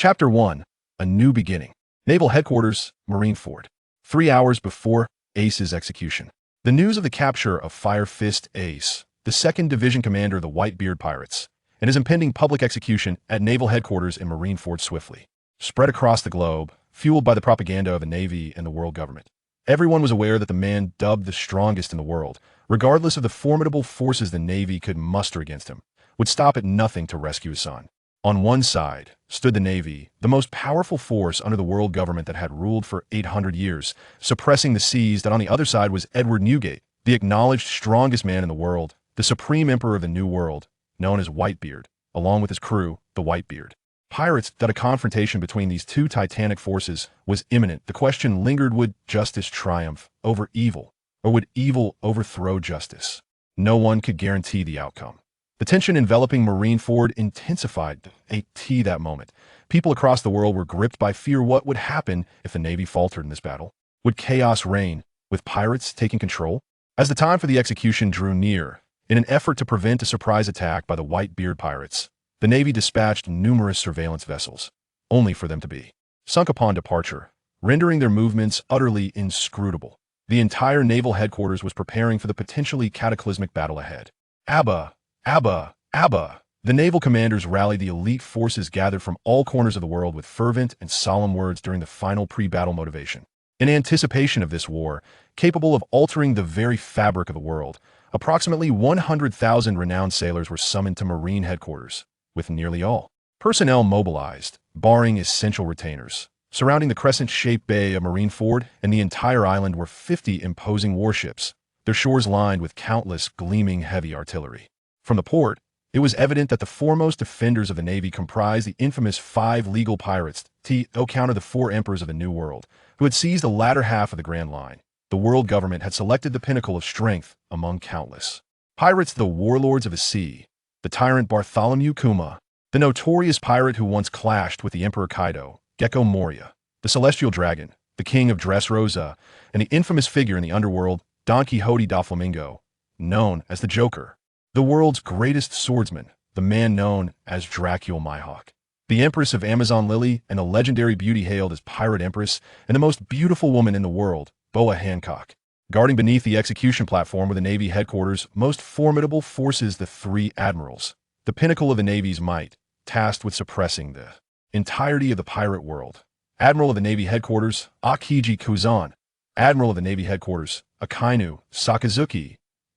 Chapter 1. A New Beginning. Naval Headquarters, Marineford. 3 hours before Ace's execution. The news of the capture of Fire Fist Ace, the 2nd Division commander of the Whitebeard Pirates, and his impending public execution at Naval Headquarters in Marineford swiftly spread across the globe, fueled by the propaganda of the Navy and the world government. Everyone was aware that the man dubbed the strongest in the world, regardless of the formidable forces the Navy could muster against him, would stop at nothing to rescue his son. On one side stood the Navy, the most powerful force under the world government that had ruled for 800 years, suppressing the seas. That on the other side was Edward Newgate, the acknowledged strongest man in the world, the supreme emperor of the New World, known as Whitebeard, along with his crew, the Whitebeard Pirates. That a confrontation between these two titanic forces was imminent. The question lingered: would justice triumph over evil, or would evil overthrow justice? No one could guarantee the outcome. The tension enveloping Marineford intensified at that moment. People across the world were gripped by fear. What would happen if the Navy faltered in this battle? Would chaos reign, with pirates taking control? As the time for the execution drew near, in an effort to prevent a surprise attack by the Whitebeard Pirates, the Navy dispatched numerous surveillance vessels, only for them to be sunk upon departure, rendering their movements utterly inscrutable. The entire naval headquarters was preparing for the potentially cataclysmic battle ahead. Abba! The naval commanders rallied the elite forces gathered from all corners of the world with fervent and solemn words during the final pre-battle motivation. In anticipation of this war, capable of altering the very fabric of the world, approximately 100,000 renowned sailors were summoned to Marine headquarters, with nearly all personnel mobilized, barring essential retainers. Surrounding the crescent-shaped bay of Marineford and the entire island were 50 imposing warships, their shores lined with countless gleaming heavy artillery. From the port, it was evident that the foremost defenders of the Navy comprised the infamous 5 legal pirates, counter the 4 emperors of the New World, who had seized the latter half of the Grand Line. The world government had selected the pinnacle of strength among countless pirates: the warlords of the sea, the tyrant Bartholomew Kuma, the notorious pirate who once clashed with the Emperor Kaido, Gecko Moria, the celestial dragon, the king of Dressrosa, and the infamous figure in the underworld, Don Quixote da Flamingo, known as the Joker. The world's greatest swordsman, the man known as Dracula Mihawk, the Empress of Amazon Lily, and the legendary beauty hailed as Pirate Empress, and the most beautiful woman in the world, Boa Hancock. Guarding beneath the execution platform were the Navy headquarters' most formidable forces, the 3 admirals, the pinnacle of the Navy's might, tasked with suppressing the entirety of the pirate world. Admiral of the Navy headquarters, Akiji Kuzan. Admiral of the Navy headquarters, Akainu Sakazuki.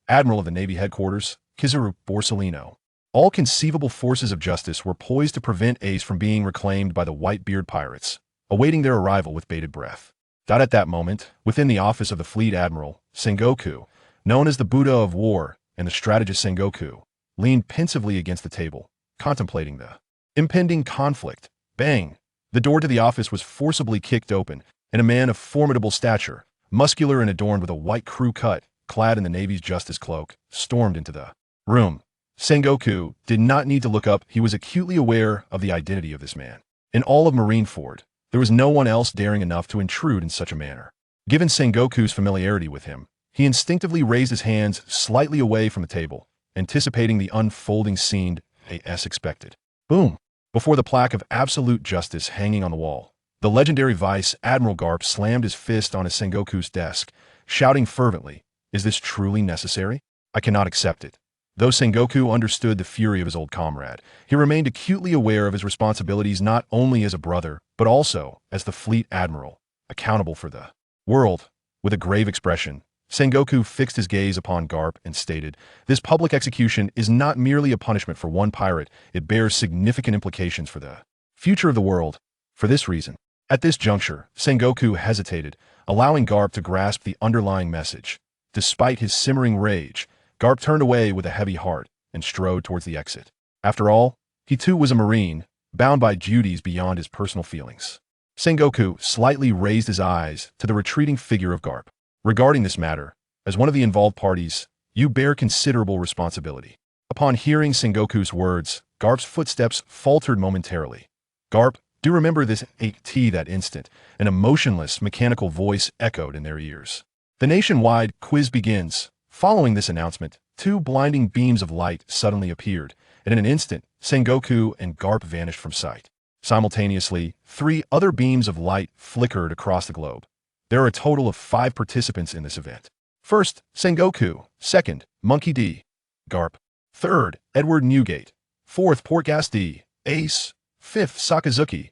Admiral of the Navy headquarters, Kizaru Borsellino. All conceivable forces of justice were poised to prevent Ace from being reclaimed by the Whitebeard Pirates, awaiting their arrival with bated breath. At that moment, within the office of the Fleet Admiral, Sengoku, known as the Buddha of War and the strategist Sengoku, leaned pensively against the table, contemplating the impending conflict. Bang! The door to the office was forcibly kicked open, and a man of formidable stature, muscular and adorned with a white crew cut, clad in the Navy's justice cloak, stormed into the room. Sengoku did not need to look up. He was acutely aware of the identity of this man. In all of Marineford, there was no one else daring enough to intrude in such a manner. Given Sengoku's familiarity with him, he instinctively raised his hands slightly away from the table, anticipating the unfolding scene as expected. Boom! Before the plaque of absolute justice hanging on the wall, the legendary Vice Admiral Garp slammed his fist on his Sengoku's desk, shouting fervently, "Is this truly necessary? I cannot accept it." Though Sengoku understood the fury of his old comrade, he remained acutely aware of his responsibilities not only as a brother, but also as the Fleet Admiral, accountable for the world. With a grave expression, Sengoku fixed his gaze upon Garp and stated, "This public execution is not merely a punishment for one pirate, it bears significant implications for the future of the world. For this reason." At this juncture, Sengoku hesitated, allowing Garp to grasp the underlying message. Despite his simmering rage, Garp turned away with a heavy heart and strode towards the exit. After all, he too was a Marine, bound by duties beyond his personal feelings. Sengoku slightly raised his eyes to the retreating figure of Garp. "Regarding this matter, as one of the involved parties, you bear considerable responsibility." Upon hearing Sengoku's words, Garp's footsteps faltered momentarily. "Garp, do remember this." That instant, an emotionless, mechanical voice echoed in their ears. "The nationwide quiz begins." Following this announcement, 2 blinding beams of light suddenly appeared, and in an instant, Sengoku and Garp vanished from sight. Simultaneously, 3 other beams of light flickered across the globe. There are a total of 5 participants in this event. First, Sengoku. Second, Monkey D. Garp. Third, Edward Newgate. Fourth, Portgas D. Ace. Fifth, Sakazuki.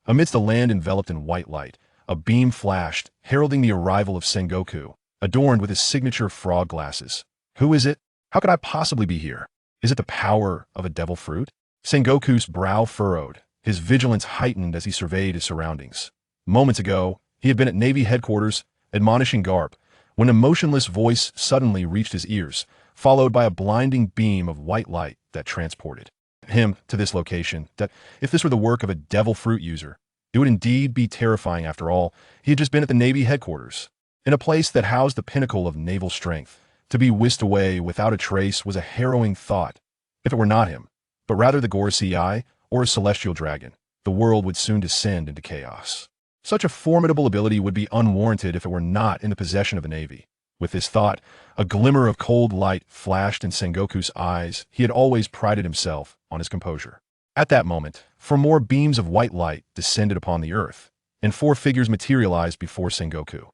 Amidst a land enveloped in white light, a beam flashed, heralding the arrival of Sengoku, adorned with his signature frog glasses. Who is it? How could I possibly be here? Is it the power of a devil fruit? Sengoku's brow furrowed, his vigilance heightened as he surveyed his surroundings. Moments ago, he had been at Navy headquarters, admonishing Garp, when a motionless voice suddenly reached his ears, followed by a blinding beam of white light that transported him to this location. That if this were the work of a devil fruit user, it would indeed be terrifying. After all, he had just been at the Navy headquarters, in a place that housed the pinnacle of naval strength. To be whisked away without a trace was a harrowing thought. If it were not him, but rather the Gorosei or a celestial dragon, the world would soon descend into chaos. Such a formidable ability would be unwarranted if it were not in the possession of a navy. With this thought, a glimmer of cold light flashed in Sengoku's eyes. He had always prided himself on his composure. At that moment, 4 more beams of white light descended upon the earth, and 4 figures materialized before Sengoku.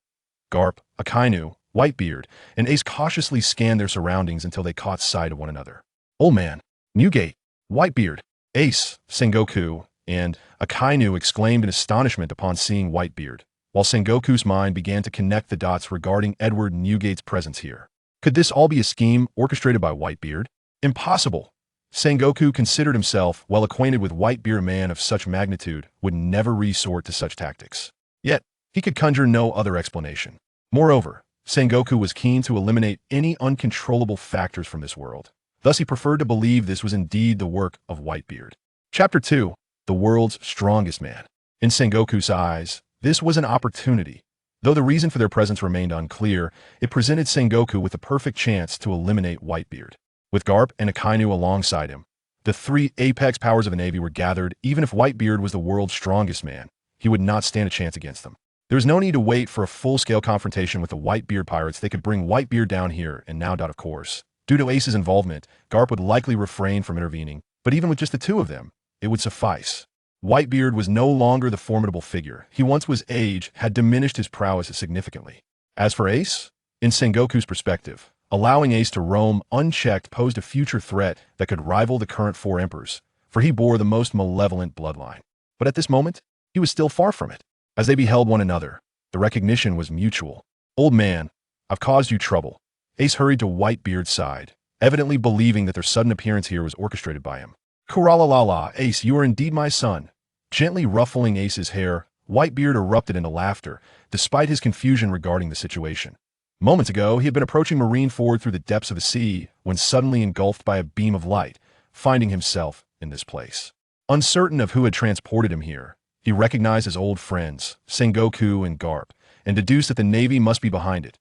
Garp, Akainu, Whitebeard, and Ace cautiously scanned their surroundings until they caught sight of one another. Old Man, Newgate, Whitebeard, Ace, Sengoku, and Akainu exclaimed in astonishment upon seeing Whitebeard, while Sengoku's mind began to connect the dots regarding Edward Newgate's presence here. Could this all be a scheme orchestrated by Whitebeard? Impossible! Sengoku considered himself well acquainted with Whitebeard. A man of such magnitude would never resort to such tactics. Yet, he could conjure no other explanation. Moreover, Sengoku was keen to eliminate any uncontrollable factors from this world. Thus he preferred to believe this was indeed the work of Whitebeard. Chapter 2. The World's Strongest Man. In Sengoku's eyes, this was an opportunity. Though the reason for their presence remained unclear, it presented Sengoku with the perfect chance to eliminate Whitebeard. With Garp and Akainu alongside him, the 3 apex powers of the Navy were gathered. Even if Whitebeard was the world's strongest man, he would not stand a chance against them. There was no need to wait for a full-scale confrontation with the Whitebeard Pirates. They could bring Whitebeard down here and now. Of course, due to Ace's involvement, Garp would likely refrain from intervening, but even with just the 2 of them, it would suffice. Whitebeard was no longer the formidable figure he once was. Age had diminished his prowess significantly. As for Ace, in Sengoku's perspective, allowing Ace to roam unchecked posed a future threat that could rival the current 4 emperors, for he bore the most malevolent bloodline. But at this moment, he was still far from it. As they beheld one another, the recognition was mutual. Old Man, I've caused you trouble. Ace hurried to Whitebeard's side, evidently believing that their sudden appearance here was orchestrated by him. Kuralalala, Ace, you are indeed my son. Gently ruffling Ace's hair, Whitebeard erupted into laughter, despite his confusion regarding the situation. Moments ago, he had been approaching Marineford through the depths of the sea, when suddenly engulfed by a beam of light, finding himself in this place. Uncertain of who had transported him here, he recognized his old friends, Sengoku and Garp, and deduced that the Navy must be behind it.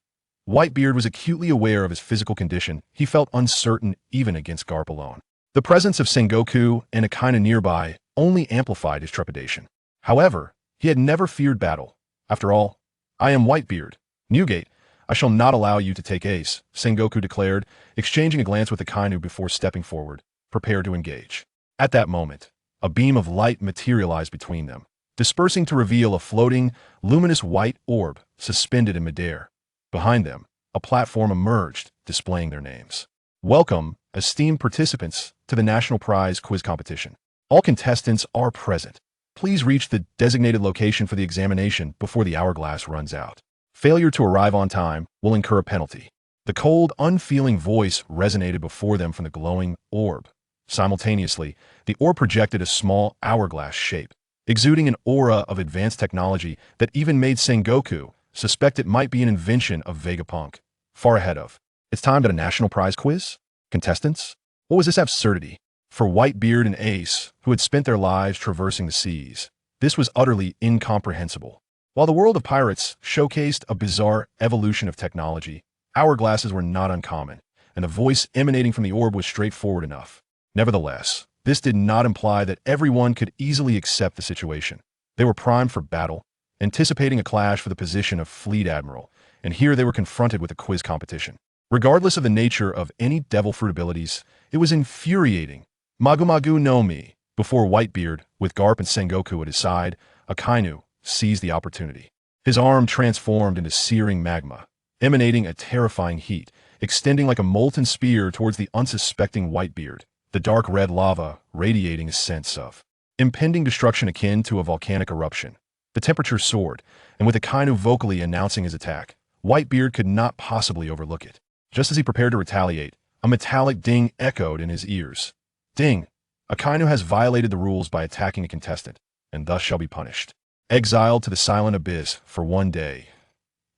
Whitebeard was acutely aware of his physical condition. He felt uncertain even against Garp alone. The presence of Sengoku and Akainu nearby only amplified his trepidation. However, he had never feared battle. After all, I am Whitebeard. Newgate, I shall not allow you to take Ace, Sengoku declared, exchanging a glance with Akainu before stepping forward, prepared to engage. At that moment, a beam of light materialized between them, dispersing to reveal a floating, luminous white orb suspended in midair. Behind them, a platform emerged, displaying their names. Welcome, esteemed participants, to the National Prize Quiz Competition. All contestants are present. Please reach the designated location for the examination before the hourglass runs out. Failure to arrive on time will incur a penalty. The cold, unfeeling voice resonated before them from the glowing orb. Simultaneously, the orb projected a small hourglass shape, exuding an aura of advanced technology that even made Sengoku suspect it might be an invention of Vegapunk. Far ahead of. It's time to a national prize quiz? Contestants? What was this absurdity? For Whitebeard and Ace, who had spent their lives traversing the seas, this was utterly incomprehensible. While the world of pirates showcased a bizarre evolution of technology, hourglasses were not uncommon, and the voice emanating from the orb was straightforward enough. Nevertheless, this did not imply that everyone could easily accept the situation. They were primed for battle, anticipating a clash for the position of Fleet Admiral, and here they were confronted with a quiz competition. Regardless of the nature of any devil fruit abilities, it was infuriating. Magu no mi, Before Whitebeard, with Garp and Sengoku at his side, Akainu seized the opportunity. His arm transformed into searing magma, emanating a terrifying heat, extending like a molten spear towards the unsuspecting Whitebeard, the dark red lava radiating a sense of impending destruction akin to a volcanic eruption. The temperature soared, and with Akainu vocally announcing his attack, Whitebeard could not possibly overlook it. Just as he prepared to retaliate, a metallic ding echoed in his ears. Ding! Akainu has violated the rules by attacking a contestant, and thus shall be punished. Exiled to the silent abyss for 1 day.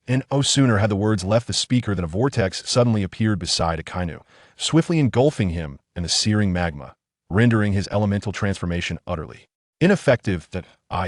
And no sooner had the words left the speaker than a vortex suddenly appeared beside Akainu, swiftly engulfing him in the searing magma, rendering his elemental transformation utterly ineffective.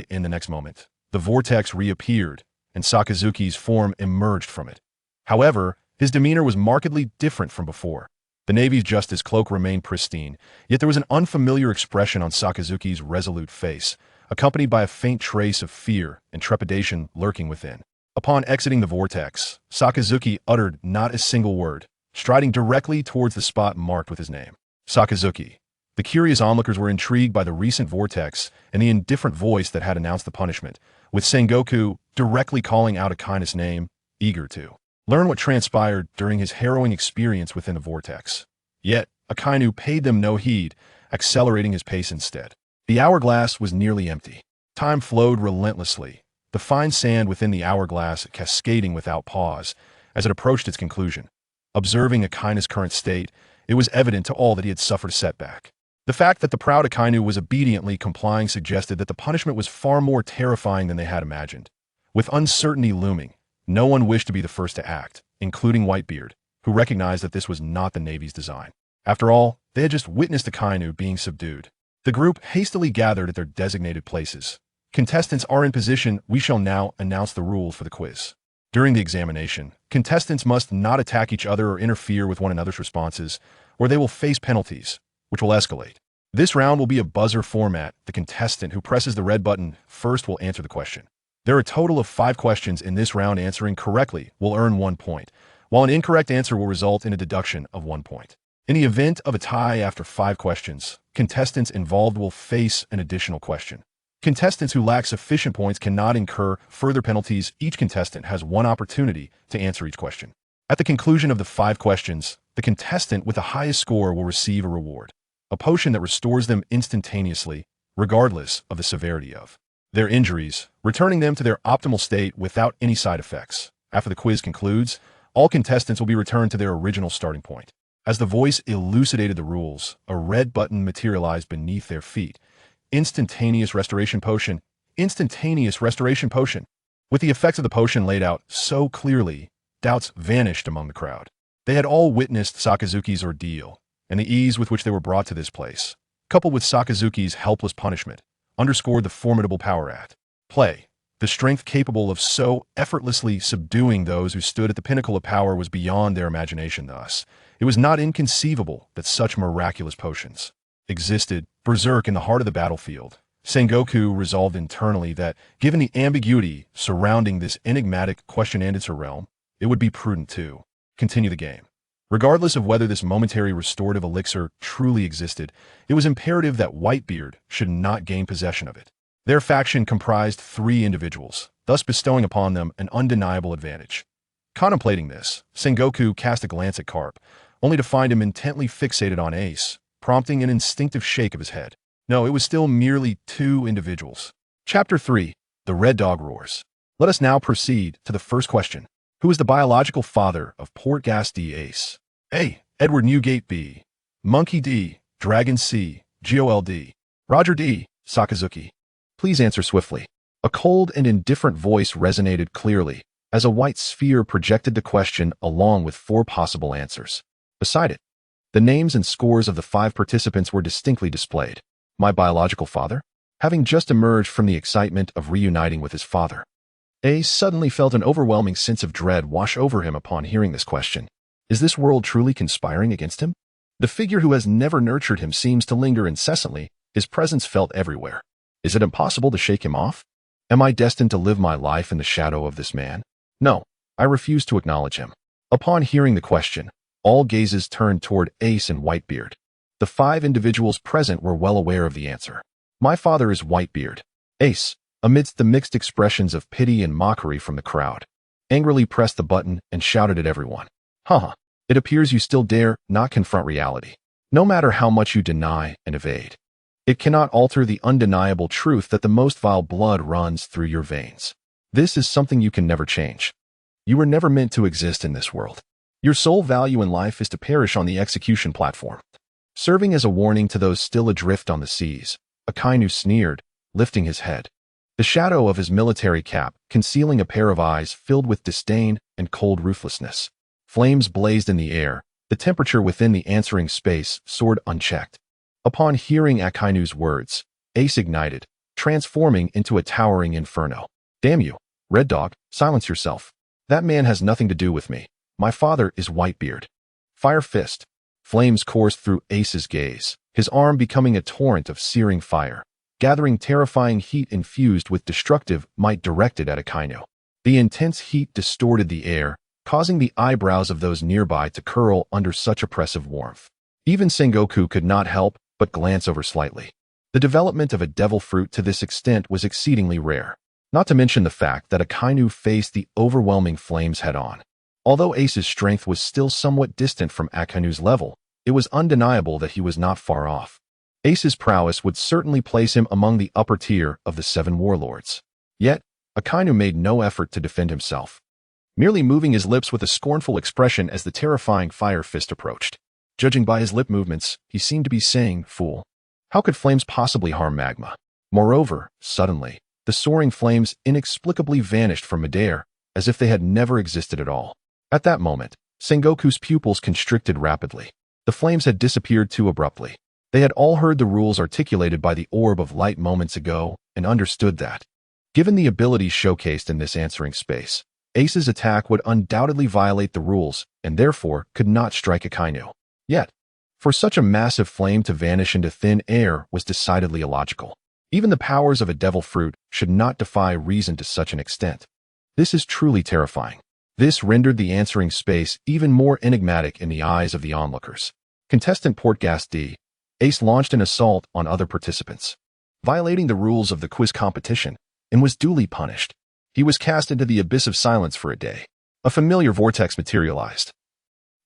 In the next moment, the vortex reappeared, and Sakazuki's form emerged from it. However, his demeanor was markedly different from before. The Navy's justice cloak remained pristine, yet there was an unfamiliar expression on Sakazuki's resolute face, accompanied by a faint trace of fear and trepidation lurking within. Upon exiting the vortex, Sakazuki uttered not a single word, striding directly towards the spot marked with his name. Sakazuki. The curious onlookers were intrigued by the recent vortex and the indifferent voice that had announced the punishment, with Sengoku directly calling out Akainu's name, eager to learn what transpired during his harrowing experience within the vortex. Yet, Akainu paid them no heed, accelerating his pace instead. The hourglass was nearly empty. Time flowed relentlessly, the fine sand within the hourglass cascading without pause as it approached its conclusion. Observing Akainu's current state, it was evident to all that he had suffered a setback. The fact that the proud Akainu was obediently complying suggested that the punishment was far more terrifying than they had imagined. With uncertainty looming, no one wished to be the first to act, including Whitebeard, who recognized that this was not the Navy's design. After all, they had just witnessed Akainu being subdued. The group hastily gathered at their designated places. Contestants are in position. We shall now announce the rules for the quiz. During the examination, contestants must not attack each other or interfere with one another's responses, or they will face penalties, which will escalate. This round will be a buzzer format. The contestant who presses the red button first will answer the question. There are a total of 5 questions in this round. Answering correctly will earn 1 point, while an incorrect answer will result in a deduction of 1 point. In the event of a tie after 5 questions, contestants involved will face an additional question. Contestants who lack sufficient points cannot incur further penalties. Each contestant has 1 opportunity to answer each question. At the conclusion of the 5 questions, the contestant with the highest score will receive a reward, a potion that restores them instantaneously, regardless of the severity of their injuries, returning them to their optimal state without any side effects. After the quiz concludes, all contestants will be returned to their original starting point. As the voice elucidated the rules, a red button materialized beneath their feet. Instantaneous restoration potion. Instantaneous restoration potion. With the effects of the potion laid out so clearly, doubts vanished among the crowd. They had all witnessed Sakazuki's ordeal, and the ease with which they were brought to this place, coupled with Sakazuki's helpless punishment, underscored the formidable power at play. The strength capable of so effortlessly subduing those who stood at the pinnacle of power was beyond their imagination. Thus, it was not inconceivable that such miraculous potions existed. Berserk in the heart of the battlefield, Sengoku resolved internally that, given the ambiguity surrounding this enigmatic question-and-answer realm, it would be prudent to continue the game. Regardless of whether this momentary restorative elixir truly existed, it was imperative that Whitebeard should not gain possession of it. Their faction comprised 3 individuals, thus bestowing upon them an undeniable advantage. Contemplating this, Sengoku cast a glance at Garp, only to find him intently fixated on Ace, prompting an instinctive shake of his head. No, it was still merely 2 individuals. Chapter 3. The Red Dog Roars. Let us now proceed to the first question. Who is the biological father of Portgas D. Ace? A. Edward Newgate. B. Monkey D. Dragon C. Gold. Roger D. Sakazuki. Please answer swiftly. A cold and indifferent voice resonated clearly, as a white sphere projected the question along with 4 possible answers. Beside it, the names and scores of the 5 participants were distinctly displayed. My biological father? Having just emerged from the excitement of reuniting with his father, Ace suddenly felt an overwhelming sense of dread wash over him upon hearing this question. Is this world truly conspiring against him? The figure who has never nurtured him seems to linger incessantly, his presence felt everywhere. Is it impossible to shake him off? Am I destined to live my life in the shadow of this man? No, I refuse to acknowledge him. Upon hearing the question, all gazes turned toward Ace and Whitebeard. The 5 individuals present were well aware of the answer. My father is Whitebeard. Ace, amidst the mixed expressions of pity and mockery from the crowd, angrily pressed the button and shouted at everyone. Haha, it appears you still dare not confront reality. No matter how much you deny and evade, it cannot alter the undeniable truth that the most vile blood runs through your veins. This is something you can never change. You were never meant to exist in this world. Your sole value in life is to perish on the execution platform. Serving as a warning to those still adrift on the seas, Akainu sneered, lifting his head. The shadow of his military cap concealing a pair of eyes filled with disdain and cold ruthlessness. Flames blazed in the air. The temperature within the answering space soared unchecked. Upon hearing Akainu's words, Ace ignited, transforming into a towering inferno. Damn you, Red Dog, silence yourself. That man has nothing to do with me. My father is Whitebeard. Fire Fist. Flames coursed through Ace's gaze, his arm becoming a torrent of searing fire, gathering terrifying heat infused with destructive might directed at Akainu. The intense heat distorted the air, causing the eyebrows of those nearby to curl under such oppressive warmth. Even Sengoku could not help but glance over slightly. The development of a devil fruit to this extent was exceedingly rare, not to mention the fact that Akainu faced the overwhelming flames head-on. Although Ace's strength was still somewhat distant from Akainu's level, it was undeniable that he was not far off. Ace's prowess would certainly place him among the upper tier of the 7 Warlords. Yet, Akainu made no effort to defend himself, merely moving his lips with a scornful expression as the terrifying Fire Fist approached. Judging by his lip movements, he seemed to be saying, "Fool. How could flames possibly harm magma?" Moreover, suddenly, the soaring flames inexplicably vanished from midair, as if they had never existed at all. At that moment, Sengoku's pupils constricted rapidly. The flames had disappeared too abruptly. They had all heard the rules articulated by the Orb of Light moments ago and understood that, given the abilities showcased in this answering space, Ace's attack would undoubtedly violate the rules and therefore could not strike Akainu. Yet, for such a massive flame to vanish into thin air was decidedly illogical. Even the powers of a devil fruit should not defy reason to such an extent. This is truly terrifying. This rendered the answering space even more enigmatic in the eyes of the onlookers. Contestant Portgas D. Ace launched an assault on other participants, violating the rules of the quiz competition, and was duly punished. He was cast into the abyss of silence for a day. A familiar vortex materialized.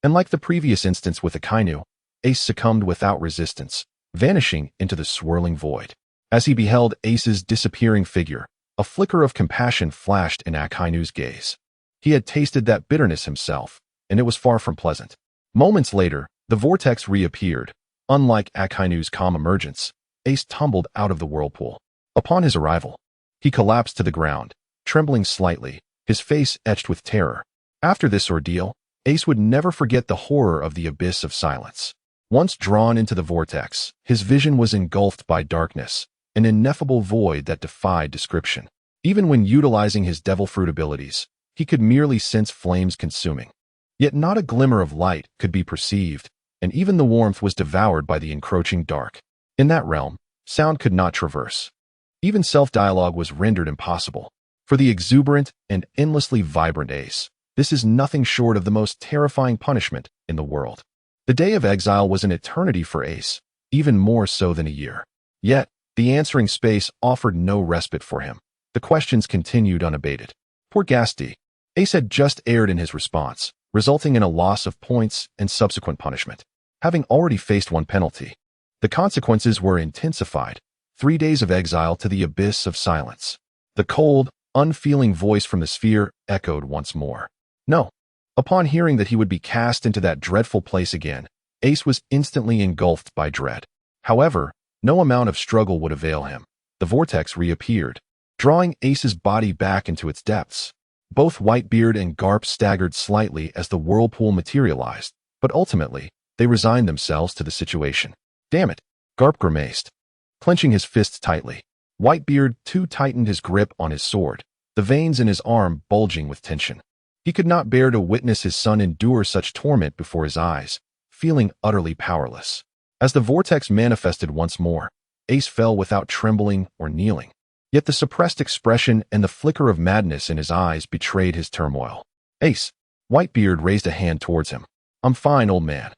And like the previous instance with Akainu, Ace succumbed without resistance, vanishing into the swirling void. As he beheld Ace's disappearing figure, a flicker of compassion flashed in Akainu's gaze. He had tasted that bitterness himself, and it was far from pleasant. Moments later, the vortex reappeared. Unlike Akainu's calm emergence, Ace tumbled out of the whirlpool. Upon his arrival, he collapsed to the ground, trembling slightly, his face etched with terror. After this ordeal, Ace would never forget the horror of the abyss of silence. Once drawn into the vortex, his vision was engulfed by darkness, an ineffable void that defied description. Even when utilizing his devil fruit abilities, he could merely sense flames consuming. Yet not a glimmer of light could be perceived, and even the warmth was devoured by the encroaching dark. In that realm, sound could not traverse. Even self-dialogue was rendered impossible. For the exuberant and endlessly vibrant Ace, this is nothing short of the most terrifying punishment in the world. The day of exile was an eternity for Ace, even more so than a year. Yet, the answering space offered no respite for him. The questions continued unabated. Poor Gasti. Ace had just erred in his response, resulting in a loss of points and subsequent punishment. Having already faced one penalty, the consequences were intensified. 3 days of exile to the abyss of silence. The cold, unfeeling voice from the sphere echoed once more. No. Upon hearing that he would be cast into that dreadful place again, Ace was instantly engulfed by dread. However, no amount of struggle would avail him. The vortex reappeared, drawing Ace's body back into its depths. Both Whitebeard and Garp staggered slightly as the whirlpool materialized, but ultimately, they resigned themselves to the situation. Damn it, Garp grimaced, clenching his fists tightly. Whitebeard too tightened his grip on his sword, the veins in his arm bulging with tension. He could not bear to witness his son endure such torment before his eyes, feeling utterly powerless. As the vortex manifested once more, Ace fell without trembling or kneeling. Yet the suppressed expression and the flicker of madness in his eyes betrayed his turmoil. Ace. Whitebeard raised a hand towards him. I'm fine, old man.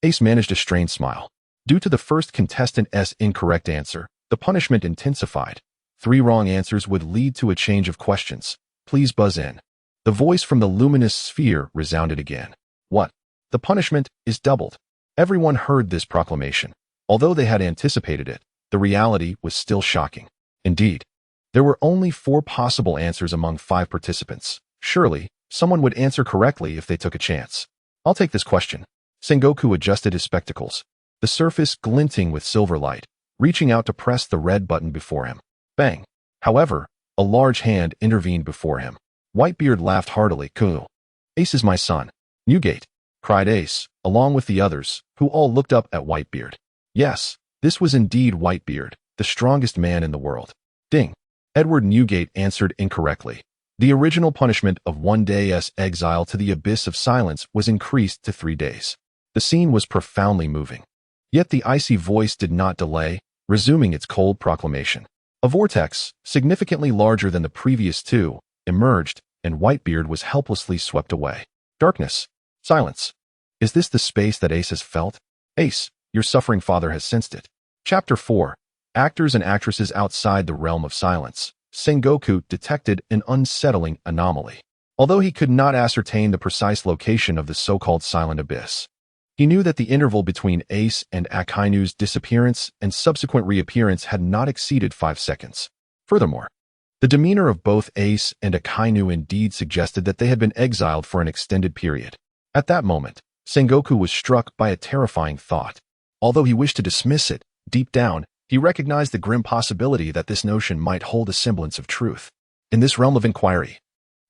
Ace managed a strained smile. Due to the first contestant's incorrect answer, the punishment intensified. 3 wrong answers would lead to a change of questions. Please buzz in. The voice from the luminous sphere resounded again. What? The punishment is doubled. Everyone heard this proclamation. Although they had anticipated it, the reality was still shocking. Indeed, there were only 4 possible answers among 5 participants. Surely, someone would answer correctly if they took a chance. I'll take this question. Sengoku adjusted his spectacles, the surface glinting with silver light, reaching out to press the red button before him. Bang! However, a large hand intervened before him. Whitebeard laughed heartily. Cool. Ace is my son. Newgate, cried Ace, along with the others, who all looked up at Whitebeard. Yes, this was indeed Whitebeard, the strongest man in the world. Ding. Edward Newgate answered incorrectly. The original punishment of 1 day's exile to the abyss of silence was increased to 3 days. The scene was profoundly moving. Yet the icy voice did not delay, resuming its cold proclamation. A vortex, significantly larger than the previous 2, emerged, and Whitebeard was helplessly swept away. Darkness. Silence. Is this the space that Ace has felt? Ace, your suffering father has sensed it. Chapter 4. Actors and actresses outside the realm of silence. Sengoku detected an unsettling anomaly. Although he could not ascertain the precise location of the so-called silent abyss, he knew that the interval between Ace and Akainu's disappearance and subsequent reappearance had not exceeded 5 seconds. Furthermore, the demeanor of both Ace and Akainu indeed suggested that they had been exiled for an extended period. At that moment, Sengoku was struck by a terrifying thought. Although he wished to dismiss it, deep down, he recognized the grim possibility that this notion might hold a semblance of truth. In this realm of inquiry,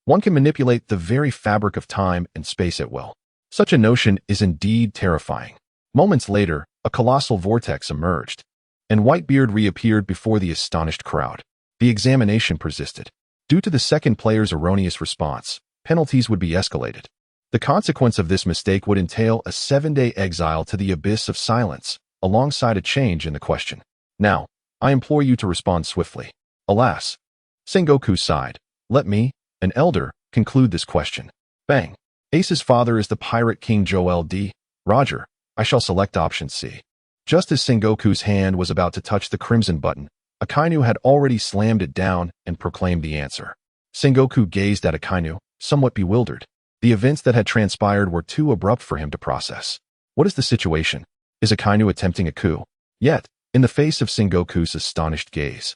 one can manipulate the very fabric of time and space at will. Such a notion is indeed terrifying. Moments later, a colossal vortex emerged, and Whitebeard reappeared before the astonished crowd. The examination persisted. Due to the second player's erroneous response, penalties would be escalated. The consequence of this mistake would entail a 7-day exile to the abyss of silence, alongside a change in the question. Now, I implore you to respond swiftly. Alas. Sengoku sighed. Let me, an elder, conclude this question. Bang. Ace's father is the pirate king Joel D. Roger. I shall select option C. Just as Sengoku's hand was about to touch the crimson button, Akainu had already slammed it down and proclaimed the answer. Sengoku gazed at Akainu, somewhat bewildered. The events that had transpired were too abrupt for him to process. What is the situation? Is Akainu attempting a coup? Yet, in the face of Sengoku's astonished gaze,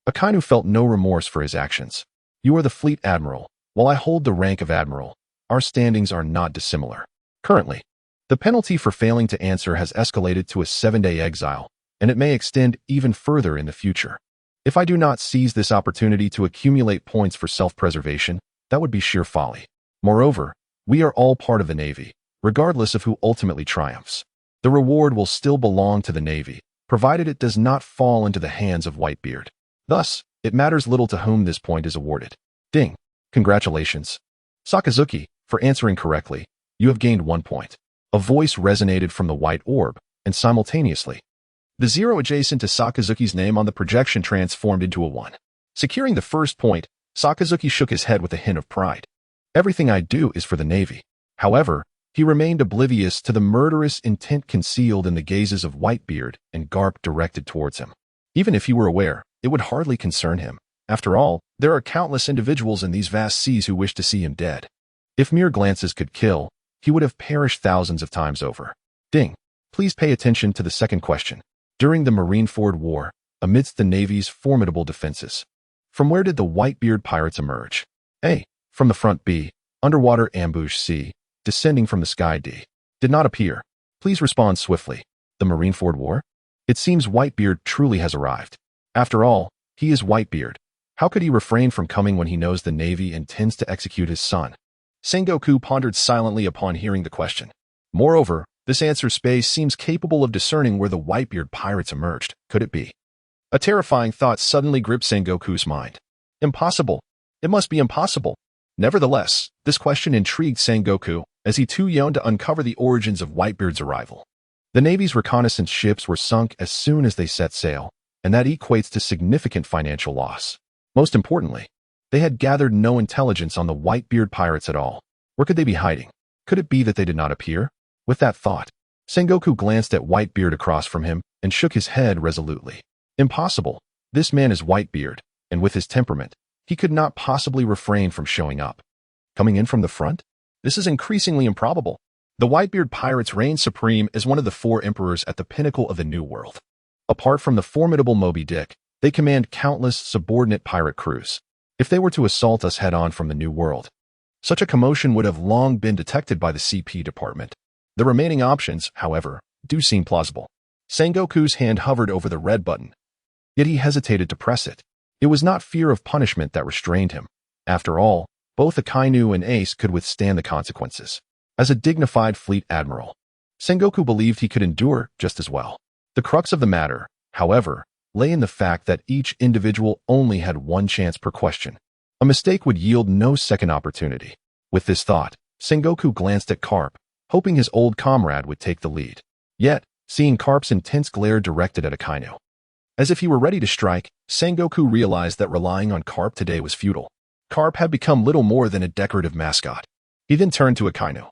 Akainu felt no remorse for his actions. You are the fleet admiral, while I hold the rank of admiral. Our standings are not dissimilar. Currently, the penalty for failing to answer has escalated to a 7-day exile, and it may extend even further in the future. If I do not seize this opportunity to accumulate points for self-preservation, that would be sheer folly. Moreover, we are all part of the Navy, regardless of who ultimately triumphs. The reward will still belong to the Navy, provided it does not fall into the hands of Whitebeard. Thus, it matters little to whom this point is awarded. Ding. Congratulations. Sakazuki, for answering correctly, you have gained 1 point. A voice resonated from the white orb, and simultaneously, the 0 adjacent to Sakazuki's name on the projection transformed into a 1. Securing the first point, Sakazuki shook his head with a hint of pride. Everything I do is for the Navy. However, he remained oblivious to the murderous intent concealed in the gazes of Whitebeard and Garp directed towards him. Even if he were aware, it would hardly concern him. After all, there are countless individuals in these vast seas who wish to see him dead. If mere glances could kill, he would have perished thousands of times over. Ding. Please pay attention to the second question. During the Marineford War, amidst the Navy's formidable defenses, from where did the Whitebeard Pirates emerge? A. From the front. B. Underwater ambush. C. Descending from the sky. D. Did not appear. Please respond swiftly. The Marineford War? It seems Whitebeard truly has arrived. After all, he is Whitebeard. How could he refrain from coming when he knows the Navy intends to execute his son? Sengoku pondered silently upon hearing the question. Moreover, this answer space seems capable of discerning where the Whitebeard Pirates emerged. Could it be? A terrifying thought suddenly gripped Sengoku's mind. Impossible. It must be impossible. Nevertheless, this question intrigued Sengoku, as he too yearned to uncover the origins of Whitebeard's arrival. The Navy's reconnaissance ships were sunk as soon as they set sail, and that equates to significant financial loss. Most importantly, they had gathered no intelligence on the Whitebeard Pirates at all. Where could they be hiding? Could it be that they did not appear? With that thought, Sengoku glanced at Whitebeard across from him and shook his head resolutely. Impossible. This man is Whitebeard, and with his temperament, he could not possibly refrain from showing up. Coming in from the front? This is increasingly improbable. The Whitebeard Pirates reign supreme as one of the four emperors at the pinnacle of the New World. Apart from the formidable Moby Dick, they command countless subordinate pirate crews. If they were to assault us head-on from the New World, such a commotion would have long been detected by the CP department. The remaining options, however, do seem plausible. Sengoku's hand hovered over the red button, yet he hesitated to press it. It was not fear of punishment that restrained him. After all, both Akainu and Ace could withstand the consequences. As a dignified fleet admiral, Sengoku believed he could endure just as well. The crux of the matter, however, lay in the fact that each individual only had one chance per question. A mistake would yield no second opportunity. With this thought, Sengoku glanced at Carp, hoping his old comrade would take the lead. Yet, seeing Carp's intense glare directed at Akainu, as if he were ready to strike, Sengoku realized that relying on Carp today was futile. Carp had become little more than a decorative mascot. He then turned to Akainu,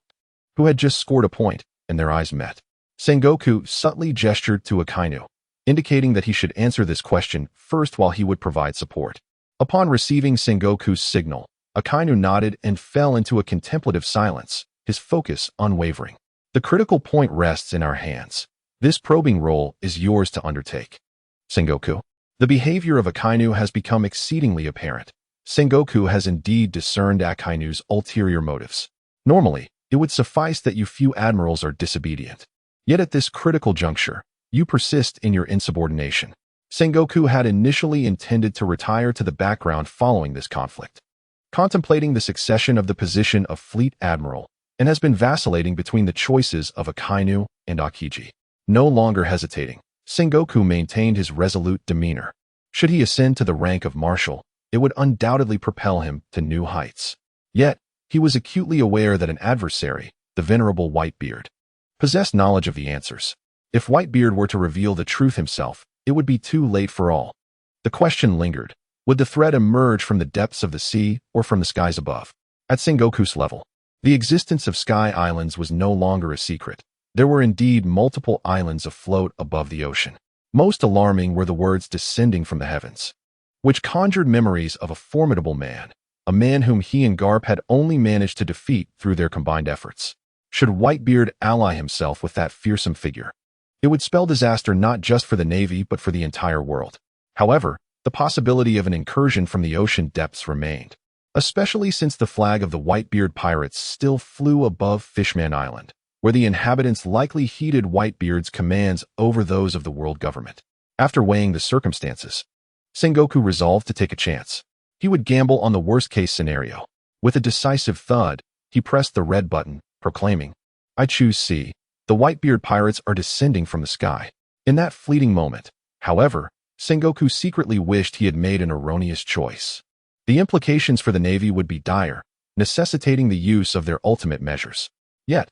who had just scored a point, and their eyes met. Sengoku subtly gestured to Akainu, indicating that he should answer this question first while he would provide support. Upon receiving Sengoku's signal, Akainu nodded and fell into a contemplative silence, his focus unwavering. The critical point rests in our hands. This probing role is yours to undertake. Sengoku. The behavior of Akainu has become exceedingly apparent. Sengoku has indeed discerned Akainu's ulterior motives. Normally, it would suffice that you few admirals are disobedient. Yet at this critical juncture, you persist in your insubordination. Sengoku had initially intended to retire to the background following this conflict, contemplating the succession of the position of fleet admiral, and has been vacillating between the choices of Akainu and Akiji. No longer hesitating, Sengoku maintained his resolute demeanor. Should he ascend to the rank of marshal, it would undoubtedly propel him to new heights. Yet, he was acutely aware that an adversary, the venerable Whitebeard, possessed knowledge of the answers. If Whitebeard were to reveal the truth himself, it would be too late for all. The question lingered. Would the threat emerge from the depths of the sea or from the skies above? At Sengoku's level, the existence of sky islands was no longer a secret. There were indeed multiple islands afloat above the ocean. Most alarming were the words descending from the heavens, which conjured memories of a formidable man, a man whom he and Garp had only managed to defeat through their combined efforts. Should Whitebeard ally himself with that fearsome figure, it would spell disaster not just for the Navy but for the entire world. However, the possibility of an incursion from the ocean depths remained, especially since the flag of the Whitebeard Pirates still flew above Fishman Island, where the inhabitants likely heeded Whitebeard's commands over those of the world government. After weighing the circumstances, Sengoku resolved to take a chance. He would gamble on the worst-case scenario. With a decisive thud, he pressed the red button, proclaiming, "I choose C. The Whitebeard Pirates are descending from the sky." In that fleeting moment, however, Sengoku secretly wished he had made an erroneous choice. The implications for the Navy would be dire, necessitating the use of their ultimate measures. Yet,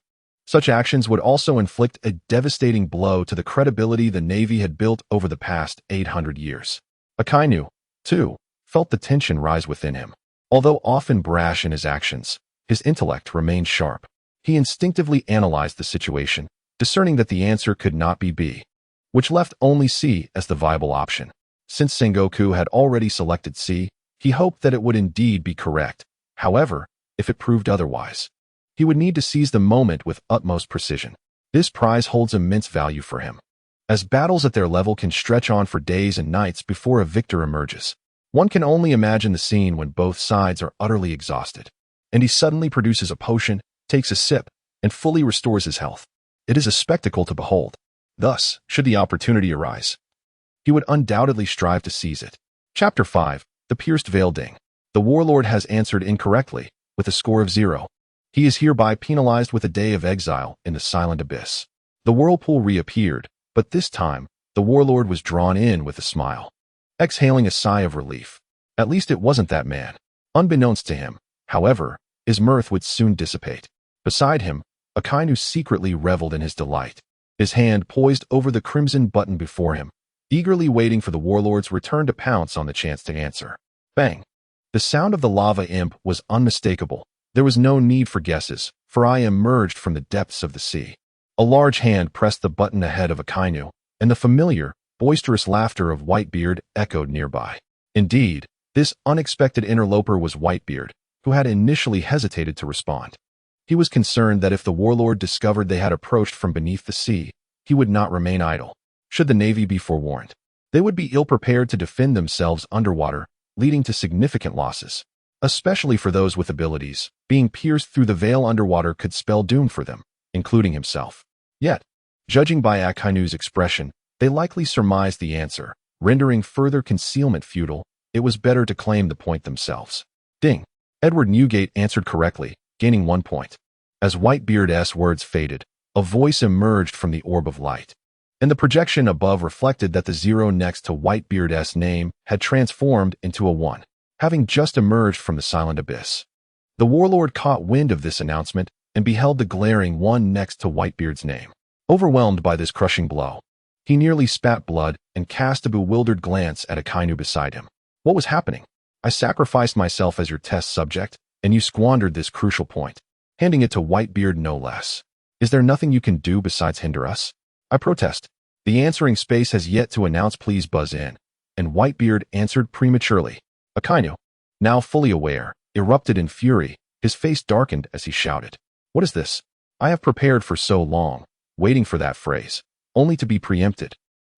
such actions would also inflict a devastating blow to the credibility the Navy had built over the past 800 years. Akainu, too, felt the tension rise within him. Although often brash in his actions, his intellect remained sharp. He instinctively analyzed the situation, discerning that the answer could not be B, which left only C as the viable option. Since Sengoku had already selected C, he hoped that it would indeed be correct. However, if it proved otherwise, he would need to seize the moment with utmost precision. This prize holds immense value for him, as battles at their level can stretch on for days and nights before a victor emerges. One can only imagine the scene when both sides are utterly exhausted, and he suddenly produces a potion, takes a sip, and fully restores his health. It is a spectacle to behold. Thus, should the opportunity arise, he would undoubtedly strive to seize it. Chapter 5. The Pierced Veil Ding. The warlord has answered incorrectly, with a score of 0. He is hereby penalized with a day of exile in the silent abyss. The whirlpool reappeared, but this time, the warlord was drawn in with a smile, exhaling a sigh of relief. At least it wasn't that man. Unbeknownst to him, however, his mirth would soon dissipate. Beside him, Akainu secretly reveled in his delight, his hand poised over the crimson button before him, eagerly waiting for the warlord's return to pounce on the chance to answer. Bang! The sound of the lava imp was unmistakable. There was no need for guesses, for I emerged from the depths of the sea. A large hand pressed the button ahead of Akainu, and the familiar, boisterous laughter of Whitebeard echoed nearby. Indeed, this unexpected interloper was Whitebeard, who had initially hesitated to respond. He was concerned that if the warlord discovered they had approached from beneath the sea, he would not remain idle. Should the Navy be forewarned, they would be ill-prepared to defend themselves underwater, leading to significant losses. Especially for those with abilities, being pierced through the veil underwater could spell doom for them, including himself. Yet, judging by Akainu's expression, they likely surmised the answer, rendering further concealment futile. It was better to claim the point themselves. Ding! Edward Newgate answered correctly, gaining 1 point. As Whitebeard's words faded, a voice emerged from the orb of light, and the projection above reflected that the 0 next to Whitebeard's name had transformed into a 1, having just emerged from the silent abyss. The warlord caught wind of this announcement and beheld the glaring 1 next to Whitebeard's name. Overwhelmed by this crushing blow, he nearly spat blood and cast a bewildered glance at Akainu beside him. What was happening? I sacrificed myself as your test subject, and you squandered this crucial point, handing it to Whitebeard no less. Is there nothing you can do besides hinder us? I protest. The answering space has yet to announce please buzz in, and Whitebeard answered prematurely. Akainu, now fully aware, erupted in fury, his face darkened as he shouted. What is this? I have prepared for so long, waiting for that phrase, only to be preempted.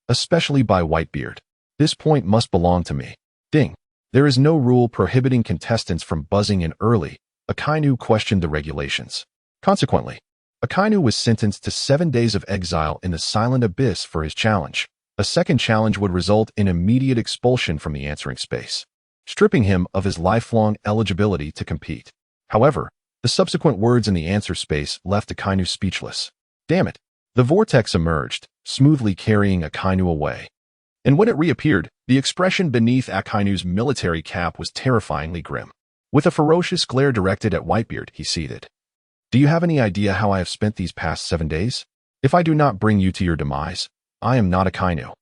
Especially by Whitebeard. This point must belong to me. Ding. There is no rule prohibiting contestants from buzzing in early. Akainu questioned the regulations. Consequently, Akainu was sentenced to 7 days of exile in the silent abyss for his challenge. A second challenge would result in immediate expulsion from the answering space, stripping him of his lifelong eligibility to compete. However, the subsequent words in the answer space left Akainu speechless. Damn it. The vortex emerged, smoothly carrying Akainu away. And when it reappeared, the expression beneath Akainu's military cap was terrifyingly grim. With a ferocious glare directed at Whitebeard, he ceded. Do you have any idea how I have spent these past 7 days? If I do not bring you to your demise, I am not Akainu.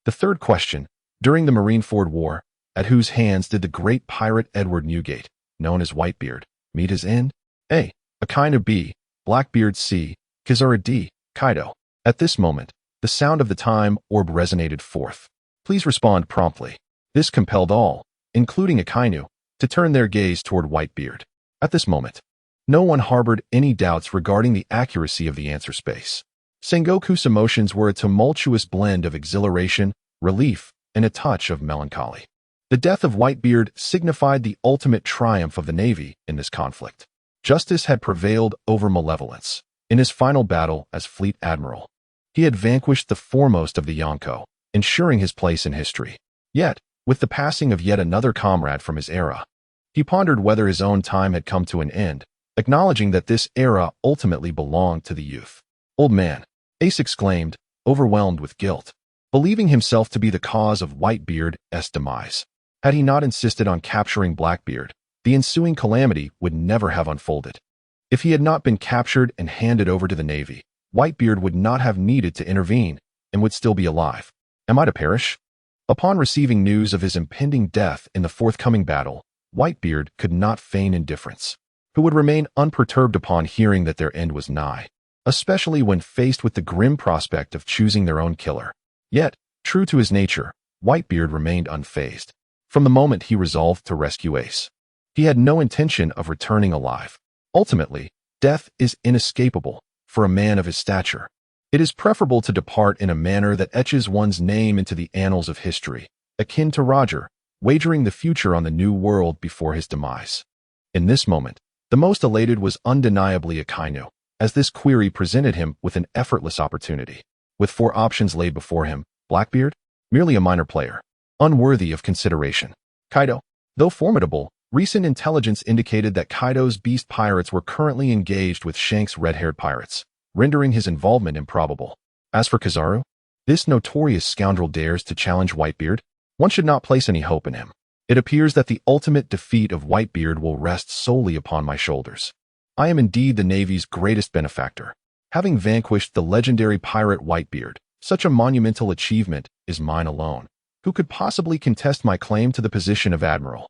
The third question, during the Marineford War, at whose hands did the great pirate Edward Newgate, known as Whitebeard, meet his end? A. Akainu. B. Blackbeard. C. Kizaru. D. Kaido. At this moment, the sound of the time orb resonated forth. Please respond promptly. This compelled all, including Akainu, to turn their gaze toward Whitebeard. At this moment, no one harbored any doubts regarding the accuracy of the answer space. Sengoku's emotions were a tumultuous blend of exhilaration, relief, and a touch of melancholy. The death of Whitebeard signified the ultimate triumph of the Navy in this conflict. Justice had prevailed over malevolence. In his final battle as Fleet Admiral, he had vanquished the foremost of the Yonko, ensuring his place in history. Yet, with the passing of yet another comrade from his era, he pondered whether his own time had come to an end, acknowledging that this era ultimately belonged to the youth. Old man, Ace exclaimed, overwhelmed with guilt, believing himself to be the cause of Whitebeard's demise. Had he not insisted on capturing Blackbeard, the ensuing calamity would never have unfolded. If he had not been captured and handed over to the Navy, Whitebeard would not have needed to intervene and would still be alive. Am I to perish? Upon receiving news of his impending death in the forthcoming battle, Whitebeard could not feign indifference, who would remain unperturbed upon hearing that their end was nigh, especially when faced with the grim prospect of choosing their own killer. Yet, true to his nature, Whitebeard remained unfazed. From the moment he resolved to rescue Ace, he had no intention of returning alive. Ultimately, death is inescapable for a man of his stature. It is preferable to depart in a manner that etches one's name into the annals of history, akin to Roger, wagering the future on the new world before his demise. In this moment, the most elated was undeniably Akainu, as this query presented him with an effortless opportunity. With 4 options laid before him, Blackbeard, merely a minor player, unworthy of consideration. Kaido, though formidable, recent intelligence indicated that Kaido's beast pirates were currently engaged with Shank's red-haired pirates, rendering his involvement improbable. As for Kizaru, this notorious scoundrel dares to challenge Whitebeard. One should not place any hope in him. It appears that the ultimate defeat of Whitebeard will rest solely upon my shoulders. I am indeed the Navy's greatest benefactor. Having vanquished the legendary pirate Whitebeard, such a monumental achievement is mine alone. Who could possibly contest my claim to the position of admiral?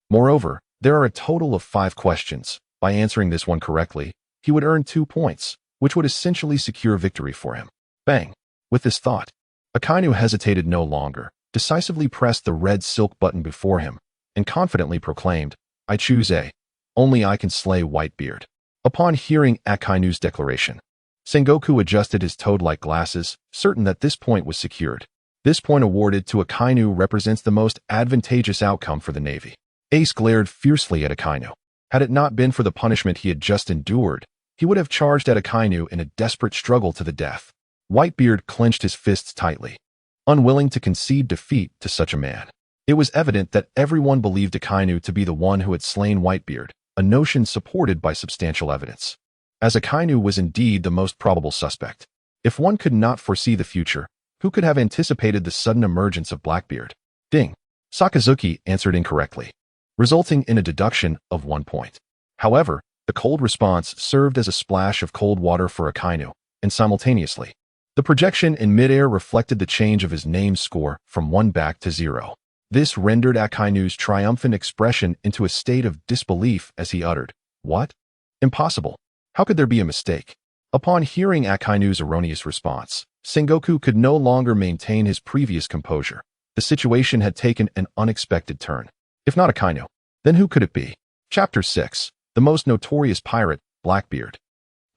Moreover, there are a total of 5 questions. By answering this one correctly, he would earn 2 points, which would essentially secure victory for him. Bang! With this thought, Akainu hesitated no longer, decisively pressed the red silk button before him, and confidently proclaimed, "I choose A. Only I can slay Whitebeard." Upon hearing Akainu's declaration, Sengoku adjusted his toad-like glasses, certain that this point was secured. This point awarded to Akainu represents the most advantageous outcome for the Navy. Ace glared fiercely at Akainu. Had it not been for the punishment he had just endured, he would have charged at Akainu in a desperate struggle to the death. Whitebeard clenched his fists tightly, unwilling to concede defeat to such a man. It was evident that everyone believed Akainu to be the one who had slain Whitebeard, a notion supported by substantial evidence. As Akainu was indeed the most probable suspect. If one could not foresee the future, who could have anticipated the sudden emergence of Blackbeard? Ding! Sakazuki answered incorrectly, resulting in a deduction of 1 point. However, the cold response served as a splash of cold water for Akainu, and simultaneously, the projection in midair reflected the change of his name's score from 1 back to 0. This rendered Akainu's triumphant expression into a state of disbelief as he uttered, "What? Impossible. How could there be a mistake?" Upon hearing Akainu's erroneous response, Sengoku could no longer maintain his previous composure. The situation had taken an unexpected turn. If not Akainu, then who could it be? Chapter 6. The most notorious pirate, Blackbeard.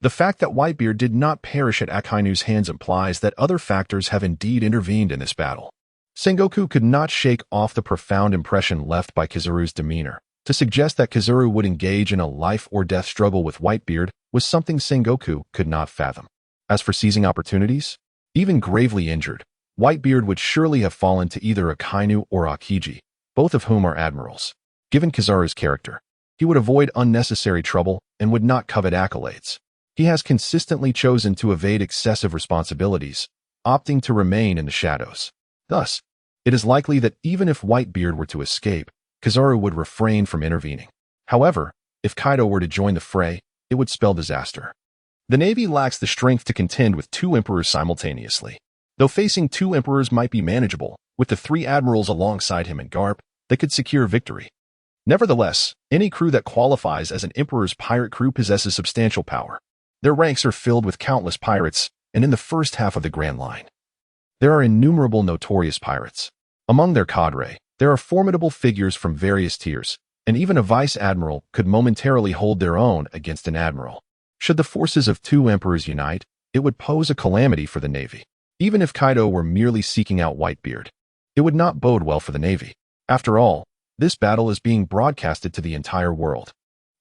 The fact that Whitebeard did not perish at Akainu's hands implies that other factors have indeed intervened in this battle. Sengoku could not shake off the profound impression left by Kizaru's demeanor. To suggest that Kizaru would engage in a life-or-death struggle with Whitebeard was something Sengoku could not fathom. As for seizing opportunities, even gravely injured, Whitebeard would surely have fallen to either Akainu or Aokiji, both of whom are admirals. Given Kizaru's character, he would avoid unnecessary trouble and would not covet accolades. He has consistently chosen to evade excessive responsibilities, opting to remain in the shadows. Thus, it is likely that even if Whitebeard were to escape, Kizaru would refrain from intervening. However, if Kaido were to join the fray, it would spell disaster. The Navy lacks the strength to contend with 2 emperors simultaneously. Though facing 2 emperors might be manageable, with the 3 admirals alongside him in Garp, they could secure victory. Nevertheless, any crew that qualifies as an emperor's pirate crew possesses substantial power. Their ranks are filled with countless pirates, and in the first half of the Grand Line, there are innumerable notorious pirates. Among their cadre, there are formidable figures from various tiers, and even a vice admiral could momentarily hold their own against an admiral. Should the forces of 2 emperors unite, it would pose a calamity for the Navy. Even if Kaido were merely seeking out Whitebeard, it would not bode well for the Navy. After all, this battle is being broadcasted to the entire world.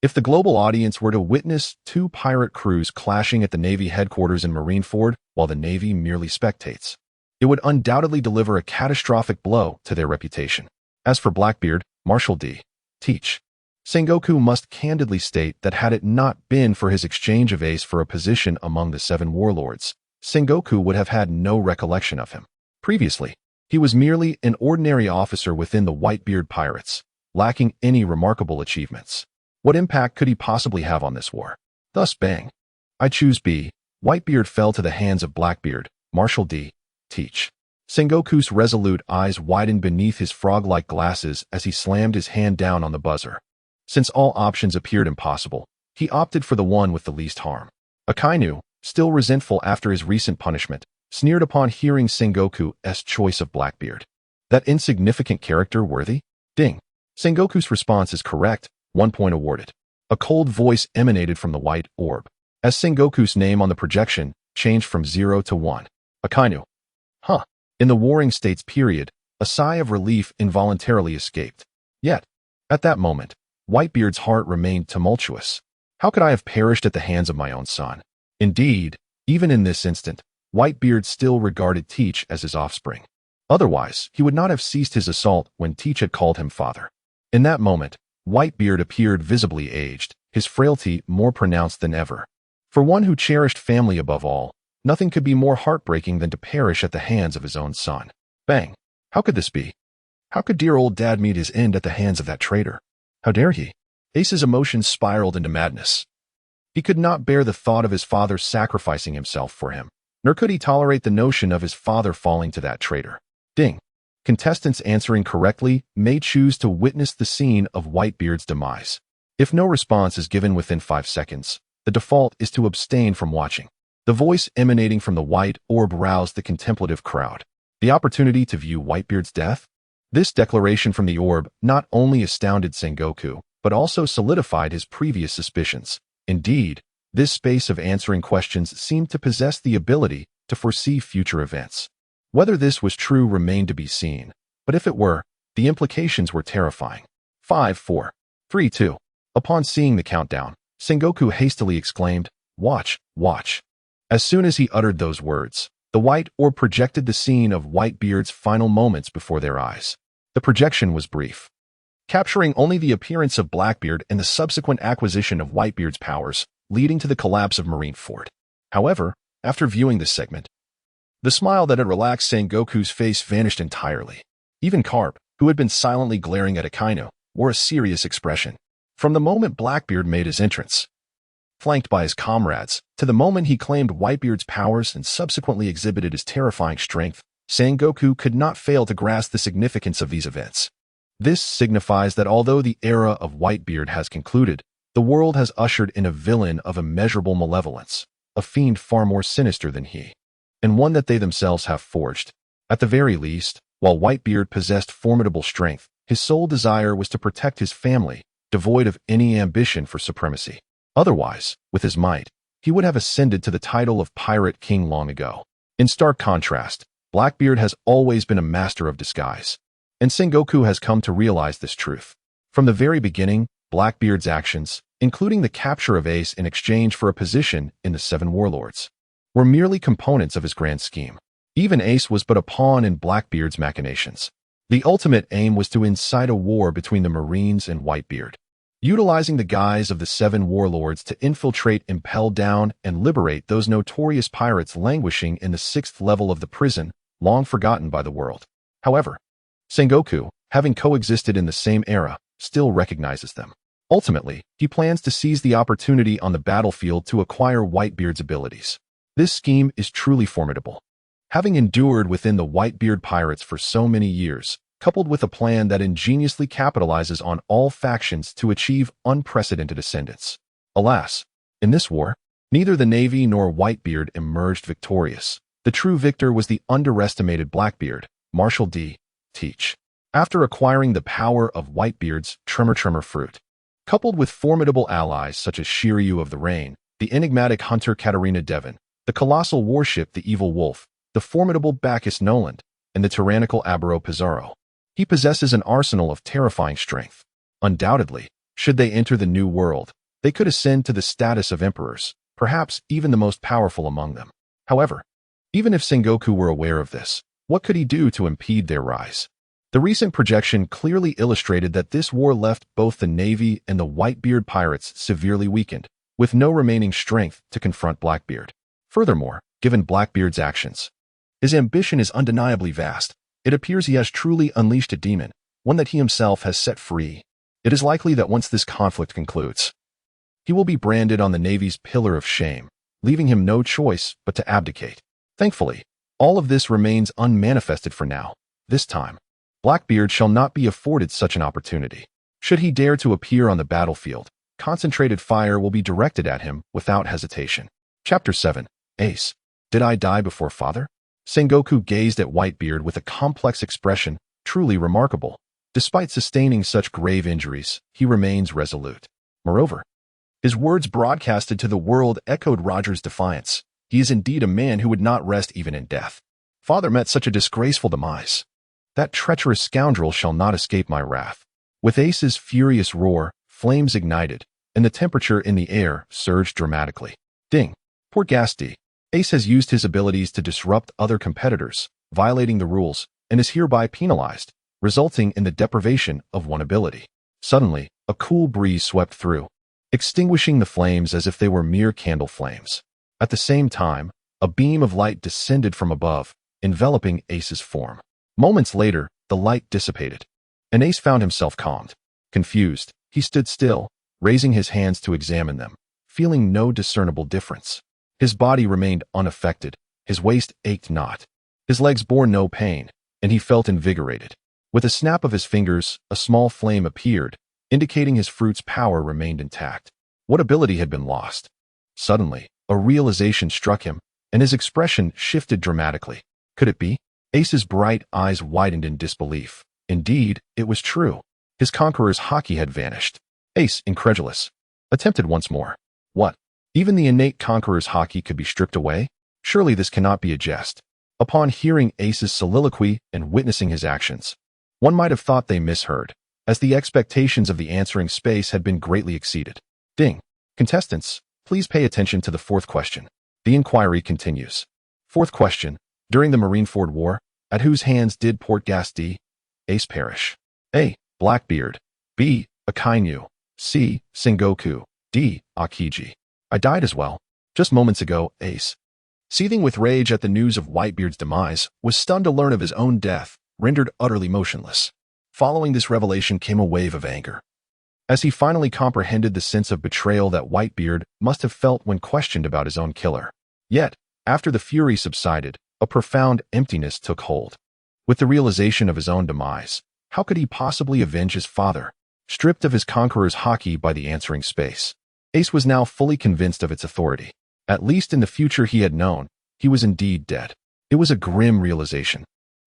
If the global audience were to witness 2 pirate crews clashing at the Navy headquarters in Marineford while the Navy merely spectates, it would undoubtedly deliver a catastrophic blow to their reputation. As for Blackbeard, Marshal D. Teach, Sengoku must candidly state that had it not been for his exchange of Ace for a position among the 7 Warlords, Sengoku would have had no recollection of him. Previously, he was merely an ordinary officer within the Whitebeard Pirates, lacking any remarkable achievements. What impact could he possibly have on this war? Thus bang. I choose B. Whitebeard fell to the hands of Blackbeard, Marshal D. Teach. Sengoku's resolute eyes widened beneath his frog-like glasses as he slammed his hand down on the buzzer. Since all options appeared impossible, he opted for the one with the least harm. Akainu, still resentful after his recent punishment, sneered upon hearing Sengoku's choice of Blackbeard. That insignificant character worthy? Ding. Sengoku's response is correct, 1 point awarded. A cold voice emanated from the white orb, as Sengoku's name on the projection changed from 0 to 1. Akainu. Huh. In the Warring States period, a sigh of relief involuntarily escaped. Yet, at that moment, Whitebeard's heart remained tumultuous. How could I have perished at the hands of my own son? Indeed, even in this instant, Whitebeard still regarded Teach as his offspring. Otherwise, he would not have ceased his assault when Teach had called him father. In that moment, Whitebeard appeared visibly aged, his frailty more pronounced than ever. For one who cherished family above all, nothing could be more heartbreaking than to perish at the hands of his own son. Bang! How could this be? How could dear old dad meet his end at the hands of that traitor? How dare he? Ace's emotions spiraled into madness. He could not bear the thought of his father sacrificing himself for him, nor could he tolerate the notion of his father falling to that traitor. Ding! Contestants answering correctly may choose to witness the scene of Whitebeard's demise. If no response is given within 5 seconds, the default is to abstain from watching. The voice emanating from the white orb roused the contemplative crowd. The opportunity to view Whitebeard's death? This declaration from the orb not only astounded Sengoku, but also solidified his previous suspicions. Indeed, this space of answering questions seemed to possess the ability to foresee future events. Whether this was true remained to be seen, but if it were, the implications were terrifying. 5, 4, 3, 2. Upon seeing the countdown, Sengoku hastily exclaimed, "Watch, watch." As soon as he uttered those words, the white orb projected the scene of Whitebeard's final moments before their eyes. The projection was brief, capturing only the appearance of Blackbeard and the subsequent acquisition of Whitebeard's powers, leading to the collapse of Marineford. However, after viewing this segment, the smile that had relaxed Sengoku's face vanished entirely. Even Carp, who had been silently glaring at Akainu, wore a serious expression. From the moment Blackbeard made his entrance, flanked by his comrades, to the moment he claimed Whitebeard's powers and subsequently exhibited his terrifying strength, Sengoku could not fail to grasp the significance of these events. This signifies that although the era of Whitebeard has concluded, the world has ushered in a villain of immeasurable malevolence, a fiend far more sinister than he, and one that they themselves have forged. At the very least, while Whitebeard possessed formidable strength, his sole desire was to protect his family, devoid of any ambition for supremacy. Otherwise, with his might, he would have ascended to the title of Pirate King long ago. In stark contrast, Blackbeard has always been a master of disguise, and Sengoku has come to realize this truth. From the very beginning, Blackbeard's actions, including the capture of Ace in exchange for a position in the Seven Warlords, were merely components of his grand scheme. Even Ace was but a pawn in Blackbeard's machinations. The ultimate aim was to incite a war between the Marines and Whitebeard, utilizing the guise of the Seven Warlords to infiltrate, impel down, and liberate those notorious pirates languishing in the 6th level of the prison, long forgotten by the world. However, Sengoku, having coexisted in the same era, still recognizes them. Ultimately, he plans to seize the opportunity on the battlefield to acquire Whitebeard's abilities. This scheme is truly formidable. Having endured within the Whitebeard Pirates for so many years, coupled with a plan that ingeniously capitalizes on all factions to achieve unprecedented ascendance. Alas, in this war, neither the Navy nor Whitebeard emerged victorious. The true victor was the underestimated Blackbeard, Marshal D. Teach. After acquiring the power of Whitebeard's tremor fruit, coupled with formidable allies such as Shiryu of the Rain, the enigmatic hunter Katarina Devon, the colossal warship the Evil Wolf, the formidable Bacchus Noland, and the tyrannical Aburo Pizarro, he possesses an arsenal of terrifying strength. Undoubtedly, should they enter the New World, they could ascend to the status of emperors, perhaps even the most powerful among them. However, even if Sengoku were aware of this, what could he do to impede their rise? The recent projection clearly illustrated that this war left both the Navy and the Whitebeard Pirates severely weakened, with no remaining strength to confront Blackbeard. Furthermore, given Blackbeard's actions, his ambition is undeniably vast. It appears he has truly unleashed a demon, one that he himself has set free. It is likely that once this conflict concludes, he will be branded on the Navy's pillar of shame, leaving him no choice but to abdicate. Thankfully, all of this remains unmanifested for now. This time, Blackbeard shall not be afforded such an opportunity. Should he dare to appear on the battlefield, concentrated fire will be directed at him without hesitation. Chapter 7. Ace. Did I die before father? Sengoku gazed at Whitebeard with a complex expression, truly remarkable. Despite sustaining such grave injuries, he remains resolute. Moreover, his words broadcasted to the world echoed Roger's defiance. He is indeed a man who would not rest even in death. Father met such a disgraceful demise. That treacherous scoundrel shall not escape my wrath. With Ace's furious roar, flames ignited, and the temperature in the air surged dramatically. Ding! Poor Gasti. Ace has used his abilities to disrupt other competitors, violating the rules, and is hereby penalized, resulting in the deprivation of one ability. Suddenly, a cool breeze swept through, extinguishing the flames as if they were mere candle flames. At the same time, a beam of light descended from above, enveloping Ace's form. Moments later, the light dissipated, and Ace found himself calmed. Confused, he stood still, raising his hands to examine them, feeling no discernible difference. His body remained unaffected, his waist ached not, his legs bore no pain, and he felt invigorated. With a snap of his fingers, a small flame appeared, indicating his fruit's power remained intact. What ability had been lost? Suddenly, a realization struck him, and his expression shifted dramatically. Could it be? Ace's bright eyes widened in disbelief. Indeed, it was true. His conqueror's haki had vanished. Ace, incredulous, attempted once more. What? Even the innate conqueror's haki could be stripped away? Surely this cannot be a jest. Upon hearing Ace's soliloquy and witnessing his actions, one might have thought they misheard, as the expectations of the answering space had been greatly exceeded. Ding. Contestants, please pay attention to the fourth question. The inquiry continues. Fourth question. During the Marineford War, at whose hands did Port Gas D. Ace perish? A. Blackbeard. B. Akainu. C. Sengoku. D. Aokiji. I died as well. Just moments ago, Ace, seething with rage at the news of Whitebeard's demise, was stunned to learn of his own death, rendered utterly motionless. Following this revelation came a wave of anger, as he finally comprehended the sense of betrayal that Whitebeard must have felt when questioned about his own killer. Yet, after the fury subsided, a profound emptiness took hold. With the realization of his own demise, how could he possibly avenge his father, stripped of his conqueror's haki by the answering space? Ace was now fully convinced of its authority. At least in the future he had known, he was indeed dead. It was a grim realization,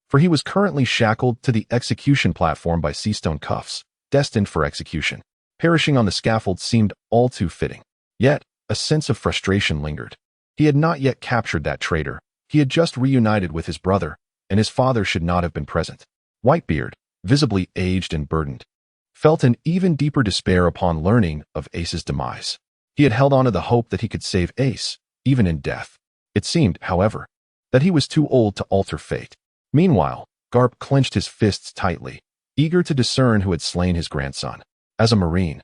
for he was currently shackled to the execution platform by seastone cuffs, destined for execution. Perishing on the scaffold seemed all too fitting. Yet, a sense of frustration lingered. He had not yet captured that traitor. He had just reunited with his brother, and his father should not have been present. Whitebeard, visibly aged and burdened, felt an even deeper despair upon learning of Ace's demise. He had held on to the hope that he could save Ace, even in death. It seemed, however, that he was too old to alter fate. Meanwhile, Garp clenched his fists tightly, eager to discern who had slain his grandson. As a Marine,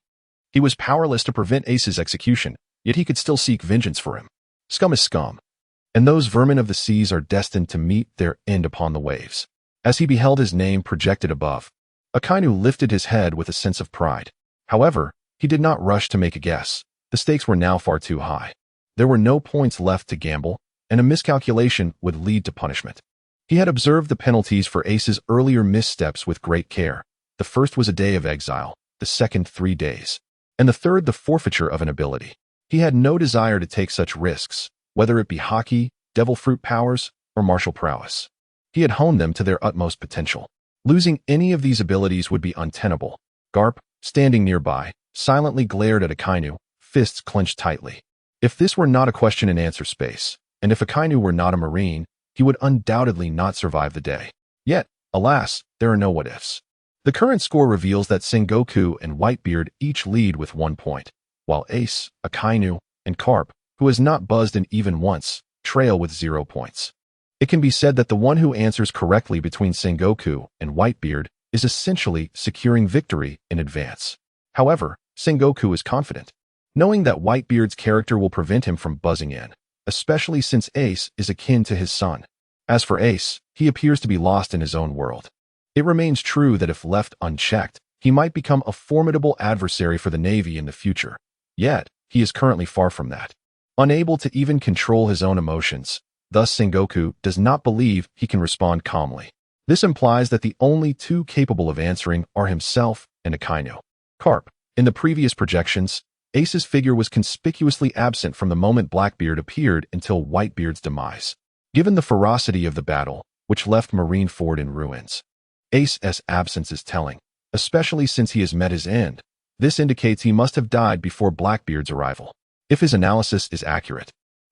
he was powerless to prevent Ace's execution, yet he could still seek vengeance for him. Scum is scum, and those vermin of the seas are destined to meet their end upon the waves. As he beheld his name projected above, Akainu lifted his head with a sense of pride. However, he did not rush to make a guess. The stakes were now far too high. There were no points left to gamble, and a miscalculation would lead to punishment. He had observed the penalties for Ace's earlier missteps with great care. The first was a day of exile, the second 3 days, and the third the forfeiture of an ability. He had no desire to take such risks, whether it be haki, devil fruit powers, or martial prowess. He had honed them to their utmost potential. Losing any of these abilities would be untenable. Garp, standing nearby, silently glared at Akainu, fists clenched tightly. If this were not a question and answer space, and if Akainu were not a Marine, he would undoubtedly not survive the day. Yet, alas, there are no what-ifs. The current score reveals that Sengoku and Whitebeard each lead with 1 point, while Ace, Akainu, and Garp, who has not buzzed in even once, trail with 0 points. It can be said that the one who answers correctly between Sengoku and Whitebeard is essentially securing victory in advance. However, Sengoku is confident, knowing that Whitebeard's character will prevent him from buzzing in, especially since Ace is akin to his son. As for Ace, he appears to be lost in his own world. It remains true that if left unchecked, he might become a formidable adversary for the Navy in the future. Yet, he is currently far from that. Unable to even control his own emotions, thus Sengoku does not believe he can respond calmly. This implies that the only two capable of answering are himself and Akainu. Garp. In the previous projections, Ace's figure was conspicuously absent from the moment Blackbeard appeared until Whitebeard's demise. Given the ferocity of the battle, which left Marineford in ruins, Ace's absence is telling, especially since he has met his end. This indicates he must have died before Blackbeard's arrival. If his analysis is accurate,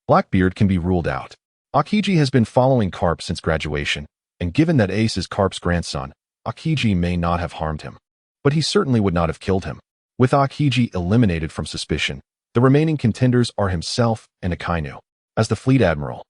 Blackbeard can be ruled out. Aokiji has been following Garp since graduation, and given that Ace is Garp's grandson, Aokiji may not have harmed him. But he certainly would not have killed him. With Aokiji eliminated from suspicion, the remaining contenders are himself and Akainu. As the fleet admiral,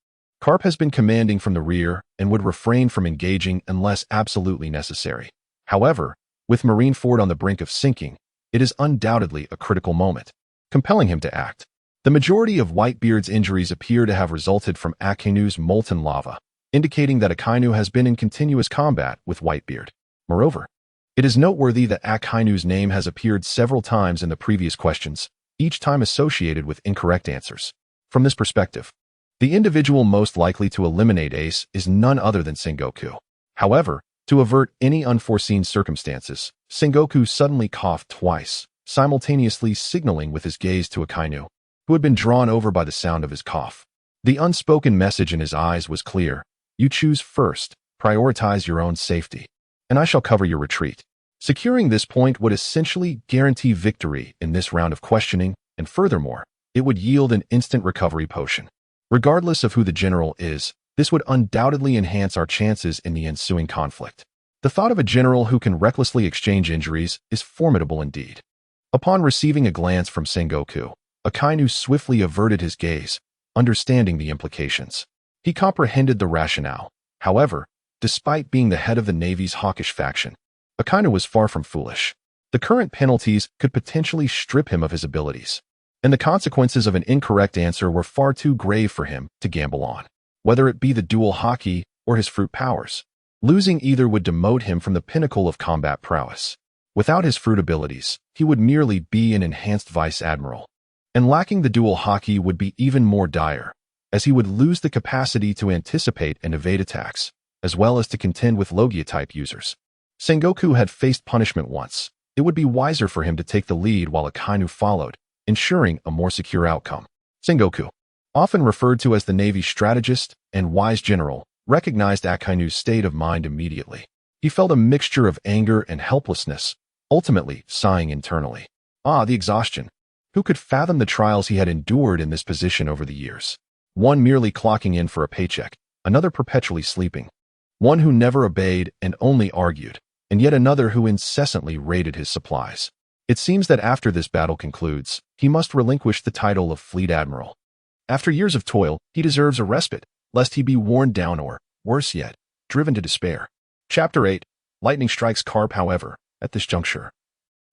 Garp has been commanding from the rear and would refrain from engaging unless absolutely necessary. However, with Marineford on the brink of sinking, it is undoubtedly a critical moment, compelling him to act. The majority of Whitebeard's injuries appear to have resulted from Akainu's molten lava, indicating that Akainu has been in continuous combat with Whitebeard. Moreover, it is noteworthy that Akainu's name has appeared several times in the previous questions, each time associated with incorrect answers. From this perspective, the individual most likely to eliminate Ace is none other than Sengoku. However, to avert any unforeseen circumstances, Sengoku suddenly coughed twice, simultaneously signaling with his gaze to Akainu. who had been drawn over by the sound of his cough. The unspoken message in his eyes was clear. You choose first, prioritize your own safety, and I shall cover your retreat. Securing this point would essentially guarantee victory in this round of questioning, and furthermore, it would yield an instant recovery potion. Regardless of who the general is, this would undoubtedly enhance our chances in the ensuing conflict. The thought of a general who can recklessly exchange injuries is formidable indeed. Upon receiving a glance from Sengoku, Akainu swiftly averted his gaze, understanding the implications. He comprehended the rationale. However, despite being the head of the Navy's hawkish faction, Akainu was far from foolish. The current penalties could potentially strip him of his abilities, and the consequences of an incorrect answer were far too grave for him to gamble on. Whether it be the dual haki or his fruit powers, losing either would demote him from the pinnacle of combat prowess. Without his fruit abilities, he would merely be an enhanced vice admiral. And lacking the dual haki would be even more dire, as he would lose the capacity to anticipate and evade attacks, as well as to contend with Logia-type users. Sengoku had faced punishment once. It would be wiser for him to take the lead while Akainu followed, ensuring a more secure outcome. Sengoku, often referred to as the Navy's strategist and wise general, recognized Akainu's state of mind immediately. He felt a mixture of anger and helplessness, ultimately sighing internally. The exhaustion. Who could fathom the trials he had endured in this position over the years? One merely clocking in for a paycheck, another perpetually sleeping. One who never obeyed and only argued, and yet another who incessantly raided his supplies. It seems that after this battle concludes, he must relinquish the title of Fleet Admiral. After years of toil, he deserves a respite, lest he be worn down or, worse yet, driven to despair. Chapter 8. Lightning strikes Carp, however, at this juncture.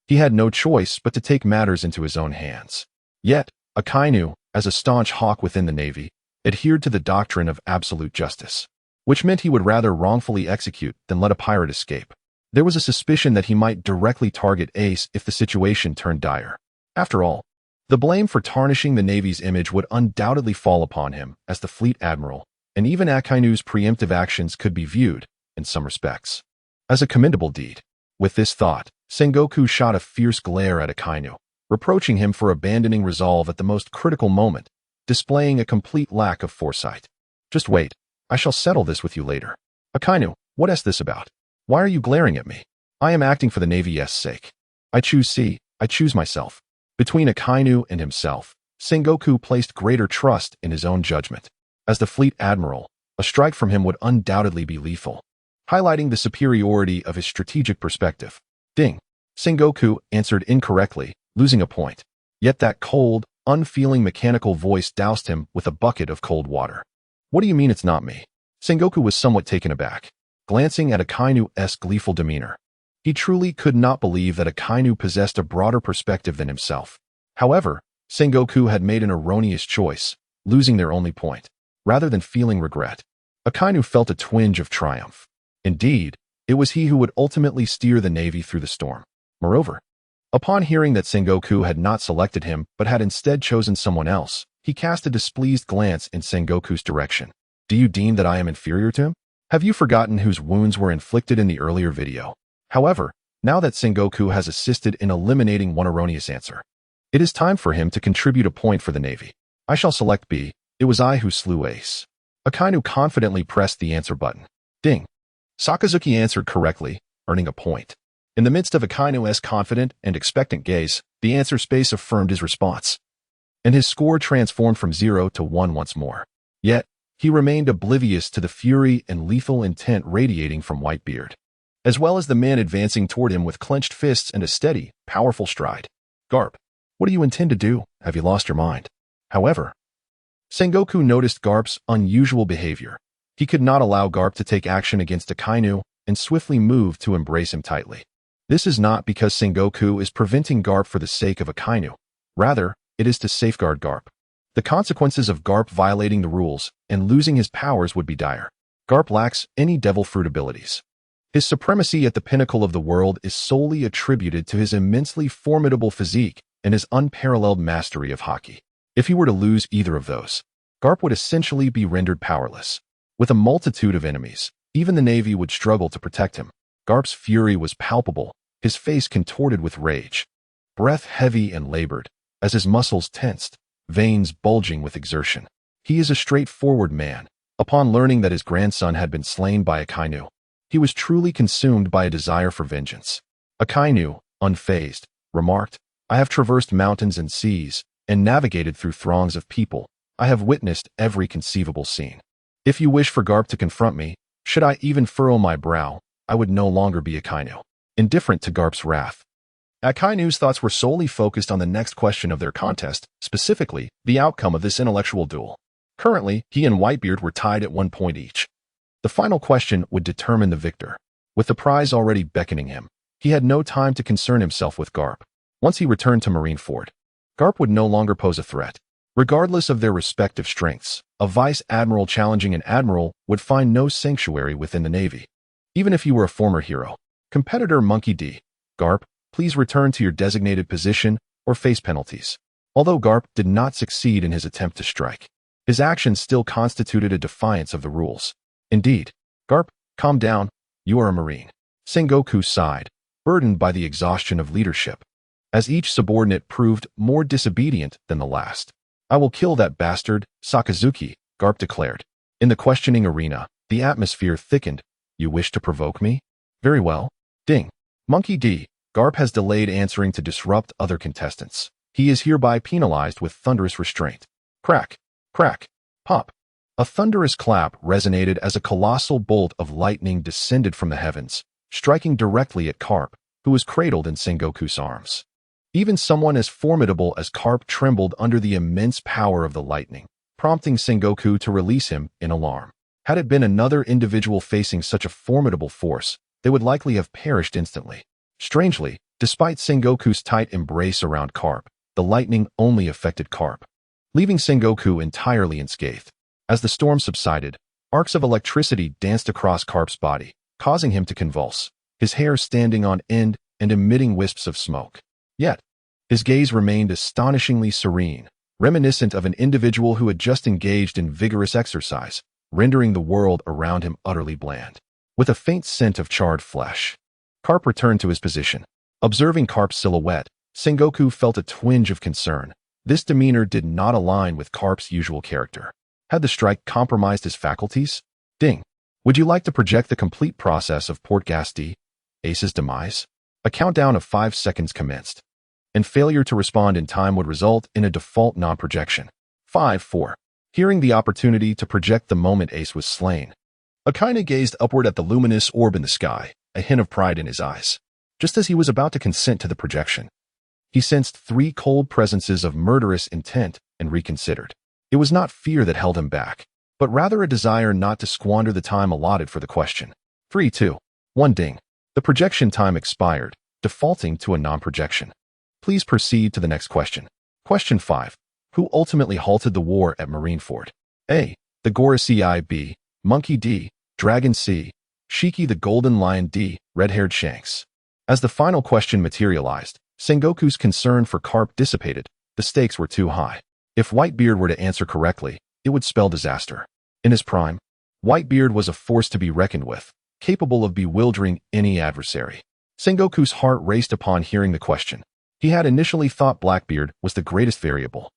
He had no choice but to take matters into his own hands. Yet, Akainu, as a staunch hawk within the Navy, adhered to the doctrine of absolute justice, which meant he would rather wrongfully execute than let a pirate escape. There was a suspicion that he might directly target Ace if the situation turned dire. After all, the blame for tarnishing the Navy's image would undoubtedly fall upon him as the fleet admiral, and even Akainu's preemptive actions could be viewed, in some respects, as a commendable deed. With this thought, Sengoku shot a fierce glare at Akainu, reproaching him for abandoning resolve at the most critical moment, displaying a complete lack of foresight. Just wait, I shall settle this with you later. Akainu, what is this about? Why are you glaring at me? I am acting for the Navy's sake. I choose myself. Between Akainu and himself, Sengoku placed greater trust in his own judgment. As the fleet admiral, a strike from him would undoubtedly be lethal, highlighting the superiority of his strategic perspective. Ding. Sengoku answered incorrectly, losing a point. Yet that cold, unfeeling mechanical voice doused him with a bucket of cold water. What do you mean it's not me? Sengoku was somewhat taken aback, glancing at Akainu's gleeful demeanor. He truly could not believe that Akainu possessed a broader perspective than himself. However, Sengoku had made an erroneous choice, losing their only point. Rather than feeling regret, Akainu felt a twinge of triumph. Indeed, it was he who would ultimately steer the Navy through the storm. Moreover, upon hearing that Sengoku had not selected him but had instead chosen someone else, he cast a displeased glance in Sengoku's direction. Do you deem that I am inferior to him? Have you forgotten whose wounds were inflicted in the earlier video? However, now that Sengoku has assisted in eliminating one erroneous answer, it is time for him to contribute a point for the Navy. I shall select B. It was I who slew Ace. Akainu confidently pressed the answer button. Ding. Sakazuki answered correctly, earning a point. In the midst of Akainu's confident and expectant gaze, the answer space affirmed his response, and his score transformed from 0 to 1 once more. Yet, he remained oblivious to the fury and lethal intent radiating from Whitebeard, as well as the man advancing toward him with clenched fists and a steady, powerful stride. Garp, what do you intend to do? Have you lost your mind? However, Sengoku noticed Garp's unusual behavior. He could not allow Garp to take action against Akainu and swiftly moved to embrace him tightly. This is not because Sengoku is preventing Garp for the sake of Akainu. Rather, it is to safeguard Garp. The consequences of Garp violating the rules and losing his powers would be dire. Garp lacks any devil fruit abilities. His supremacy at the pinnacle of the world is solely attributed to his immensely formidable physique and his unparalleled mastery of haki. If he were to lose either of those, Garp would essentially be rendered powerless. With a multitude of enemies, even the Navy would struggle to protect him. Garp's fury was palpable, his face contorted with rage, breath heavy and labored, as his muscles tensed, veins bulging with exertion. He is a straightforward man. Upon learning that his grandson had been slain by Akainu, he was truly consumed by a desire for vengeance. Akainu, unfazed, remarked, "I have traversed mountains and seas, and navigated through throngs of people. I have witnessed every conceivable scene. If you wish for Garp to confront me, should I even furrow my brow, I would no longer be Akainu." Indifferent to Garp's wrath, Akainu's thoughts were solely focused on the next question of their contest, specifically, the outcome of this intellectual duel. Currently, he and Whitebeard were tied at 1 point each. The final question would determine the victor. With the prize already beckoning him, he had no time to concern himself with Garp. Once he returned to Marineford, Garp would no longer pose a threat. Regardless of their respective strengths, a vice admiral challenging an admiral would find no sanctuary within the Navy. Even if he were a former hero. Competitor Monkey D. Garp, please return to your designated position or face penalties. Although Garp did not succeed in his attempt to strike, his actions still constituted a defiance of the rules. Indeed, Garp, calm down, you are a Marine. Sengoku sighed, burdened by the exhaustion of leadership, as each subordinate proved more disobedient than the last. I will kill that bastard, Sakazuki, Garp declared. In the questioning arena, the atmosphere thickened. You wish to provoke me? Very well. Ding. Monkey D. Garp has delayed answering to disrupt other contestants. He is hereby penalized with thunderous restraint. Crack. Crack. Pop. A thunderous clap resonated as a colossal bolt of lightning descended from the heavens, striking directly at Garp, who was cradled in Sengoku's arms. Even someone as formidable as Garp trembled under the immense power of the lightning, prompting Sengoku to release him in alarm. Had it been another individual facing such a formidable force, they would likely have perished instantly. Strangely, despite Sengoku's tight embrace around Garp, the lightning only affected Garp, leaving Sengoku entirely unscathed. As the storm subsided, arcs of electricity danced across Garp's body, causing him to convulse, his hair standing on end and emitting wisps of smoke. Yet, his gaze remained astonishingly serene, reminiscent of an individual who had just engaged in vigorous exercise, rendering the world around him utterly bland. With a faint scent of charred flesh, Garp returned to his position. Observing Garp's silhouette, Sengoku felt a twinge of concern. This demeanor did not align with Garp's usual character. Had the strike compromised his faculties? Ding. Would you like to project the complete process of Port Gas D, Ace's demise? A countdown of 5 seconds commenced, and failure to respond in time would result in a default non-projection. 5-4. Hearing the opportunity to project the moment Ace was slain, Akainu gazed upward at the luminous orb in the sky, a hint of pride in his eyes. Just as he was about to consent to the projection, he sensed 3 cold presences of murderous intent and reconsidered. It was not fear that held him back, but rather a desire not to squander the time allotted for the question. 3-2. 1 ding. The projection time expired, defaulting to a non-projection. Please proceed to the next question. Question 5. Who ultimately halted the war at Marineford? A. The Gorosei B. Monkey D. Dragon C. Shiki the Golden Lion D. Red-haired Shanks. As the final question materialized, Sengoku's concern for Garp dissipated. The stakes were too high. If Whitebeard were to answer correctly, it would spell disaster. In his prime, Whitebeard was a force to be reckoned with, capable of bewildering any adversary. Sengoku's heart raced upon hearing the question. He had initially thought Blackbeard was the greatest variable.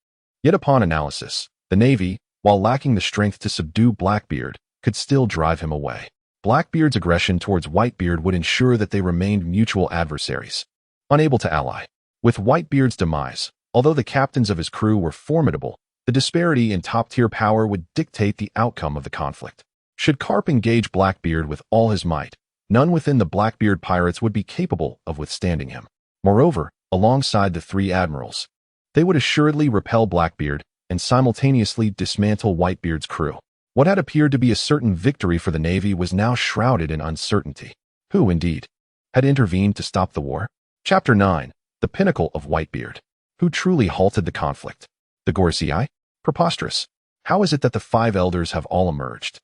Yet upon analysis, the Navy, while lacking the strength to subdue Blackbeard, could still drive him away. Blackbeard's aggression towards Whitebeard would ensure that they remained mutual adversaries, unable to ally. With Whitebeard's demise, although the captains of his crew were formidable, the disparity in top-tier power would dictate the outcome of the conflict. Should Garp engage Blackbeard with all his might, none within the Whitebeard Pirates would be capable of withstanding him. Moreover, alongside the 3 admirals, they would assuredly repel Blackbeard and simultaneously dismantle Whitebeard's crew. What had appeared to be a certain victory for the Navy was now shrouded in uncertainty. Who, indeed, had intervened to stop the war? Chapter 9. The Pinnacle of Whitebeard. Who truly halted the conflict? The Gorosei? Preposterous. How is it that the 5 elders have all emerged?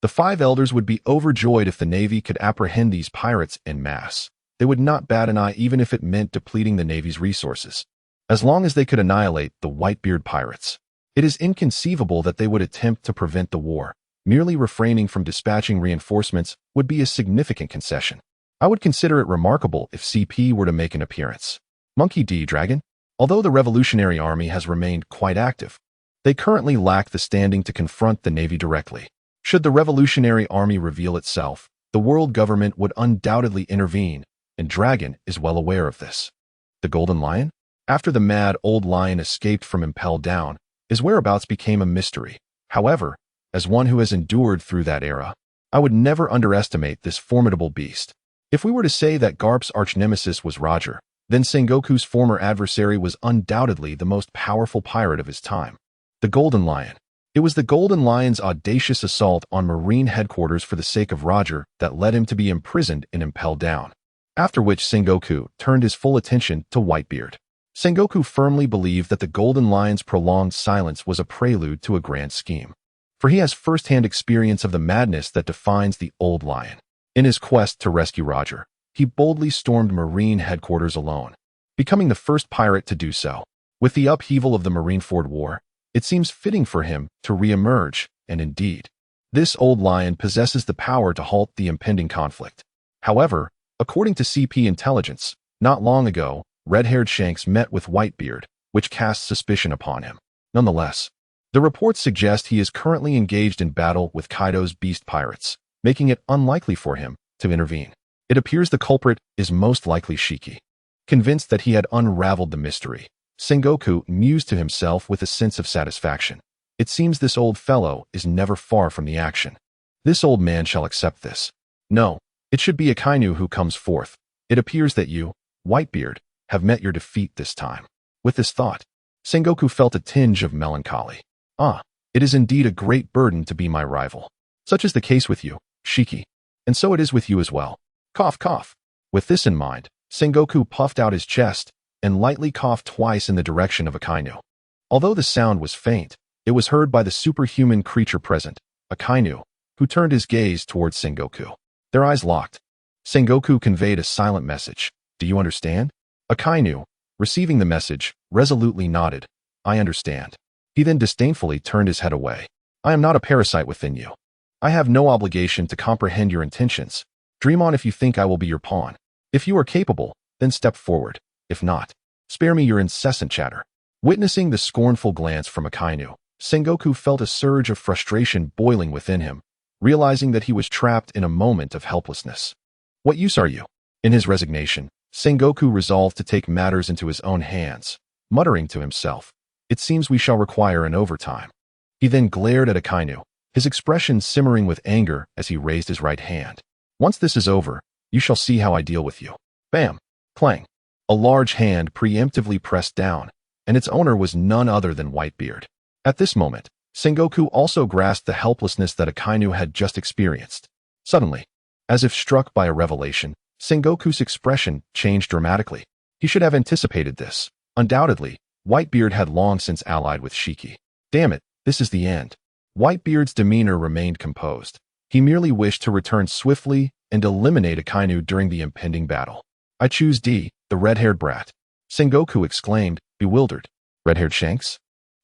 The 5 elders would be overjoyed if the Navy could apprehend these pirates en masse. They would not bat an eye even if it meant depleting the Navy's resources, as long as they could annihilate the Whitebeard Pirates. It is inconceivable that they would attempt to prevent the war. Merely refraining from dispatching reinforcements would be a significant concession. I would consider it remarkable if CP were to make an appearance. Monkey D. Dragon? Although the Revolutionary Army has remained quite active, they currently lack the standing to confront the Navy directly. Should the Revolutionary Army reveal itself, the world government would undoubtedly intervene, and Dragon is well aware of this. The Golden Lion? After the mad old lion escaped from Impel Down, his whereabouts became a mystery. However, as one who has endured through that era, I would never underestimate this formidable beast. If we were to say that Garp's arch-nemesis was Roger, then Sengoku's former adversary was undoubtedly the most powerful pirate of his time. The Golden Lion. It was the Golden Lion's audacious assault on Marine headquarters for the sake of Roger that led him to be imprisoned in Impel Down, after which Sengoku turned his full attention to Whitebeard. Sengoku firmly believed that the Golden Lion's prolonged silence was a prelude to a grand scheme, for he has first-hand experience of the madness that defines the Old Lion. In his quest to rescue Roger, he boldly stormed Marine headquarters alone, becoming the first pirate to do so. With the upheaval of the Marineford War, it seems fitting for him to re-emerge, and indeed, this Old Lion possesses the power to halt the impending conflict. However, according to CP intelligence, not long ago, red-haired Shanks met with Whitebeard, which casts suspicion upon him. Nonetheless, the reports suggest he is currently engaged in battle with Kaido's beast pirates, making it unlikely for him to intervene. It appears the culprit is most likely Shiki. Convinced that he had unraveled the mystery, Sengoku mused to himself with a sense of satisfaction. It seems this old fellow is never far from the action. This old man shall accept this. No, it should be Akainu who comes forth. It appears that you, Whitebeard, have met your defeat this time. With this thought, Sengoku felt a tinge of melancholy. Ah, it is indeed a great burden to be my rival. Such is the case with you, Shiki. And so it is with you as well. Cough, cough. With this in mind, Sengoku puffed out his chest and lightly coughed twice in the direction of Akainu. Although the sound was faint, it was heard by the superhuman creature present, Akainu, who turned his gaze towards Sengoku. Their eyes locked. Sengoku conveyed a silent message. Do you understand? Akainu, receiving the message, resolutely nodded. I understand. He then disdainfully turned his head away. I am not a parasite within you. I have no obligation to comprehend your intentions. Dream on if you think I will be your pawn. If you are capable, then step forward. If not, spare me your incessant chatter. Witnessing the scornful glance from Akainu, Sengoku felt a surge of frustration boiling within him, realizing that he was trapped in a moment of helplessness. What use are you? In his resignation, Sengoku resolved to take matters into his own hands, muttering to himself, it seems we shall require an overtime. He then glared at Akainu, his expression simmering with anger as he raised his right hand. Once this is over, you shall see how I deal with you. Bam! Clang! A large hand preemptively pressed down, and its owner was none other than Whitebeard. At this moment, Sengoku also grasped the helplessness that Akainu had just experienced. Suddenly, as if struck by a revelation, Sengoku's expression changed dramatically. He should have anticipated this. Undoubtedly, Whitebeard had long since allied with Shiki. Damn it, this is the end. Whitebeard's demeanor remained composed. He merely wished to return swiftly and eliminate Akainu during the impending battle. I choose D, the red-haired brat. Sengoku exclaimed, bewildered. Red-haired Shanks?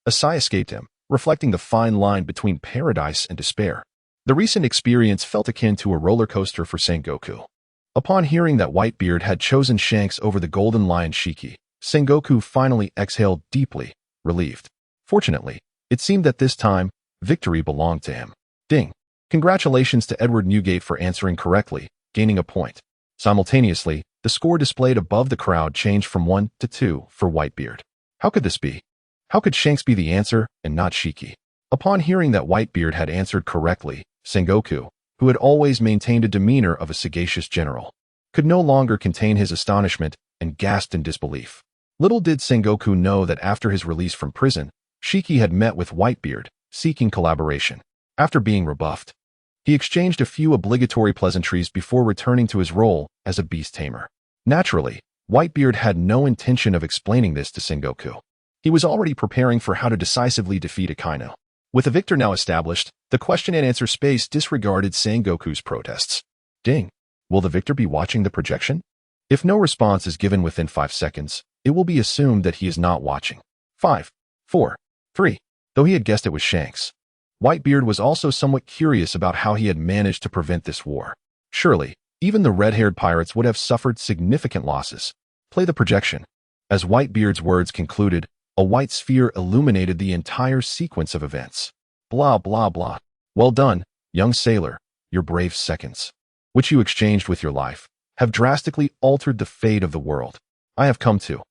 A sigh escaped him, reflecting the fine line between paradise and despair. The recent experience felt akin to a roller coaster for Sengoku. Upon hearing that Whitebeard had chosen Shanks over the Golden Lion Shiki, Sengoku finally exhaled deeply, relieved. Fortunately, it seemed that this time, victory belonged to him. Ding! Congratulations to Edward Newgate for answering correctly, gaining a point. Simultaneously, the score displayed above the crowd changed from 1 to 2 for Whitebeard. How could this be? How could Shanks be the answer and not Shiki? Upon hearing that Whitebeard had answered correctly, Sengoku, who had always maintained a demeanor of a sagacious general, could no longer contain his astonishment and gasped in disbelief. Little did Sengoku know that after his release from prison, Shiki had met with Whitebeard, seeking collaboration. After being rebuffed, he exchanged a few obligatory pleasantries before returning to his role as a beast tamer. Naturally, Whitebeard had no intention of explaining this to Sengoku. He was already preparing for how to decisively defeat Akainu. With a victor now established, the question and answer space disregarded Sengoku's protests. Ding! Will the victor be watching the projection? If no response is given within 5 seconds, it will be assumed that he is not watching. 5, 4, 3. Though he had guessed it was Shanks, Whitebeard was also somewhat curious about how he had managed to prevent this war. Surely, even the red-haired pirates would have suffered significant losses. Play the projection. As Whitebeard's words concluded, a white sphere illuminated the entire sequence of events. Blah, blah, blah. Well done, young sailor. Your brave seconds, which you exchanged with your life, have drastically altered the fate of the world. I have come to.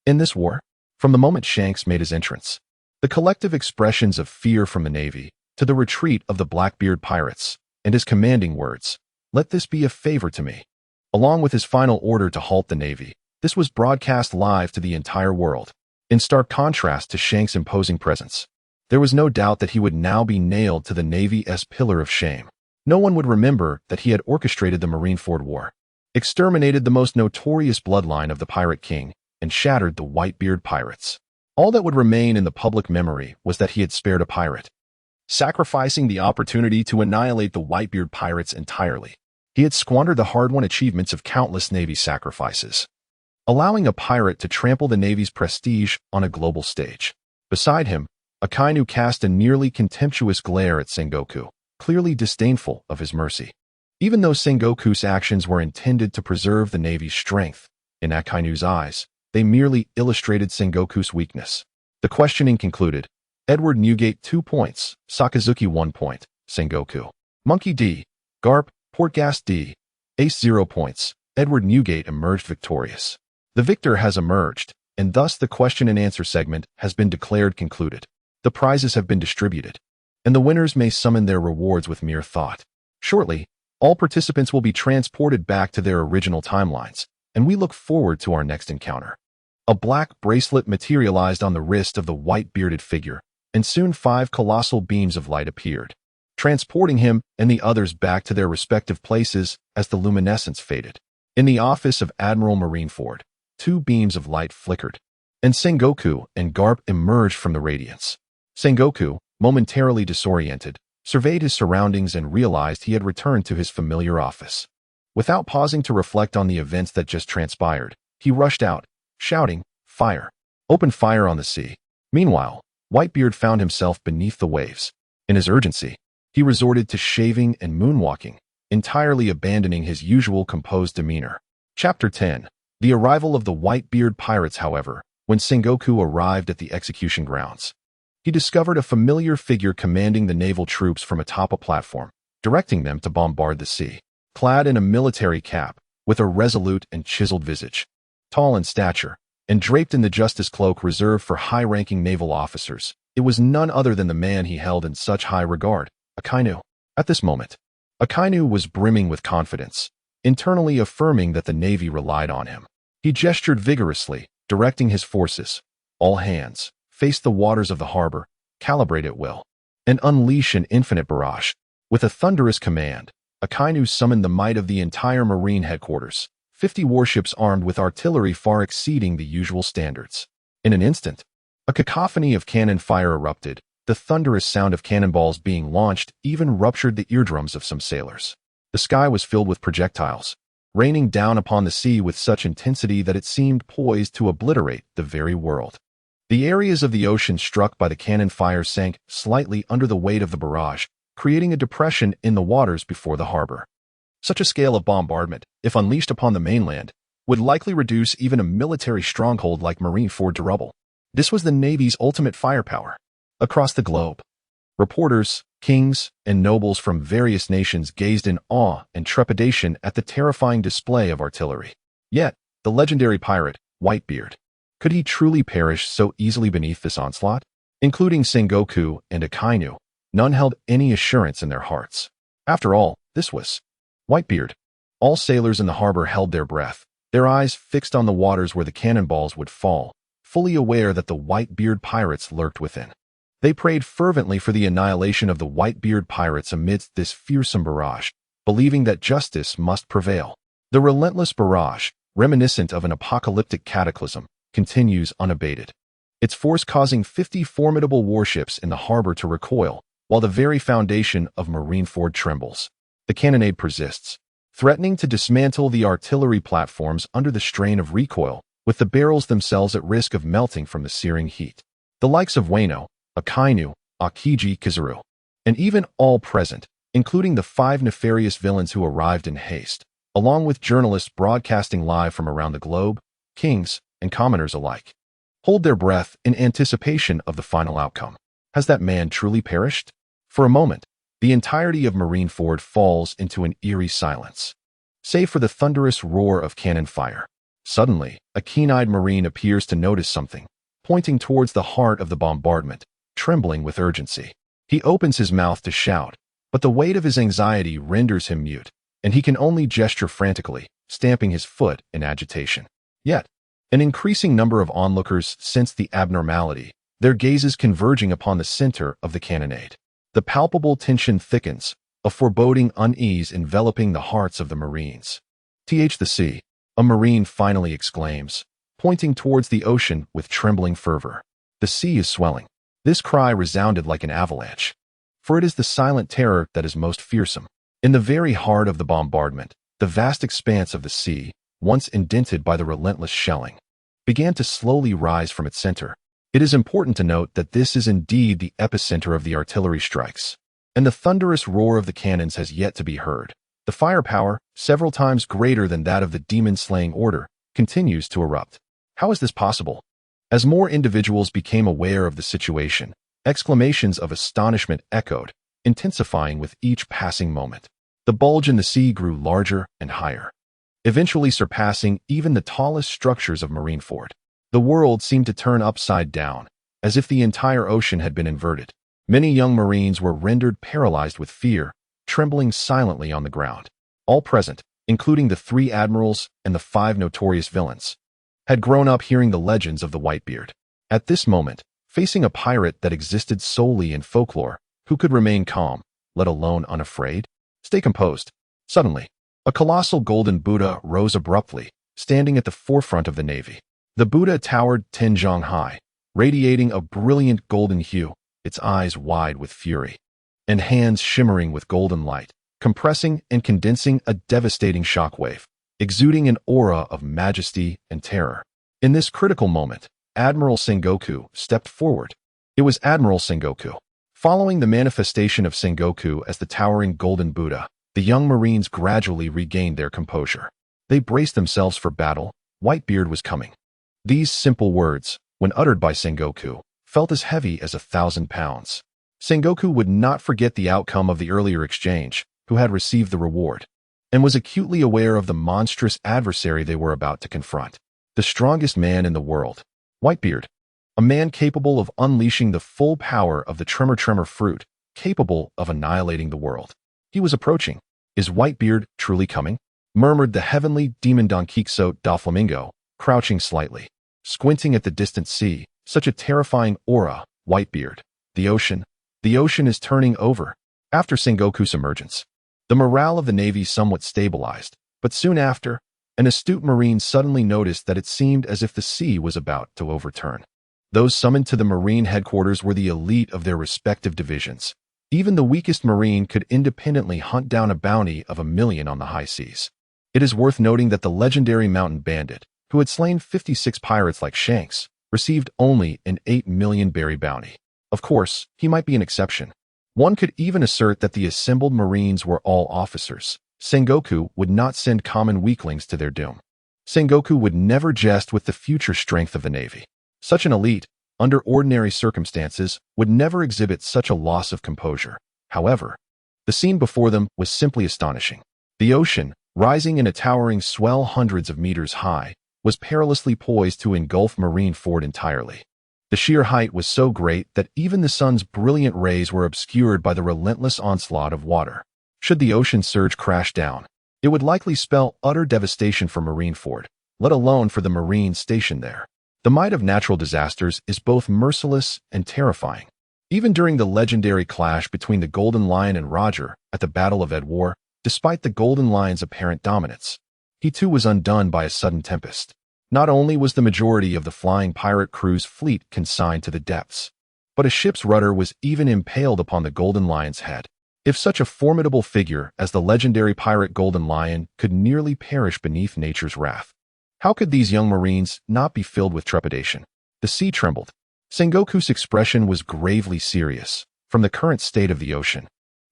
In this war, from the moment Shanks made his entrance, the collective expressions of fear from the Navy to the retreat of the Blackbeard Pirates and his commanding words, "Let this be a favor to me," along with his final order to halt the Navy, this was broadcast live to the entire world. In stark contrast to Shanks' imposing presence, there was no doubt that he would now be nailed to the Navy's pillar of shame. No one would remember that he had orchestrated the Marineford War, exterminated the most notorious bloodline of the Pirate King, and shattered the Whitebeard Pirates. All that would remain in the public memory was that he had spared a pirate, sacrificing the opportunity to annihilate the Whitebeard Pirates entirely. He had squandered the hard-won achievements of countless Navy sacrifices, allowing a pirate to trample the Navy's prestige on a global stage. Beside him, Akainu cast a nearly contemptuous glare at Sengoku, clearly disdainful of his mercy. Even though Sengoku's actions were intended to preserve the Navy's strength, in Akainu's eyes, they merely illustrated Sengoku's weakness. The questioning concluded. Edward Newgate 2 points, Sakazuki 1 point, Sengoku. Monkey D, Garp, Portgas D, Ace 0 points. Edward Newgate emerged victorious. The victor has emerged, and thus the question and answer segment has been declared concluded. The prizes have been distributed, and the winners may summon their rewards with mere thought. Shortly, all participants will be transported back to their original timelines, and we look forward to our next encounter. A black bracelet materialized on the wrist of the white-bearded figure, and soon 5 colossal beams of light appeared, transporting him and the others back to their respective places as the luminescence faded. In the office of Admiral Marineford, 2 beams of light flickered, and Sengoku and Garp emerged from the radiance. Sengoku, momentarily disoriented, surveyed his surroundings and realized he had returned to his familiar office. Without pausing to reflect on the events that just transpired, he rushed out, shouting, "Fire! Open fire on the sea!" Meanwhile, Whitebeard found himself beneath the waves. In his urgency, he resorted to shaving and moonwalking, entirely abandoning his usual composed demeanor. Chapter 10. The arrival of the Whitebeard Pirates. However, when Sengoku arrived at the execution grounds, he discovered a familiar figure commanding the naval troops from atop a platform, directing them to bombard the sea. Clad in a military cap, with a resolute and chiseled visage, tall in stature, and draped in the justice cloak reserved for high-ranking naval officers, it was none other than the man he held in such high regard, Akainu. At this moment, Akainu was brimming with confidence, internally affirming that the Navy relied on him. He gestured vigorously, directing his forces. All hands, face the waters of the harbor, calibrate at will, and unleash an infinite barrage. With a thunderous command, Akainu summoned the might of the entire Marine headquarters, 50 warships armed with artillery far exceeding the usual standards. In an instant, a cacophony of cannon fire erupted. The thunderous sound of cannonballs being launched even ruptured the eardrums of some sailors. The sky was filled with projectiles, raining down upon the sea with such intensity that it seemed poised to obliterate the very world. The areas of the ocean struck by the cannon fire sank slightly under the weight of the barrage, creating a depression in the waters before the harbor. Such a scale of bombardment, if unleashed upon the mainland, would likely reduce even a military stronghold like Marineford to rubble. This was the Navy's ultimate firepower. Across the globe, reporters, kings, and nobles from various nations gazed in awe and trepidation at the terrifying display of artillery. Yet, the legendary pirate, Whitebeard, could he truly perish so easily beneath this onslaught? Including Sengoku and Akainu, none held any assurance in their hearts. After all, this was Whitebeard. All sailors in the harbor held their breath, their eyes fixed on the waters where the cannonballs would fall, fully aware that the Whitebeard Pirates lurked within. They prayed fervently for the annihilation of the Whitebeard Pirates amidst this fearsome barrage, believing that justice must prevail. The relentless barrage, reminiscent of an apocalyptic cataclysm, continues unabated, its force causing 50 formidable warships in the harbor to recoil, while the very foundation of Marineford trembles. The cannonade persists, threatening to dismantle the artillery platforms under the strain of recoil, with the barrels themselves at risk of melting from the searing heat. The likes of Wano, Akainu, Akiji Kizaru, and even all present, including the 5 nefarious villains who arrived in haste, along with journalists broadcasting live from around the globe, kings, and commoners alike hold their breath in anticipation of the final outcome. Has that man truly perished? For a moment, the entirety of Marineford falls into an eerie silence, save for the thunderous roar of cannon fire. Suddenly, a keen-eyed Marine appears to notice something, pointing towards the heart of the bombardment, trembling with urgency. He opens his mouth to shout, but the weight of his anxiety renders him mute, and he can only gesture frantically, stamping his foot in agitation. Yet, an increasing number of onlookers sense the abnormality, their gazes converging upon the center of the cannonade. The palpable tension thickens, a foreboding unease enveloping the hearts of the Marines. "The sea," a Marine finally exclaims, pointing towards the ocean with trembling fervor. The sea is swelling. This cry resounded like an avalanche, for it is the silent terror that is most fearsome. In the very heart of the bombardment, the vast expanse of the sea, once indented by the relentless shelling, began to slowly rise from its center. It is important to note that this is indeed the epicenter of the artillery strikes, and the thunderous roar of the cannons has yet to be heard. The firepower, several times greater than that of the demon-slaying order, continues to erupt. How is this possible? As more individuals became aware of the situation, exclamations of astonishment echoed, intensifying with each passing moment. The bulge in the sea grew larger and higher, eventually surpassing even the tallest structures of Marineford. The world seemed to turn upside down, as if the entire ocean had been inverted. Many young Marines were rendered paralyzed with fear, trembling silently on the ground. All present, including the 3 admirals and the 5 notorious villains, had grown up hearing the legends of the Whitebeard. At this moment, facing a pirate that existed solely in folklore, who could remain calm, let alone unafraid? Stay composed. Suddenly, a colossal golden Buddha rose abruptly, standing at the forefront of the navy. The Buddha towered 10 zhang high, radiating a brilliant golden hue, its eyes wide with fury, and hands shimmering with golden light, compressing and condensing a devastating shockwave, exuding an aura of majesty and terror. In this critical moment, Admiral Sengoku stepped forward. It was Admiral Sengoku. Following the manifestation of Sengoku as the towering golden Buddha, the young Marines gradually regained their composure. They braced themselves for battle. Whitebeard was coming. These simple words, when uttered by Sengoku, felt as heavy as 1,000 pounds. Sengoku would not forget the outcome of the earlier exchange, who had received the reward, and was acutely aware of the monstrous adversary they were about to confront. The strongest man in the world. Whitebeard. A man capable of unleashing the full power of the tremor fruit, capable of annihilating the world. He was approaching. "Is Whitebeard truly coming?" murmured the heavenly demon Don Quixote da Flamingo, crouching slightly, squinting at the distant sea. Such a terrifying aura. Whitebeard. The ocean is turning over. After Sengoku's emergence, the morale of the Navy somewhat stabilized, but soon after, an astute Marine suddenly noticed that it seemed as if the sea was about to overturn. Those summoned to the Marine headquarters were the elite of their respective divisions. Even the weakest Marine could independently hunt down a bounty of 1 million on the high seas. It is worth noting that the legendary mountain bandit, who had slain 56 pirates like Shanks, received only an 8 million berry bounty. Of course, he might be an exception. One could even assert that the assembled Marines were all officers. Sengoku would not send common weaklings to their doom. Sengoku would never jest with the future strength of the Navy. Such an elite, under ordinary circumstances, would never exhibit such a loss of composure. However, the scene before them was simply astonishing. The ocean, rising in a towering swell hundreds of meters high, was perilously poised to engulf Marineford entirely. The sheer height was so great that even the sun's brilliant rays were obscured by the relentless onslaught of water. Should the ocean surge crash down, it would likely spell utter devastation for Marineford, let alone for the Marines stationed there. The might of natural disasters is both merciless and terrifying. Even during the legendary clash between the Golden Lion and Roger at the Battle of Edward, despite the Golden Lion's apparent dominance, he too was undone by a sudden tempest. Not only was the majority of the flying pirate crew's fleet consigned to the depths, but a ship's rudder was even impaled upon the Golden Lion's head. If such a formidable figure as the legendary pirate Golden Lion could nearly perish beneath nature's wrath, how could these young Marines not be filled with trepidation? The sea trembled. Sengoku's expression was gravely serious. From the current state of the ocean,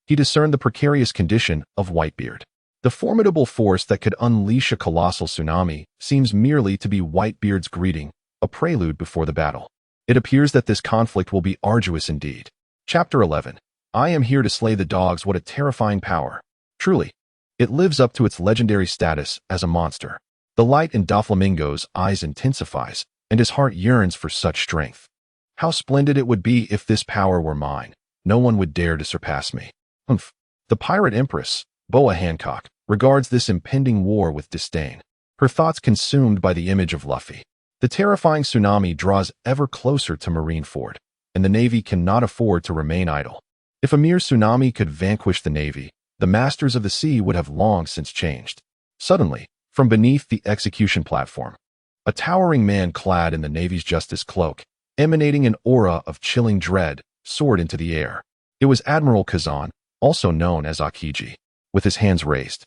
he discerned the precarious condition of Whitebeard. The formidable force that could unleash a colossal tsunami seems merely to be Whitebeard's greeting, a prelude before the battle. It appears that this conflict will be arduous indeed. Chapter 11. I am here to slay the dogs. What a terrifying power. Truly, it lives up to its legendary status as a monster. The light in Doflamingo's eyes intensifies, and his heart yearns for such strength. How splendid it would be if this power were mine. No one would dare to surpass me. Humph. The pirate empress, Boa Hancock, regards this impending war with disdain, her thoughts consumed by the image of Luffy. The terrifying tsunami draws ever closer to Marineford, and the Navy cannot afford to remain idle. If a mere tsunami could vanquish the Navy, the masters of the sea would have long since changed. Suddenly, from beneath the execution platform, a towering man clad in the Navy's justice cloak, emanating an aura of chilling dread, soared into the air. It was Admiral Kazan, also known as Akiji, with his hands raised.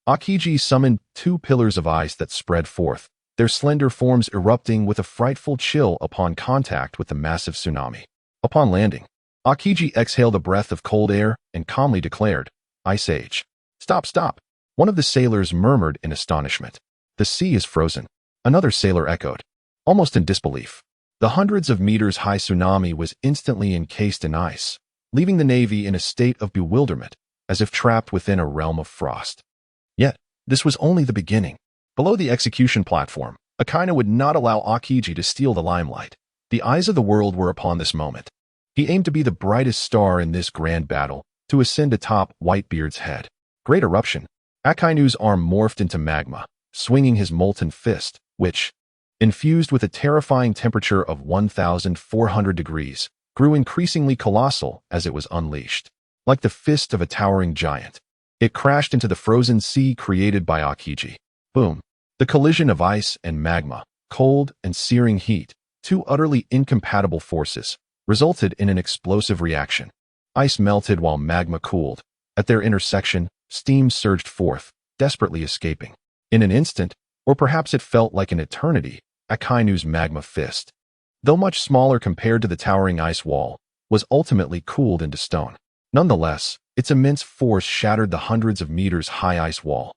Akiji summoned 2 pillars of ice that spread forth, their slender forms erupting with a frightful chill upon contact with the massive tsunami. Upon landing, Akiji exhaled a breath of cold air and calmly declared, "Ice Age." "Stop, stop!" One of the sailors murmured in astonishment. "The sea is frozen," another sailor echoed, almost in disbelief. The hundreds of meters high tsunami was instantly encased in ice, leaving the Navy in a state of bewilderment, as if trapped within a realm of frost. Yet, this was only the beginning. Below the execution platform, Akainu would not allow Akiji to steal the limelight. The eyes of the world were upon this moment. He aimed to be the brightest star in this grand battle, to ascend atop Whitebeard's head. Great eruption. Akainu's arm morphed into magma, swinging his molten fist, which, infused with a terrifying temperature of 1,400 degrees, grew increasingly colossal as it was unleashed. Like the fist of a towering giant, it crashed into the frozen sea created by Akiji. Boom. The collision of ice and magma, cold and searing heat, 2 utterly incompatible forces, resulted in an explosive reaction. Ice melted while magma cooled. At their intersection, steam surged forth, desperately escaping. In an instant, or perhaps it felt like an eternity, Akainu's magma fist, though much smaller compared to the towering ice wall, was ultimately cooled into stone. Nonetheless, its immense force shattered the hundreds of meters high ice wall,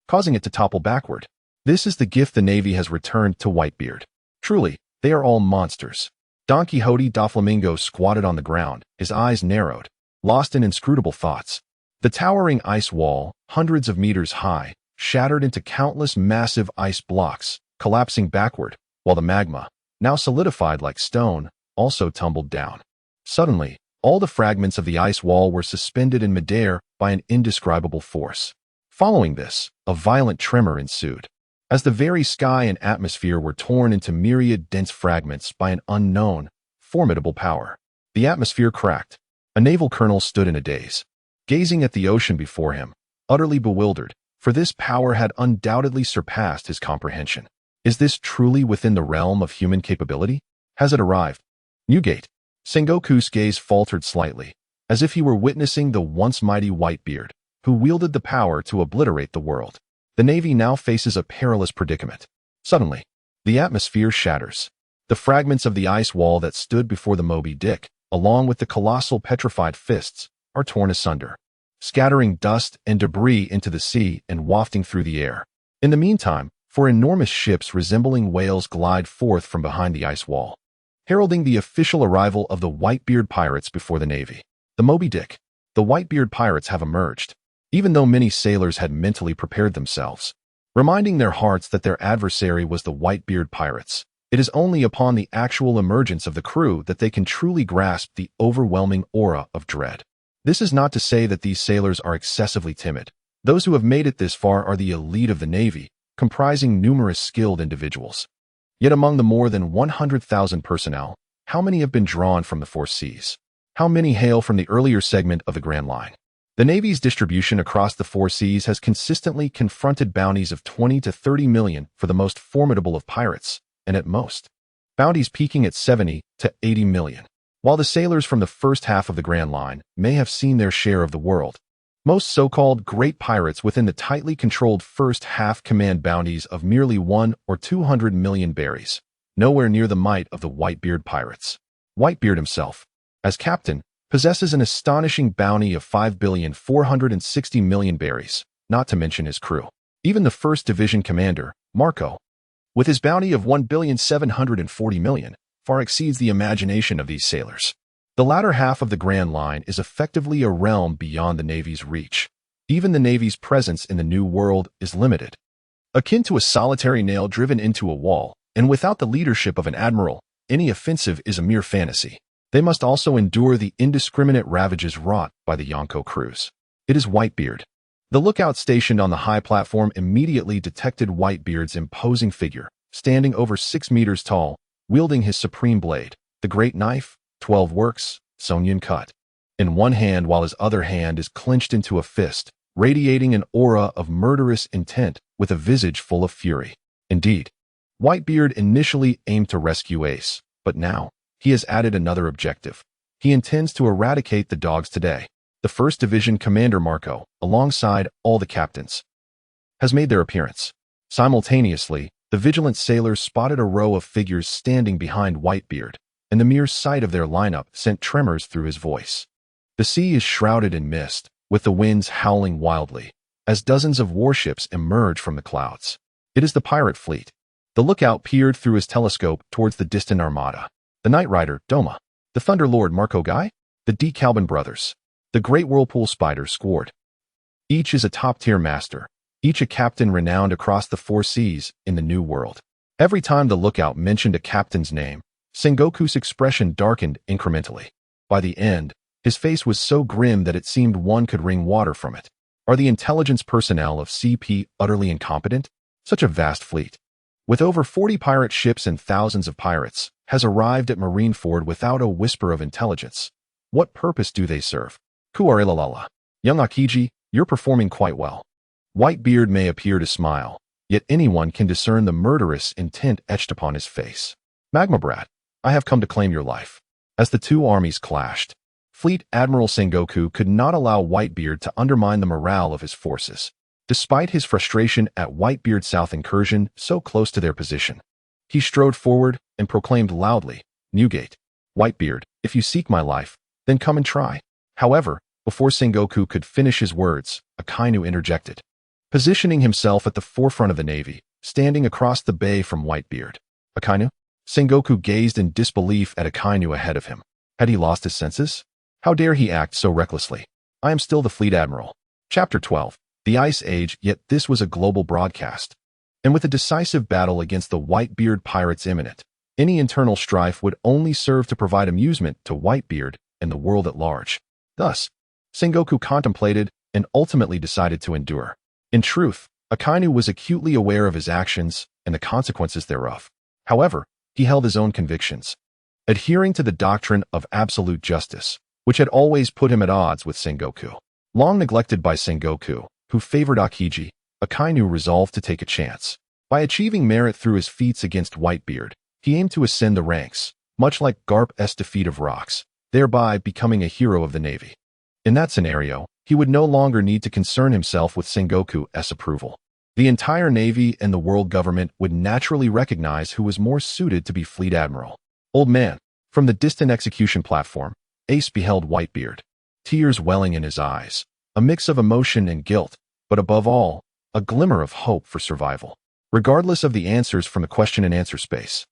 causing it to topple backward. This is the gift the Navy has returned to Whitebeard. Truly, they are all monsters. Don Quixote Doflamingo squatted on the ground, his eyes narrowed, lost in inscrutable thoughts. The towering ice wall, hundreds of meters high, shattered into countless massive ice blocks, collapsing backward, while the magma, now solidified like stone, also tumbled down. Suddenly, all the fragments of the ice wall were suspended in midair by an indescribable force. Following this, a violent tremor ensued, as the very sky and atmosphere were torn into myriad dense fragments by an unknown, formidable power. The atmosphere cracked. A naval colonel stood in a daze, gazing at the ocean before him, utterly bewildered, for this power had undoubtedly surpassed his comprehension. Is this truly within the realm of human capability? Has it arrived? Newgate. Sengoku's gaze faltered slightly, as if he were witnessing the once mighty Whitebeard, who wielded the power to obliterate the world. The Navy now faces a perilous predicament. Suddenly, the atmosphere shatters. The fragments of the ice wall that stood before the Moby Dick, along with the colossal petrified fists, are torn asunder, scattering dust and debris into the sea and wafting through the air. In the meantime, 4 enormous ships resembling whales glide forth from behind the ice wall, heralding the official arrival of the Whitebeard Pirates before the Navy. The Moby Dick. The Whitebeard Pirates have emerged, even though many sailors had mentally prepared themselves, reminding their hearts that their adversary was the Whitebeard Pirates. It is only upon the actual emergence of the crew that they can truly grasp the overwhelming aura of dread. This is not to say that these sailors are excessively timid. Those who have made it this far are the elite of the Navy, comprising numerous skilled individuals. Yet among the more than 100,000 personnel, how many have been drawn from the 4 seas? How many hail from the earlier segment of the Grand Line? The Navy's distribution across the 4 seas has consistently confronted bounties of 20 to 30 million for the most formidable of pirates, and at most, bounties peaking at 70 to 80 million. While the sailors from the first half of the Grand Line may have seen their share of the world, most so-called great pirates within the tightly controlled first half command bounties of merely 1 or 200 million berries, nowhere near the might of the Whitebeard Pirates. Whitebeard himself, as captain, possesses an astonishing bounty of 5,460,000,000 berries, not to mention his crew. Even the 1st Division commander, Marco, with his bounty of 1,740,000,000, far exceeds the imagination of these sailors. The latter half of the Grand Line is effectively a realm beyond the Navy's reach. Even the Navy's presence in the New World is limited. Akin to a solitary nail driven into a wall, and without the leadership of an admiral, any offensive is a mere fantasy. They must also endure the indiscriminate ravages wrought by the Yonko crews. It is Whitebeard. The lookout stationed on the high platform immediately detected Whitebeard's imposing figure, standing over 6 meters tall, wielding his supreme blade, the great knife, 12 works, Sonyan cut, in one hand while his other hand is clenched into a fist, radiating an aura of murderous intent with a visage full of fury. Indeed, Whitebeard initially aimed to rescue Ace, but now, he has added another objective. He intends to eradicate the dogs today. The 1st Division Commander Marco, alongside all the captains, has made their appearance. Simultaneously, the vigilant sailors spotted a row of figures standing behind Whitebeard, and the mere sight of their lineup sent tremors through his voice. The sea is shrouded in mist, with the winds howling wildly, as dozens of warships emerge from the clouds. It is the pirate fleet. The lookout peered through his telescope towards the distant armada. The Night Rider, Doma. The Thunderlord, Marco Guy. The D. Calvin brothers. The Great Whirlpool Spider, Squard. Each is a top-tier master, each a captain renowned across the 4 seas in the New World. Every time the lookout mentioned a captain's name, Sengoku's expression darkened incrementally. By the end, his face was so grim that it seemed one could wring water from it. Are the intelligence personnel of CP utterly incompetent? Such a vast fleet, with over 40 pirate ships and thousands of pirates, has arrived at Marineford without a whisper of intelligence. What purpose do they serve? Kuarelalala. Young Akiji, you're performing quite well. Whitebeard may appear to smile, yet anyone can discern the murderous intent etched upon his face. Magma brat, I have come to claim your life. As the 2 armies clashed, Fleet Admiral Sengoku could not allow Whitebeard to undermine the morale of his forces, despite his frustration at Whitebeard's south incursion so close to their position. He strode forward and proclaimed loudly, Newgate, Whitebeard, if you seek my life, then come and try. However, before Sengoku could finish his words, Akainu interjected, positioning himself at the forefront of the Navy, standing across the bay from Whitebeard. Akainu? Sengoku gazed in disbelief at Akainu ahead of him. Had he lost his senses? How dare he act so recklessly? I am still the Fleet Admiral. Chapter 12. The Ice Age, yet this was a global broadcast. And with a decisive battle against the Whitebeard Pirates imminent, any internal strife would only serve to provide amusement to Whitebeard and the world at large. Thus, Sengoku contemplated and ultimately decided to endure. In truth, Akainu was acutely aware of his actions and the consequences thereof. However, he held his own convictions, adhering to the doctrine of absolute justice, which had always put him at odds with Sengoku. Long neglected by Sengoku, who favored Akiji, Akainu resolved to take a chance. By achieving merit through his feats against Whitebeard, he aimed to ascend the ranks, much like Garp's defeat of Rocks, thereby becoming a hero of the Navy. In that scenario, he would no longer need to concern himself with Sengoku's approval. The entire Navy and the world government would naturally recognize who was more suited to be Fleet Admiral. Old man, from the distant execution platform, Ace beheld Whitebeard, tears welling in his eyes, a mix of emotion and guilt, but above all, a glimmer of hope for survival. Regardless of the answers from the question and answer space,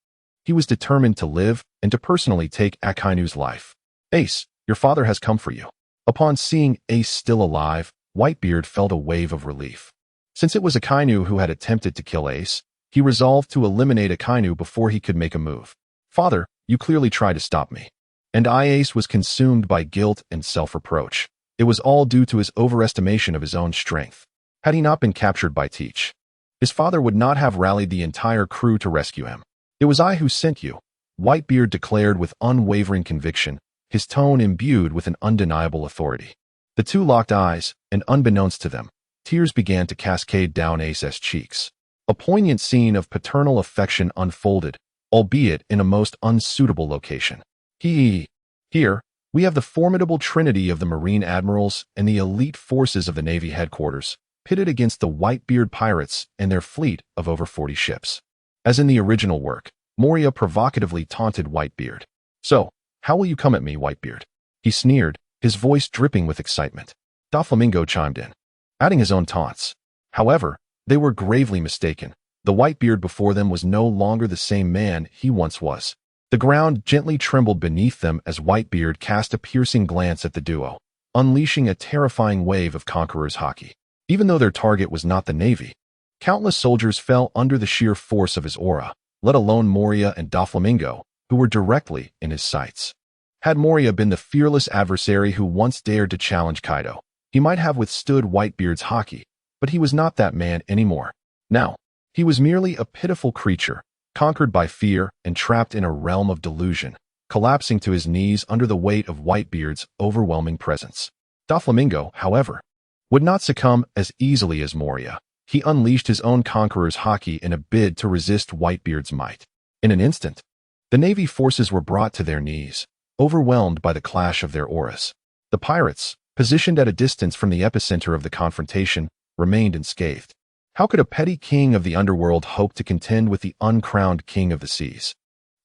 he was determined to live and to personally take Akainu's life. Ace, your father has come for you. Upon seeing Ace still alive, Whitebeard felt a wave of relief. Since it was Akainu who had attempted to kill Ace, he resolved to eliminate Akainu before he could make a move. Father, you clearly tried to stop me. And Ace was consumed by guilt and self-reproach. It was all due to his overestimation of his own strength. Had he not been captured by Teach, his father would not have rallied the entire crew to rescue him. It was I who sent you, Whitebeard declared with unwavering conviction, his tone imbued with an undeniable authority. The 2 locked eyes, and unbeknownst to them, tears began to cascade down Ace's cheeks. A poignant scene of paternal affection unfolded, albeit in a most unsuitable location. Here, we have the formidable trinity of the Marine Admirals and the elite forces of the Navy headquarters, pitted against the Whitebeard Pirates and their fleet of over 40 ships. As in the original work, Moria provocatively taunted Whitebeard. So, how will you come at me, Whitebeard? He sneered, his voice dripping with excitement. Doflamingo chimed in. adding his own taunts. However, they were gravely mistaken. The Whitebeard before them was no longer the same man he once was. The ground gently trembled beneath them as Whitebeard cast a piercing glance at the duo, unleashing a terrifying wave of conqueror's haki. Even though their target was not the Navy, countless soldiers fell under the sheer force of his aura, let alone Moria and Doflamingo, who were directly in his sights. Had Moria been the fearless adversary who once dared to challenge Kaido, he might have withstood Whitebeard's haki, but he was not that man anymore. Now, he was merely a pitiful creature, conquered by fear and trapped in a realm of delusion, collapsing to his knees under the weight of Whitebeard's overwhelming presence. Doflamingo, however, would not succumb as easily as Moria. He unleashed his own conqueror's haki in a bid to resist Whitebeard's might. In an instant, the Navy forces were brought to their knees, overwhelmed by the clash of their auras. The pirates, positioned at a distance from the epicenter of the confrontation, remained unscathed. How could a petty king of the underworld hope to contend with the uncrowned king of the seas?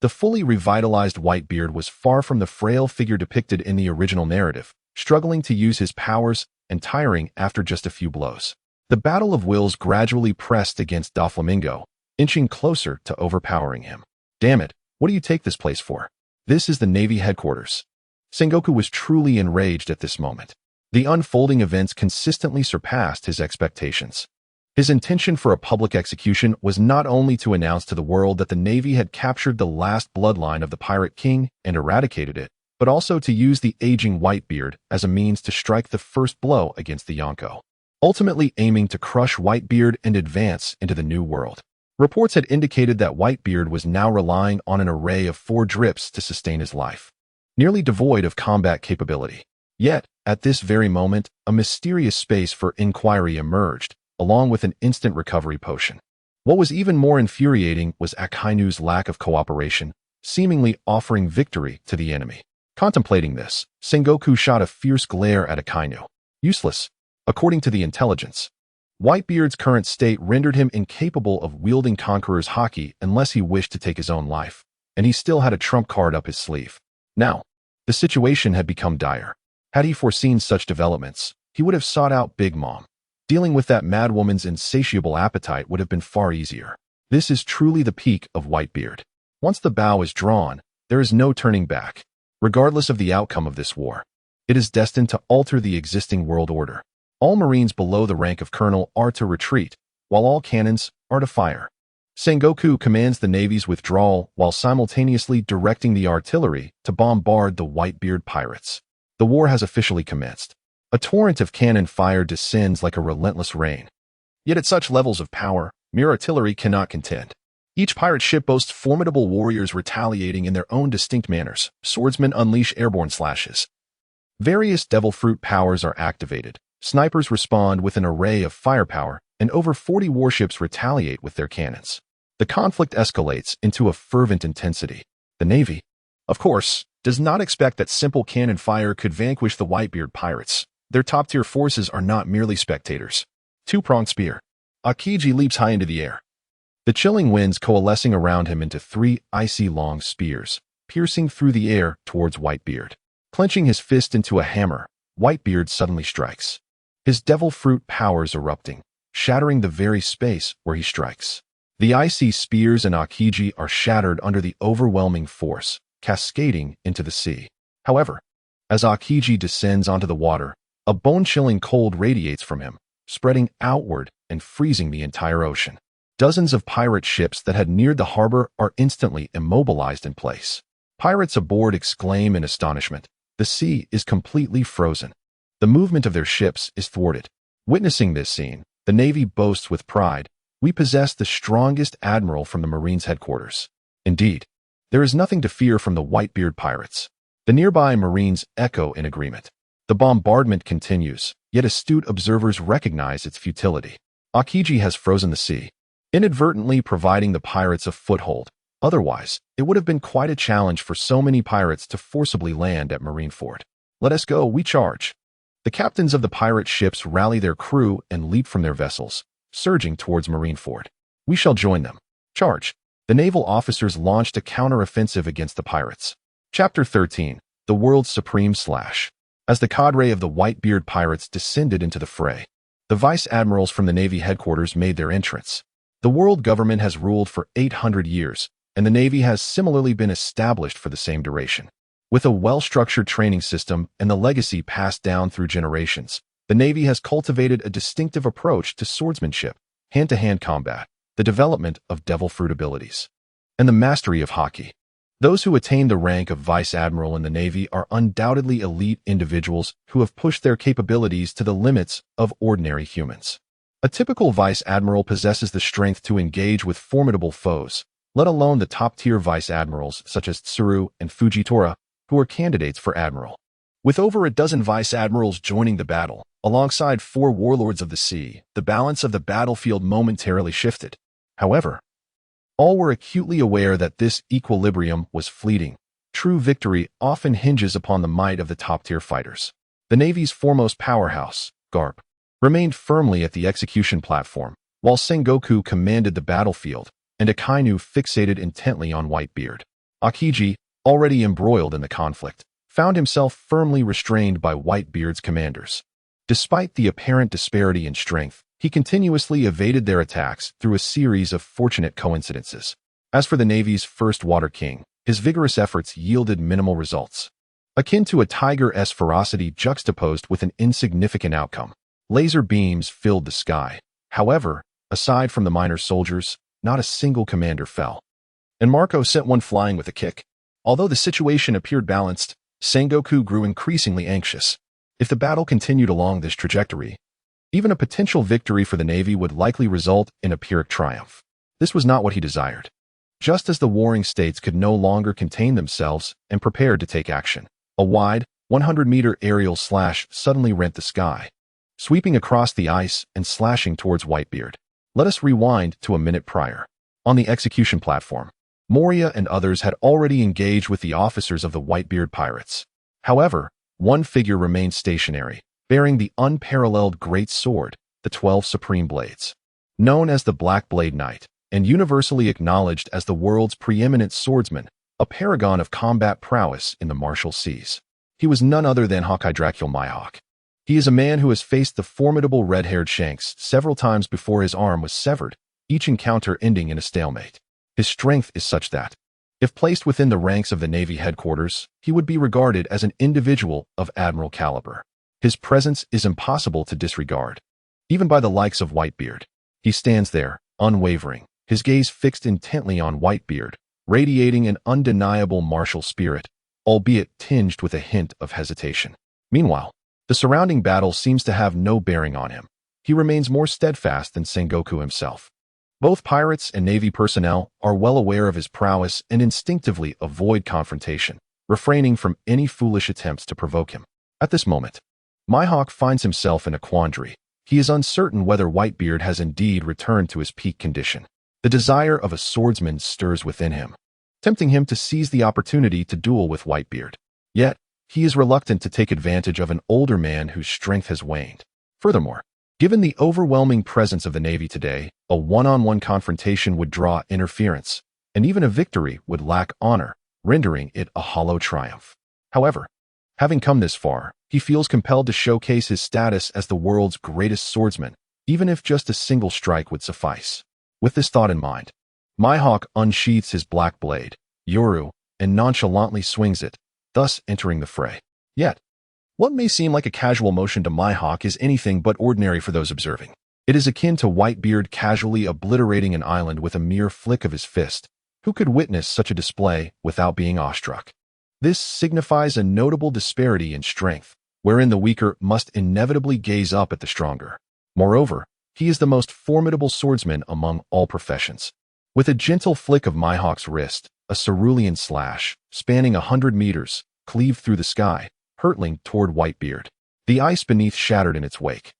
The fully revitalized Whitebeard was far from the frail figure depicted in the original narrative, struggling to use his powers and tiring after just a few blows. The battle of wills gradually pressed against Doflamingo, inching closer to overpowering him. Damn it, what do you take this place for? This is the Navy headquarters. Sengoku was truly enraged at this moment. The unfolding events consistently surpassed his expectations. His intention for a public execution was not only to announce to the world that the Navy had captured the last bloodline of the Pirate King and eradicated it, but also to use the aging Whitebeard as a means to strike the first blow against the Yonko, ultimately aiming to crush Whitebeard and advance into the New World. Reports had indicated that Whitebeard was now relying on an array of 4 drips to sustain his life, nearly devoid of combat capability. Yet, at this very moment, a mysterious space for inquiry emerged, along with an instant recovery potion. What was even more infuriating was Akainu's lack of cooperation, seemingly offering victory to the enemy. Contemplating this, Sengoku shot a fierce glare at Akainu. Useless. According to the intelligence, Whitebeard's current state rendered him incapable of wielding Conqueror's haki unless he wished to take his own life, and he still had a trump card up his sleeve. Now, the situation had become dire. Had he foreseen such developments, he would have sought out Big Mom. Dealing with that madwoman's insatiable appetite would have been far easier. This is truly the peak of Whitebeard. Once the bow is drawn, there is no turning back. Regardless of the outcome of this war, it is destined to alter the existing world order. All Marines below the rank of colonel are to retreat, while all cannons are to fire. Sengoku commands the Navy's withdrawal while simultaneously directing the artillery to bombard the Whitebeard Pirates. The war has officially commenced. A torrent of cannon fire descends like a relentless rain. Yet at such levels of power, mere artillery cannot contend. Each pirate ship boasts formidable warriors retaliating in their own distinct manners. Swordsmen unleash airborne slashes. Various devil fruit powers are activated. Snipers respond with an array of firepower, and over 40 warships retaliate with their cannons. The conflict escalates into a fervent intensity. The Navy, of course, does not expect that simple cannon fire could vanquish the Whitebeard Pirates. Their top-tier forces are not merely spectators. Two-pronged spear. Akiji leaps high into the air, the chilling winds coalescing around him into 3 icy-long spears, piercing through the air towards Whitebeard. Clenching his fist into a hammer, Whitebeard suddenly strikes, his devil fruit powers erupting, shattering the very space where he strikes. The icy spears and Akiji are shattered under the overwhelming force, cascading into the sea. However, as Akiji descends onto the water, a bone-chilling cold radiates from him, spreading outward and freezing the entire ocean. Dozens of pirate ships that had neared the harbor are instantly immobilized in place. Pirates aboard exclaim in astonishment. The sea is completely frozen. The movement of their ships is thwarted. Witnessing this scene, the Navy boasts with pride, "We possess the strongest admiral from the Marines headquarters." Indeed, there is nothing to fear from the Whitebeard Pirates. The nearby Marines echo in agreement. The bombardment continues, yet astute observers recognize its futility. Akiji has frozen the sea, inadvertently providing the pirates a foothold. Otherwise, it would have been quite a challenge for so many pirates to forcibly land at Marineford. "Let us go, we charge." The captains of the pirate ships rally their crew and leap from their vessels, surging towards Marineford. "We shall join them. Charge." The naval officers launched a counter-offensive against the pirates. Chapter 13. The World's Supreme Slash. As the cadre of the Whitebeard Pirates descended into the fray, The vice admirals from the Navy headquarters made their entrance. The world government has ruled for 800 years, and the Navy has similarly been established for the same duration. With a well-structured training system and the legacy passed down through generations, the Navy has cultivated a distinctive approach to swordsmanship, hand-to-hand combat, the development of devil fruit abilities, and the mastery of haki. Those who attain the rank of vice admiral in the Navy are undoubtedly elite individuals who have pushed their capabilities to the limits of ordinary humans. A typical vice admiral possesses the strength to engage with formidable foes, let alone the top-tier vice admirals such as Tsuru and Fujitora, who are candidates for admiral. With over a dozen vice admirals joining the battle, alongside 4 warlords of the sea, the balance of the battlefield momentarily shifted. However, all were acutely aware that this equilibrium was fleeting. True victory often hinges upon the might of the top-tier fighters. The Navy's foremost powerhouse, Garp, remained firmly at the execution platform, while Sengoku commanded the battlefield, and Akainu fixated intently on Whitebeard. Akiji, already embroiled in the conflict, found himself firmly restrained by Whitebeard's commanders. Despite the apparent disparity in strength, he continuously evaded their attacks through a series of fortunate coincidences. As for the Navy's first Water King, his vigorous efforts yielded minimal results. Akin to a tiger's ferocity juxtaposed with an insignificant outcome, laser beams filled the sky. However, aside from the minor soldiers, not a single commander fell. And Marco sent one flying with a kick. Although the situation appeared balanced, Sengoku grew increasingly anxious. If the battle continued along this trajectory, even a potential victory for the Navy would likely result in a Pyrrhic triumph. This was not what he desired. Just as the warring states could no longer contain themselves and prepared to take action, a wide, 100-meter aerial slash suddenly rent the sky, sweeping across the ice and slashing towards Whitebeard. Let us rewind to a minute prior. On the execution platform, Moria and others had already engaged with the officers of the Whitebeard Pirates. However, one figure remained stationary, bearing the unparalleled great sword, the 12 Supreme Blades. Known as the Black Blade Knight, and universally acknowledged as the world's preeminent swordsman, a paragon of combat prowess in the martial seas. He was none other than Hawkeye Dracula Mihawk. He is a man who has faced the formidable red-haired Shanks several times before his arm was severed, each encounter ending in a stalemate. His strength is such that, if placed within the ranks of the Navy headquarters, he would be regarded as an individual of admiral caliber. His presence is impossible to disregard, even by the likes of Whitebeard. He stands there, unwavering, his gaze fixed intently on Whitebeard, radiating an undeniable martial spirit, albeit tinged with a hint of hesitation. Meanwhile, the surrounding battle seems to have no bearing on him. He remains more steadfast than Sengoku himself. Both pirates and Navy personnel are well aware of his prowess and instinctively avoid confrontation, refraining from any foolish attempts to provoke him. At this moment, Mihawk finds himself in a quandary. He is uncertain whether Whitebeard has indeed returned to his peak condition. The desire of a swordsman stirs within him, tempting him to seize the opportunity to duel with Whitebeard. Yet, he is reluctant to take advantage of an older man whose strength has waned. Furthermore, given the overwhelming presence of the Navy today, a one-on-one confrontation would draw interference, and even a victory would lack honor, rendering it a hollow triumph. However, having come this far, he feels compelled to showcase his status as the world's greatest swordsman, even if just a single strike would suffice. With this thought in mind, Mihawk unsheaths his black blade, Yoru, and nonchalantly swings it, thus entering the fray. Yet, what may seem like a casual motion to Mihawk is anything but ordinary for those observing. It is akin to Whitebeard casually obliterating an island with a mere flick of his fist. Who could witness such a display without being awestruck? This signifies a notable disparity in strength, wherein the weaker must inevitably gaze up at the stronger. Moreover, he is the most formidable swordsman among all professions. With a gentle flick of Mihawk's wrist, a cerulean slash, spanning 100 meters, cleaved through the sky, hurtling toward Whitebeard. The ice beneath shattered in its wake,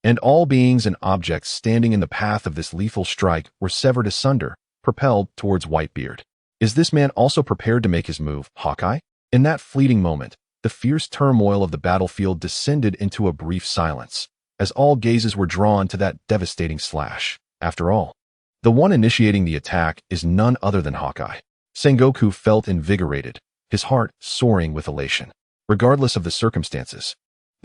and all beings and objects standing in the path of this lethal strike were severed asunder, propelled towards Whitebeard. Is this man also prepared to make his move, Hawkeye? In that fleeting moment, the fierce turmoil of the battlefield descended into a brief silence, as all gazes were drawn to that devastating slash. After all, the one initiating the attack is none other than Hawkeye. Sengoku felt invigorated, his heart soaring with elation. Regardless of the circumstances,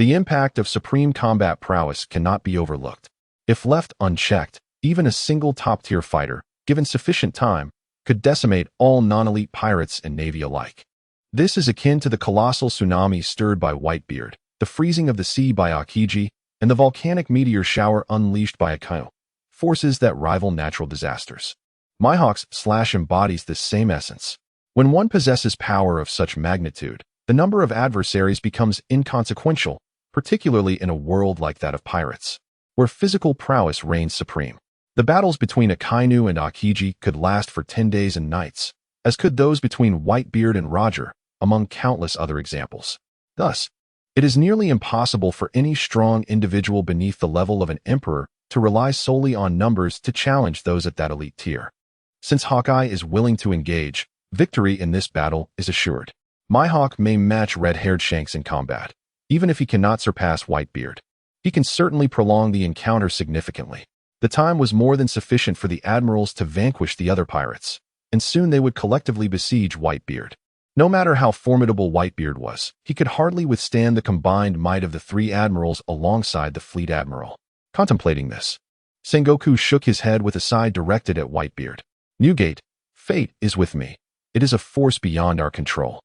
The impact of supreme combat prowess cannot be overlooked. If left unchecked, even a single top-tier fighter, given sufficient time, could decimate all non-elite pirates and navy alike. This is akin to the colossal tsunami stirred by Whitebeard, the freezing of the sea by Aokiji, and the volcanic meteor shower unleashed by Akainu, forces that rival natural disasters. Mihawk's slash embodies this same essence. When one possesses power of such magnitude, the number of adversaries becomes inconsequential, particularly in a world like that of pirates, where physical prowess reigns supreme. The battles between Akainu and Aokiji could last for 10 days and nights, as could those between Whitebeard and Roger, among countless other examples. Thus, it is nearly impossible for any strong individual beneath the level of an emperor to rely solely on numbers to challenge those at that elite tier. Since Hawkeye is willing to engage, victory in this battle is assured. Mihawk may match red-haired Shanks in combat, even if he cannot surpass Whitebeard. He can certainly prolong the encounter significantly. The time was more than sufficient for the admirals to vanquish the other pirates, and soon they would collectively besiege Whitebeard. No matter how formidable Whitebeard was, he could hardly withstand the combined might of the three admirals alongside the fleet admiral. Contemplating this, Sengoku shook his head with a sigh directed at Whitebeard. Newgate, fate is with me. It is a force beyond our control.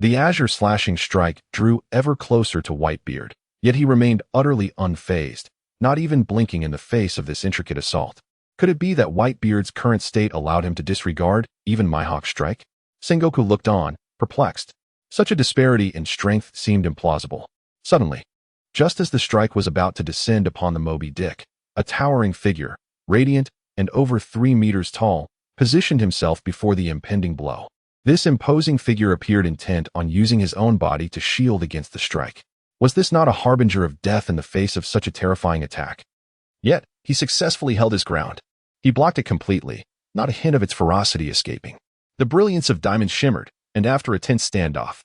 The azure slashing strike drew ever closer to Whitebeard, yet he remained utterly unfazed, not even blinking in the face of this intricate assault. Could it be that Whitebeard's current state allowed him to disregard even Mihawk's strike? Sengoku looked on, perplexed. Such a disparity in strength seemed implausible. Suddenly, just as the strike was about to descend upon the Moby Dick, a towering figure, radiant and over 3 meters tall, positioned himself before the impending blow. This imposing figure appeared intent on using his own body to shield against the strike. Was this not a harbinger of death in the face of such a terrifying attack? Yet, he successfully held his ground. He blocked it completely, not a hint of its ferocity escaping. The brilliance of diamond shimmered, and after a tense standoff,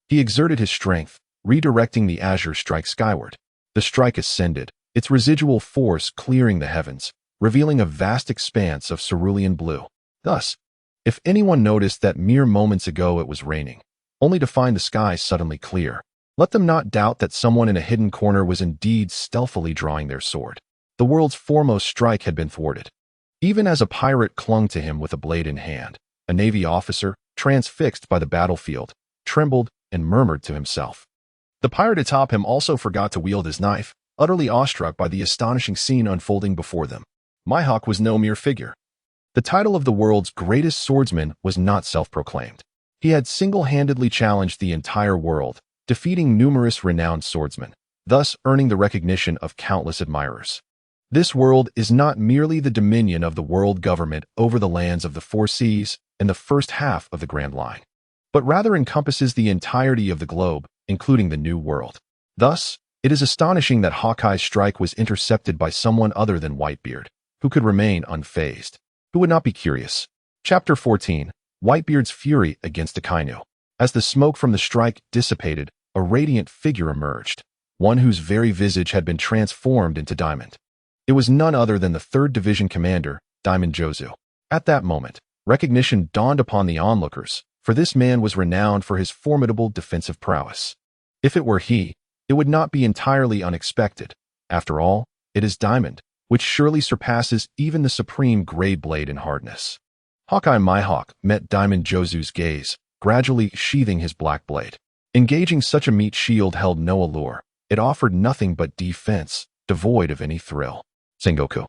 he exerted his strength, redirecting the azure strike skyward. The strike ascended, its residual force clearing the heavens, revealing a vast expanse of cerulean blue. Thus, if anyone noticed that mere moments ago it was raining, only to find the sky suddenly clear, let them not doubt that someone in a hidden corner was indeed stealthily drawing their sword. The world's foremost strike had been thwarted. Even as a pirate clung to him with a blade in hand, a Navy officer, transfixed by the battlefield, trembled and murmured to himself. The pirate atop him also forgot to wield his knife, utterly awestruck by the astonishing scene unfolding before them. Mihawk was no mere figure. The title of the world's greatest swordsman was not self-proclaimed. He had single-handedly challenged the entire world, defeating numerous renowned swordsmen, thus earning the recognition of countless admirers. This world is not merely the dominion of the world government over the lands of the four seas and the first half of the Grand Line, but rather encompasses the entirety of the globe, including the New World. Thus, it is astonishing that Hawkeye's strike was intercepted by someone other than Whitebeard, who could remain unfazed. Who would not be curious? Chapter 14, Whitebeard's Fury against Akainu. As the smoke from the strike dissipated, a radiant figure emerged, one whose very visage had been transformed into diamond. It was none other than the 3rd Division Commander, Diamond Jozu. At that moment, recognition dawned upon the onlookers, for this man was renowned for his formidable defensive prowess. If it were he, it would not be entirely unexpected. After all, it is diamond, which surely surpasses even the supreme gray blade in hardness. Hawkeye Mihawk met Diamond Jozu's gaze, gradually sheathing his black blade. Engaging such a meat shield held no allure. It offered nothing but defense, devoid of any thrill. Sengoku,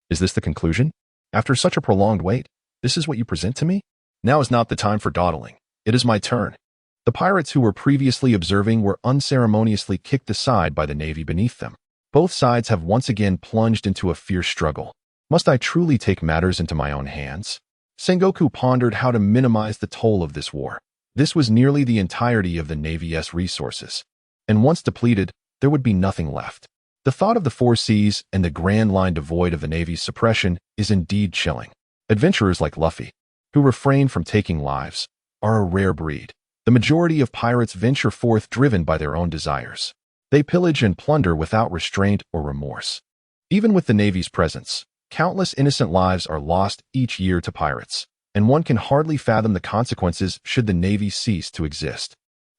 is this the conclusion? After such a prolonged wait, this is what you present to me? Now is not the time for dawdling. It is my turn. The pirates who were previously observing were unceremoniously kicked aside by the navy beneath them. Both sides have once again plunged into a fierce struggle. Must I truly take matters into my own hands? Sengoku pondered how to minimize the toll of this war. This was nearly the entirety of the Navy's resources, and once depleted, there would be nothing left. The thought of the four seas and the Grand Line devoid of the Navy's suppression is indeed chilling. Adventurers like Luffy, who refrain from taking lives, are a rare breed. The majority of pirates venture forth driven by their own desires. They pillage and plunder without restraint or remorse. Even with the Navy's presence, countless innocent lives are lost each year to pirates, and one can hardly fathom the consequences should the Navy cease to exist.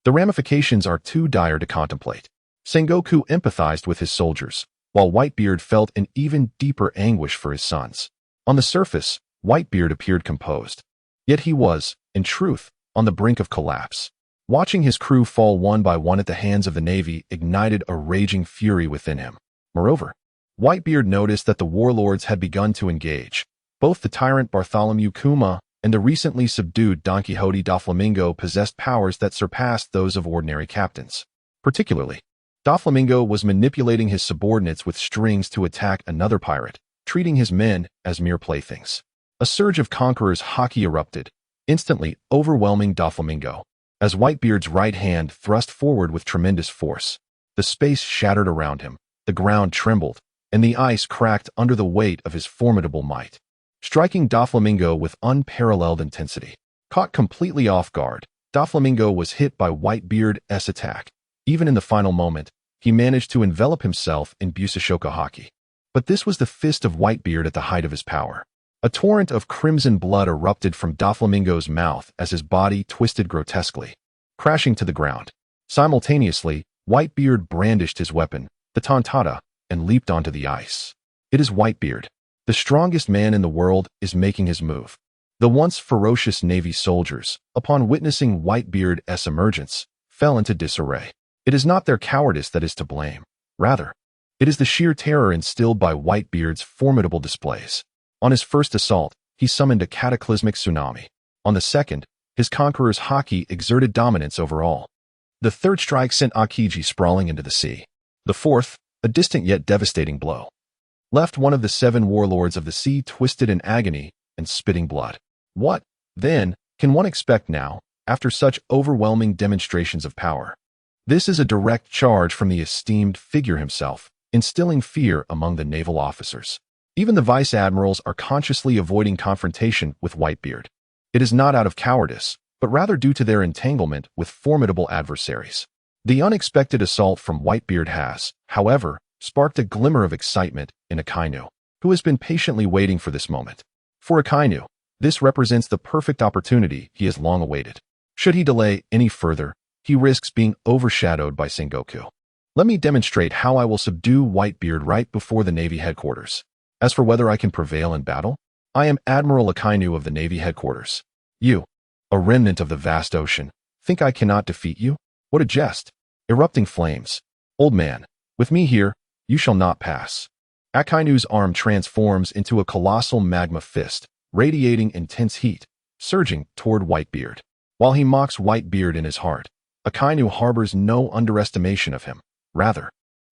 The ramifications are too dire to contemplate. Sengoku empathized with his soldiers, while Whitebeard felt an even deeper anguish for his sons. On the surface, Whitebeard appeared composed. Yet he was, in truth, on the brink of collapse. Watching his crew fall one by one at the hands of the Navy ignited a raging fury within him. Moreover, Whitebeard noticed that the warlords had begun to engage. Both the tyrant Bartholomew Kuma and the recently subdued Don Quixote Doflamingo possessed powers that surpassed those of ordinary captains. Particularly, Doflamingo was manipulating his subordinates with strings to attack another pirate, treating his men as mere playthings. A surge of conquerors' haki erupted, instantly overwhelming Doflamingo. As Whitebeard's right hand thrust forward with tremendous force, the space shattered around him, the ground trembled, and the ice cracked under the weight of his formidable might, striking Doflamingo with unparalleled intensity. Caught completely off guard, Doflamingo was hit by Whitebeard's attack. Even in the final moment, he managed to envelop himself in Busashoku haki. But this was the fist of Whitebeard at the height of his power. A torrent of crimson blood erupted from Doflamingo's mouth as his body twisted grotesquely, crashing to the ground. Simultaneously, Whitebeard brandished his weapon, the Tontata, and leaped onto the ice. It is Whitebeard. The strongest man in the world is making his move. The once ferocious Navy soldiers, upon witnessing Whitebeard's emergence, fell into disarray. It is not their cowardice that is to blame. Rather, it is the sheer terror instilled by Whitebeard's formidable displays. On his first assault, he summoned a cataclysmic tsunami. On the second, his conqueror's haki exerted dominance over all. The third strike sent Akiji sprawling into the sea. The fourth, a distant yet devastating blow, left one of the 7 warlords of the sea twisted in agony and spitting blood. What, then, can one expect now, after such overwhelming demonstrations of power? This is a direct charge from the esteemed figure himself, instilling fear among the naval officers. Even the vice admirals are consciously avoiding confrontation with Whitebeard. It is not out of cowardice, but rather due to their entanglement with formidable adversaries. The unexpected assault from Whitebeard has, however, sparked a glimmer of excitement in Akainu, who has been patiently waiting for this moment. For Akainu, this represents the perfect opportunity he has long awaited. Should he delay any further, he risks being overshadowed by Sengoku. Let me demonstrate how I will subdue Whitebeard right before the Navy headquarters. As for whether I can prevail in battle, I am Admiral Akainu of the Navy headquarters. You, a remnant of the vast ocean, think I cannot defeat you? What a jest! Erupting flames. Old man, with me here, you shall not pass. Akainu's arm transforms into a colossal magma fist, radiating intense heat, surging toward Whitebeard. While he mocks Whitebeard in his heart, Akainu harbors no underestimation of him. Rather,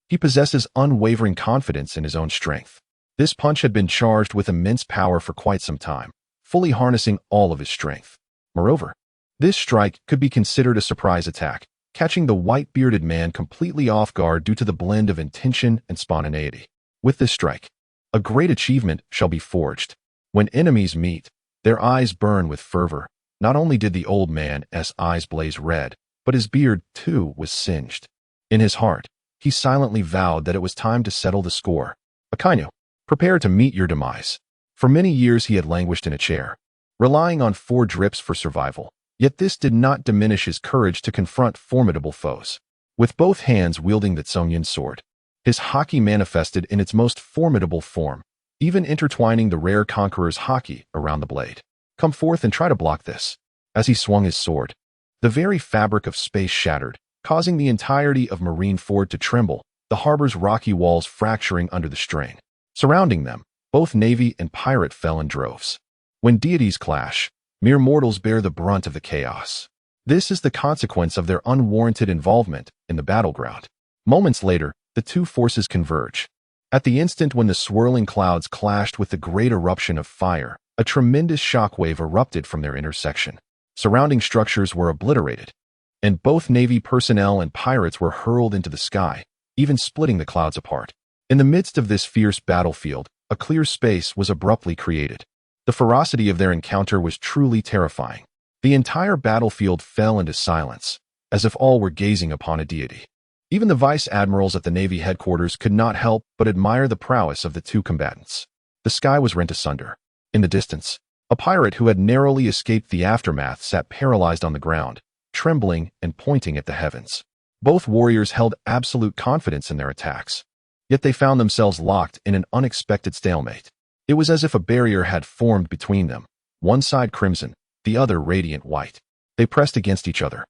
he possesses unwavering confidence in his own strength. This punch had been charged with immense power for quite some time, fully harnessing all of his strength. Moreover, this strike could be considered a surprise attack, catching the white-bearded man completely off guard due to the blend of intention and spontaneity. With this strike, a great achievement shall be forged. When enemies meet, their eyes burn with fervor. Not only did the old man's eyes blaze red, but his beard, too, was singed. In his heart, he silently vowed that it was time to settle the score. Akainu, prepare to meet your demise. For many years he had languished in a chair, relying on 4 drips for survival. Yet this did not diminish his courage to confront formidable foes. With both hands wielding the Tsongyun sword, his haki manifested in its most formidable form, even intertwining the rare conqueror's haki around the blade. Come forth and try to block this. As he swung his sword, the very fabric of space shattered, causing the entirety of Marineford to tremble, the harbor's rocky walls fracturing under the strain. Surrounding them, both Navy and pirate fell in droves. When deities clash, mere mortals bear the brunt of the chaos. This is the consequence of their unwarranted involvement in the battleground. Moments later, the two forces converge. At the instant when the swirling clouds clashed with the great eruption of fire, a tremendous shockwave erupted from their intersection. Surrounding structures were obliterated, and both Navy personnel and pirates were hurled into the sky, even splitting the clouds apart. In the midst of this fierce battlefield, a clear space was abruptly created. The ferocity of their encounter was truly terrifying. The entire battlefield fell into silence, as if all were gazing upon a deity. Even the vice admirals at the Navy headquarters could not help but admire the prowess of the two combatants. The sky was rent asunder. In the distance, a pirate who had narrowly escaped the aftermath sat paralyzed on the ground, trembling and pointing at the heavens. Both warriors held absolute confidence in their attacks. Yet they found themselves locked in an unexpected stalemate. It was as if a barrier had formed between them, one side crimson, the other radiant white. They pressed against each other,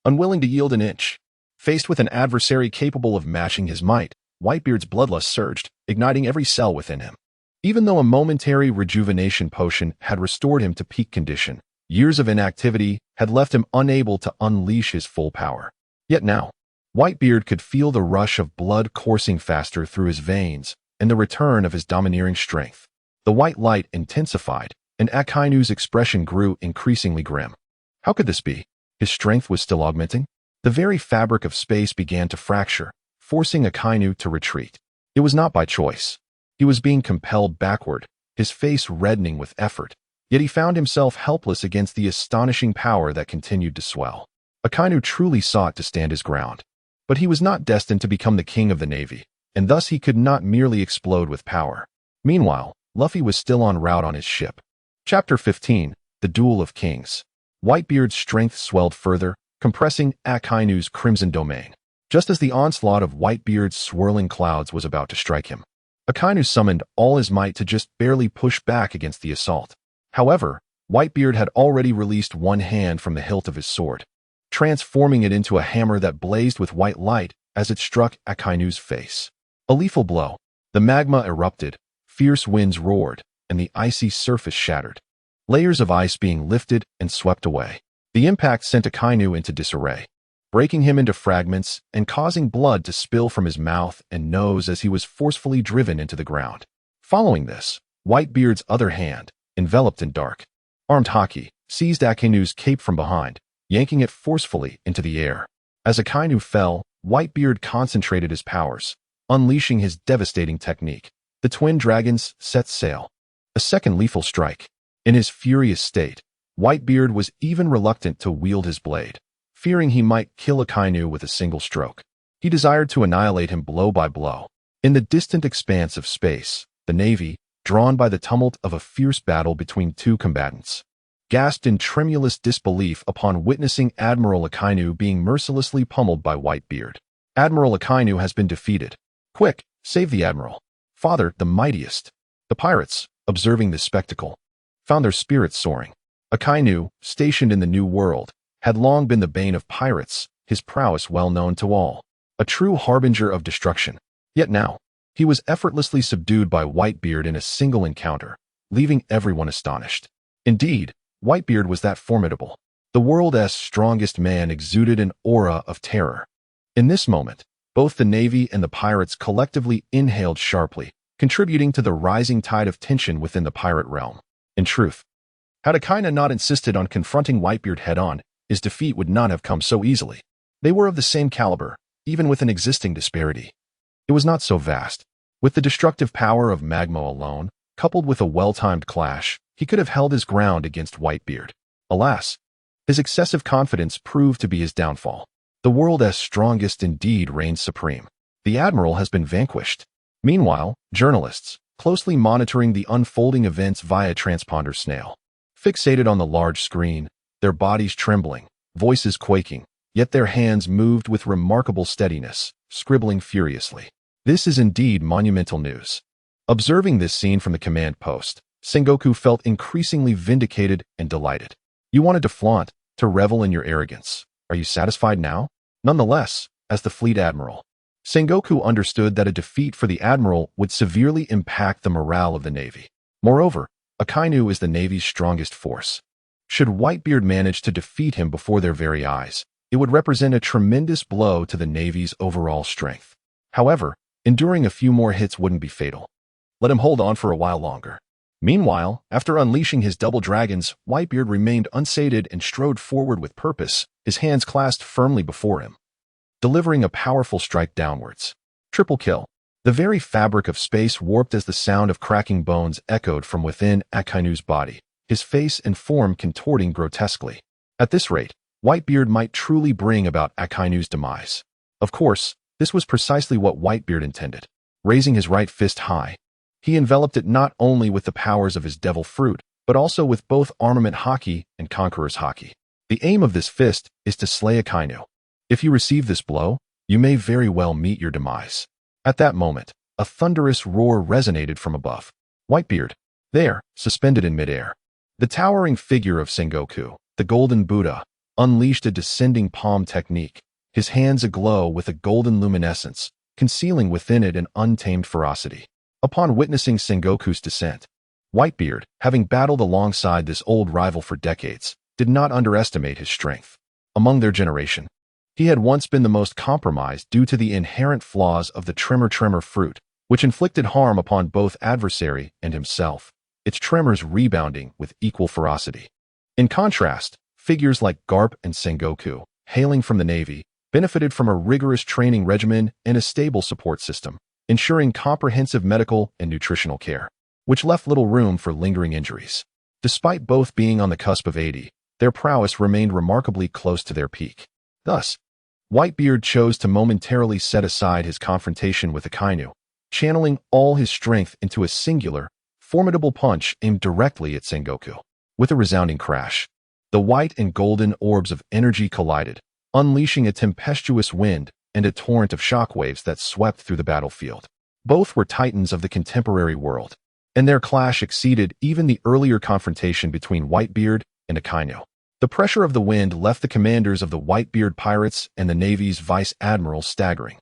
unwilling to yield an inch. Faced with an adversary capable of matching his might, Whitebeard's bloodlust surged, igniting every cell within him. Even though a momentary rejuvenation potion had restored him to peak condition, years of inactivity had left him unable to unleash his full power. Yet now, Whitebeard could feel the rush of blood coursing faster through his veins and the return of his domineering strength. The white light intensified, and Akainu's expression grew increasingly grim. How could this be? His strength was still augmenting? The very fabric of space began to fracture, forcing Akainu to retreat. It was not by choice. He was being compelled backward, his face reddening with effort, yet he found himself helpless against the astonishing power that continued to swell. Akainu truly sought to stand his ground. But he was not destined to become the king of the Navy, and thus he could not merely explode with power. Meanwhile, Luffy was still en route on his ship. Chapter 15, The Duel of Kings. Whitebeard's strength swelled further, compressing Akainu's crimson domain. Just as the onslaught of Whitebeard's swirling clouds was about to strike him, Akainu summoned all his might to just barely push back against the assault. However, Whitebeard had already released one hand from the hilt of his sword, transforming it into a hammer that blazed with white light as it struck Akainu's face. A lethal blow. The magma erupted, fierce winds roared, and the icy surface shattered. Layers of ice being lifted and swept away. The impact sent Akainu into disarray, breaking him into fragments and causing blood to spill from his mouth and nose as he was forcefully driven into the ground. Following this, Whitebeard's other hand, enveloped in dark, armed haki, seized Akainu's cape from behind, yanking it forcefully into the air. As Akainu fell, Whitebeard concentrated his powers, unleashing his devastating technique. The twin dragons set sail. A second lethal strike. In his furious state, Whitebeard was even reluctant to wield his blade, fearing he might kill Akainu with a single stroke. He desired to annihilate him blow by blow. In the distant expanse of space, the Navy, drawn by the tumult of a fierce battle between two combatants, gasped in tremulous disbelief upon witnessing Admiral Akainu being mercilessly pummeled by Whitebeard. Admiral Akainu has been defeated. Quick, save the Admiral. Father, the mightiest. The pirates, observing this spectacle, found their spirits soaring. Akainu, stationed in the New World, had long been the bane of pirates, his prowess well known to all. A true harbinger of destruction. Yet now, he was effortlessly subdued by Whitebeard in a single encounter, leaving everyone astonished. Indeed, Whitebeard was that formidable. The world's strongest man exuded an aura of terror. In this moment, both the Navy and the pirates collectively inhaled sharply, contributing to the rising tide of tension within the pirate realm. In truth, had Akainu not insisted on confronting Whitebeard head-on, his defeat would not have come so easily. They were of the same caliber, even with an existing disparity. It was not so vast. With the destructive power of magma alone, coupled with a well-timed clash, he could have held his ground against Whitebeard. Alas, his excessive confidence proved to be his downfall. The world's strongest indeed reigns supreme. The Admiral has been vanquished. Meanwhile, journalists, closely monitoring the unfolding events via transponder snail, fixated on the large screen, their bodies trembling, voices quaking, yet their hands moved with remarkable steadiness, scribbling furiously. This is indeed monumental news. Observing this scene from the command post, Sengoku felt increasingly vindicated and delighted. You wanted to flaunt, to revel in your arrogance. Are you satisfied now? Nonetheless, as the fleet admiral, Sengoku understood that a defeat for the admiral would severely impact the morale of the Navy. Moreover, Akainu is the Navy's strongest force. Should Whitebeard manage to defeat him before their very eyes, it would represent a tremendous blow to the Navy's overall strength. However, enduring a few more hits wouldn't be fatal. Let him hold on for a while longer. Meanwhile, after unleashing his double dragons, Whitebeard remained unsated and strode forward with purpose, his hands clasped firmly before him, delivering a powerful strike downwards. Triple kill. The very fabric of space warped as the sound of cracking bones echoed from within Akainu's body, his face and form contorting grotesquely. At this rate, Whitebeard might truly bring about Akainu's demise. Of course, this was precisely what Whitebeard intended. Raising his right fist high, he enveloped it not only with the powers of his devil fruit, but also with both armament haki and conqueror's haki. The aim of this fist is to slay Akainu. If you receive this blow, you may very well meet your demise. At that moment, a thunderous roar resonated from above. Whitebeard, there, suspended in midair. The towering figure of Sengoku, the golden Buddha, unleashed a descending palm technique, his hands aglow with a golden luminescence, concealing within it an untamed ferocity. Upon witnessing Sengoku's descent, Whitebeard, having battled alongside this old rival for decades, did not underestimate his strength. Among their generation, he had once been the most compromised due to the inherent flaws of the tremor fruit, which inflicted harm upon both adversary and himself, its tremors rebounding with equal ferocity. In contrast, figures like Garp and Sengoku, hailing from the Navy, benefited from a rigorous training regimen and a stable support system, ensuring comprehensive medical and nutritional care, which left little room for lingering injuries. Despite both being on the cusp of 80, their prowess remained remarkably close to their peak. Thus, Whitebeard chose to momentarily set aside his confrontation with Akainu, channeling all his strength into a singular, formidable punch aimed directly at Sengoku. With a resounding crash, the white and golden orbs of energy collided, unleashing a tempestuous wind and a torrent of shockwaves that swept through the battlefield. Both were titans of the contemporary world, and their clash exceeded even the earlier confrontation between Whitebeard and Akainu. The pressure of the wind left the commanders of the Whitebeard Pirates and the Navy's vice admiral staggering.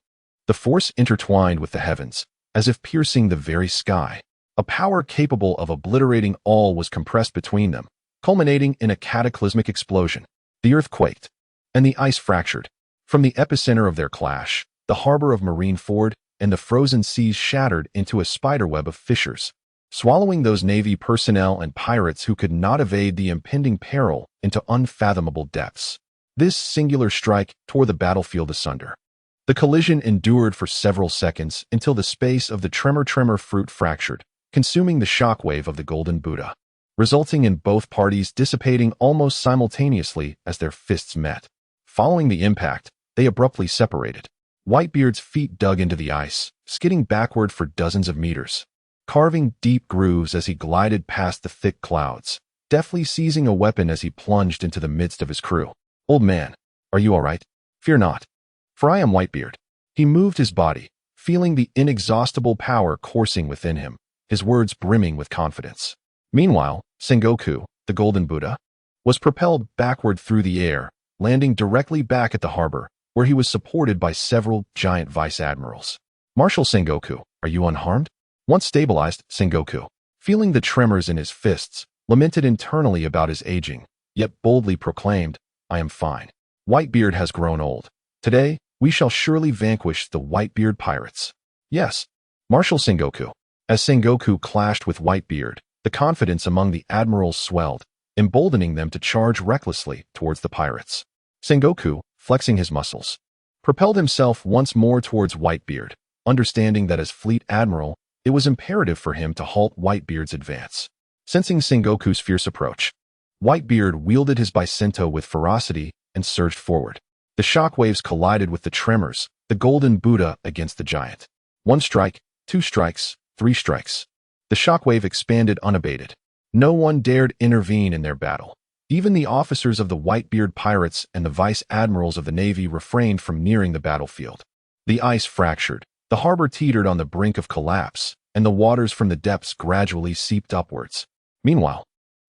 The force intertwined with the heavens, as if piercing the very sky. A power capable of obliterating all was compressed between them, culminating in a cataclysmic explosion. The earth quaked, and the ice fractured. From the epicenter of their clash, the harbor of Marineford and the frozen seas shattered into a spiderweb of fissures, swallowing those Navy personnel and pirates who could not evade the impending peril into unfathomable depths. This singular strike tore the battlefield asunder. The collision endured for several seconds until the space of the tremor fruit fractured, consuming the shockwave of the golden Buddha, resulting in both parties dissipating almost simultaneously as their fists met. Following the impact, they abruptly separated. Whitebeard's feet dug into the ice, skidding backward for dozens of meters, carving deep grooves as he glided past the thick clouds, deftly seizing a weapon as he plunged into the midst of his crew. "Old man, are you all right? Fear not, for I am Whitebeard." He moved his body, feeling the inexhaustible power coursing within him, his words brimming with confidence. Meanwhile, Sengoku, the golden Buddha, was propelled backward through the air, landing directly back at the harbor, where he was supported by several giant vice admirals. "Marshal Sengoku, are you unharmed?" Once stabilized, Sengoku, feeling the tremors in his fists, lamented internally about his aging, yet boldly proclaimed, "I am fine. Whitebeard has grown old. Today, we shall surely vanquish the Whitebeard Pirates." "Yes, Marshal Sengoku." As Sengoku clashed with Whitebeard, the confidence among the admirals swelled, emboldening them to charge recklessly towards the pirates. Sengoku, flexing his muscles, propelled himself once more towards Whitebeard, understanding that as fleet admiral, it was imperative for him to halt Whitebeard's advance. Sensing Sengoku's fierce approach, Whitebeard wielded his Bicento with ferocity and surged forward. The shockwaves collided with the tremors, the golden Buddha against the giant. One strike, two strikes, three strikes. The shockwave expanded unabated. No one dared intervene in their battle. Even the officers of the Whitebeard Pirates and the vice admirals of the Navy refrained from nearing the battlefield. The ice fractured, the harbor teetered on the brink of collapse, and the waters from the depths gradually seeped upwards. Meanwhile,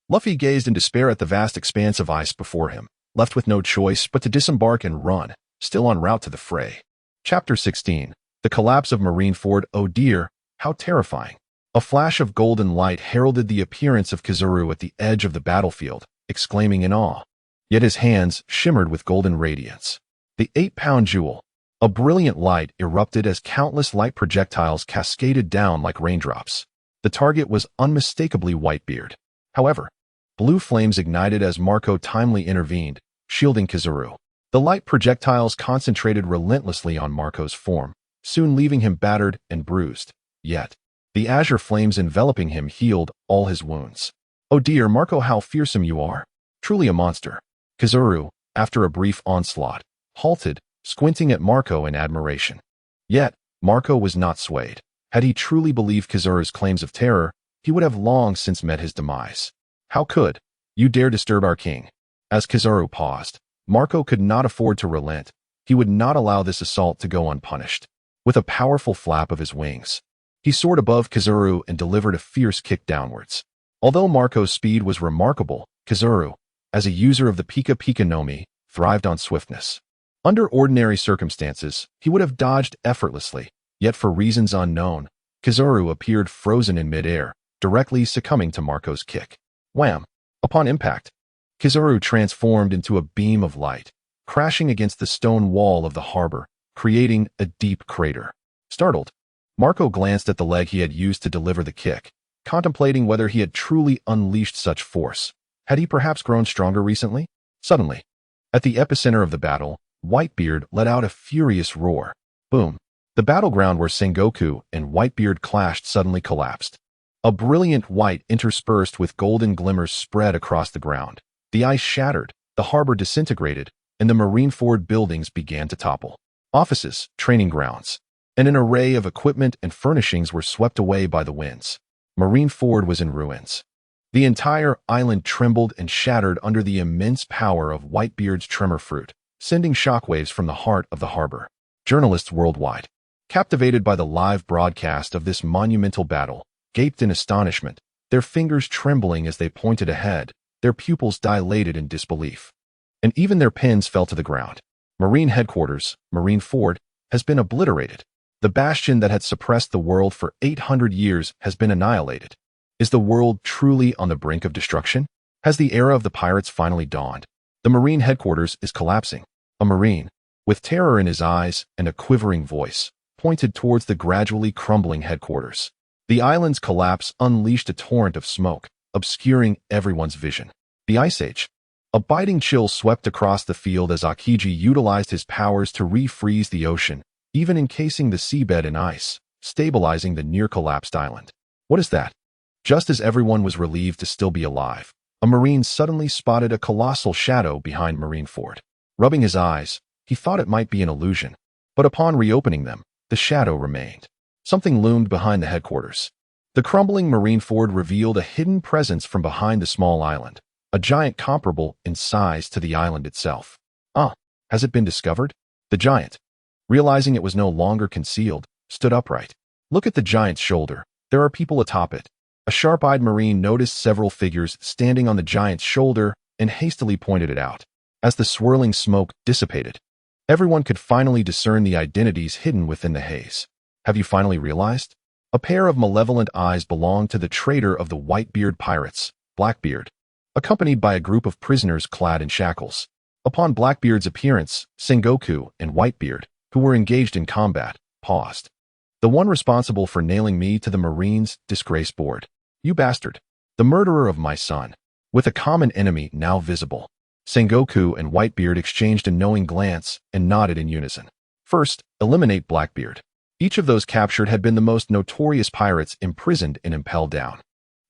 Luffy gazed in despair at the vast expanse of ice before him, left with no choice but to disembark and run, still en route to the fray. Chapter 16. The Collapse of Marineford. Oh dear, how terrifying. A flash of golden light heralded the appearance of Kizaru at the edge of the battlefield, exclaiming in awe. Yet his hands shimmered with golden radiance. The 8-pound jewel. A brilliant light erupted as countless light projectiles cascaded down like raindrops. The target was unmistakably Whitebeard. However, blue flames ignited as Marco timely intervened, shielding Kizaru. The light projectiles concentrated relentlessly on Marco's form, soon leaving him battered and bruised. Yet, the azure flames enveloping him healed all his wounds. "Oh dear, Marco, how fearsome you are. Truly a monster." Kizaru, after a brief onslaught, halted, squinting at Marco in admiration. Yet, Marco was not swayed. Had he truly believed Kizaru's claims of terror, he would have long since met his demise. "How could you dare disturb our king?" As Kizaru paused, Marco could not afford to relent, He would not allow this assault to go unpunished. With a powerful flap of his wings, he soared above Kizaru and delivered a fierce kick downwards. Although Marco's speed was remarkable, Kizaru, as a user of the Pika Pika no Mi, thrived on swiftness. Under ordinary circumstances, he would have dodged effortlessly, yet for reasons unknown, Kizaru appeared frozen in midair, directly succumbing to Marco's kick. Wham! Upon impact, Kizaru transformed into a beam of light, crashing against the stone wall of the harbor, creating a deep crater. Startled, Marco glanced at the leg he had used to deliver the kick, contemplating whether he had truly unleashed such force. Had he perhaps grown stronger recently? Suddenly, at the epicenter of the battle, Whitebeard let out a furious roar. Boom! The battleground where Sengoku and Whitebeard clashed suddenly collapsed. A brilliant white interspersed with golden glimmers spread across the ground. The ice shattered, the harbor disintegrated, and the Marineford buildings began to topple. Offices, training grounds, and an array of equipment and furnishings were swept away by the winds. Marineford was in ruins. The entire island trembled and shattered under the immense power of Whitebeard's tremor fruit, sending shockwaves from the heart of the harbor. Journalists worldwide, captivated by the live broadcast of this monumental battle, gaped in astonishment, their fingers trembling as they pointed ahead, their pupils dilated in disbelief. And even their pens fell to the ground. Marine headquarters, Marineford, has been obliterated. The bastion that had suppressed the world for 800 years has been annihilated. Is the world truly on the brink of destruction? Has the era of the pirates finally dawned? The Marine headquarters is collapsing. A Marine, with terror in his eyes and a quivering voice, pointed towards the gradually crumbling headquarters. The island's collapse unleashed a torrent of smoke, obscuring everyone's vision. The Ice Age. A biting chill swept across the field as Akiji utilized his powers to refreeze the ocean, even encasing the seabed in ice, stabilizing the near-collapsed island. What is that? Just as everyone was relieved to still be alive, a Marine suddenly spotted a colossal shadow behind Marineford. Rubbing his eyes, he thought it might be an illusion, but upon reopening them, the shadow remained. Something loomed behind the headquarters. The crumbling Marineford revealed a hidden presence from behind the small island, a giant comparable in size to the island itself. Has it been discovered? The giant, realizing it was no longer concealed, stood upright. Look at the giant's shoulder. There are people atop it. A sharp-eyed Marine noticed several figures standing on the giant's shoulder and hastily pointed it out. As the swirling smoke dissipated, everyone could finally discern the identities hidden within the haze. Have you finally realized? A pair of malevolent eyes belonged to the traitor of the Whitebeard Pirates, Blackbeard, accompanied by a group of prisoners clad in shackles. Upon Blackbeard's appearance, Sengoku and Whitebeard, who were engaged in combat, paused. The one responsible for nailing me to the Marines' disgrace board. You bastard. The murderer of my son. With a common enemy now visible, Sengoku and Whitebeard exchanged a knowing glance and nodded in unison. First, eliminate Blackbeard. Each of those captured had been the most notorious pirates imprisoned and impelled down.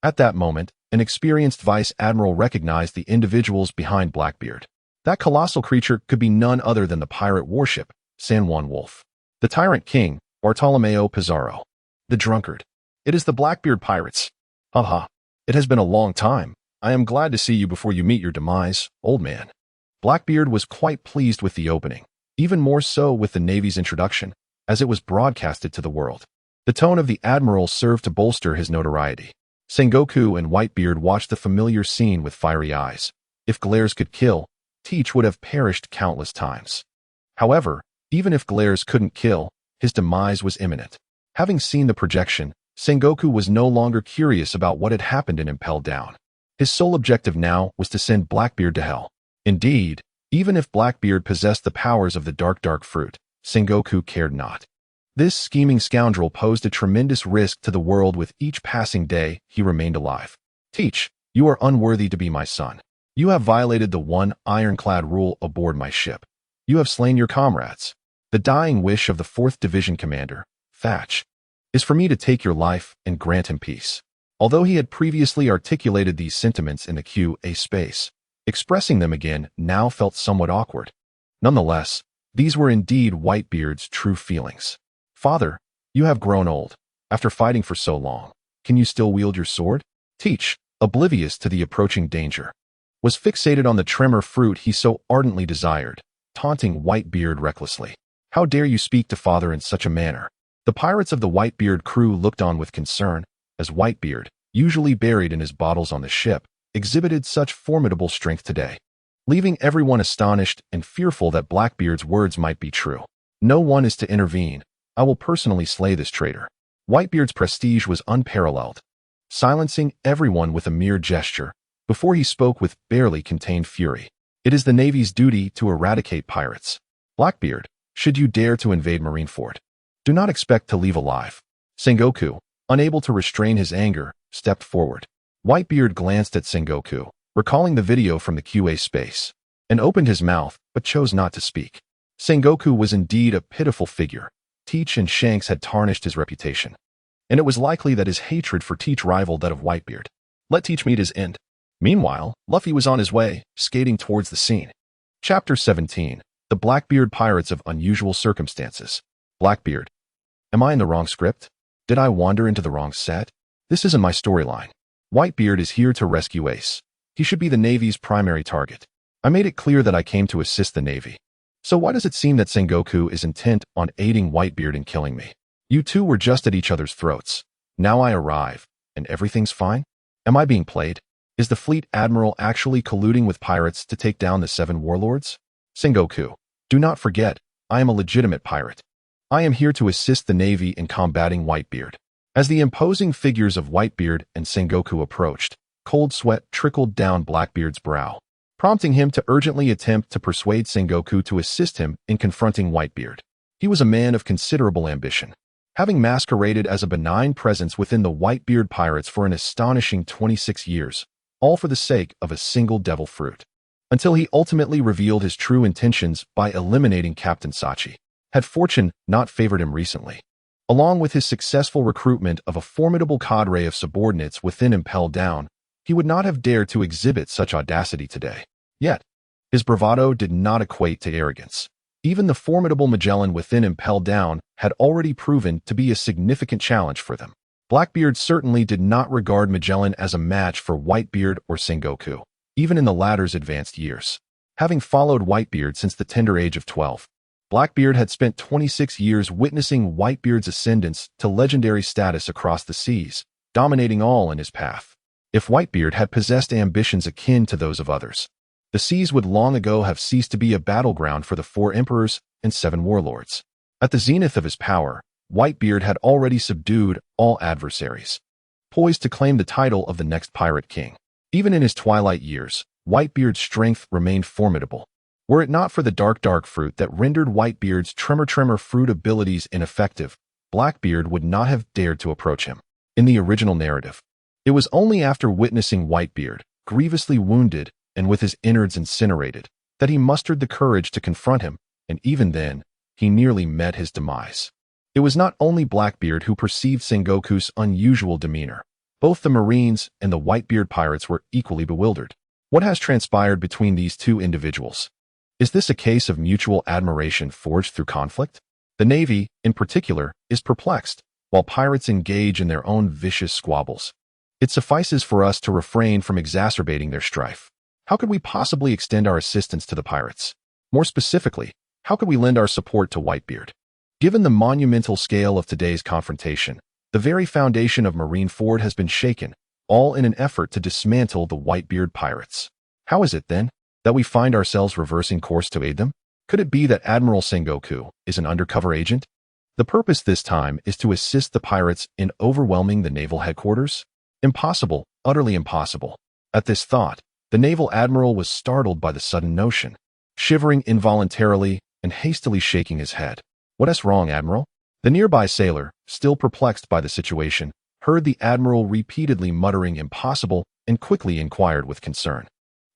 At that moment, an experienced vice admiral recognized the individuals behind Blackbeard. That colossal creature could be none other than the pirate warship, San Juan Wolf. The tyrant king, Bartolomeo Pizarro. The drunkard. It is the Blackbeard Pirates. Haha. It has been a long time. I am glad to see you before you meet your demise, old man. Blackbeard was quite pleased with the opening, even more so with the Navy's introduction, as it was broadcasted to the world. The tone of the admiral served to bolster his notoriety. Sengoku and Whitebeard watched the familiar scene with fiery eyes. If glares could kill, Teach would have perished countless times. However, even if glares couldn't kill, his demise was imminent. Having seen the projection, Sengoku was no longer curious about what had happened and impelled down. His sole objective now was to send Blackbeard to hell. Indeed, even if Blackbeard possessed the powers of the dark fruit, Sengoku cared not. This scheming scoundrel posed a tremendous risk to the world. With each passing day, he remained alive. Teach, you are unworthy to be my son. You have violated the one ironclad rule aboard my ship. You have slain your comrades. The dying wish of the 4th Division Commander, Thatch, is for me to take your life and grant him peace. Although he had previously articulated these sentiments in the QA space, expressing them again now felt somewhat awkward. Nonetheless, these were indeed Whitebeard's true feelings. Father, you have grown old. After fighting for so long, can you still wield your sword? Teach, oblivious to the approaching danger, was fixated on the tremor fruit he so ardently desired, taunting Whitebeard recklessly. "How dare you speak to father in such a manner?" The pirates of the Whitebeard crew looked on with concern, as Whitebeard, usually buried in his bottles on the ship, exhibited such formidable strength today, leaving everyone astonished and fearful that Blackbeard's words might be true. "No one is to intervene. I will personally slay this traitor." Whitebeard's prestige was unparalleled, silencing everyone with a mere gesture, before he spoke with barely contained fury. "It is the Navy's duty to eradicate pirates. Blackbeard, should you dare to invade Marineford, do not expect to leave alive." Sengoku, unable to restrain his anger, stepped forward. Whitebeard glanced at Sengoku, recalling the video from the QA space, and opened his mouth, but chose not to speak. Sengoku was indeed a pitiful figure. Teach and Shanks had tarnished his reputation, and it was likely that his hatred for Teach rivaled that of Whitebeard. Let Teach meet his end. Meanwhile, Luffy was on his way, skating towards the scene. Chapter 17. The Blackbeard Pirates of Unusual Circumstances. Blackbeard. Am I in the wrong script? Did I wander into the wrong set? This isn't my storyline. Whitebeard is here to rescue Ace. He should be the Navy's primary target. I made it clear that I came to assist the Navy. So why does it seem that Sengoku is intent on aiding Whitebeard in killing me? You two were just at each other's throats. Now I arrive, and everything's fine? Am I being played? Is the fleet admiral actually colluding with pirates to take down the Seven Warlords? Sengoku, do not forget, I am a legitimate pirate. I am here to assist the Navy in combating Whitebeard. As the imposing figures of Whitebeard and Sengoku approached, cold sweat trickled down Blackbeard's brow, prompting him to urgently attempt to persuade Sengoku to assist him in confronting Whitebeard. He was a man of considerable ambition, having masqueraded as a benign presence within the Whitebeard Pirates for an astonishing 26 years, all for the sake of a single devil fruit, until he ultimately revealed his true intentions by eliminating Captain Sachi. Had fortune not favored him recently, along with his successful recruitment of a formidable cadre of subordinates within Impel Down, he would not have dared to exhibit such audacity today. Yet, his bravado did not equate to arrogance. Even the formidable Magellan within Impel Down had already proven to be a significant challenge for them. Blackbeard certainly did not regard Magellan as a match for Whitebeard or Sengoku, even in the latter's advanced years. Having followed Whitebeard since the tender age of 12, Blackbeard had spent 26 years witnessing Whitebeard's ascendance to legendary status across the seas, dominating all in his path. If Whitebeard had possessed ambitions akin to those of others, the seas would long ago have ceased to be a battleground for the 4 emperors and 7 warlords. At the zenith of his power, Whitebeard had already subdued all adversaries, poised to claim the title of the next pirate king. Even in his twilight years, Whitebeard's strength remained formidable. Were it not for the dark fruit that rendered Whitebeard's tremor fruit abilities ineffective, Blackbeard would not have dared to approach him. In the original narrative, it was only after witnessing Whitebeard, grievously wounded and with his innards incinerated, that he mustered the courage to confront him, and even then, he nearly met his demise. It was not only Blackbeard who perceived Sengoku's unusual demeanor. Both the Marines and the Whitebeard Pirates were equally bewildered. What has transpired between these two individuals? Is this a case of mutual admiration forged through conflict? The Navy, in particular, is perplexed, while pirates engage in their own vicious squabbles. It suffices for us to refrain from exacerbating their strife. How could we possibly extend our assistance to the pirates? More specifically, how could we lend our support to Whitebeard? Given the monumental scale of today's confrontation, the very foundation of Marineford has been shaken, all in an effort to dismantle the Whitebeard Pirates. How is it, then, that we find ourselves reversing course to aid them? Could it be that Admiral Sengoku is an undercover agent? The purpose this time is to assist the pirates in overwhelming the naval headquarters? Impossible, utterly impossible. At this thought, the naval admiral was startled by the sudden notion, shivering involuntarily and hastily shaking his head. "What's wrong, Admiral?" The nearby sailor, still perplexed by the situation, heard the admiral repeatedly muttering impossible and quickly inquired with concern.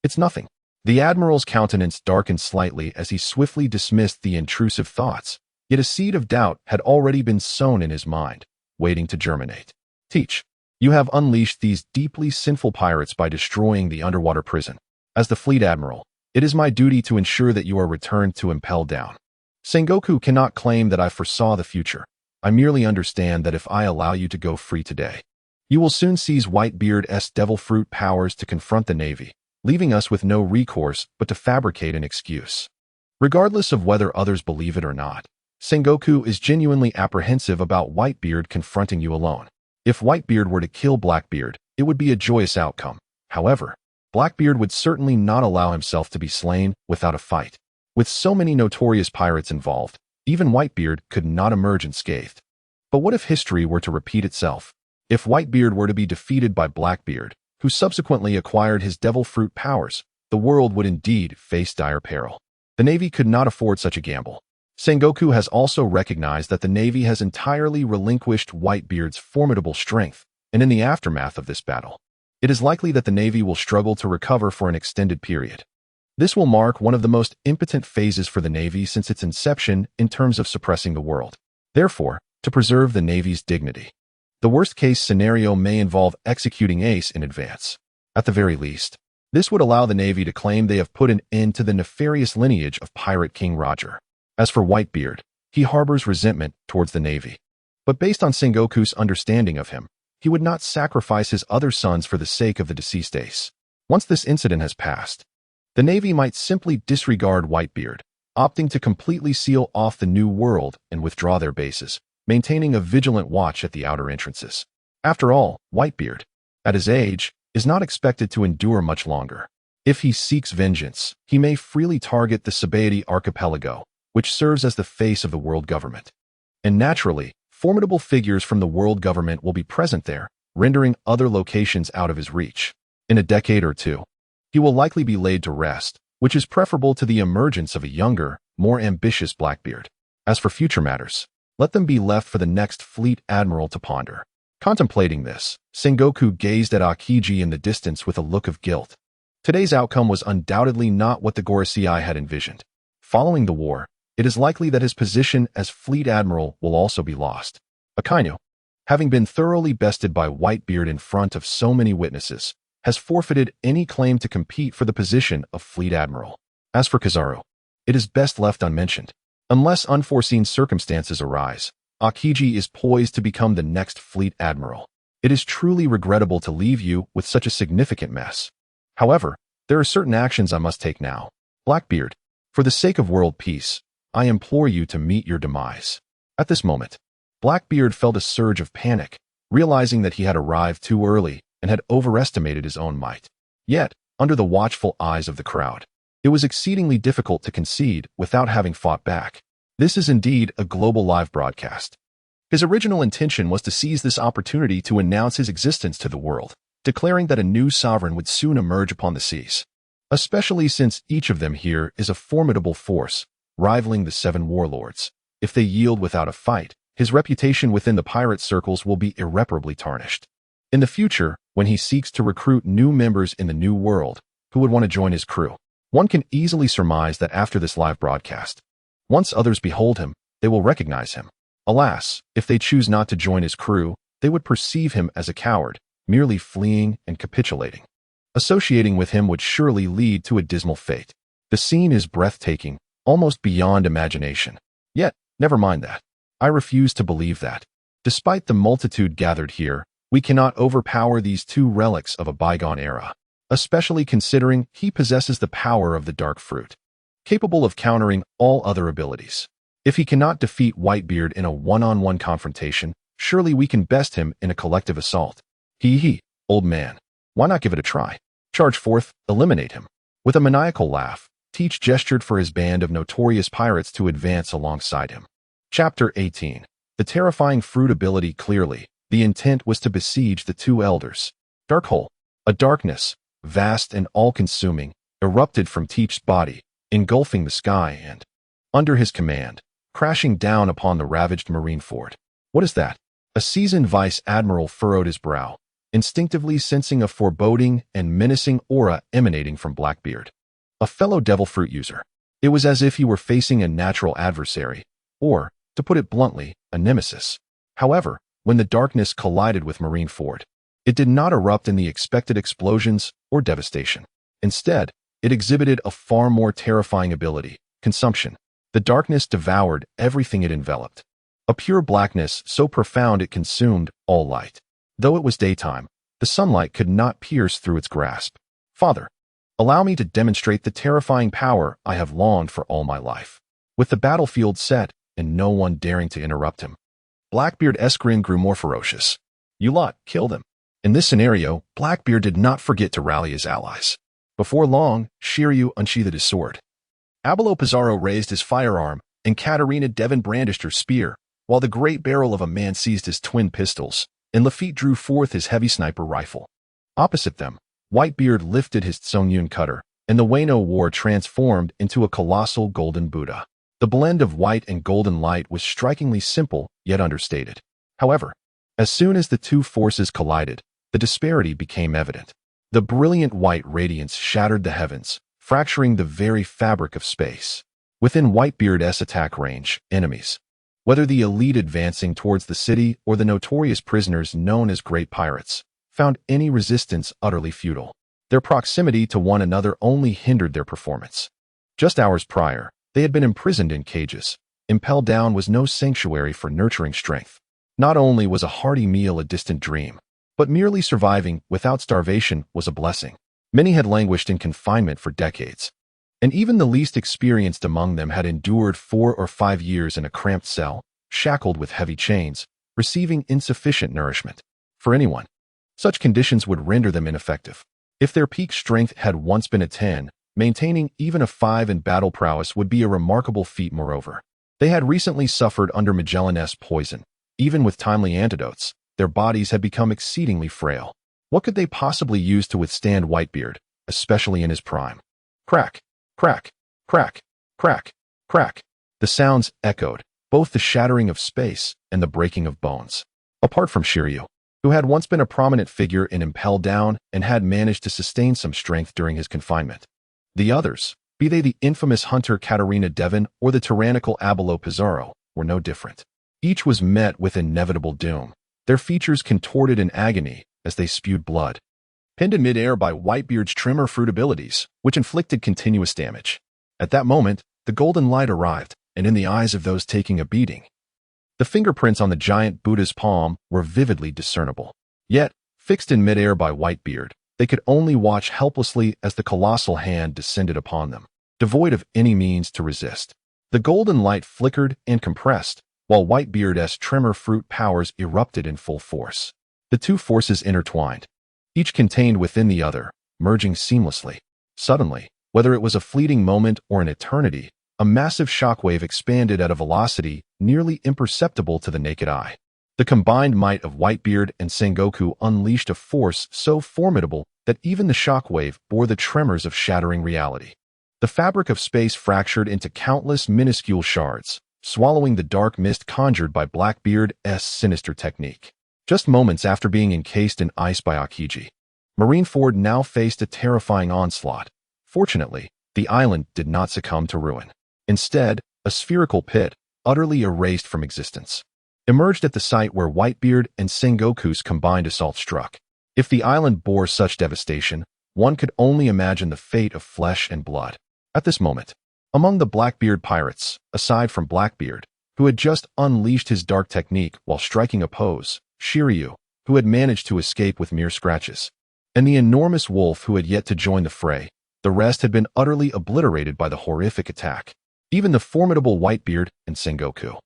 "It's nothing." The admiral's countenance darkened slightly as he swiftly dismissed the intrusive thoughts, yet a seed of doubt had already been sown in his mind, waiting to germinate. "Teach, you have unleashed these deeply sinful pirates by destroying the underwater prison. As the fleet admiral, it is my duty to ensure that you are returned to Impel Down. Sengoku cannot claim that I foresaw the future. I merely understand that if I allow you to go free today, you will soon seize Whitebeard's devil fruit powers to confront the Navy, leaving us with no recourse but to fabricate an excuse. Regardless of whether others believe it or not, Sengoku is genuinely apprehensive about Whitebeard confronting you alone. If Whitebeard were to kill Blackbeard, it would be a joyous outcome. However, Blackbeard would certainly not allow himself to be slain without a fight. With so many notorious pirates involved, even Whitebeard could not emerge unscathed. But what if history were to repeat itself? If Whitebeard were to be defeated by Blackbeard, who subsequently acquired his devil fruit powers, the world would indeed face dire peril. The Navy could not afford such a gamble. Sengoku has also recognized that the Navy has entirely relinquished Whitebeard's formidable strength, and in the aftermath of this battle, it is likely that the Navy will struggle to recover for an extended period. This will mark one of the most impotent phases for the Navy since its inception in terms of suppressing the world. Therefore, to preserve the Navy's dignity, the worst-case scenario may involve executing Ace in advance. At the very least, this would allow the Navy to claim they have put an end to the nefarious lineage of Pirate King Roger. As for Whitebeard, he harbors resentment towards the Navy. But based on Sengoku's understanding of him, he would not sacrifice his other sons for the sake of the deceased Ace. Once this incident has passed, the Navy might simply disregard Whitebeard, opting to completely seal off the New World and withdraw their bases, maintaining a vigilant watch at the outer entrances. After all, Whitebeard, at his age, is not expected to endure much longer. If he seeks vengeance, he may freely target the Sabaody archipelago, which serves as the face of the world government. And naturally, formidable figures from the world government will be present there, rendering other locations out of his reach. In a decade or two, he will likely be laid to rest, which is preferable to the emergence of a younger, more ambitious Blackbeard. As for future matters, let them be left for the next fleet admiral to ponder. Contemplating this, Sengoku gazed at Akiji in the distance with a look of guilt. Today's outcome was undoubtedly not what the Gorosei had envisioned. Following the war, it is likely that his position as fleet admiral will also be lost. Akainu, having been thoroughly bested by Whitebeard in front of so many witnesses, has forfeited any claim to compete for the position of fleet admiral. As for Kizaru, it is best left unmentioned. Unless unforeseen circumstances arise, Akiji is poised to become the next fleet admiral. It is truly regrettable to leave you with such a significant mess. However, there are certain actions I must take now. Blackbeard, for the sake of world peace, I implore you to meet your demise. At this moment, Blackbeard felt a surge of panic, realizing that he had arrived too early and had overestimated his own might. Yet, under the watchful eyes of the crowd, it was exceedingly difficult to concede without having fought back. This is indeed a global live broadcast. His original intention was to seize this opportunity to announce his existence to the world, declaring that a new sovereign would soon emerge upon the seas. Especially since each of them here is a formidable force, rivaling the Seven Warlords. If they yield without a fight, his reputation within the pirate circles will be irreparably tarnished. In the future, when he seeks to recruit new members in the New World who would want to join his crew, one can easily surmise that after this live broadcast, once others behold him, they will recognize him. Alas, if they choose not to join his crew, they would perceive him as a coward, merely fleeing and capitulating. Associating with him would surely lead to a dismal fate. The scene is breathtaking, almost beyond imagination. Yet, never mind that. I refuse to believe that. Despite the multitude gathered here, we cannot overpower these two relics of a bygone era, especially considering he possesses the power of the dark fruit, capable of countering all other abilities. If he cannot defeat Whitebeard in a one-on-one confrontation, surely we can best him in a collective assault. Old man. Why not give it a try? Charge forth, eliminate him. With a maniacal laugh, Teach gestured for his band of notorious pirates to advance alongside him. Chapter 18. The terrifying fruit ability. Clearly, the intent was to besiege the two elders. Dark hole. A darkness, vast and all-consuming, erupted from Teach's body, engulfing the sky and, under his command, crashing down upon the ravaged Marineford. What is that? A seasoned vice admiral furrowed his brow, instinctively sensing a foreboding and menacing aura emanating from Blackbeard, a fellow devil fruit user. It was as if he were facing a natural adversary, or, to put it bluntly, a nemesis. However, when the darkness collided with Marineford, it did not erupt in the expected explosions or devastation. Instead, it exhibited a far more terrifying ability: consumption. The darkness devoured everything it enveloped. A pure blackness so profound it consumed all light. Though it was daytime, the sunlight could not pierce through its grasp. Father. Allow me to demonstrate the terrifying power I have longed for all my life. With the battlefield set and no one daring to interrupt him, Blackbeard's grin grew more ferocious. You lot, kill them. In this scenario, Blackbeard did not forget to rally his allies. Before long, Shiryu unsheathed his sword. Abelo Pizarro raised his firearm, and Katarina Devon brandished her spear, while the great barrel of a man seized his twin pistols, and Lafitte drew forth his heavy sniper rifle. Opposite them, Whitebeard lifted his Tsungyun cutter, and the Wano war transformed into a colossal golden Buddha. The blend of white and golden light was strikingly simple, yet understated. However, as soon as the two forces collided, the disparity became evident. The brilliant white radiance shattered the heavens, fracturing the very fabric of space. Within Whitebeard's attack range, enemies, whether the elite advancing towards the city or the notorious prisoners known as Great Pirates, found any resistance utterly futile. Their proximity to one another only hindered their performance. Just hours prior, they had been imprisoned in cages. Impel Down was no sanctuary for nurturing strength. Not only was a hearty meal a distant dream, but merely surviving without starvation was a blessing. Many had languished in confinement for decades, and even the least experienced among them had endured 4 or 5 years in a cramped cell, shackled with heavy chains, receiving insufficient nourishment. For anyone, such conditions would render them ineffective. If their peak strength had once been a 10, maintaining even a 5 in battle prowess would be a remarkable feat. Moreover, they had recently suffered under Magellan's poison. Even with timely antidotes, their bodies had become exceedingly frail. What could they possibly use to withstand Whitebeard, especially in his prime? Crack, crack, crack, crack, crack. The sounds echoed, both the shattering of space and the breaking of bones. Apart from Shiryu, who had once been a prominent figure in Impel Down and had managed to sustain some strength during his confinement, the others, be they the infamous hunter Katarina Devon or the tyrannical Abelo Pizarro, were no different. Each was met with inevitable doom, their features contorted in agony as they spewed blood. Pinned in midair by Whitebeard's tremor fruit abilities, which inflicted continuous damage. At that moment, the golden light arrived, and in the eyes of those taking a beating, the fingerprints on the giant Buddha's palm were vividly discernible. Yet, fixed in midair by Whitebeard, they could only watch helplessly as the colossal hand descended upon them, devoid of any means to resist. The golden light flickered and compressed, while Whitebeard's tremor fruit powers erupted in full force. The two forces intertwined, each contained within the other, merging seamlessly. Suddenly, whether it was a fleeting moment or an eternity, a massive shockwave expanded at a velocity nearly imperceptible to the naked eye. The combined might of Whitebeard and Sengoku unleashed a force so formidable that even the shockwave bore the tremors of shattering reality. The fabric of space fractured into countless minuscule shards, swallowing the dark mist conjured by Blackbeard's sinister technique. Just moments after being encased in ice by Aokiji, Marineford now faced a terrifying onslaught. Fortunately, the island did not succumb to ruin. Instead, a spherical pit, utterly erased from existence, emerged at the site where Whitebeard and Sengoku's combined assault struck. If the island bore such devastation, one could only imagine the fate of flesh and blood. At this moment, among the Blackbeard Pirates, aside from Blackbeard, who had just unleashed his dark technique while striking a pose, Shiryu, who had managed to escape with mere scratches, and the enormous wolf who had yet to join the fray, the rest had been utterly obliterated by the horrific attack. Even the formidable Whitebeard and Sengoku,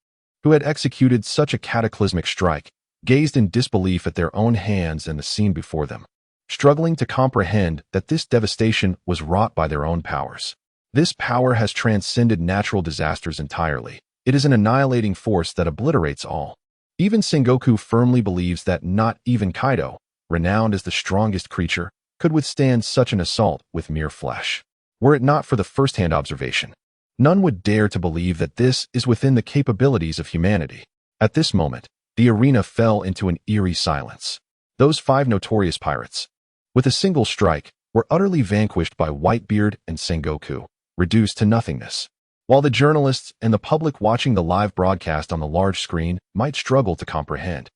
who had executed such a cataclysmic strike, gazed in disbelief at their own hands and the scene before them, struggling to comprehend that this devastation was wrought by their own powers. This power has transcended natural disasters entirely. It is an annihilating force that obliterates all. Even Sengoku firmly believes that not even Kaido, renowned as the strongest creature, could withstand such an assault with mere flesh. Were it not for the first-hand observation, none would dare to believe that this is within the capabilities of humanity. At this moment, the arena fell into an eerie silence. Those 5 notorious pirates, with a single strike, were utterly vanquished by Whitebeard and Sengoku, reduced to nothingness. While the journalists and the public watching the live broadcast on the large screen might struggle to comprehend,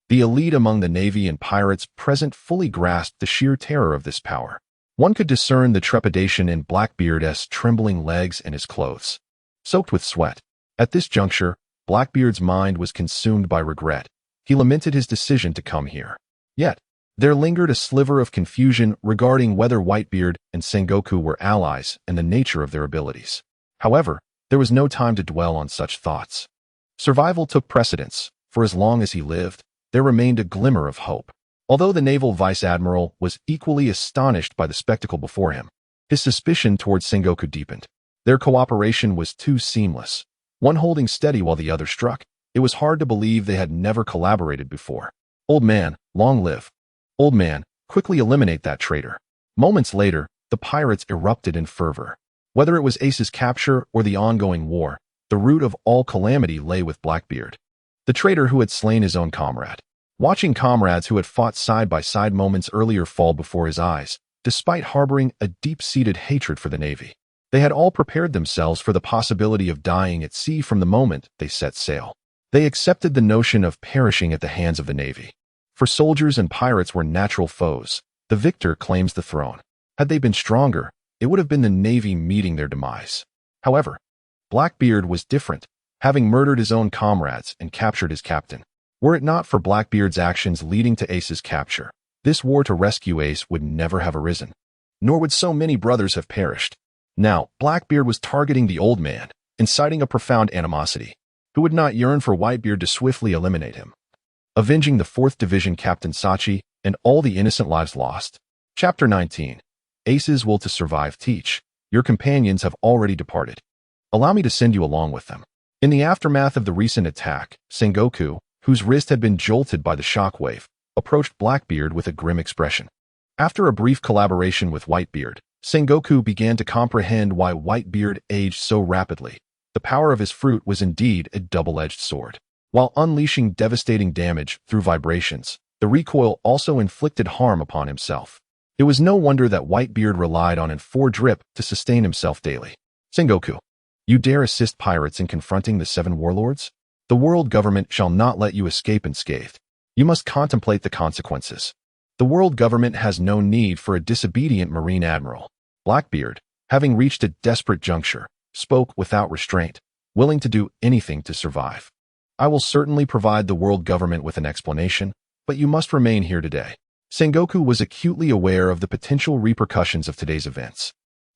the elite among the Navy and pirates present fully grasped the sheer terror of this power. One could discern the trepidation in Blackbeard's trembling legs and his clothes, soaked with sweat. At this juncture, Blackbeard's mind was consumed by regret. He lamented his decision to come here. Yet, There lingered a sliver of confusion regarding whether Whitebeard and Sengoku were allies and the nature of their abilities. However, there was no time to dwell on such thoughts. Survival took precedence. For as long as he lived, there remained a glimmer of hope. Although the naval vice admiral was equally astonished by the spectacle before him, his suspicion towards Sengoku deepened. Their cooperation was too seamless, one holding steady while the other struck. It was hard to believe they had never collaborated before. Old man, long live. Old man, quickly eliminate that traitor. Moments later, the pirates erupted in fervor. Whether it was Ace's capture or the ongoing war, the root of all calamity lay with Blackbeard, the traitor who had slain his own comrade. Watching comrades who had fought side by side moments earlier fall before his eyes, despite harboring a deep-seated hatred for the Navy. They had all prepared themselves for the possibility of dying at sea from the moment they set sail. They accepted the notion of perishing at the hands of the Navy. For soldiers and pirates were natural foes. The victor claims the throne. Had they been stronger, it would have been the Navy meeting their demise. However, Blackbeard was different, having murdered his own comrades and captured his captain. Were it not for Blackbeard's actions leading to Ace's capture, this war to rescue Ace would never have arisen, nor would so many brothers have perished. Now, Blackbeard was targeting the old man, inciting a profound animosity. Who would not yearn for Whitebeard to swiftly eliminate him? Avenging the 4th Division Captain Sachi and all the innocent lives lost. Chapter 19. Ace's will to survive teach. Your companions have already departed. Allow me to send you along with them. In the aftermath of the recent attack, Sengoku, whose wrist had been jolted by the shockwave, approached Blackbeard with a grim expression. After a brief collaboration with Whitebeard, Sengoku began to comprehend why Whitebeard aged so rapidly. The power of his fruit was indeed a double-edged sword. While unleashing devastating damage through vibrations, the recoil also inflicted harm upon himself. It was no wonder that Whitebeard relied on N4 drip to sustain himself daily. Sengoku, you dare assist pirates in confronting the Seven Warlords? The world government shall not let you escape unscathed. You must contemplate the consequences. The world government has no need for a disobedient marine admiral. Blackbeard, having reached a desperate juncture, spoke without restraint, willing to do anything to survive. I will certainly provide the world government with an explanation, but you must remain here today. Sengoku was acutely aware of the potential repercussions of today's events.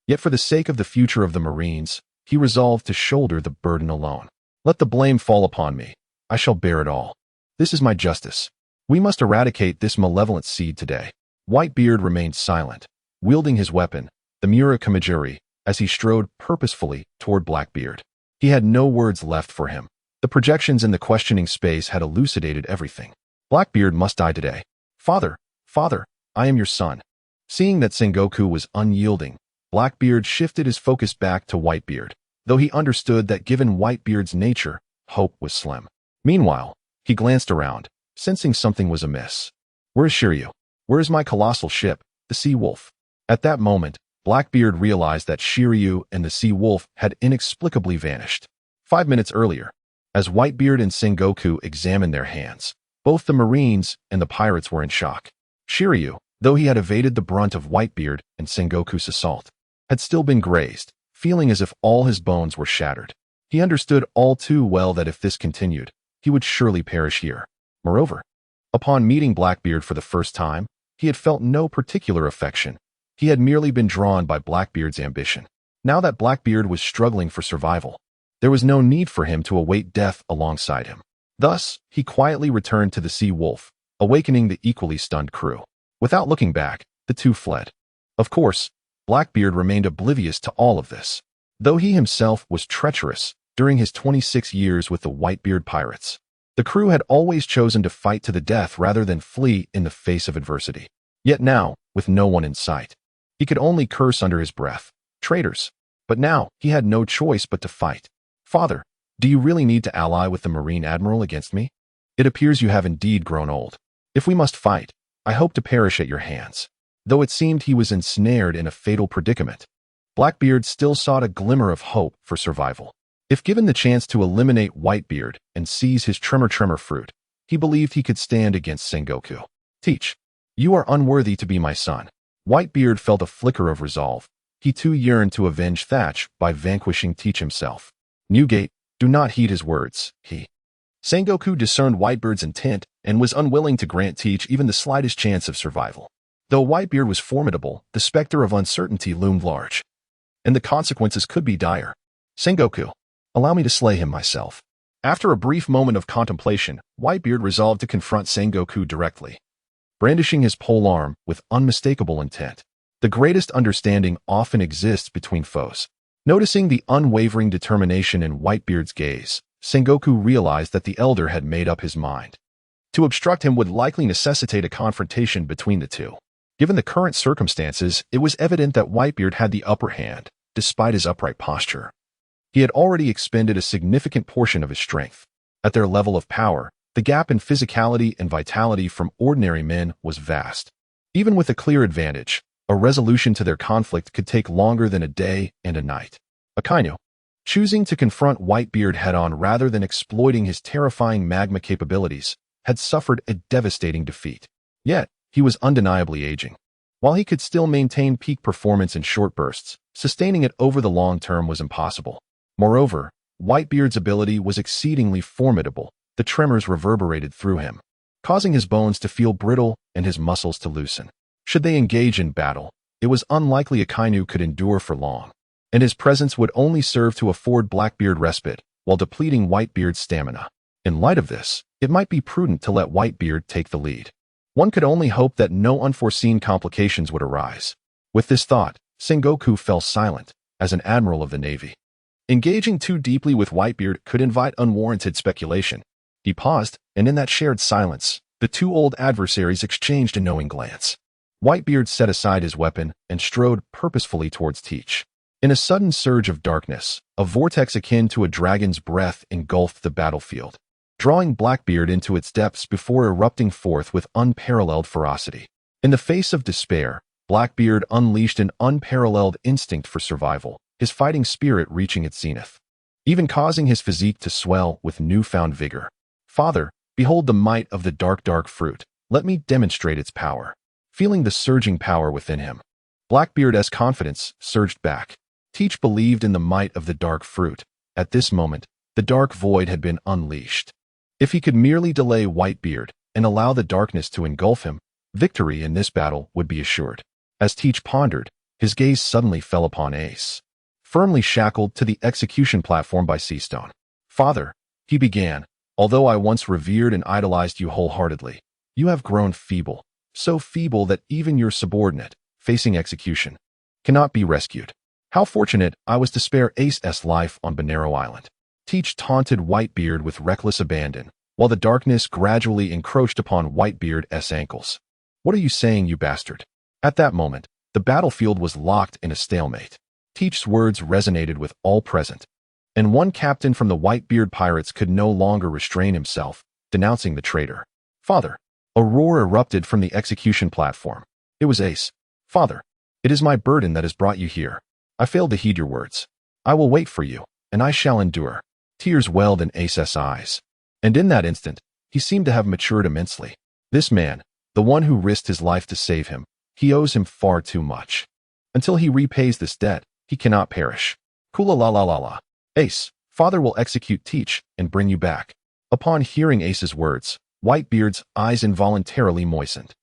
Yet for the sake of the future of the Marines, he resolved to shoulder the burden alone. Let the blame fall upon me. I shall bear it all. This is my justice. We must eradicate this malevolent seed today. Whitebeard remained silent, wielding his weapon, the Mura Kamijuri, as he strode purposefully toward Blackbeard. He had no words left for him. The projections in the questioning space had elucidated everything. Blackbeard must die today. Father, father, I am your son. Seeing that Sengoku was unyielding, Blackbeard shifted his focus back to Whitebeard, though he understood that given Whitebeard's nature, hope was slim. Meanwhile, he glanced around, sensing something was amiss. Where is Shiryu? Where is my colossal ship, the Sea Wolf? At that moment, Blackbeard realized that Shiryu and the Sea Wolf had inexplicably vanished. 5 minutes earlier, as Whitebeard and Sengoku examined their hands, both the Marines and the pirates were in shock. Shiryu, though he had evaded the brunt of Whitebeard and Sengoku's assault, had still been grazed, feeling as if all his bones were shattered. He understood all too well that if this continued, he would surely perish here. Moreover, upon meeting Blackbeard for the first time, he had felt no particular affection. He had merely been drawn by Blackbeard's ambition. Now that Blackbeard was struggling for survival, there was no need for him to await death alongside him. Thus, he quietly returned to the Sea Wolf, awakening the equally stunned crew. Without looking back, the two fled. Of course, Blackbeard remained oblivious to all of this, though he himself was treacherous during his 26 years with the Whitebeard Pirates. The crew had always chosen to fight to the death rather than flee in the face of adversity. Yet now, with no one in sight, he could only curse under his breath. Traitors. But now, he had no choice but to fight. Father, do you really need to ally with the Marine Admiral against me? It appears you have indeed grown old. If we must fight, I hope to perish at your hands. Though it seemed he was ensnared in a fatal predicament, Blackbeard still sought a glimmer of hope for survival. If given the chance to eliminate Whitebeard and seize his tremor fruit, he believed he could stand against Sengoku. Teach. You are unworthy to be my son. Whitebeard felt a flicker of resolve. He too yearned to avenge Thatch by vanquishing Teach himself. Newgate, do not heed his words, he. Sengoku discerned Whitebeard's intent and was unwilling to grant Teach even the slightest chance of survival. Though Whitebeard was formidable, the specter of uncertainty loomed large, and the consequences could be dire. Sengoku, allow me to slay him myself. After a brief moment of contemplation, Whitebeard resolved to confront Sengoku directly, brandishing his polearm with unmistakable intent. The greatest understanding often exists between foes. Noticing the unwavering determination in Whitebeard's gaze, Sengoku realized that the elder had made up his mind. To obstruct him would likely necessitate a confrontation between the two. Given the current circumstances, it was evident that Whitebeard had the upper hand, despite his upright posture. He had already expended a significant portion of his strength. At their level of power, the gap in physicality and vitality from ordinary men was vast. Even with a clear advantage, a resolution to their conflict could take longer than a day and a night. Akainu, choosing to confront Whitebeard head-on rather than exploiting his terrifying magma capabilities, had suffered a devastating defeat. Yet, he was undeniably aging. While he could still maintain peak performance in short bursts, sustaining it over the long term was impossible. Moreover, Whitebeard's ability was exceedingly formidable. The tremors reverberated through him, causing his bones to feel brittle and his muscles to loosen. Should they engage in battle, it was unlikely Akainu could endure for long, and his presence would only serve to afford Blackbeard respite while depleting Whitebeard's stamina. In light of this, it might be prudent to let Whitebeard take the lead. One could only hope that no unforeseen complications would arise. With this thought, Sengoku fell silent, as an admiral of the Navy. Engaging too deeply with Whitebeard could invite unwarranted speculation. He paused, and in that shared silence, the two old adversaries exchanged a knowing glance. Whitebeard set aside his weapon and strode purposefully towards Teach. In a sudden surge of darkness, a vortex akin to a dragon's breath engulfed the battlefield, drawing Blackbeard into its depths before erupting forth with unparalleled ferocity. In the face of despair, Blackbeard unleashed an unparalleled instinct for survival, his fighting spirit reaching its zenith, even causing his physique to swell with newfound vigor. Father, behold the might of the dark fruit. Let me demonstrate its power. Feeling the surging power within him, Blackbeard's confidence surged back. Teach believed in the might of the dark fruit. At this moment, the dark void had been unleashed. If he could merely delay Whitebeard and allow the darkness to engulf him, victory in this battle would be assured. As Teach pondered, his gaze suddenly fell upon Ace, firmly shackled to the execution platform by Seastone. Father, he began, although I once revered and idolized you wholeheartedly, you have grown feeble, so feeble that even your subordinate, facing execution, cannot be rescued. How fortunate I was to spare Ace's life on Bonero Island. Teach taunted Whitebeard with reckless abandon, while the darkness gradually encroached upon Whitebeard's ankles. What are you saying, you bastard? At that moment, the battlefield was locked in a stalemate. Teach's words resonated with all present, and one captain from the Whitebeard Pirates could no longer restrain himself, denouncing the traitor. Father, a roar erupted from the execution platform. It was Ace. Father, it is my burden that has brought you here. I failed to heed your words. I will wait for you, and I shall endure. Tears welled in Ace's eyes, and in that instant, he seemed to have matured immensely. This man, the one who risked his life to save him, he owes him far too much. Until he repays this debt, he cannot perish. Kula la la la la. Ace, father will execute Teach and bring you back. Upon hearing Ace's words, Whitebeard's eyes involuntarily moistened.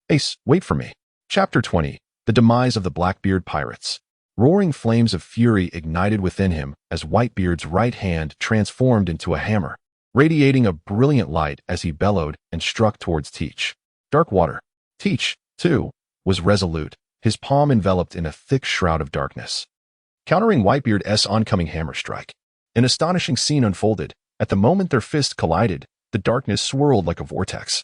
Ace, wait for me. Chapter 20. The Demise of the Blackbeard Pirates. Roaring flames of fury ignited within him as Whitebeard's right hand transformed into a hammer, radiating a brilliant light as he bellowed and struck towards Teach. Dark water. Teach, too, was resolute, his palm enveloped in a thick shroud of darkness, countering Whitebeard's oncoming hammer strike. An astonishing scene unfolded. At the moment their fists collided, the darkness swirled like a vortex,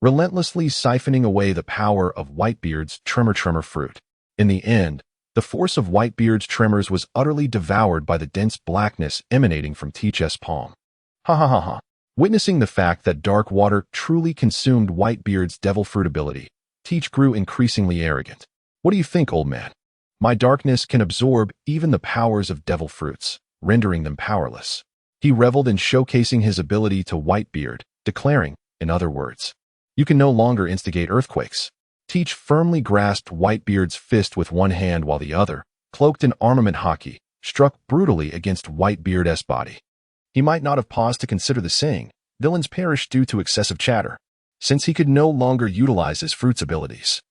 relentlessly siphoning away the power of Whitebeard's tremor fruit. In the end, the force of Whitebeard's tremors was utterly devoured by the dense blackness emanating from Teach's palm. Ha ha ha ha. Witnessing the fact that dark water truly consumed Whitebeard's devil fruit ability, Teach grew increasingly arrogant. What do you think, old man? My darkness can absorb even the powers of devil fruits, rendering them powerless. He reveled in showcasing his ability to Whitebeard, declaring, in other words, you can no longer instigate earthquakes. Teach firmly grasped Whitebeard's fist with one hand while the other, cloaked in armament hockey, struck brutally against Whitebeard's body. He might not have paused to consider the saying, villains perish due to excessive chatter. since he could no longer utilize his fruit's abilities.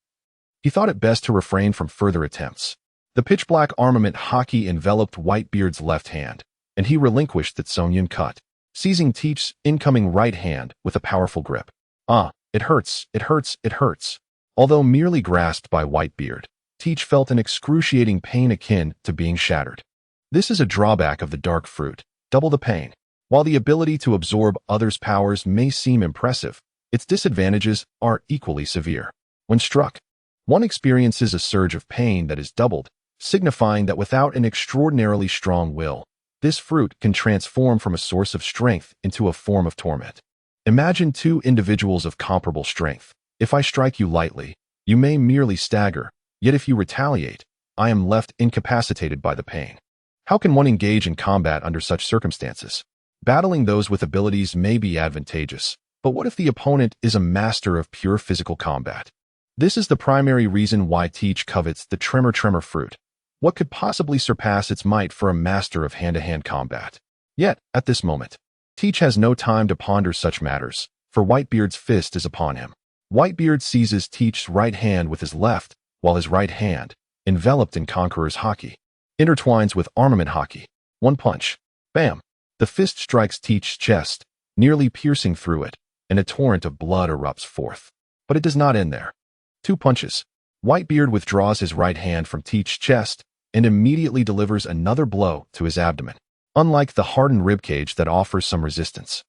He thought it best to refrain from further attempts. The pitch-black armament haki enveloped Whitebeard's left hand, and he relinquished the Tsongyun cut, seizing Teach's incoming right hand with a powerful grip. Ah, it hurts, it hurts, it hurts. Although merely grasped by Whitebeard, Teach felt an excruciating pain akin to being shattered. This is a drawback of the dark fruit, double the pain. While the ability to absorb others' powers may seem impressive, its disadvantages are equally severe. When struck, one experiences a surge of pain that is doubled, signifying that without an extraordinarily strong will, this fruit can transform from a source of strength into a form of torment. Imagine two individuals of comparable strength. If I strike you lightly, you may merely stagger, yet if you retaliate, I am left incapacitated by the pain. How can one engage in combat under such circumstances? Battling those with abilities may be advantageous, but what if the opponent is a master of pure physical combat? This is the primary reason why Teach covets the Tremor fruit. What could possibly surpass its might for a master of hand-to-hand combat? Yet, at this moment, Teach has no time to ponder such matters, for Whitebeard's fist is upon him. Whitebeard seizes Teach's right hand with his left, while his right hand, enveloped in Conqueror's haki, intertwines with armament haki. One punch. Bam! The fist strikes Teach's chest, nearly piercing through it, and a torrent of blood erupts forth. But it does not end there. Two punches. Whitebeard withdraws his right hand from Teach's chest and immediately delivers another blow to his abdomen. Unlike the hardened ribcage that offers some resistance,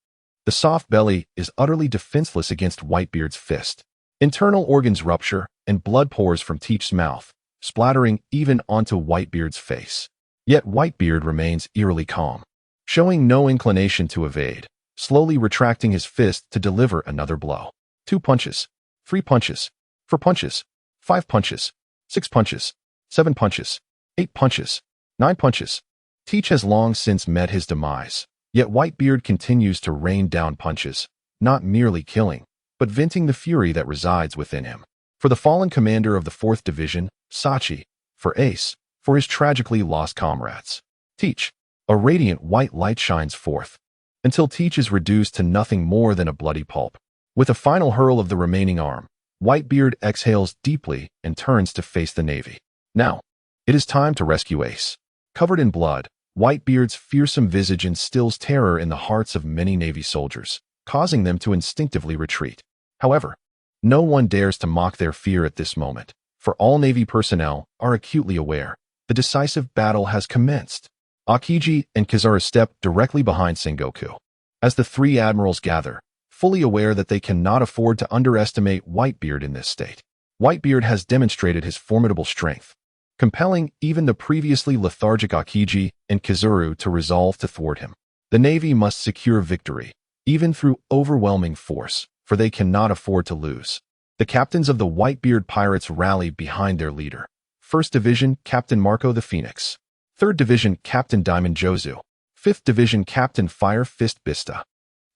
the soft belly is utterly defenseless against Whitebeard's fist. Internal organs rupture and blood pours from Teach's mouth, splattering even onto Whitebeard's face. Yet Whitebeard remains eerily calm, showing no inclination to evade, slowly retracting his fist to deliver another blow. 2 punches, 3 punches, 4 punches, 5 punches, 6 punches, 7 punches, 8 punches, 9 punches. Teach has long since met his demise, yet Whitebeard continues to rain down punches, not merely killing, but venting the fury that resides within him. For the fallen commander of the 4th Division, Sachi, for Ace, for his tragically lost comrades. Teach. A radiant white light shines forth, until Teach is reduced to nothing more than a bloody pulp. With a final hurl of the remaining arm, Whitebeard exhales deeply and turns to face the Navy. Now, it is time to rescue Ace. Covered in blood, Whitebeard's fearsome visage instills terror in the hearts of many Navy soldiers, causing them to instinctively retreat. However, no one dares to mock their fear at this moment, for all Navy personnel are acutely aware the decisive battle has commenced. Akiji and Kizaru step directly behind Sengoku. As the 3 admirals gather, fully aware that they cannot afford to underestimate Whitebeard in this state. Whitebeard has demonstrated his formidable strength, compelling even the previously lethargic Akiji and Kizaru to resolve to thwart him. The Navy must secure victory, even through overwhelming force, for they cannot afford to lose. The captains of the Whitebeard Pirates rally behind their leader. 1st Division, Captain Marco the Phoenix. 3rd Division, Captain Diamond Jozu. 5th Division, Captain Fire Fist Bista.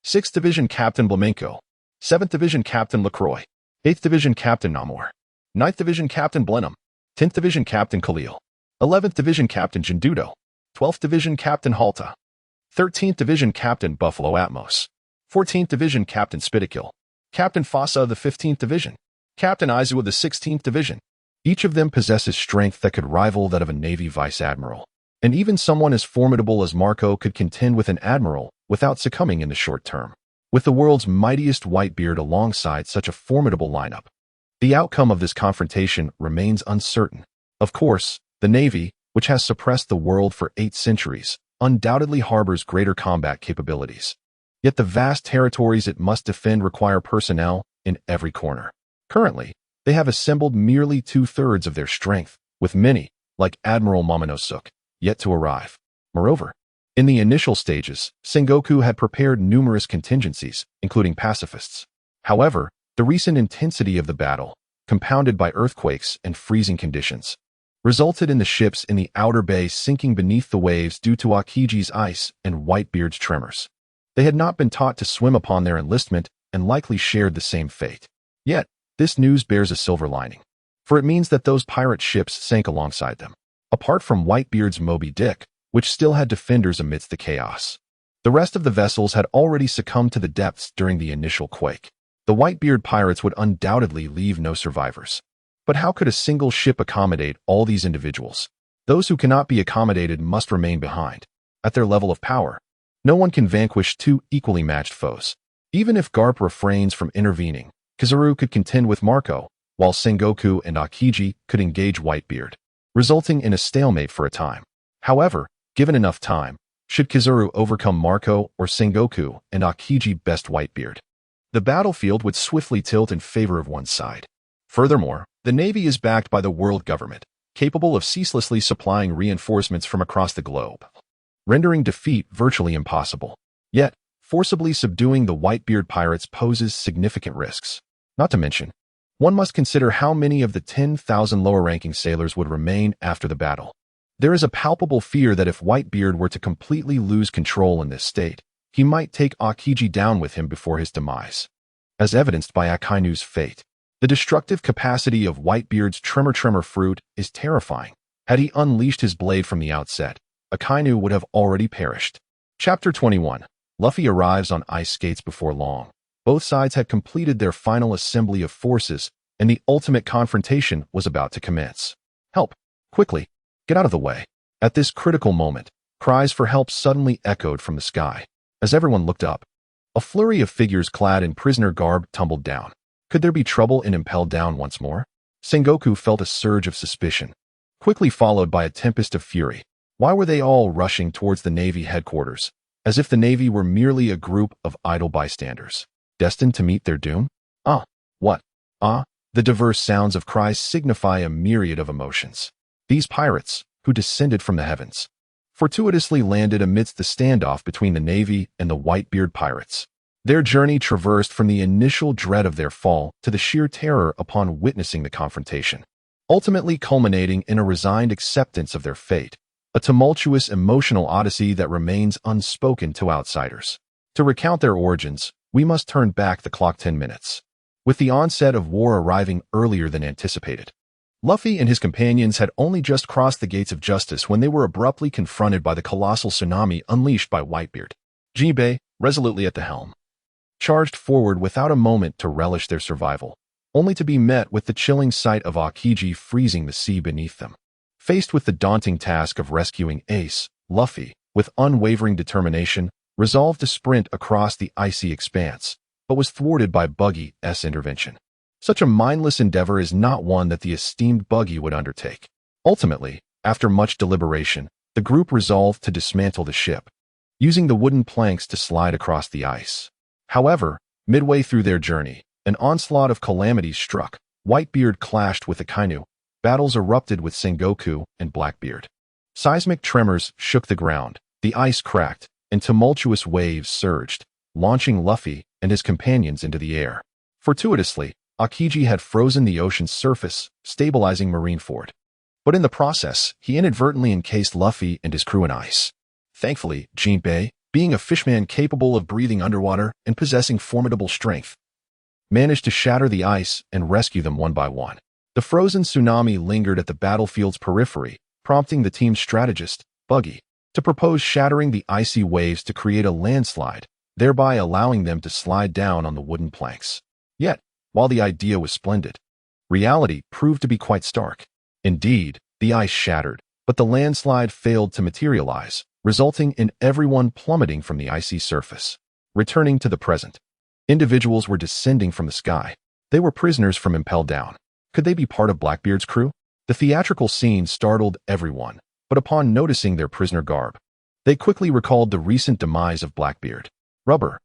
6th Division, Captain Blamenko. 7th Division, Captain LaCroix. 8th Division, Captain Namor. 9th Division, Captain Blenheim. 10th Division, Captain Khalil. 11th Division, Captain Jindudo. 12th Division, Captain Halta. 13th Division, Captain Buffalo Atmos. 14th Division, Captain Spitakill. Captain Fossa of the 15th Division. Captain Aizu of the 16th Division. Each of them possesses strength that could rival that of a Navy Vice Admiral. And even someone as formidable as Marco could contend with an admiral without succumbing in the short term. With the world's mightiest Whitebeard alongside such a formidable lineup, the outcome of this confrontation remains uncertain. Of course, the Navy, which has suppressed the world for 8 centuries, undoubtedly harbors greater combat capabilities. Yet the vast territories it must defend require personnel in every corner. Currently, they have assembled merely 2/3 of their strength, with many, like Admiral Momonosuke, yet to arrive. Moreover, in the initial stages, Sengoku had prepared numerous contingencies, including pacifists. However, the recent intensity of the battle, compounded by earthquakes and freezing conditions, resulted in the ships in the outer bay sinking beneath the waves due to Akiji's ice and Whitebeard's tremors. They had not been taught to swim upon their enlistment and likely shared the same fate. Yet, this news bears a silver lining, for it means that those pirate ships sank alongside them. Apart from Whitebeard's Moby Dick, which still had defenders amidst the chaos, the rest of the vessels had already succumbed to the depths during the initial quake. The Whitebeard pirates would undoubtedly leave no survivors. But how could a single ship accommodate all these individuals? Those who cannot be accommodated must remain behind. At their level of power, no one can vanquish two equally matched foes. Even if Garp refrains from intervening, Kizaru could contend with Marco, while Sengoku and Akiji could engage Whitebeard, resulting in a stalemate for a time. However, given enough time, should Kizaru overcome Marco or Sengoku and Akiji best Whitebeard, the battlefield would swiftly tilt in favor of one side. Furthermore, the Navy is backed by the world government, capable of ceaselessly supplying reinforcements from across the globe, rendering defeat virtually impossible. Yet, forcibly subduing the Whitebeard pirates poses significant risks. Not to mention, one must consider how many of the 10,000 lower-ranking sailors would remain after the battle. There is a palpable fear that if Whitebeard were to completely lose control in this state, he might take Akiji down with him before his demise. As evidenced by Akainu's fate, the destructive capacity of Whitebeard's tremor fruit is terrifying. Had he unleashed his blade from the outset, Akainu would have already perished. Chapter 21. Luffy arrives on ice skates before long. Both sides had completed their final assembly of forces, and the ultimate confrontation was about to commence. Help! Quickly! Get out of the way! At this critical moment, cries for help suddenly echoed from the sky. As everyone looked up, a flurry of figures clad in prisoner garb tumbled down. Could there be trouble in impelled down once more? Sengoku felt a surge of suspicion, quickly followed by a tempest of fury. Why were they all rushing towards the Navy headquarters, as if the Navy were merely a group of idle bystanders, destined to meet their doom? What? The diverse sounds of cries signify a myriad of emotions. These pirates, who descended from the heavens, fortuitously landed amidst the standoff between the Navy and the Whitebeard pirates. Their journey traversed from the initial dread of their fall to the sheer terror upon witnessing the confrontation, ultimately culminating in a resigned acceptance of their fate, a tumultuous emotional odyssey that remains unspoken to outsiders. To recount their origins, we must turn back the clock 10 minutes. With the onset of war arriving earlier than anticipated, Luffy and his companions had only just crossed the gates of justice when they were abruptly confronted by the colossal tsunami unleashed by Whitebeard. Jinbei, resolutely at the helm, charged forward without a moment to relish their survival, only to be met with the chilling sight of Akiji freezing the sea beneath them. Faced with the daunting task of rescuing Ace, Luffy, with unwavering determination, resolved to sprint across the icy expanse, but was thwarted by Buggy's intervention. Such a mindless endeavor is not one that the esteemed Buggy would undertake. Ultimately, after much deliberation, the group resolved to dismantle the ship, using the wooden planks to slide across the ice. However, midway through their journey, an onslaught of calamities struck. Whitebeard clashed with Akainu. Battles erupted with Sengoku and Blackbeard. Seismic tremors shook the ground, the ice cracked, and tumultuous waves surged, launching Luffy and his companions into the air. Fortuitously, Akiji had frozen the ocean's surface, stabilizing Marineford. But in the process, he inadvertently encased Luffy and his crew in ice. Thankfully, Jinbei, being a fishman capable of breathing underwater and possessing formidable strength, managed to shatter the ice and rescue them one by one. The frozen tsunami lingered at the battlefield's periphery, prompting the team's strategist, Buggy, to propose shattering the icy waves to create a landslide, thereby allowing them to slide down on the wooden planks. Yet, while the idea was splendid, reality proved to be quite stark. Indeed, the ice shattered, but the landslide failed to materialize, resulting in everyone plummeting from the icy surface. Returning to the present, individuals were descending from the sky. They were prisoners from impelled down. Could they be part of Blackbeard's crew? The theatrical scene startled everyone, but upon noticing their prisoner garb, they quickly recalled the recent demise of Blackbeard. Rubber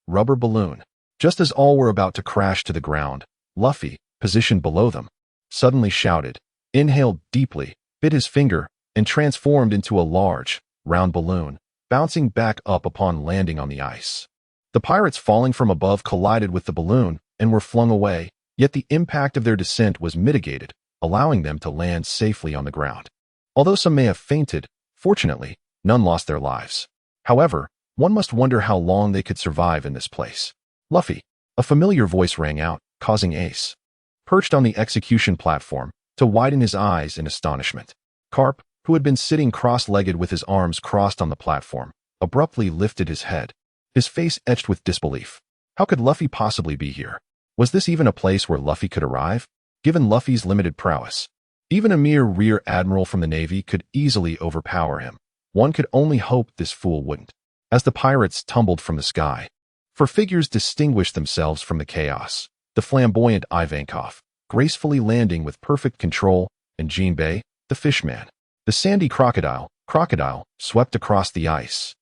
balloon. Just as all were about to crash to the ground, Luffy, positioned below them, suddenly shouted, inhaled deeply, bit his finger, and transformed into a large, round balloon, bouncing back up upon landing on the ice. The pirates falling from above collided with the balloon and were flung away, yet the impact of their descent was mitigated, allowing them to land safely on the ground. Although some may have fainted, fortunately, none lost their lives. However, one must wonder how long they could survive in this place. Luffy, a familiar voice rang out, causing Ace, perched on the execution platform, to widen his eyes in astonishment. Carp, who had been sitting cross-legged with his arms crossed on the platform, abruptly lifted his head, his face etched with disbelief. How could Luffy possibly be here? Was this even a place where Luffy could arrive? Given Luffy's limited prowess, even a mere rear admiral from the Navy could easily overpower him. One could only hope this fool wouldn't. As the pirates tumbled from the sky, four figures distinguished themselves from the chaos. The flamboyant Ivankov, gracefully landing with perfect control, and Jinbei, the fishman. The sandy crocodile, swept across the ice,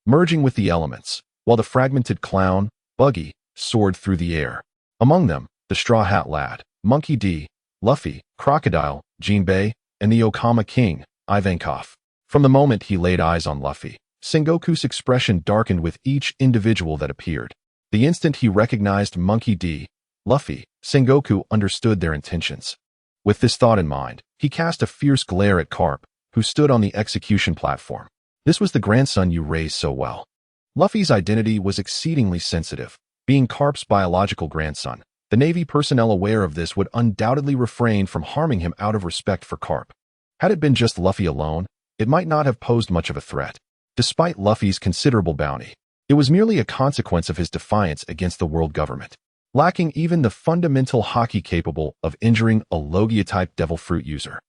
merging with the elements, while the fragmented clown, Buggy, soared through the air. Among them, the Straw Hat Lad, Monkey D, Luffy, Crocodile, Jinbei, and the Okama King, Ivankov. From the moment he laid eyes on Luffy, Sengoku's expression darkened with each individual that appeared. The instant he recognized Monkey D, Luffy, Sengoku understood their intentions. With this thought in mind, he cast a fierce glare at Carp, who stood on the execution platform. This was the grandson you raised so well. Luffy's identity was exceedingly sensitive, being Carp's biological grandson. The Navy personnel aware of this would undoubtedly refrain from harming him out of respect for Carp. Had it been just Luffy alone, it might not have posed much of a threat. Despite Luffy's considerable bounty, it was merely a consequence of his defiance against the world government, lacking even the fundamental haki capable of injuring a Logia-type devil fruit user.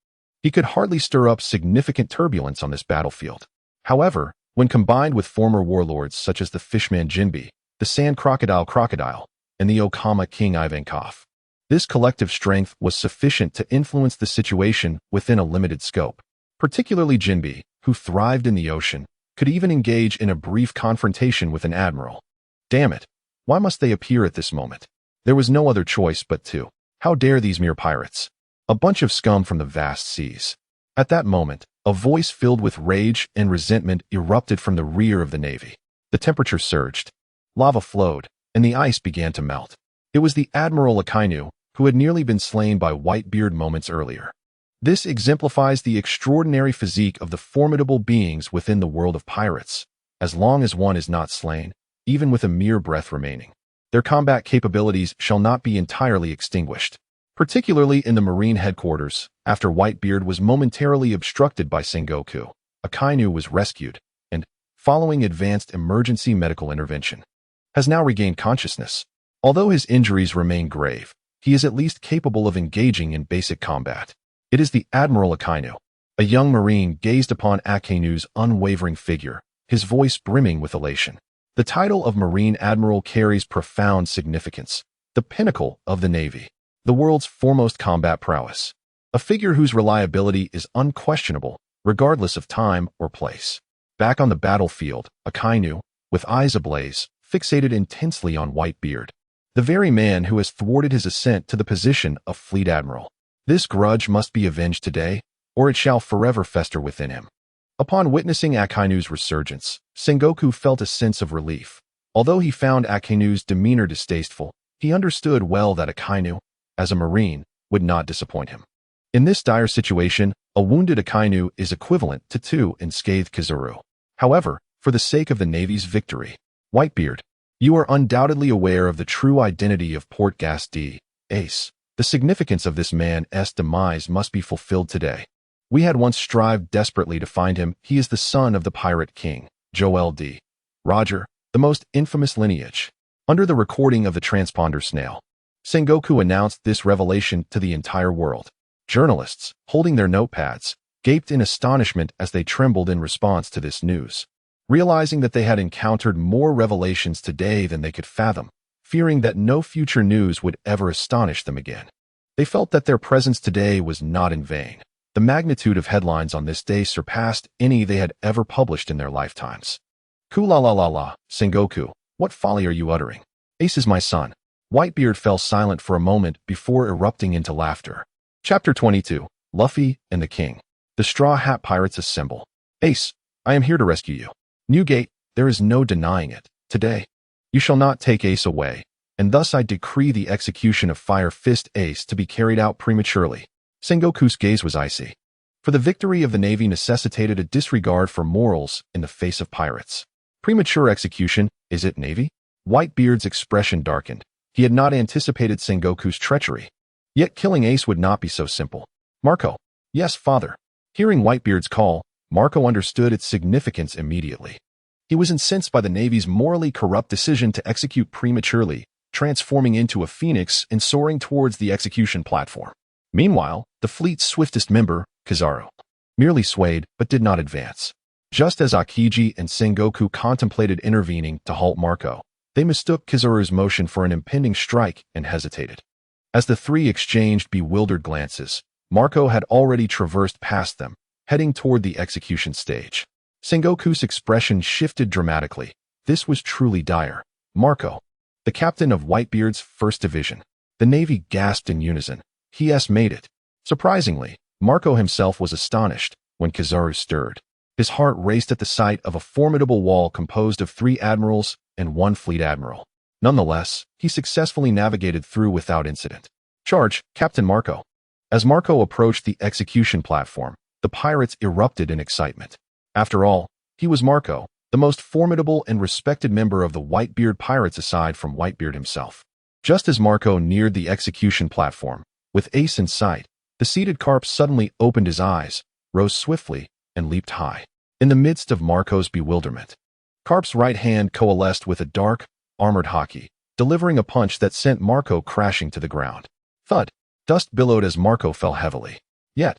He could hardly stir up significant turbulence on this battlefield. However, when combined with former warlords such as the Fishman Jinbei, the Sand Crocodile, and the Okama King Ivankov, this collective strength was sufficient to influence the situation within a limited scope. Particularly Jinbei, who thrived in the ocean, could even engage in a brief confrontation with an admiral. Damn it, why must they appear at this moment? There was no other choice but to. How dare these mere pirates? A bunch of scum from the vast seas. At that moment, a voice filled with rage and resentment erupted from the rear of the Navy. The temperature surged, lava flowed, and the ice began to melt. It was the Admiral Akainu, who had nearly been slain by Whitebeard moments earlier. This exemplifies the extraordinary physique of the formidable beings within the world of pirates. As long as one is not slain, even with a mere breath remaining, their combat capabilities shall not be entirely extinguished. Particularly in the Marine headquarters, after Whitebeard was momentarily obstructed by Sengoku, Akainu was rescued, and, following advanced emergency medical intervention, has now regained consciousness. Although his injuries remain grave, he is at least capable of engaging in basic combat. It is the Admiral Akainu. A young Marine gazed upon Akainu's unwavering figure, his voice brimming with elation. The title of Marine Admiral carries profound significance. The pinnacle of the Navy. The world's foremost combat prowess. A figure whose reliability is unquestionable, regardless of time or place. Back on the battlefield, Akainu, with eyes ablaze, fixated intensely on Whitebeard, the very man who has thwarted his ascent to the position of Fleet Admiral. This grudge must be avenged today, or it shall forever fester within him. Upon witnessing Akainu's resurgence, Sengoku felt a sense of relief. Although he found Akainu's demeanor distasteful, he understood well that Akainu, as a Marine, would not disappoint him. In this dire situation, a wounded Akainu is equivalent to two unscathed Kizaru. However, for the sake of the Navy's victory, Whitebeard, you are undoubtedly aware of the true identity of Port-Gas D. Ace. The significance of this man's demise must be fulfilled today. We had once strived desperately to find him. He is the son of the Pirate King, Joel D. Roger, the most infamous lineage. Under the recording of the transponder snail, Sengoku announced this revelation to the entire world. Journalists, holding their notepads, gaped in astonishment as they trembled in response to this news. Realizing that they had encountered more revelations today than they could fathom, fearing that no future news would ever astonish them again, they felt that their presence today was not in vain. The magnitude of headlines on this day surpassed any they had ever published in their lifetimes. Ku-la-la-la-la, Sengoku, what folly are you uttering? Ace is my son. Whitebeard fell silent for a moment before erupting into laughter. Chapter 22, Luffy and the King. The Straw Hat Pirates assemble. Ace, I am here to rescue you. Newgate, there is no denying it. Today, you shall not take Ace away, and thus I decree the execution of Fire Fist Ace to be carried out prematurely. Sengoku's gaze was icy. For the victory of the Navy necessitated a disregard for morals in the face of pirates. Premature execution, is it, Navy? Whitebeard's expression darkened. He had not anticipated Sengoku's treachery. Yet killing Ace would not be so simple. Marco. Yes, father. Hearing Whitebeard's call, Marco understood its significance immediately. He was incensed by the Navy's morally corrupt decision to execute prematurely, transforming into a phoenix and soaring towards the execution platform. Meanwhile, the fleet's swiftest member, Kizaru, merely swayed but did not advance. Just as Akiji and Sengoku contemplated intervening to halt Marco, they mistook Kizaru's motion for an impending strike and hesitated. As the three exchanged bewildered glances, Marco had already traversed past them, heading toward the execution stage. Sengoku's expression shifted dramatically. This was truly dire. Marco, the captain of Whitebeard's 1st Division. The Navy gasped in unison. He made it. Surprisingly, Marco himself was astonished when Kizaru stirred. His heart raced at the sight of a formidable wall composed of 3 admirals and 1 fleet admiral. Nonetheless, he successfully navigated through without incident. Charge, Captain Marco. As Marco approached the execution platform, the pirates erupted in excitement. After all, he was Marco, the most formidable and respected member of the Whitebeard Pirates aside from Whitebeard himself. Just as Marco neared the execution platform, with Ace in sight, the seated Carp suddenly opened his eyes, rose swiftly, and leaped high. In the midst of Marco's bewilderment, Carp's right hand coalesced with a dark, armored hockey, delivering a punch that sent Marco crashing to the ground. Thud! Dust billowed as Marco fell heavily. Yet,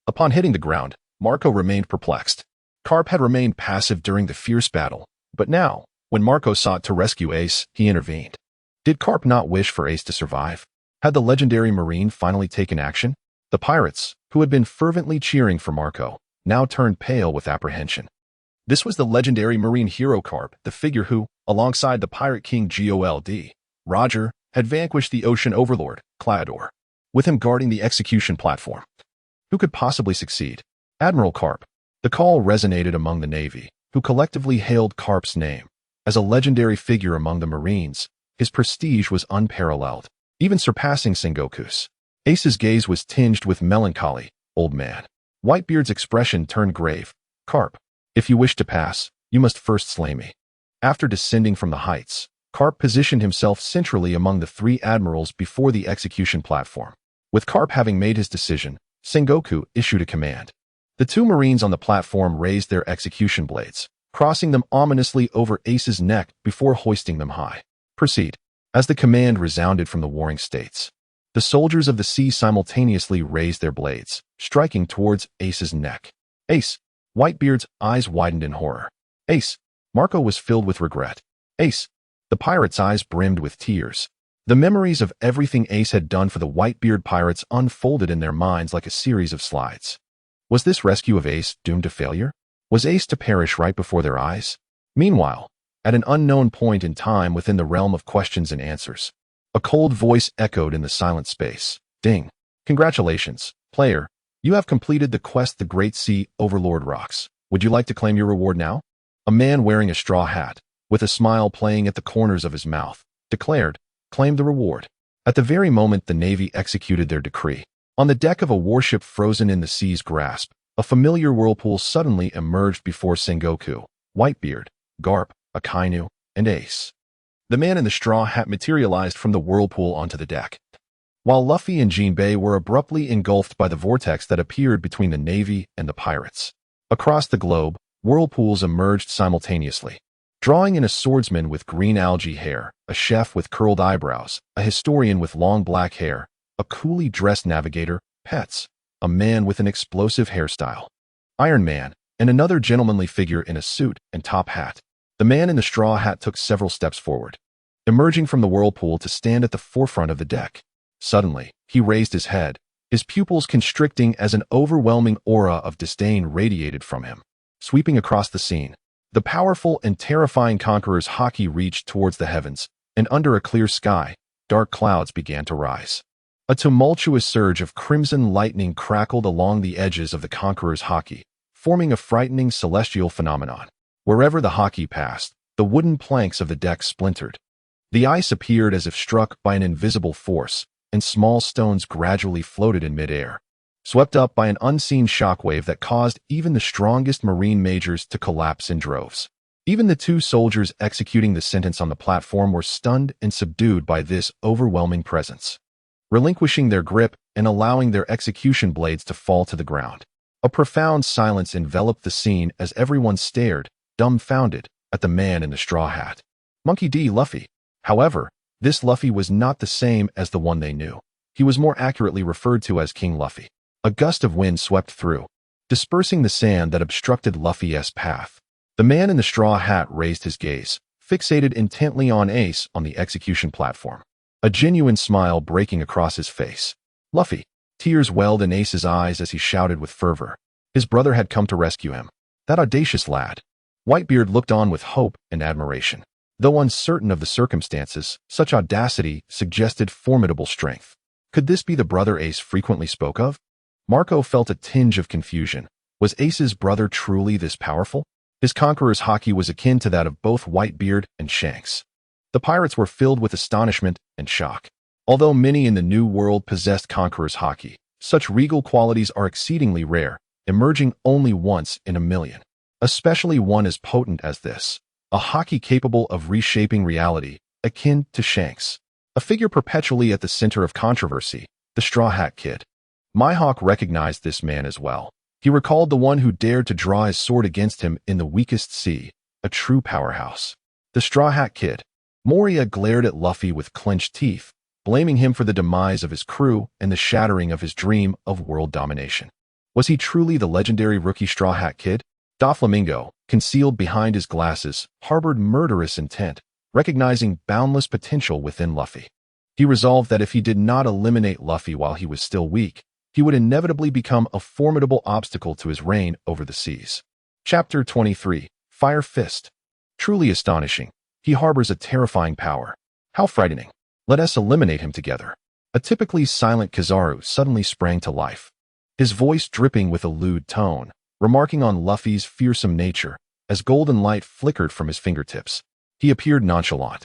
upon hitting the ground, Marco remained perplexed. Carp had remained passive during the fierce battle, but now, when Marco sought to rescue Ace, he intervened. Did Carp not wish for Ace to survive? Had the legendary Marine finally taken action? The pirates, who had been fervently cheering for Marco, now turned pale with apprehension. This was the legendary Marine hero Carp, the figure who, alongside the pirate king Gold, Roger, had vanquished the ocean overlord, Claddor, with him guarding the execution platform. Who could possibly succeed? Admiral Carp. The call resonated among the Navy, who collectively hailed Carp's name. As a legendary figure among the Marines, his prestige was unparalleled, even surpassing Sengoku's. Ace's gaze was tinged with melancholy. Old man. Whitebeard's expression turned grave. Carp, if you wish to pass, you must first slay me. After descending from the heights, Carp positioned himself centrally among the 3 admirals before the execution platform. With Carp having made his decision, Sengoku issued a command. The 2 Marines on the platform raised their execution blades, crossing them ominously over Ace's neck before hoisting them high. Proceed. As the command resounded from the warring states, the soldiers of the sea simultaneously raised their blades, striking towards Ace's neck. Ace! Whitebeard's eyes widened in horror. Ace! Marco was filled with regret. Ace! The pirate's eyes brimmed with tears. The memories of everything Ace had done for the Whitebeard Pirates unfolded in their minds like a series of slides. Was this rescue of Ace doomed to failure? Was Ace to perish right before their eyes? Meanwhile, at an unknown point in time within the realm of questions and answers, a cold voice echoed in the silent space. Ding! Congratulations, player. You have completed the quest the Great Sea Overlord rocks. Would you like to claim your reward now? A man wearing a straw hat, with a smile playing at the corners of his mouth, declared, claim the reward. At the very moment the Navy executed their decree, on the deck of a warship frozen in the sea's grasp, a familiar whirlpool suddenly emerged before Sengoku, Whitebeard, Garp, Akainu, and Ace. The man in the straw hat materialized from the whirlpool onto the deck, while Luffy and Jinbei were abruptly engulfed by the vortex that appeared between the Navy and the pirates. Across the globe, whirlpools emerged simultaneously, drawing in a swordsman with green algae hair, a chef with curled eyebrows, a historian with long black hair, a coolly dressed navigator, pets, a man with an explosive hairstyle, Iron Man, and another gentlemanly figure in a suit and top hat. The man in the straw hat took several steps forward, emerging from the whirlpool to stand at the forefront of the deck. Suddenly, he raised his head, his pupils constricting as an overwhelming aura of disdain radiated from him. Sweeping across the scene, the powerful and terrifying conqueror's haki reached towards the heavens, and under a clear sky, dark clouds began to rise. A tumultuous surge of crimson lightning crackled along the edges of the conqueror's haki, forming a frightening celestial phenomenon. Wherever the haki passed, the wooden planks of the deck splintered. The ice appeared as if struck by an invisible force, and small stones gradually floated in midair, swept up by an unseen shockwave that caused even the strongest marine majors to collapse in droves. Even the 2 soldiers executing the sentence on the platform were stunned and subdued by this overwhelming presence, relinquishing their grip and allowing their execution blades to fall to the ground. A profound silence enveloped the scene as everyone stared, dumbfounded, at the man in the straw hat. Monkey D. Luffy. However, this Luffy was not the same as the one they knew. He was more accurately referred to as King Luffy. A gust of wind swept through, dispersing the sand that obstructed Luffy's path. The man in the straw hat raised his gaze, fixated intently on Ace on the execution platform, a genuine smile breaking across his face. Luffy. Tears welled in Ace's eyes as he shouted with fervor. His brother had come to rescue him. That audacious lad. Whitebeard looked on with hope and admiration. Though uncertain of the circumstances, such audacity suggested formidable strength. Could this be the brother Ace frequently spoke of? Marco felt a tinge of confusion. Was Ace's brother truly this powerful? His conqueror's haki was akin to that of both Whitebeard and Shanks. The pirates were filled with astonishment and shock. Although many in the New World possessed conqueror's haki, such regal qualities are exceedingly rare, emerging only once in a million. Especially one as potent as this. A haki capable of reshaping reality, akin to Shanks. A figure perpetually at the center of controversy, the Straw Hat Kid. Mihawk recognized this man as well. He recalled the one who dared to draw his sword against him in the weakest sea, a true powerhouse. The Straw Hat Kid. Moria glared at Luffy with clenched teeth, blaming him for the demise of his crew and the shattering of his dream of world domination. Was he truly the legendary rookie Straw Hat Kid? Doflamingo, concealed behind his glasses, harbored murderous intent, recognizing boundless potential within Luffy. He resolved that if he did not eliminate Luffy while he was still weak, he would inevitably become a formidable obstacle to his reign over the seas. Chapter 23. Fire Fist. Truly astonishing. He harbors a terrifying power. How frightening. Let us eliminate him together. A typically silent Kizaru suddenly sprang to life, his voice dripping with a lewd tone, remarking on Luffy's fearsome nature. As golden light flickered from his fingertips, he appeared nonchalant.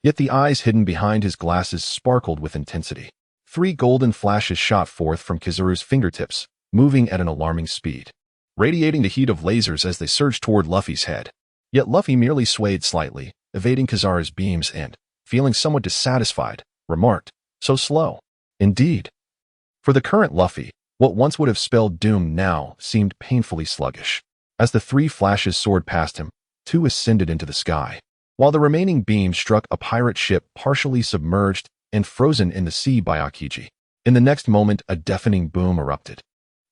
Yet the eyes hidden behind his glasses sparkled with intensity. 3 golden flashes shot forth from Kizaru's fingertips, moving at an alarming speed, radiating the heat of lasers as they surged toward Luffy's head. Yet Luffy merely swayed slightly, evading Kizaru's beams and, feeling somewhat dissatisfied, remarked, "So slow." Indeed. For the current Luffy, what once would have spelled doom now seemed painfully sluggish. As the 3 flashes soared past him, 2 ascended into the sky, while the remaining beams struck a pirate ship partially submerged and frozen in the sea by Aokiji. In the next moment, a deafening boom erupted,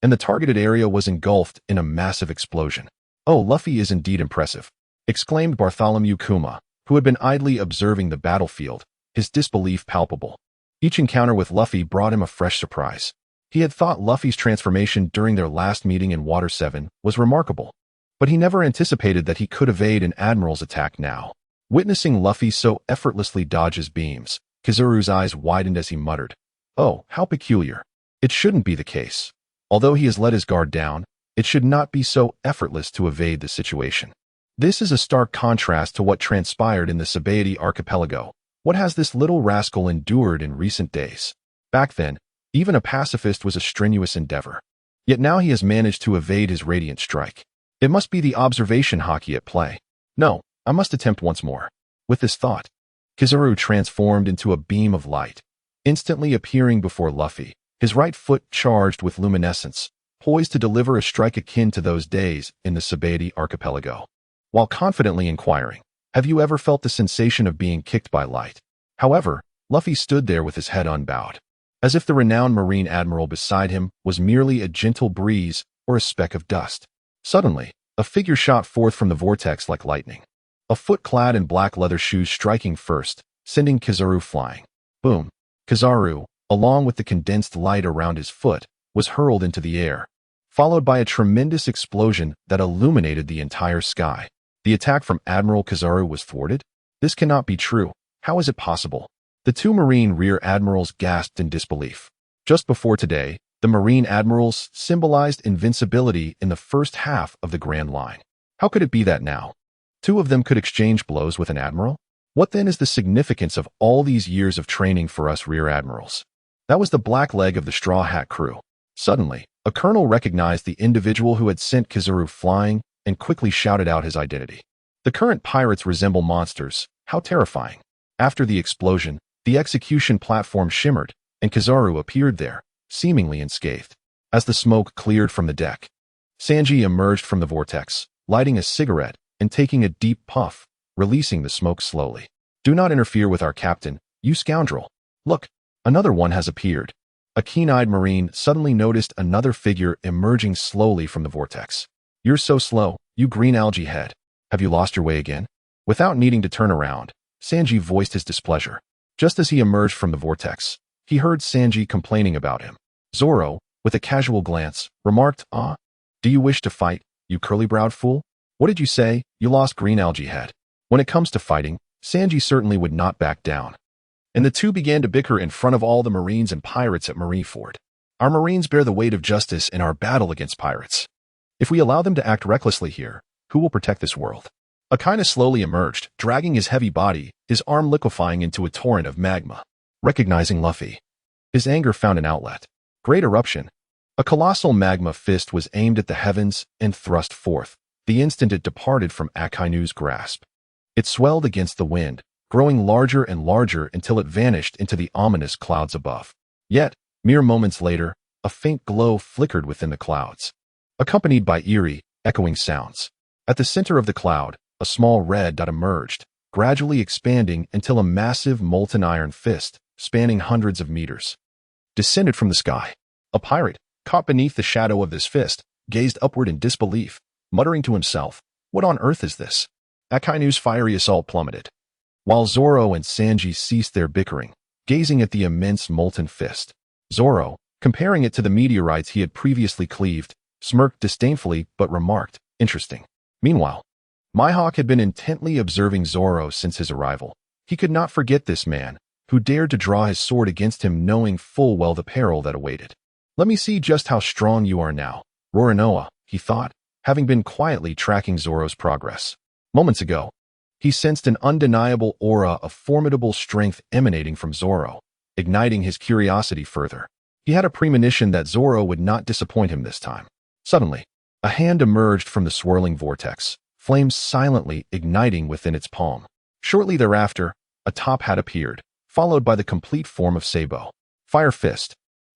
and the targeted area was engulfed in a massive explosion. "Oh, Luffy is indeed impressive," exclaimed Bartholomew Kuma, who had been idly observing the battlefield, his disbelief palpable. Each encounter with Luffy brought him a fresh surprise. He had thought Luffy's transformation during their last meeting in Water 7 was remarkable, but he never anticipated that he could evade an admiral's attack now. Witnessing Luffy so effortlessly dodge his beams, Kizaru's eyes widened as he muttered, "Oh, how peculiar. It shouldn't be the case. Although he has let his guard down, it should not be so effortless to evade the situation. This is a stark contrast to what transpired in the Sabaody archipelago. What has this little rascal endured in recent days? Back then, even a pacifist was a strenuous endeavor. Yet now he has managed to evade his radiant strike. It must be the observation haki at play. No, I must attempt once more." With this thought, Kizaru transformed into a beam of light, instantly appearing before Luffy, his right foot charged with luminescence, poised to deliver a strike akin to those days in the Sabaody archipelago. While confidently inquiring, "Have you ever felt the sensation of being kicked by light?" However, Luffy stood there with his head unbowed, as if the renowned Marine Admiral beside him was merely a gentle breeze or a speck of dust. Suddenly, a figure shot forth from the vortex like lightning, a foot clad in black leather shoes striking first, sending Kizaru flying. Boom! Kizaru, along with the condensed light around his foot, was hurled into the air, followed by a tremendous explosion that illuminated the entire sky. The attack from Admiral Kizaru was thwarted? This cannot be true. How is it possible? The 2 Marine Rear Admirals gasped in disbelief. Just before today, the Marine Admirals symbolized invincibility in the first half of the Grand Line. How could it be that now 2 of them could exchange blows with an admiral? What then is the significance of all these years of training for us Rear Admirals? That was the black leg of the Straw Hat crew. Suddenly, a colonel recognized the individual who had sent Kizaru flying and quickly shouted out his identity. The current pirates resemble monsters. How terrifying. After the explosion, the execution platform shimmered, and Kizaru appeared there, seemingly unscathed. As the smoke cleared from the deck, Sanji emerged from the vortex, lighting a cigarette and taking a deep puff, releasing the smoke slowly. "Do not interfere with our captain, you scoundrel. Look, another one has appeared." A keen-eyed Marine suddenly noticed another figure emerging slowly from the vortex. "You're so slow, you green algae head. Have you lost your way again?" Without needing to turn around, Sanji voiced his displeasure. Just as he emerged from the vortex, he heard Sanji complaining about him. Zoro, with a casual glance, remarked, "Ah, do you wish to fight, you curly-browed fool? What did you say, you lost green algae head?" When it comes to fighting, Sanji certainly would not back down. And the two began to bicker in front of all the Marines and pirates at Marineford. "Our Marines bear the weight of justice in our battle against pirates. If we allow them to act recklessly here, who will protect this world?" Akainu slowly emerged, dragging his heavy body, his arm liquefying into a torrent of magma. Recognizing Luffy, his anger found an outlet. Great eruption. A colossal magma fist was aimed at the heavens and thrust forth, the instant it departed from Akainu's grasp. It swelled against the wind, growing larger and larger until it vanished into the ominous clouds above. Yet, mere moments later, a faint glow flickered within the clouds, accompanied by eerie, echoing sounds. At the center of the cloud, a small red dot emerged, gradually expanding until a massive molten iron fist, spanning hundreds of meters, descended from the sky. A pirate, caught beneath the shadow of this fist, gazed upward in disbelief, muttering to himself, "What on earth is this?" Akainu's fiery assault plummeted, while Zoro and Sanji ceased their bickering, gazing at the immense molten fist. Zoro, comparing it to the meteorites he had previously cleaved, smirked disdainfully but remarked, "Interesting." Meanwhile, Mihawk had been intently observing Zoro since his arrival. He could not forget this man, who dared to draw his sword against him knowing full well the peril that awaited. "Let me see just how strong you are now, Roronoa," he thought, having been quietly tracking Zoro's progress. Moments ago, he sensed an undeniable aura of formidable strength emanating from Zoro, igniting his curiosity further. He had a premonition that Zoro would not disappoint him this time. Suddenly, a hand emerged from the swirling vortex, flames silently igniting within its palm. Shortly thereafter, Atop had appeared, followed by the complete form of Sabo. "Fire Fist,"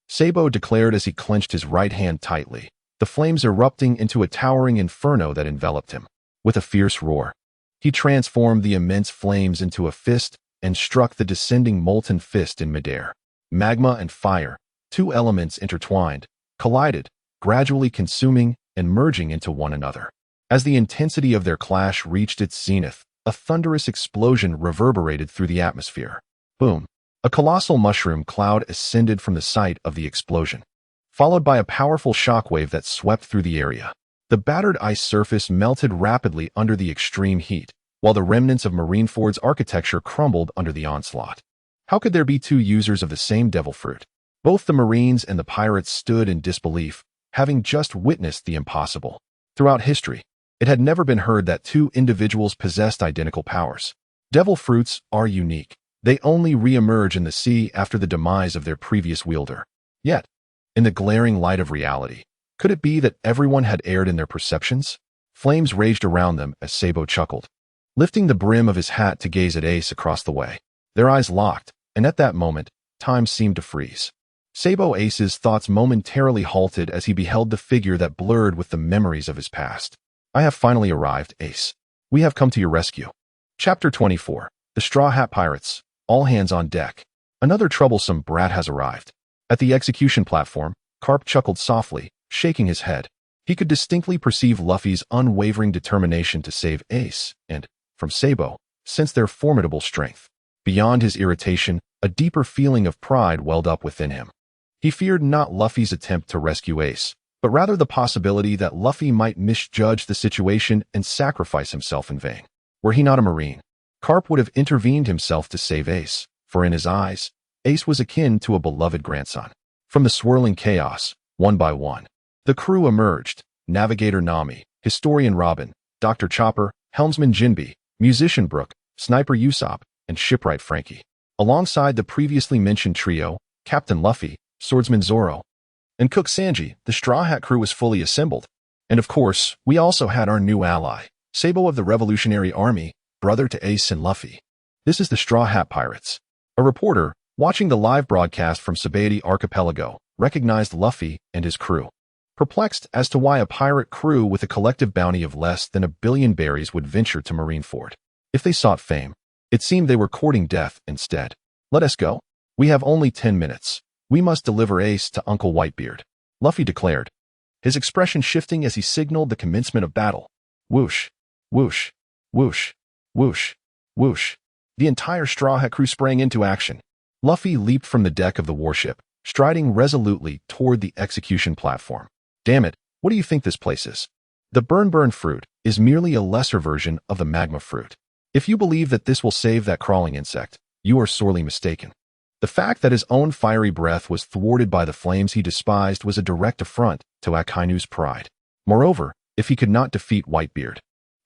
Sabo declared as he clenched his right hand tightly, the flames erupting into a towering inferno that enveloped him. With a fierce roar, he transformed the immense flames into a fist and struck the descending molten fist in midair. Magma and fire, two elements intertwined, collided, gradually consuming and merging into one another. As the intensity of their clash reached its zenith, a thunderous explosion reverberated through the atmosphere. Boom! A colossal mushroom cloud ascended from the site of the explosion, followed by a powerful shockwave that swept through the area. The battered ice surface melted rapidly under the extreme heat, while the remnants of Marineford's architecture crumbled under the onslaught. How could there be two users of the same devil fruit? Both the Marines and the pirates stood in disbelief, having just witnessed the impossible. Throughout history, it had never been heard that two individuals possessed identical powers. Devil fruits are unique. They only re-emerge in the sea after the demise of their previous wielder. Yet, in the glaring light of reality, could it be that everyone had erred in their perceptions? Flames raged around them as Sabo chuckled, lifting the brim of his hat to gaze at Ace across the way. Their eyes locked, and at that moment, time seemed to freeze. Sabo Ace's thoughts momentarily halted as he beheld the figure that blurred with the memories of his past. "I have finally arrived, Ace. We have come to your rescue." Chapter 24. The Straw Hat Pirates. All hands on deck. Another troublesome brat has arrived. At the execution platform, Carp chuckled softly, shaking his head. He could distinctly perceive Luffy's unwavering determination to save Ace, and, from Sabo, sense their formidable strength. Beyond his irritation, a deeper feeling of pride welled up within him. He feared not Luffy's attempt to rescue Ace, but rather the possibility that Luffy might misjudge the situation and sacrifice himself in vain. Were he not a Marine, Carp would have intervened himself to save Ace, for in his eyes, Ace was akin to a beloved grandson. From the swirling chaos, one by one, the crew emerged: Navigator Nami, Historian Robin, Dr. Chopper, Helmsman Jinbe, Musician Brook, Sniper Usopp, and Shipwright Frankie. Alongside the previously mentioned trio, Captain Luffy, Swordsman Zoro, and Cook Sanji, the Straw Hat crew was fully assembled. And of course, we also had our new ally, Sabo of the Revolutionary Army, brother to Ace and Luffy. "This is the Straw Hat Pirates." A reporter, watching the live broadcast from Sabaody Archipelago, recognized Luffy and his crew. perplexed as to why a pirate crew with a collective bounty of less than 1 billion berries would venture to Marineford. If they sought fame, it seemed they were courting death instead. "Let us go. We have only 10 minutes. We must deliver Ace to Uncle Whitebeard," Luffy declared, his expression shifting as he signaled the commencement of battle. Whoosh, whoosh, whoosh, whoosh, whoosh. The entire Straw Hat crew sprang into action. Luffy leaped from the deck of the warship, striding resolutely toward the execution platform. "Damn it, what do you think this place is?" The burn fruit is merely a lesser version of the magma fruit. If you believe that this will save that crawling insect, you are sorely mistaken. The fact that his own fiery breath was thwarted by the flames he despised was a direct affront to Akainu's pride. Moreover, if he could not defeat Whitebeard,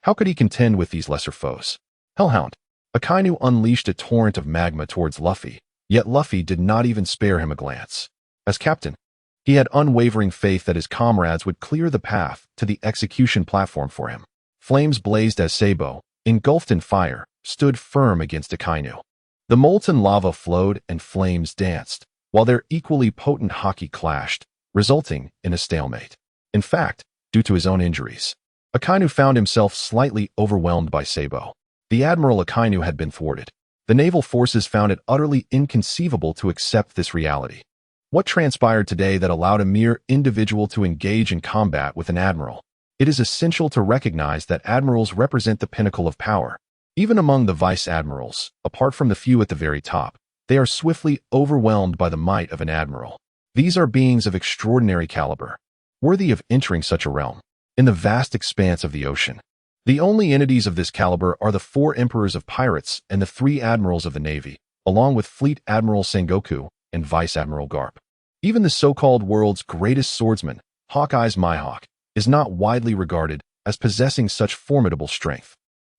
how could he contend with these lesser foes? Hellhound! Akainu unleashed a torrent of magma towards Luffy, yet Luffy did not even spare him a glance. As captain, he had unwavering faith that his comrades would clear the path to the execution platform for him. Flames blazed as Sabo, engulfed in fire, stood firm against Akainu. The molten lava flowed and flames danced, while their equally potent haki clashed, resulting in a stalemate. In fact, due to his own injuries, Akainu found himself slightly overwhelmed by Sabo. The Admiral Akainu had been thwarted. The naval forces found it utterly inconceivable to accept this reality. What transpired today that allowed a mere individual to engage in combat with an admiral? It is essential to recognize that admirals represent the pinnacle of power. Even among the vice admirals, apart from the few at the very top, they are swiftly overwhelmed by the might of an admiral. These are beings of extraordinary caliber, worthy of entering such a realm. In the vast expanse of the ocean, the only entities of this caliber are the 4 emperors of pirates and the 3 admirals of the navy, along with Fleet Admiral Sengoku and Vice Admiral Garp. Even the so-called world's greatest swordsman, Hawkeye's Mihawk, is not widely regarded as possessing such formidable strength.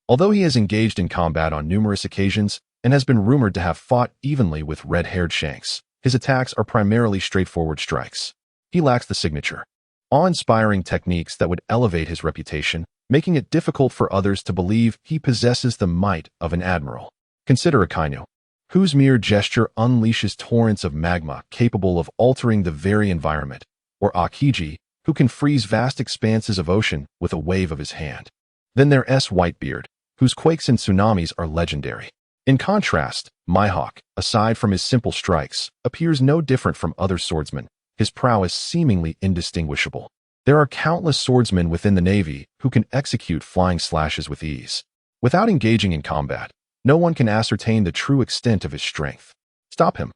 Although he has engaged in combat on numerous occasions and has been rumored to have fought evenly with red-haired Shanks, his attacks are primarily straightforward strikes. He lacks the signature, awe-inspiring techniques that would elevate his reputation, making it difficult for others to believe he possesses the might of an admiral. Consider Akainu, whose mere gesture unleashes torrents of magma capable of altering the very environment, or Akiji, who can freeze vast expanses of ocean with a wave of his hand. Then there's Whitebeard, whose quakes and tsunamis are legendary. In contrast, Mihawk, aside from his simple strikes, appears no different from other swordsmen, his prowess seemingly indistinguishable. There are countless swordsmen within the Navy who can execute flying slashes with ease. Without engaging in combat, no one can ascertain the true extent of his strength. Stop him!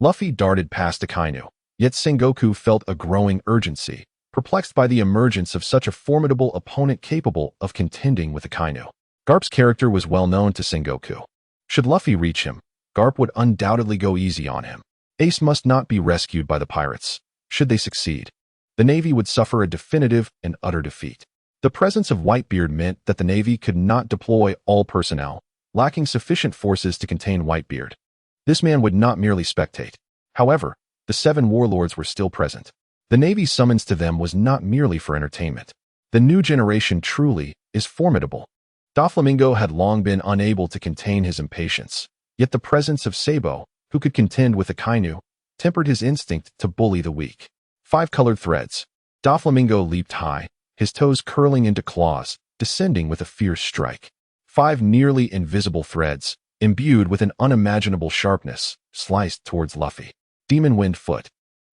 Luffy darted past Akainu, yet Sengoku felt a growing urgency, perplexed by the emergence of such a formidable opponent capable of contending with Akainu. Garp's character was well known to Sengoku. Should Luffy reach him, Garp would undoubtedly go easy on him. Ace must not be rescued by the pirates. Should they succeed, the Navy would suffer a definitive and utter defeat. The presence of Whitebeard meant that the Navy could not deploy all personnel, lacking sufficient forces to contain Whitebeard. This man would not merely spectate. However, the 7 warlords were still present. The Navy's summons to them was not merely for entertainment. The new generation truly is formidable. Doflamingo had long been unable to contain his impatience, yet the presence of Sabo, who could contend with Akainu, tempered his instinct to bully the weak. 5 colored threads. Doflamingo leaped high, his toes curling into claws, descending with a fierce strike. 5 nearly invisible threads, imbued with an unimaginable sharpness, sliced towards Luffy. Demon Wind Foot.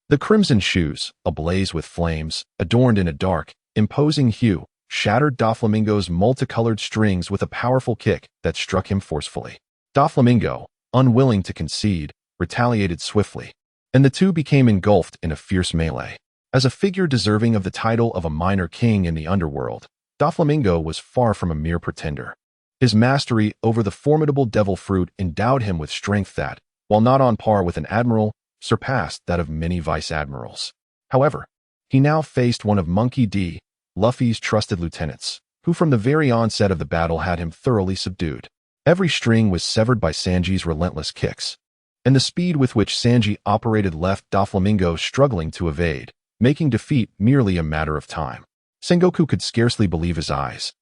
The crimson shoes, ablaze with flames, adorned in a dark, imposing hue, shattered Doflamingo's multicolored strings with a powerful kick that struck him forcefully. Doflamingo, unwilling to concede, retaliated swiftly, and the two became engulfed in a fierce melee. As a figure deserving of the title of a minor king in the underworld, Doflamingo was far from a mere pretender. His mastery over the formidable devil fruit endowed him with strength that, while not on par with an admiral, surpassed that of many vice admirals. However, he now faced one of Monkey D., Luffy's trusted lieutenants, who from the very onset of the battle had him thoroughly subdued. Every string was severed by Sanji's relentless kicks, and the speed with which Sanji operated left Doflamingo struggling to evade, making defeat merely a matter of time. Sengoku could scarcely believe his eyes,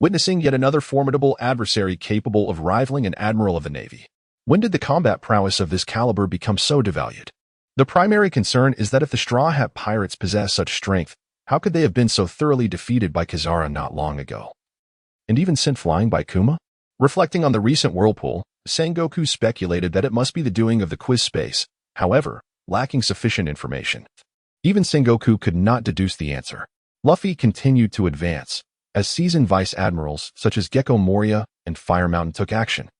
witnessing yet another formidable adversary capable of rivaling an admiral of the Navy. When did the combat prowess of this caliber become so devalued? The primary concern is that if the Straw Hat Pirates possess such strength, How could they have been so thoroughly defeated by Kizara not long ago? And even sent flying by Kuma? Reflecting on the recent whirlpool, Sengoku speculated that it must be the doing of the quiz space, however, lacking sufficient information. Even Sengoku could not deduce the answer. Luffy continued to advance, as seasoned vice admirals such as Gecko Moria and Fire Mountain took action,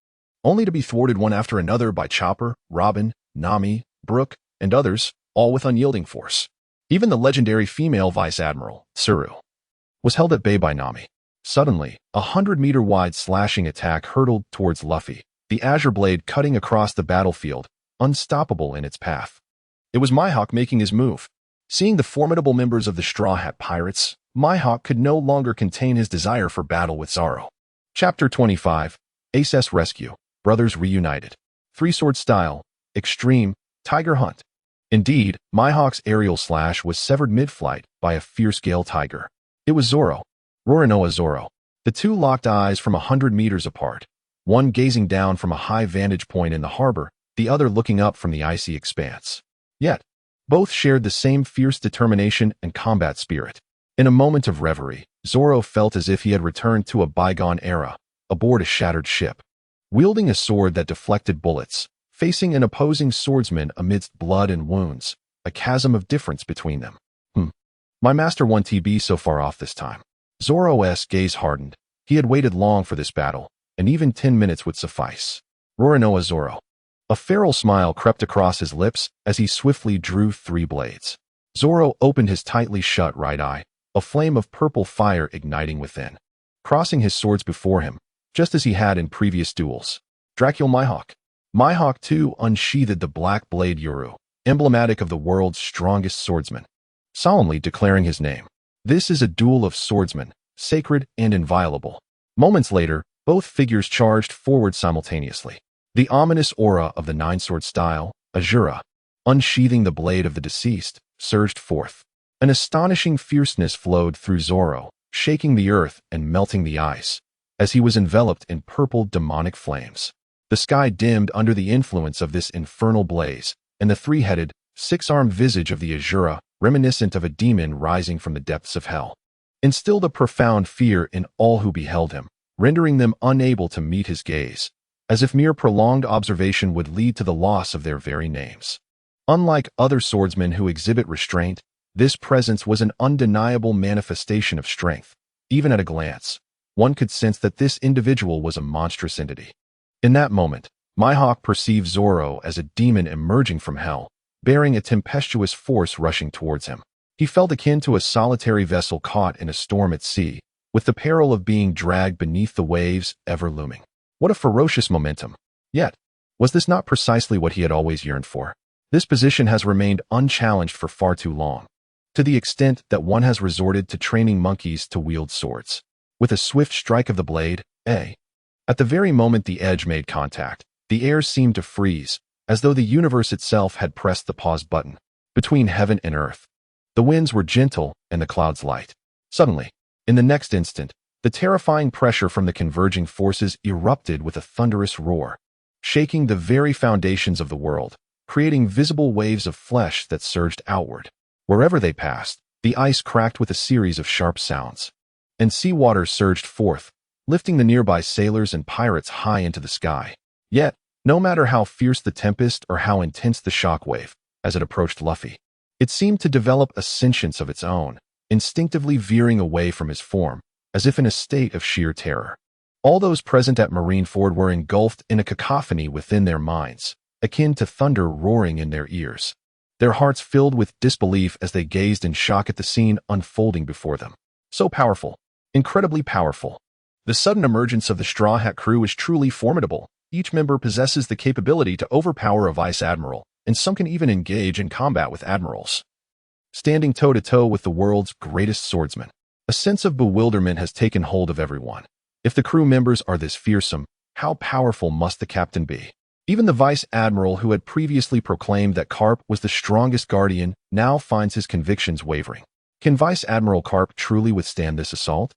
only to be thwarted one after another by Chopper, Robin, Nami, Brook, and others, all with unyielding force. Even the legendary female vice admiral, Tsuru, was held at bay by Nami. Suddenly, a 100-meter-wide slashing attack hurtled towards Luffy, the azure blade cutting across the battlefield, unstoppable in its path. It was Mihawk making his move. Seeing the formidable members of the Straw Hat Pirates, Mihawk could no longer contain his desire for battle with Zoro. Chapter 25, Ace's Rescue, Brothers Reunited. Three-sword style, extreme, tiger hunt. Indeed, Mihawk's aerial slash was severed mid-flight by a fierce gale tiger. It was Zoro. Roronoa Zoro. The two locked eyes from 100 meters apart, one gazing down from a high vantage point in the harbor, the other looking up from the icy expanse. Yet, both shared the same fierce determination and combat spirit. In a moment of reverie, Zoro felt as if he had returned to a bygone era, aboard a shattered ship. Wielding a sword that deflected bullets, facing an opposing swordsman amidst blood and wounds, a chasm of difference between them. My master 1TB so far off this time. Zoro's gaze hardened. He had waited long for this battle, and even 10 minutes would suffice. Roronoa Zoro. A feral smile crept across his lips as he swiftly drew 3 blades. Zoro opened his tightly shut right eye, a flame of purple fire igniting within. Crossing his swords before him, just as he had in previous duels. Dracula Mihawk. Mihawk too unsheathed the black blade Yuru, emblematic of the world's strongest swordsman, solemnly declaring his name. This is a duel of swordsmen, sacred and inviolable. Moments later, both figures charged forward simultaneously. The ominous aura of the nine-sword style, Azura, unsheathing the blade of the deceased, surged forth. An astonishing fierceness flowed through Zoro, shaking the earth and melting the ice, as he was enveloped in purple demonic flames. The sky dimmed under the influence of this infernal blaze, and the three-headed, six-armed visage of the Azura, reminiscent of a demon rising from the depths of hell, instilled a profound fear in all who beheld him, rendering them unable to meet his gaze, as if mere prolonged observation would lead to the loss of their very names. Unlike other swordsmen who exhibit restraint, this presence was an undeniable manifestation of strength. Even at a glance, one could sense that this individual was a monstrous entity. In that moment, Mihawk perceived Zoro as a demon emerging from hell, bearing a tempestuous force rushing towards him. He felt akin to a solitary vessel caught in a storm at sea, with the peril of being dragged beneath the waves ever looming. What a ferocious momentum! Yet, was this not precisely what he had always yearned for? This position has remained unchallenged for far too long, to the extent that one has resorted to training monkeys to wield swords. With a swift strike of the blade, at the very moment the edge made contact, the air seemed to freeze, as though the universe itself had pressed the pause button. Between heaven and earth, the winds were gentle and the clouds light. Suddenly, in the next instant, the terrifying pressure from the converging forces erupted with a thunderous roar, shaking the very foundations of the world, creating visible waves of flesh that surged outward. Wherever they passed, the ice cracked with a series of sharp sounds, and seawater surged forth, lifting the nearby sailors and pirates high into the sky. Yet, no matter how fierce the tempest or how intense the shockwave, as it approached Luffy, it seemed to develop a sentience of its own, instinctively veering away from his form, as if in a state of sheer terror. All those present at Marineford were engulfed in a cacophony within their minds, akin to thunder roaring in their ears. Their hearts filled with disbelief as they gazed in shock at the scene unfolding before them. So powerful, incredibly powerful. The sudden emergence of the Straw Hat crew is truly formidable. Each member possesses the capability to overpower a vice admiral, and some can even engage in combat with admirals, standing toe-to-toe with the world's greatest swordsman. A sense of bewilderment has taken hold of everyone. If the crew members are this fearsome, how powerful must the captain be? Even the vice admiral who had previously proclaimed that Carp was the strongest guardian now finds his convictions wavering. Can Vice Admiral Carp truly withstand this assault?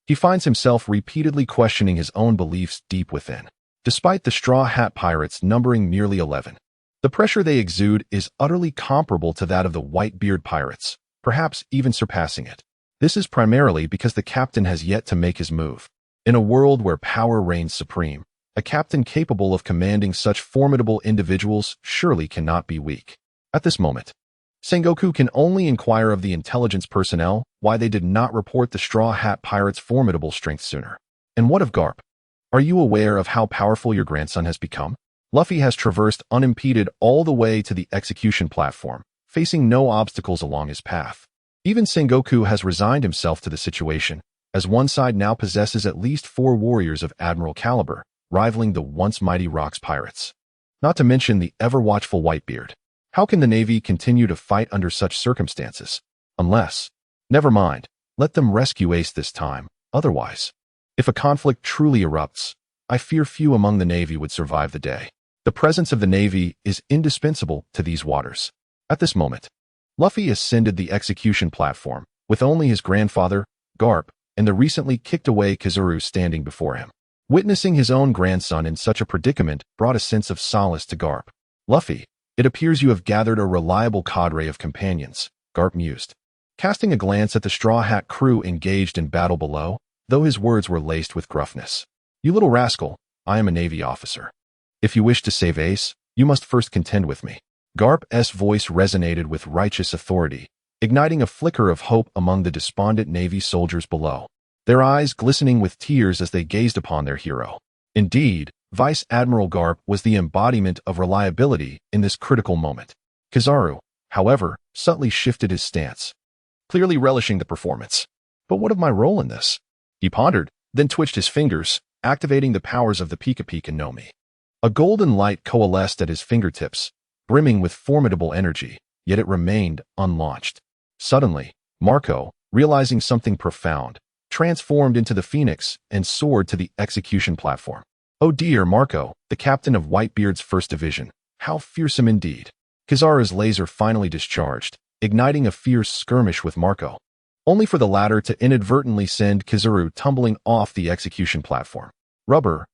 He finds himself repeatedly questioning his own beliefs deep within. Despite the Straw Hat Pirates numbering merely 11, the pressure they exude is utterly comparable to that of the Whitebeard Pirates, perhaps even surpassing it. This is primarily because the captain has yet to make his move. In a world where power reigns supreme, a captain capable of commanding such formidable individuals surely cannot be weak. At this moment, Sengoku can only inquire of the intelligence personnel why they did not report the Straw Hat Pirates' formidable strength sooner. And what of Garp? Are you aware of how powerful your grandson has become? Luffy has traversed unimpeded all the way to the execution platform, facing no obstacles along his path. Even Sengoku has resigned himself to the situation, as one side now possesses at least 4 warriors of admiral caliber, rivaling the once mighty Rocks pirates. Not to mention the ever-watchful Whitebeard. How can the Navy continue to fight under such circumstances? Unless, never mind, let them rescue Ace this time, otherwise. If a conflict truly erupts, I fear few among the Navy would survive the day. The presence of the Navy is indispensable to these waters. At this moment, Luffy ascended the execution platform, with only his grandfather, Garp, and the recently kicked-away Kizaru standing before him. Witnessing his own grandson in such a predicament brought a sense of solace to Garp. Luffy, it appears you have gathered a reliable cadre of companions, Garp mused. Casting a glance at the Straw Hat crew engaged in battle below, though his words were laced with gruffness. You little rascal, I am a Navy officer. If you wish to save Ace, you must first contend with me. Garp's voice resonated with righteous authority, igniting a flicker of hope among the despondent Navy soldiers below, their eyes glistening with tears as they gazed upon their hero. Indeed, Vice Admiral Garp was the embodiment of reliability in this critical moment. Kizaru, however, subtly shifted his stance, clearly relishing the performance. But what of my role in this? He pondered, then twitched his fingers, activating the powers of the Pika Pika no Mi. A golden light coalesced at his fingertips, brimming with formidable energy, yet it remained unlaunched. Suddenly, Marco, realizing something profound, transformed into the Phoenix and soared to the execution platform. Oh dear, Marco, the captain of Whitebeard's 1st Division. How fearsome indeed. Kizaru's laser finally discharged, igniting a fierce skirmish with Marco, only for the latter to inadvertently send Kizaru tumbling off the execution platform. Rubber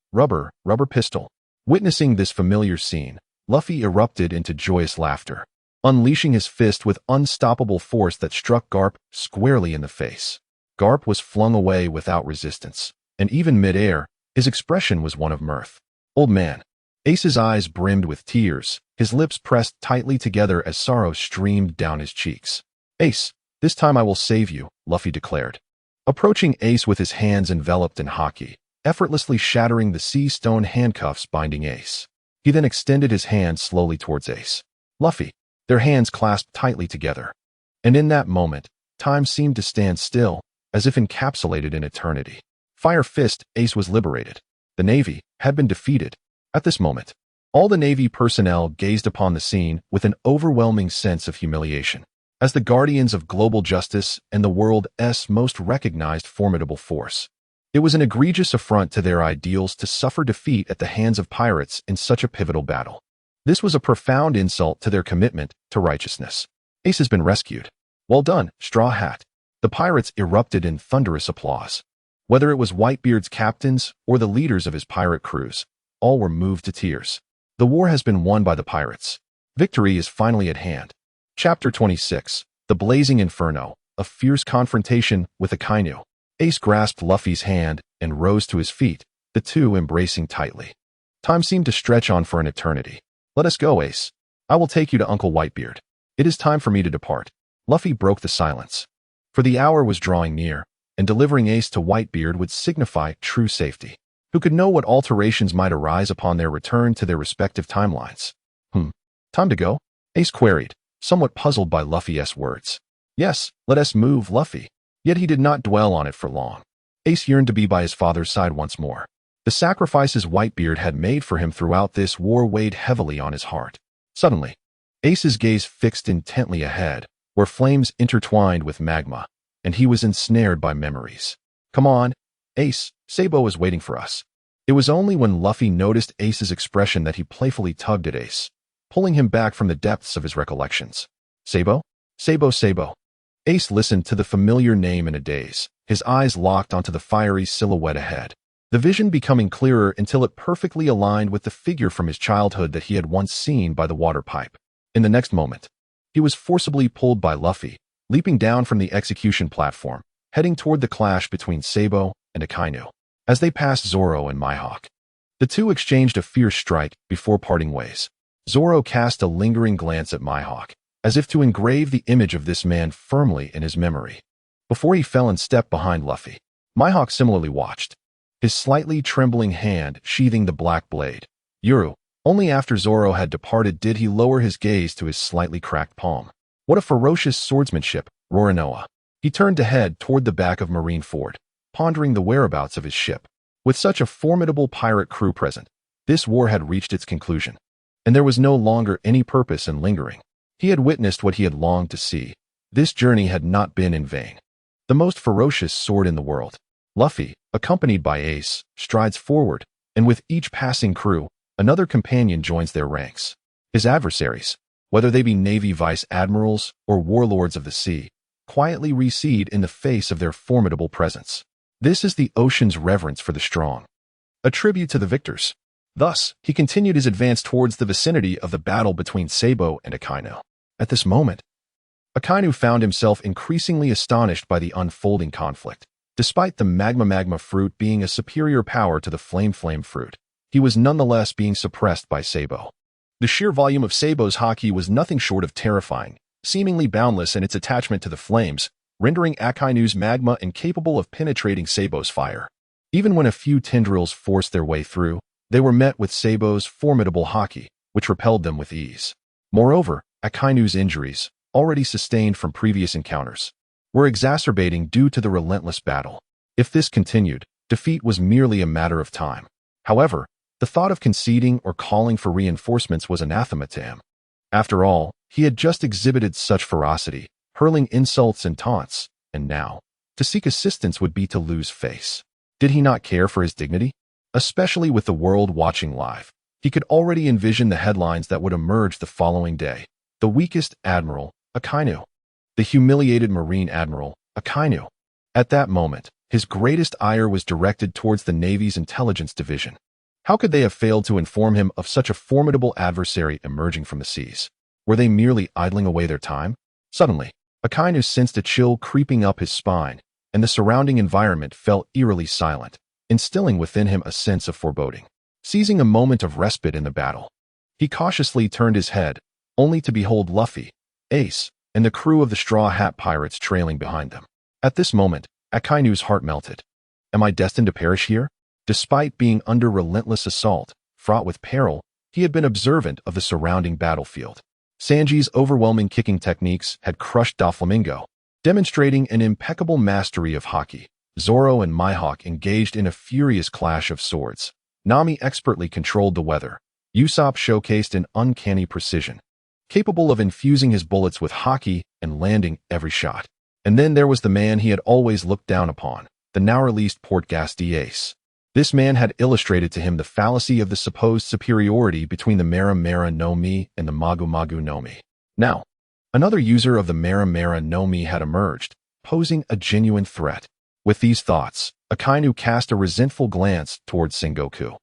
pistol. Witnessing this familiar scene, Luffy erupted into joyous laughter, unleashing his fist with unstoppable force that struck Garp squarely in the face. Garp was flung away without resistance, and even mid-air, his expression was one of mirth. Old man. Ace's eyes brimmed with tears, his lips pressed tightly together as sorrow streamed down his cheeks. Ace, this time I will save you, Luffy declared. Approaching Ace with his hands enveloped in haki, effortlessly shattering the sea stone handcuffs binding Ace. He then extended his hand slowly towards Ace. Luffy, their hands clasped tightly together. And in that moment, time seemed to stand still, as if encapsulated in eternity. Fire Fist, Ace was liberated. The Navy had been defeated. At this moment, all the Navy personnel gazed upon the scene with an overwhelming sense of humiliation. As the guardians of global justice and the world's most recognized formidable force, it was an egregious affront to their ideals to suffer defeat at the hands of pirates in such a pivotal battle. This was a profound insult to their commitment to righteousness. Ace has been rescued. Well done, Straw Hat. The pirates erupted in thunderous applause. Whether it was Whitebeard's captains or the leaders of his pirate crews, all were moved to tears. The war has been won by the pirates. Victory is finally at hand. Chapter 26, The Blazing Inferno, a fierce confrontation with Akainu. Ace grasped Luffy's hand and rose to his feet, the two embracing tightly. Time seemed to stretch on for an eternity. Let us go, Ace. I will take you to Uncle Whitebeard. It is time for me to depart. Luffy broke the silence. For the hour was drawing near, and delivering Ace to Whitebeard would signify true safety. Who could know what alterations might arise upon their return to their respective timelines? Time to go? Ace queried, somewhat puzzled by Luffy's words. Yes, let us move, Luffy. Yet he did not dwell on it for long. Ace yearned to be by his father's side once more. The sacrifices Whitebeard had made for him throughout this war weighed heavily on his heart. Suddenly, Ace's gaze fixed intently ahead, where flames intertwined with magma, and he was ensnared by memories. Come on, Ace, Sabo is waiting for us. It was only when Luffy noticed Ace's expression that he playfully tugged at Ace, pulling him back from the depths of his recollections. Sabo? Sabo. Ace listened to the familiar name in a daze, his eyes locked onto the fiery silhouette ahead, the vision becoming clearer until it perfectly aligned with the figure from his childhood that he had once seen by the water pipe. In the next moment, he was forcibly pulled by Luffy, leaping down from the execution platform, heading toward the clash between Sabo and Akainu. As they passed Zoro and Mihawk, the two exchanged a fierce strike before parting ways. Zoro cast a lingering glance at Mihawk, as if to engrave the image of this man firmly in his memory, before he fell in step behind Luffy. Mihawk similarly watched, his slightly trembling hand sheathing the black blade. Only after Zoro had departed did he lower his gaze to his slightly cracked palm. What a ferocious swordsmanship, Roronoa. He turned to head toward the back of Marineford, pondering the whereabouts of his ship. With such a formidable pirate crew present, this war had reached its conclusion, and there was no longer any purpose in lingering. He had witnessed what he had longed to see. This journey had not been in vain. The most ferocious sword in the world. Luffy, accompanied by Ace, strides forward, and with each passing crew, another companion joins their ranks. His adversaries, whether they be Navy Vice Admirals or Warlords of the Sea, quietly recede in the face of their formidable presence. This is the ocean's reverence for the strong, a tribute to the victors. Thus, he continued his advance towards the vicinity of the battle between Sabo and Akainu. At this moment, Akainu found himself increasingly astonished by the unfolding conflict. Despite the magma fruit being a superior power to the flame fruit, he was nonetheless being suppressed by Sabo. The sheer volume of Sabo's haki was nothing short of terrifying, seemingly boundless in its attachment to the flames, rendering Akainu's magma incapable of penetrating Sabo's fire. Even when a few tendrils forced their way through, they were met with Sabo's formidable haki, which repelled them with ease. Moreover, Akainu's injuries, already sustained from previous encounters, were exacerbating due to the relentless battle. If this continued, defeat was merely a matter of time. However, the thought of conceding or calling for reinforcements was anathema to him. After all, he had just exhibited such ferocity, hurling insults and taunts, and now, to seek assistance would be to lose face. Did he not care for his dignity? Especially with the world watching live, he could already envision the headlines that would emerge the following day. The weakest admiral, Akainu. The humiliated Marine Admiral, Akainu. At that moment, his greatest ire was directed towards the Navy's intelligence division. How could they have failed to inform him of such a formidable adversary emerging from the seas? Were they merely idling away their time? Suddenly, Akainu sensed a chill creeping up his spine, and the surrounding environment felt eerily silent, instilling within him a sense of foreboding. Seizing a moment of respite in the battle, he cautiously turned his head, only to behold Luffy, Ace, and the crew of the Straw Hat Pirates trailing behind them. At this moment, Akainu's heart melted. Am I destined to perish here? Despite being under relentless assault, fraught with peril, he had been observant of the surrounding battlefield. Sanji's overwhelming kicking techniques had crushed Doflamingo, demonstrating an impeccable mastery of haki. Zoro and Mihawk engaged in a furious clash of swords. Nami expertly controlled the weather. Usopp showcased an uncanny precision, capable of infusing his bullets with haki and landing every shot. And then there was the man he had always looked down upon, the now-released Portgas Ace. This man had illustrated to him the fallacy of the supposed superiority between the Mera no Mi and the Magu no Mi. Now, another user of the Mera no Mi had emerged, posing a genuine threat. With these thoughts, Akainu cast a resentful glance towards Sengoku,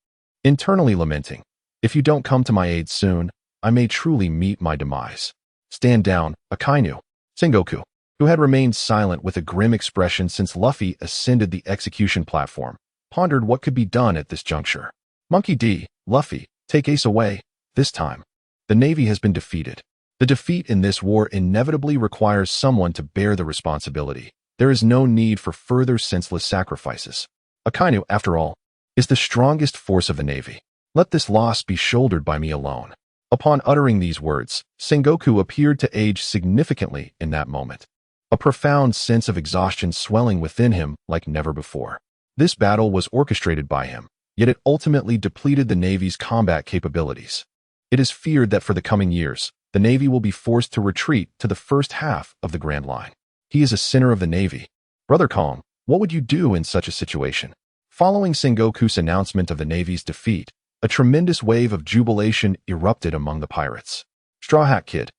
internally lamenting, "If you don't come to my aid soon, I may truly meet my demise." "Stand down, Akainu." Sengoku, who had remained silent with a grim expression since Luffy ascended the execution platform, pondered what could be done at this juncture. "Monkey D, Luffy, take Ace away. This time, the Navy has been defeated. The defeat in this war inevitably requires someone to bear the responsibility. There is no need for further senseless sacrifices. Akainu, after all, is the strongest force of the Navy. Let this loss be shouldered by me alone." Upon uttering these words, Sengoku appeared to age significantly in that moment, a profound sense of exhaustion swelling within him like never before. This battle was orchestrated by him, yet it ultimately depleted the Navy's combat capabilities. It is feared that for the coming years, the Navy will be forced to retreat to the first half of the Grand Line. He is a sinner of the Navy. Brother Kong, what would you do in such a situation? Following Sengoku's announcement of the Navy's defeat, a tremendous wave of jubilation erupted among the pirates. Straw Hat Kid,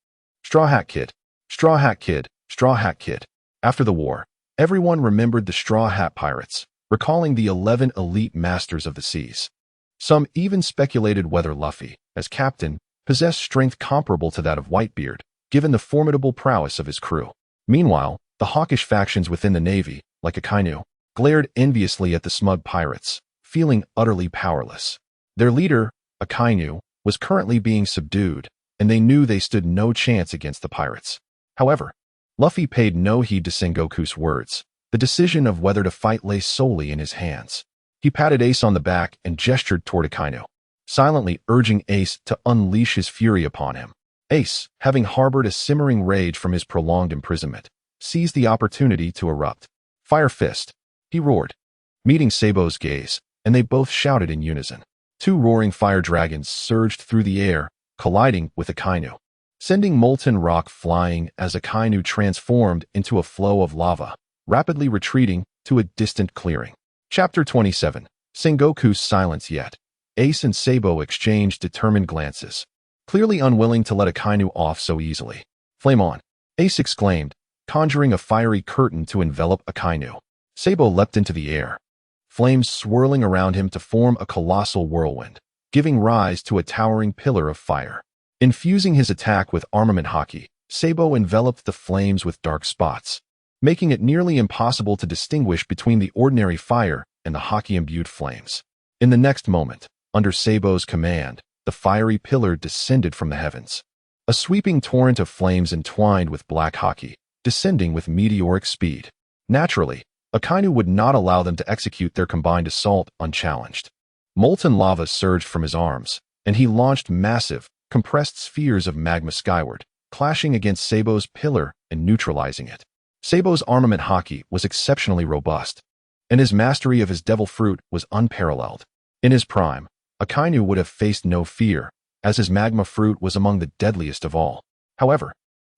Straw Hat Kid, Straw Hat Kid, Straw Hat Kid. After the war, everyone remembered the Straw Hat Pirates, recalling the 11 elite masters of the seas. Some even speculated whether Luffy, as captain, possessed strength comparable to that of Whitebeard, given the formidable prowess of his crew. Meanwhile, the hawkish factions within the Navy, like Akainu, glared enviously at the smug pirates, feeling utterly powerless. Their leader, Akainu, was currently being subdued, and they knew they stood no chance against the pirates. However, Luffy paid no heed to Sengoku's words. The decision of whether to fight lay solely in his hands. He patted Ace on the back and gestured toward Akainu, silently urging Ace to unleash his fury upon him. Ace, having harbored a simmering rage from his prolonged imprisonment, seized the opportunity to erupt. Fire Fist, he roared, meeting Sabo's gaze, and they both shouted in unison. Two roaring fire dragons surged through the air, colliding with Akainu, sending molten rock flying as Akainu transformed into a flow of lava, rapidly retreating to a distant clearing. Chapter 27. Sengoku's silence yet. Ace and Sabo exchanged determined glances, clearly unwilling to let Akainu off so easily. Flame on! Ace exclaimed, conjuring a fiery curtain to envelop Akainu. Sabo leapt into the air, flames swirling around him to form a colossal whirlwind, giving rise to a towering pillar of fire. Infusing his attack with armament haki, Sabo enveloped the flames with dark spots, making it nearly impossible to distinguish between the ordinary fire and the haki-imbued flames. In the next moment, under Sabo's command, the fiery pillar descended from the heavens. A sweeping torrent of flames entwined with black haki, descending with meteoric speed. Naturally, Akainu would not allow them to execute their combined assault unchallenged. Molten lava surged from his arms, and he launched massive, compressed spheres of magma skyward, clashing against Sabo's pillar and neutralizing it. Sabo's armament haki was exceptionally robust, and his mastery of his devil fruit was unparalleled. In his prime, Akainu would have faced no fear, as his magma fruit was among the deadliest of all. However,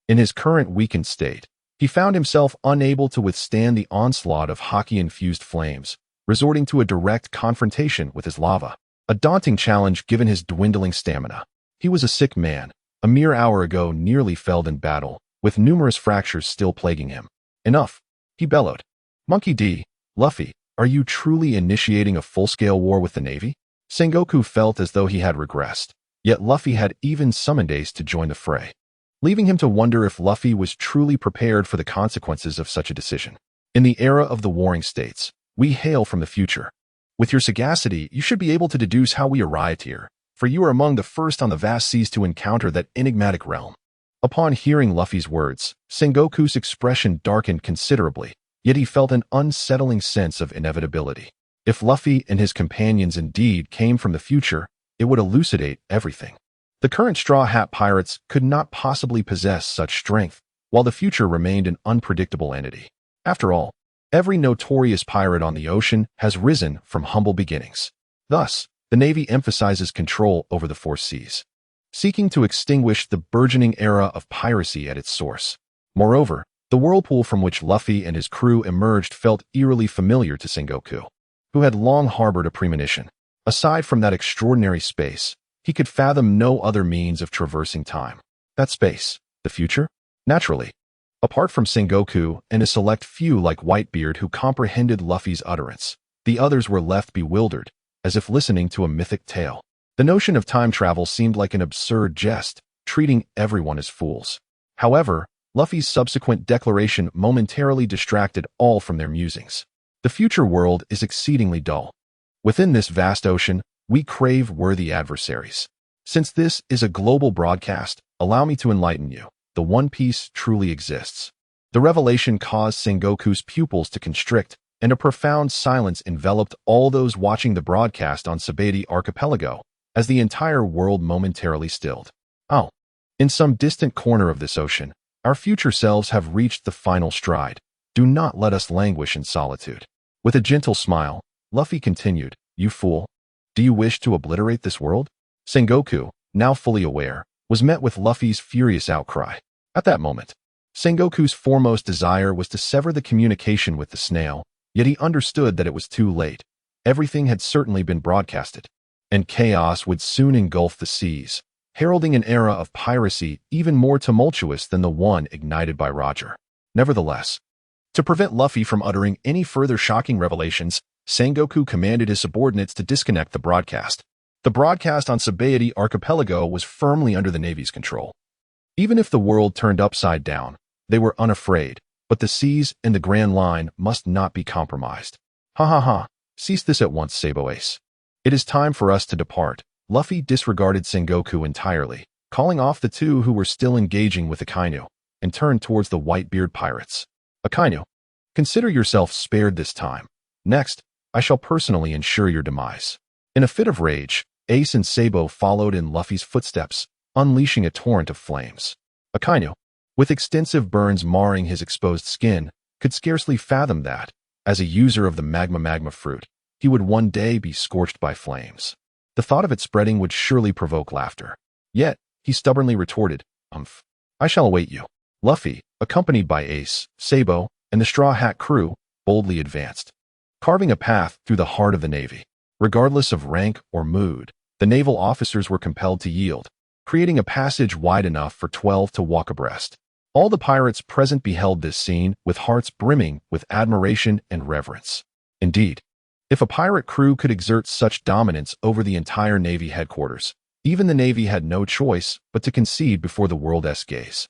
in his current weakened state, he found himself unable to withstand the onslaught of haki-infused flames, resorting to a direct confrontation with his lava. A daunting challenge given his dwindling stamina. He was a sick man, a mere hour ago nearly felled in battle, with numerous fractures still plaguing him. Enough, he bellowed. Monkey D., Luffy, are you truly initiating a full-scale war with the Navy? Sengoku felt as though he had regressed, yet Luffy had even summoned Ace to join the fray, leaving him to wonder if Luffy was truly prepared for the consequences of such a decision. In the era of the warring states, we hail from the future. With your sagacity, you should be able to deduce how we arrived here, for you are among the first on the vast seas to encounter that enigmatic realm. Upon hearing Luffy's words, Sengoku's expression darkened considerably, yet he felt an unsettling sense of inevitability. If Luffy and his companions indeed came from the future, it would elucidate everything. The current Straw Hat Pirates could not possibly possess such strength, while the future remained an unpredictable entity. After all, every notorious pirate on the ocean has risen from humble beginnings. Thus, the Navy emphasizes control over the four seas, seeking to extinguish the burgeoning era of piracy at its source. Moreover, the whirlpool from which Luffy and his crew emerged felt eerily familiar to Sengoku, who had long harbored a premonition. Aside from that extraordinary space, he could fathom no other means of traversing time. That space, the future? Naturally. Apart from Sengoku and a select few like Whitebeard who comprehended Luffy's utterance, the others were left bewildered, as if listening to a mythic tale. The notion of time travel seemed like an absurd jest, treating everyone as fools. However, Luffy's subsequent declaration momentarily distracted all from their musings. The future world is exceedingly dull. Within this vast ocean, we crave worthy adversaries. Since this is a global broadcast, allow me to enlighten you. The One Piece truly exists. The revelation caused Sengoku's pupils to constrict, and a profound silence enveloped all those watching the broadcast on Sabaody Archipelago, as the entire world momentarily stilled. Oh, in some distant corner of this ocean, our future selves have reached the final stride. Do not let us languish in solitude. With a gentle smile, Luffy continued, you fool. Do you wish to obliterate this world? Sengoku, now fully aware, was met with Luffy's furious outcry. At that moment, Sengoku's foremost desire was to sever the communication with the snail, yet he understood that it was too late. Everything had certainly been broadcasted, and chaos would soon engulf the seas, heralding an era of piracy even more tumultuous than the one ignited by Roger. Nevertheless, to prevent Luffy from uttering any further shocking revelations, Sengoku commanded his subordinates to disconnect the broadcast. The broadcast on Sabaody Archipelago was firmly under the Navy's control. Even if the world turned upside down, They were unafraid, but the seas and the Grand Line must not be compromised. Ha ha ha, cease this at once, Sabo Ace. It is time for us to depart. Luffy disregarded Sengoku entirely, calling off the two who were still engaging with Akainu, and turned towards the Whitebeard Pirates. Akainu, consider yourself spared this time. Next, I shall personally ensure your demise. In a fit of rage, Ace and Sabo followed in Luffy's footsteps, unleashing a torrent of flames. Akainu, with extensive burns marring his exposed skin, could scarcely fathom that, as a user of the magma fruit, he would one day be scorched by flames. The thought of it spreading would surely provoke laughter. Yet, he stubbornly retorted, I shall await you. Luffy, accompanied by Ace, Sabo, and the Straw Hat crew, boldly advanced, carving a path through the heart of the Navy. Regardless of rank or mood, the naval officers were compelled to yield, creating a passage wide enough for 12 to walk abreast. All the pirates present beheld this scene with hearts brimming with admiration and reverence. Indeed, if a pirate crew could exert such dominance over the entire Navy headquarters, even the Navy had no choice but to concede before the world's gaze.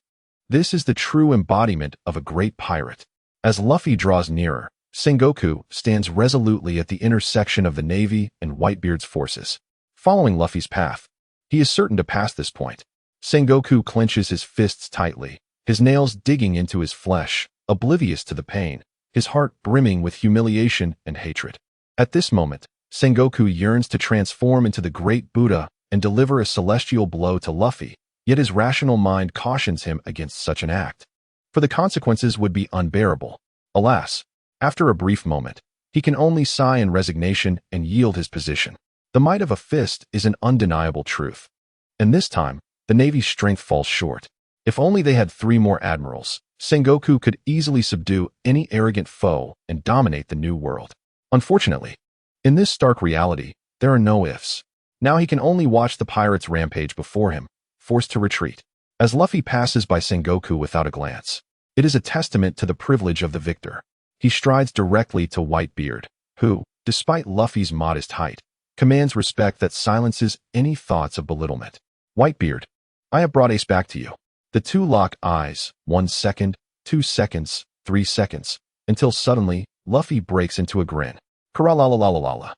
This is the true embodiment of a great pirate. As Luffy draws nearer, Sengoku stands resolutely at the intersection of the Navy and Whitebeard's forces. Following Luffy's path, he is certain to pass this point. Sengoku clenches his fists tightly, his nails digging into his flesh, oblivious to the pain, his heart brimming with humiliation and hatred. At this moment, Sengoku yearns to transform into the great Buddha and deliver a celestial blow to Luffy, yet his rational mind cautions him against such an act, for the consequences would be unbearable. Alas, after a brief moment, he can only sigh in resignation and yield his position. The might of a fist is an undeniable truth. And this time, the Navy's strength falls short. If only they had 3 more admirals, Sengoku could easily subdue any arrogant foe and dominate the New World. Unfortunately, in this stark reality, there are no ifs. Now he can only watch the pirates rampage before him, forced to retreat. As Luffy passes by Sengoku without a glance, it is a testament to the privilege of the victor. He strides directly to Whitebeard, who, despite Luffy's modest height, commands respect that silences any thoughts of belittlement. Whitebeard, I have brought Ace back to you. The two lock eyes, 1 second, 2 seconds, 3 seconds, until suddenly, Luffy breaks into a grin. Karalalalala.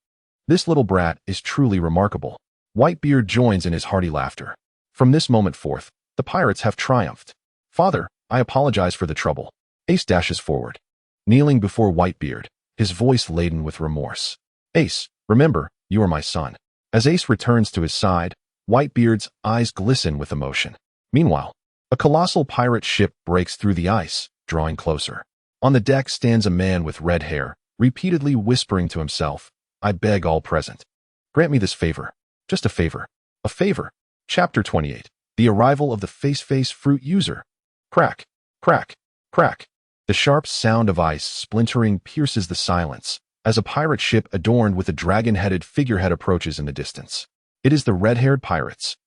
This little brat is truly remarkable. Whitebeard joins in his hearty laughter. From this moment forth, the pirates have triumphed. Father, I apologize for the trouble. Ace dashes forward, kneeling before Whitebeard, his voice laden with remorse. Ace, remember, you are my son. As Ace returns to his side, Whitebeard's eyes glisten with emotion. Meanwhile, a colossal pirate ship breaks through the ice, drawing closer. On the deck stands a man with red hair, repeatedly whispering to himself, I beg all present, grant me this favor. Just a favor. A favor. Chapter 28. The arrival of the face fruit user. Crack, crack, crack. The sharp sound of ice splintering pierces the silence as a pirate ship adorned with a dragon-headed figurehead approaches in the distance. It is the red-haired pirates.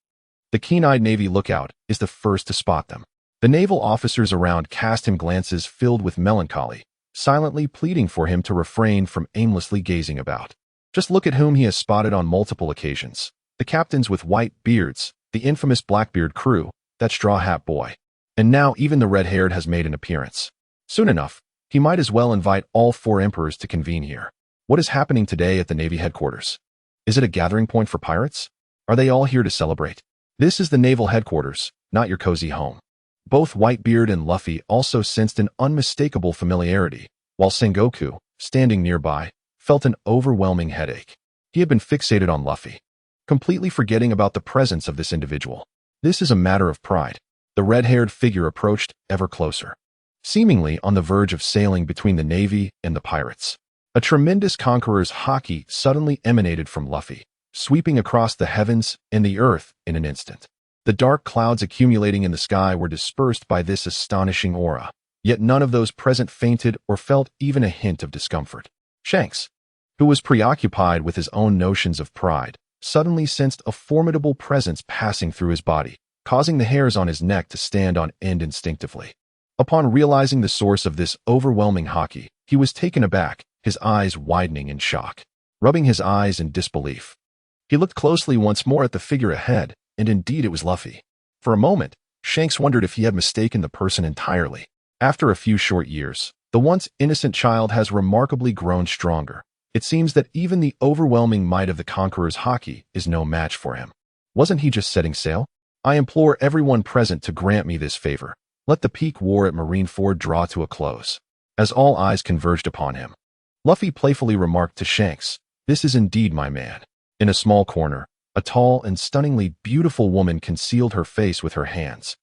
The keen-eyed Navy lookout is the first to spot them. The naval officers around cast him glances filled with melancholy, silently pleading for him to refrain from aimlessly gazing about. Just look at whom he has spotted on multiple occasions. The captains with white beards, the infamous Blackbeard crew, that Straw Hat boy. And now even the red-haired has made an appearance. Soon enough, he might as well invite all 4 emperors to convene here. What is happening today at the Navy headquarters? Is it a gathering point for pirates? Are they all here to celebrate? This is the naval headquarters, not your cozy home. Both Whitebeard and Luffy also sensed an unmistakable familiarity, while Sengoku, standing nearby, felt an overwhelming headache. He had been fixated on Luffy, completely forgetting about the presence of this individual. This is a matter of pride. The red-haired figure approached ever closer, seemingly on the verge of sailing between the Navy and the pirates. A tremendous conqueror's haki suddenly emanated from Luffy, sweeping across the heavens and the earth in an instant. The dark clouds accumulating in the sky were dispersed by this astonishing aura, yet none of those present fainted or felt even a hint of discomfort. Shanks, who was preoccupied with his own notions of pride, suddenly sensed a formidable presence passing through his body, causing the hairs on his neck to stand on end instinctively. Upon realizing the source of this overwhelming haki, he was taken aback, his eyes widening in shock. Rubbing his eyes in disbelief, he looked closely once more at the figure ahead, and indeed it was Luffy. For a moment, Shanks wondered if he had mistaken the person entirely. After a few short years, the once innocent child has remarkably grown stronger. It seems that even the overwhelming might of the Conqueror's haki is no match for him. Wasn't he just setting sail? I implore everyone present to grant me this favor. Let the peak war at Marineford draw to a close. As all eyes converged upon him, Luffy playfully remarked to Shanks, "This is indeed my man." In a small corner, a tall and stunningly beautiful woman concealed her face with her hands,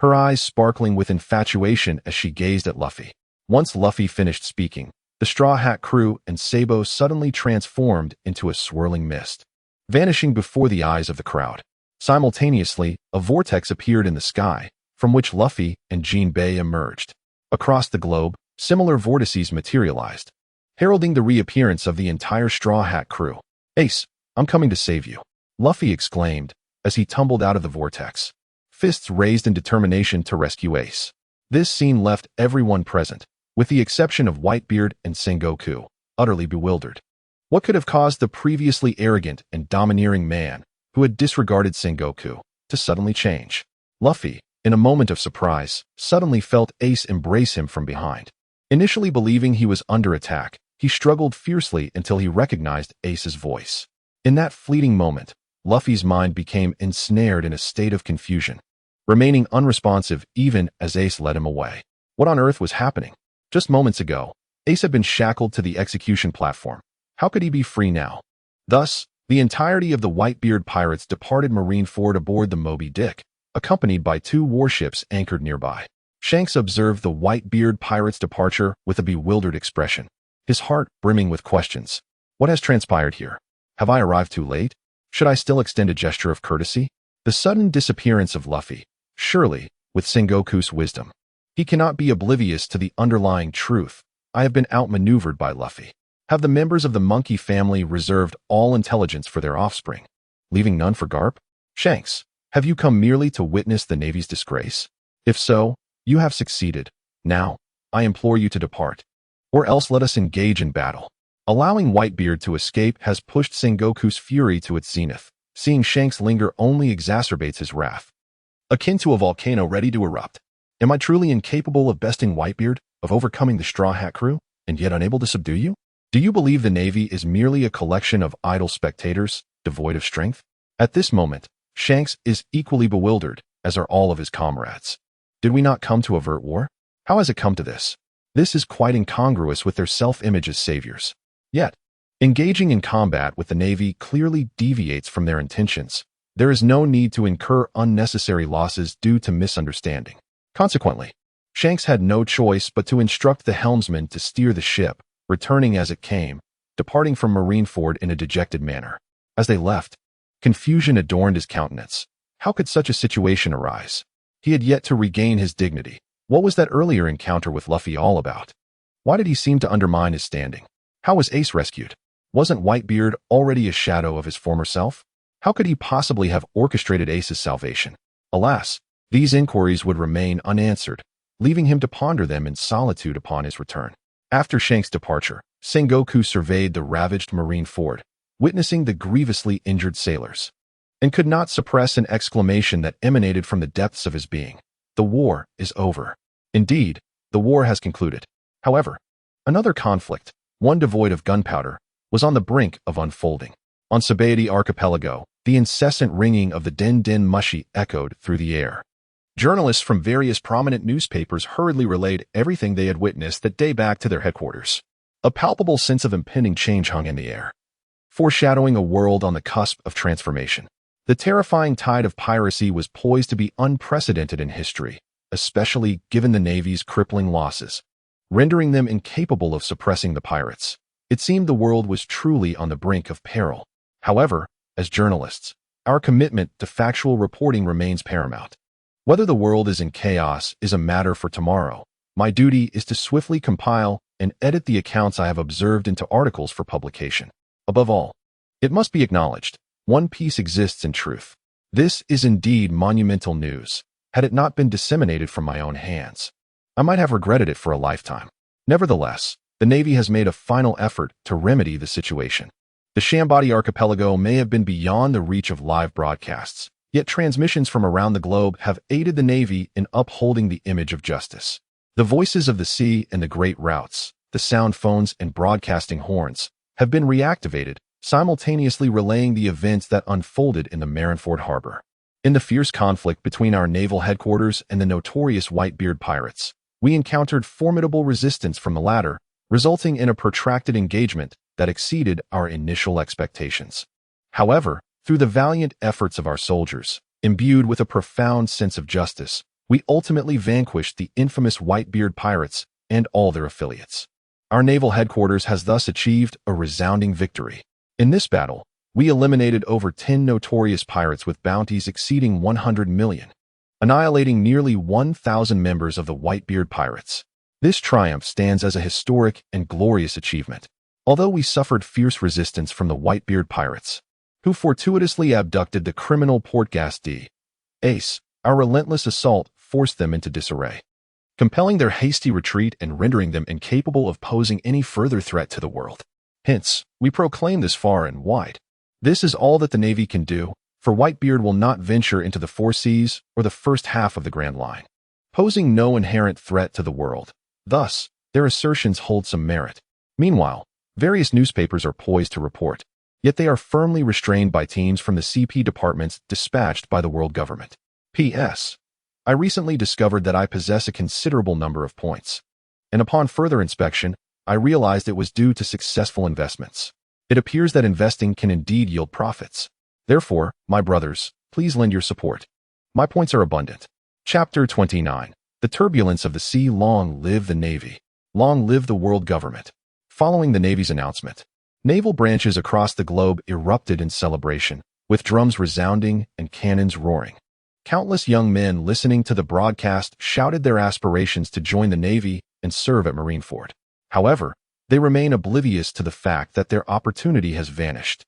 her eyes sparkling with infatuation as she gazed at Luffy. Once Luffy finished speaking, the Straw Hat crew and Sabo suddenly transformed into a swirling mist, vanishing before the eyes of the crowd. Simultaneously, a vortex appeared in the sky, from which Luffy and Jinbei emerged. Across the globe, similar vortices materialized, heralding the reappearance of the entire Straw Hat crew. "Ace, I'm coming to save you," Luffy exclaimed as he tumbled out of the vortex, fists raised in determination to rescue Ace. This scene left everyone present, with the exception of Whitebeard and Sengoku, utterly bewildered. What could have caused the previously arrogant and domineering man, who had disregarded Sengoku, to suddenly change? Luffy, in a moment of surprise, suddenly felt Ace embrace him from behind. Initially believing he was under attack, he struggled fiercely until he recognized Ace's voice. In that fleeting moment, Luffy's mind became ensnared in a state of confusion, remaining unresponsive even as Ace led him away. What on earth was happening? Just moments ago, Ace had been shackled to the execution platform. How could he be free now? Thus, the entirety of the Whitebeard Pirates departed Marineford aboard the Moby Dick, accompanied by 2 warships anchored nearby. Shanks observed the Whitebeard Pirates' departure with a bewildered expression, his heart brimming with questions. What has transpired here? Have I arrived too late? Should I still extend a gesture of courtesy? The sudden disappearance of Luffy, surely, with Sengoku's wisdom. He cannot be oblivious to the underlying truth. I have been outmaneuvered by Luffy. Have the members of the monkey family reserved all intelligence for their offspring, leaving none for Garp? Shanks, have you come merely to witness the Navy's disgrace? If so, you have succeeded. Now, I implore you to depart, or else let us engage in battle. Allowing Whitebeard to escape has pushed Sengoku's fury to its zenith. Seeing Shanks linger only exacerbates his wrath, akin to a volcano ready to erupt. Am I truly incapable of besting Whitebeard, of overcoming the Straw Hat crew, and yet unable to subdue you? Do you believe the Navy is merely a collection of idle spectators, devoid of strength? At this moment, Shanks is equally bewildered, as are all of his comrades. Did we not come to avert war? How has it come to this? This is quite incongruous with their self-image as saviors. Yet, engaging in combat with the Navy clearly deviates from their intentions. There is no need to incur unnecessary losses due to misunderstanding. Consequently, Shanks had no choice but to instruct the helmsman to steer the ship, returning as it came, departing from Marineford in a dejected manner. As they left, confusion adorned his countenance. How could such a situation arise? He had yet to regain his dignity. What was that earlier encounter with Luffy all about? Why did he seem to undermine his standing? How was Ace rescued? Wasn't Whitebeard already a shadow of his former self? How could he possibly have orchestrated Ace's salvation? Alas, these inquiries would remain unanswered, leaving him to ponder them in solitude upon his return. After Shanks' departure, Sengoku surveyed the ravaged Marineford, witnessing the grievously injured sailors, and could not suppress an exclamation that emanated from the depths of his being. The war is over. Indeed, the war has concluded. However, another conflict, one devoid of gunpowder, was on the brink of unfolding. On Sabaody Archipelago, the incessant ringing of the din-din mushi echoed through the air. Journalists from various prominent newspapers hurriedly relayed everything they had witnessed that day back to their headquarters. A palpable sense of impending change hung in the air, foreshadowing a world on the cusp of transformation. The terrifying tide of piracy was poised to be unprecedented in history, especially given the Navy's crippling losses, rendering them incapable of suppressing the pirates. It seemed the world was truly on the brink of peril. However, as journalists, our commitment to factual reporting remains paramount. Whether the world is in chaos is a matter for tomorrow. My duty is to swiftly compile and edit the accounts I have observed into articles for publication. Above all, it must be acknowledged, one piece exists in truth. This is indeed monumental news. Had it not been disseminated from my own hands, I might have regretted it for a lifetime. Nevertheless, the Navy has made a final effort to remedy the situation. The Sabaody Archipelago may have been beyond the reach of live broadcasts, yet transmissions from around the globe have aided the Navy in upholding the image of justice. The voices of the sea and the great routes, the sound phones and broadcasting horns, have been reactivated, simultaneously relaying the events that unfolded in the Marineford harbor. In the fierce conflict between our naval headquarters and the notorious Whitebeard Pirates, we encountered formidable resistance from the latter, resulting in a protracted engagement that exceeded our initial expectations. However, through the valiant efforts of our soldiers, imbued with a profound sense of justice, we ultimately vanquished the infamous Whitebeard Pirates and all their affiliates. Our naval headquarters has thus achieved a resounding victory. In this battle, we eliminated over 10 notorious pirates with bounties exceeding 100 million, annihilating nearly 1,000 members of the Whitebeard Pirates. This triumph stands as a historic and glorious achievement, although we suffered fierce resistance from the Whitebeard Pirates, who fortuitously abducted the criminal Ace. Our relentless assault forced them into disarray, compelling their hasty retreat and rendering them incapable of posing any further threat to the world. Hence, we proclaim this far and wide. This is all that the Navy can do, for Whitebeard will not venture into the four seas or the first half of the Grand Line, posing no inherent threat to the world. Thus, their assertions hold some merit. Meanwhile, various newspapers are poised to report, yet they are firmly restrained by teams from the CP departments dispatched by the world government. P.S. I recently discovered that I possess a considerable number of points, and upon further inspection, I realized it was due to successful investments. It appears that investing can indeed yield profits. Therefore, my brothers, please lend your support. My points are abundant. Chapter 29. The Turbulence of the Sea. Long live the Navy. Long live the world government. Following the Navy's announcement, naval branches across the globe erupted in celebration, with drums resounding and cannons roaring. Countless young men listening to the broadcast shouted their aspirations to join the Navy and serve at Marineford. However, they remain oblivious to the fact that their opportunity has vanished.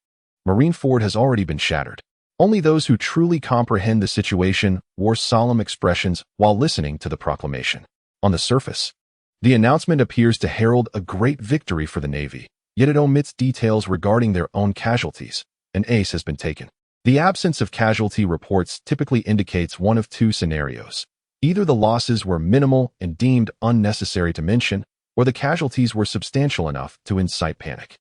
Marineford has already been shattered. Only those who truly comprehend the situation wore solemn expressions while listening to the proclamation. On the surface, the announcement appears to herald a great victory for the Navy, yet it omits details regarding their own casualties. An ace has been taken. The absence of casualty reports typically indicates one of two scenarios. Either the losses were minimal and deemed unnecessary to mention, or the casualties were substantial enough to incite panic.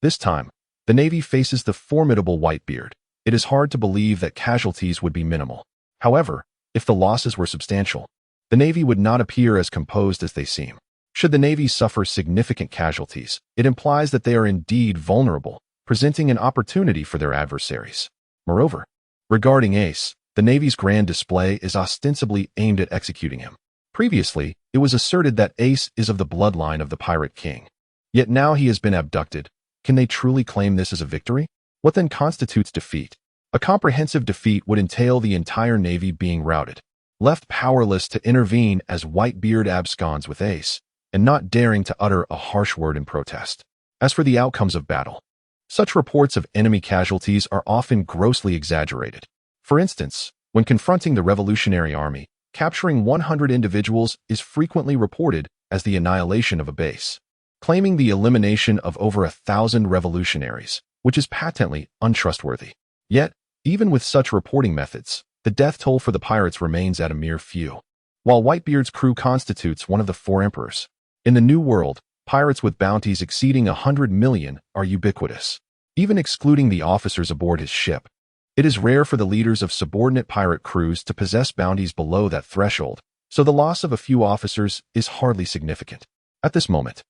This time, the Navy faces the formidable Whitebeard. It is hard to believe that casualties would be minimal. However, if the losses were substantial, the Navy would not appear as composed as they seem. Should the Navy suffer significant casualties, it implies that they are indeed vulnerable, presenting an opportunity for their adversaries. Moreover, regarding Ace, the Navy's grand display is ostensibly aimed at executing him. Previously, it was asserted that Ace is of the bloodline of the Pirate King. Yet now he has been abducted. Can they truly claim this as a victory? What then constitutes defeat? A comprehensive defeat would entail the entire Navy being routed, left powerless to intervene as Whitebeard absconds with Ace, and not daring to utter a harsh word in protest. As for the outcomes of battle, such reports of enemy casualties are often grossly exaggerated. For instance, when confronting the Revolutionary Army, capturing 100 individuals is frequently reported as the annihilation of a base, claiming the elimination of over 1,000 revolutionaries, which is patently untrustworthy. Yet, even with such reporting methods, the death toll for the pirates remains at a mere few. While Whitebeard's crew constitutes one of the four emperors, in the New World, pirates with bounties exceeding 100 million are ubiquitous. Even excluding the officers aboard his ship, it is rare for the leaders of subordinate pirate crews to possess bounties below that threshold, so the loss of a few officers is hardly significant. At this moment,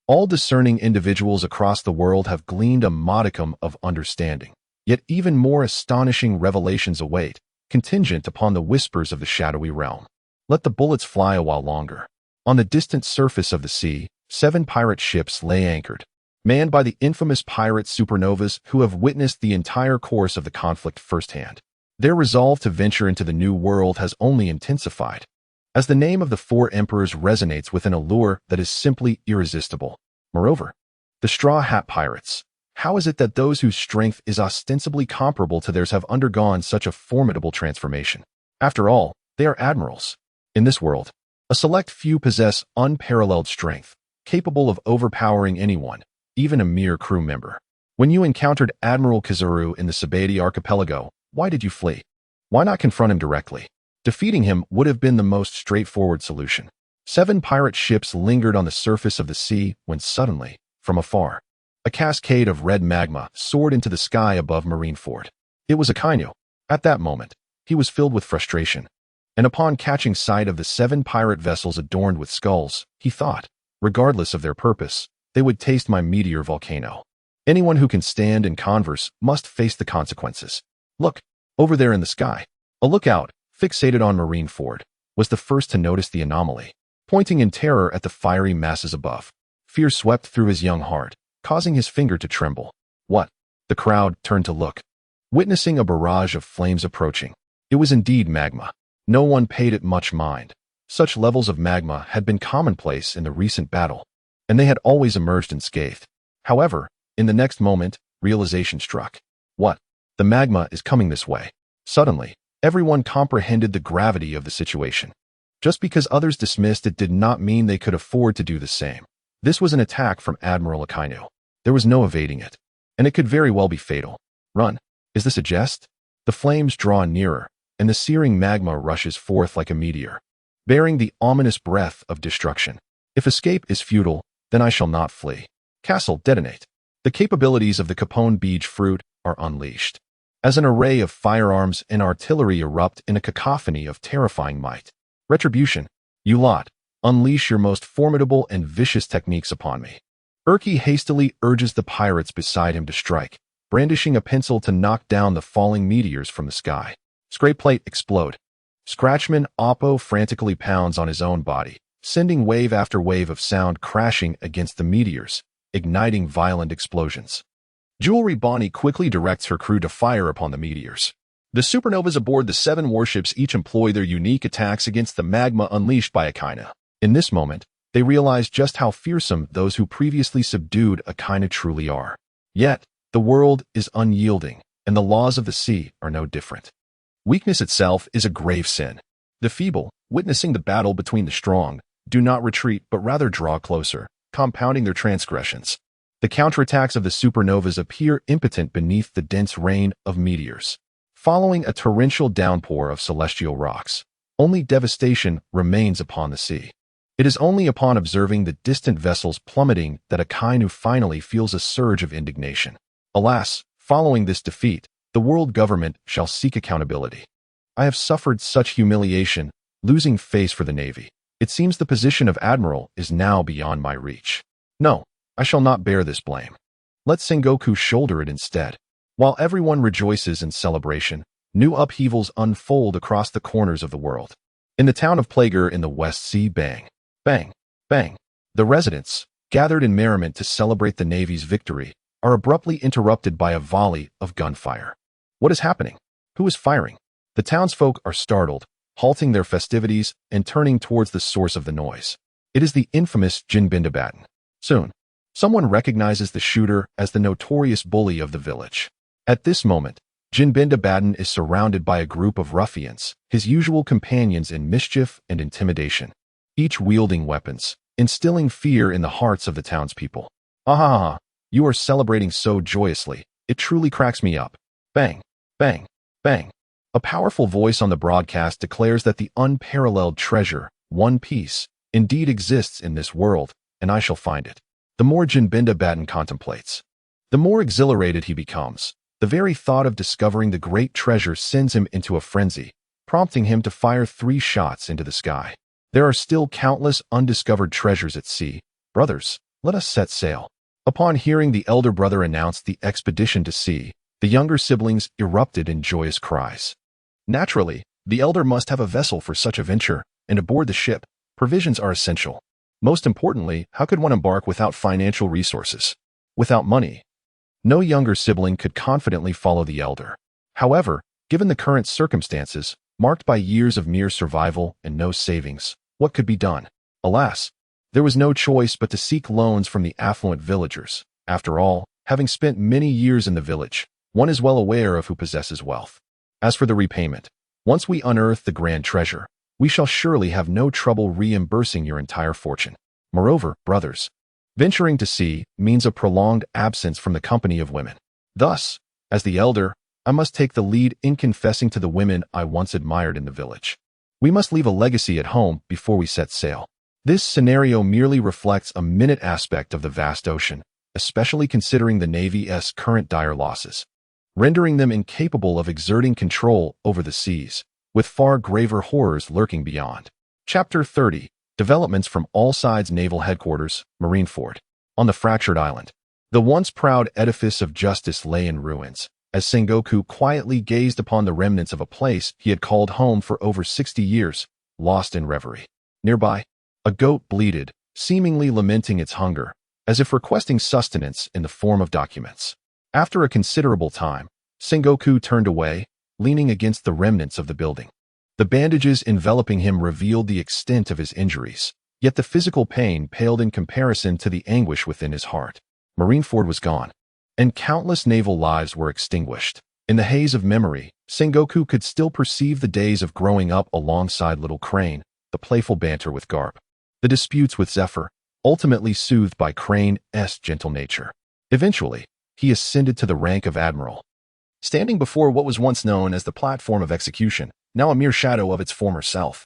all discerning individuals across the world have gleaned a modicum of understanding, yet even more astonishing revelations await, contingent upon the whispers of the shadowy realm. Let the bullets fly a while longer. On the distant surface of the sea, 7 pirate ships lay anchored, manned by the infamous pirate supernovas who have witnessed the entire course of the conflict firsthand. Their resolve to venture into the New World has only intensified, as the name of the four emperors resonates with an allure that is simply irresistible. Moreover, the Straw Hat Pirates. How is it that those whose strength is ostensibly comparable to theirs have undergone such a formidable transformation? After all, they are admirals. In this world, a select few possess unparalleled strength, capable of overpowering anyone, even a mere crew member. When you encountered Admiral Kizaru in the Sabati archipelago, why did you flee? Why not confront him directly? Defeating him would have been the most straightforward solution. 7 pirate ships lingered on the surface of the sea when suddenly, from afar, a cascade of red magma soared into the sky above Marineford. It was Akainu. At that moment, he was filled with frustration, and upon catching sight of the 7 pirate vessels adorned with skulls, he thought, regardless of their purpose, they would taste my meteor volcano. Anyone who can stand and converse must face the consequences. Look, over there in the sky. A lookout, fixated on Marineford, was the first to notice the anomaly. Pointing in terror at the fiery masses above, fear swept through his young heart, causing his finger to tremble. What? The crowd turned to look, witnessing a barrage of flames approaching. It was indeed magma. No one paid it much mind. Such levels of magma had been commonplace in the recent battle, and they had always emerged unscathed. However, in the next moment, realization struck. What? The magma is coming this way. Suddenly, everyone comprehended the gravity of the situation. Just because others dismissed it did not mean they could afford to do the same. This was an attack from Admiral Akainu. There was no evading it, and it could very well be fatal. Run. Is this a jest? The flames draw nearer, and the searing magma rushes forth like a meteor, bearing the ominous breath of destruction. If escape is futile, then I shall not flee. Castle, detonate. The capabilities of the Capone Beach fruit are unleashed, as an array of firearms and artillery erupt in a cacophony of terrifying might. Retribution. You lot, unleash your most formidable and vicious techniques upon me. Urki hastily urges the pirates beside him to strike, brandishing a pencil to knock down the falling meteors from the sky. Scrape plate explode. Scratchman Oppo frantically pounds on his own body, sending wave after wave of sound crashing against the meteors, igniting violent explosions. Jewelry Bonnie quickly directs her crew to fire upon the meteors. The supernovas aboard the 7 warships each employ their unique attacks against the magma unleashed by Akainu. In this moment, they realize just how fearsome those who previously subdued Akainu truly are. Yet, the world is unyielding, and the laws of the sea are no different. Weakness itself is a grave sin. The feeble, witnessing the battle between the strong, do not retreat but rather draw closer, compounding their transgressions. The counterattacks of the supernovas appear impotent beneath the dense rain of meteors. Following a torrential downpour of celestial rocks, only devastation remains upon the sea. It is only upon observing the distant vessels plummeting that Akainu finally feels a surge of indignation. Alas, following this defeat, the world government shall seek accountability. I have suffered such humiliation, losing face for the Navy. It seems the position of Admiral is now beyond my reach. No, I shall not bear this blame. Let Sengoku shoulder it instead. While everyone rejoices in celebration, new upheavals unfold across the corners of the world. In the town of Plager in the West Sea, bang, bang, bang. The residents, gathered in merriment to celebrate the Navy's victory, are abruptly interrupted by a volley of gunfire. What is happening? Who is firing? The townsfolk are startled, halting their festivities and turning towards the source of the noise. It is the infamous Jinbinda. Soon, someone recognizes the shooter as the notorious bully of the village. At this moment, Jinbinda is surrounded by a group of ruffians, his usual companions in mischief and intimidation, each wielding weapons, instilling fear in the hearts of the townspeople. Ah, you are celebrating so joyously, it truly cracks me up. Bang, bang, bang. A powerful voice on the broadcast declares that the unparalleled treasure, One Piece, indeed exists in this world, and I shall find it. The more Jinbinda contemplates, the more exhilarated he becomes. The very thought of discovering the great treasure sends him into a frenzy, prompting him to fire 3 shots into the sky. There are still countless undiscovered treasures at sea. Brothers, let us set sail. Upon hearing the elder brother announce the expedition to sea, the younger siblings erupted in joyous cries. Naturally, the elder must have a vessel for such a venture, and aboard the ship, provisions are essential. Most importantly, how could one embark without financial resources? Without money? No younger sibling could confidently follow the elder. However, given the current circumstances, marked by years of mere survival and no savings, what could be done? Alas, there was no choice but to seek loans from the affluent villagers. After all, having spent many years in the village, one is well aware of who possesses wealth. As for the repayment, once we unearth the grand treasure, we shall surely have no trouble reimbursing your entire fortune. Moreover, brothers, venturing to sea means a prolonged absence from the company of women. Thus, as the elder, I must take the lead in confessing to the women I once admired in the village. We must leave a legacy at home before we set sail. This scenario merely reflects a minute aspect of the vast ocean, especially considering the Navy's current dire losses, rendering them incapable of exerting control over the seas, with far graver horrors lurking beyond. Chapter 30. Developments from all sides. Naval Headquarters, Marineford. On the fractured island, the once proud edifice of justice lay in ruins, as Sengoku quietly gazed upon the remnants of a place he had called home for over 60 years, lost in reverie. Nearby, a goat bleated, seemingly lamenting its hunger, as if requesting sustenance in the form of documents. After a considerable time, Sengoku turned away, leaning against the remnants of the building. The bandages enveloping him revealed the extent of his injuries, yet the physical pain paled in comparison to the anguish within his heart. Marineford was gone, and countless naval lives were extinguished. In the haze of memory, Sengoku could still perceive the days of growing up alongside Little Crane, the playful banter with Garp, the disputes with Zephyr, ultimately soothed by Crane's gentle nature. Eventually, he ascended to the rank of admiral, standing before what was once known as the platform of execution, now a mere shadow of its former self.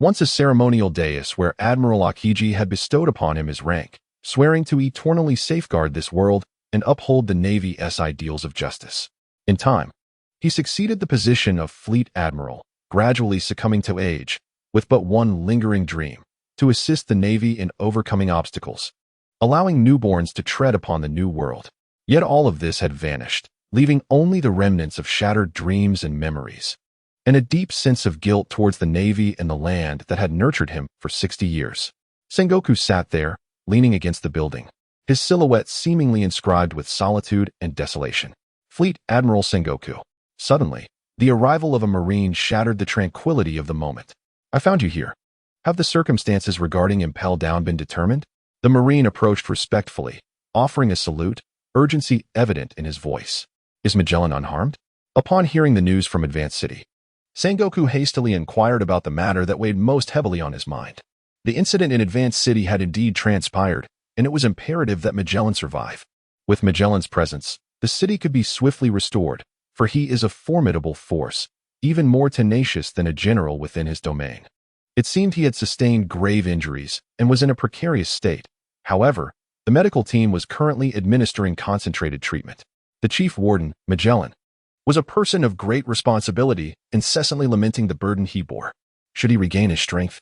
Once a ceremonial dais where Admiral Akiji had bestowed upon him his rank, swearing to eternally safeguard this world and uphold the Navy's ideals of justice. In time, he succeeded the position of Fleet Admiral, gradually succumbing to age, with but one lingering dream: to assist the Navy in overcoming obstacles, allowing newborns to tread upon the new world. Yet all of this had vanished, leaving only the remnants of shattered dreams and memories, and a deep sense of guilt towards the Navy and the land that had nurtured him for 60 years. Sengoku sat there, leaning against the building, his silhouette seemingly inscribed with solitude and desolation. Fleet Admiral Sengoku. Suddenly, the arrival of a Marine shattered the tranquility of the moment. "I found you here. Have the circumstances regarding Impel Down been determined?" The Marine approached respectfully, offering a salute, urgency evident in his voice. "Is Magellan unharmed?" Upon hearing the news from Advance City, Sengoku hastily inquired about the matter that weighed most heavily on his mind. The incident in Advance City had indeed transpired, and it was imperative that Magellan survive. With Magellan's presence, the city could be swiftly restored, for he is a formidable force, even more tenacious than a general within his domain. It seemed he had sustained grave injuries and was in a precarious state. However, the medical team was currently administering concentrated treatment. The chief warden, Magellan, was a person of great responsibility, incessantly lamenting the burden he bore. Should he regain his strength,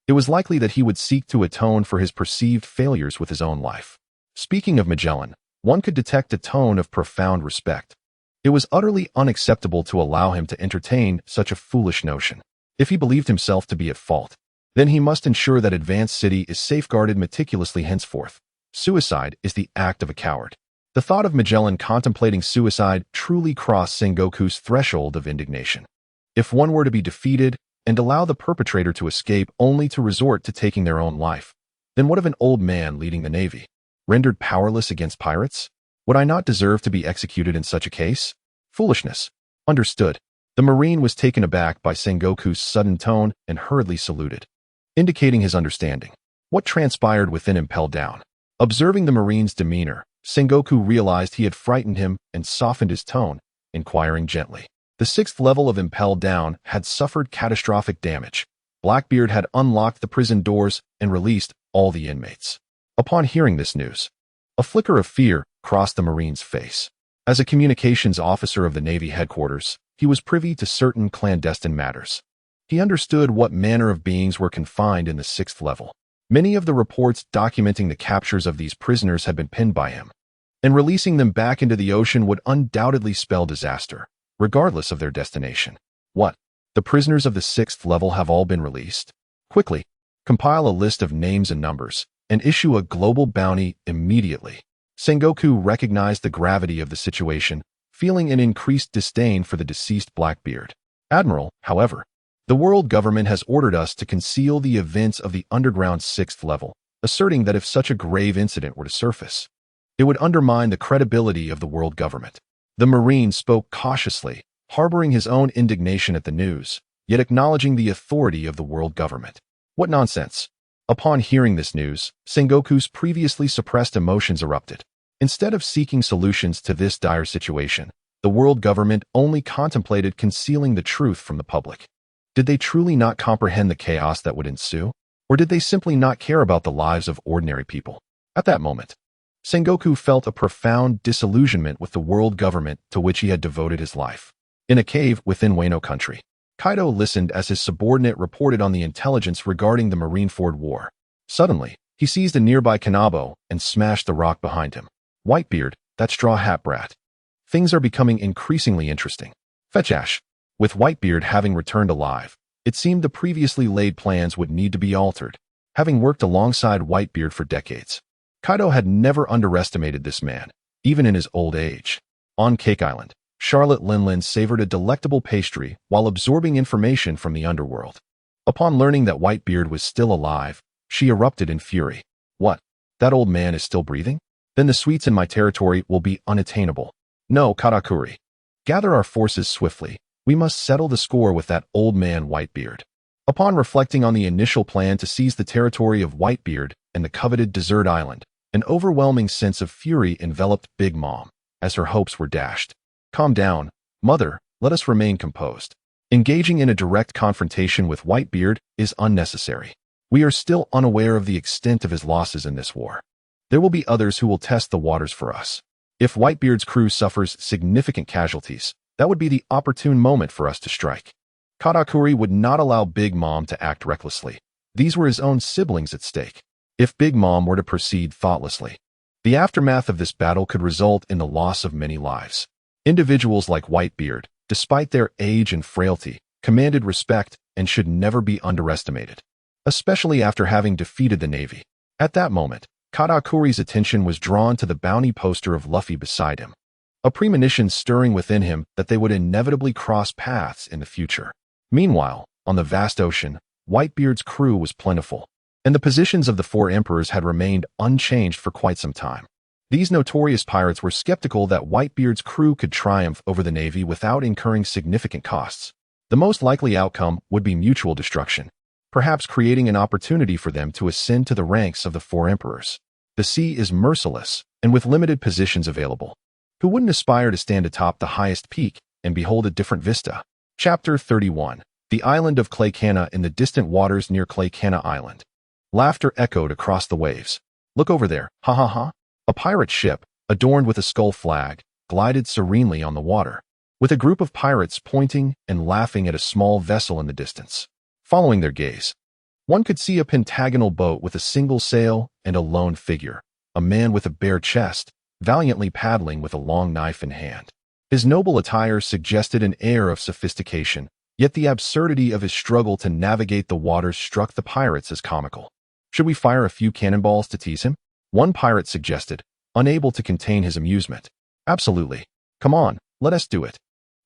it was likely that he would seek to atone for his perceived failures with his own life. Speaking of Magellan, one could detect a tone of profound respect. It was utterly unacceptable to allow him to entertain such a foolish notion. If he believed himself to be at fault, then he must ensure that Advance City is safeguarded meticulously henceforth. Suicide is the act of a coward. The thought of Magellan contemplating suicide truly crossed Sengoku's threshold of indignation. If one were to be defeated and allow the perpetrator to escape only to resort to taking their own life, then what of an old man leading the Navy, rendered powerless against pirates? Would I not deserve to be executed in such a case? Foolishness. Understood. The Marine was taken aback by Sengoku's sudden tone and hurriedly saluted, indicating his understanding. What transpired within Impel Down? Observing the Marine's demeanor, Sengoku realized he had frightened him and softened his tone, inquiring gently. The 6th level of Impel Down had suffered catastrophic damage. Blackbeard had unlocked the prison doors and released all the inmates. Upon hearing this news, a flicker of fear crossed the Marine's face. As a communications officer of the Navy headquarters, he was privy to certain clandestine matters. He understood what manner of beings were confined in the 6th level. Many of the reports documenting the captures of these prisoners had been pinned by him, and releasing them back into the ocean would undoubtedly spell disaster, regardless of their destination. What? The prisoners of the 6th level have all been released? Quickly, compile a list of names and numbers, and issue a global bounty immediately. Sengoku recognized the gravity of the situation, feeling an increased disdain for the deceased Blackbeard. Admiral, however, the world government has ordered us to conceal the events of the underground 6th level, asserting that if such a grave incident were to surface, it would undermine the credibility of the world government. The Marine spoke cautiously, harboring his own indignation at the news, yet acknowledging the authority of the world government. What nonsense! Upon hearing this news, Sengoku's previously suppressed emotions erupted. Instead of seeking solutions to this dire situation, the world government only contemplated concealing the truth from the public. Did they truly not comprehend the chaos that would ensue? Or did they simply not care about the lives of ordinary people? At that moment, Sengoku felt a profound disillusionment with the world government to which he had devoted his life. In a cave within Wano country, Kaido listened as his subordinate reported on the intelligence regarding the Marineford war. Suddenly, he seized a nearby kanabo and smashed the rock behind him. Whitebeard, that straw hat brat. Things are becoming increasingly interesting. Fetch Ash. With Whitebeard having returned alive, it seemed the previously laid plans would need to be altered. Having worked alongside Whitebeard for decades, Kaido had never underestimated this man, even in his old age. On Cake Island, Charlotte Linlin savored a delectable pastry while absorbing information from the underworld. Upon learning that Whitebeard was still alive, she erupted in fury. What? That old man is still breathing? Then the sweets in my territory will be unattainable. No, Katakuri. Gather our forces swiftly. We must settle the score with that old man Whitebeard. Upon reflecting on the initial plan to seize the territory of Whitebeard and the coveted desert island, an overwhelming sense of fury enveloped Big Mom as her hopes were dashed. Calm down, mother, let us remain composed. Engaging in a direct confrontation with Whitebeard is unnecessary. We are still unaware of the extent of his losses in this war. There will be others who will test the waters for us. If Whitebeard's crew suffers significant casualties, that would be the opportune moment for us to strike. Katakuri would not allow Big Mom to act recklessly. These were his own siblings at stake. If Big Mom were to proceed thoughtlessly, the aftermath of this battle could result in the loss of many lives. Individuals like Whitebeard, despite their age and frailty, commanded respect and should never be underestimated, especially after having defeated the Navy. At that moment, Katakuri's attention was drawn to the bounty poster of Luffy beside him, a premonition stirring within him that they would inevitably cross paths in the future. Meanwhile, on the vast ocean, Whitebeard's crew was plentiful, and the positions of the four emperors had remained unchanged for quite some time. These notorious pirates were skeptical that Whitebeard's crew could triumph over the Navy without incurring significant costs. The most likely outcome would be mutual destruction, perhaps creating an opportunity for them to ascend to the ranks of the four emperors. The sea is merciless, and with limited positions available, who wouldn't aspire to stand atop the highest peak and behold a different vista? Chapter 31. The island of Claykana in the distant waters near Claykana Island. Laughter echoed across the waves. Look over there, ha ha ha. A pirate ship, adorned with a skull flag, glided serenely on the water, with a group of pirates pointing and laughing at a small vessel in the distance. Following their gaze, one could see a pentagonal boat with a single sail and a lone figure, a man with a bare chest, valiantly paddling with a long knife in hand. His noble attire suggested an air of sophistication, yet the absurdity of his struggle to navigate the waters struck the pirates as comical. Should we fire a few cannonballs to tease him? One pirate suggested, unable to contain his amusement. Absolutely. Come on, let us do it.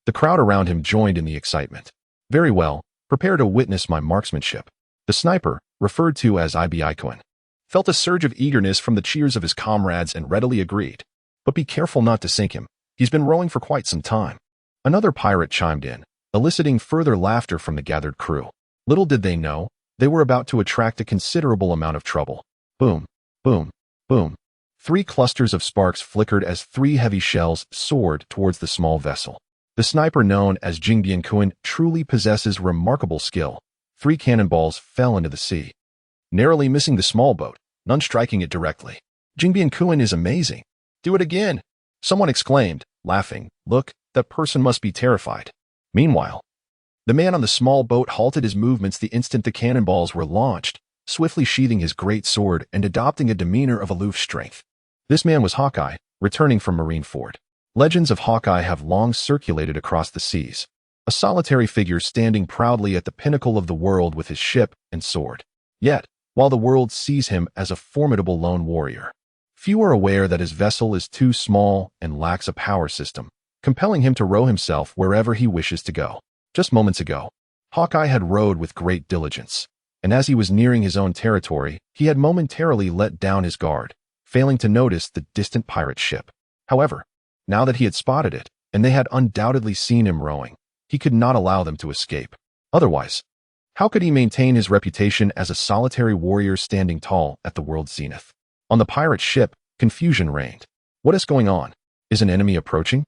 The crowd around him joined in the excitement. Very well, prepare to witness my marksmanship. The sniper, referred to as Ibikoin, felt a surge of eagerness from the cheers of his comrades and readily agreed. But be careful not to sink him. He's been rowing for quite some time. Another pirate chimed in, eliciting further laughter from the gathered crew. Little did they know, they were about to attract a considerable amount of trouble. Boom, boom, boom. 3 clusters of sparks flickered as 3 heavy shells soared towards the small vessel. The sniper known as Jingbian-kun truly possesses remarkable skill. 3 cannonballs fell into the sea, narrowly missing the small boat, none striking it directly. Jingbian-kun is amazing. Do it again, someone exclaimed, laughing. Look, that person must be terrified. Meanwhile, the man on the small boat halted his movements the instant the cannonballs were launched, swiftly sheathing his great sword and adopting a demeanor of aloof strength. This man was Hawkeye, returning from Marineford. Legends of Hawkeye have long circulated across the seas, a solitary figure standing proudly at the pinnacle of the world with his ship and sword. Yet, while the world sees him as a formidable lone warrior, few are aware that his vessel is too small and lacks a power system, compelling him to row himself wherever he wishes to go. Just moments ago, Hawkeye had rowed with great diligence, and as he was nearing his own territory, he had momentarily let down his guard, failing to notice the distant pirate ship. However, now that he had spotted it, and they had undoubtedly seen him rowing, he could not allow them to escape. Otherwise, how could he maintain his reputation as a solitary warrior standing tall at the world's zenith? On the pirate ship, confusion reigned. What is going on? Is an enemy approaching?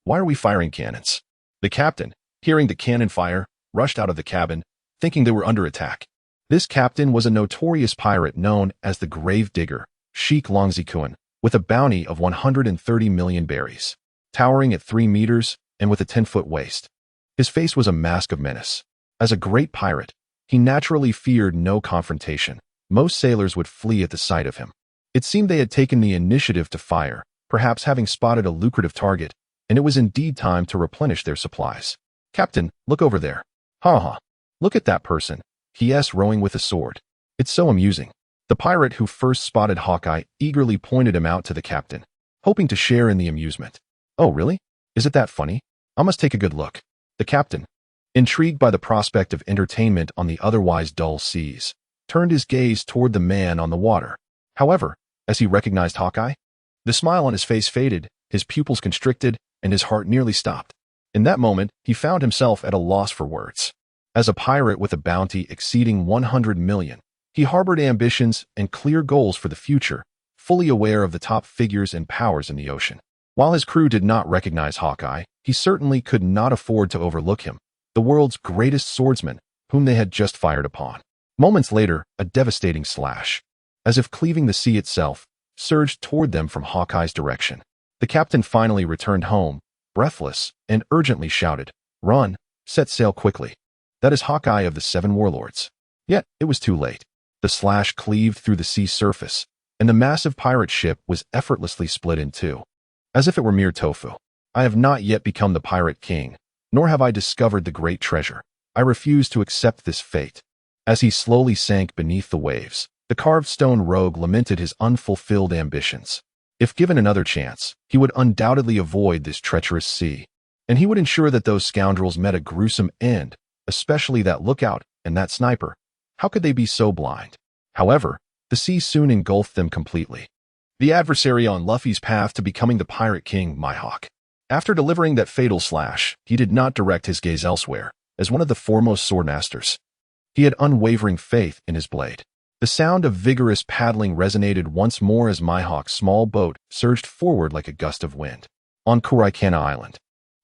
Why are we firing cannons? The captain, hearing the cannon fire, rushed out of the cabin, thinking they were under attack. This captain was a notorious pirate known as the Grave Digger, Sheik Longzikuan, with a bounty of 130 million berries, towering at 3 meters and with a 10-foot waist. His face was a mask of menace. As a great pirate, he naturally feared no confrontation. Most sailors would flee at the sight of him. It seemed they had taken the initiative to fire, perhaps having spotted a lucrative target, and it was indeed time to replenish their supplies. "Captain, look over there." "Ha. Look at that person," he rowing with a sword. "It's so amusing." The pirate who first spotted Hawkeye eagerly pointed him out to the captain, hoping to share in the amusement. "Oh, really? Is it that funny? I must take a good look." The captain, intrigued by the prospect of entertainment on the otherwise dull seas, turned his gaze toward the man on the water. However, as he recognized Hawkeye, the smile on his face faded, his pupils constricted, and his heart nearly stopped. In that moment, he found himself at a loss for words. As a pirate with a bounty exceeding 100 million, he harbored ambitions and clear goals for the future, fully aware of the top figures and powers in the ocean. While his crew did not recognize Hawkeye, he certainly could not afford to overlook him, the world's greatest swordsman, whom they had just fired upon. Moments later, a devastating slash, as if cleaving the sea itself, surged toward them from Hawkeye's direction. The captain finally returned home, breathless, and urgently shouted, "Run, set sail quickly. That is Hawkeye of the Seven Warlords." Yet, it was too late. The slash cleaved through the sea surface, and the massive pirate ship was effortlessly split in two. As if it were mere tofu. "I have not yet become the pirate king, nor have I discovered the great treasure. I refuse to accept this fate." As he slowly sank beneath the waves, the carved stone rogue lamented his unfulfilled ambitions. If given another chance, he would undoubtedly avoid this treacherous sea, and he would ensure that those scoundrels met a gruesome end, especially that lookout and that sniper. How could they be so blind? However, the sea soon engulfed them completely. The adversary on Luffy's path to becoming the Pirate King, Mihawk. After delivering that fatal slash, he did not direct his gaze elsewhere. As one of the foremost swordmasters, he had unwavering faith in his blade. The sound of vigorous paddling resonated once more as Mihawk's small boat surged forward like a gust of wind. On Kurikana Island,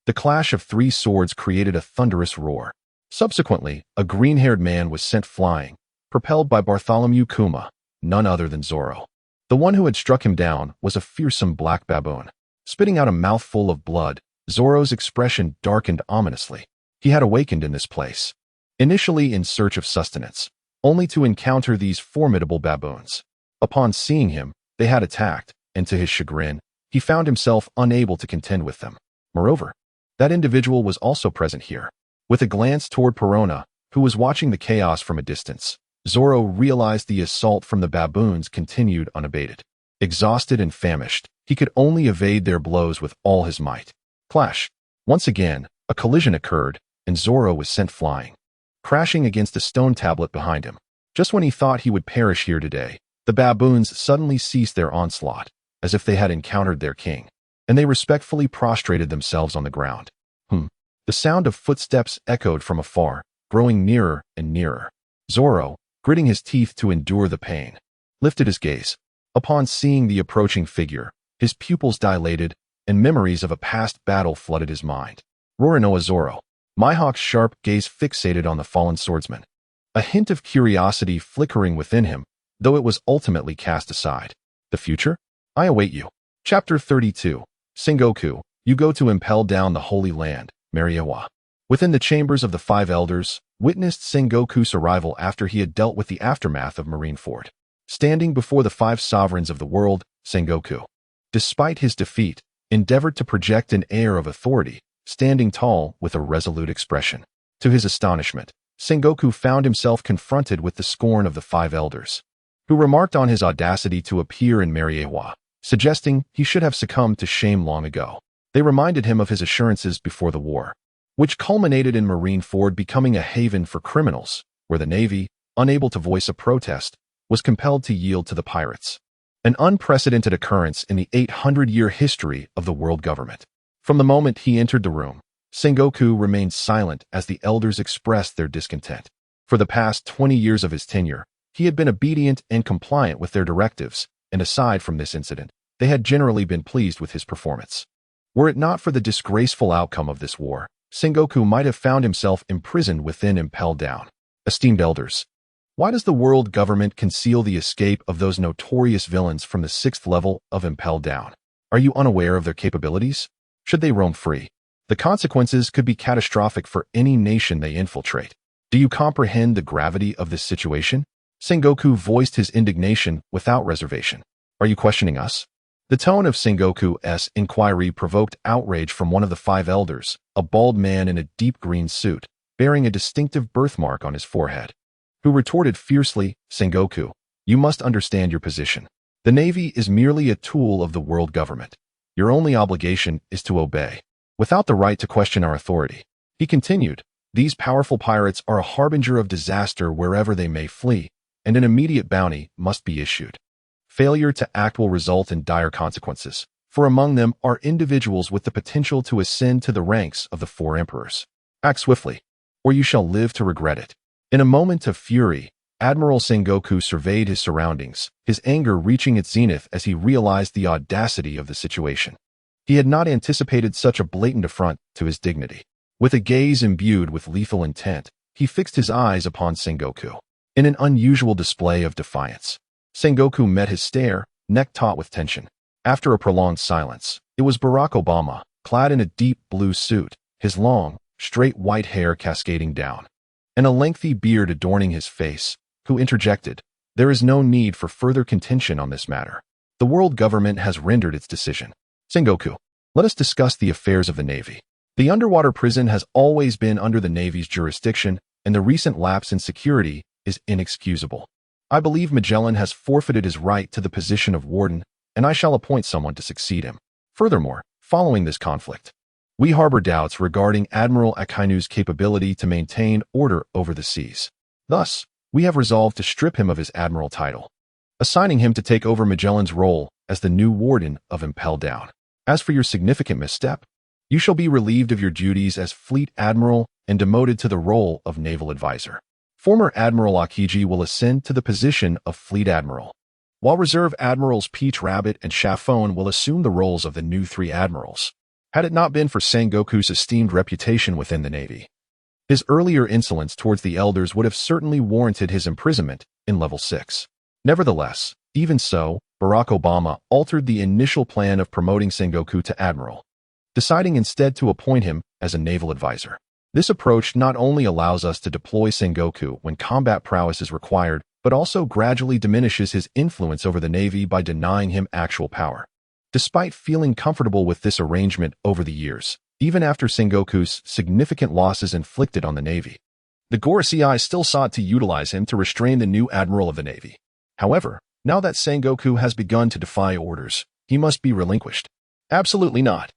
the clash of 3 swords created a thunderous roar. Subsequently, a green-haired man was sent flying, propelled by Bartholomew Kuma, none other than Zoro. The one who had struck him down was a fearsome black baboon. Spitting out a mouthful of blood, Zoro's expression darkened ominously. He had awakened in this place, initially in search of sustenance, only to encounter these formidable baboons. Upon seeing him, they had attacked, and to his chagrin, he found himself unable to contend with them. Moreover, that individual was also present here. With a glance toward Perona, who was watching the chaos from a distance, Zoro realized the assault from the baboons continued unabated. Exhausted and famished, he could only evade their blows with all his might. Clash. Once again, a collision occurred, and Zoro was sent flying, crashing against a stone tablet behind him. Just when he thought he would perish here today, the baboons suddenly ceased their onslaught, as if they had encountered their king, and they respectfully prostrated themselves on the ground. The sound of footsteps echoed from afar, growing nearer and nearer. Zoro, gritting his teeth to endure the pain, lifted his gaze. Upon seeing the approaching figure, his pupils dilated, and memories of a past battle flooded his mind. Rorinoa Zoro, Mihawk's sharp gaze fixated on the fallen swordsman, a hint of curiosity flickering within him, though it was ultimately cast aside. The future? I await you. Chapter 32. Sengoku, you go to impel down the Holy Land, Marineford. Within the chambers of the 5 elders, witnessed Sengoku's arrival after he had dealt with the aftermath of Marineford. Standing before the 5 sovereigns of the world, Sengoku, despite his defeat, endeavored to project an air of authority, standing tall with a resolute expression. To his astonishment, Sengoku found himself confronted with the scorn of the 5 elders, who remarked on his audacity to appear in Marineford, suggesting he should have succumbed to shame long ago. They reminded him of his assurances before the war, which culminated in Marineford becoming a haven for criminals, where the Navy, unable to voice a protest, was compelled to yield to the pirates. An unprecedented occurrence in the 800-year history of the world government. From the moment he entered the room, Sengoku remained silent as the elders expressed their discontent. For the past 20 years of his tenure, he had been obedient and compliant with their directives, and aside from this incident, they had generally been pleased with his performance. Were it not for the disgraceful outcome of this war, Sengoku might have found himself imprisoned within Impel Down. Esteemed elders, Why does the world government conceal the escape of those notorious villains from the 6th level of Impel Down? Are you unaware of their capabilities? Should they roam free, the consequences could be catastrophic for any nation they infiltrate. Do you comprehend the gravity of this situation? Sengoku voiced his indignation without reservation. Are you questioning us? The tone of Sengoku's inquiry provoked outrage from one of the 5 elders, a bald man in a deep green suit, bearing a distinctive birthmark on his forehead, who retorted fiercely, Sengoku, you must understand your position. The Navy is merely a tool of the world government. Your only obligation is to obey, without the right to question our authority. He continued, these powerful pirates are a harbinger of disaster wherever they may flee, and an immediate bounty must be issued. Failure to act will result in dire consequences, for among them are individuals with the potential to ascend to the ranks of the 4 emperors. Act swiftly, or you shall live to regret it. In a moment of fury, Admiral Sengoku surveyed his surroundings, his anger reaching its zenith as he realized the audacity of the situation. He had not anticipated such a blatant affront to his dignity. With a gaze imbued with lethal intent, he fixed his eyes upon Sengoku. In an unusual display of defiance, Sengoku met his stare, neck taut with tension. After a prolonged silence, it was Barack Obama, clad in a deep blue suit, his long, straight white hair cascading down, and a lengthy beard adorning his face, who interjected, there is no need for further contention on this matter. The world government has rendered its decision. Sengoku, let us discuss the affairs of the Navy. The underwater prison has always been under the Navy's jurisdiction, and the recent lapse in security is inexcusable. I believe Magellan has forfeited his right to the position of warden, and I shall appoint someone to succeed him. Furthermore, following this conflict, we harbor doubts regarding Admiral Akainu's capability to maintain order over the seas. Thus, we have resolved to strip him of his admiral title, assigning him to take over Magellan's role as the new warden of Impel Down. As for your significant misstep, you shall be relieved of your duties as fleet admiral and demoted to the role of naval advisor. Former Admiral Akiji will ascend to the position of fleet admiral, while Reserve Admirals Peach Rabbit and Chaffone will assume the roles of the new 3 admirals. Had it not been for Sengoku's esteemed reputation within the Navy, his earlier insolence towards the elders would have certainly warranted his imprisonment in level 6. Nevertheless, even so, Barack Obama altered the initial plan of promoting Sengoku to admiral, deciding instead to appoint him as a naval advisor. This approach not only allows us to deploy Sengoku when combat prowess is required, but also gradually diminishes his influence over the Navy by denying him actual power. Despite feeling comfortable with this arrangement over the years, even after Sengoku's significant losses inflicted on the Navy, the Gorosei still sought to utilize him to restrain the new admiral of the Navy. However, now that Sengoku has begun to defy orders, he must be relinquished. Absolutely not.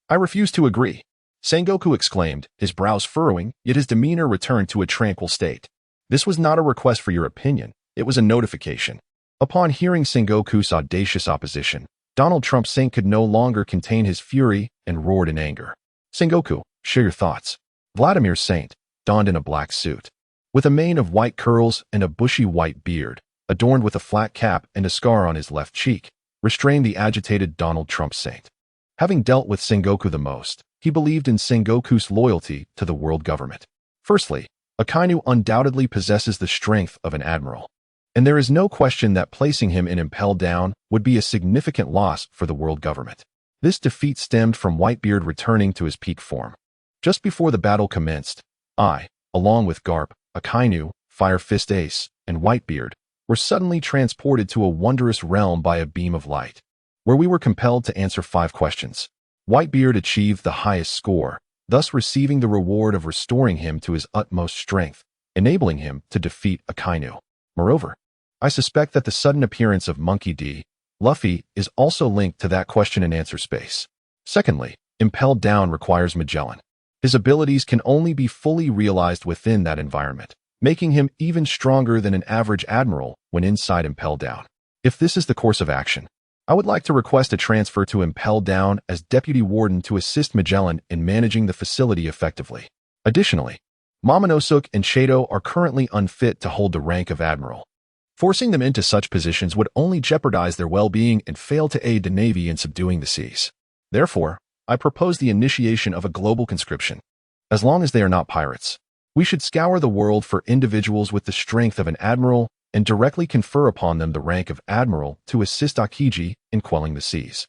I refuse to agree. Sengoku exclaimed, his brows furrowing, yet his demeanor returned to a tranquil state. This was not a request for your opinion, it was a notification. Upon hearing Sengoku's audacious opposition, Donald Trump Saint could no longer contain his fury and roared in anger. Sengoku, share your thoughts. Vladimir Saint, donned in a black suit, with a mane of white curls and a bushy white beard, adorned with a flat cap and a scar on his left cheek, restrained the agitated Donald Trump Saint. Having dealt with Sengoku the most, he believed in Sengoku's loyalty to the world government. Firstly, Akainu undoubtedly possesses the strength of an admiral, and there is no question that placing him in Impel Down would be a significant loss for the world government. This defeat stemmed from Whitebeard returning to his peak form. Just before the battle commenced, I, along with Garp, Akainu, Fire Fist Ace, and Whitebeard, were suddenly transported to a wondrous realm by a beam of light, where we were compelled to answer 5 questions. Whitebeard achieved the highest score, thus receiving the reward of restoring him to his utmost strength, enabling him to defeat Akainu. Moreover, I suspect that the sudden appearance of Monkey D. Luffy is also linked to that question and answer space. Secondly, Impel Down requires Magellan. His abilities can only be fully realized within that environment, making him even stronger than an average admiral when inside Impel Down. If this is the course of action, I would like to request a transfer to Impel Down as Deputy Warden to assist Magellan in managing the facility effectively. Additionally, Momonosuke and Shado are currently unfit to hold the rank of Admiral. Forcing them into such positions would only jeopardize their well-being and fail to aid the Navy in subduing the seas. Therefore, I propose the initiation of a global conscription. As long as they are not pirates, We should scour the world for individuals with the strength of an admiral and directly confer upon them the rank of admiral to assist Akiji in quelling the seas.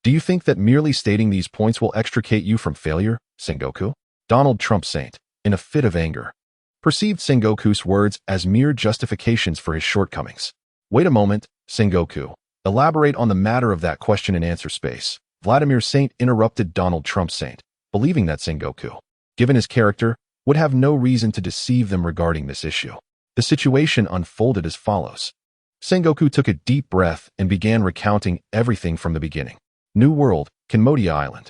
Do you think that merely stating these points will extricate you from failure, Sengoku? Donald Trump Saint, in a fit of anger, perceived Sengoku's words as mere justifications for his shortcomings. Wait a moment, Sengoku. Elaborate on the matter of that question and answer space. Vladimir Saint interrupted Donald Trump Saint, believing that Sengoku, given his character, would have no reason to deceive them regarding this issue. The situation unfolded as follows. Sengoku took a deep breath and began recounting everything from the beginning. New World, Kenmodia Island.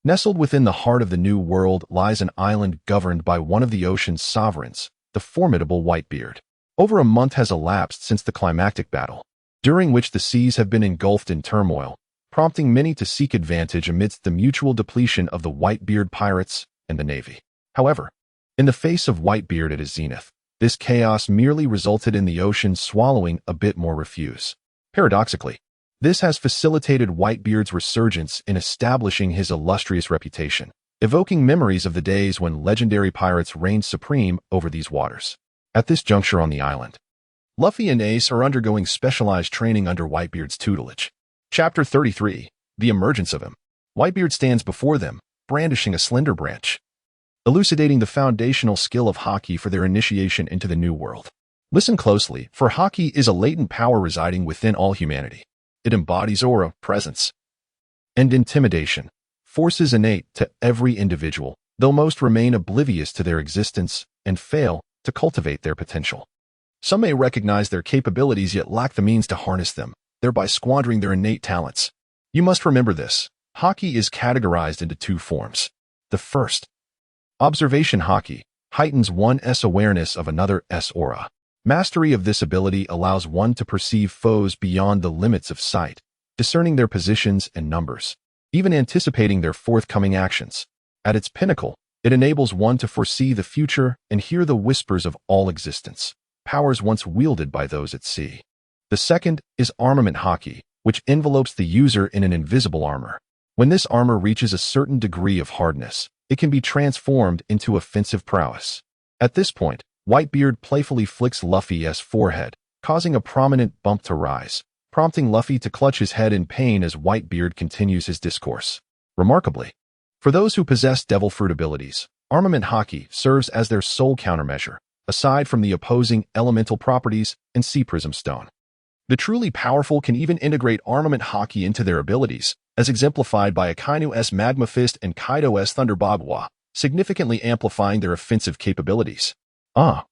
Nestled within the heart of the New World lies an island governed by one of the ocean's sovereigns, the formidable Whitebeard. Over a month has elapsed since the climactic battle, during which the seas have been engulfed in turmoil, prompting many to seek advantage amidst the mutual depletion of the Whitebeard Pirates and the Navy. However, in the face of Whitebeard at his zenith, this chaos merely resulted in the ocean swallowing a bit more refuse. Paradoxically, this has facilitated Whitebeard's resurgence in establishing his illustrious reputation, evoking memories of the days when legendary pirates reigned supreme over these waters. At this juncture on the island, Luffy and Ace are undergoing specialized training under Whitebeard's tutelage. Chapter 33, The Emergence of Him. Whitebeard stands before them, brandishing a slender branch, elucidating the foundational skill of haki for their initiation into the New World. Listen closely, for haki is a latent power residing within all humanity. It embodies aura, presence, and intimidation, forces innate to every individual, though most remain oblivious to their existence and fail to cultivate their potential. Some may recognize their capabilities yet lack the means to harness them, thereby squandering their innate talents. You must remember this. Haki is categorized into two forms. The first, observation haki, heightens one's awareness of another's aura. Mastery of this ability allows one to perceive foes beyond the limits of sight, discerning their positions and numbers, even anticipating their forthcoming actions. At its pinnacle, it enables one to foresee the future and hear the whispers of all existence, powers once wielded by those at sea. The second is armament haki, which envelopes the user in an invisible armor. When this armor reaches a certain degree of hardness, it can be transformed into offensive prowess. At this point, Whitebeard playfully flicks Luffy's forehead, causing a prominent bump to rise, prompting Luffy to clutch his head in pain as Whitebeard continues his discourse. Remarkably, for those who possess devil fruit abilities, armament haki serves as their sole countermeasure, aside from the opposing elemental properties and sea prism stone. The truly powerful can even integrate armament haki into their abilities, as exemplified by Akainu's Magma Fist and Kaido's Thunder Bagua, significantly amplifying their offensive capabilities. I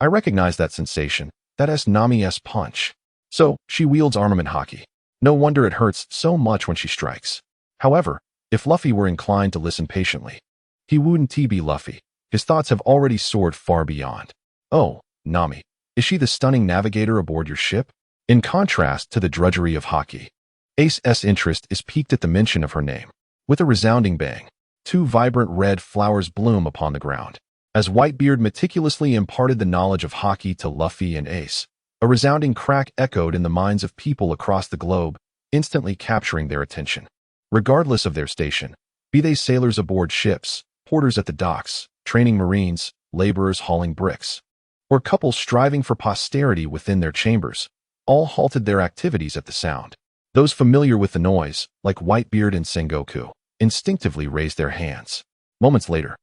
recognize that sensation, that Nami's punch. So, she wields armament haki. No wonder it hurts so much when she strikes. However, if Luffy were inclined to listen patiently, he wouldn't be Luffy. His thoughts have already soared far beyond. Oh, Nami, is she the stunning navigator aboard your ship? In contrast to the drudgery of haki, Ace's interest is piqued at the mention of her name. With a resounding bang, two vibrant red flowers bloom upon the ground. As Whitebeard meticulously imparted the knowledge of haki to Luffy and Ace, a resounding crack echoed in the minds of people across the globe, instantly capturing their attention. Regardless of their station, be they sailors aboard ships, porters at the docks, training marines, laborers hauling bricks, or couples striving for posterity within their chambers, all halted their activities at the sound. Those familiar with the noise, like Whitebeard and Sengoku, instinctively raised their hands. Moments later,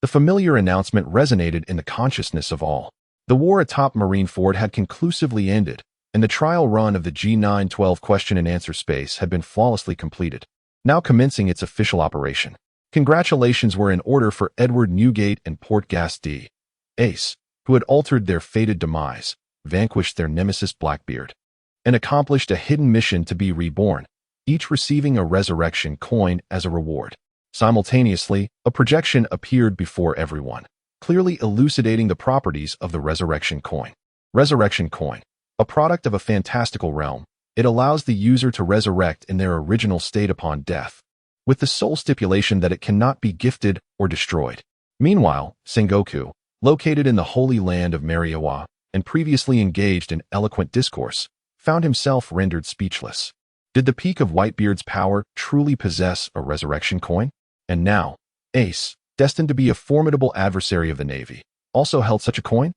the familiar announcement resonated in the consciousness of all. The war atop Marineford had conclusively ended, and the trial run of the G912 question-and-answer space had been flawlessly completed, now commencing its official operation. Congratulations were in order for Edward Newgate and Portgas D. Ace, who had altered their fated demise, vanquished their nemesis Blackbeard, and accomplished a hidden mission to be reborn, each receiving a resurrection coin as a reward. Simultaneously, a projection appeared before everyone, clearly elucidating the properties of the resurrection coin. Resurrection coin, a product of a fantastical realm, it allows the user to resurrect in their original state upon death, with the sole stipulation that it cannot be gifted or destroyed. Meanwhile, Sengoku, located in the holy land of Mariawa and previously engaged in eloquent discourse, found himself rendered speechless. Did the peak of Whitebeard's power truly possess a resurrection coin? And now, Ace, destined to be a formidable adversary of the Navy, also held such a coin?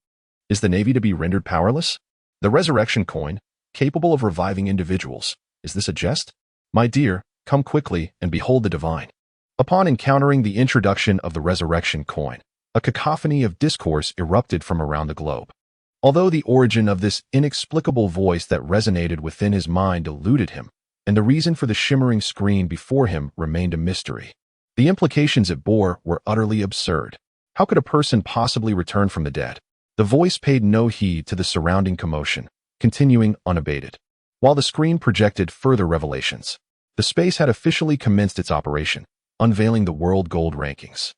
Is the Navy to be rendered powerless? The resurrection coin, capable of reviving individuals. Is this a jest? My dear, come quickly and behold the divine. Upon encountering the introduction of the resurrection coin, a cacophony of discourse erupted from around the globe. Although the origin of this inexplicable voice that resonated within his mind eluded him, and the reason for the shimmering screen before him remained a mystery, the implications it bore were utterly absurd. How could a person possibly return from the dead? The voice paid no heed to the surrounding commotion, continuing unabated. While the screen projected further revelations, the space had officially commenced its operation, unveiling the world gold rankings.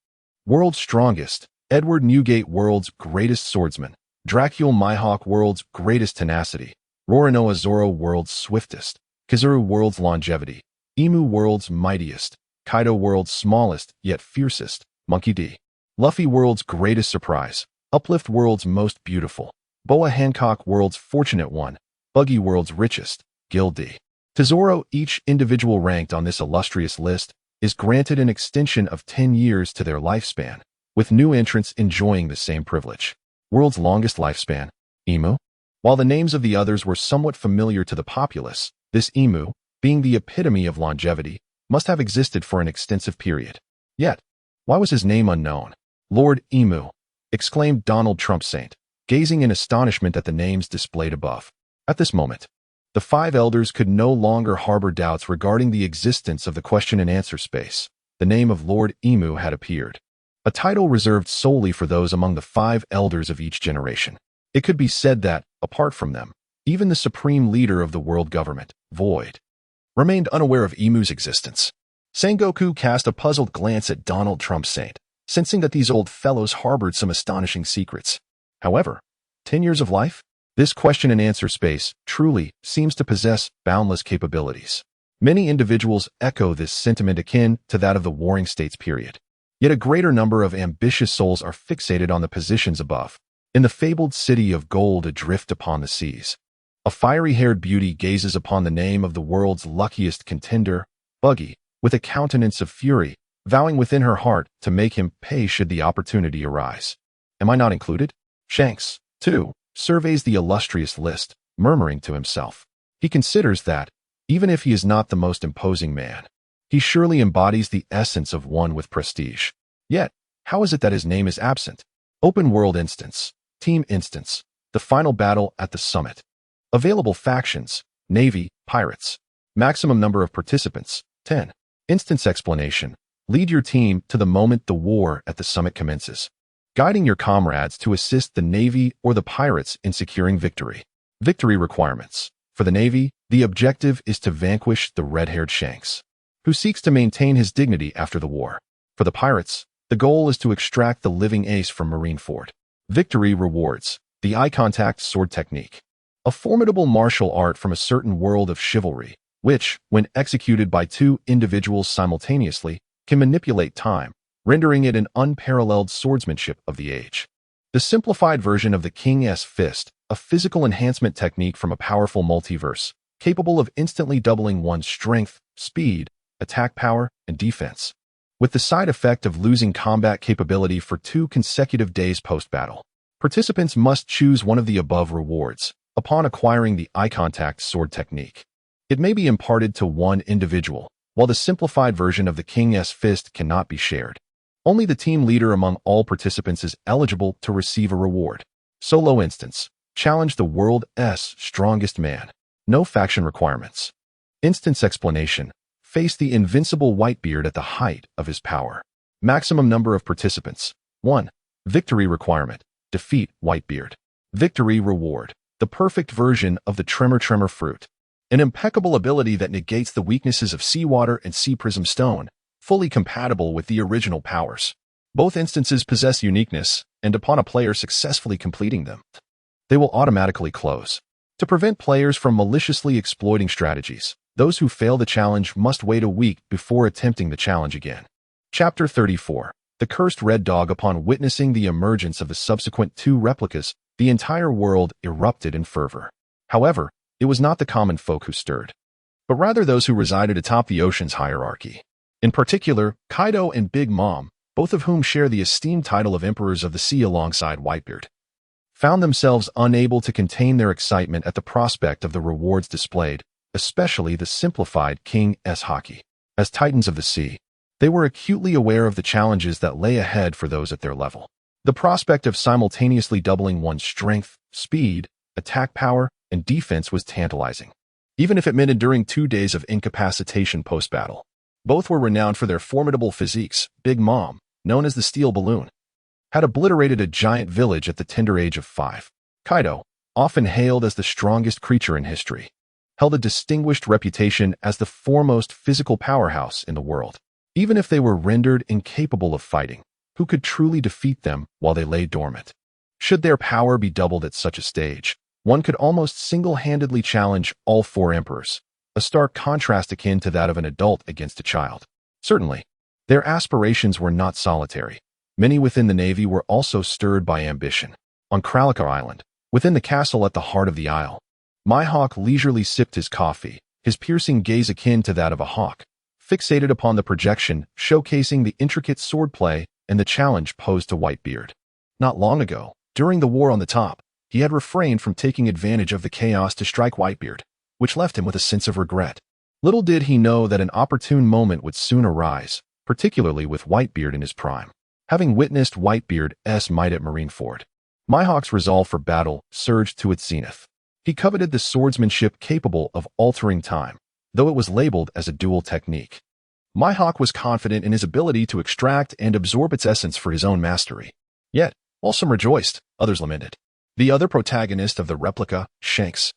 World's strongest, Edward Newgate world's greatest swordsman, Dracul Mihawk world's greatest tenacity, Roronoa Zoro world's swiftest, Kizuru world's longevity, Emu world's mightiest, Kaido world's smallest yet fiercest, Monkey D. Luffy world's greatest surprise, Uplift world's most beautiful, Boa Hancock world's fortunate one, Buggy world's richest, Gil D. To Zoro, each individual ranked on this illustrious list is granted an extension of 10 years to their lifespan, with new entrants enjoying the same privilege. World's longest lifespan, Emu. While the names of the others were somewhat familiar to the populace, this Emu, being the epitome of longevity, must have existed for an extensive period. Yet, why was his name unknown? Lord Emu, exclaimed Donald Trump Saint, gazing in astonishment at the names displayed above. At this moment, the five elders could no longer harbor doubts regarding the existence of the question and answer space. The name of Lord Emu had appeared. A title reserved solely for those among the five elders of each generation. It could be said that, apart from them, even the supreme leader of the world government, Void, remained unaware of Emu's existence. Sengoku cast a puzzled glance at Donald Trump Saint, sensing that these old fellows harbored some astonishing secrets. However, 10 years of life? This question and answer space truly seems to possess boundless capabilities. Many individuals echo this sentiment akin to that of the Warring States period. Yet a greater number of ambitious souls are fixated on the positions above. In the fabled city of gold adrift upon the seas, a fiery-haired beauty gazes upon the name of the world's luckiest contender, Buggy, with a countenance of fury, vowing within her heart to make him pay should the opportunity arise. Am I not included? Shanks, too, surveys the illustrious list, murmuring to himself. He considers that, even if he is not the most imposing man, he surely embodies the essence of one with prestige. Yet, how is it that his name is absent? Open World Instance, Team Instance, the final battle at the summit. Available factions, Navy, Pirates. Maximum number of participants, 10. Instance explanation. Lead your team to the moment the war at the summit commences, guiding your comrades to assist the Navy or the Pirates in securing victory. Victory requirements. For the Navy, the objective is to vanquish the red-haired Shanks, who seeks to maintain his dignity after the war. For the Pirates, the goal is to extract the living ace from Marineford. Victory rewards. The eye contact sword technique, a formidable martial art from a certain world of chivalry, which, when executed by two individuals simultaneously, can manipulate time, rendering it an unparalleled swordsmanship of the age. The simplified version of the King's Fist, a physical enhancement technique from a powerful multiverse, capable of instantly doubling one's strength, speed, attack power, and defense, with the side effect of losing combat capability for 2 consecutive days post-battle. Participants must choose one of the above rewards upon acquiring the eye contact sword technique. It may be imparted to one individual, while the simplified version of the King's Fist cannot be shared. Only the team leader among all participants is eligible to receive a reward. Solo instance. Challenge the world's strongest man. No faction requirements. Instance explanation. Face the invincible Whitebeard at the height of his power. Maximum number of participants, 1. Victory requirement. Defeat Whitebeard. Victory reward. The perfect version of the Tremor fruit. An impeccable ability that negates the weaknesses of seawater and sea prism stone, fully compatible with the original powers. Both instances possess uniqueness, and upon a player successfully completing them, they will automatically close. To prevent players from maliciously exploiting strategies, those who fail the challenge must wait a week before attempting the challenge again. Chapter 34. The Cursed Red Dog. Upon witnessing the emergence of the subsequent 2 replicas, the entire world erupted in fervor. However, it was not the common folk who stirred, but rather those who resided atop the ocean's hierarchy. In particular, Kaido and Big Mom, both of whom share the esteemed title of Emperors of the Sea alongside Whitebeard, found themselves unable to contain their excitement at the prospect of the rewards displayed, especially the simplified King's Haki. As Titans of the Sea, they were acutely aware of the challenges that lay ahead for those at their level. The prospect of simultaneously doubling one's strength, speed, attack power, and defense was tantalizing, even if it meant enduring 2 days of incapacitation post-battle. Both were renowned for their formidable physiques. Big Mom, known as the Steel Balloon, had obliterated a giant village at the tender age of 5. Kaido, often hailed as the strongest creature in history, held a distinguished reputation as the foremost physical powerhouse in the world. Even if they were rendered incapable of fighting, who could truly defeat them while they lay dormant? Should their power be doubled at such a stage, one could almost single-handedly challenge all 4 emperors, a stark contrast akin to that of an adult against a child. Certainly, their aspirations were not solitary. Many within the Navy were also stirred by ambition. On Kralika Island, within the castle at the heart of the isle, Mihawk leisurely sipped his coffee, his piercing gaze akin to that of a hawk, fixated upon the projection showcasing the intricate swordplay and the challenge posed to Whitebeard. Not long ago, during the war on the top, he had refrained from taking advantage of the chaos to strike Whitebeard, which left him with a sense of regret. Little did he know that an opportune moment would soon arise, particularly with Whitebeard in his prime. Having witnessed Whitebeard's might at Marineford, Mihawk's resolve for battle surged to its zenith. He coveted the swordsmanship capable of altering time, though it was labeled as a dual technique. Mihawk was confident in his ability to extract and absorb its essence for his own mastery. Yet, while some rejoiced, others lamented. The other protagonist of the replica, Shanks,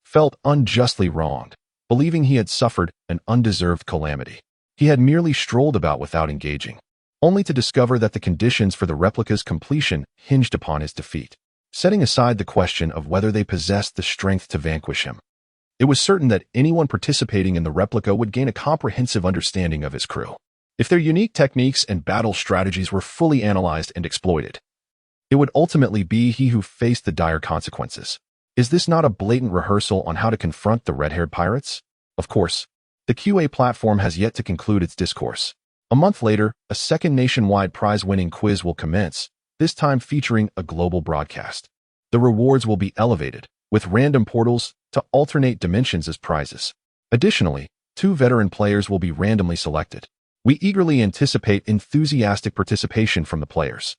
felt unjustly wronged, believing he had suffered an undeserved calamity. He had merely strolled about without engaging, only to discover that the conditions for the replica's completion hinged upon his defeat. Setting aside the question of whether they possessed the strength to vanquish him, it was certain that anyone participating in the replica would gain a comprehensive understanding of his crew. If their unique techniques and battle strategies were fully analyzed and exploited, it would ultimately be he who faced the dire consequences. Is this not a blatant rehearsal on how to confront the red-haired pirates? Of course, the QA platform has yet to conclude its discourse. A month later, a second nationwide prize-winning quiz will commence, this time featuring a global broadcast. The rewards will be elevated, with random portals to alternate dimensions as prizes. Additionally, 2 veteran players will be randomly selected. We eagerly anticipate enthusiastic participation from the players.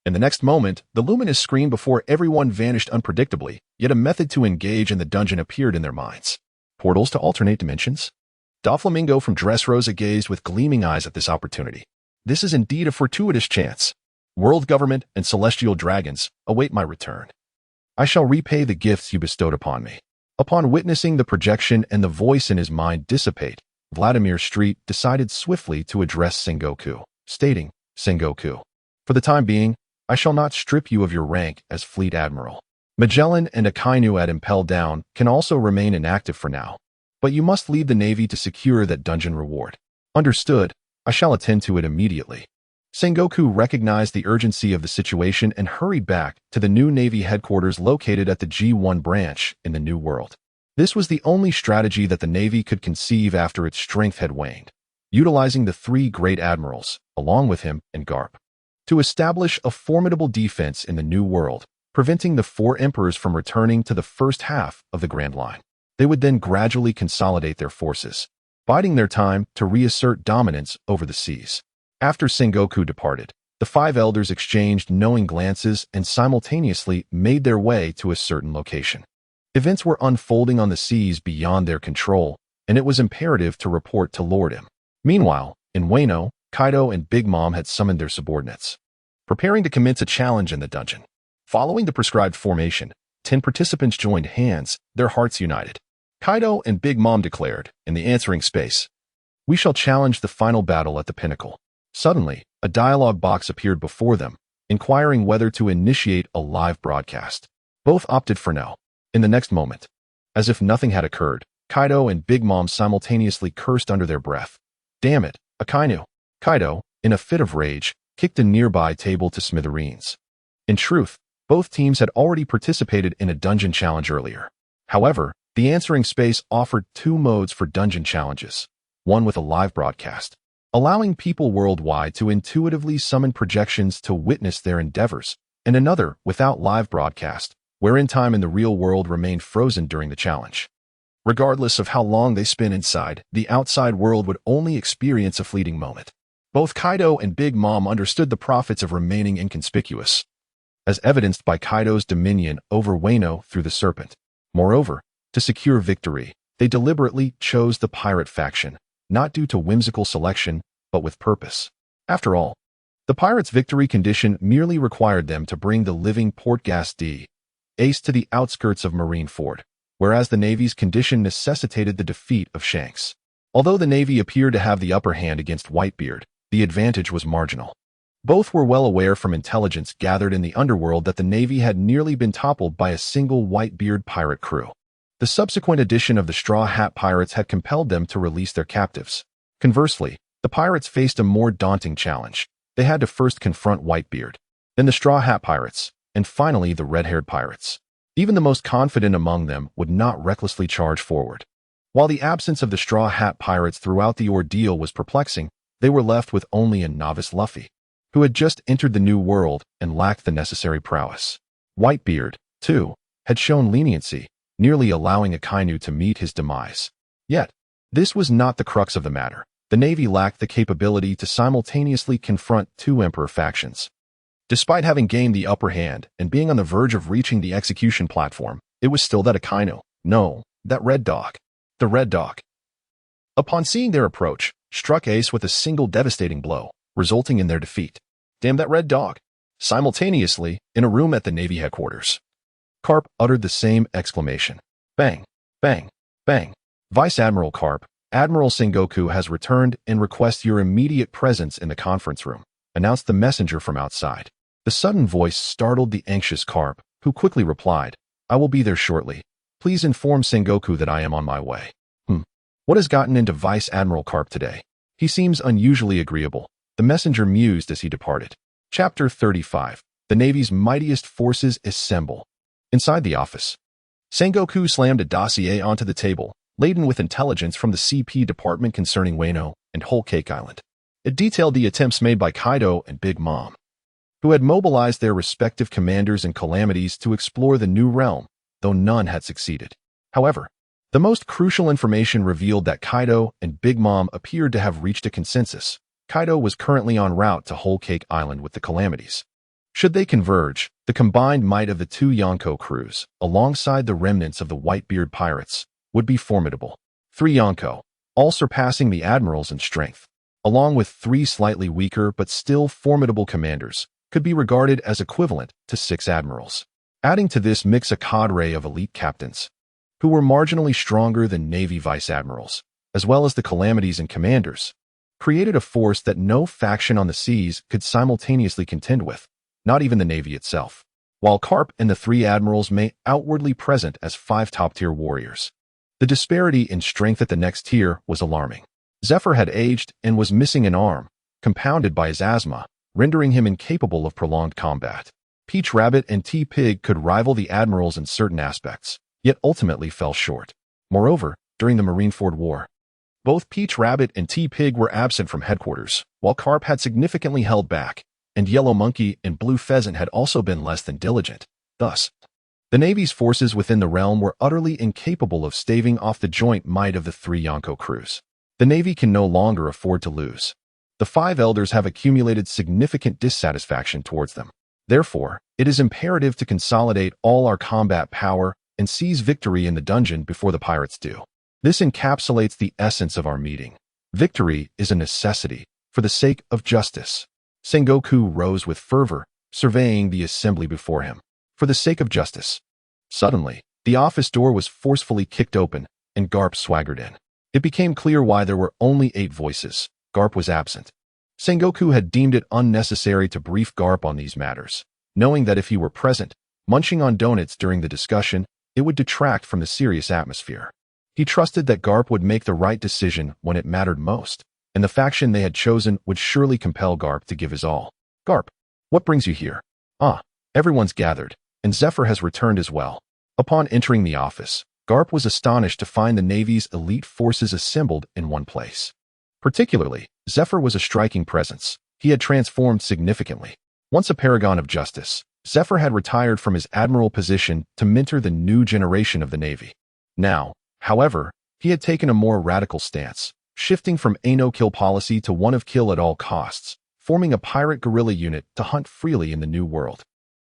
In the next moment, the luminous screen before everyone vanished unpredictably, yet a method to engage in the dungeon appeared in their minds. Portals to alternate dimensions? Doflamingo from Dressrosa gazed with gleaming eyes at this opportunity. This is indeed a fortuitous chance. World government and celestial dragons await my return. I shall repay the gifts you bestowed upon me. Upon witnessing the projection and the voice in his mind dissipate, Vladimir Street decided swiftly to address Sengoku, stating, Sengoku, for the time being, I shall not strip you of your rank as Fleet Admiral. Magellan and Akainu at Impel Down can also remain inactive for now, but you must leave the Navy to secure that dungeon reward. Understood, I shall attend to it immediately. Sengoku recognized the urgency of the situation and hurried back to the new Navy headquarters located at the G1 branch in the New World. This was the only strategy that the Navy could conceive after its strength had waned, utilizing the 3 great admirals, along with him and Garp, to establish a formidable defense in the New World, preventing the 4 emperors from returning to the first half of the Grand Line. They would then gradually consolidate their forces, biding their time to reassert dominance over the seas. After Sengoku departed, the 5 elders exchanged knowing glances and simultaneously made their way to a certain location. Events were unfolding on the seas beyond their control, and it was imperative to report to Lord M. Meanwhile, in Wano, Kaido and Big Mom had summoned their subordinates, preparing to commence a challenge in the dungeon. Following the prescribed formation, 10 participants joined hands, their hearts united. Kaido and Big Mom declared, in the answering space, "We shall challenge the final battle at the pinnacle." Suddenly, a dialogue box appeared before them, inquiring whether to initiate a live broadcast. Both opted for no. In the next moment, as if nothing had occurred, Kaido and Big Mom simultaneously cursed under their breath. Damn it, Akainu. Kaido, in a fit of rage, kicked a nearby table to smithereens. In truth, both teams had already participated in a dungeon challenge earlier. However, the answering space offered 2 modes for dungeon challenges, one with a live broadcast, allowing people worldwide to intuitively summon projections to witness their endeavors, and another without live broadcast, wherein time in the real world remained frozen during the challenge. Regardless of how long they spent inside, the outside world would only experience a fleeting moment. Both Kaido and Big Mom understood the profits of remaining inconspicuous, as evidenced by Kaido's dominion over Wano through the Serpent. Moreover, to secure victory, they deliberately chose the pirate faction, not due to whimsical selection, but with purpose. After all, the pirates' victory condition merely required them to bring the living Port-Gas Ace to the outskirts of Marineford, whereas the Navy's condition necessitated the defeat of Shanks. Although the Navy appeared to have the upper hand against Whitebeard, the advantage was marginal. Both were well aware from intelligence gathered in the underworld that the Navy had nearly been toppled by a single Whitebeard pirate crew. The subsequent addition of the Straw Hat Pirates had compelled them to release their captives. Conversely, the pirates faced a more daunting challenge. They had to first confront Whitebeard, then the Straw Hat Pirates, and finally the red-haired pirates. Even the most confident among them would not recklessly charge forward. While the absence of the Straw Hat Pirates throughout the ordeal was perplexing, they were left with only a novice Luffy, who had just entered the new world and lacked the necessary prowess. Whitebeard, too, had shown leniency, nearly allowing Akainu to meet his demise. Yet, this was not the crux of the matter. The Navy lacked the capability to simultaneously confront two Emperor factions. Despite having gained the upper hand and being on the verge of reaching the execution platform, it was still that Akainu, no, that Red Dog. The Red Dog. Upon seeing their approach, struck Ace with a single devastating blow, resulting in their defeat. Damn that Red Dog. Simultaneously, in a room at the Navy headquarters, Carp uttered the same exclamation. Bang, bang, bang. Vice Admiral Carp, Admiral Sengoku has returned and requests your immediate presence in the conference room, announced the messenger from outside. The sudden voice startled the anxious Carp, who quickly replied, I will be there shortly. Please inform Sengoku that I am on my way. What has gotten into Vice Admiral Carp today? He seems unusually agreeable. The messenger mused as he departed. Chapter 35. The Navy's mightiest forces assemble. Inside the office, Sengoku slammed a dossier onto the table, laden with intelligence from the CP department concerning Wano and Whole Cake Island. It detailed the attempts made by Kaido and Big Mom, who had mobilized their respective commanders and calamities to explore the new realm, though none had succeeded. However, the most crucial information revealed that Kaido and Big Mom appeared to have reached a consensus. Kaido was currently en route to Whole Cake Island with the calamities. Should they converge, the combined might of the two Yonko crews, alongside the remnants of the Whitebeard Pirates, would be formidable. 3 Yonko, all surpassing the admirals in strength, along with 3 slightly weaker but still formidable commanders, could be regarded as equivalent to 6 admirals. Adding to this mix a cadre of elite captains, who were marginally stronger than Navy vice admirals, as well as the calamities and commanders, created a force that no faction on the seas could simultaneously contend with, not even the Navy itself. While Carp and the 3 admirals may outwardly present as 5 top-tier warriors, the disparity in strength at the next tier was alarming. Zephyr had aged and was missing an arm, compounded by his asthma, rendering him incapable of prolonged combat. Peach Rabbit and T-Pig could rival the admirals in certain aspects, yet ultimately fell short. Moreover, during the Marineford War, both Peach Rabbit and T-Pig were absent from headquarters, while Carp had significantly held back, and Yellow Monkey and Blue Pheasant had also been less than diligent. Thus, the Navy's forces within the realm were utterly incapable of staving off the joint might of the 3 Yonko crews. The Navy can no longer afford to lose. The 5 elders have accumulated significant dissatisfaction towards them. Therefore, it is imperative to consolidate all our combat power and seize victory in the dungeon before the pirates do. This encapsulates the essence of our meeting. Victory is a necessity for the sake of justice. Sengoku rose with fervor, surveying the assembly before him. For the sake of justice. Suddenly, the office door was forcefully kicked open, and Garp swaggered in. It became clear why there were only 8 voices. Garp was absent. Sengoku had deemed it unnecessary to brief Garp on these matters, knowing that if he were present, munching on donuts during the discussion, it would detract from the serious atmosphere. He trusted that Garp would make the right decision when it mattered most, and the faction they had chosen would surely compel Garp to give his all. Garp, what brings you here? Everyone's gathered, and Zephyr has returned as well. Upon entering the office, Garp was astonished to find the Navy's elite forces assembled in one place. Particularly, Zephyr was a striking presence. He had transformed significantly. Once a paragon of justice, Zephyr had retired from his admiral position to mentor the new generation of the Navy. Now, however, he had taken a more radical stance, shifting from a no-kill policy to one of kill at all costs, forming a pirate guerrilla unit to hunt freely in the new world.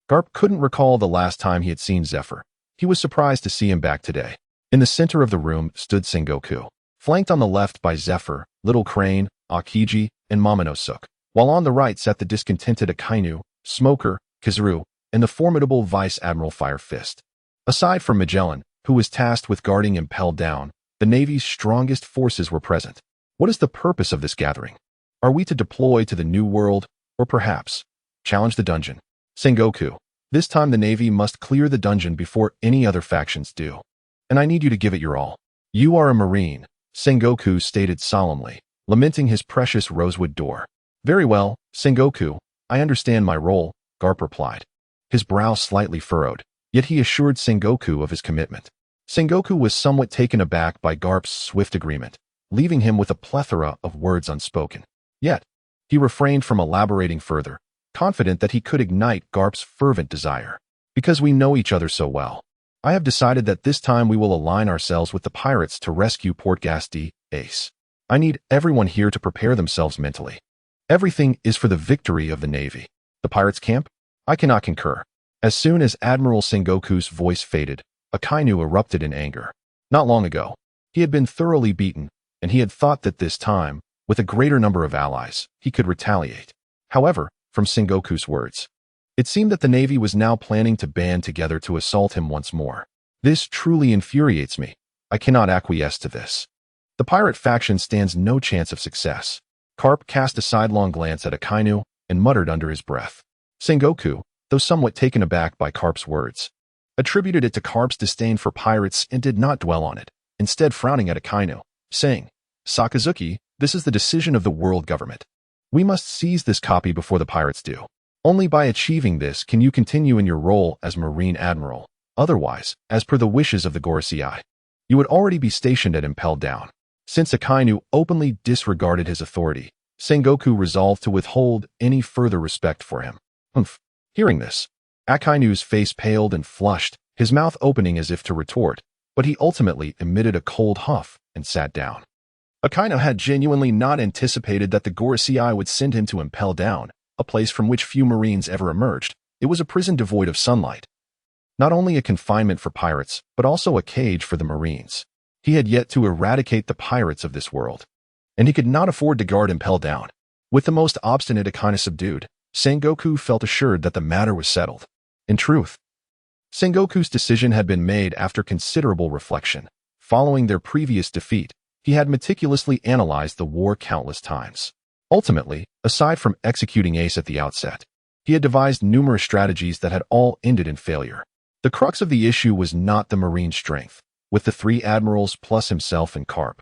Garp couldn't recall the last time he had seen Zephyr. He was surprised to see him back today. In the center of the room stood Sengoku, flanked on the left by Zephyr, Little Crane, Akiji, and Momonosuke, while on the right sat the discontented Akainu, Smoker, Kizaru, and the formidable Vice Admiral Fire Fist. Aside from Magellan, who was tasked with guarding Impel Down, the Navy's strongest forces were present. What is the purpose of this gathering? Are we to deploy to the New World, or perhaps challenge the dungeon? Sengoku, this time the Navy must clear the dungeon before any other factions do. And I need you to give it your all. You are a Marine, Sengoku stated solemnly, lamenting his precious rosewood door. Very well, Sengoku, I understand my role, Garp replied. His brow slightly furrowed, yet he assured Sengoku of his commitment. Sengoku was somewhat taken aback by Garp's swift agreement, leaving him with a plethora of words unspoken. Yet, he refrained from elaborating further, confident that he could ignite Garp's fervent desire. Because we know each other so well, I have decided that this time we will align ourselves with the pirates to rescue Port Gasti, Ace. I need everyone here to prepare themselves mentally. Everything is for the victory of the Navy. The pirates' camp? I cannot concur. As soon as Admiral Sengoku's voice faded, Akainu erupted in anger. Not long ago, he had been thoroughly beaten, and he had thought that this time, with a greater number of allies, he could retaliate. However, from Sengoku's words, it seemed that the Navy was now planning to band together to assault him once more. This truly infuriates me. I cannot acquiesce to this. The pirate faction stands no chance of success. Garp cast a sidelong glance at Akainu and muttered under his breath. Sengoku, though somewhat taken aback by Garp's words, attributed it to Garp's disdain for pirates and did not dwell on it, instead frowning at Akainu, saying, Sakazuki, this is the decision of the world government. We must seize this copy before the pirates do. Only by achieving this can you continue in your role as Marine Admiral. Otherwise, as per the wishes of the Gorosei, you would already be stationed at Impel Down. Since Akainu openly disregarded his authority, Sengoku resolved to withhold any further respect for him. Hearing this, Akainu's face paled and flushed, his mouth opening as if to retort, but he ultimately emitted a cold huff and sat down. Akainu had genuinely not anticipated that the Gorosei would send him to Impel Down, a place from which few Marines ever emerged. It was a prison devoid of sunlight. Not only a confinement for pirates, but also a cage for the Marines. He had yet to eradicate the pirates of this world, and he could not afford to guard Impel Down. With the most obstinate Akainu subdued, Sengoku felt assured that the matter was settled. In truth, Sengoku's decision had been made after considerable reflection. Following their previous defeat, he had meticulously analyzed the war countless times. Ultimately, aside from executing Ace at the outset, he had devised numerous strategies that had all ended in failure. The crux of the issue was not the Marine strength, with the three admirals plus himself and Garp.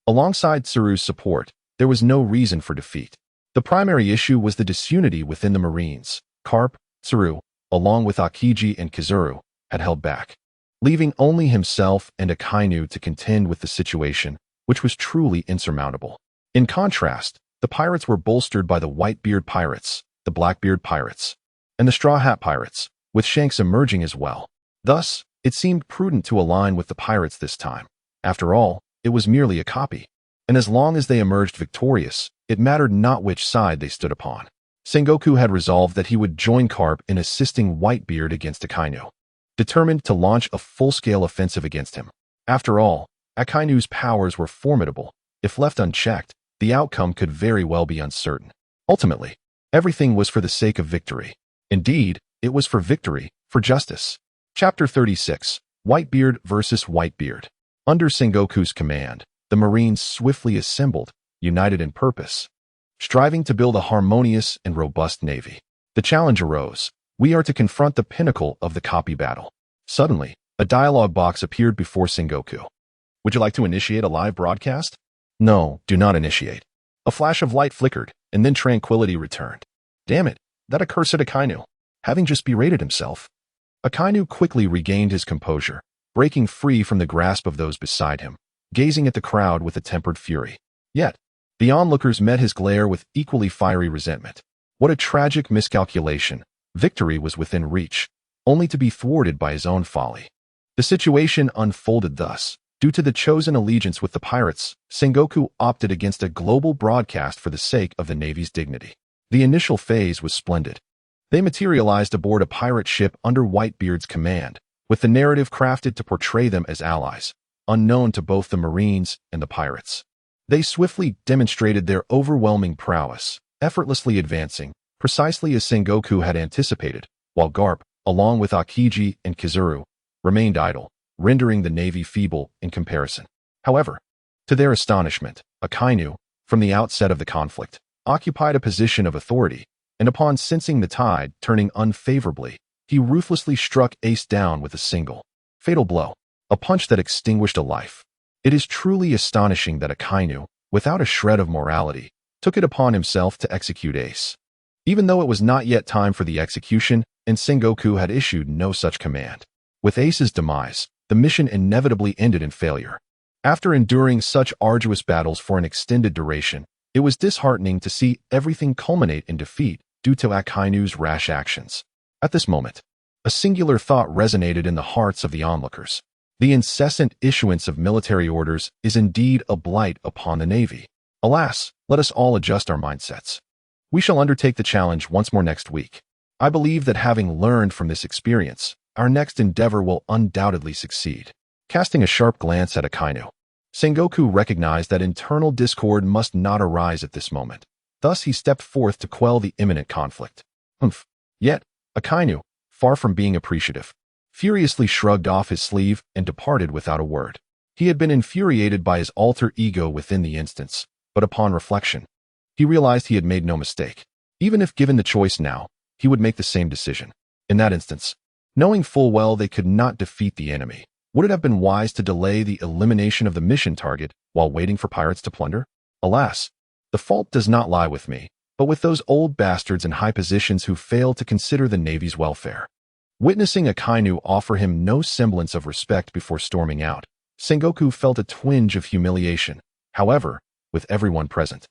Alongside Tsuru's support, there was no reason for defeat. The primary issue was the disunity within the Marines. Garp, Tsuru, along with Akiji and Kizaru, had held back, leaving only himself and Akainu to contend with the situation, which was truly insurmountable. In contrast, the pirates were bolstered by the Whitebeard Pirates, the Blackbeard Pirates, and the Straw Hat Pirates, with Shanks emerging as well. Thus, it seemed prudent to align with the pirates this time. After all, it was merely a copy, and as long as they emerged victorious, it mattered not which side they stood upon. Sengoku had resolved that he would join Garp in assisting Whitebeard against Akainu, determined to launch a full-scale offensive against him. After all, Akainu's powers were formidable. If left unchecked, the outcome could very well be uncertain. Ultimately, everything was for the sake of victory. Indeed, it was for victory, for justice. Chapter 36, Whitebeard versus Whitebeard. Under Sengoku's command, the Marines swiftly assembled, united in purpose, striving to build a harmonious and robust navy. The challenge arose. We are to confront the pinnacle of the copy battle. Suddenly, a dialogue box appeared before Sengoku. Would you like to initiate a live broadcast? No, do not initiate. A flash of light flickered, and then tranquility returned. Damn it, that accursed Akainu, having just berated himself. Akainu quickly regained his composure, breaking free from the grasp of those beside him, gazing at the crowd with a tempered fury. Yet, The onlookers met his glare with equally fiery resentment. What a tragic miscalculation. Victory was within reach, only to be thwarted by his own folly. The situation unfolded thus. Due to the chosen allegiance with the pirates, Sengoku opted against a global broadcast for the sake of the Navy's dignity. The initial phase was splendid. They materialized aboard a pirate ship under Whitebeard's command, with the narrative crafted to portray them as allies, unknown to both the Marines and the pirates. They swiftly demonstrated their overwhelming prowess, effortlessly advancing, precisely as Sengoku had anticipated, while Garp, along with Akiji and Kizuru, remained idle, rendering the Navy feeble in comparison. However, to their astonishment, Akainu, from the outset of the conflict, occupied a position of authority, and upon sensing the tide turning unfavorably, he ruthlessly struck Ace down with a single, fatal blow, a punch that extinguished a life. It is truly astonishing that Akainu, without a shred of morality, took it upon himself to execute Ace. Even though it was not yet time for the execution, and Sengoku had issued no such command. With Ace's demise, the mission inevitably ended in failure. After enduring such arduous battles for an extended duration, it was disheartening to see everything culminate in defeat due to Akainu's rash actions. At this moment, a singular thought resonated in the hearts of the onlookers. The incessant issuance of military orders is indeed a blight upon the Navy. Alas, let us all adjust our mindsets. We shall undertake the challenge once more next week. I believe that having learned from this experience, our next endeavor will undoubtedly succeed. Casting a sharp glance at Akainu, Sengoku recognized that internal discord must not arise at this moment. Thus he stepped forth to quell the imminent conflict. Yet, Akainu, far from being appreciative, furiously shrugged off his sleeve and departed without a word. He had been infuriated by his alter ego within the instance, but upon reflection, he realized he had made no mistake. Even if given the choice now, he would make the same decision. In that instance, knowing full well they could not defeat the enemy, would it have been wise to delay the elimination of the mission target while waiting for pirates to plunder? Alas, the fault does not lie with me, but with those old bastards in high positions who fail to consider the Navy's welfare. Witnessing Akainu offer him no semblance of respect before storming out, Sengoku felt a twinge of humiliation. However, with everyone present,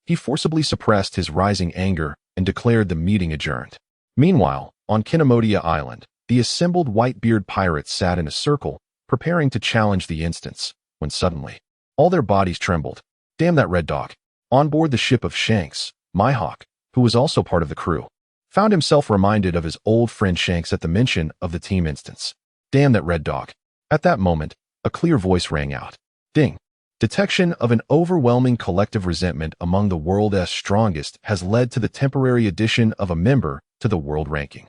he forcibly suppressed his rising anger and declared the meeting adjourned. Meanwhile, on Kinamodia Island, the assembled Whitebeard Pirates sat in a circle, preparing to challenge the instance, when suddenly, all their bodies trembled. Damn that red dog. On board the ship of Shanks, Mihawk, who was also part of the crew, found himself reminded of his old friend Shanks at the mention of the team instance. Damn that red dog. At that moment, a clear voice rang out. Ding. Detection of an overwhelming collective resentment among the world's strongest has led to the temporary addition of a member to the world ranking.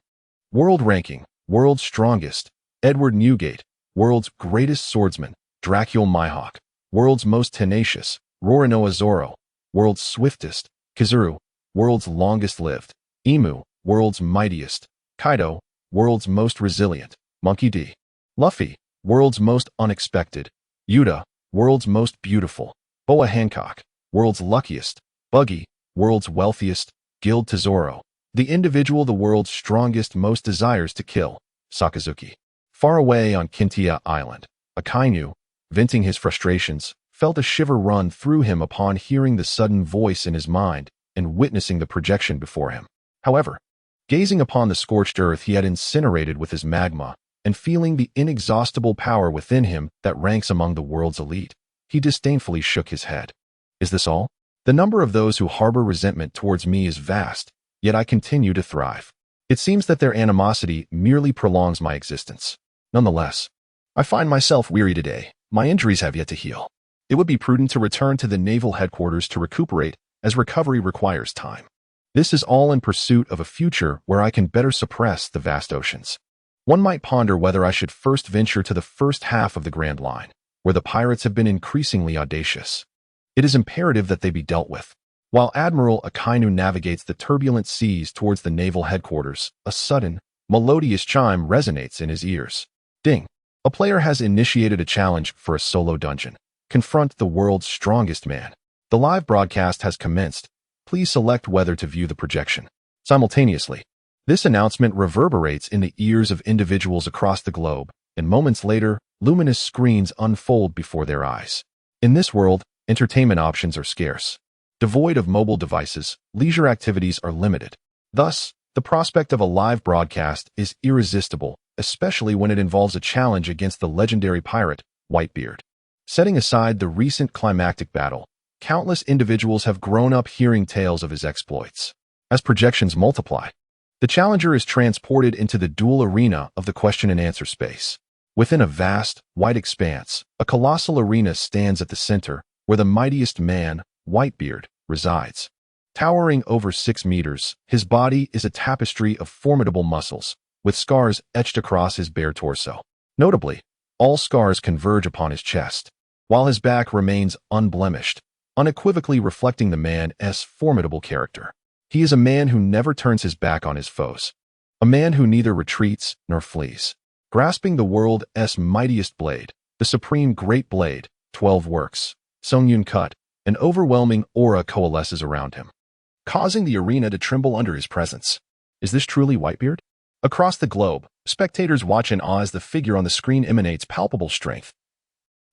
World ranking, world's strongest, Edward Newgate, world's greatest swordsman, Dracul Mihawk, world's most tenacious, Roronoa Zoro, world's swiftest, Kizuru, world's longest lived, Emu, world's mightiest, Kaido, world's most resilient, Monkey D. Luffy, world's most unexpected, Yuta, world's most beautiful, Boa Hancock, world's luckiest, Buggy, world's wealthiest, Guild Tesoro, the individual the world's strongest most desires to kill, Sakazuki. Far away on Kintia Island, Akainu, venting his frustrations, felt a shiver run through him upon hearing the sudden voice in his mind and witnessing the projection before him. However, gazing upon the scorched earth he had incinerated with his magma, and feeling the inexhaustible power within him that ranks among the world's elite, he disdainfully shook his head. Is this all? The number of those who harbor resentment towards me is vast, yet I continue to thrive. It seems that their animosity merely prolongs my existence. Nonetheless, I find myself weary today. My injuries have yet to heal. It would be prudent to return to the naval headquarters to recuperate, as recovery requires time. This is all in pursuit of a future where I can better suppress the vast oceans. One might ponder whether I should first venture to the first half of the Grand Line, where the pirates have been increasingly audacious. It is imperative that they be dealt with. While Admiral Akainu navigates the turbulent seas towards the naval headquarters, a sudden, melodious chime resonates in his ears. Ding. A player has initiated a challenge for a solo dungeon. Confront the world's strongest man. The live broadcast has commenced. Please select whether to view the projection. Simultaneously, this announcement reverberates in the ears of individuals across the globe, and moments later, luminous screens unfold before their eyes. In this world, entertainment options are scarce. Devoid of mobile devices, leisure activities are limited. Thus, the prospect of a live broadcast is irresistible, especially when it involves a challenge against the legendary pirate, Whitebeard. Setting aside the recent climactic battle, countless individuals have grown up hearing tales of his exploits. As projections multiply, the challenger is transported into the dual arena of the question-and-answer space. Within a vast, white expanse, a colossal arena stands at the center, where the mightiest man, Whitebeard, resides. Towering over 6 meters, his body is a tapestry of formidable muscles, with scars etched across his bare torso. Notably, all scars converge upon his chest, while his back remains unblemished, unequivocally reflecting the man's formidable character. He is a man who never turns his back on his foes, a man who neither retreats nor flees. Grasping the world's mightiest blade, the supreme great blade, 12 works, Songyun cut, an overwhelming aura coalesces around him, causing the arena to tremble under his presence. Is this truly Whitebeard? Across the globe, spectators watch in awe as the figure on the screen emanates palpable strength.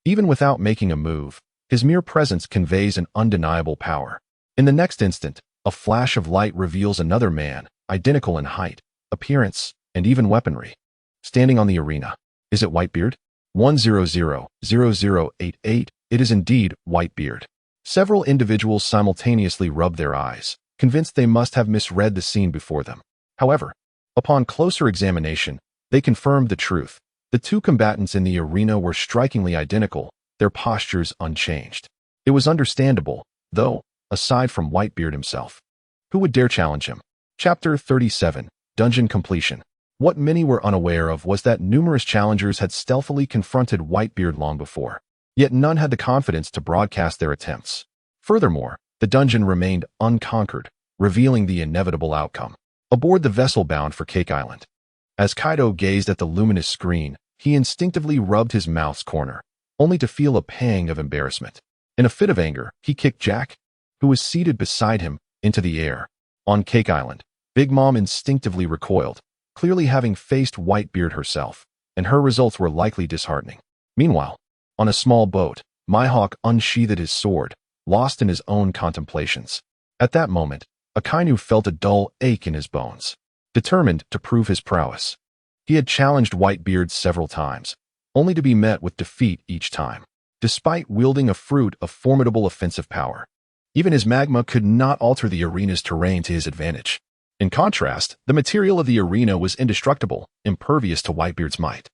Even without making a move, his mere presence conveys an undeniable power. In the next instant, a flash of light reveals another man, identical in height, appearance, and even weaponry, standing on the arena. Is it Whitebeard? 1000088. It is indeed Whitebeard. Several individuals simultaneously rub their eyes, convinced they must have misread the scene before them. However, upon closer examination, they confirmed the truth. The two combatants in the arena were strikingly identical, their postures unchanged. It was understandable, though, aside from Whitebeard himself. Who would dare challenge him? Chapter 37, Dungeon Completion. What many were unaware of was that numerous challengers had stealthily confronted Whitebeard long before, yet none had the confidence to broadcast their attempts. Furthermore, the dungeon remained unconquered, revealing the inevitable outcome. Aboard the vessel bound for Cake Island, as Kaido gazed at the luminous screen, he instinctively rubbed his mouth's corner, only to feel a pang of embarrassment. In a fit of anger, he kicked Jack, who was seated beside him, into the air. On Cake Island, Big Mom instinctively recoiled, clearly having faced Whitebeard herself, and her results were likely disheartening. Meanwhile, on a small boat, Mihawk unsheathed his sword, lost in his own contemplations. At that moment, Akainu felt a dull ache in his bones, determined to prove his prowess. He had challenged Whitebeard several times, only to be met with defeat each time, despite wielding a fruit of formidable offensive power. Even his magma could not alter the arena's terrain to his advantage. In contrast, the material of the arena was indestructible, impervious to Whitebeard's might.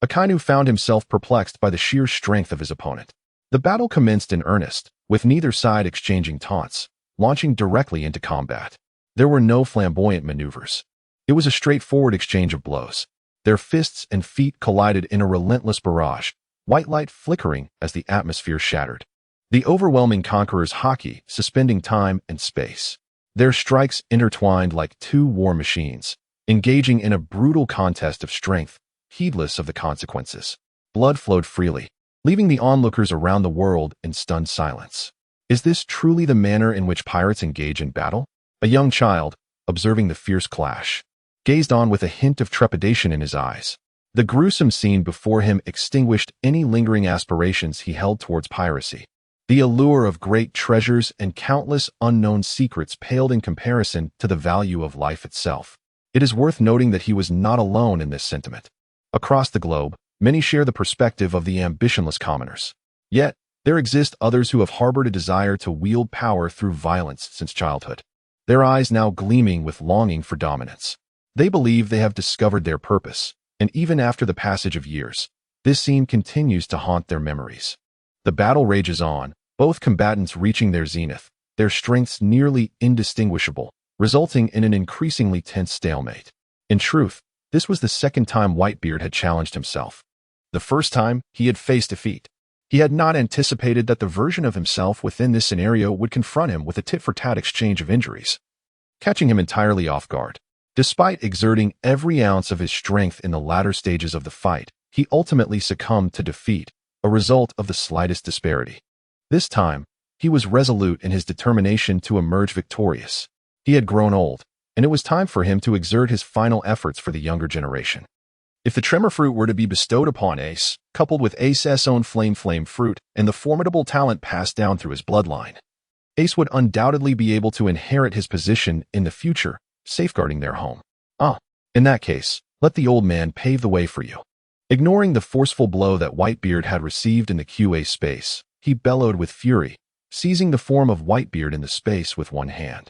Akainu found himself perplexed by the sheer strength of his opponent. The battle commenced in earnest, with neither side exchanging taunts, launching directly into combat. There were no flamboyant maneuvers. It was a straightforward exchange of blows. Their fists and feet collided in a relentless barrage, white light flickering as the atmosphere shattered. The overwhelming conqueror's haki suspending time and space. Their strikes intertwined like two war machines, engaging in a brutal contest of strength, heedless of the consequences. Blood flowed freely, leaving the onlookers around the world in stunned silence. Is this truly the manner in which pirates engage in battle? A young child, observing the fierce clash, gazed on with a hint of trepidation in his eyes. The gruesome scene before him extinguished any lingering aspirations he held towards piracy. The allure of great treasures and countless unknown secrets paled in comparison to the value of life itself. It is worth noting that he was not alone in this sentiment. Across the globe, many share the perspective of the ambitionless commoners. Yet, there exist others who have harbored a desire to wield power through violence since childhood, their eyes now gleaming with longing for dominance. They believe they have discovered their purpose, and even after the passage of years, this scene continues to haunt their memories. The battle rages on, both combatants reaching their zenith, their strengths nearly indistinguishable, resulting in an increasingly tense stalemate. In truth, this was the second time Whitebeard had challenged himself. The first time, he had faced defeat. He had not anticipated that the version of himself within this scenario would confront him with a tit-for-tat exchange of injuries, catching him entirely off guard. Despite exerting every ounce of his strength in the latter stages of the fight, he ultimately succumbed to defeat, a result of the slightest disparity. This time, he was resolute in his determination to emerge victorious. He had grown old, and it was time for him to exert his final efforts for the younger generation. If the tremor fruit were to be bestowed upon Ace, coupled with Ace's own flame fruit and the formidable talent passed down through his bloodline, Ace would undoubtedly be able to inherit his position in the future, safeguarding their home. In that case, let the old man pave the way for you. Ignoring the forceful blow that Whitebeard had received in the QA space, he bellowed with fury, seizing the form of Whitebeard in the space with one hand.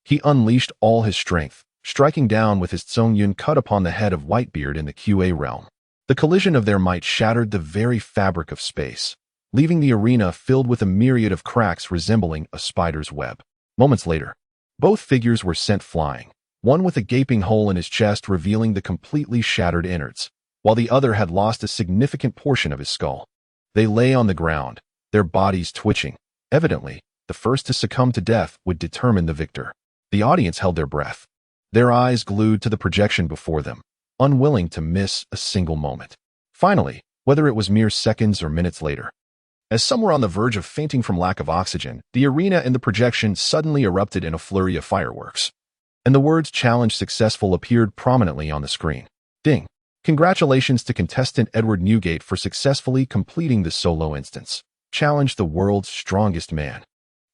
He unleashed all his strength, striking down with his Tsongyun cut upon the head of Whitebeard in the QA realm. The collision of their might shattered the very fabric of space, leaving the arena filled with a myriad of cracks resembling a spider's web. Moments later, both figures were sent flying, one with a gaping hole in his chest revealing the completely shattered innards, while the other had lost a significant portion of his skull. They lay on the ground, their bodies twitching. Evidently, the first to succumb to death would determine the victor. The audience held their breath, their eyes glued to the projection before them, unwilling to miss a single moment. Finally, whether it was mere seconds or minutes later, as some were on the verge of fainting from lack of oxygen, the arena and the projection suddenly erupted in a flurry of fireworks, and the words "challenge successful" appeared prominently on the screen. Ding! Congratulations to contestant Edward Newgate for successfully completing the solo instance. Challenge the world's strongest man.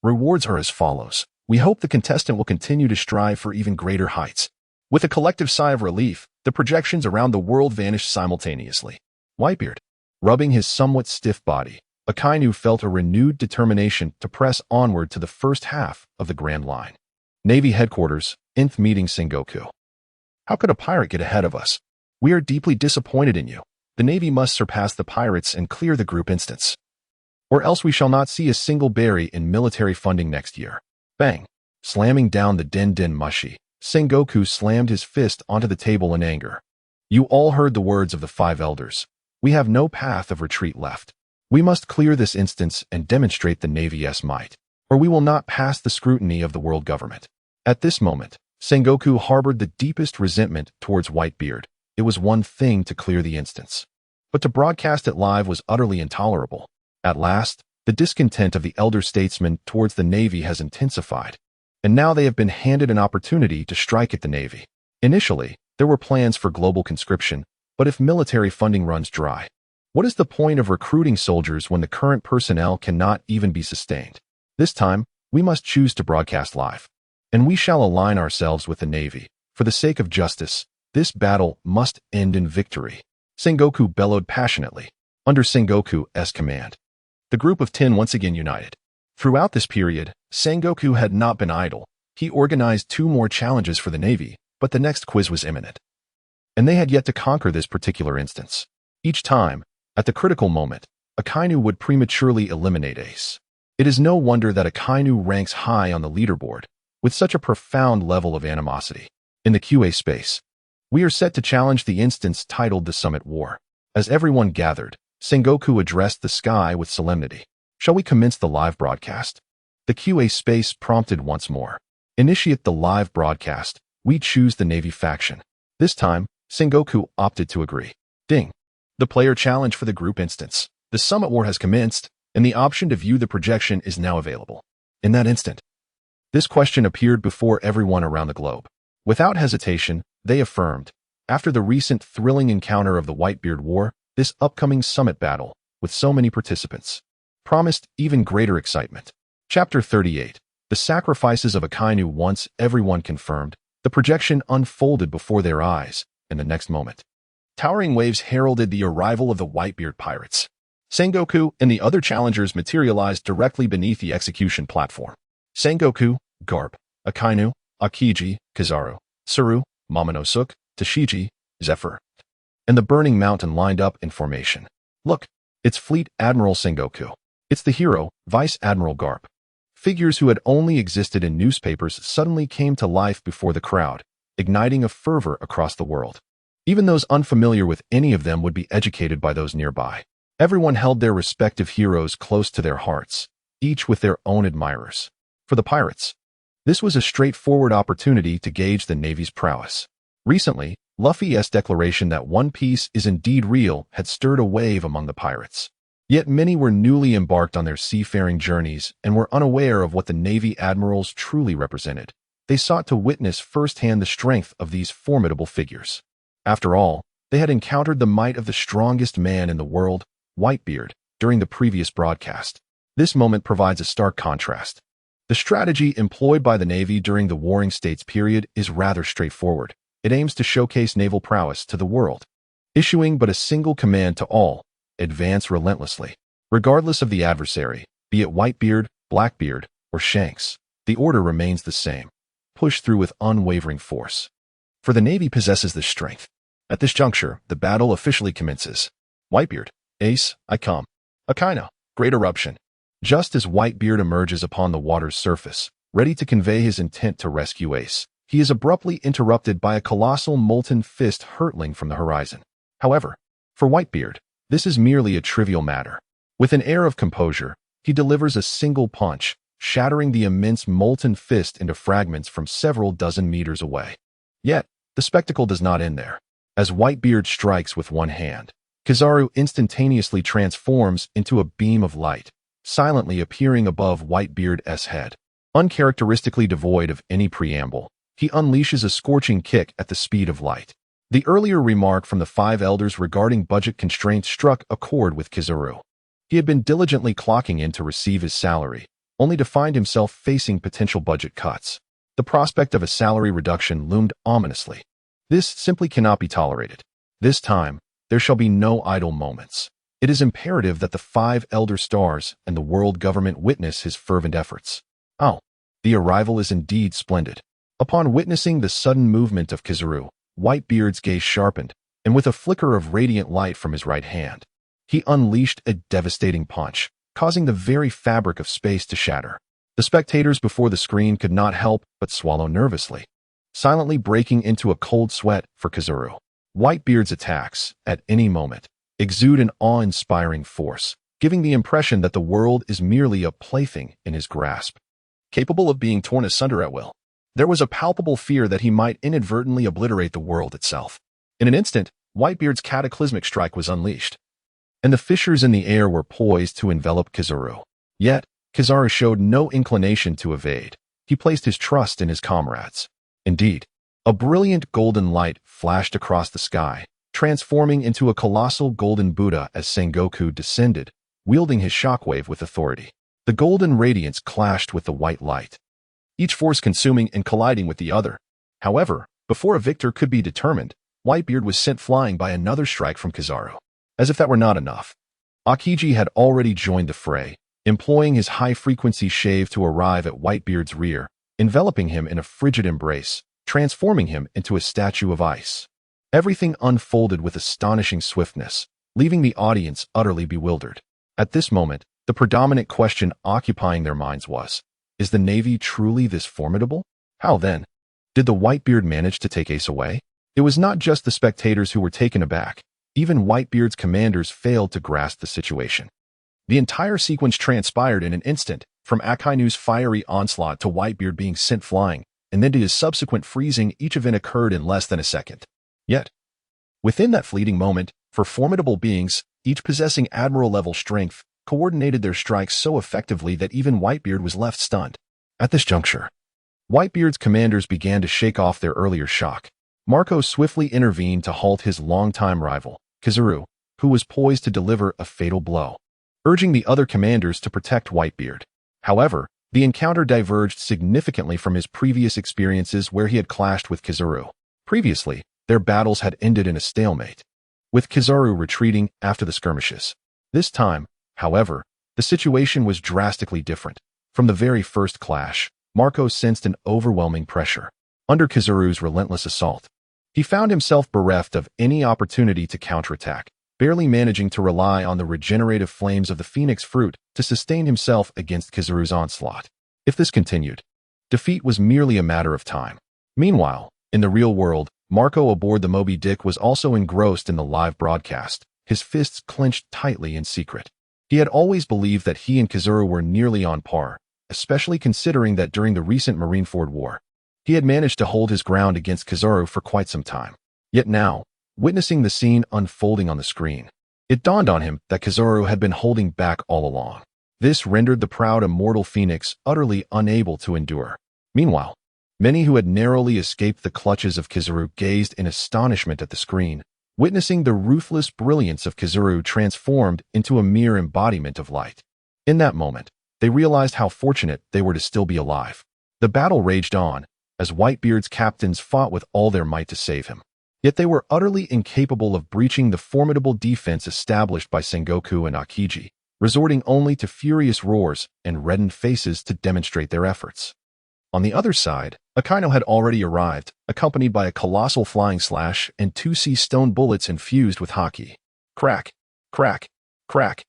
Rewards are as follows. We hope the contestant will continue to strive for even greater heights. With a collective sigh of relief, the projections around the world vanished simultaneously. Whitebeard. Rubbing his somewhat stiff body, Akainu felt a renewed determination to press onward to the first half of the Grand Line. Navy Headquarters, 9th Meeting Sengoku. How could a pirate get ahead of us? We are deeply disappointed in you. The Navy must surpass the pirates and clear the group instance, or else we shall not see a single berry in military funding next year. Bang! Slamming down the den mushi, Sengoku slammed his fist onto the table in anger. You all heard the words of the 5 elders. We have no path of retreat left. We must clear this instance and demonstrate the Navy's might, or we will not pass the scrutiny of the world government. At this moment, Sengoku harbored the deepest resentment towards Whitebeard. It was one thing to clear the instance, but to broadcast it live was utterly intolerable. At last, the discontent of the elder statesmen towards the Navy has intensified, and now they have been handed an opportunity to strike at the Navy. Initially, there were plans for global conscription, but if military funding runs dry, what is the point of recruiting soldiers when the current personnel cannot even be sustained? This time, we must choose to broadcast live, and we shall align ourselves with the Navy. For the sake of justice, this battle must end in victory. Sengoku bellowed passionately. Under Sengoku's command, the group of 10 once again united. Throughout this period, Sengoku had not been idle. He organized 2 more challenges for the Navy, but the next quiz was imminent, and they had yet to conquer this particular instance. Each time, at the critical moment, Akainu would prematurely eliminate Ace. It is no wonder that Akainu ranks high on the leaderboard, with such a profound level of animosity. In the QA space, we are set to challenge the instance titled the Summit War. As everyone gathered, Sengoku addressed the sky with solemnity. Shall we commence the live broadcast? The QA space prompted once more. Initiate the live broadcast. We choose the Navy faction. This time, Sengoku opted to agree. Ding! The player challenge for the group instance. The Summit War has commenced, and the option to view the projection is now available. In that instant, this question appeared before everyone around the globe. Without hesitation, they affirmed, after the recent thrilling encounter of the Whitebeard War, this upcoming summit battle, with so many participants, promised even greater excitement. Chapter 38. The Sacrifices of Akainu. Once everyone confirmed, the projection unfolded before their eyes, and the next moment, towering waves heralded the arrival of the Whitebeard Pirates. Sengoku and the other challengers materialized directly beneath the execution platform. Sengoku, Garp, Akainu, Akiji, Kizaru, Suru, Momonosuke, Tashiji, Zephyr, and the Burning Mountain lined up in formation. Look, it's Fleet Admiral Sengoku. It's the hero, Vice Admiral Garp. Figures who had only existed in newspapers suddenly came to life before the crowd, igniting a fervor across the world. Even those unfamiliar with any of them would be educated by those nearby. Everyone held their respective heroes close to their hearts, each with their own admirers. For the pirates, this was a straightforward opportunity to gauge the Navy's prowess. Recently, Luffy's declaration that One Piece is indeed real had stirred a wave among the pirates. Yet many were newly embarked on their seafaring journeys and were unaware of what the Navy admirals truly represented. They sought to witness firsthand the strength of these formidable figures. After all, they had encountered the might of the strongest man in the world, Whitebeard, during the previous broadcast. This moment provides a stark contrast. The strategy employed by the Navy during the Warring States period is rather straightforward. It aims to showcase naval prowess to the world. Issuing but a single command to all: advance relentlessly. Regardless of the adversary, be it Whitebeard, Blackbeard, or Shanks, the order remains the same: push through with unwavering force. For the Navy possesses this strength. At this juncture, the battle officially commences. Whitebeard, Ace, I come. Akainu, Great Eruption. Just as Whitebeard emerges upon the water's surface, ready to convey his intent to rescue Ace, he is abruptly interrupted by a colossal molten fist hurtling from the horizon. However, for Whitebeard, this is merely a trivial matter. With an air of composure, he delivers a single punch, shattering the immense molten fist into fragments from several dozen meters away. Yet, the spectacle does not end there. As Whitebeard strikes with one hand, Kizaru instantaneously transforms into a beam of light, silently appearing above Whitebeard's head. Uncharacteristically devoid of any preamble, he unleashes a scorching kick at the speed of light. The earlier remark from the five elders regarding budget constraints struck a chord with Kizaru. He had been diligently clocking in to receive his salary, only to find himself facing potential budget cuts. The prospect of a salary reduction loomed ominously. This simply cannot be tolerated. This time, there shall be no idle moments. It is imperative that the five elder stars and the world government witness his fervent efforts. Oh, the arrival is indeed splendid. Upon witnessing the sudden movement of Kizaru, Whitebeard's gaze sharpened, and with a flicker of radiant light from his right hand, he unleashed a devastating punch, causing the very fabric of space to shatter. The spectators before the screen could not help but swallow nervously, silently breaking into a cold sweat for Kizaru. Whitebeard's attacks, at any moment, exude an awe-inspiring force, giving the impression that the world is merely a plaything in his grasp, capable of being torn asunder at will. There was a palpable fear that he might inadvertently obliterate the world itself. In an instant, Whitebeard's cataclysmic strike was unleashed, and the fissures in the air were poised to envelop Kizaru. Yet, Kizaru showed no inclination to evade. He placed his trust in his comrades. Indeed, a brilliant golden light flashed across the sky, transforming into a colossal golden Buddha as Sengoku descended, wielding his shockwave with authority. The golden radiance clashed with the white light, each force consuming and colliding with the other. However, before a victor could be determined, Whitebeard was sent flying by another strike from Kizaru. As if that were not enough, Akiji had already joined the fray, employing his high-frequency shave to arrive at Whitebeard's rear, enveloping him in a frigid embrace, transforming him into a statue of ice. Everything unfolded with astonishing swiftness, leaving the audience utterly bewildered. At this moment, the predominant question occupying their minds was, is the Navy truly this formidable? How then did the Whitebeard manage to take Ace away? It was not just the spectators who were taken aback. Even Whitebeard's commanders failed to grasp the situation. The entire sequence transpired in an instant, from Akainu's fiery onslaught to Whitebeard being sent flying, and then to his subsequent freezing. Each event occurred in less than a second. Yet, within that fleeting moment, four formidable beings, each possessing admiral-level strength, coordinated their strikes so effectively that even Whitebeard was left stunned. At this juncture, Whitebeard's commanders began to shake off their earlier shock. Marco swiftly intervened to halt his longtime rival, Kizaru, who was poised to deliver a fatal blow, urging the other commanders to protect Whitebeard. However, the encounter diverged significantly from his previous experiences where he had clashed with Kizaru. Previously, their battles had ended in a stalemate, with Kizaru retreating after the skirmishes. This time, however, the situation was drastically different. From the very first clash, Marco sensed an overwhelming pressure. Under Kizaru's relentless assault, he found himself bereft of any opportunity to counterattack, barely managing to rely on the regenerative flames of the Phoenix Fruit to sustain himself against Kizaru's onslaught. If this continued, defeat was merely a matter of time. Meanwhile, in the real world, Marco aboard the Moby Dick was also engrossed in the live broadcast, his fists clenched tightly in secret. He had always believed that he and Kizaru were nearly on par, especially considering that during the recent Marineford War, he had managed to hold his ground against Kizaru for quite some time. Yet now, witnessing the scene unfolding on the screen, it dawned on him that Kizaru had been holding back all along. This rendered the proud immortal Phoenix utterly unable to endure. Meanwhile, many who had narrowly escaped the clutches of Kizaru gazed in astonishment at the screen, witnessing the ruthless brilliance of Kizaru transformed into a mere embodiment of light. In that moment, they realized how fortunate they were to still be alive. The battle raged on, as Whitebeard's captains fought with all their might to save him. Yet they were utterly incapable of breaching the formidable defense established by Sengoku and Akiji, resorting only to furious roars and reddened faces to demonstrate their efforts. On the other side, Akainu had already arrived, accompanied by a colossal flying slash and 2C stone bullets infused with haki. Crack, crack, crack.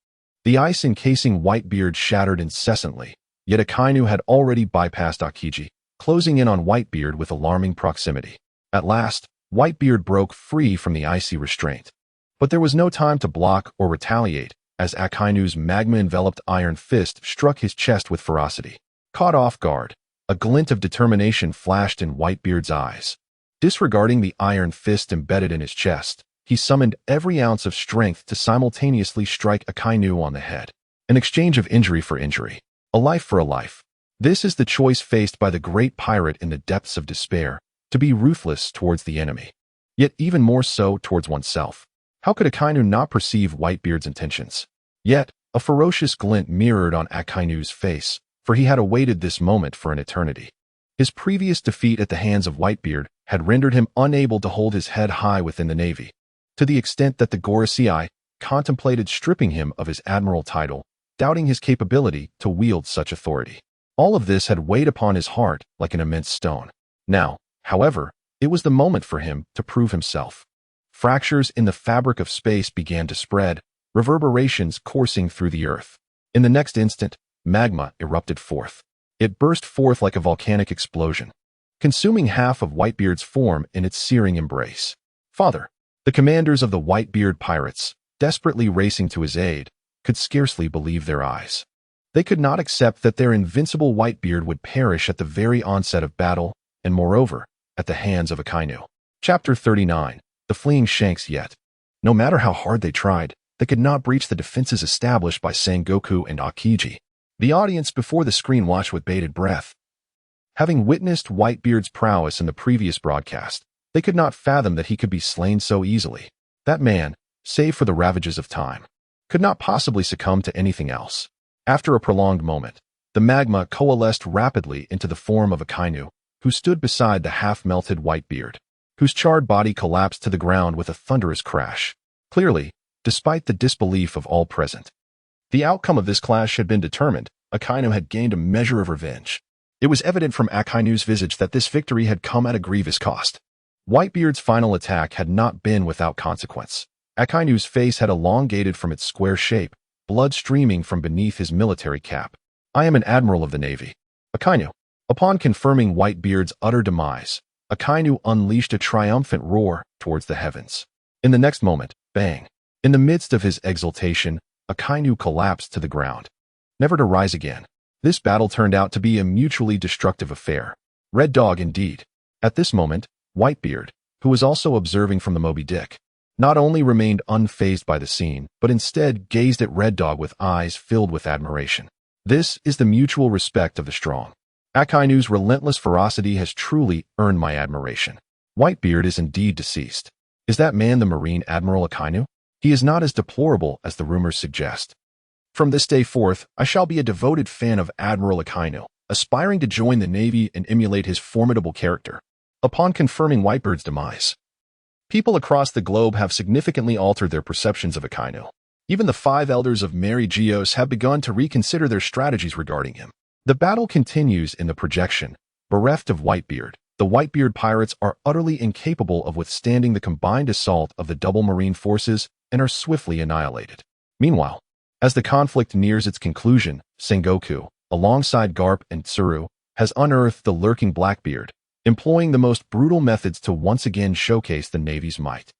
The ice encasing Whitebeard shattered incessantly, yet Akainu had already bypassed Akiji, closing in on Whitebeard with alarming proximity. At last, Whitebeard broke free from the icy restraint. But there was no time to block or retaliate, as Akainu's magma-enveloped iron fist struck his chest with ferocity. Caught off guard, a glint of determination flashed in Whitebeard's eyes. Disregarding the iron fist embedded in his chest, he summoned every ounce of strength to simultaneously strike Akainu on the head. An exchange of injury for injury. A life for a life. This is the choice faced by the great pirate in the depths of despair, to be ruthless towards the enemy, yet even more so towards oneself. How could Akainu not perceive Whitebeard's intentions? Yet, a ferocious glint mirrored on Akainu's face, for he had awaited this moment for an eternity. His previous defeat at the hands of Whitebeard had rendered him unable to hold his head high within the Navy, to the extent that the Gorosei contemplated stripping him of his admiral title, doubting his capability to wield such authority. All of this had weighed upon his heart like an immense stone. Now, however, it was the moment for him to prove himself. Fractures in the fabric of space began to spread, reverberations coursing through the earth. In the next instant, magma erupted forth. It burst forth like a volcanic explosion, consuming half of Whitebeard's form in its searing embrace. Father, the commanders of the Whitebeard Pirates, desperately racing to his aid, could scarcely believe their eyes. They could not accept that their invincible Whitebeard would perish at the very onset of battle, and moreover, at the hands of Akainu. Chapter 39. The Fleeing Shanks. Yet, no matter how hard they tried, they could not breach the defenses established by Sengoku and Akiji. The audience before the screen watched with bated breath. Having witnessed Whitebeard's prowess in the previous broadcast, they could not fathom that he could be slain so easily. That man, save for the ravages of time, could not possibly succumb to anything else. After a prolonged moment, the magma coalesced rapidly into the form of Akainu, who stood beside the half-melted Whitebeard, whose charred body collapsed to the ground with a thunderous crash. Clearly, despite the disbelief of all present, the outcome of this clash had been determined. Akainu had gained a measure of revenge. It was evident from Akainu's visage that this victory had come at a grievous cost. Whitebeard's final attack had not been without consequence. Akainu's face had elongated from its square shape, blood streaming from beneath his military cap. I am an admiral of the Navy. Akainu. Upon confirming Whitebeard's utter demise, Akainu unleashed a triumphant roar towards the heavens. In the next moment, bang! In the midst of his exultation, Akainu collapsed to the ground, never to rise again. This battle turned out to be a mutually destructive affair. Red Dog indeed. At this moment, Whitebeard, who was also observing from the Moby Dick, not only remained unfazed by the scene, but instead gazed at Red Dog with eyes filled with admiration. This is the mutual respect of the strong. Akainu's relentless ferocity has truly earned my admiration. Whitebeard is indeed deceased. Is that man the Marine Admiral Akainu? He is not as deplorable as the rumors suggest. From this day forth, I shall be a devoted fan of Admiral Akainu, aspiring to join the Navy and emulate his formidable character. Upon confirming Whitebeard's demise, people across the globe have significantly altered their perceptions of Akainu. Even the 5 elders of Mary Geos have begun to reconsider their strategies regarding him. The battle continues in the projection. Bereft of Whitebeard, the Whitebeard Pirates are utterly incapable of withstanding the combined assault of the double marine forces and are swiftly annihilated. Meanwhile, as the conflict nears its conclusion, Sengoku, alongside Garp and Tsuru, has unearthed the lurking Blackbeard, employing the most brutal methods to once again showcase the Navy's might.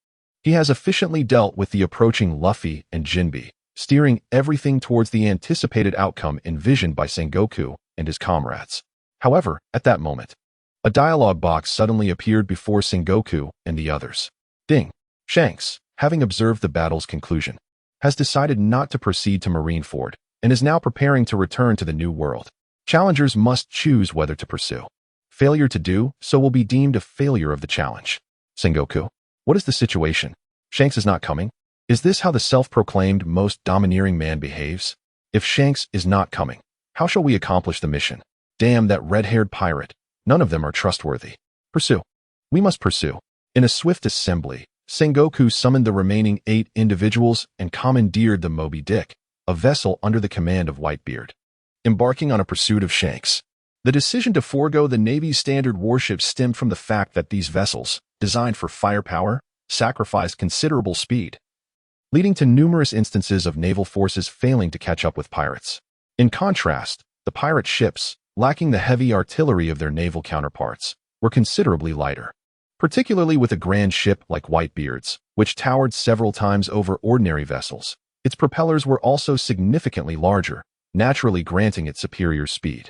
He has efficiently dealt with the approaching Luffy and Jinbe, steering everything towards the anticipated outcome envisioned by Sengoku and his comrades. However, at that moment, a dialogue box suddenly appeared before Sengoku and the others. Ding! Shanks, having observed the battle's conclusion, has decided not to proceed to Marineford and is now preparing to return to the New World. Challengers must choose whether to pursue. Failure to do so will be deemed a failure of the challenge. Sengoku, what is the situation? Shanks is not coming? Is this how the self-proclaimed most domineering man behaves? If Shanks is not coming, How shall we accomplish the mission? Damn that red-haired pirate. None of them are trustworthy. Pursue. We must pursue. In a swift assembly, Sengoku summoned the remaining 8 individuals and commandeered the Moby Dick, a vessel under the command of Whitebeard, embarking on a pursuit of Shanks. The decision to forego the Navy's standard warships stemmed from the fact that these vessels, designed for firepower, sacrificed considerable speed, leading to numerous instances of naval forces failing to catch up with pirates. In contrast, the pirate ships, lacking the heavy artillery of their naval counterparts, were considerably lighter, particularly with a grand ship like Whitebeard's, which towered several times over ordinary vessels. Its propellers were also significantly larger, naturally granting it superior speed.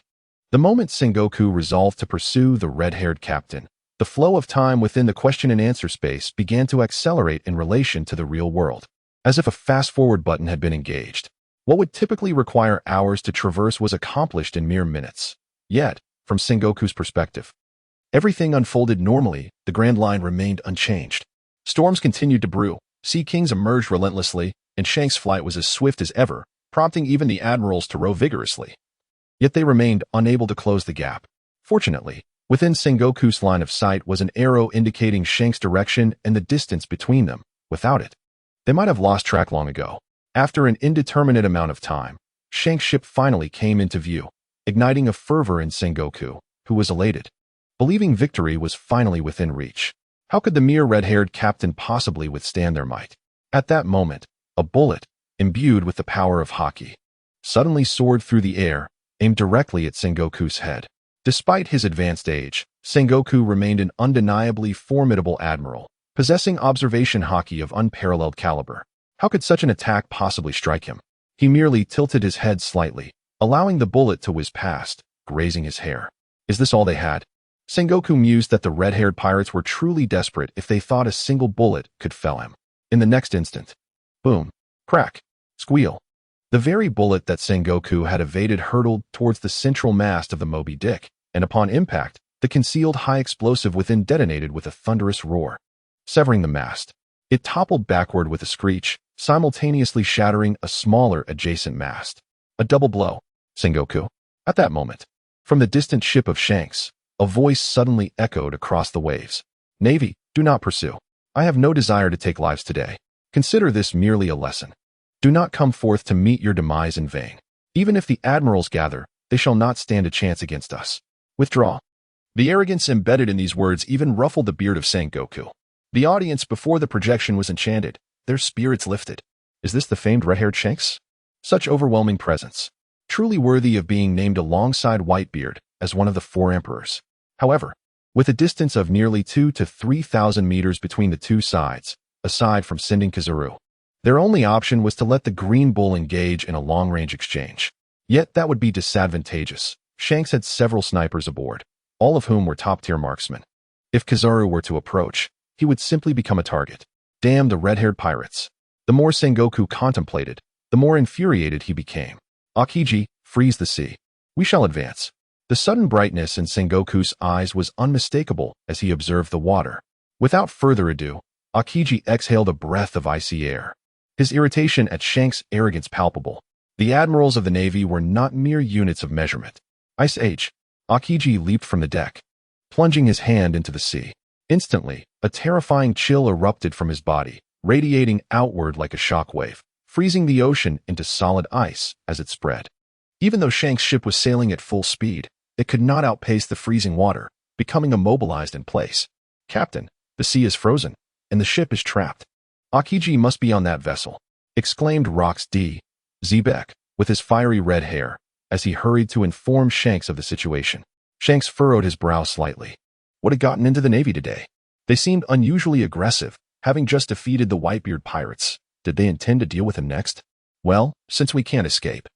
The moment Sengoku resolved to pursue the red-haired captain, the flow of time within the question-and-answer space began to accelerate in relation to the real world, as if a fast-forward button had been engaged. What would typically require hours to traverse was accomplished in mere minutes. Yet, from Sengoku's perspective, everything unfolded normally. The Grand Line remained unchanged. Storms continued to brew, sea kings emerged relentlessly, and Shanks' flight was as swift as ever, prompting even the admirals to row vigorously. Yet they remained unable to close the gap. Fortunately, within Sengoku's line of sight was an arrow indicating Shanks' direction and the distance between them. Without it, they might have lost track long ago. After an indeterminate amount of time, Shanks' ship finally came into view, igniting a fervor in Sengoku, who was elated, believing victory was finally within reach. How could the mere red-haired captain possibly withstand their might? At that moment, a bullet, imbued with the power of Haki, suddenly soared through the air, aimed directly at Sengoku's head. Despite his advanced age, Sengoku remained an undeniably formidable admiral, possessing observation Haki of unparalleled caliber. How could such an attack possibly strike him? He merely tilted his head slightly, allowing the bullet to whiz past, grazing his hair. Is this all they had? Sengoku mused that the red-haired pirates were truly desperate if they thought a single bullet could fell him. In the next instant, boom, crack, squeal. The very bullet that Sengoku had evaded hurtled towards the central mast of the Moby Dick, and upon impact, the concealed high explosive within detonated with a thunderous roar, severing the mast. It toppled backward with a screech, simultaneously shattering a smaller adjacent mast. A double blow. Sengoku. At that moment, from the distant ship of Shanks, a voice suddenly echoed across the waves. Navy, do not pursue. I have no desire to take lives today. Consider this merely a lesson. Do not come forth to meet your demise in vain. Even if the admirals gather, they shall not stand a chance against us. Withdraw. The arrogance embedded in these words even ruffled the beard of Sengoku. The audience before the projection was enchanted, their spirits lifted. Is this the famed red-haired Shanks? Such overwhelming presence, truly worthy of being named alongside Whitebeard as one of the 4 emperors. However, with a distance of nearly 2,000 to 3,000 meters between the two sides, aside from sending Kizaru, their only option was to let the Green Bull engage in a long-range exchange. Yet that would be disadvantageous. Shanks had several snipers aboard, all of whom were top-tier marksmen. If Kizaru were to approach, he would simply become a target. Damn the red-haired pirates. The more Sengoku contemplated, the more infuriated he became. Akiji, freeze the sea. We shall advance. The sudden brightness in Sengoku's eyes was unmistakable as he observed the water. Without further ado, Akiji exhaled a breath of icy air, his irritation at Shanks' arrogance palpable. The admirals of the Navy were not mere units of measurement. Ice Age. Akiji leaped from the deck, plunging his hand into the sea. Instantly, a terrifying chill erupted from his body, radiating outward like a shock wave, freezing the ocean into solid ice as it spread. Even though Shanks' ship was sailing at full speed, it could not outpace the freezing water, becoming immobilized in place. Captain, the sea is frozen, and the ship is trapped. Akiji must be on that vessel, exclaimed Rox D. Zebek, with his fiery red hair, as he hurried to inform Shanks of the situation. Shanks furrowed his brow slightly. What had gotten into the Navy today? They seemed unusually aggressive, having just defeated the Whitebeard Pirates. Did they intend to deal with him next? Well, since we can't escape,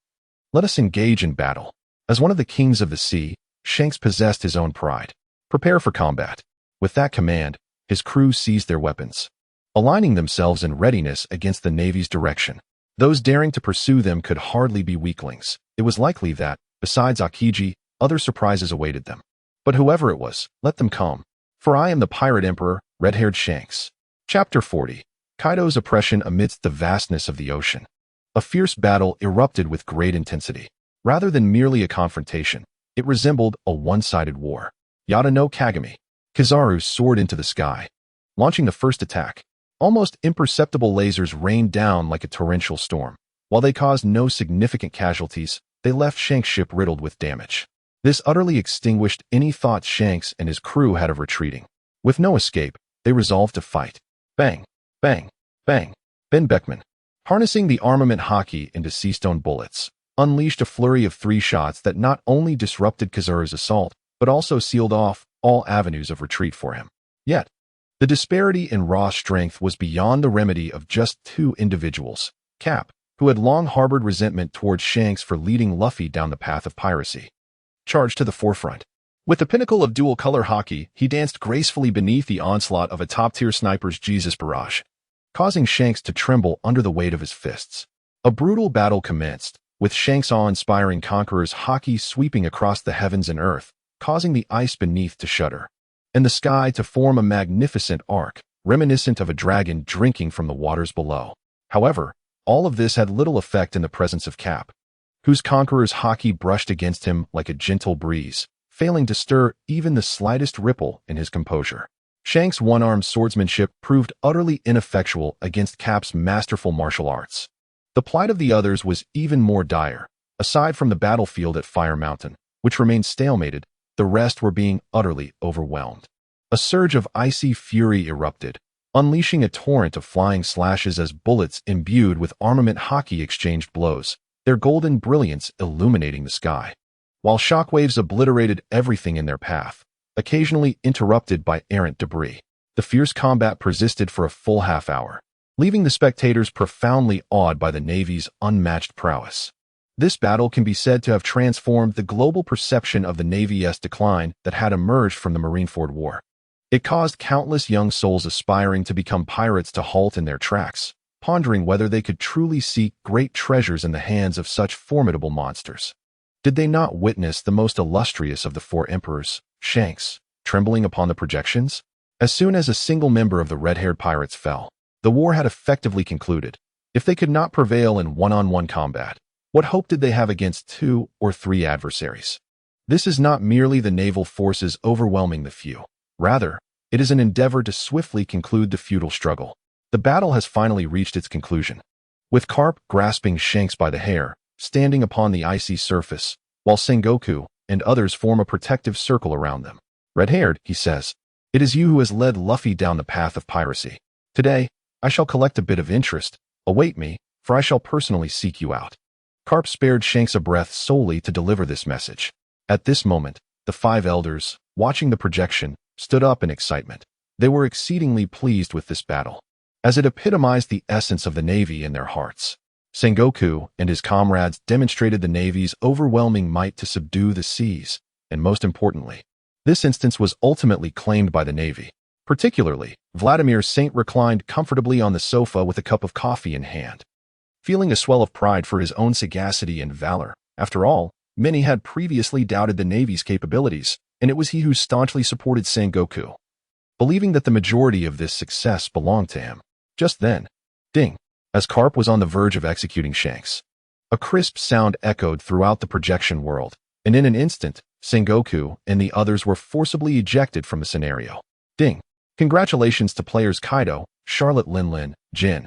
let us engage in battle. As one of the kings of the sea, Shanks possessed his own pride. Prepare for combat. With that command, his crew seized their weapons, aligning themselves in readiness against the Navy's direction. Those daring to pursue them could hardly be weaklings. It was likely that, besides Akiji, other surprises awaited them. But whoever it was, let them come. For I am the Pirate Emperor, Red-Haired Shanks. Chapter 40. Kaido's oppression amidst the vastness of the ocean. A fierce battle erupted with great intensity. Rather than merely a confrontation, it resembled a one-sided war. Yada no Kagami. Kizaru soared into the sky, launching the first attack. Almost imperceptible lasers rained down like a torrential storm. While they caused no significant casualties, they left Shanks' ship riddled with damage. This utterly extinguished any thought Shanks and his crew had of retreating. With no escape, they resolved to fight. Bang, bang, bang. Ben Beckman, harnessing the armament hockey into seastone bullets, unleashed a flurry of 3 shots that not only disrupted Kizaru's assault, but also sealed off all avenues of retreat for him. Yet, the disparity in raw strength was beyond the remedy of just 2 individuals. Cap, who had long harbored resentment towards Shanks for leading Luffy down the path of piracy, charged to the forefront. With the pinnacle of dual-color hockey, he danced gracefully beneath the onslaught of a top-tier sniper's Jesus barrage, causing Shanks to tremble under the weight of his fists. A brutal battle commenced, with Shanks' awe-inspiring conqueror's hockey sweeping across the heavens and earth, causing the ice beneath to shudder, and the sky to form a magnificent arc, reminiscent of a dragon drinking from the waters below. However, all of this had little effect in the presence of Cap, whose conqueror's hockey brushed against him like a gentle breeze, failing to stir even the slightest ripple in his composure. Shanks' one-armed swordsmanship proved utterly ineffectual against Cap's masterful martial arts. The plight of the others was even more dire. Aside from the battlefield at Fire Mountain, which remained stalemated, the rest were being utterly overwhelmed. A surge of icy fury erupted, unleashing a torrent of flying slashes as bullets imbued with armament hockey exchanged blows, their golden brilliance illuminating the sky. While shockwaves obliterated everything in their path, occasionally interrupted by errant debris, the fierce combat persisted for a full half-hour, leaving the spectators profoundly awed by the Navy's unmatched prowess. This battle can be said to have transformed the global perception of the Navy's decline that had emerged from the Marineford War. It caused countless young souls aspiring to become pirates to halt in their tracks, pondering whether they could truly seek great treasures in the hands of such formidable monsters. Did they not witness the most illustrious of the 4 emperors, Shanks, trembling upon the projections? As soon as a single member of the red-haired pirates fell, the war had effectively concluded. If they could not prevail in one-on-one combat, what hope did they have against 2 or 3 adversaries? This is not merely the naval forces overwhelming the few. Rather, it is an endeavor to swiftly conclude the futile struggle. The battle has finally reached its conclusion, with Carp grasping Shanks by the hair, standing upon the icy surface, while Sengoku and others form a protective circle around them. Red-haired, he says, it is you who has led Luffy down the path of piracy. Today, I shall collect a bit of interest. Await me, for I shall personally seek you out. Carp spared Shanks a breath solely to deliver this message. At this moment, the 5 elders, watching the projection, stood up in excitement. They were exceedingly pleased with this battle, as it epitomized the essence of the Navy in their hearts. Sengoku and his comrades demonstrated the Navy's overwhelming might to subdue the seas, and most importantly, this instance was ultimately claimed by the Navy. Particularly, Vladimir Saint reclined comfortably on the sofa with a cup of coffee in hand, feeling a swell of pride for his own sagacity and valor. After all, many had previously doubted the Navy's capabilities, and it was he who staunchly supported Sengoku, believing that the majority of this success belonged to him. Just then, ding, as Carp was on the verge of executing Shanks, a crisp sound echoed throughout the projection world, and in an instant, Sengoku and the others were forcibly ejected from the scenario. Ding. Congratulations to players Kaido, Charlotte Linlin, Jin,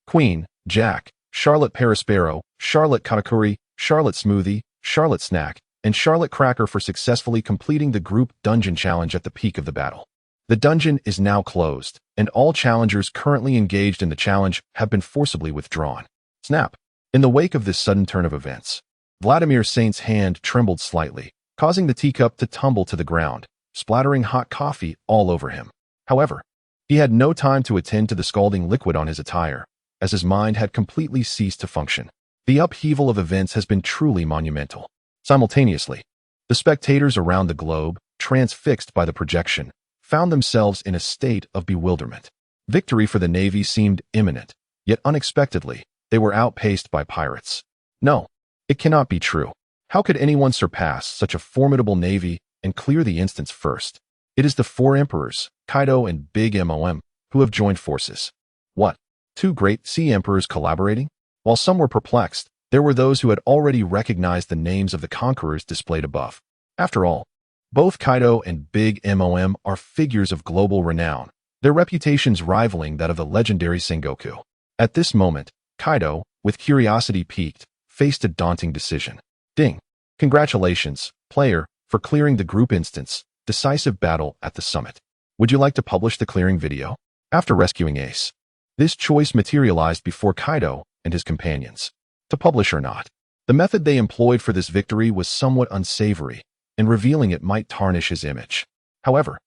Queen, Jack, Charlotte Perispero, Charlotte Katakuri, Charlotte Smoothie, Charlotte Snack, and Charlotte Cracker for successfully completing the group dungeon challenge at the peak of the battle. The dungeon is now closed, and all challengers currently engaged in the challenge have been forcibly withdrawn. Snap! In the wake of this sudden turn of events, Vladimir Saint's hand trembled slightly, causing the teacup to tumble to the ground, splattering hot coffee all over him. However, he had no time to attend to the scalding liquid on his attire, as his mind had completely ceased to function. The upheaval of events has been truly monumental. Simultaneously, the spectators around the globe, transfixed by the projection, found themselves in a state of bewilderment. Victory for the Navy seemed imminent, yet unexpectedly, they were outpaced by pirates. No, it cannot be true. How could anyone surpass such a formidable Navy and clear the instance first? It is the 4 emperors, Kaido and Big Mom, who have joined forces. What? 2 great sea emperors collaborating? While some were perplexed, There were those who had already recognized the names of the conquerors displayed above. After all, both Kaido and Big Mom are figures of global renown, their reputations rivaling that of the legendary Sengoku. At this moment, Kaido, with curiosity piqued, faced a daunting decision. Ding! Congratulations, player, for clearing the group instance, decisive battle at the summit. Would you like to publish the clearing video? After rescuing Ace, this choice materialized before Kaido and his companions. To publish or not. The method they employed for this victory was somewhat unsavory, and revealing it might tarnish his image. However,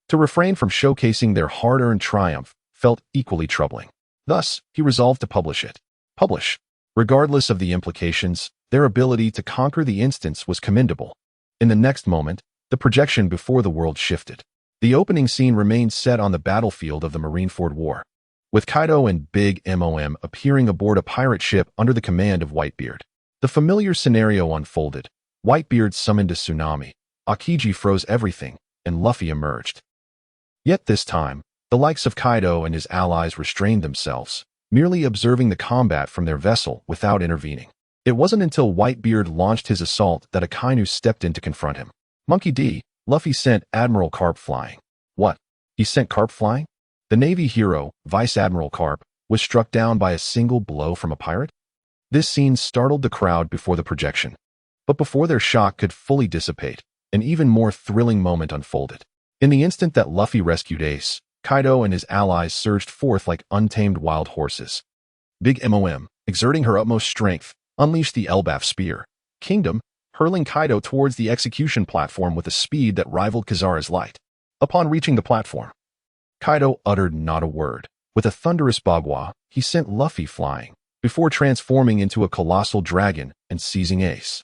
to refrain from showcasing their hard-earned triumph felt equally troubling. Thus, he resolved to publish it. Publish. Regardless of the implications, their ability to conquer the instance was commendable. In the next moment, the projection before the world shifted. The opening scene remained set on the battlefield of the Marineford War, with Kaido and Big Mom appearing aboard a pirate ship under the command of Whitebeard. The familiar scenario unfolded. Whitebeard summoned a tsunami, Aokiji froze everything, and Luffy emerged. Yet this time, the likes of Kaido and his allies restrained themselves, merely observing the combat from their vessel without intervening. It wasn't until Whitebeard launched his assault that Akainu stepped in to confront him. Monkey D, Luffy sent Admiral Carp flying. What? He sent Carp flying? The Navy hero, Vice Admiral Carp, was struck down by a single blow from a pirate? This scene startled the crowd before the projection. But before their shock could fully dissipate, an even more thrilling moment unfolded. In the instant that Luffy rescued Ace, Kaido and his allies surged forth like untamed wild horses. Big Mom, exerting her utmost strength, unleashed the Elbaf Spear, Kingdom, hurling Kaido towards the execution platform with a speed that rivaled Kizara's light. Upon reaching the platform, Kaido uttered not a word. With a thunderous bagua, he sent Luffy flying, before transforming into a colossal dragon and seizing Ace,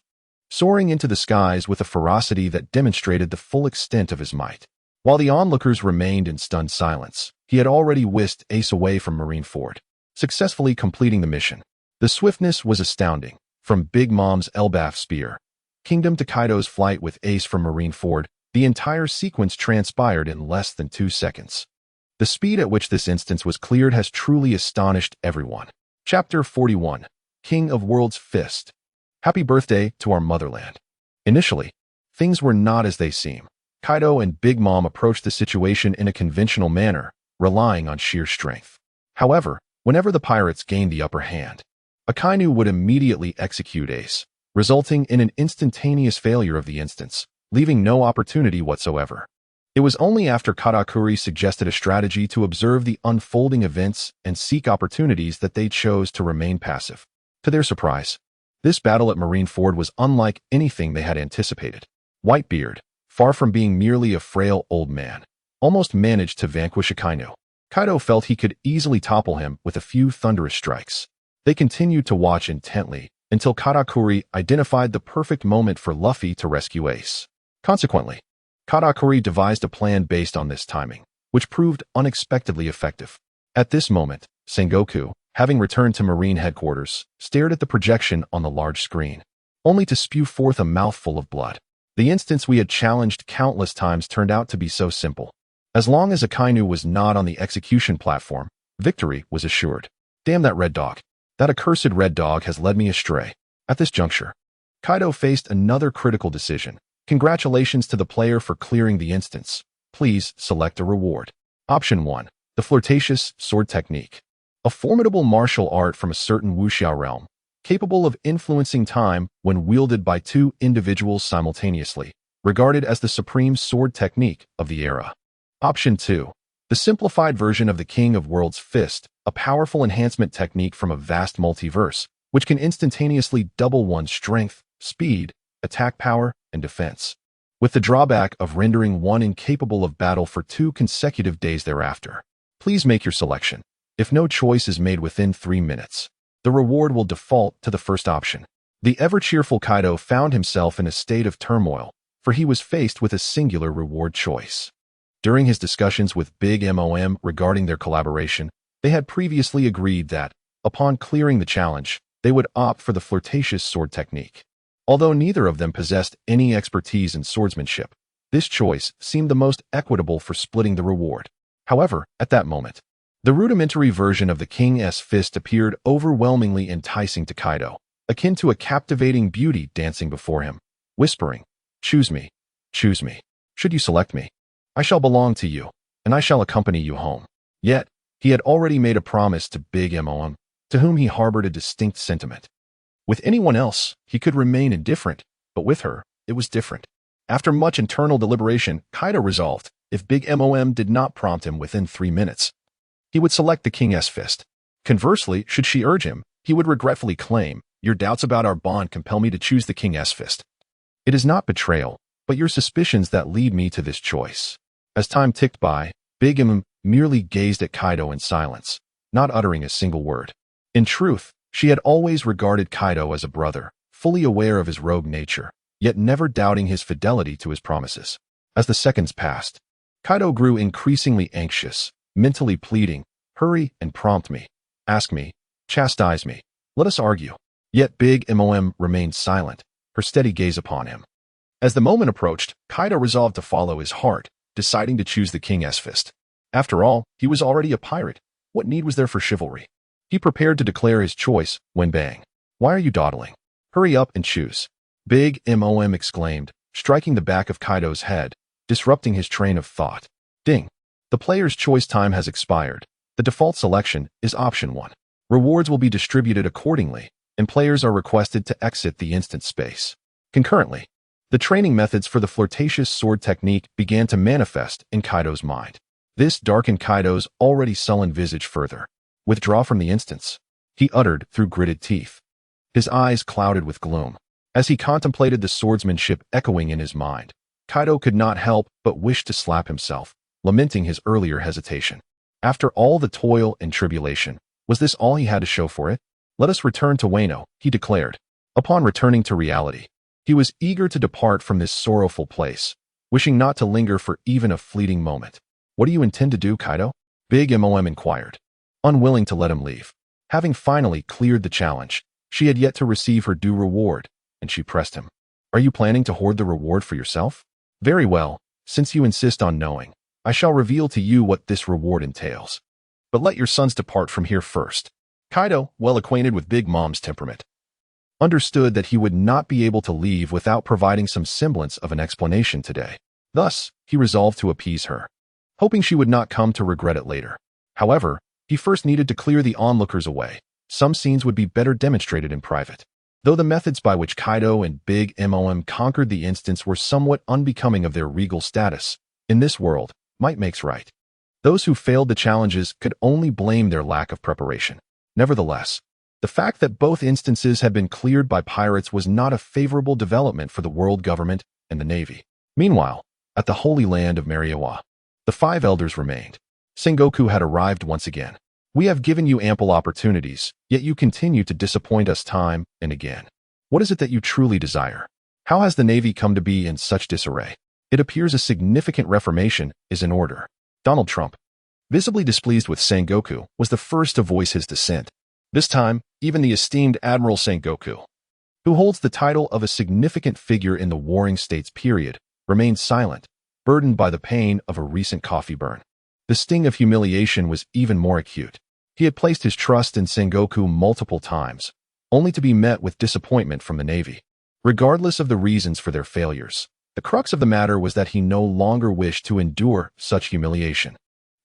soaring into the skies with a ferocity that demonstrated the full extent of his might. While the onlookers remained in stunned silence, he had already whisked Ace away from Marineford, successfully completing the mission. The swiftness was astounding. From Big Mom's Elbaf Spear, Kingdom to Kaido's flight with Ace from Marineford, the entire sequence transpired in less than 2 seconds. The speed at which this instance was cleared has truly astonished everyone. Chapter 41. King of Worlds Fist. Happy birthday to our motherland. Initially, things were not as they seem. Kaido and Big Mom approached the situation in a conventional manner, relying on sheer strength. However, whenever the pirates gained the upper hand, Akainu would immediately execute Ace, resulting in an instantaneous failure of the instance, leaving no opportunity whatsoever. It was only after Katakuri suggested a strategy to observe the unfolding events and seek opportunities that they chose to remain passive. To their surprise, this battle at Marineford was unlike anything they had anticipated. Whitebeard, far from being merely a frail old man, almost managed to vanquish Akainu. Kaido felt he could easily topple him with a few thunderous strikes. They continued to watch intently until Katakuri identified the perfect moment for Luffy to rescue Ace. Consequently, Katakuri devised a plan based on this timing, which proved unexpectedly effective. At this moment, Sengoku, having returned to Marine headquarters, stared at the projection on the large screen, only to spew forth a mouthful of blood. The instance we had challenged countless times turned out to be so simple. As long as Akainu was not on the execution platform, victory was assured. Damn that red dog. That accursed red dog has led me astray. At this juncture, Kaido faced another critical decision. Congratulations to the player for clearing the instance. Please select a reward. Option 1. The Flirtatious Sword Technique. A formidable martial art from a certain wuxia realm, capable of influencing time when wielded by 2 individuals simultaneously, regarded as the supreme sword technique of the era. Option 2. The simplified version of the King of Worlds Fist, a powerful enhancement technique from a vast multiverse, which can instantaneously double one's strength, speed, attack power, and defense, with the drawback of rendering one incapable of battle for 2 consecutive days thereafter. Please make your selection. If no choice is made within 3 minutes, the reward will default to the first option. The ever-cheerful Kaido found himself in a state of turmoil, for he was faced with a singular reward choice. During his discussions with Big Mom regarding their collaboration, they had previously agreed that, upon clearing the challenge, they would opt for the Flirtatious Sword Technique. Although neither of them possessed any expertise in swordsmanship, this choice seemed the most equitable for splitting the reward. However, at that moment, the rudimentary version of the King's Fist appeared overwhelmingly enticing to Kaido, akin to a captivating beauty dancing before him, whispering, "Choose me, choose me. Should you select me, I shall belong to you, and I shall accompany you home." Yet, he had already made a promise to Big Mom, to whom he harbored a distinct sentiment. With anyone else, he could remain indifferent, but with her, it was different. After much internal deliberation, Kaido resolved, if Big Mom did not prompt him within 3 minutes, he would select the King's Fist. Conversely, should she urge him, he would regretfully claim, "Your doubts about our bond compel me to choose the King's Fist. It is not betrayal, but your suspicions that lead me to this choice." As time ticked by, Big Mom merely gazed at Kaido in silence, not uttering a single word. In truth, she had always regarded Kaido as a brother, fully aware of his rogue nature, yet never doubting his fidelity to his promises. As the seconds passed, Kaido grew increasingly anxious, mentally pleading, "Hurry and prompt me. Ask me, chastise me, let us argue." Yet Big Mom remained silent, her steady gaze upon him. As the moment approached, Kaido resolved to follow his heart, deciding to choose the King's Fist. After all, he was already a pirate. What need was there for chivalry? He prepared to declare his choice when bang. "Why are you dawdling? Hurry up and choose," Big Mom exclaimed, striking the back of Kaido's head, disrupting his train of thought. Ding. The player's choice time has expired. The default selection is option 1. Rewards will be distributed accordingly, and players are requested to exit the instant space. Concurrently, the training methods for the flirtatious sword technique began to manifest in Kaido's mind. This darkened Kaido's already sullen visage further. "Withdraw from the instance," he uttered through gritted teeth. His eyes clouded with gloom. As he contemplated the swordsmanship echoing in his mind, Kaido could not help but wish to slap himself, lamenting his earlier hesitation. After all the toil and tribulation, was this all he had to show for it? "Let us return to Wano," he declared. Upon returning to reality, he was eager to depart from this sorrowful place, wishing not to linger for even a fleeting moment. "What do you intend to do, Kaido?" Big Mom inquired, unwilling to let him leave. Having finally cleared the challenge, she had yet to receive her due reward, and she pressed him. "Are you planning to hoard the reward for yourself? Very well, since you insist on knowing, I shall reveal to you what this reward entails. But let your sons depart from here first." Kaido, well acquainted with Big Mom's temperament, understood that he would not be able to leave without providing some semblance of an explanation today. Thus, he resolved to appease her, hoping she would not come to regret it later. However, he first needed to clear the onlookers away. Some scenes would be better demonstrated in private. Though the methods by which Kaido and Big Mom conquered the instance were somewhat unbecoming of their regal status, in this world, might makes right. Those who failed the challenges could only blame their lack of preparation. Nevertheless, the fact that both instances had been cleared by pirates was not a favorable development for the world government and the Navy. Meanwhile, at the Holy Land of Mariawa, the 5 elders remained. Sengoku had arrived once again. "We have given you ample opportunities, yet you continue to disappoint us time and again. What is it that you truly desire? How has the Navy come to be in such disarray? It appears a significant reformation is in order." Donald Trump, visibly displeased with Sengoku, was the first to voice his dissent. This time, even the esteemed Admiral Sengoku, who holds the title of a significant figure in the Warring States period, remained silent, burdened by the pain of a recent coffee burn. The sting of humiliation was even more acute. He had placed his trust in Sengoku multiple times, only to be met with disappointment from the Navy. Regardless of the reasons for their failures, the crux of the matter was that he no longer wished to endure such humiliation.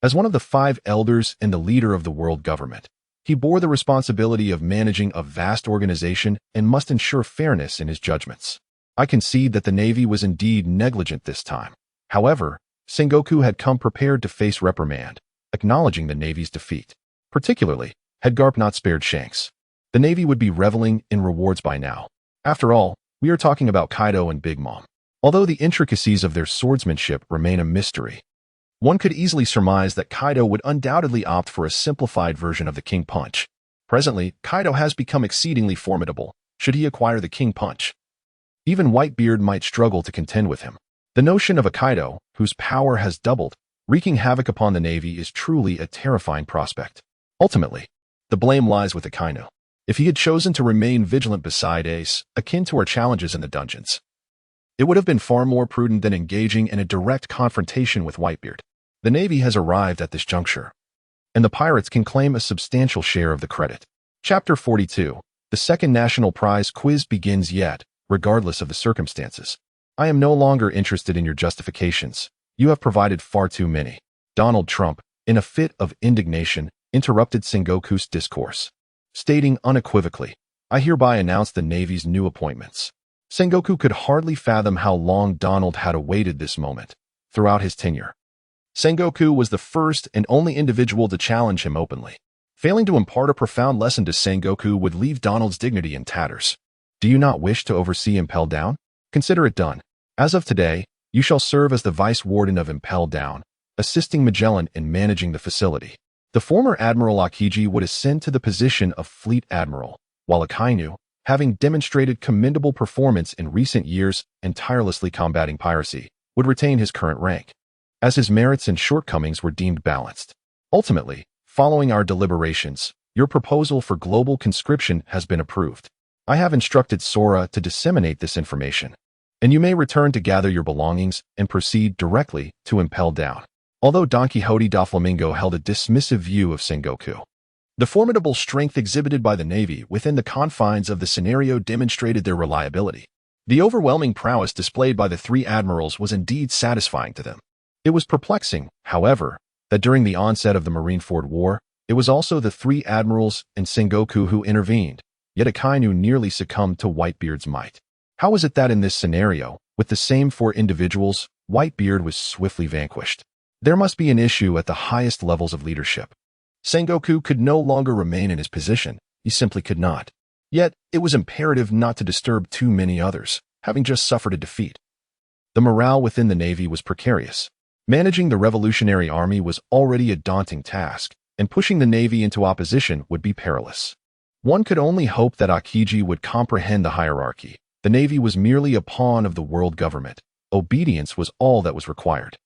As one of the 5 elders and the leader of the world government, he bore the responsibility of managing a vast organization and must ensure fairness in his judgments. I concede that the Navy was indeed negligent this time. However, Sengoku had come prepared to face reprimand, acknowledging the Navy's defeat. Particularly, had Garp not spared Shanks, the Navy would be reveling in rewards by now. After all, we are talking about Kaido and Big Mom. Although the intricacies of their swordsmanship remain a mystery, one could easily surmise that Kaido would undoubtedly opt for a simplified version of the King Punch. Presently, Kaido has become exceedingly formidable, should he acquire the King Punch. Even Whitebeard might struggle to contend with him. The notion of a Kaido, whose power has doubled, wreaking havoc upon the Navy is truly a terrifying prospect. Ultimately, the blame lies with Akainu. If he had chosen to remain vigilant beside Ace, akin to our challenges in the dungeons, it would have been far more prudent than engaging in a direct confrontation with Whitebeard. The Navy has arrived at this juncture, and the pirates can claim a substantial share of the credit. Chapter 42. The second national prize quiz begins yet, regardless of the circumstances. I am no longer interested in your justifications. You have provided far too many. Donald Trump, in a fit of indignation, interrupted Sengoku's discourse, stating unequivocally, I hereby announce the Navy's new appointments. Sengoku could hardly fathom how long Donald had awaited this moment. Throughout his tenure, Sengoku was the first and only individual to challenge him openly. Failing to impart a profound lesson to Sengoku would leave Donald's dignity in tatters. Do you not wish to oversee Impel Down? Consider it done. As of today, you shall serve as the Vice Warden of Impel Down, assisting Magellan in managing the facility. The former Admiral Akiji would ascend to the position of Fleet Admiral, while Akainu, having demonstrated commendable performance in recent years and tirelessly combating piracy, would retain his current rank, as his merits and shortcomings were deemed balanced. Ultimately, following our deliberations, your proposal for global conscription has been approved. I have instructed Sora to disseminate this information, and you may return to gather your belongings and proceed directly to Impel Down. Although Don Quixote da Flamingo held a dismissive view of Sengoku, the formidable strength exhibited by the Navy within the confines of the scenario demonstrated their reliability. The overwhelming prowess displayed by the three admirals was indeed satisfying to them. It was perplexing, however, that during the onset of the Marineford War, it was also the three admirals and Sengoku who intervened, yet Akainu nearly succumbed to Whitebeard's might. How was it that in this scenario, with the same four individuals, Whitebeard was swiftly vanquished? There must be an issue at the highest levels of leadership. Sengoku could no longer remain in his position. He simply could not. Yet, it was imperative not to disturb too many others, having just suffered a defeat. The morale within the Navy was precarious. Managing the Revolutionary Army was already a daunting task, and pushing the Navy into opposition would be perilous. One could only hope that Akiji would comprehend the hierarchy. The Navy was merely a pawn of the world government. Obedience was all that was required,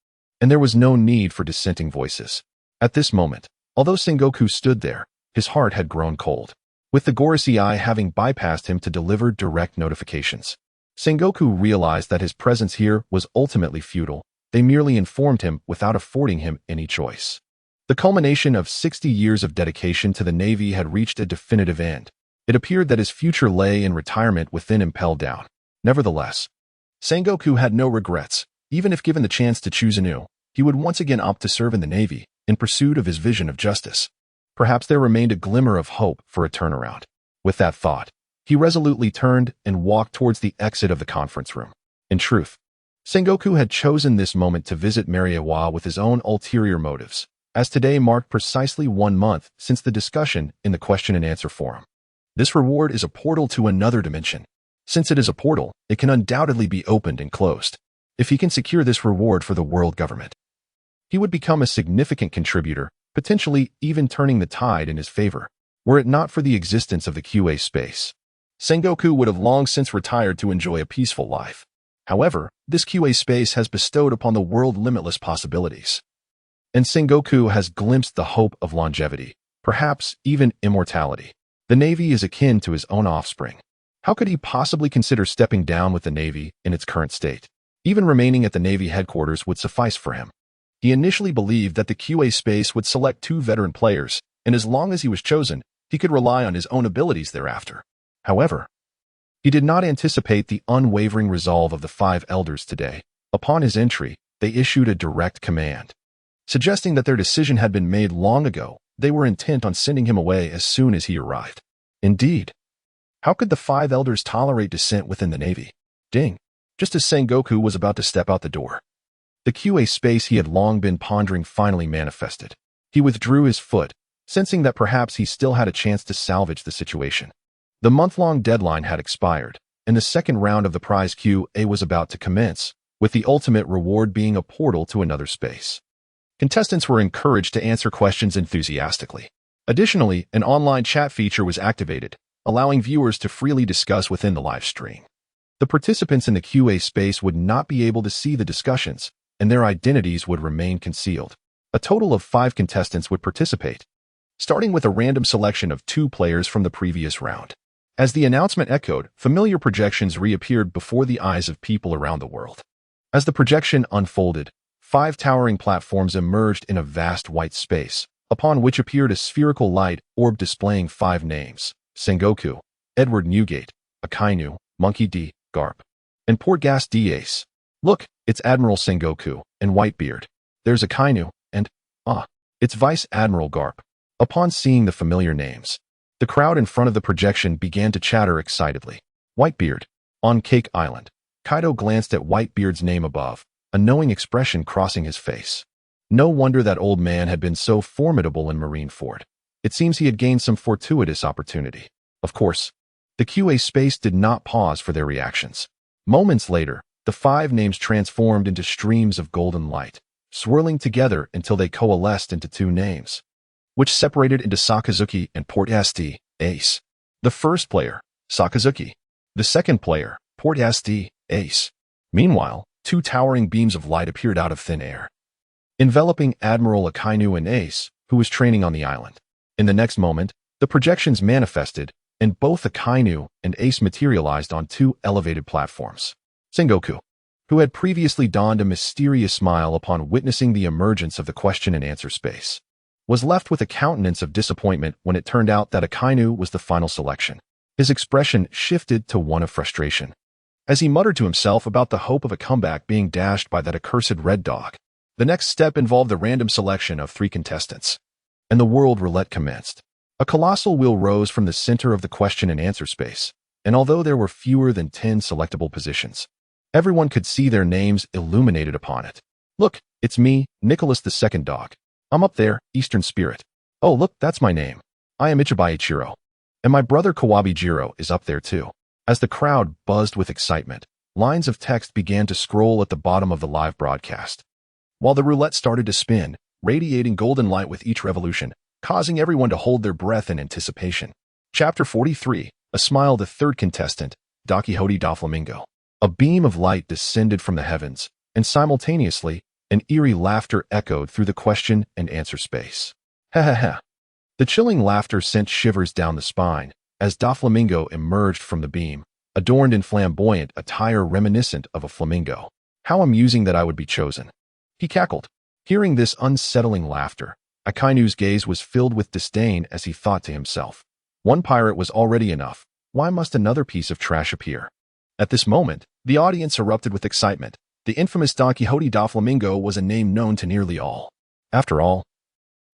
and there was no need for dissenting voices. At this moment, although Sengoku stood there, his heart had grown cold, with the Gorosei having bypassed him to deliver direct notifications. Sengoku realized that his presence here was ultimately futile. They merely informed him without affording him any choice. The culmination of 60 years of dedication to the Navy had reached a definitive end. It appeared that his future lay in retirement within Impel Down. Nevertheless, Sengoku had no regrets. Even if given the chance to choose anew, he would once again opt to serve in the Navy, in pursuit of his vision of justice. Perhaps there remained a glimmer of hope for a turnaround. With that thought, he resolutely turned and walked towards the exit of the conference room. In truth, Sengoku had chosen this moment to visit Marineford with his own ulterior motives, as today marked precisely 1 month since the discussion in the question and answer forum. This reward is a portal to another dimension. Since it is a portal, it can undoubtedly be opened and closed. If he can secure this reward for the world government, he would become a significant contributor, potentially even turning the tide in his favor. Were it not for the existence of the QA space, Sengoku would have long since retired to enjoy a peaceful life. However, this QA space has bestowed upon the world limitless possibilities, and Sengoku has glimpsed the hope of longevity, perhaps even immortality. The Navy is akin to his own offspring. How could he possibly consider stepping down with the Navy in its current state? Even remaining at the Navy headquarters would suffice for him. He initially believed that the QA space would select 2 veteran players, and as long as he was chosen, he could rely on his own abilities thereafter. However, he did not anticipate the unwavering resolve of the 5 elders today. Upon his entry, they issued a direct command, suggesting that their decision had been made long ago. They were intent on sending him away as soon as he arrived. Indeed, how could the 5 elders tolerate dissent within the Navy? Ding! Just as Sengoku was about to step out the door, the QA space he had long been pondering finally manifested. He withdrew his foot, sensing that perhaps he still had a chance to salvage the situation. The month-long deadline had expired, and the second round of the prize QA was about to commence, with the ultimate reward being a portal to another space. Contestants were encouraged to answer questions enthusiastically. Additionally, an online chat feature was activated, allowing viewers to freely discuss within the live stream. The participants in the QA space would not be able to see the discussions, and their identities would remain concealed. A total of 5 contestants would participate, starting with a random selection of 2 players from the previous round. As the announcement echoed, familiar projections reappeared before the eyes of people around the world. As the projection unfolded, 5 towering platforms emerged in a vast white space, upon which appeared a spherical light orb displaying 5 names: Sengoku, Edward Newgate, Akainu, Monkey D. Garp, and Portgas D. Ace. Look, it's Admiral Sengoku and Whitebeard. There's Akainu, and, it's Vice Admiral Garp. Upon seeing the familiar names, the crowd in front of the projection began to chatter excitedly. Whitebeard. On Cake Island. Kaido glanced at Whitebeard's name above, a knowing expression crossing his face. No wonder that old man had been so formidable in Marineford. It seems he had gained some fortuitous opportunity. Of course, the QA space did not pause for their reactions. Moments later, the 5 names transformed into streams of golden light, swirling together until they coalesced into 2 names, which separated into Sakazuki and Portgas D. Ace. The first player, Sakazuki. The second player, Portgas D. Ace. Meanwhile, 2 towering beams of light appeared out of thin air, enveloping Admiral Akainu and Ace, who was training on the island. In the next moment, the projections manifested, and both Akainu and Ace materialized on 2 elevated platforms. Sengoku, who had previously donned a mysterious smile upon witnessing the emergence of the question and answer space, was left with a countenance of disappointment when it turned out that Akainu was the final selection. His expression shifted to one of frustration, as he muttered to himself about the hope of a comeback being dashed by that accursed red dog. The next step involved the random selection of 3 contestants, and the world roulette commenced. A colossal wheel rose from the center of the question and answer space, and although there were fewer than 10 selectable positions, everyone could see their names illuminated upon it. Look, it's me, Nicholas the Second Dog. I'm up there, Eastern Spirit. Oh, look, that's my name. I am Ichibai Ichiro. And my brother Kawabi Jiro is up there too. As the crowd buzzed with excitement, lines of text began to scroll at the bottom of the live broadcast, while the roulette started to spin, radiating golden light with each revolution, causing everyone to hold their breath in anticipation. Chapter 43, A Smile. The third contestant, Don Quixote Doflamingo. A beam of light descended from the heavens, and simultaneously, an eerie laughter echoed through the question and answer space. Ha ha ha. The chilling laughter sent shivers down the spine as Doflamingo emerged from the beam, adorned in flamboyant attire reminiscent of a flamingo. How amusing that I would be chosen. He cackled. Hearing this unsettling laughter, Akainu's gaze was filled with disdain as he thought to himself, one pirate was already enough. Why must another piece of trash appear? At this moment, the audience erupted with excitement. The infamous Don Quixote Doflamingo was a name known to nearly all. After all,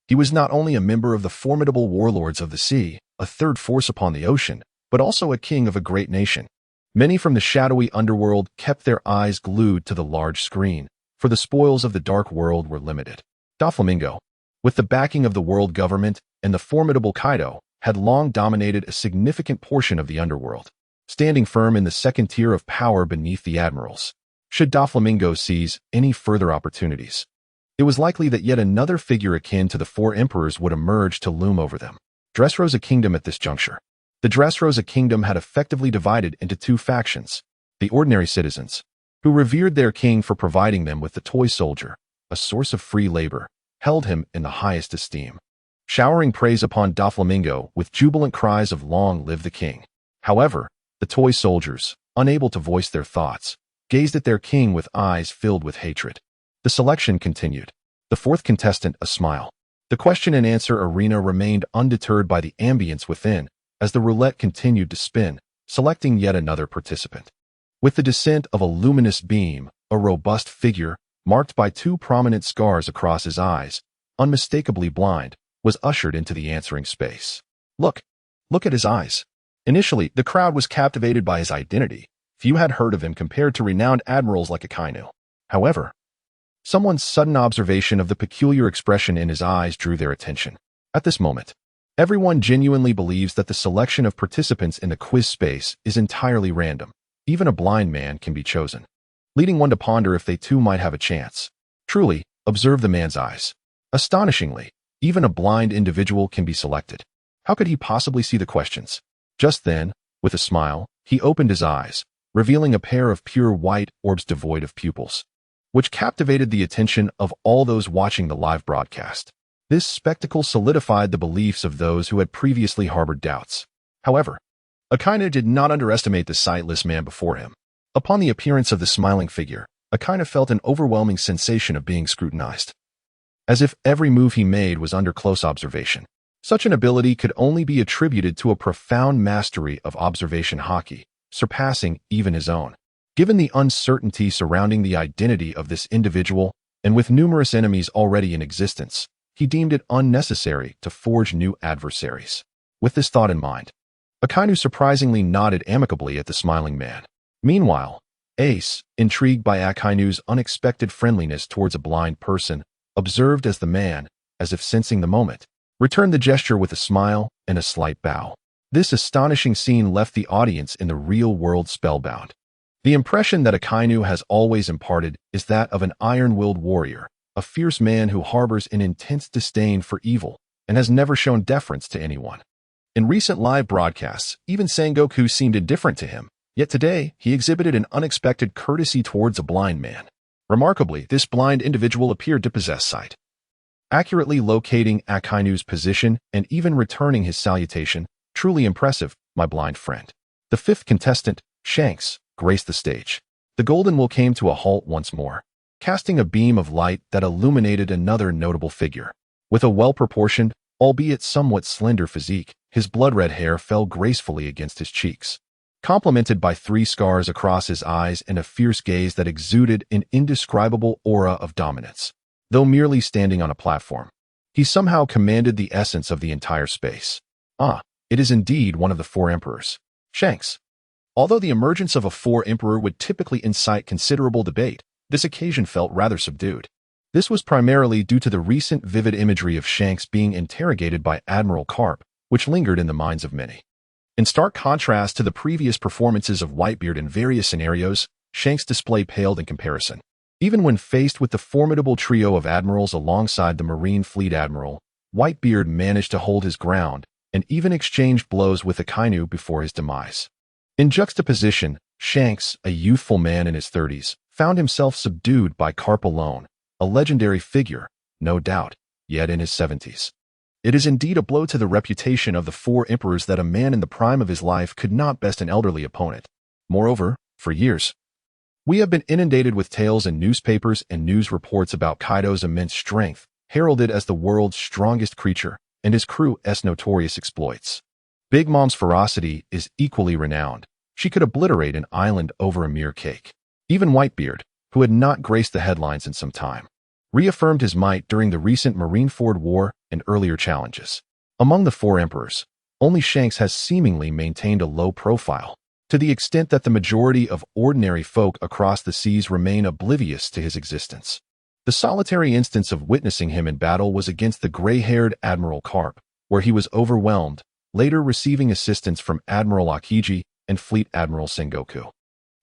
he was not only a member of the formidable warlords of the sea, a third force upon the ocean, but also a king of a great nation. Many from the shadowy underworld kept their eyes glued to the large screen, for the spoils of the dark world were limited. Doflamingo, with the backing of the world government and the formidable Kaido, had long dominated a significant portion of the underworld, standing firm in the second tier of power beneath the admirals. Should Doflamingo seize any further opportunities, it was likely that yet another figure akin to the 4 emperors would emerge to loom over them. Dressrosa Kingdom. At this juncture, the Dressrosa Kingdom had effectively divided into 2 factions: the ordinary citizens, who revered their king for providing them with the toy soldier, a source of free labor, held him in the highest esteem, showering praise upon Doflamingo with jubilant cries of "Long live the king." However, the toy soldiers, unable to voice their thoughts, gazed at their king with eyes filled with hatred. The selection continued. The 4th contestant, a smile. The question and answer arena remained undeterred by the ambience within as the roulette continued to spin, selecting yet another participant. With the descent of a luminous beam, a robust figure, marked by 2 prominent scars across his eyes, unmistakably blind, was ushered into the answering space. Look at his eyes. Initially, the crowd was captivated by his identity. Few had heard of him compared to renowned admirals like Akainu. However, someone's sudden observation of the peculiar expression in his eyes drew their attention. At this moment, everyone genuinely believes that the selection of participants in the quiz space is entirely random. Even a blind man can be chosen, leading one to ponder if they too might have a chance. Truly, observe the man's eyes. Astonishingly, even a blind individual can be selected. How could he possibly see the questions? Just then, with a smile, he opened his eyes, revealing a pair of pure white orbs devoid of pupils, which captivated the attention of all those watching the live broadcast. This spectacle solidified the beliefs of those who had previously harbored doubts. However, Akainu did not underestimate the sightless man before him. Upon the appearance of the smiling figure, Akainu felt an overwhelming sensation of being scrutinized, as if every move he made was under close observation. Such an ability could only be attributed to a profound mastery of observation haki, surpassing even his own. Given the uncertainty surrounding the identity of this individual, and with numerous enemies already in existence, he deemed it unnecessary to forge new adversaries. With this thought in mind, Akainu surprisingly nodded amicably at the smiling man. Meanwhile, Ace, intrigued by Akainu's unexpected friendliness towards a blind person, observed as the man, as if sensing the moment, returned the gesture with a smile and a slight bow. This astonishing scene left the audience in the real world spellbound. The impression that Akainu has always imparted is that of an iron-willed warrior, a fierce man who harbors an intense disdain for evil and has never shown deference to anyone. In recent live broadcasts, even Sengoku seemed indifferent to him, yet today he exhibited an unexpected courtesy towards a blind man. Remarkably, this blind individual appeared to possess sight, accurately locating Akainu's position and even returning his salutation. Truly impressive, my blind friend. The fifth contestant, Shanks, graced the stage. The golden will came to a halt once more, casting a beam of light that illuminated another notable figure. With a well-proportioned, albeit somewhat slender physique, his blood-red hair fell gracefully against his cheeks, complemented by 3 scars across his eyes and a fierce gaze that exuded an indescribable aura of dominance. Though merely standing on a platform, he somehow commanded the essence of the entire space. It is indeed one of the 4 emperors, Shanks. Although the emergence of a 4 emperor would typically incite considerable debate, this occasion felt rather subdued. This was primarily due to the recent vivid imagery of Shanks being interrogated by Admiral Carp, which lingered in the minds of many. In stark contrast to the previous performances of Whitebeard in various scenarios, Shanks' display paled in comparison. Even when faced with the formidable trio of admirals alongside the Marine Fleet Admiral, Whitebeard managed to hold his ground and even exchanged blows with Akainu before his demise. In juxtaposition, Shanks, a youthful man in his 30s, found himself subdued by Carp alone, a legendary figure, no doubt, yet in his 70s. It is indeed a blow to the reputation of the 4 emperors that a man in the prime of his life could not best an elderly opponent. Moreover, for years, we have been inundated with tales in newspapers and news reports about Kaido's immense strength, heralded as the world's strongest creature, and his crew's notorious exploits. Big Mom's ferocity is equally renowned. She could obliterate an island over a mere cake. Even Whitebeard, who had not graced the headlines in some time, reaffirmed his might during the recent Marineford War and earlier challenges. Among the 4 emperors, only Shanks has seemingly maintained a low profile, to the extent that the majority of ordinary folk across the seas remain oblivious to his existence. The solitary instance of witnessing him in battle was against the gray-haired Admiral Carp, where he was overwhelmed, later receiving assistance from Admiral Akiji and Fleet Admiral Sengoku,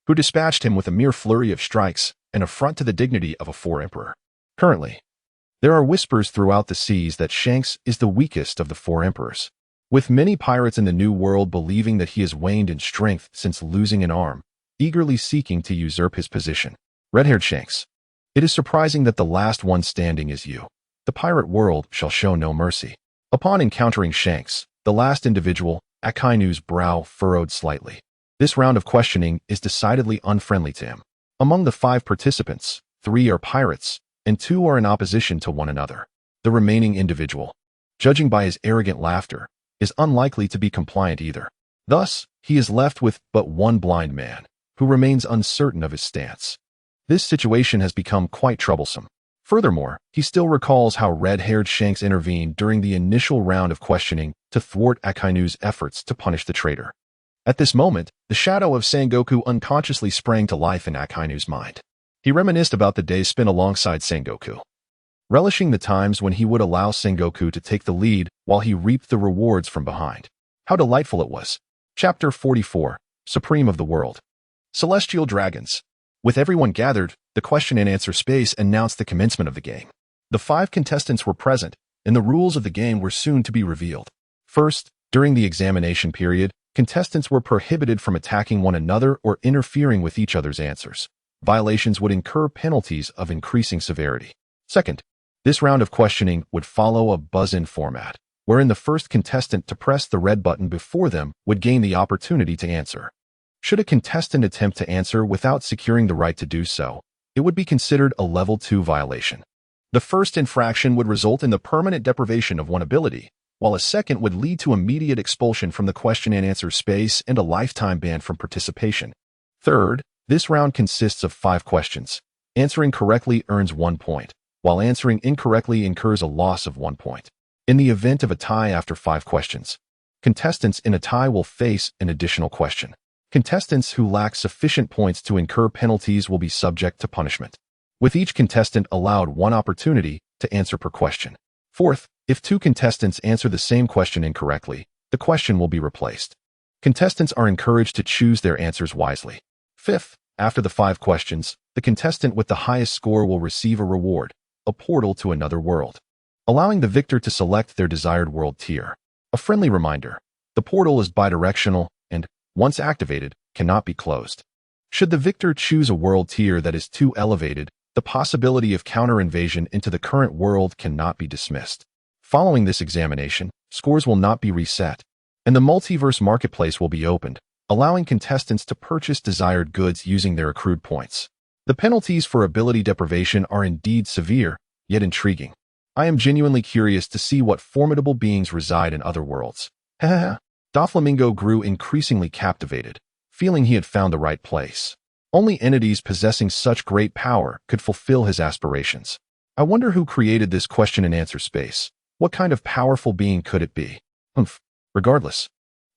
who dispatched him with a mere flurry of strikes, an affront to the dignity of a 4 emperor. Currently, there are whispers throughout the seas that Shanks is the weakest of the 4 emperors, with many pirates in the New World believing that he has waned in strength since losing an arm, eagerly seeking to usurp his position. Red-haired Shanks, it is surprising that the last one standing is you. The pirate world shall show no mercy. Upon encountering Shanks, the last individual, Akainu's brow furrowed slightly. This round of questioning is decidedly unfriendly to him. Among the 5 participants, 3 are pirates, and 2 are in opposition to one another. The remaining individual, judging by his arrogant laughter, is unlikely to be compliant either. Thus, he is left with but one blind man, who remains uncertain of his stance. This situation has become quite troublesome. Furthermore, he still recalls how red-haired Shanks intervened during the initial round of questioning to thwart Akainu's efforts to punish the traitor. At this moment, the shadow of Sengoku unconsciously sprang to life in Akainu's mind. He reminisced about the days spent alongside Sengoku, relishing the times when he would allow Sengoku to take the lead while he reaped the rewards from behind. How delightful it was. Chapter 44, Supreme of the World. Celestial Dragons. With everyone gathered, the question and answer space announced the commencement of the game. The 5 contestants were present, and the rules of the game were soon to be revealed. First, during the examination period, contestants were prohibited from attacking one another or interfering with each other's answers. Violations would incur penalties of increasing severity. Second, this round of questioning would follow a buzz-in format, wherein the first contestant to press the red button before them would gain the opportunity to answer. Should a contestant attempt to answer without securing the right to do so, it would be considered a Level 2 violation. The first infraction would result in the permanent deprivation of one ability, while a second would lead to immediate expulsion from the question and answer space and a lifetime ban from participation. Third, this round consists of 5 questions. Answering correctly earns 1 point, while answering incorrectly incurs a loss of 1 point. In the event of a tie after 5 questions, contestants in a tie will face an additional question. Contestants who lack sufficient points to incur penalties will be subject to punishment, with each contestant allowed 1 opportunity to answer per question. Fourth, if 2 contestants answer the same question incorrectly, the question will be replaced. Contestants are encouraged to choose their answers wisely. Fifth, after the 5 questions, the contestant with the highest score will receive a reward, a portal to another world, allowing the victor to select their desired world tier. A friendly reminder, the portal is bidirectional and, once activated, cannot be closed. Should the victor choose a world tier that is too elevated, the possibility of counter-invasion into the current world cannot be dismissed. Following this examination, scores will not be reset, and the multiverse marketplace will be opened, allowing contestants to purchase desired goods using their accrued points. The penalties for ability deprivation are indeed severe, yet intriguing. I am genuinely curious to see what formidable beings reside in other worlds. Doflamingo grew increasingly captivated, feeling he had found the right place. Only entities possessing such great power could fulfill his aspirations. I wonder who created this question and answer space. What kind of powerful being could it be? Regardless,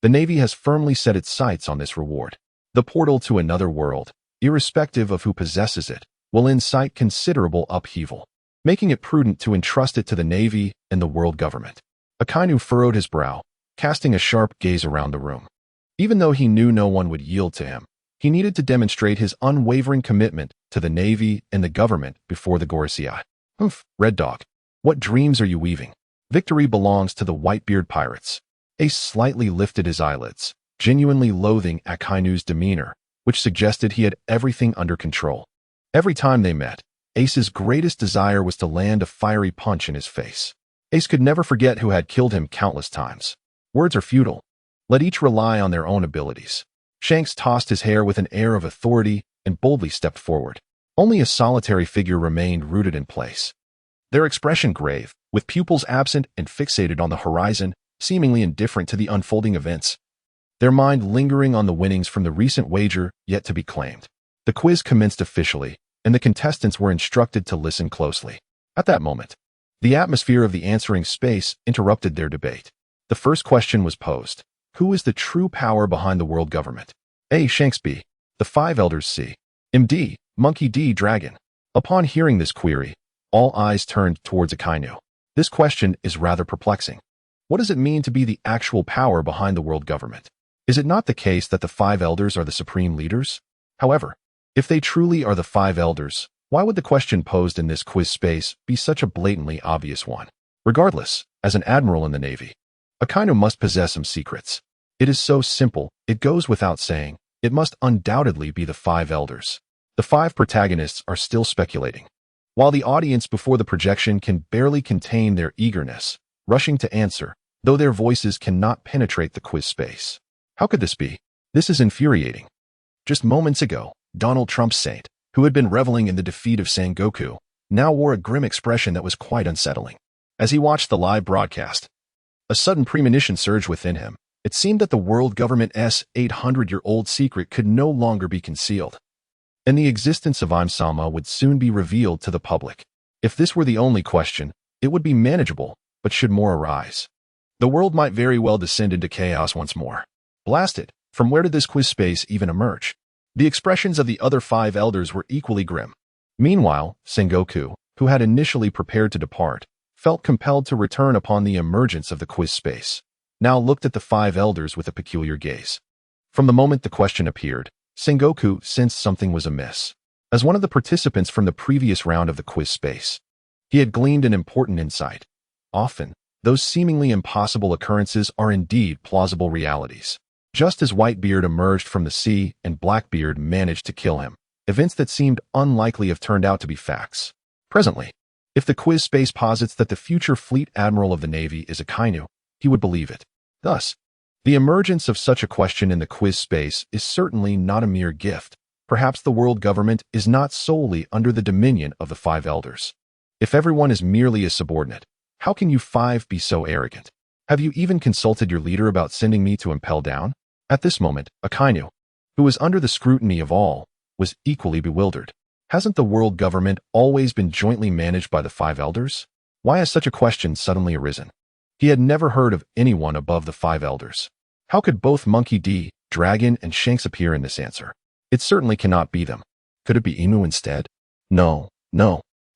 the Navy has firmly set its sights on this reward. The portal to another world, irrespective of who possesses it, will incite considerable upheaval, making it prudent to entrust it to the Navy and the world government. Akainu furrowed his brow, casting a sharp gaze around the room. Even though he knew no one would yield to him, he needed to demonstrate his unwavering commitment to the Navy and the government before the Gorosei. Red Dog, what dreams are you weaving? Victory belongs to the Whitebeard Pirates. Ace slightly lifted his eyelids, genuinely loathing Akainu's demeanor, which suggested he had everything under control. Every time they met, Ace's greatest desire was to land a fiery punch in his face. Ace could never forget who had killed him countless times. Words are futile. Let each rely on their own abilities. Shanks tossed his hair with an air of authority and boldly stepped forward. Only a solitary figure remained rooted in place, their expression grave, with pupils absent and fixated on the horizon, seemingly indifferent to the unfolding events, their mind lingering on the winnings from the recent wager yet to be claimed. The quiz commenced officially, and the contestants were instructed to listen closely. At that moment, the atmosphere of the answering space interrupted their debate. The first question was posed. Who is the true power behind the world government? A. Shanks. B. The 5 elders. C. MD. Monkey. D. Dragon. Upon hearing this query, all eyes turned towards Akainu. This question is rather perplexing. What does it mean to be the actual power behind the world government? Is it not the case that the 5 elders are the supreme leaders? However, if they truly are the 5 elders, why would the question posed in this quiz space be such a blatantly obvious one? Regardless, as an admiral in the Navy, Akainu must possess some secrets. It is so simple, it goes without saying, it must undoubtedly be the 5 elders. The 5 protagonists are still speculating, while the audience before the projection can barely contain their eagerness, rushing to answer, though their voices cannot penetrate the quiz space. How could this be? This is infuriating. Just moments ago, Donald Trump's saint, who had been reveling in the defeat of Sengoku, now wore a grim expression that was quite unsettling. As he watched the live broadcast, a sudden premonition surged within him. It seemed that the world government's 800-year-old secret could no longer be concealed, and the existence of Im-sama would soon be revealed to the public. If this were the only question, it would be manageable, but should more arise, the world might very well descend into chaos once more. Blast it, from where did this quiz space even emerge? The expressions of the other 5 elders were equally grim. Meanwhile, Sengoku, who had initially prepared to depart, felt compelled to return upon the emergence of the quiz space, now looked at the 5 elders with a peculiar gaze. From the moment the question appeared, Sengoku sensed something was amiss. As one of the participants from the previous round of the quiz space, he had gleaned an important insight. Often, those seemingly impossible occurrences are indeed plausible realities. Just as Whitebeard emerged from the sea and Blackbeard managed to kill him, events that seemed unlikely have turned out to be facts. Presently, if the quiz space posits that the future fleet admiral of the Navy is Akainu, he would believe it. Thus, the emergence of such a question in the quiz space is certainly not a mere gift. Perhaps the world government is not solely under the dominion of the 5 elders. If everyone is merely a subordinate, how can you 5 be so arrogant? Have you even consulted your leader about sending me to impel down? At this moment, Akainu, who was under the scrutiny of all, was equally bewildered. Hasn't the world government always been jointly managed by the five elders? Why has such a question suddenly arisen? He had never heard of anyone above the five elders. How could both Monkey D, Dragon, and Shanks appear in this answer? It certainly cannot be them. Could it be Inu instead? No.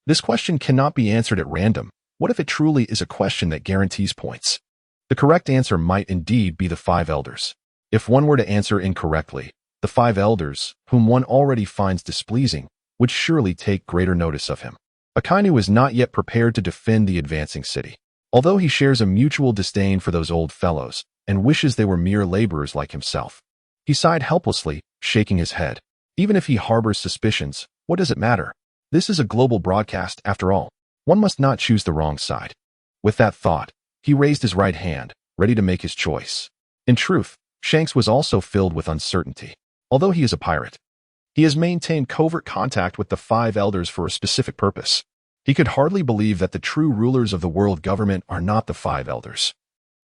This question cannot be answered at random. What if it truly is a question that guarantees points? The correct answer might indeed be the five elders. If one were to answer incorrectly, the five elders, whom one already finds displeasing, would surely take greater notice of him. Akainu is not yet prepared to defend the advancing city. Although he shares a mutual disdain for those old fellows and wishes they were mere laborers like himself. He sighed helplessly, shaking his head. Even if he harbors suspicions, what does it matter? This is a global broadcast, after all. One must not choose the wrong side. With that thought, he raised his right hand, ready to make his choice. In truth, Shanks was also filled with uncertainty. Although he is a pirate, he has maintained covert contact with the five elders for a specific purpose. He could hardly believe that the true rulers of the world government are not the five elders.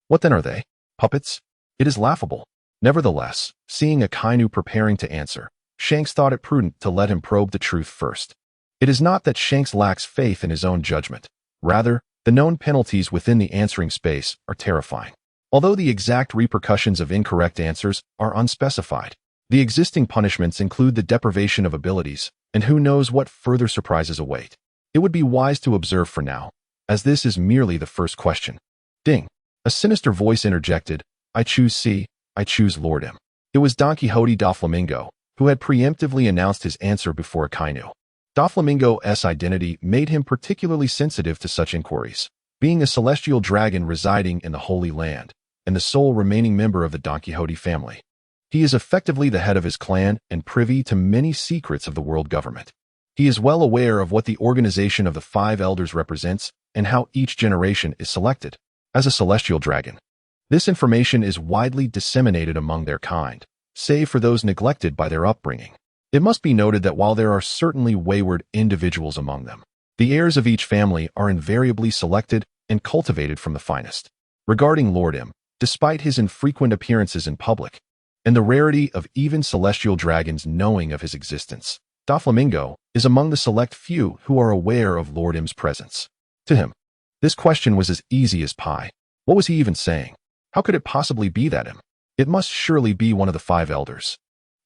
What then are they? Puppets? It is laughable. Nevertheless, seeing Akainu preparing to answer, Shanks thought it prudent to let him probe the truth first. It is not that Shanks lacks faith in his own judgment. Rather, the known penalties within the answering space are terrifying. Although the exact repercussions of incorrect answers are unspecified, the existing punishments include the deprivation of abilities, and who knows what further surprises await. It would be wise to observe for now, as this is merely the first question. Ding! A sinister voice interjected, I choose C, I choose Lord M. It was Don Quixote Doflamingo, who had preemptively announced his answer before Akainu. Doflamingo's identity made him particularly sensitive to such inquiries, being a celestial dragon residing in the Holy Land, and the sole remaining member of the Don Quixote family. He is effectively the head of his clan and privy to many secrets of the world government. He is well aware of what the organization of the five elders represents and how each generation is selected. As a celestial dragon, this information is widely disseminated among their kind, save for those neglected by their upbringing. It must be noted that while there are certainly wayward individuals among them, the heirs of each family are invariably selected and cultivated from the finest. Regarding Lord M, despite his infrequent appearances in public, and the rarity of even celestial dragons knowing of his existence, Doflamingo is among the select few who are aware of Lord M's presence. To him, this question was as easy as pie. What was he even saying? How could it possibly be that M? It must surely be one of the five elders.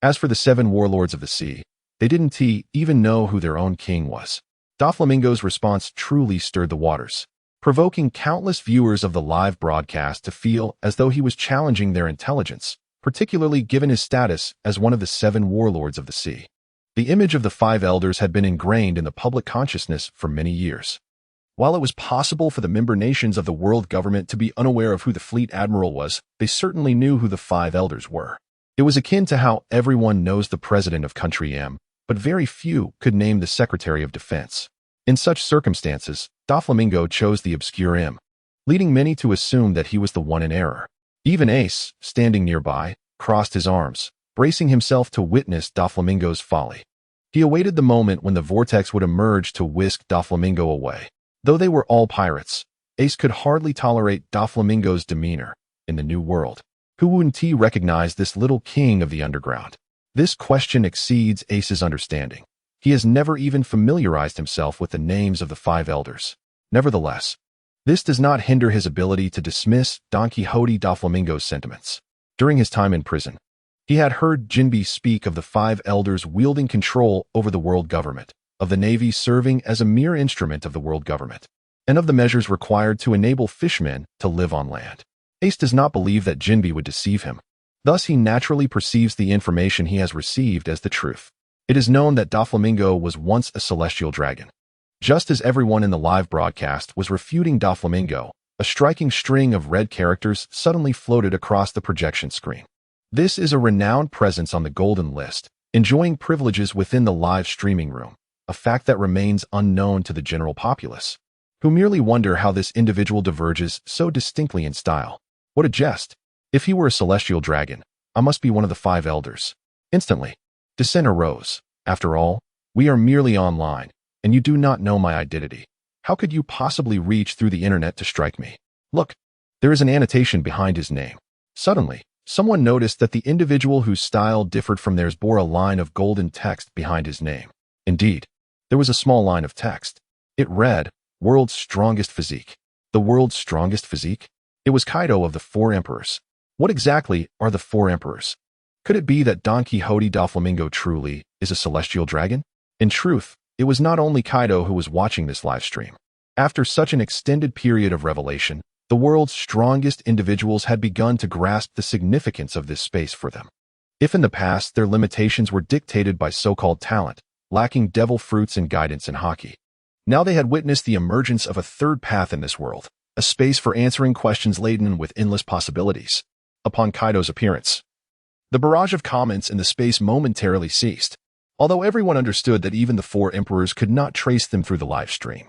As for the seven warlords of the sea, they didn't even know who their own king was. Doflamingo's response truly stirred the waters, provoking countless viewers of the live broadcast to feel as though he was challenging their intelligence, particularly given his status as one of the seven warlords of the sea. The image of the five elders had been ingrained in the public consciousness for many years. While it was possible for the member nations of the world government to be unaware of who the fleet admiral was, they certainly knew who the five elders were. It was akin to how everyone knows the president of country M, but very few could name the secretary of defense. In such circumstances, Doflamingo chose the obscure M, leading many to assume that he was the one in error. Even Ace, standing nearby, crossed his arms, bracing himself to witness Doflamingo's folly. He awaited the moment when the vortex would emerge to whisk Doflamingo away. Though they were all pirates, Ace could hardly tolerate Doflamingo's demeanor in the new world. Who wouldn't he recognize this little king of the underground? This question exceeds Ace's understanding. He has never even familiarized himself with the names of the five elders. Nevertheless, this does not hinder his ability to dismiss Don Quixote Doflamingo's sentiments. During his time in prison, he had heard Jinbe speak of the five elders wielding control over the world government, of the Navy serving as a mere instrument of the world government, and of the measures required to enable fishmen to live on land. Ace does not believe that Jinbe would deceive him. Thus, he naturally perceives the information he has received as the truth. It is known that Doflamingo was once a celestial dragon. Just as everyone in the live broadcast was refuting Doflamingo, a striking string of red characters suddenly floated across the projection screen. This is a renowned presence on the Golden List, enjoying privileges within the live streaming room, a fact that remains unknown to the general populace, who merely wonder how this individual diverges so distinctly in style. What a jest! If he were a celestial dragon, I must be one of the five elders. Instantly, dissent arose. After all, we are merely online, and you do not know my identity. How could you possibly reach through the internet to strike me? Look, There is an annotation behind his name. Suddenly, someone noticed that the individual whose style differed from theirs bore a line of golden text behind his name. Indeed, there was a small line of text. It read, "World's strongest physique." The world's strongest physique? It was Kaido of the Four Emperors. What exactly are the Four Emperors? Could it be that Don Quixote Doflamingo truly is a celestial dragon? In truth, it was not only Kaido who was watching this live stream. After such an extended period of revelation, the world's strongest individuals had begun to grasp the significance of this space for them. If in the past their limitations were dictated by so-called talent, lacking devil fruits and guidance in hockey, now they had witnessed the emergence of a third path in this world, a space for answering questions laden with endless possibilities. Upon Kaido's appearance, the barrage of comments in the space momentarily ceased, although everyone understood that even the Four Emperors could not trace them through the live stream.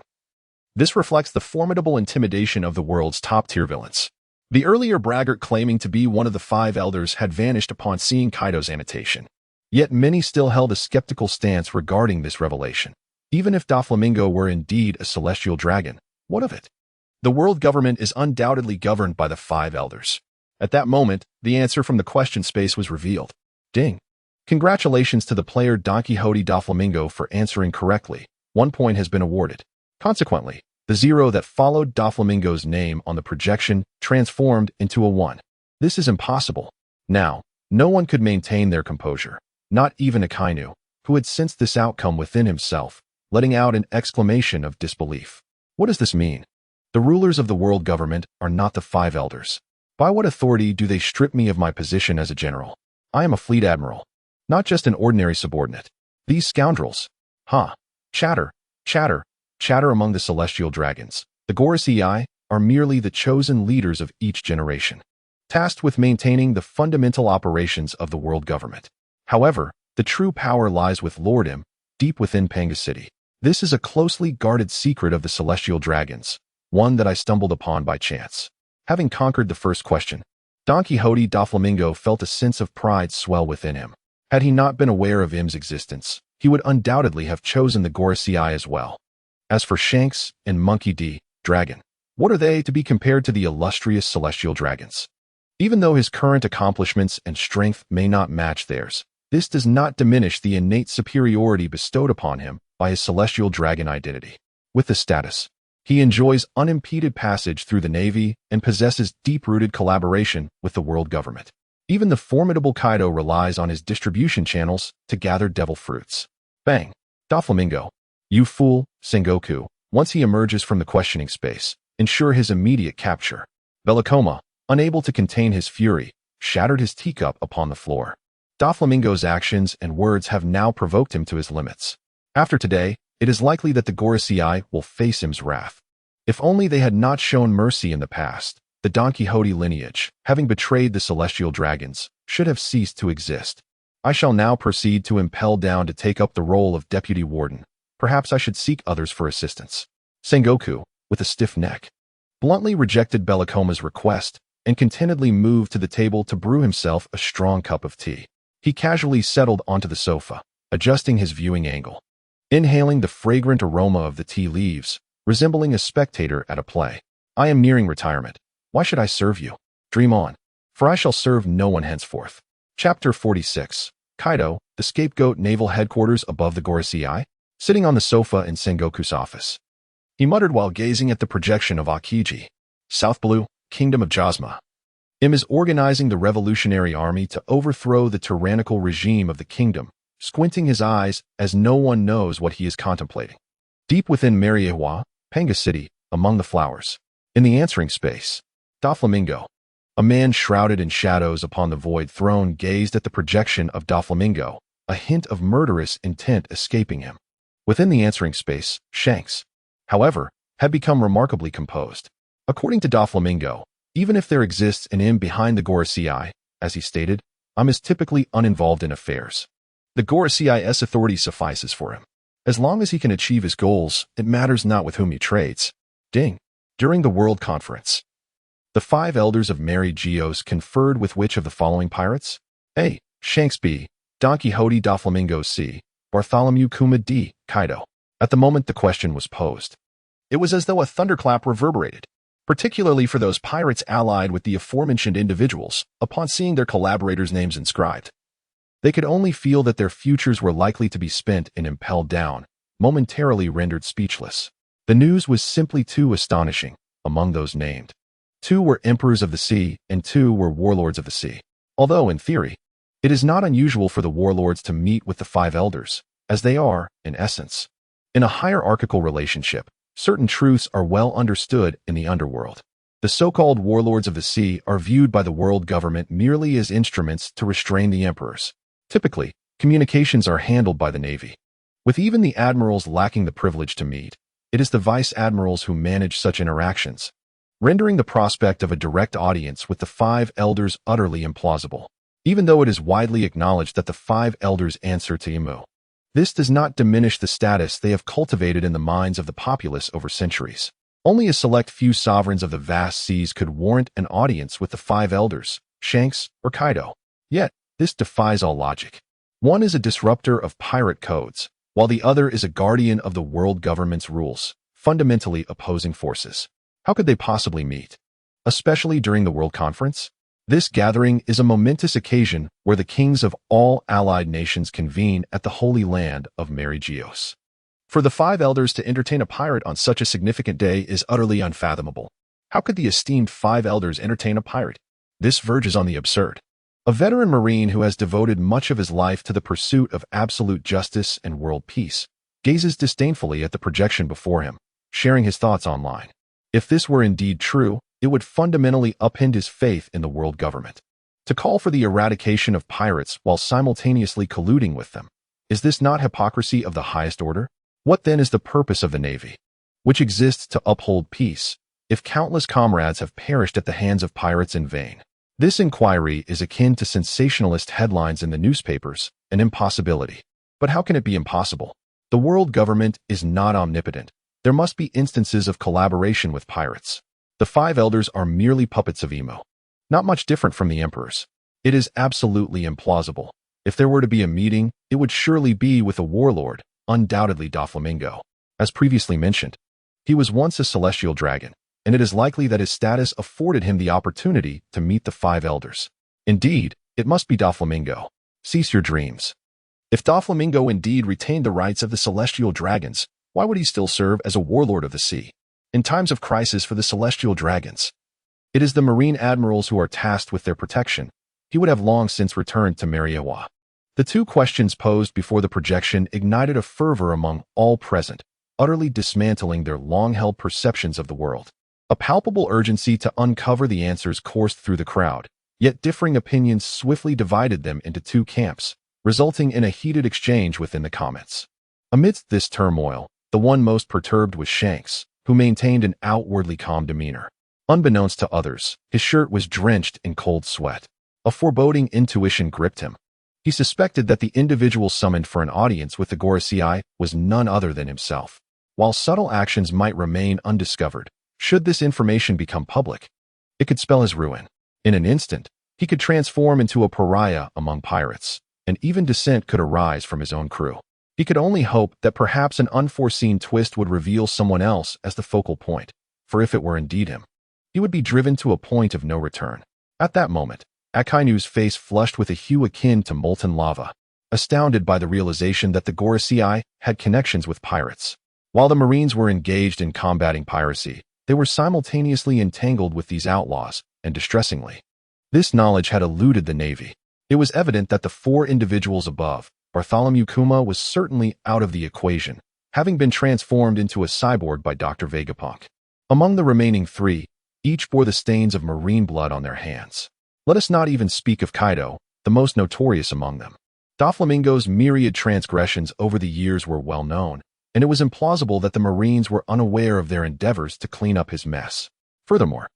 This reflects the formidable intimidation of the world's top-tier villains. The earlier braggart claiming to be one of the Five Elders had vanished upon seeing Kaido's annotation. Yet many still held a skeptical stance regarding this revelation. Even if Doflamingo were indeed a celestial dragon, what of it? The world government is undoubtedly governed by the Five Elders. At that moment, the answer from the question space was revealed. Ding. Congratulations to the player Don Quixote Doflamingo for answering correctly. 1 point has been awarded. Consequently, the 0 that followed Doflamingo's name on the projection transformed into a 1. This is impossible. Now, no one could maintain their composure, not even Akainu, who had sensed this outcome within himself, letting out an exclamation of disbelief. What does this mean? The rulers of the world government are not the Five Elders. By what authority do they strip me of my position as a general? I am a fleet admiral, not just an ordinary subordinate. These scoundrels. Chatter, chatter, chatter among the celestial dragons. The Gorosei are merely the chosen leaders of each generation, tasked with maintaining the fundamental operations of the world government. However, the true power lies with Lord M, deep within Panga City. This is a closely guarded secret of the celestial dragons, one that I stumbled upon by chance. Having conquered the first question, Don Quixote Doflamingo felt a sense of pride swell within him. Had he not been aware of M's existence, he would undoubtedly have chosen the Gorosei as well. As for Shanks and Monkey D. Dragon, what are they to be compared to the illustrious celestial dragons? Even though his current accomplishments and strength may not match theirs, this does not diminish the innate superiority bestowed upon him by his celestial dragon identity. With this status, he enjoys unimpeded passage through the Navy and possesses deep-rooted collaboration with the world government. Even the formidable Kaido relies on his distribution channels to gather devil fruits. Bang! Doflamingo, you fool, Sengoku, once he emerges from the questioning space, ensure his immediate capture. Bellicoma, unable to contain his fury, shattered his teacup upon the floor. Doflamingo's actions and words have now provoked him to his limits. After today, it is likely that the Gorosei will face him's wrath. If only they had not shown mercy in the past, the Don Quixote lineage, having betrayed the celestial dragons, should have ceased to exist. I shall now proceed to impel down to take up the role of deputy warden. Perhaps I should seek others for assistance. Sengoku, with a stiff neck, bluntly rejected Bellicoma's request and contentedly moved to the table to brew himself a strong cup of tea. He casually settled onto the sofa, adjusting his viewing angle, inhaling the fragrant aroma of the tea leaves, resembling a spectator at a play. I am nearing retirement. Why should I serve you? Dream on, for I shall serve no one henceforth. Chapter 46. Kaido, the scapegoat. Naval headquarters above the Gorosei, sitting on the sofa in Sengoku's office. He muttered while gazing at the projection of Akiji. South Blue, Kingdom of Jasma. M is organizing the revolutionary army to overthrow the tyrannical regime of the kingdom, squinting his eyes as no one knows what he is contemplating. Deep within Marineford, Panga City, among the flowers, in the answering space, Doflamingo, a man shrouded in shadows upon the void throne, gazed at the projection of Doflamingo, a hint of murderous intent escaping him. Within the answering space, Shanks, however, had become remarkably composed. According to Doflamingo, even if there exists an M behind the Gorosei, as he stated, I'm as typically uninvolved in affairs. The Gorosei's authority suffices for him. As long as he can achieve his goals, it matters not with whom he trades. Ding. During the World Conference, the 5 elders of Mary Geos conferred with which of the following pirates? A. Shanks. B. Don Quixote Doflamingo. C. Bartholomew Kuma. D. Kaido. At the moment the question was posed, it was as though a thunderclap reverberated. particularly for those pirates allied with the aforementioned individuals upon seeing their collaborators' names inscribed. They could only feel that their futures were likely to be spent and impelled down, momentarily rendered speechless. The news was simply too astonishing. Among those named, 2 were emperors of the sea and 2 were warlords of the sea. Although, in theory, it is not unusual for the warlords to meet with the 5 elders, as they are, in essence, in a hierarchical relationship. Certain truths are well understood in the underworld. The so-called warlords of the sea are viewed by the world government merely as instruments to restrain the emperors. Typically, communications are handled by the Navy, with even the admirals lacking the privilege to meet. It is the vice admirals who manage such interactions, rendering the prospect of a direct audience with the 5 elders utterly implausible, even though it is widely acknowledged that the 5 elders answer to Imu. This does not diminish the status they have cultivated in the minds of the populace over centuries. Only a select few sovereigns of the vast seas could warrant an audience with the 5 elders, Shanks or Kaido. Yet, this defies all logic. One is a disruptor of pirate codes, while the other is a guardian of the world government's rules, fundamentally opposing forces. How could they possibly meet? Especially during the World Conference? This gathering is a momentous occasion where the kings of all allied nations convene at the Holy Land of Marigeos. For the 5 elders to entertain a pirate on such a significant day is utterly unfathomable. How could the esteemed 5 elders entertain a pirate? This verges on the absurd. A veteran Marine who has devoted much of his life to the pursuit of absolute justice and world peace gazes disdainfully at the projection before him, sharing his thoughts online. If this were indeed true, it would fundamentally upend his faith in the world government. To call for the eradication of pirates while simultaneously colluding with them, is this not hypocrisy of the highest order? What then is the purpose of the Navy, which exists to uphold peace, if countless comrades have perished at the hands of pirates in vain? This inquiry is akin to sensationalist headlines in the newspapers, an impossibility. But how can it be impossible? The world government is not omnipotent. There must be instances of collaboration with pirates. The 5 elders are merely puppets of Emo, not much different from the emperors. It is absolutely implausible. If there were to be a meeting, it would surely be with a warlord, undoubtedly Doflamingo. As previously mentioned, he was once a celestial dragon, and it is likely that his status afforded him the opportunity to meet the 5 elders. Indeed, it must be Doflamingo. Cease your dreams. If Doflamingo indeed retained the rights of the celestial dragons, why would he still serve as a warlord of the sea? In times of crisis for the celestial dragons, it is the marine admirals who are tasked with their protection. He would have long since returned to Mariawa. The 2 questions posed before the projection ignited a fervor among all present, utterly dismantling their long-held perceptions of the world. A palpable urgency to uncover the answers coursed through the crowd, yet differing opinions swiftly divided them into 2 camps, resulting in a heated exchange within the comments. Amidst this turmoil, the one most perturbed was Shanks, who maintained an outwardly calm demeanor. Unbeknownst to others, his shirt was drenched in cold sweat. A foreboding intuition gripped him. He suspected that the individual summoned for an audience with the Gorosei was none other than himself. While subtle actions might remain undiscovered, should this information become public, it could spell his ruin. In an instant, he could transform into a pariah among pirates, and even dissent could arise from his own crew. He could only hope that perhaps an unforeseen twist would reveal someone else as the focal point, for if it were indeed him, he would be driven to a point of no return. At that moment, Akainu's face flushed with a hue akin to molten lava, astounded by the realization that the Gorosei had connections with pirates. While the Marines were engaged in combating piracy, they were simultaneously entangled with these outlaws, and distressingly, this knowledge had eluded the Navy. It was evident that the 4 individuals above, Bartholomew Kuma was certainly out of the equation, having been transformed into a cyborg by Dr. Vegapunk. Among the remaining 3, each bore the stains of marine blood on their hands. Let us not even speak of Kaido, the most notorious among them. Doflamingo's myriad transgressions over the years were well known, and it was implausible that the Marines were unaware of their endeavors to clean up his mess. Furthermore,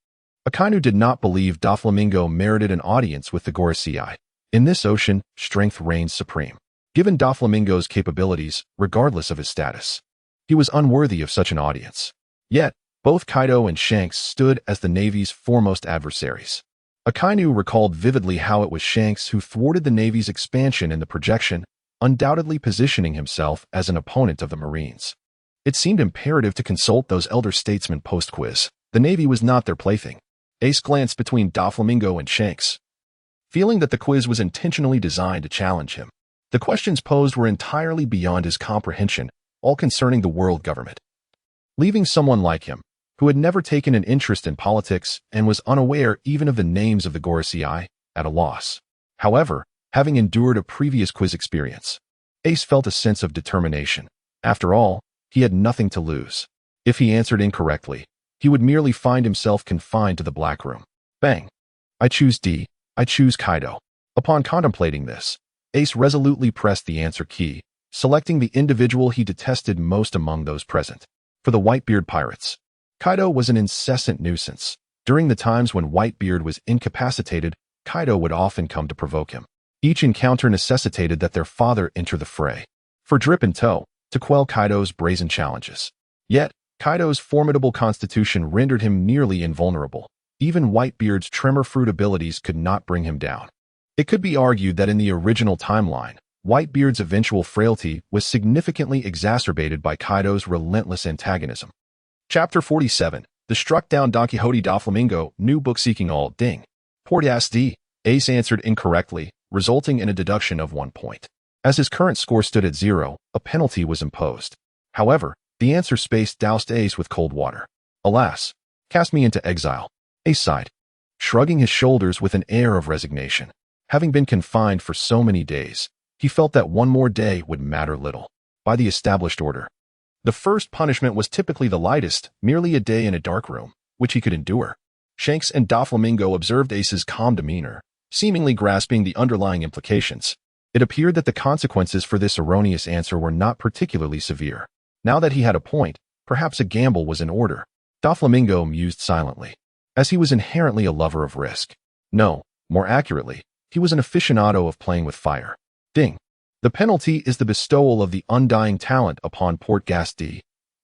Akainu did not believe Doflamingo merited an audience with the Gorosei. In this ocean, strength reigns supreme. Given Doflamingo's capabilities, regardless of his status, he was unworthy of such an audience. Yet, both Kaido and Shanks stood as the Navy's foremost adversaries. Akainu recalled vividly how it was Shanks who thwarted the Navy's expansion in the projection, undoubtedly positioning himself as an opponent of the Marines. It seemed imperative to consult those elder statesmen post-quiz. The Navy was not their plaything. Ace glanced between Doflamingo and Shanks, feeling that the quiz was intentionally designed to challenge him. The questions posed were entirely beyond his comprehension, all concerning the world government. Leaving someone like him, who had never taken an interest in politics and was unaware even of the names of the Gorosei, at a loss. However, having endured a previous quiz experience, Ace felt a sense of determination. After all, he had nothing to lose. If he answered incorrectly, he would merely find himself confined to the Black Room. Bang! I choose D. I choose Kaido. Upon contemplating this, Ace resolutely pressed the answer key, selecting the individual he detested most among those present. For the Whitebeard Pirates, Kaido was an incessant nuisance. During the times when Whitebeard was incapacitated, Kaido would often come to provoke him. Each encounter necessitated that their father enter the fray, for drip and tow, to quell Kaido's brazen challenges. Yet, Kaido's formidable constitution rendered him nearly invulnerable. Even Whitebeard's tremor fruit abilities could not bring him down. It could be argued that in the original timeline, Whitebeard's eventual frailty was significantly exacerbated by Kaido's relentless antagonism. Chapter 47, The Struck Down Don Quixote Doflamingo, New Book Seeking All, Ding. Port D. Ace answered incorrectly, resulting in a deduction of 1 point. As his current score stood at 0, a penalty was imposed. However, the answer space doused Ace with cold water. Alas, cast me into exile. Ace sighed, shrugging his shoulders with an air of resignation. Having been confined for so many days, he felt that one more day would matter little. By the established order, the first punishment was typically the lightest, merely a day in a dark room, which he could endure. Shanks and Doflamingo observed Ace's calm demeanor, seemingly grasping the underlying implications. It appeared that the consequences for this erroneous answer were not particularly severe. Now that he had a point, perhaps a gamble was in order. Doflamingo mused silently, as he was inherently a lover of risk. No, more accurately, he was an aficionado of playing with fire. Ding. The penalty is the bestowal of the undying talent upon Port D.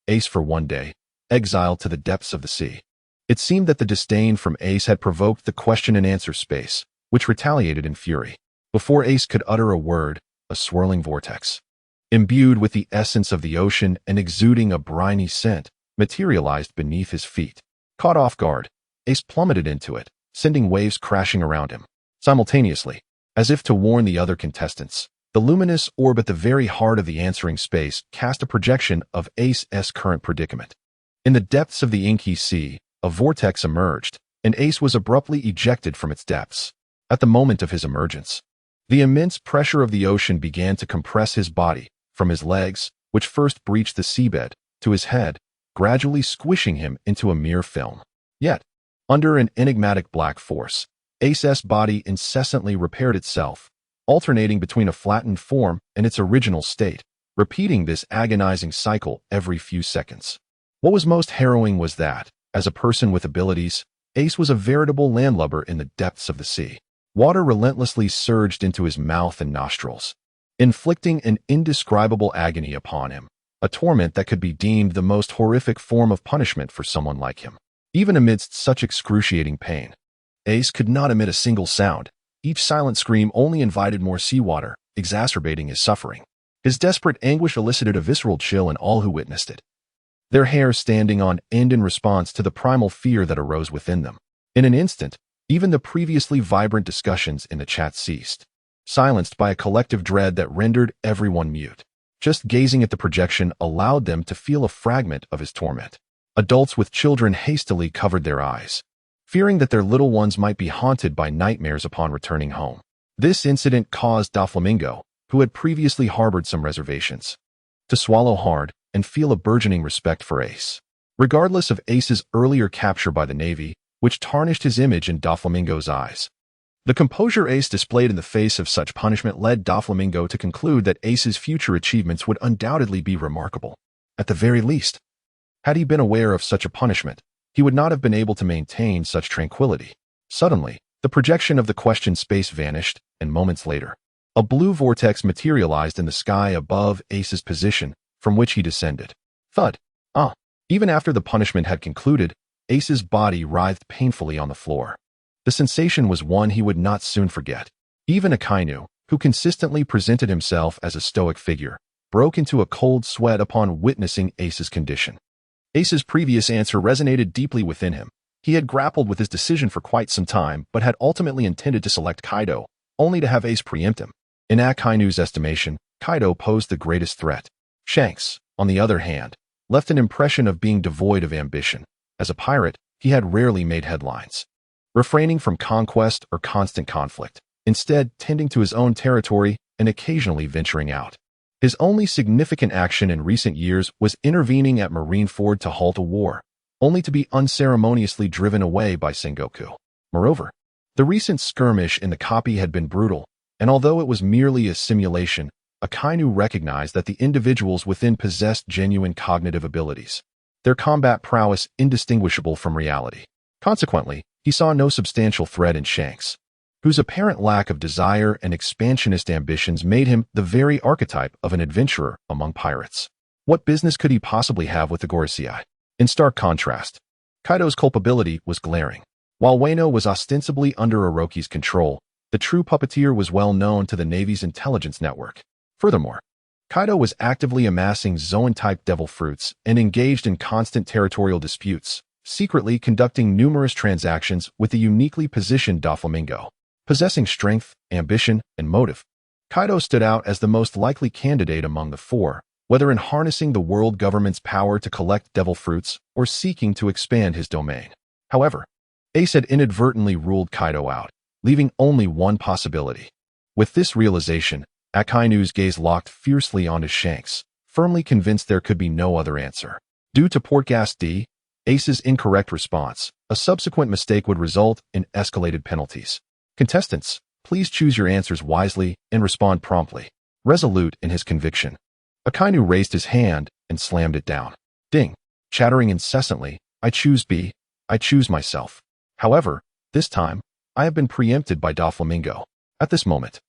Ace for 1 day, exiled to the depths of the sea. It seemed that the disdain from Ace had provoked the question and answer space, which retaliated in fury. Before Ace could utter a word, a swirling vortex, imbued with the essence of the ocean and exuding a briny scent, materialized beneath his feet. Caught off guard, Ace plummeted into it, sending waves crashing around him. Simultaneously, as if to warn the other contestants, the luminous orb at the very heart of the answering space cast a projection of Ace's current predicament. In the depths of the inky sea, a vortex emerged, and Ace was abruptly ejected from its depths. At the moment of his emergence, the immense pressure of the ocean began to compress his body, from his legs, which first breached the seabed, to his head, gradually squishing him into a mere film. Yet, under an enigmatic black force, Ace's body incessantly repaired itself, alternating between a flattened form and its original state, repeating this agonizing cycle every few seconds. What was most harrowing was that, as a person with abilities, Ace was a veritable landlubber in the depths of the sea. Water relentlessly surged into his mouth and nostrils, inflicting an indescribable agony upon him, a torment that could be deemed the most horrific form of punishment for someone like him. Even amidst such excruciating pain, Ace could not emit a single sound. Each silent scream only invited more seawater, exacerbating his suffering. His desperate anguish elicited a visceral chill in all who witnessed it, their hair standing on end in response to the primal fear that arose within them. In an instant, even the previously vibrant discussions in the chat ceased, silenced by a collective dread that rendered everyone mute. Just gazing at the projection allowed them to feel a fragment of his torment. Adults with children hastily covered their eyes, fearing that their little ones might be haunted by nightmares upon returning home. This incident caused Doflamingo, who had previously harbored some reservations, to swallow hard and feel a burgeoning respect for Ace. Regardless of Ace's earlier capture by the Navy, which tarnished his image in Doflamingo's eyes, the composure Ace displayed in the face of such punishment led Doflamingo to conclude that Ace's future achievements would undoubtedly be remarkable. At the very least, had he been aware of such a punishment, he would not have been able to maintain such tranquility. Suddenly, the projection of the question space vanished, and moments later, a blue vortex materialized in the sky above Ace's position, from which he descended. Thud. Even after the punishment had concluded, Ace's body writhed painfully on the floor. The sensation was one he would not soon forget. Even Akainu, who consistently presented himself as a stoic figure, broke into a cold sweat upon witnessing Ace's condition. Ace's previous answer resonated deeply within him. He had grappled with his decision for quite some time, but had ultimately intended to select Kaido, only to have Ace preempt him. In Akainu's estimation, Kaido posed the greatest threat. Shanks, on the other hand, left an impression of being devoid of ambition. As a pirate, he had rarely made headlines, refraining from conquest or constant conflict, instead tending to his own territory and occasionally venturing out. His only significant action in recent years was intervening at Marineford to halt a war, only to be unceremoniously driven away by Sengoku. Moreover, the recent skirmish in the copy had been brutal, and although it was merely a simulation, Akainu recognized that the individuals within possessed genuine cognitive abilities, their combat prowess indistinguishable from reality. Consequently, he saw no substantial threat in Shanks, whose apparent lack of desire and expansionist ambitions made him the very archetype of an adventurer among pirates. What business could he possibly have with the Gorosei? In stark contrast, Kaido's culpability was glaring. While Wano was ostensibly under Orochi's control, the true puppeteer was well known to the Navy's intelligence network. Furthermore, Kaido was actively amassing Zoan-type devil fruits and engaged in constant territorial disputes, secretly conducting numerous transactions with the uniquely positioned Doflamingo. Possessing strength, ambition, and motive, Kaido stood out as the most likely candidate among the four, whether in harnessing the world government's power to collect devil fruits or seeking to expand his domain. However, Ace had inadvertently ruled Kaido out, leaving only one possibility. With this realization, Akainu's gaze locked fiercely onto Shanks, firmly convinced there could be no other answer. Due to Portgas D, Ace's incorrect response, a subsequent mistake would result in escalated penalties. Contestants, please choose your answers wisely and respond promptly. Resolute in his conviction, Akainu raised his hand and slammed it down. Ding, chattering incessantly, I choose B, I choose myself. However, this time, I have been preempted by Doflamingo. At this moment,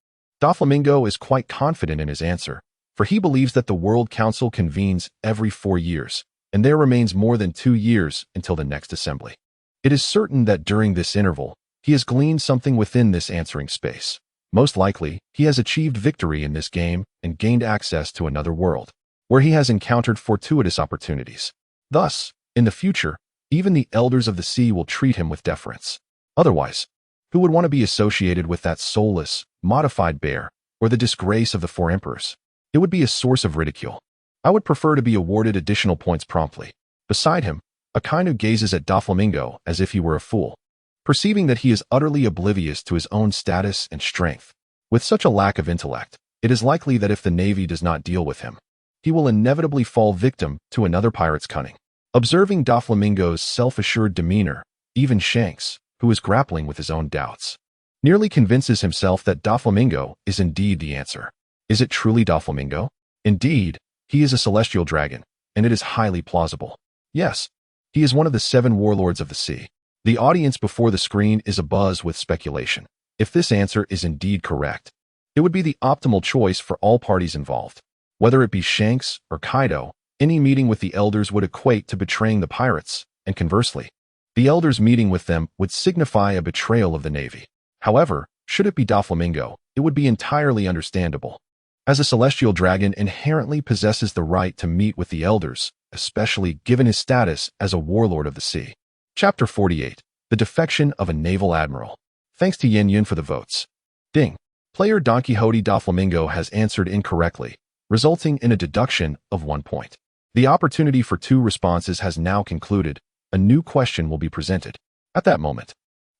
Doflamingo is quite confident in his answer, for he believes that the World Council convenes every 4 years, and there remains more than 2 years until the next assembly. It is certain that during this interval, he has gleaned something within this answering space. Most likely, he has achieved victory in this game and gained access to another world, where he has encountered fortuitous opportunities. Thus, in the future, even the elders of the sea will treat him with deference. Otherwise, who would want to be associated with that soulless, modified bear, or the disgrace of the 4 emperors? It would be a source of ridicule. I would prefer to be awarded additional points promptly. Beside him, Akainu gazes at Doflamingo as if he were a fool, perceiving that he is utterly oblivious to his own status and strength. With such a lack of intellect, it is likely that if the Navy does not deal with him, he will inevitably fall victim to another pirate's cunning. Observing Doflamingo's self-assured demeanor, even Shanks, who is grappling with his own doubts, nearly convinces himself that Doflamingo is indeed the answer. Is it truly Doflamingo? Indeed, he is a celestial dragon, and it is highly plausible. Yes, he is one of the 7 warlords of the sea. The audience before the screen is abuzz with speculation. If this answer is indeed correct, it would be the optimal choice for all parties involved. Whether it be Shanks or Kaido, any meeting with the elders would equate to betraying the pirates, and conversely, the elders meeting with them would signify a betrayal of the Navy. However, should it be Doflamingo, it would be entirely understandable, as a celestial dragon inherently possesses the right to meet with the elders, especially given his status as a warlord of the sea. Chapter 48. The Defection of a Naval Admiral. Thanks to Yen Yun for the votes. Ding. Player Don Quixote Doflamingo has answered incorrectly, resulting in a deduction of 1 point. The opportunity for 2 responses has now concluded. A new question will be presented. At that moment,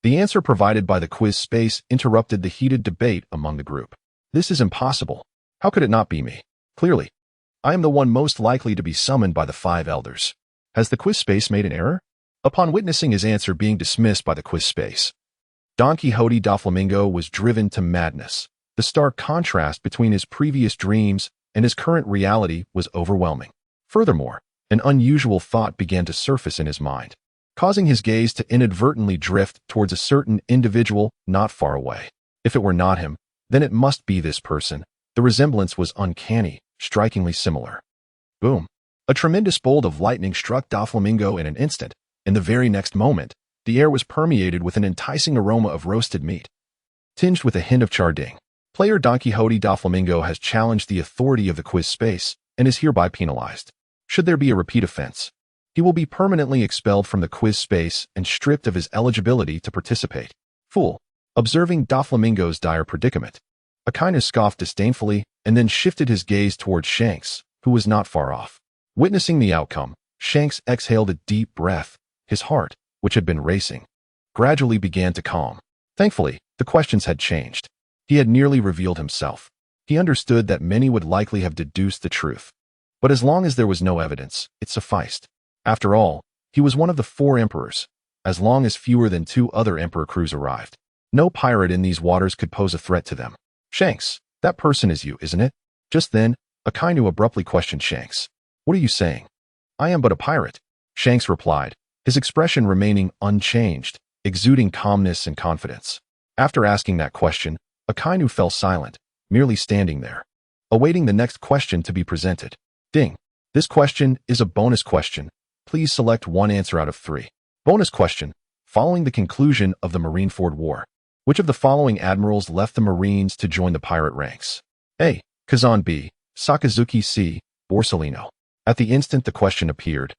the answer provided by the quiz space interrupted the heated debate among the group. This is impossible. How could it not be me? Clearly, I am the one most likely to be summoned by the 5 elders. Has the quiz space made an error? Upon witnessing his answer being dismissed by the quiz space, Don Quixote Doflamingo was driven to madness. The stark contrast between his previous dreams and his current reality was overwhelming. Furthermore, an unusual thought began to surface in his mind, causing his gaze to inadvertently drift towards a certain individual not far away. If it were not him, then it must be this person. The resemblance was uncanny, strikingly similar. Boom! A tremendous bolt of lightning struck Doflamingo in an instant. In the very next moment, the air was permeated with an enticing aroma of roasted meat, tinged with a hint of charding. Player Don Quixote Doflamingo has challenged the authority of the quiz space and is hereby penalized. Should there be a repeat offense, He will be permanently expelled from the quiz space and stripped of his eligibility to participate. Fool. Observing Doflamingo's dire predicament, Akainu scoffed disdainfully and then shifted his gaze towards Shanks, who was not far off. Witnessing the outcome, Shanks exhaled a deep breath. His heart, which had been racing, gradually began to calm. Thankfully, the questions had changed. He had nearly revealed himself. He understood that many would likely have deduced the truth. But as long as there was no evidence, it sufficed. After all, he was one of the 4 emperors. As long as fewer than 2 other emperor crews arrived, no pirate in these waters could pose a threat to them. Shanks, that person is you, isn't it? Just then, Akainu abruptly questioned Shanks. What are you saying? I am but a pirate, Shanks replied, his expression remaining unchanged, exuding calmness and confidence. After asking that question, Akainu fell silent, merely standing there, awaiting the next question to be presented. Ding. This question is a bonus question. Please select one answer out of 3. Bonus question. Following the conclusion of the Marineford War, which of the following admirals left the Marines to join the pirate ranks? A. Kazan. B. Sakazuki. C. Borsellino. At the instant the question appeared,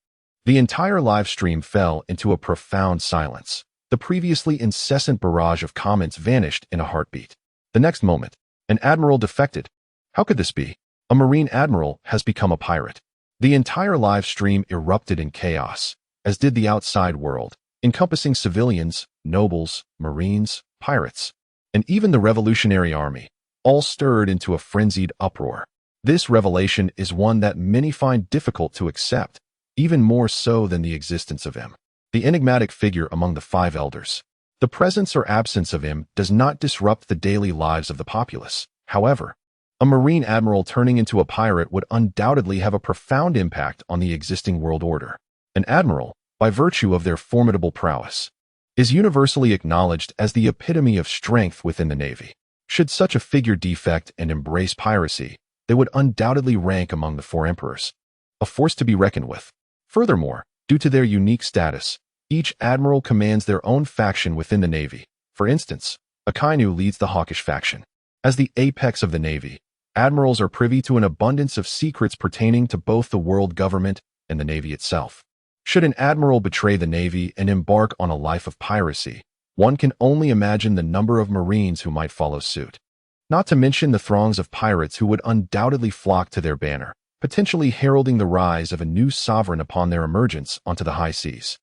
the entire live stream fell into a profound silence. The previously incessant barrage of comments vanished in a heartbeat. The next moment, an admiral defected. How could this be? A Marine admiral has become a pirate. The entire live stream erupted in chaos, as did the outside world, encompassing civilians, nobles, Marines, pirates, and even the Revolutionary Army, all stirred into a frenzied uproar. This revelation is one that many find difficult to accept, even more so than the existence of him, the enigmatic figure among the 5 elders. The presence or absence of him does not disrupt the daily lives of the populace. However, a Marine admiral turning into a pirate would undoubtedly have a profound impact on the existing world order. An admiral, by virtue of their formidable prowess, is universally acknowledged as the epitome of strength within the Navy. Should such a figure defect and embrace piracy, they would undoubtedly rank among the 4 emperors, a force to be reckoned with. Furthermore, due to their unique status, each admiral commands their own faction within the Navy. For instance, Akainu leads the hawkish faction. As the apex of the Navy, admirals are privy to an abundance of secrets pertaining to both the world government and the Navy itself. Should an admiral betray the Navy and embark on a life of piracy, one can only imagine the number of Marines who might follow suit. Not to mention the throngs of pirates who would undoubtedly flock to their banner, potentially heralding the rise of a new sovereign upon their emergence onto the high seas.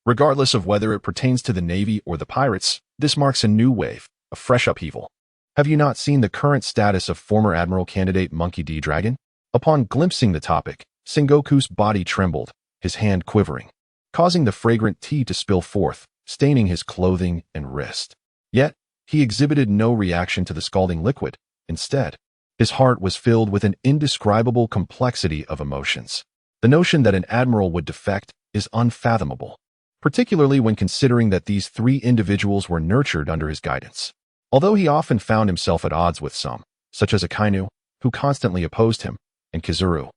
Regardless of whether it pertains to the Navy or the pirates, this marks a new wave, a fresh upheaval. Have you not seen the current status of former Admiral candidate Monkey D. Dragon? Upon glimpsing the topic, Sengoku's body trembled, his hand quivering, causing the fragrant tea to spill forth, staining his clothing and wrist. Yet, he exhibited no reaction to the scalding liquid. Instead, his heart was filled with an indescribable complexity of emotions. The notion that an admiral would defect is unfathomable, particularly when considering that these 3 individuals were nurtured under his guidance. Although he often found himself at odds with some, such as Akainu, who constantly opposed him, and Kizuru,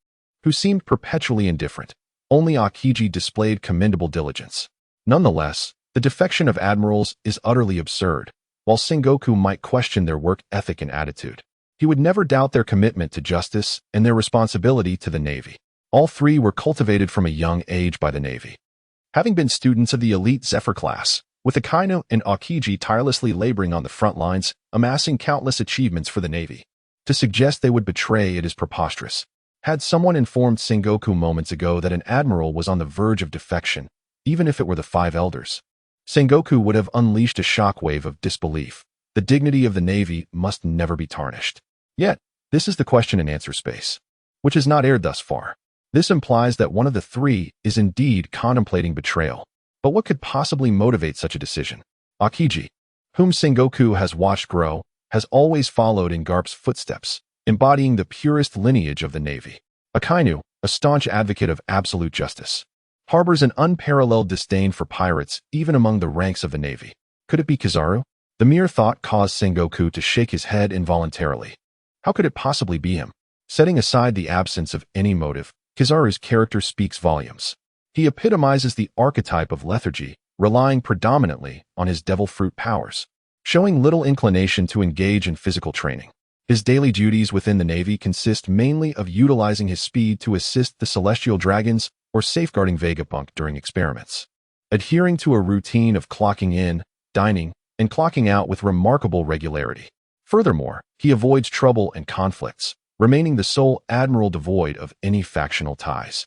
who seemed perpetually indifferent, only Akiji displayed commendable diligence. Nonetheless, the defection of admirals is utterly absurd. While Sengoku might question their work ethic and attitude, he would never doubt their commitment to justice and their responsibility to the Navy. All 3 were cultivated from a young age by the Navy, having been students of the elite Zephyr class, with Akainu and Akiji tirelessly laboring on the front lines, amassing countless achievements for the Navy. To suggest they would betray it is preposterous. Had someone informed Sengoku moments ago that an admiral was on the verge of defection, even if it were the 5 elders, Sengoku would have unleashed a shockwave of disbelief. The dignity of the Navy must never be tarnished. Yet, this is the question and answer space, which has not aired thus far. This implies that one of the 3 is indeed contemplating betrayal. But what could possibly motivate such a decision? Akiji, whom Sengoku has watched grow, has always followed in Garp's footsteps, embodying the purest lineage of the Navy. Akainu, a staunch advocate of absolute justice, harbors an unparalleled disdain for pirates even among the ranks of the Navy. Could it be Kizaru? The mere thought caused Sengoku to shake his head involuntarily. How could it possibly be him? Setting aside the absence of any motive, Kizaru's character speaks volumes. He epitomizes the archetype of lethargy, relying predominantly on his devil fruit powers, showing little inclination to engage in physical training. His daily duties within the Navy consist mainly of utilizing his speed to assist the celestial dragons or safeguarding Vegapunk during experiments. Adhering to a routine of clocking in, dining, and clocking out with remarkable regularity. Furthermore, he avoids trouble and conflicts, remaining the sole admiral devoid of any factional ties.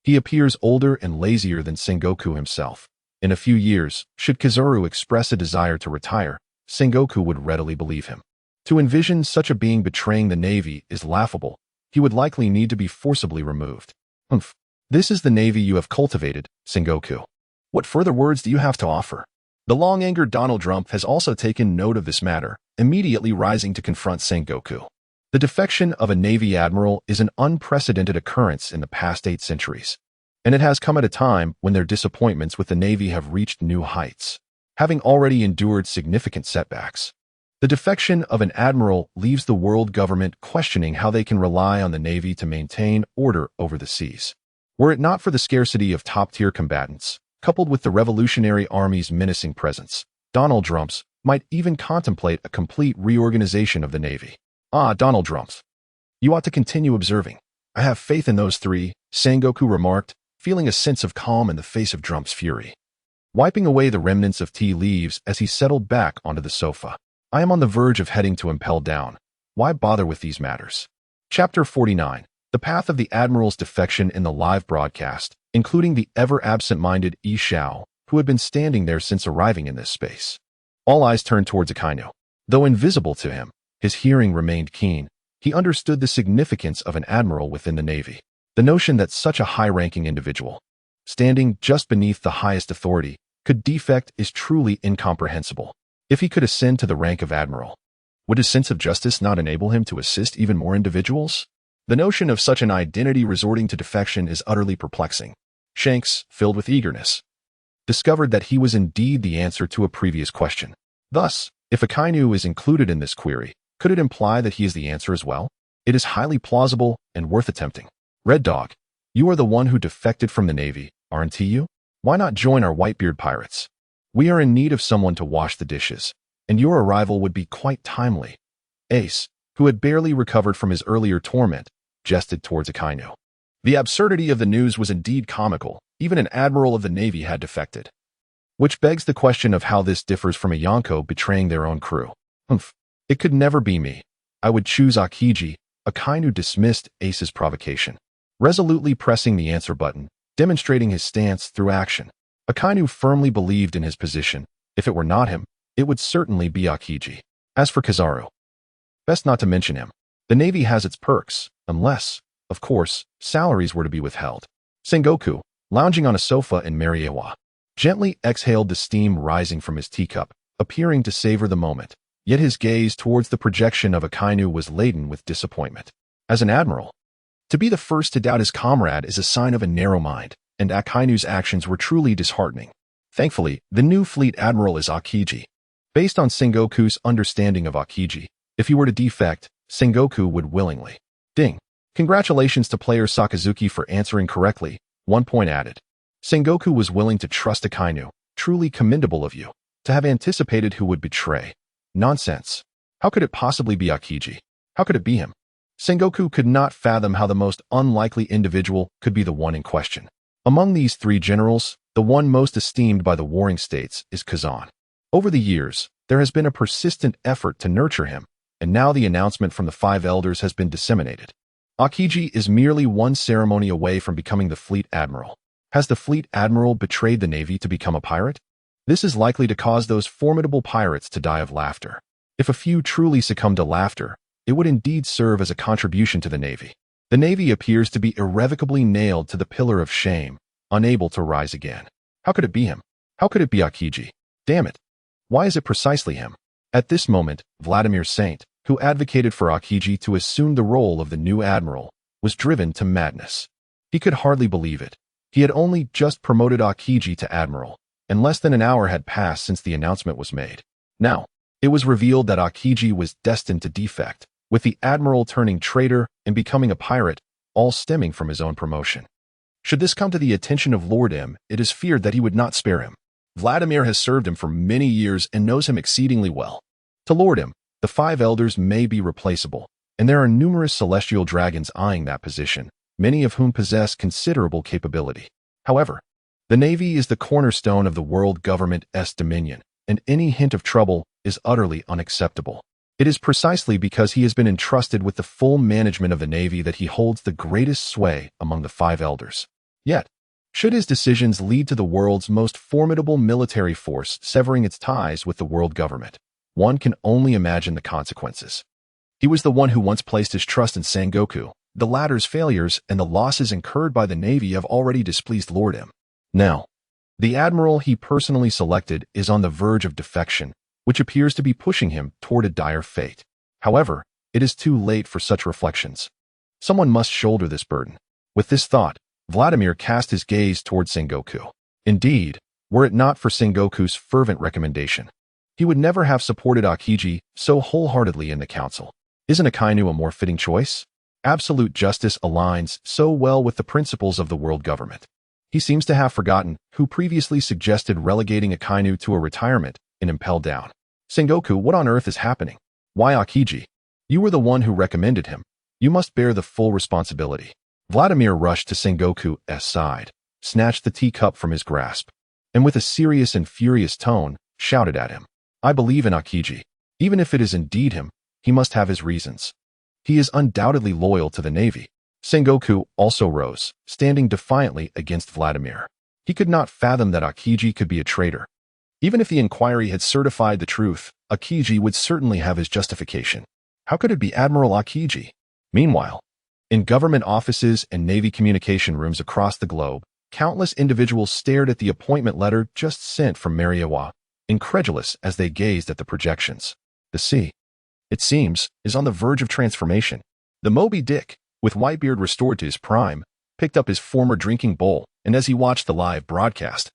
He appears older and lazier than Sengoku himself. In a few years, should Kizaru express a desire to retire, Sengoku would readily believe him. To envision such a being betraying the Navy is laughable. He would likely need to be forcibly removed. Humph. This is the Navy you have cultivated, Sengoku. What further words do you have to offer? The long-angered Donald Trump has also taken note of this matter, immediately rising to confront Sengoku. The defection of a Navy admiral is an unprecedented occurrence in the past 8 centuries, and it has come at a time when their disappointments with the Navy have reached new heights, having already endured significant setbacks. The defection of an admiral leaves the world government questioning how they can rely on the Navy to maintain order over the seas. Were it not for the scarcity of top-tier combatants, coupled with the Revolutionary Army's menacing presence, Donald Trump might even contemplate a complete reorganization of the Navy. Ah, Donald Trump. You ought to continue observing. I have faith in those 3, Sengoku remarked, feeling a sense of calm in the face of Trump's fury. Wiping away the remnants of tea leaves as he settled back onto the sofa. I am on the verge of heading to Impel Down. Why bother with these matters? Chapter 49. The path of the Admiral's defection in the live broadcast, including the ever-absent-minded Yi Xiao, who had been standing there since arriving in this space. All eyes turned towards Akainu. Though invisible to him, his hearing remained keen. He understood the significance of an admiral within the Navy. The notion that such a high-ranking individual, standing just beneath the highest authority, could defect is truly incomprehensible. If he could ascend to the rank of admiral, would his sense of justice not enable him to assist even more individuals? The notion of such an identity resorting to defection is utterly perplexing. Shanks, filled with eagerness, discovered that he was indeed the answer to a previous question. Thus, if Akainu is included in this query, could it imply that he is the answer as well? It is highly plausible and worth attempting. Red Dog, you are the one who defected from the Navy, aren't you? Why not join our Whitebeard Pirates? We are in need of someone to wash the dishes, and your arrival would be quite timely. Ace, who had barely recovered from his earlier torment, jested towards Akainu. The absurdity of the news was indeed comical. Even an admiral of the Navy had defected. Which begs the question of how this differs from a Yonko betraying their own crew. Humph. It could never be me. I would choose Akiji. Akainu dismissed Ace's provocation, resolutely pressing the answer button, demonstrating his stance through action. Akainu firmly believed in his position. If it were not him, it would certainly be Akiji. As for Kizaru, best not to mention him. The Navy has its perks, unless, of course, salaries were to be withheld. Sengoku, lounging on a sofa in Mariewa, gently exhaled the steam rising from his teacup, appearing to savor the moment. Yet his gaze towards the projection of Akainu was laden with disappointment. As an admiral, to be the first to doubt his comrade is a sign of a narrow mind, and Akainu's actions were truly disheartening. Thankfully, the new fleet admiral is Akiji. Based on Sengoku's understanding of Akiji, if he were to defect, Sengoku would willingly. Ding. Congratulations to player Sakazuki for answering correctly, 1 point added. Sengoku was willing to trust Akainu, truly commendable of you, to have anticipated who would betray. Nonsense. How could it possibly be Akiji? How could it be him? Sengoku could not fathom how the most unlikely individual could be the one in question. Among these 3 generals, the one most esteemed by the warring states is Kazan. Over the years, there has been a persistent effort to nurture him, and now the announcement from the 5 elders has been disseminated. Akiji is merely one ceremony away from becoming the fleet admiral. Has the fleet admiral betrayed the Navy to become a pirate? This is likely to cause those formidable pirates to die of laughter. If a few truly succumb to laughter, it would indeed serve as a contribution to the Navy. The Navy appears to be irrevocably nailed to the pillar of shame, unable to rise again. How could it be him? How could it be Akiji? Damn it. Why is it precisely him? At this moment, Vladimir Saint, who advocated for Akiji to assume the role of the new admiral, was driven to madness. He could hardly believe it. He had only just promoted Akiji to admiral, and less than an hour had passed since the announcement was made. Now, it was revealed that Akiji was destined to defect, with the admiral turning traitor and becoming a pirate, all stemming from his own promotion. Should this come to the attention of Lord M, it is feared that he would not spare him. Vladimir has served him for many years and knows him exceedingly well. To Lord M, The five elders may be replaceable, and there are numerous celestial dragons eyeing that position, many of whom possess considerable capability. However, the Navy is the cornerstone of the world government's dominion, and any hint of trouble is utterly unacceptable. It is precisely because he has been entrusted with the full management of the Navy that he holds the greatest sway among the five elders. Yet, should his decisions lead to the world's most formidable military force severing its ties with the world government, one can only imagine the consequences. He was the one who once placed his trust in Sengoku. The latter's failures and the losses incurred by the Navy have already displeased Lord M. Now, the admiral he personally selected is on the verge of defection, which appears to be pushing him toward a dire fate. However, it is too late for such reflections. Someone must shoulder this burden. With this thought, Vladimir cast his gaze toward Sengoku. Indeed, were it not for Sengoku's fervent recommendation, he would never have supported Akiji so wholeheartedly in the council. Isn't Akainu a more fitting choice? Absolute justice aligns so well with the principles of the world government. He seems to have forgotten who previously suggested relegating Akainu to a retirement and impelled down. Sengoku, what on earth is happening? Why Akiji? You were the one who recommended him. You must bear the full responsibility. Vladimir rushed to Sengoku's side, snatched the teacup from his grasp, and with a serious and furious tone, shouted at him. I believe in Akiji. Even if it is indeed him, he must have his reasons. He is undoubtedly loyal to the Navy. Sengoku also rose, standing defiantly against Vladimir. He could not fathom that Akiji could be a traitor. Even if the inquiry had certified the truth, Akiji would certainly have his justification. How could it be Admiral Akiji? Meanwhile, in government offices and Navy communication rooms across the globe, countless individuals stared at the appointment letter just sent from Mariawa, incredulous as they gazed at the projections. The sea, it seems, is on the verge of transformation. The Moby Dick, with Whitebeard restored to his prime, picked up his former drinking bowl, and as he watched the live broadcast,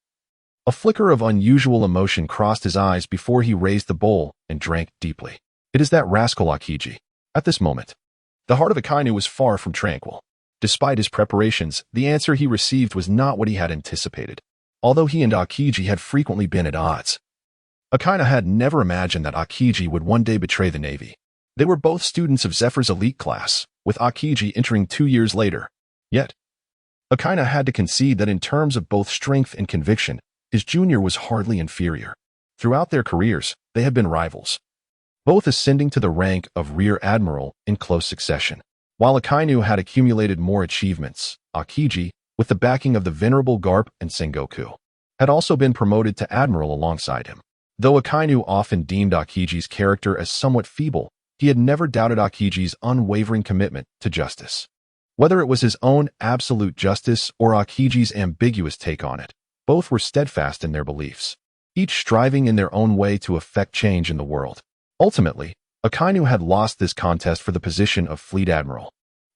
a flicker of unusual emotion crossed his eyes before he raised the bowl and drank deeply. It is that rascal Akiji. At this moment, the heart of Akainu was far from tranquil. Despite his preparations, the answer he received was not what he had anticipated. Although he and Akiji had frequently been at odds, Akainu had never imagined that Akiji would one day betray the Navy. They were both students of Zephyr's elite class, with Akiji entering 2 years later. Yet, Akainu had to concede that in terms of both strength and conviction, his junior was hardly inferior. Throughout their careers, they had been rivals, both ascending to the rank of Rear Admiral in close succession. While Akainu had accumulated more achievements, Akiji, with the backing of the venerable Garp and Sengoku, had also been promoted to Admiral alongside him. Though Akainu often deemed Akiji's character as somewhat feeble, he had never doubted Akiji's unwavering commitment to justice. Whether it was his own absolute justice or Akiji's ambiguous take on it, both were steadfast in their beliefs, each striving in their own way to effect change in the world. Ultimately, Akainu had lost this contest for the position of Fleet Admiral.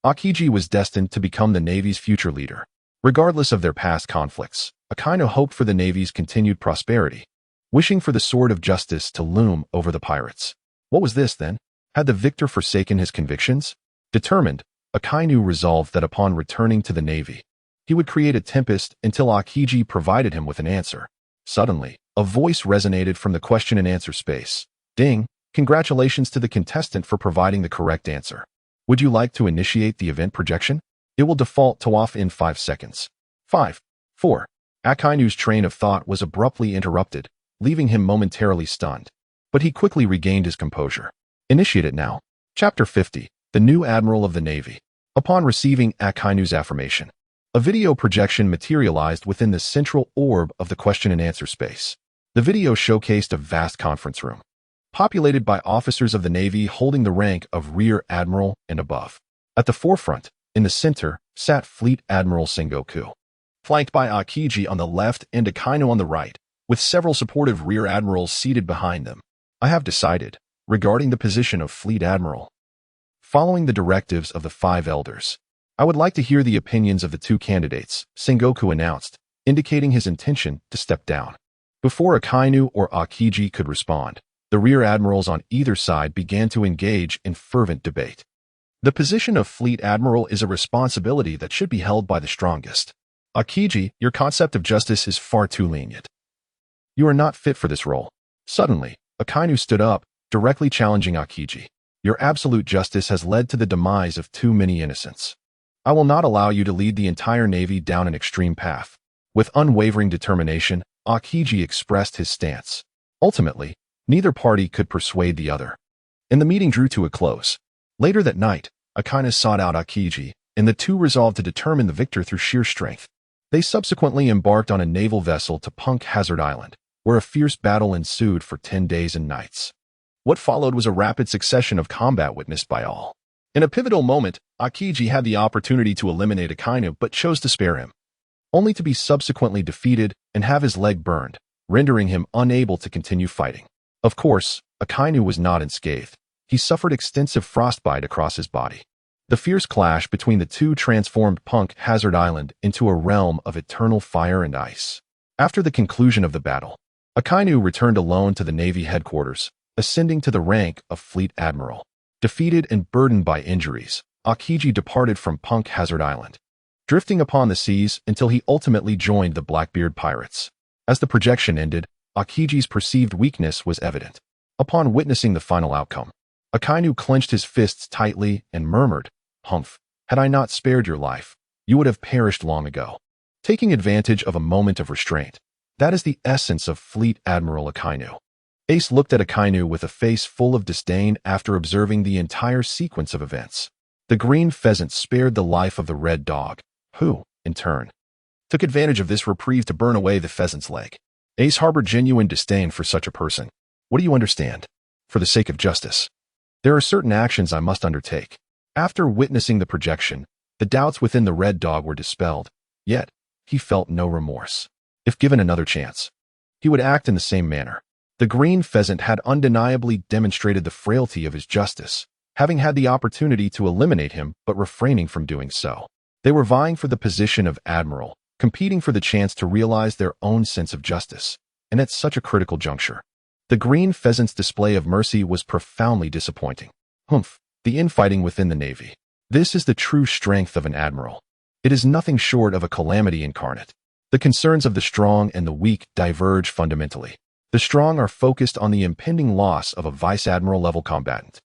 Akiji was destined to become the Navy's future leader. Regardless of their past conflicts, Akainu hoped for the Navy's continued prosperity, wishing for the sword of justice to loom over the pirates. What was this, then? Had the victor forsaken his convictions? Determined, Akainu resolved that upon returning to the Navy, he would create a tempest until Akiji provided him with an answer. Suddenly, a voice resonated from the question and answer space. Ding! Congratulations to the contestant for providing the correct answer. Would you like to initiate the event projection? It will default to off in 5 seconds. 5. 4. Akainu's train of thought was abruptly interrupted, leaving him momentarily stunned. But he quickly regained his composure. Initiate it now. Chapter 50. The New Admiral of the Navy. Upon receiving Akainu's affirmation, a video projection materialized within the central orb of the question and answer space. The video showcased a vast conference room, populated by officers of the Navy holding the rank of Rear Admiral and above. At the forefront, in the center, sat Fleet Admiral Sengoku, flanked by Akiji on the left and Akainu on the right, with several supportive Rear Admirals seated behind them. I have decided, regarding the position of Fleet Admiral, following the directives of the 5 elders, I would like to hear the opinions of the 2 candidates, Sengoku announced, indicating his intention to step down. Before Akainu or Akiji could respond, the Rear Admirals on either side began to engage in fervent debate. The position of Fleet Admiral is a responsibility that should be held by the strongest. Akiji, your concept of justice is far too lenient. You are not fit for this role. Suddenly, Akainu stood up, directly challenging Akiji. Your absolute justice has led to the demise of too many innocents. I will not allow you to lead the entire Navy down an extreme path. With unwavering determination, Akiji expressed his stance. Ultimately, neither party could persuade the other, and the meeting drew to a close. Later that night, Akainu sought out Akiji, and the two resolved to determine the victor through sheer strength. They subsequently embarked on a naval vessel to Punk Hazard Island, where a fierce battle ensued for 10 days and nights. What followed was a rapid succession of combat witnessed by all. In a pivotal moment, Akiji had the opportunity to eliminate Akainu but chose to spare him, only to be subsequently defeated and have his leg burned, rendering him unable to continue fighting. Of course, Akainu was not unscathed. He suffered extensive frostbite across his body. The fierce clash between the two transformed Punk Hazard Island into a realm of eternal fire and ice. After the conclusion of the battle, Akainu returned alone to the Navy headquarters, ascending to the rank of Fleet Admiral. Defeated and burdened by injuries, Akiji departed from Punk Hazard Island, drifting upon the seas until he ultimately joined the Blackbeard Pirates. As the projection ended, Akiji's perceived weakness was evident. Upon witnessing the final outcome, Akainu clenched his fists tightly and murmured, "Humph, had I not spared your life, you would have perished long ago." Taking advantage of a moment of restraint, that is the essence of Fleet Admiral Akainu. Ace looked at Akainu with a face full of disdain after observing the entire sequence of events. The green pheasant spared the life of the red dog, who, in turn, took advantage of this reprieve to burn away the pheasant's leg. Ace harbored genuine disdain for such a person. What do you understand? For the sake of justice, there are certain actions I must undertake. After witnessing the projection, the doubts within the red dog were dispelled, yet he felt no remorse. If given another chance, he would act in the same manner. The green pheasant had undeniably demonstrated the frailty of his justice, having had the opportunity to eliminate him but refraining from doing so. They were vying for the position of admiral, competing for the chance to realize their own sense of justice, and at such a critical juncture. The green pheasant's display of mercy was profoundly disappointing. Humph, the infighting within the Navy. This is the true strength of an admiral. It is nothing short of a calamity incarnate. The concerns of the strong and the weak diverge fundamentally. The strong are focused on the impending loss of a vice admiral level combatant,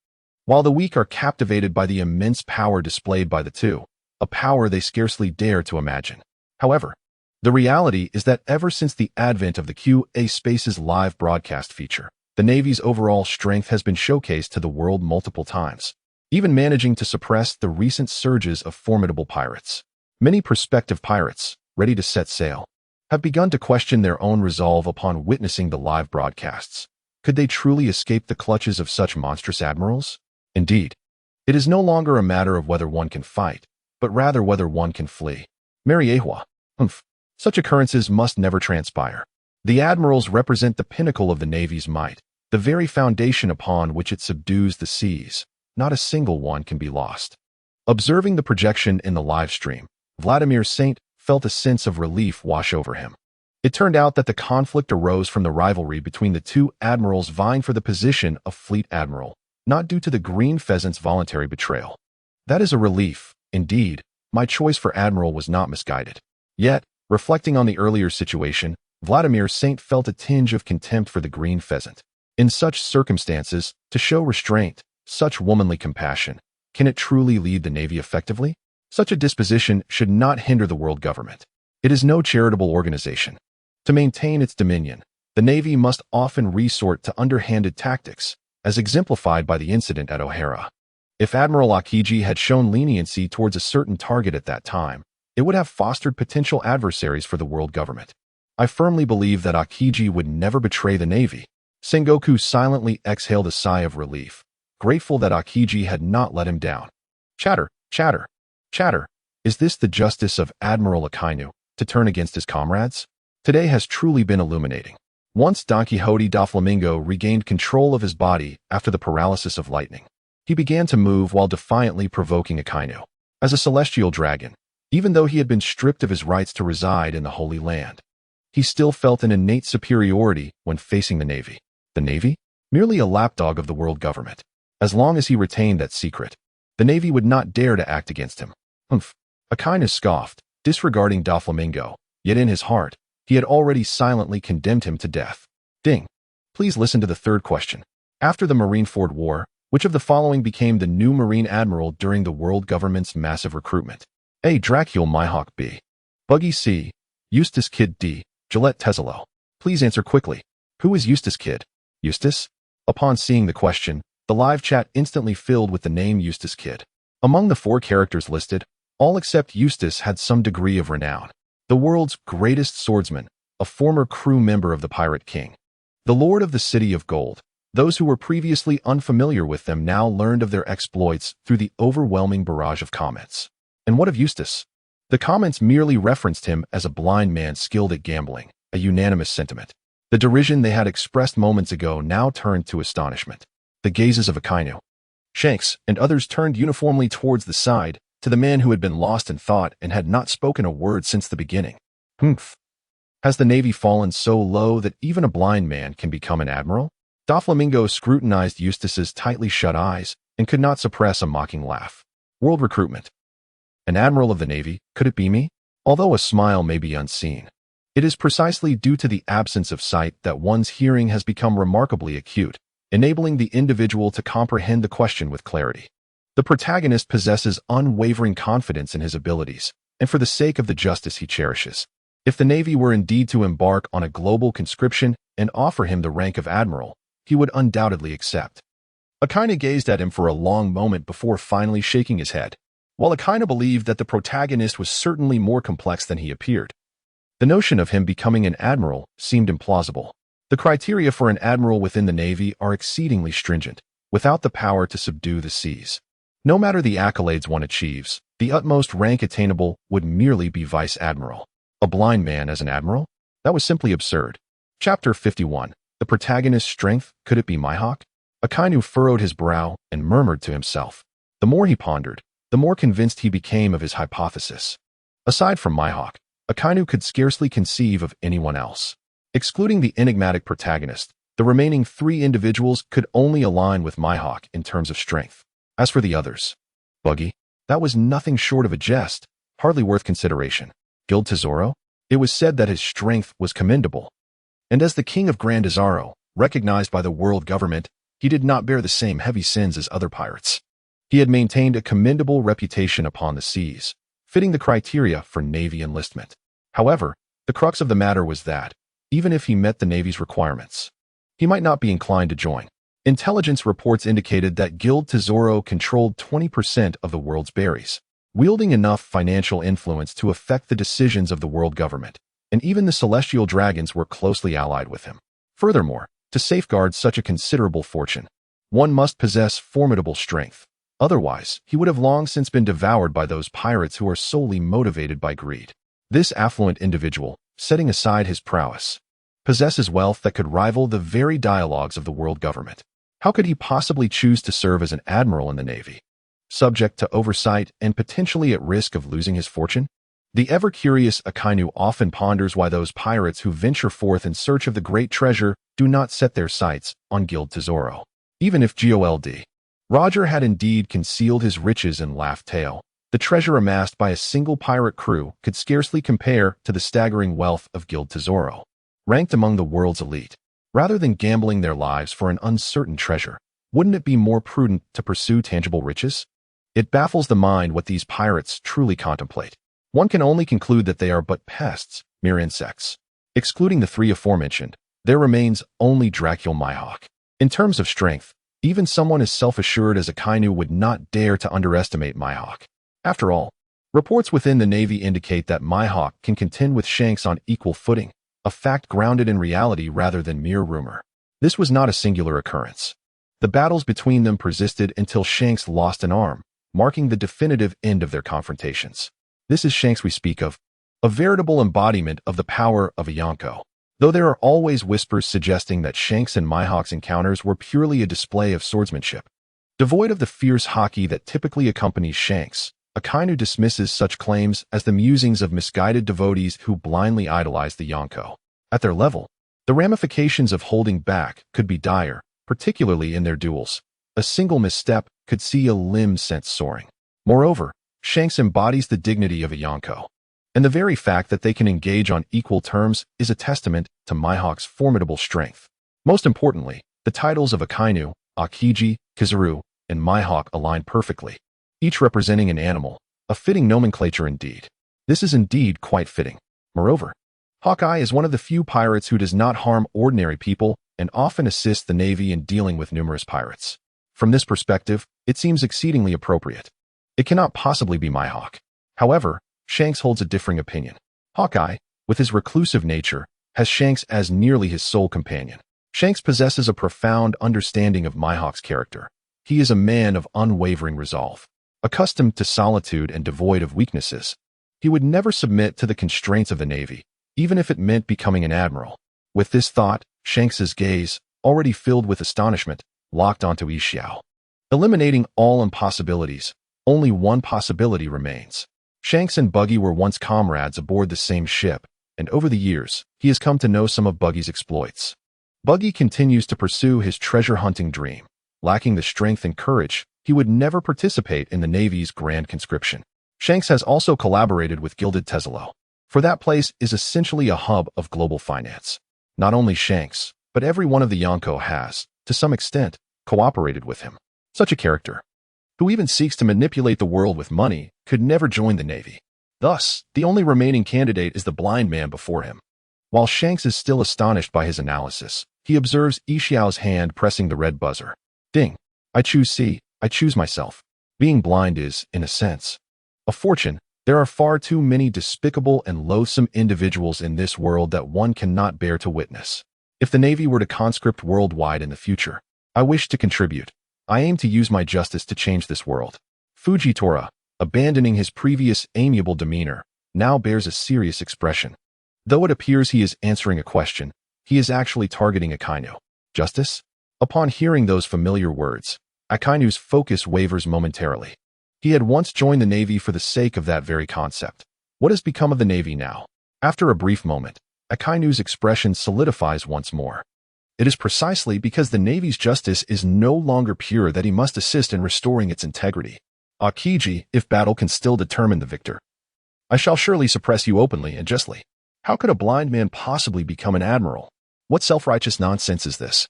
while the weak are captivated by the immense power displayed by the two, a power they scarcely dare to imagine. However, the reality is that ever since the advent of the QA Space's live broadcast feature, the Navy's overall strength has been showcased to the world multiple times, even managing to suppress the recent surges of formidable pirates. Many prospective pirates, ready to set sail, have begun to question their own resolve upon witnessing the live broadcasts. Could they truly escape the clutches of such monstrous admirals? Indeed, it is no longer a matter of whether one can fight, but rather whether one can flee. Mariehua. Humph. Such occurrences must never transpire. The admirals represent the pinnacle of the Navy's might, the very foundation upon which it subdues the seas. Not a single one can be lost. Observing the projection in the live stream, Vladimir Saint felt a sense of relief wash over him. It turned out that the conflict arose from the rivalry between the two admirals vying for the position of Fleet Admiral, not due to the green pheasant's voluntary betrayal. That is a relief. Indeed, my choice for admiral was not misguided. Yet, reflecting on the earlier situation, Vladimir Saint felt a tinge of contempt for the green pheasant. In such circumstances, to show restraint, such womanly compassion, can it truly lead the Navy effectively? Such a disposition should not hinder the world government. It is no charitable organization. To maintain its dominion, the Navy must often resort to underhanded tactics, as exemplified by the incident at O'Hara. If Admiral Akiji had shown leniency towards a certain target at that time, it would have fostered potential adversaries for the world government. I firmly believe that Akiji would never betray the Navy. Sengoku silently exhaled a sigh of relief, grateful that Akiji had not let him down. Chatter, chatter. Chatter, is this the justice of Admiral Akainu, to turn against his comrades? Today has truly been illuminating. Once Don Quixote da Flamingo regained control of his body after the paralysis of lightning, he began to move while defiantly provoking Akainu. As a celestial dragon, even though he had been stripped of his rights to reside in the Holy Land, he still felt an innate superiority when facing the Navy. The Navy? Merely a lapdog of the world government. As long as he retained that secret, the Navy would not dare to act against him. Humph. Akainu scoffed, disregarding Doflamingo, yet in his heart, he had already silently condemned him to death. Ding. Please listen to the third question. After the Marineford War, which of the following became the new Marine Admiral during the world government's massive recruitment? A. Dracule Mihawk. B. Buggy. C. Eustace Kid. D. Gillette Tezzalo. Please answer quickly. Who is Eustace Kid? Eustace? Upon seeing the question, the live chat instantly filled with the name Eustace Kid. Among the 4 characters listed, all except Eustace had some degree of renown. The world's greatest swordsman, a former crew member of the Pirate King. The Lord of the City of Gold. Those who were previously unfamiliar with them now learned of their exploits through the overwhelming barrage of comments. And what of Eustace? The comments merely referenced him as a blind man skilled at gambling, a unanimous sentiment. The derision they had expressed moments ago now turned to astonishment. The gazes of Akainu, Shanks, and others turned uniformly towards the side, to the man who had been lost in thought and had not spoken a word since the beginning. Humph. Has the Navy fallen so low that even a blind man can become an admiral? Doflamingo scrutinized Eustace's tightly shut eyes and could not suppress a mocking laugh. World recruitment. An admiral of the Navy, could it be me? Although a smile may be unseen, it is precisely due to the absence of sight that one's hearing has become remarkably acute, enabling the individual to comprehend the question with clarity. The protagonist possesses unwavering confidence in his abilities, and for the sake of the justice he cherishes. If the Navy were indeed to embark on a global conscription and offer him the rank of admiral, he would undoubtedly accept. Akainu gazed at him for a long moment before finally shaking his head. While Akainu believed that the protagonist was certainly more complex than he appeared, the notion of him becoming an admiral seemed implausible. The criteria for an admiral within the Navy are exceedingly stringent, without the power to subdue the seas. No matter the accolades one achieves, the utmost rank attainable would merely be vice admiral. A blind man as an admiral? That was simply absurd. Chapter 51. The protagonist's strength, could it be Mihawk? Akainu furrowed his brow and murmured to himself. The more he pondered, the more convinced he became of his hypothesis. Aside from Mihawk, Akainu could scarcely conceive of anyone else. Excluding the enigmatic protagonist, the remaining 3 individuals could only align with Mihawk in terms of strength. As for the others, Buggy, that was nothing short of a jest, hardly worth consideration. Guild Tesoro? It was said that his strength was commendable. And as the king of Grand Azaro, recognized by the world government, he did not bear the same heavy sins as other pirates. He had maintained a commendable reputation upon the seas, fitting the criteria for Navy enlistment. However, the crux of the matter was that, even if he met the Navy's requirements, he might not be inclined to join. Intelligence reports indicated that Guild Tesoro controlled 20% of the world's berries, wielding enough financial influence to affect the decisions of the world government, and even the celestial dragons were closely allied with him. Furthermore, to safeguard such a considerable fortune, one must possess formidable strength. Otherwise, he would have long since been devoured by those pirates who are solely motivated by greed. This affluent individual, setting aside his prowess, possesses wealth that could rival the very dialogues of the world government. How could he possibly choose to serve as an admiral in the Navy, subject to oversight and potentially at risk of losing his fortune? The ever-curious Akainu often ponders why those pirates who venture forth in search of the great treasure do not set their sights on Guild Tesoro. Even if Gold Roger had indeed concealed his riches in Laugh Tale, the treasure amassed by a single pirate crew could scarcely compare to the staggering wealth of Guild Tesoro, ranked among the world's elite. Rather than gambling their lives for an uncertain treasure, wouldn't it be more prudent to pursue tangible riches? It baffles the mind what these pirates truly contemplate. One can only conclude that they are but pests, mere insects. Excluding the 3 aforementioned, there remains only Dracule Mihawk. In terms of strength, even someone as self-assured as Akainu would not dare to underestimate Mihawk. After all, reports within the Navy indicate that Mihawk can contend with Shanks on equal footing, a fact grounded in reality rather than mere rumor. This was not a singular occurrence. The battles between them persisted until Shanks lost an arm, marking the definitive end of their confrontations. This is Shanks we speak of, a veritable embodiment of the power of a Yonko. Though there are always whispers suggesting that Shanks and Mihawk's encounters were purely a display of swordsmanship. Devoid of the fierce haki that typically accompanies Shanks, Akainu dismisses such claims as the musings of misguided devotees who blindly idolize the Yonko. At their level, the ramifications of holding back could be dire, particularly in their duels. A single misstep could see a limb sent soaring. Moreover, Shanks embodies the dignity of a Yonko, and the very fact that they can engage on equal terms is a testament to Mihawk's formidable strength. Most importantly, The titles of Akainu, Akiji, Kizaru, and Mihawk align perfectly, each representing an animal, a fitting nomenclature indeed. This is indeed quite fitting. Moreover, Hawkeye is one of the few pirates who does not harm ordinary people and often assists the Navy in dealing with numerous pirates. From this perspective, it seems exceedingly appropriate. It cannot possibly be Mihawk. However, Shanks holds a differing opinion. Hawkeye, with his reclusive nature, has Shanks as nearly his sole companion. Shanks possesses a profound understanding of Mihawk's character. He is a man of unwavering resolve. Accustomed to solitude and devoid of weaknesses, he would never submit to the constraints of the Navy, even if it meant becoming an admiral. With this thought, Shanks's gaze, already filled with astonishment, locked onto Xiao. Eliminating all impossibilities, only one possibility remains. Shanks and Buggy were once comrades aboard the same ship, and over the years, he has come to know some of Buggy's exploits. Buggy continues to pursue his treasure-hunting dream. Lacking the strength and courage, he would never participate in the Navy's grand conscription. Shanks has also collaborated with Gilded Tesalo, for that place is essentially a hub of global finance. Not only Shanks, but every one of the Yonko has, to some extent, cooperated with him. Such a character, who even seeks to manipulate the world with money, could never join the Navy. Thus, the only remaining candidate is the blind man before him. While Shanks is still astonished by his analysis, he observes Xiao's hand pressing the red buzzer. Ding. I choose C. I choose myself. Being blind is, in a sense, a fortune. There are far too many despicable and loathsome individuals in this world that one cannot bear to witness. If the Navy were to conscript worldwide in the future, I wish to contribute. I aim to use my justice to change this world. Fujitora, abandoning his previous amiable demeanor, now bears a serious expression. Though it appears he is answering a question, he is actually targeting Akainu. Justice? Upon hearing those familiar words, Akainu's focus wavers momentarily. He had once joined the Navy for the sake of that very concept. What has become of the Navy now? After a brief moment, Akainu's expression solidifies once more. It is precisely because the Navy's justice is no longer pure that he must assist in restoring its integrity. Akiji, if battle can still determine the victor, I shall surely suppress you openly and justly. How could a blind man possibly become an admiral? What self-righteous nonsense is this?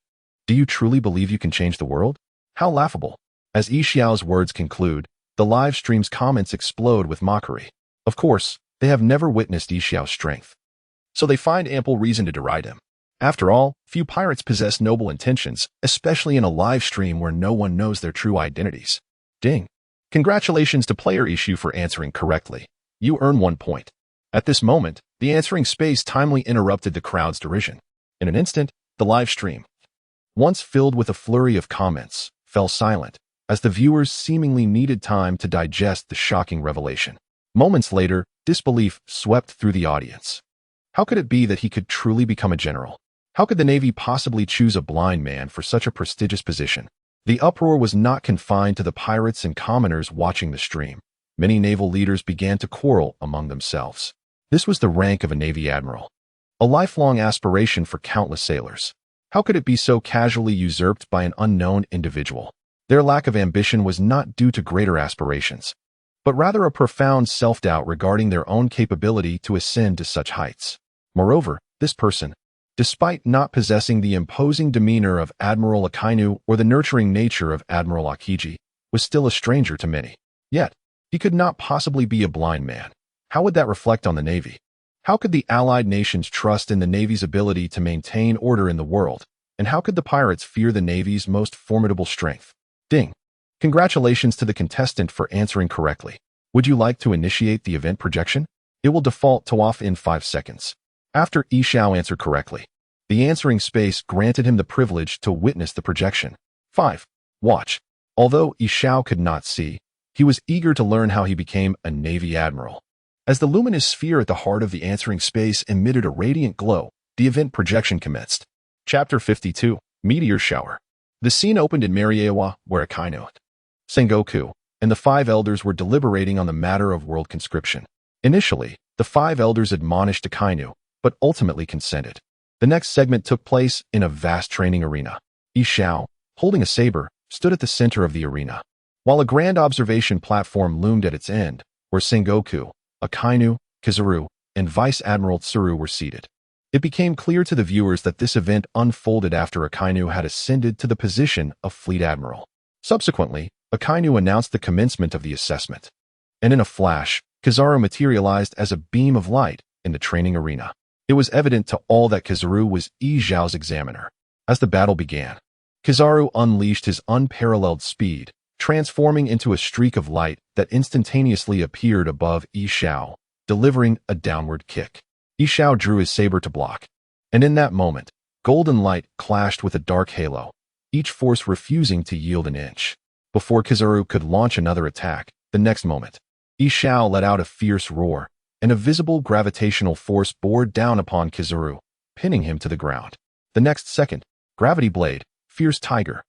Do you truly believe you can change the world? How laughable. As Xiao's words conclude, the live stream's comments explode with mockery. Of course, they have never witnessed Xiao's strength, so they find ample reason to deride him. After all, few pirates possess noble intentions, especially in a live stream where no one knows their true identities. Ding. Congratulations to player Issue for answering correctly. You earn 1 point. At this moment, the answering space timely interrupted the crowd's derision. In an instant, the live stream, once filled with a flurry of comments, fell silent, as the viewers seemingly needed time to digest the shocking revelation. Moments later, disbelief swept through the audience. How could it be that he could truly become a general? How could the Navy possibly choose a blind man for such a prestigious position? The uproar was not confined to the pirates and commoners watching the stream. Many naval leaders began to quarrel among themselves. This was the rank of a Navy admiral, a lifelong aspiration for countless sailors. How could it be so casually usurped by an unknown individual? Their lack of ambition was not due to greater aspirations, but rather a profound self-doubt regarding their own capability to ascend to such heights. Moreover, this person, despite not possessing the imposing demeanor of Admiral Akainu or the nurturing nature of Admiral Akiji, was still a stranger to many. Yet, he could not possibly be a blind man. How would that reflect on the Navy? How could the Allied nations trust in the Navy's ability to maintain order in the world? And how could the pirates fear the Navy's most formidable strength? Ding. Congratulations to the contestant for answering correctly. Would you like to initiate the event projection? It will default to off in 5 seconds. After Xiao answered correctly, the answering space granted him the privilege to witness the projection. 5. Watch. Although Xiao could not see, he was eager to learn how he became a Navy admiral. As the luminous sphere at the heart of the answering space emitted a radiant glow, the event projection commenced. Chapter 52, Meteor Shower. The scene opened in Mariewa, where Akainu, Sengoku, and the 5 elders were deliberating on the matter of world conscription. Initially, the 5 elders admonished Akainu, but ultimately consented. The next segment took place in a vast training arena. Xiao, holding a saber, stood at the center of the arena, while a grand observation platform loomed at its end, where Sengoku, Akainu, Kizaru, and Vice Admiral Tsuru were seated. It became clear to the viewers that this event unfolded after Akainu had ascended to the position of Fleet Admiral. Subsequently, Akainu announced the commencement of the assessment. And in a flash, Kizaru materialized as a beam of light in the training arena. It was evident to all that Kizaru was Yi Zhao's examiner. As the battle began, Kizaru unleashed his unparalleled speed, transforming into a streak of light that instantaneously appeared above Yi Zhao, delivering a downward kick. Yi Zhao drew his saber to block, and in that moment, golden light clashed with a dark halo, each force refusing to yield an inch. Before Kizaru could launch another attack, the next moment, Yi Zhao let out a fierce roar, and a visible gravitational force bore down upon Kizaru, pinning him to the ground. The next second, Gravity Blade, Fierce Tiger.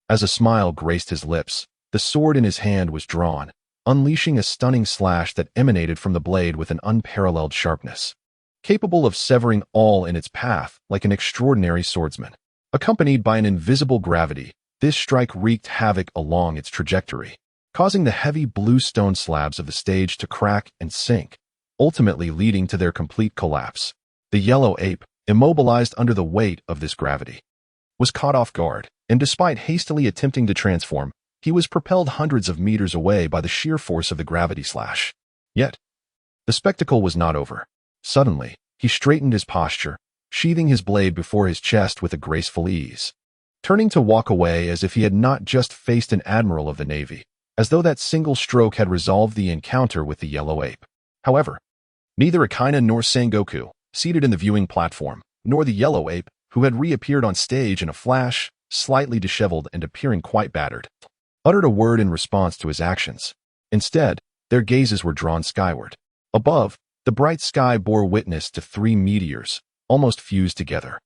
As a smile graced his lips, the sword in his hand was drawn, unleashing a stunning slash that emanated from the blade with an unparalleled sharpness, capable of severing all in its path like an extraordinary swordsman. Accompanied by an invisible gravity, this strike wreaked havoc along its trajectory, causing the heavy blue stone slabs of the stage to crack and sink, ultimately leading to their complete collapse. The yellow ape, immobilized under the weight of this gravity, was caught off guard, and despite hastily attempting to transform, he was propelled hundreds of meters away by the sheer force of the gravity slash. Yet, the spectacle was not over. Suddenly, he straightened his posture, sheathing his blade before his chest with a graceful ease, turning to walk away as if he had not just faced an admiral of the Navy, as though that single stroke had resolved the encounter with the yellow ape. However, neither Akainu nor Sengoku, seated in the viewing platform, nor the yellow ape, who had reappeared on stage in a flash, slightly disheveled and appearing quite battered, uttered a word in response to his actions. Instead, their gazes were drawn skyward. Above, the bright sky bore witness to three meteors, almost fused together,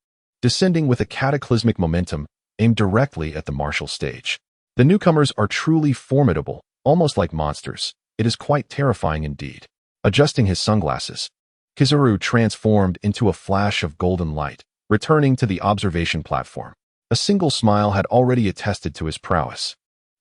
descending with a cataclysmic momentum aimed directly at the martial stage. The newcomers are truly formidable, almost like monsters. It is quite terrifying indeed. Adjusting his sunglasses, Kizaru transformed into a flash of golden light, returning to the observation platform. A single smile had already attested to his prowess,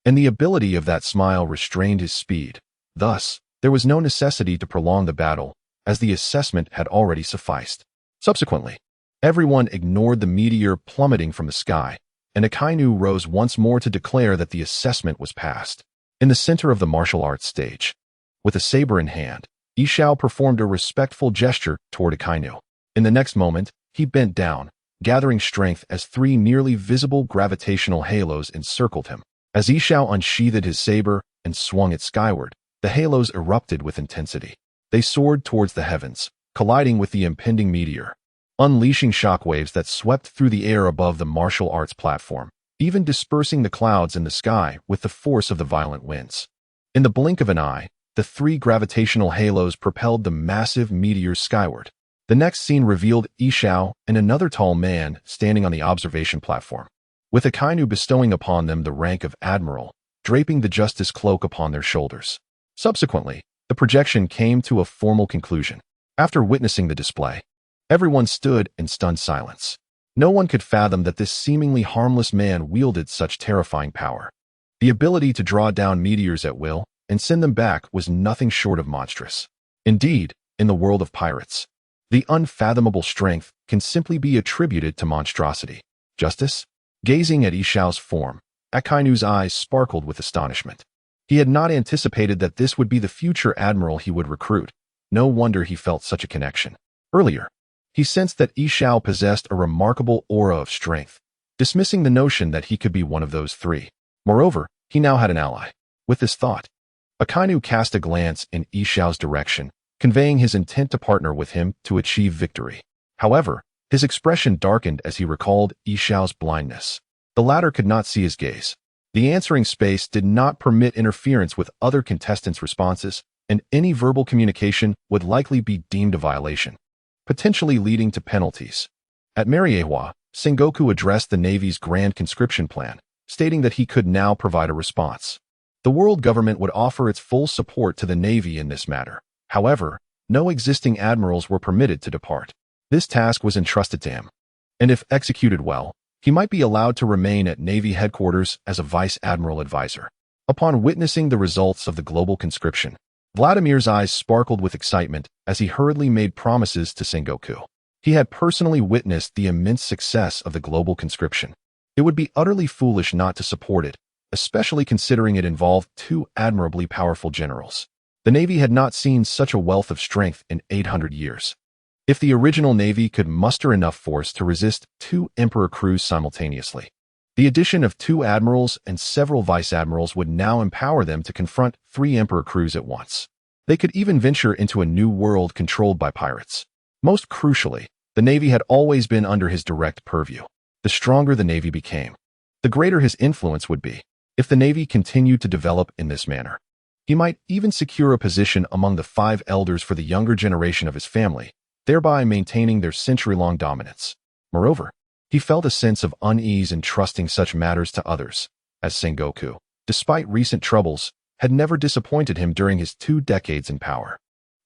and the ability of that smile restrained his speed. Thus, there was no necessity to prolong the battle, as the assessment had already sufficed. Subsequently, everyone ignored the meteor plummeting from the sky, and Akainu rose once more to declare that the assessment was passed. In the center of the martial arts stage, with a saber in hand, Yi Zhao performed a respectful gesture toward Akainu. In the next moment, he bent down, gathering strength as three nearly visible gravitational halos encircled him. As Yi Zhao unsheathed his saber and swung it skyward, the halos erupted with intensity. They soared towards the heavens, colliding with the impending meteor, unleashing shockwaves that swept through the air above the martial arts platform, even dispersing the clouds in the sky with the force of the violent winds. In the blink of an eye, the three gravitational halos propelled the massive meteors skyward. The next scene revealed Yi Zhao and another tall man standing on the observation platform, with Akainu bestowing upon them the rank of admiral, draping the justice cloak upon their shoulders. Subsequently, the projection came to a formal conclusion. After witnessing the display, everyone stood in stunned silence. No one could fathom that this seemingly harmless man wielded such terrifying power. The ability to draw down meteors at will and send them back was nothing short of monstrous. Indeed, in the world of pirates, the unfathomable strength can simply be attributed to monstrosity. Justice? Gazing at Yi Zhao's form, Akainu's eyes sparkled with astonishment. He had not anticipated that this would be the future admiral he would recruit. No wonder he felt such a connection. Earlier, he sensed that Yi Zhao possessed a remarkable aura of strength, dismissing the notion that he could be one of those three. Moreover, he now had an ally. With this thought, Akainu cast a glance in Yi Zhao's direction, conveying his intent to partner with him to achieve victory. However, his expression darkened as he recalled Yi Zhao's blindness. The latter could not see his gaze. The answering space did not permit interference with other contestants' responses, and any verbal communication would likely be deemed a violation, potentially leading to penalties. At Marineford, Sengoku addressed the Navy's grand conscription plan, stating that he could now provide a response. The world government would offer its full support to the Navy in this matter. However, no existing admirals were permitted to depart. This task was entrusted to him, and if executed well, he might be allowed to remain at Navy headquarters as a vice admiral advisor. Upon witnessing the results of the global conscription, Vladimir's eyes sparkled with excitement as he hurriedly made promises to Sengoku. He had personally witnessed the immense success of the global conscription. It would be utterly foolish not to support it, especially considering it involved two admirably powerful generals. The Navy had not seen such a wealth of strength in 800 years. If the original Navy could muster enough force to resist two Emperor crews simultaneously, the addition of two admirals and several vice-admirals would now empower them to confront three Emperor crews at once. They could even venture into a new world controlled by pirates. Most crucially, the Navy had always been under his direct purview. The stronger the Navy became, the greater his influence would be. If the Navy continued to develop in this manner, he might even secure a position among the five elders for the younger generation of his family, thereby maintaining their century-long dominance. Moreover, he felt a sense of unease in trusting such matters to others, as Sengoku, despite recent troubles, had never disappointed him during his 2 decades in power.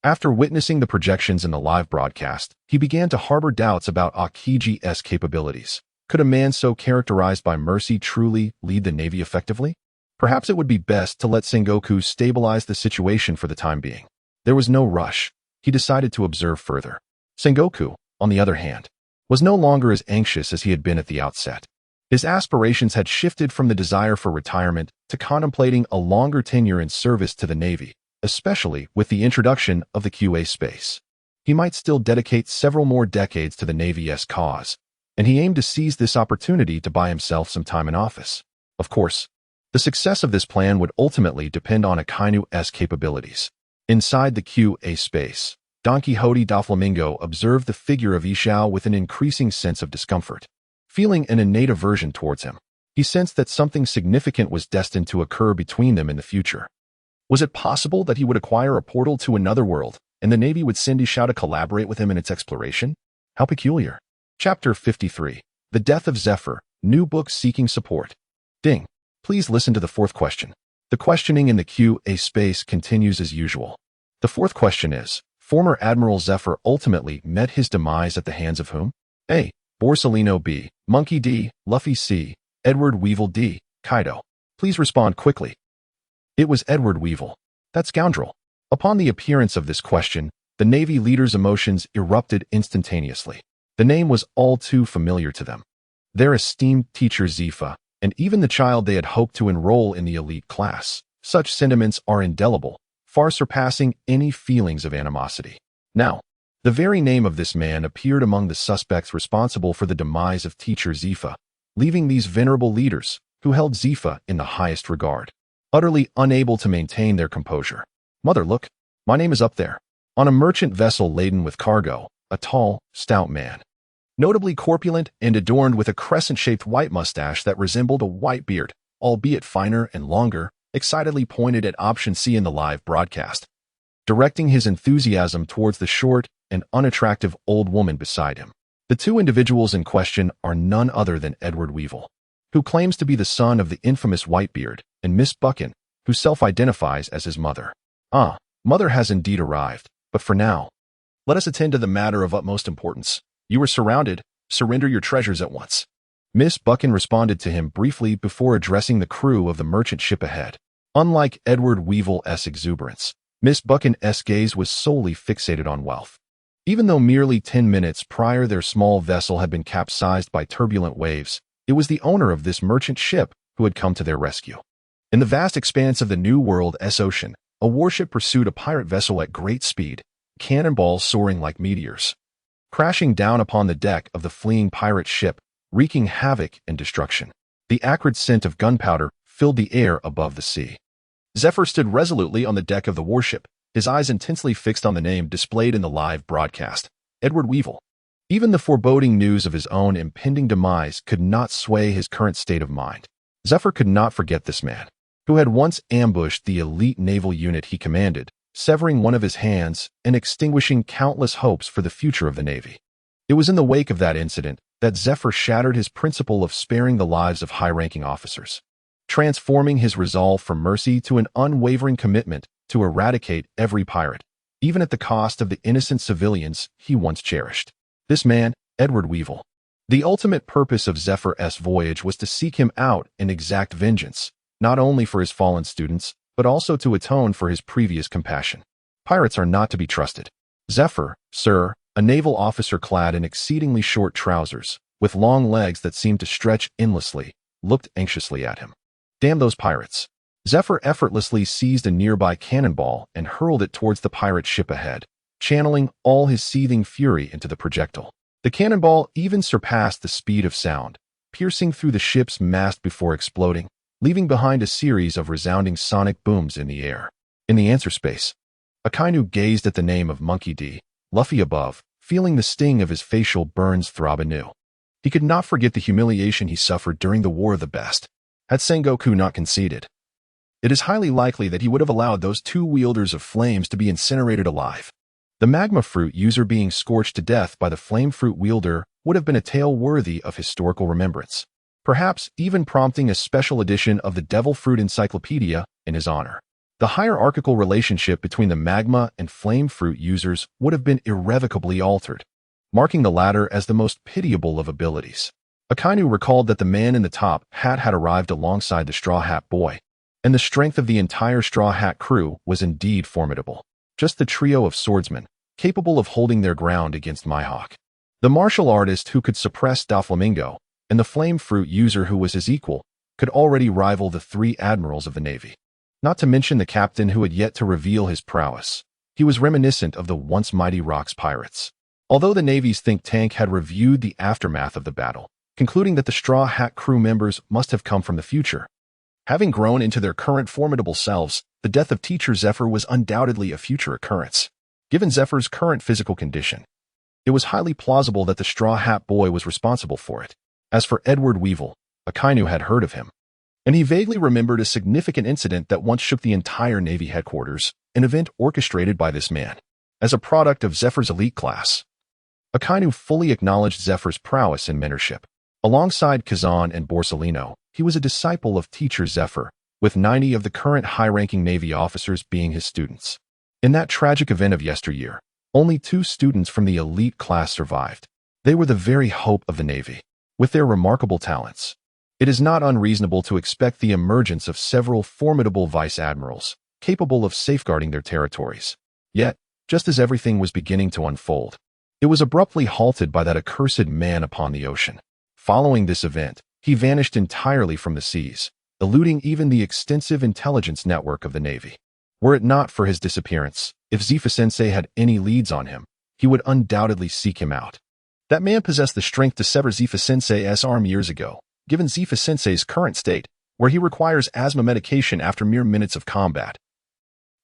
After witnessing the projections in the live broadcast, he began to harbor doubts about Akiji's capabilities. Could a man so characterized by mercy truly lead the Navy effectively? Perhaps it would be best to let Sengoku stabilize the situation for the time being. There was no rush. He decided to observe further. Sengoku, on the other hand, was no longer as anxious as he had been at the outset. His aspirations had shifted from the desire for retirement to contemplating a longer tenure in service to the Navy, especially with the introduction of the QA space. He might still dedicate several more decades to the Navy's cause, and he aimed to seize this opportunity to buy himself some time in office. Of course, the success of this plan would ultimately depend on Akainu's capabilities. Inside the QA space, Don Quixote Doflamingo observed the figure of Ishao with an increasing sense of discomfort. Feeling an innate aversion towards him, he sensed that something significant was destined to occur between them in the future. Was it possible that he would acquire a portal to another world, and the Navy would send Ishao to collaborate with him in its exploration? How peculiar. Chapter 53. The Death of Zephyr, New Book Seeking Support. Ding. Please listen to the fourth question. The questioning in the QA space continues as usual. The fourth question is, former Admiral Zephyr ultimately met his demise at the hands of whom? A. Borsalino B. Monkey D. Luffy C. Edward Weevil D. Kaido. Please respond quickly. It was Edward Weevil. That scoundrel. Upon the appearance of this question, the Navy leader's emotions erupted instantaneously. The name was all too familiar to them. Their esteemed teacher Zifa, and even the child they had hoped to enroll in the elite class. Such sentiments are indelible, far surpassing any feelings of animosity. Now, the very name of this man appeared among the suspects responsible for the demise of teacher Zifa, leaving these venerable leaders, who held Zifa in the highest regard, utterly unable to maintain their composure. Mother, look, my name is up there, on a merchant vessel laden with cargo, a tall, stout man, notably corpulent and adorned with a crescent-shaped white mustache that resembled a white beard, albeit finer and longer, excitedly pointed at option C in the live broadcast, directing his enthusiasm towards the short and unattractive old woman beside him. The two individuals in question are none other than Edward Weevil, who claims to be the son of the infamous Whitebeard, and Miss Buchan, who self-identifies as his mother. Mother has indeed arrived, but for now, let us attend to the matter of utmost importance. You are surrounded. Surrender your treasures at once. Miss Buchan responded to him briefly before addressing the crew of the merchant ship ahead. Unlike Edward Weevil's exuberance, Miss Buchan's gaze was solely fixated on wealth. Even though merely 10 minutes prior their small vessel had been capsized by turbulent waves, it was the owner of this merchant ship who had come to their rescue. In the vast expanse of the New World's ocean, a warship pursued a pirate vessel at great speed, cannonballs soaring like meteors, crashing down upon the deck of the fleeing pirate ship, wreaking havoc and destruction. The acrid scent of gunpowder filled the air above the sea. Zephyr stood resolutely on the deck of the warship, his eyes intensely fixed on the name displayed in the live broadcast, Edward Weevil. Even the foreboding news of his own impending demise could not sway his current state of mind. Zephyr could not forget this man, who had once ambushed the elite naval unit he commanded, severing one of his hands and extinguishing countless hopes for the future of the Navy. It was in the wake of that incident that Zephyr shattered his principle of sparing the lives of high-ranking officers, transforming his resolve from mercy to an unwavering commitment to eradicate every pirate, even at the cost of the innocent civilians he once cherished. This man, Edward Weevil. The ultimate purpose of Zephyr's voyage was to seek him out and exact vengeance, not only for his fallen students, but also to atone for his previous compassion. Pirates are not to be trusted. Zephyr, sir, a naval officer clad in exceedingly short trousers, with long legs that seemed to stretch endlessly, looked anxiously at him. Damn those pirates. Zephyr effortlessly seized a nearby cannonball and hurled it towards the pirate ship ahead, channeling all his seething fury into the projectile. The cannonball even surpassed the speed of sound, piercing through the ship's mast before exploding, leaving behind a series of resounding sonic booms in the air. In the answer space, Akainu gazed at the name of Monkey D, Luffy above, feeling the sting of his facial burns throb anew. He could not forget the humiliation he suffered during the War of the Best. Had Sengoku not conceded, it is highly likely that he would have allowed those two wielders of flames to be incinerated alive. The magma fruit user being scorched to death by the flame fruit wielder would have been a tale worthy of historical remembrance, perhaps even prompting a special edition of the Devil Fruit Encyclopedia in his honor. The hierarchical relationship between the magma and flame fruit users would have been irrevocably altered, marking the latter as the most pitiable of abilities. Akainu recalled that the man in the top hat had arrived alongside the Straw Hat Boy, and the strength of the entire Straw Hat crew was indeed formidable. Just the trio of swordsmen, capable of holding their ground against Mihawk. The martial artist who could suppress Doflamingo, and the flame fruit user who was his equal, could already rival the three admirals of the Navy. Not to mention the captain who had yet to reveal his prowess. He was reminiscent of the once mighty Rocks pirates. Although the Navy's think tank had reviewed the aftermath of the battle, concluding that the Straw Hat crew members must have come from the future. Having grown into their current formidable selves, the death of Teacher Zephyr was undoubtedly a future occurrence. Given Zephyr's current physical condition, it was highly plausible that the Straw Hat Boy was responsible for it. As for Edward Weevil, Akainu had heard of him, and he vaguely remembered a significant incident that once shook the entire Navy headquarters, an event orchestrated by this man. As a product of Zephyr's elite class, Akainu fully acknowledged Zephyr's prowess in mentorship. Alongside Kazan and Borsalino, he was a disciple of Teacher Zephyr, with 90 of the current high-ranking Navy officers being his students. In that tragic event of yesteryear, only 2 students from the elite class survived. They were the very hope of the Navy. With their remarkable talents, it is not unreasonable to expect the emergence of several formidable vice admirals, capable of safeguarding their territories. Yet, just as everything was beginning to unfold, it was abruptly halted by that accursed man upon the ocean. Following this event, he vanished entirely from the seas, eluding even the extensive intelligence network of the Navy. Were it not for his disappearance, if Zifa-sensei had any leads on him, he would undoubtedly seek him out. That man possessed the strength to sever Zifa-sensei's arm years ago, given Zifa-sensei's current state, where he requires asthma medication after mere minutes of combat.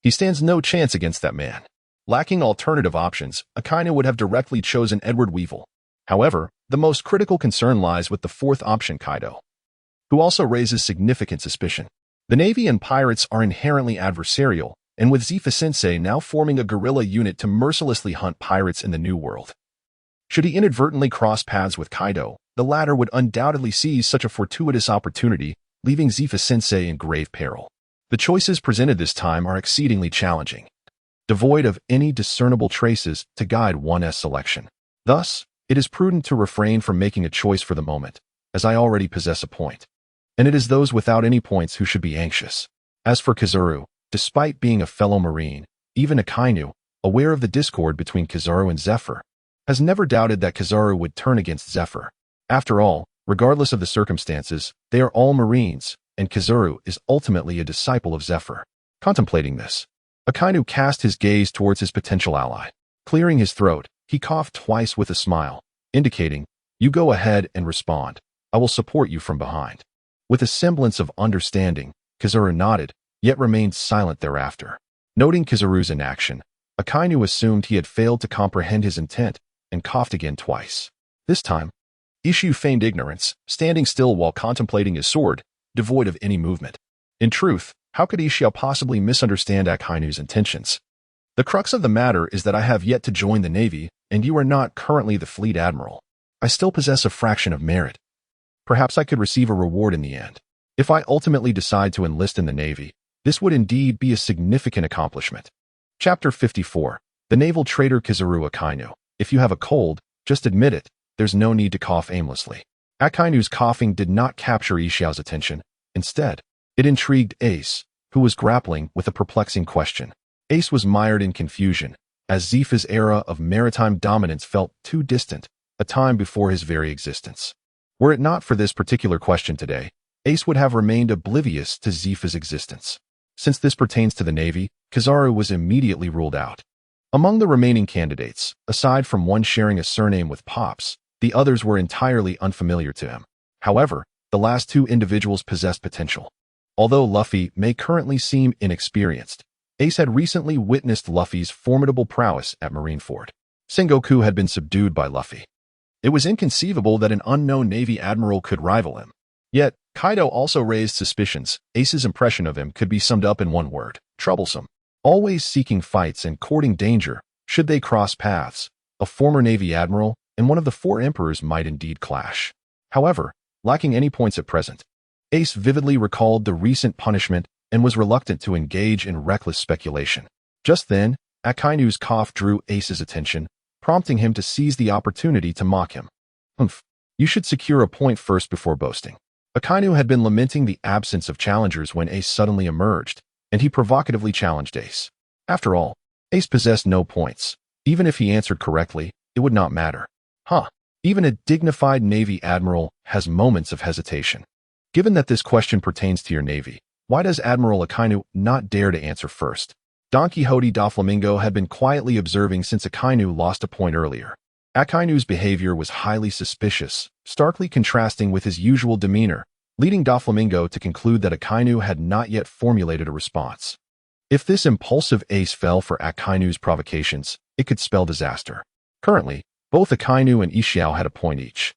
He stands no chance against that man. Lacking alternative options, Akainu would have directly chosen Edward Weevil. However, the most critical concern lies with the fourth option, Kaido, who also raises significant suspicion. The Navy and pirates are inherently adversarial, and with Zifa-sensei now forming a guerrilla unit to mercilessly hunt pirates in the New World. Should he inadvertently cross paths with Kaido, the latter would undoubtedly seize such a fortuitous opportunity, leaving Zifa-sensei in grave peril. The choices presented this time are exceedingly challenging, devoid of any discernible traces to guide one's selection. Thus, it is prudent to refrain from making a choice for the moment, as I already possess a point. And it is those without any points who should be anxious. As for Kizaru, despite being a fellow Marine, even Akainu, aware of the discord between Kizaru and Zephyr, has never doubted that Kizaru would turn against Zephyr. After all, regardless of the circumstances, they are all Marines, and Kizaru is ultimately a disciple of Zephyr. Contemplating this, Akainu cast his gaze towards his potential ally. Clearing his throat, he coughed twice with a smile, indicating, "You go ahead and respond. I will support you from behind." With a semblance of understanding, Kizaru nodded, yet remained silent thereafter. Noting Kizaru's inaction, Akainu assumed he had failed to comprehend his intent, and coughed again twice. This time, Isshu feigned ignorance, standing still while contemplating his sword, devoid of any movement. In truth, how could Isshu possibly misunderstand Akainu's intentions? The crux of the matter is that I have yet to join the Navy, and you are not currently the fleet admiral. I still possess a fraction of merit. Perhaps I could receive a reward in the end. If I ultimately decide to enlist in the Navy, this would indeed be a significant accomplishment. Chapter 54. The Naval Traitor Kizaru Akainu. If you have a cold, just admit it. There's no need to cough aimlessly. Akainu's coughing did not capture Ishiao's attention. Instead, it intrigued Ace, who was grappling with a perplexing question. Ace was mired in confusion, as Zifa's era of maritime dominance felt too distant, a time before his very existence. Were it not for this particular question today, Ace would have remained oblivious to Zifa's existence. Since this pertains to the Navy, Kizaru was immediately ruled out. Among the remaining candidates, aside from one sharing a surname with Pops, the others were entirely unfamiliar to him. However, the last two individuals possessed potential. Although Luffy may currently seem inexperienced, Ace had recently witnessed Luffy's formidable prowess at Marineford. Sengoku had been subdued by Luffy. It was inconceivable that an unknown Navy admiral could rival him. Yet, Kaido also raised suspicions. Ace's impression of him could be summed up in one word: troublesome. Always seeking fights and courting danger, should they cross paths, a former Navy admiral and one of the four emperors might indeed clash. However, lacking any points at present, Ace vividly recalled the recent punishment and was reluctant to engage in reckless speculation. Just then, Akainu's cough drew Ace's attention, prompting him to seize the opportunity to mock him. You should secure a point first before boasting. Akainu had been lamenting the absence of challengers when Ace suddenly emerged, and he provocatively challenged Ace. After all, Ace possessed no points. Even if he answered correctly, it would not matter. Even a dignified Navy admiral has moments of hesitation. Given that this question pertains to your Navy, why does Admiral Akainu not dare to answer first? Don Quixote Doflamingo had been quietly observing since Akainu lost a point earlier. Akainu's behavior was highly suspicious, starkly contrasting with his usual demeanor, leading Doflamingo to conclude that Akainu had not yet formulated a response. If this impulsive Ace fell for Akainu's provocations, it could spell disaster. Currently, both Akainu and Ishiao had a point each,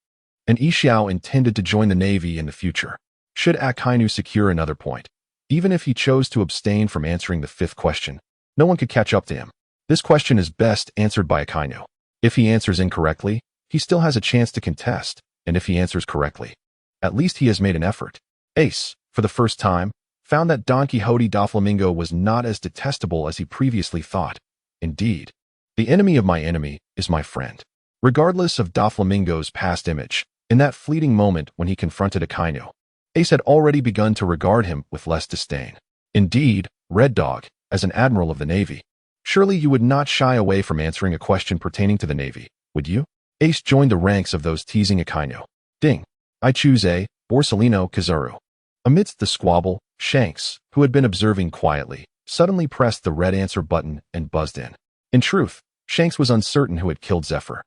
and Ishiao intended to join the Navy in the future. Should Akainu secure another point, even if he chose to abstain from answering the fifth question, no one could catch up to him. This question is best answered by Akainu. If he answers incorrectly, he still has a chance to contest, and if he answers correctly, at least he has made an effort. Ace, for the first time, found that Don Quixote Doflamingo was not as detestable as he previously thought. Indeed, the enemy of my enemy is my friend. Regardless of Doflamingo's past image, in that fleeting moment when he confronted Akainu, Ace had already begun to regard him with less disdain. Indeed, Red Dog, as an admiral of the Navy, surely you would not shy away from answering a question pertaining to the Navy, would you? Ace joined the ranks of those teasing Akainu. Ding. I choose A. Borsalino Kizaru. Amidst the squabble, Shanks, who had been observing quietly, suddenly pressed the red answer button and buzzed in. In truth, Shanks was uncertain who had killed Zephyr.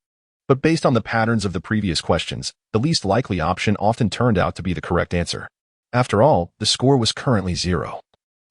But based on the patterns of the previous questions, the least likely option often turned out to be the correct answer. After all, the score was currently 0.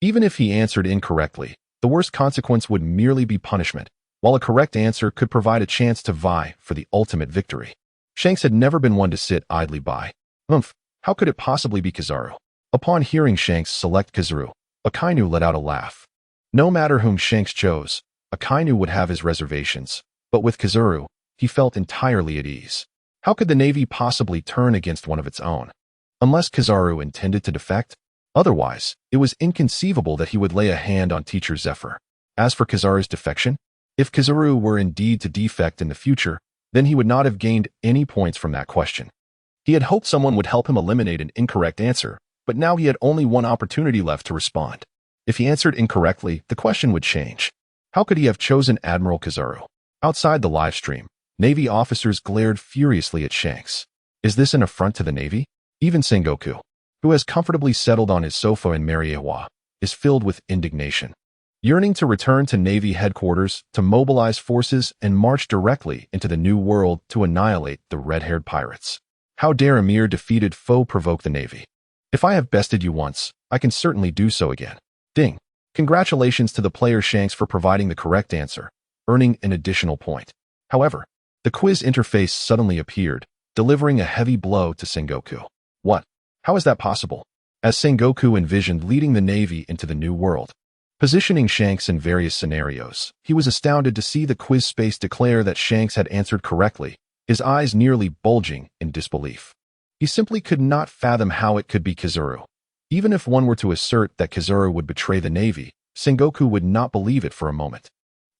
Even if he answered incorrectly, the worst consequence would merely be punishment, while a correct answer could provide a chance to vie for the ultimate victory. Shanks had never been one to sit idly by. How could it possibly be Kizaru? Upon hearing Shanks select Kizaru, Akainu let out a laugh. No matter whom Shanks chose, Akainu would have his reservations, but with Kizaru, he felt entirely at ease. How could the Navy possibly turn against one of its own? Unless Kizaru intended to defect? Otherwise, it was inconceivable that he would lay a hand on Teacher Zephyr. As for Kizaru's defection, if Kizaru were indeed to defect in the future, then he would not have gained any points from that question. He had hoped someone would help him eliminate an incorrect answer, but now he had only one opportunity left to respond. If he answered incorrectly, the question would change. How could he have chosen Admiral Kizaru? Outside the live stream, Navy officers glared furiously at Shanks. Is this an affront to the Navy? Even Sengoku, who has comfortably settled on his sofa in Marineford, is filled with indignation. Yearning to return to Navy headquarters to mobilize forces and march directly into the New World to annihilate the red-haired pirates. How dare a mere defeated foe provoke the Navy? If I have bested you once, I can certainly do so again. Ding. Congratulations to the player Shanks for providing the correct answer, earning an additional point. However, the quiz interface suddenly appeared, delivering a heavy blow to Sengoku. What? How is that possible? As Sengoku envisioned leading the Navy into the New World, positioning Shanks in various scenarios, he was astounded to see the quiz space declare that Shanks had answered correctly, his eyes nearly bulging in disbelief. He simply could not fathom how it could be Kizaru. Even if one were to assert that Kizaru would betray the Navy, Sengoku would not believe it for a moment.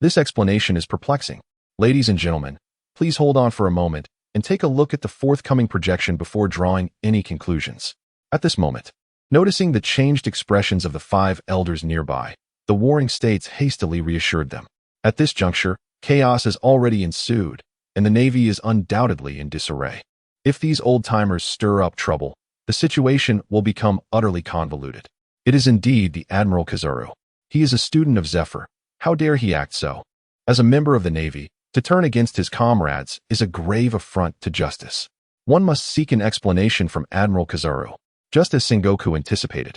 This explanation is perplexing. Ladies and gentlemen, please hold on for a moment and take a look at the forthcoming projection before drawing any conclusions. At this moment, noticing the changed expressions of the 5 elders nearby, the warring states hastily reassured them. At this juncture, chaos has already ensued, and the Navy is undoubtedly in disarray. If these old-timers stir up trouble, the situation will become utterly convoluted. It is indeed the Admiral Kizaru. He is a student of Zephyr. How dare he act so? As a member of the Navy, to turn against his comrades is a grave affront to justice. One must seek an explanation from Admiral Kizaru, just as Sengoku anticipated.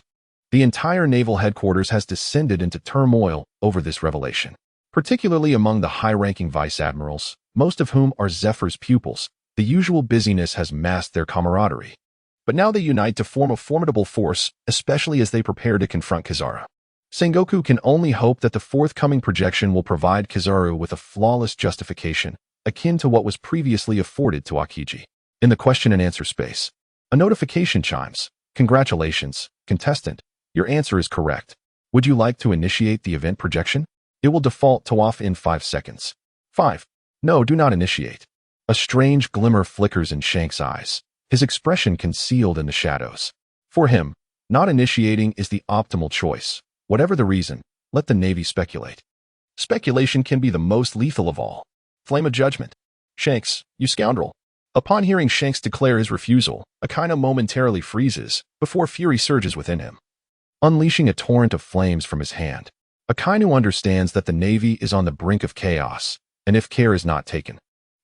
The entire naval headquarters has descended into turmoil over this revelation, particularly among the high-ranking vice admirals, most of whom are Zephyr's pupils. The usual busyness has masked their camaraderie. But now they unite to form a formidable force, especially as they prepare to confront Kizaru. Sengoku can only hope that the forthcoming projection will provide Kizaru with a flawless justification, akin to what was previously afforded to Akiji. In the question-and-answer space, a notification chimes. Congratulations, contestant. Your answer is correct. Would you like to initiate the event projection? It will default to off in 5 seconds. 5. No, do not initiate. A strange glimmer flickers in Shank's eyes, his expression concealed in the shadows. For him, not initiating is the optimal choice. Whatever the reason, let the Navy speculate. Speculation can be the most lethal of all. Flame of judgment. Shanks, you scoundrel. Upon hearing Shanks declare his refusal, Akainu momentarily freezes before fury surges within him, unleashing a torrent of flames from his hand. Akainu understands that the Navy is on the brink of chaos, and if care is not taken,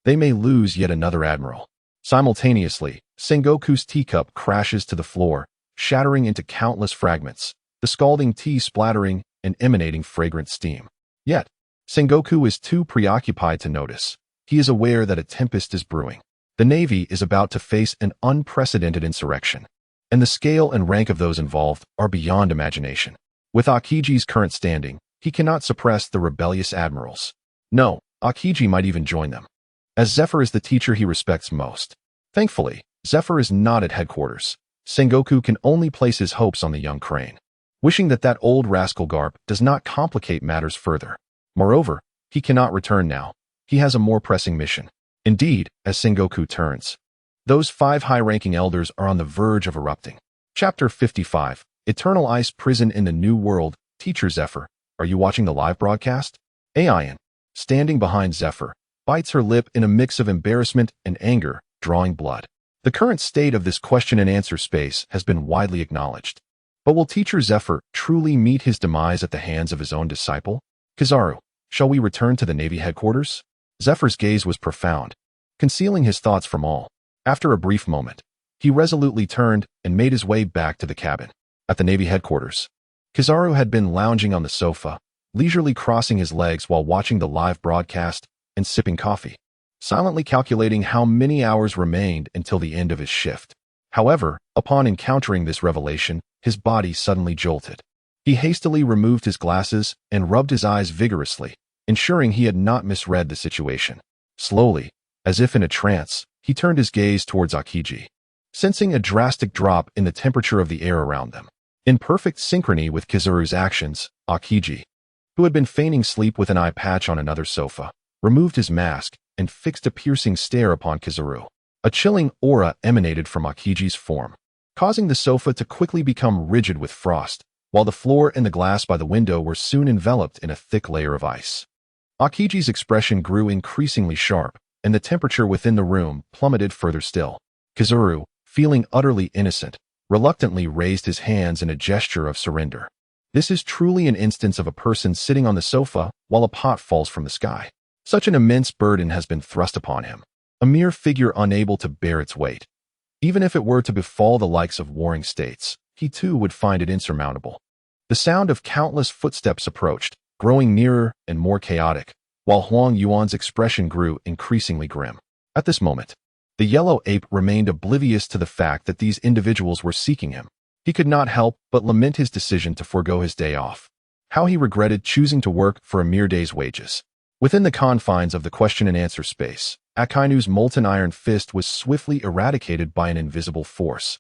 they may lose yet another admiral. Simultaneously, Sengoku's teacup crashes to the floor, shattering into countless fragments, the scalding tea splattering and emanating fragrant steam. Yet, Sengoku is too preoccupied to notice. He is aware that a tempest is brewing. The Navy is about to face an unprecedented insurrection, and the scale and rank of those involved are beyond imagination. With Akiji's current standing, he cannot suppress the rebellious admirals. No, Akiji might even join them, as Zephyr is the teacher he respects most. Thankfully, Zephyr is not at headquarters. Sengoku can only place his hopes on the young crane, wishing that old rascal Garp does not complicate matters further. Moreover, he cannot return now. He has a more pressing mission. Indeed, as Sengoku turns, those 5 high-ranking elders are on the verge of erupting. Chapter 55, Eternal Ice Prison in the New World. Teacher Zephyr, are you watching the live broadcast? Aion, standing behind Zephyr, bites her lip in a mix of embarrassment and anger, drawing blood. The current state of this question-and-answer space has been widely acknowledged. But will Teacher Zephyr truly meet his demise at the hands of his own disciple? Kizaru, shall we return to the Navy headquarters? Zephyr's gaze was profound, concealing his thoughts from all. After a brief moment, he resolutely turned and made his way back to the cabin. At the Navy headquarters, Kizaru had been lounging on the sofa, leisurely crossing his legs while watching the live broadcast and sipping coffee, silently calculating how many hours remained until the end of his shift. However, upon encountering this revelation, his body suddenly jolted. He hastily removed his glasses and rubbed his eyes vigorously, ensuring he had not misread the situation. Slowly, as if in a trance, he turned his gaze towards Akiji, sensing a drastic drop in the temperature of the air around them. In perfect synchrony with Kizaru's actions, Akiji, who had been feigning sleep with an eye patch on another sofa, removed his mask and fixed a piercing stare upon Kizaru. A chilling aura emanated from Akiji's form, causing the sofa to quickly become rigid with frost, while the floor and the glass by the window were soon enveloped in a thick layer of ice. Akiji's expression grew increasingly sharp, and the temperature within the room plummeted further still. Kizaru, feeling utterly innocent, reluctantly raised his hands in a gesture of surrender. This is truly an instance of a person sitting on the sofa while a pot falls from the sky. Such an immense burden has been thrust upon him, a mere figure unable to bear its weight. Even if it were to befall the likes of warring states, he too would find it insurmountable. The sound of countless footsteps approached, growing nearer and more chaotic, while Huang Yuan's expression grew increasingly grim. At this moment, the yellow ape remained oblivious to the fact that these individuals were seeking him. He could not help but lament his decision to forego his day off. How he regretted choosing to work for a mere day's wages. Within the confines of the question-and-answer space, Akainu's molten iron fist was swiftly eradicated by an invisible force,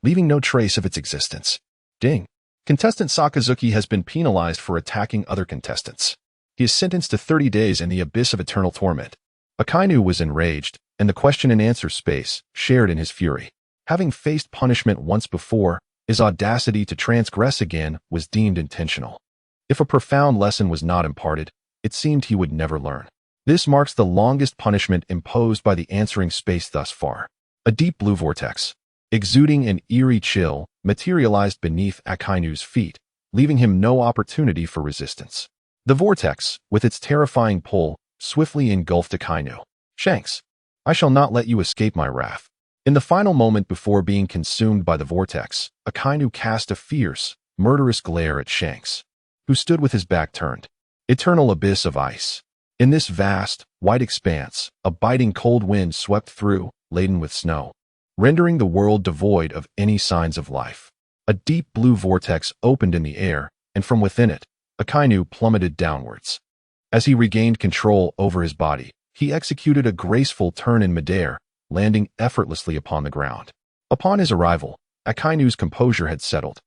leaving no trace of its existence. Ding. Contestant Sakazuki has been penalized for attacking other contestants. He is sentenced to 30 days in the abyss of eternal torment. Akainu was enraged, and the question-and-answer space shared in his fury. Having faced punishment once before, his audacity to transgress again was deemed intentional. If a profound lesson was not imparted, It seemed he would never learn. This marks the longest punishment imposed by the answering space thus far. A deep blue vortex, exuding an eerie chill, materialized beneath Akainu's feet, leaving him no opportunity for resistance. The vortex, with its terrifying pull, swiftly engulfed Akainu. Shanks, I shall not let you escape my wrath. In the final moment before being consumed by the vortex, Akainu cast a fierce, murderous glare at Shanks, who stood with his back turned. Eternal abyss of ice. In this vast, white expanse, a biting cold wind swept through, laden with snow, rendering the world devoid of any signs of life. A deep blue vortex opened in the air, and from within it, Akainu plummeted downwards. As he regained control over his body, he executed a graceful turn in midair, landing effortlessly upon the ground. Upon his arrival, Akainu's composure had settled.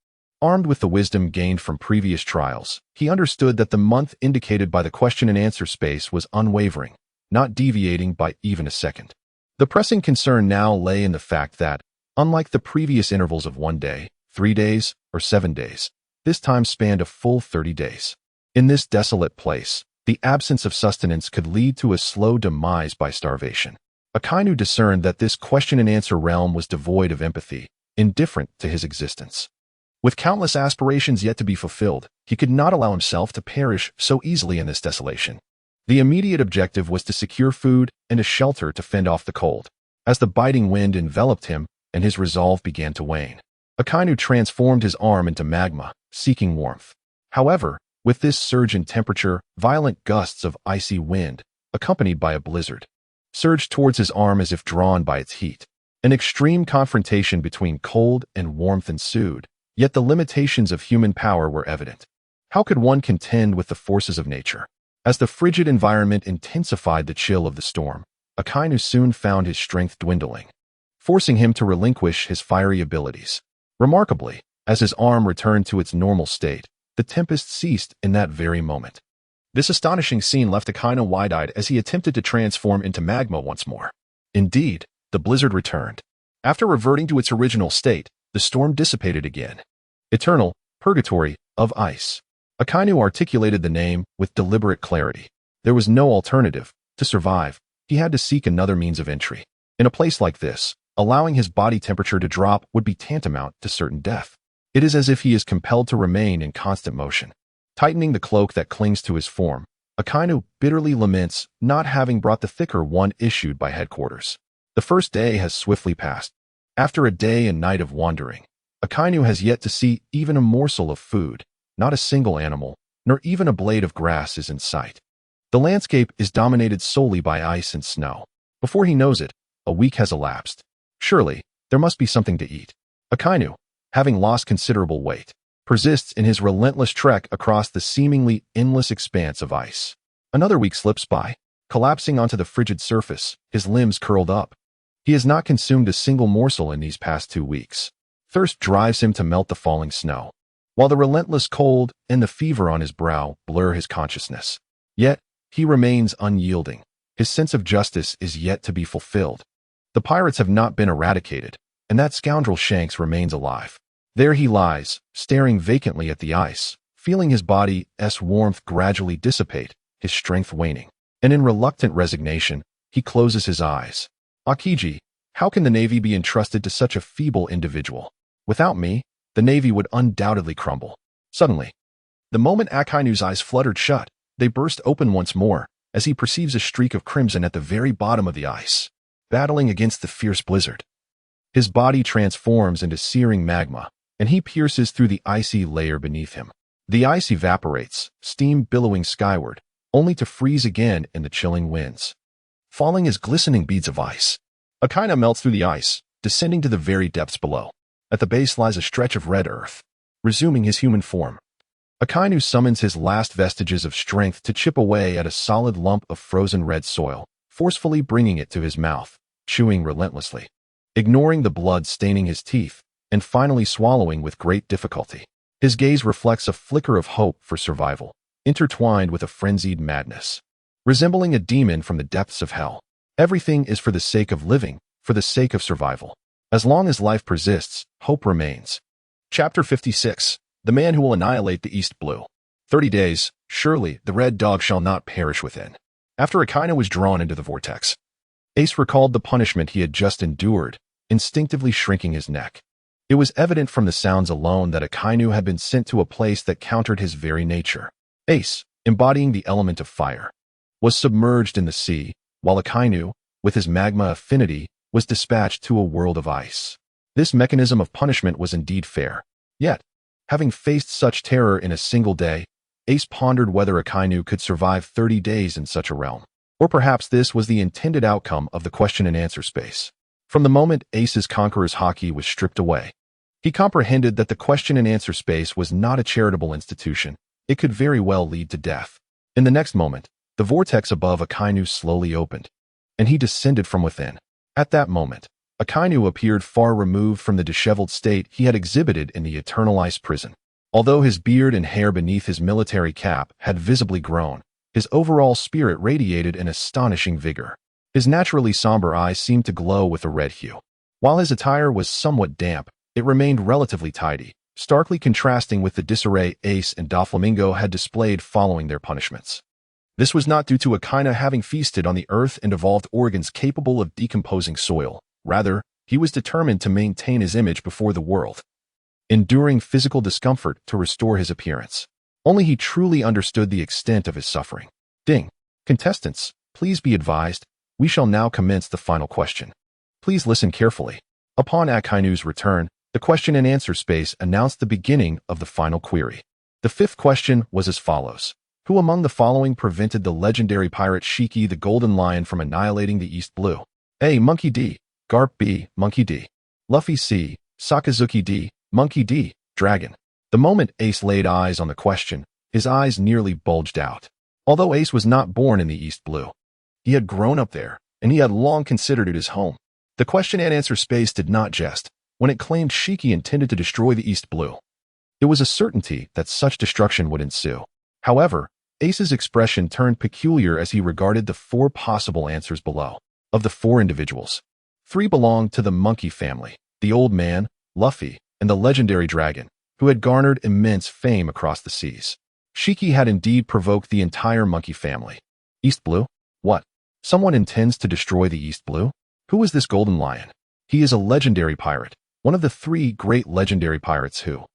Armed with the wisdom gained from previous trials, he understood that the month indicated by the question-and-answer space was unwavering, not deviating by even a second. The pressing concern now lay in the fact that, unlike the previous intervals of 1 day, 3 days, or 7 days, this time spanned a full 30 days. In this desolate place, the absence of sustenance could lead to a slow demise by starvation. Akainu discerned that this question-and-answer realm was devoid of empathy, indifferent to his existence. With countless aspirations yet to be fulfilled, he could not allow himself to perish so easily in this desolation. The immediate objective was to secure food and a shelter to fend off the cold. As the biting wind enveloped him and his resolve began to wane, Akainu transformed his arm into magma, seeking warmth. However, with this surge in temperature, violent gusts of icy wind, accompanied by a blizzard, surged towards his arm as if drawn by its heat. An extreme confrontation between cold and warmth ensued, yet the limitations of human power were evident. How could one contend with the forces of nature? As the frigid environment intensified the chill of the storm, Akainu soon found his strength dwindling, forcing him to relinquish his fiery abilities. Remarkably, as his arm returned to its normal state, the tempest ceased in that very moment. This astonishing scene left Akainu wide-eyed as he attempted to transform into magma once more. Indeed, the blizzard returned. After reverting to its original state, the storm dissipated again. Eternal purgatory of ice. Akainu articulated the name with deliberate clarity. There was no alternative. To survive, he had to seek another means of entry. In a place like this, allowing his body temperature to drop would be tantamount to certain death. It is as if he is compelled to remain in constant motion. Tightening the cloak that clings to his form, Akainu bitterly laments not having brought the thicker one issued by headquarters. The first day has swiftly passed. After a day and night of wandering, Akainu has yet to see even a morsel of food. Not a single animal, nor even a blade of grass is in sight. The landscape is dominated solely by ice and snow. Before he knows it, a week has elapsed. Surely, there must be something to eat. Akainu, having lost considerable weight, persists in his relentless trek across the seemingly endless expanse of ice. Another week slips by. Collapsing onto the frigid surface, his limbs curled up. He has not consumed a single morsel in these past 2 weeks. Thirst drives him to melt the falling snow, while the relentless cold and the fever on his brow blur his consciousness. Yet, he remains unyielding. His sense of justice is yet to be fulfilled. The pirates have not been eradicated, and that scoundrel Shanks remains alive. There he lies, staring vacantly at the ice, feeling his body's warmth gradually dissipate, his strength waning. And in reluctant resignation, he closes his eyes. Akiji, how can the Navy be entrusted to such a feeble individual? Without me, the Navy would undoubtedly crumble. Suddenly, the moment Akainu's eyes fluttered shut, they burst open once more, as he perceives a streak of crimson at the very bottom of the ice, battling against the fierce blizzard. His body transforms into searing magma, and he pierces through the icy layer beneath him. The ice evaporates, steam billowing skyward, only to freeze again in the chilling winds, falling as glistening beads of ice. Akainu melts through the ice, descending to the very depths below. At the base lies a stretch of red earth. Resuming his human form, Akainu summons his last vestiges of strength to chip away at a solid lump of frozen red soil, forcefully bringing it to his mouth, chewing relentlessly, ignoring the blood staining his teeth, and finally swallowing with great difficulty. His gaze reflects a flicker of hope for survival, intertwined with a frenzied madness. Resembling a demon from the depths of hell, everything is for the sake of living, for the sake of survival. As long as life persists, hope remains. Chapter 56. The Man Who Will Annihilate the East Blue. 30 days, Surely the red dog shall not perish within. After Akainu was drawn into the vortex, Ace recalled the punishment he had just endured, instinctively shrinking his neck. It was evident from the sounds alone that Akainu had been sent to a place that countered his very nature. Ace, embodying the element of fire, was submerged in the sea, while Akainu, with his magma affinity, was dispatched to a world of ice. This mechanism of punishment was indeed fair. Yet, having faced such terror in a single day, Ace pondered whether Akainu could survive 30 days in such a realm. Or perhaps this was the intended outcome of the question and answer space. From the moment Ace's conqueror's haki was stripped away, he comprehended that the question and answer space was not a charitable institution. It could very well lead to death. In the next moment, the vortex above Akainu slowly opened, and he descended from within. At that moment, Akainu appeared far removed from the disheveled state he had exhibited in the eternal ice prison. Although his beard and hair beneath his military cap had visibly grown, his overall spirit radiated an astonishing vigor. His naturally somber eyes seemed to glow with a red hue. While his attire was somewhat damp, it remained relatively tidy, starkly contrasting with the disarray Ace and Doflamingo had displayed following their punishments. This was not due to Akainu having feasted on the earth and evolved organs capable of decomposing soil. Rather, he was determined to maintain his image before the world, enduring physical discomfort to restore his appearance. Only he truly understood the extent of his suffering. Ding. Contestants, please be advised, we shall now commence the final question. Please listen carefully. Upon Akainu's return, the question and answer space announced the beginning of the final query. The fifth question was as follows. Who among the following prevented the legendary pirate Shiki the Golden Lion from annihilating the East Blue? A. Monkey D. Garp B. Monkey D. Luffy C. Sakazuki D. Monkey D. Dragon. The moment Ace laid eyes on the question, his eyes nearly bulged out. Although Ace was not born in the East Blue, he had grown up there, and he had long considered it his home. The question and answer space did not jest when it claimed Shiki intended to destroy the East Blue. It was a certainty that such destruction would ensue. However, Ace's expression turned peculiar as he regarded the four possible answers below. Of the four individuals, 3 belonged to the monkey family: the old man, Luffy, and the legendary dragon, who had garnered immense fame across the seas. Shiki had indeed provoked the entire monkey family. East Blue? What? Someone intends to destroy the East Blue? Who is this Golden Lion? He is a legendary pirate, one of the 3 great legendary pirates who,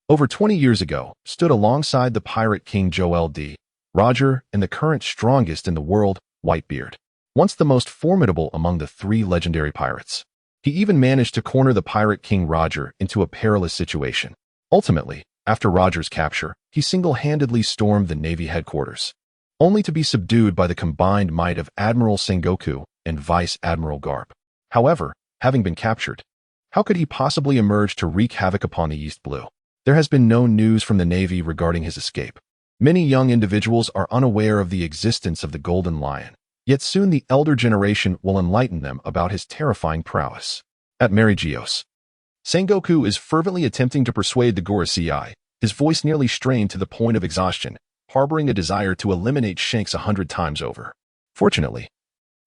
over 20 years ago, stood alongside the pirate king Joel D. Roger and the current strongest in the world, Whitebeard. Once the most formidable among the 3 legendary pirates. He even managed to corner the pirate king Roger into a perilous situation. Ultimately, after Roger's capture, he single-handedly stormed the Navy headquarters, only to be subdued by the combined might of Admiral Sengoku and Vice Admiral Garp. However, having been captured, how could he possibly emerge to wreak havoc upon the East Blue? There has been no news from the Navy regarding his escape. Many young individuals are unaware of the existence of the Golden Lion, yet soon the elder generation will enlighten them about his terrifying prowess. At Marigios, Sengoku is fervently attempting to persuade the Gorosei, his voice nearly strained to the point of exhaustion, harboring a desire to eliminate Shanks 100 times over. Fortunately,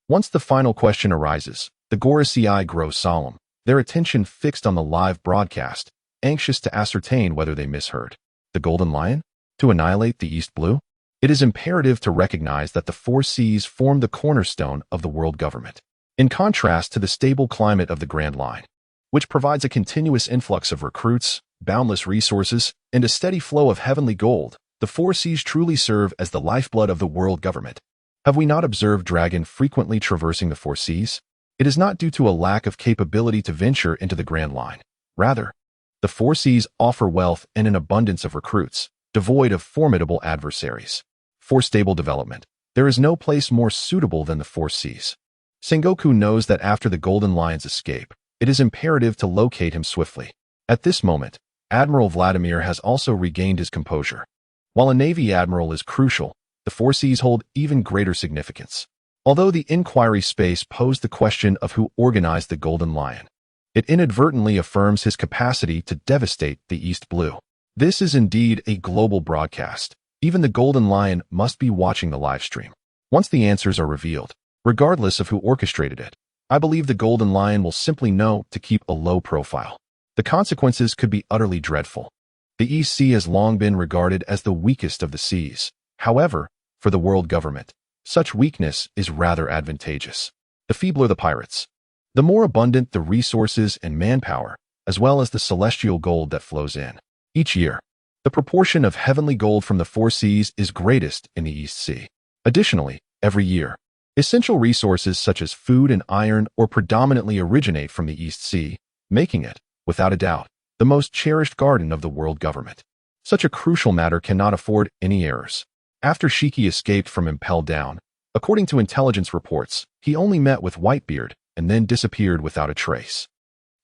once the final question arises, the Gorosei grow solemn, their attention fixed on the live broadcast, anxious to ascertain whether they misheard. The Golden Lion? To annihilate the East Blue? It is imperative to recognize that the 4 seas form the cornerstone of the world government. In contrast to the stable climate of the Grand Line, which provides a continuous influx of recruits, boundless resources, and a steady flow of heavenly gold, the 4 seas truly serve as the lifeblood of the world government. Have we not observed Dragon frequently traversing the 4 seas? It is not due to a lack of capability to venture into the Grand Line. Rather, the 4 seas offer wealth and an abundance of recruits, devoid of formidable adversaries. For stable development, there is no place more suitable than the 4 seas. Sengoku knows that after the Golden Lion's escape, it is imperative to locate him swiftly. At this moment, Admiral Vladimir has also regained his composure. While a Navy admiral is crucial, the 4 seas hold even greater significance. Although the inquiry space posed the question of who organized the Golden Lion, it inadvertently affirms his capacity to devastate the East Blue. This is indeed a global broadcast. Even the Golden Lion must be watching the live stream. Once the answers are revealed, regardless of who orchestrated it, I believe the Golden Lion will simply know to keep a low profile. The consequences could be utterly dreadful. The East Sea has long been regarded as the weakest of the seas, However, for the world government, such weakness is rather advantageous. The feebler the pirates, the more abundant the resources and manpower, as well as the celestial gold that flows in. Each year, the proportion of heavenly gold from the four seas is greatest in the East Sea. Additionally, every year, essential resources such as food and iron ore predominantly originate from the East Sea, making it, without a doubt, the most cherished garden of the world government. Such a crucial matter cannot afford any errors. After Shiki escaped from Impel Down, according to intelligence reports, he only met with Whitebeard and then disappeared without a trace.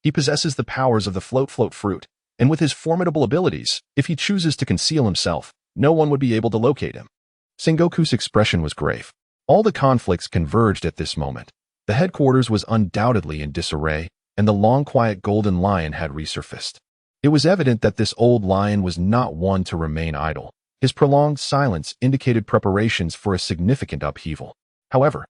He possesses the powers of the float fruit, and with his formidable abilities, if he chooses to conceal himself, no one would be able to locate him. Sengoku's expression was grave. All the conflicts converged at this moment. The headquarters was undoubtedly in disarray, and the long quiet golden lion had resurfaced. It was evident that this old lion was not one to remain idle. His prolonged silence indicated preparations for a significant upheaval. However,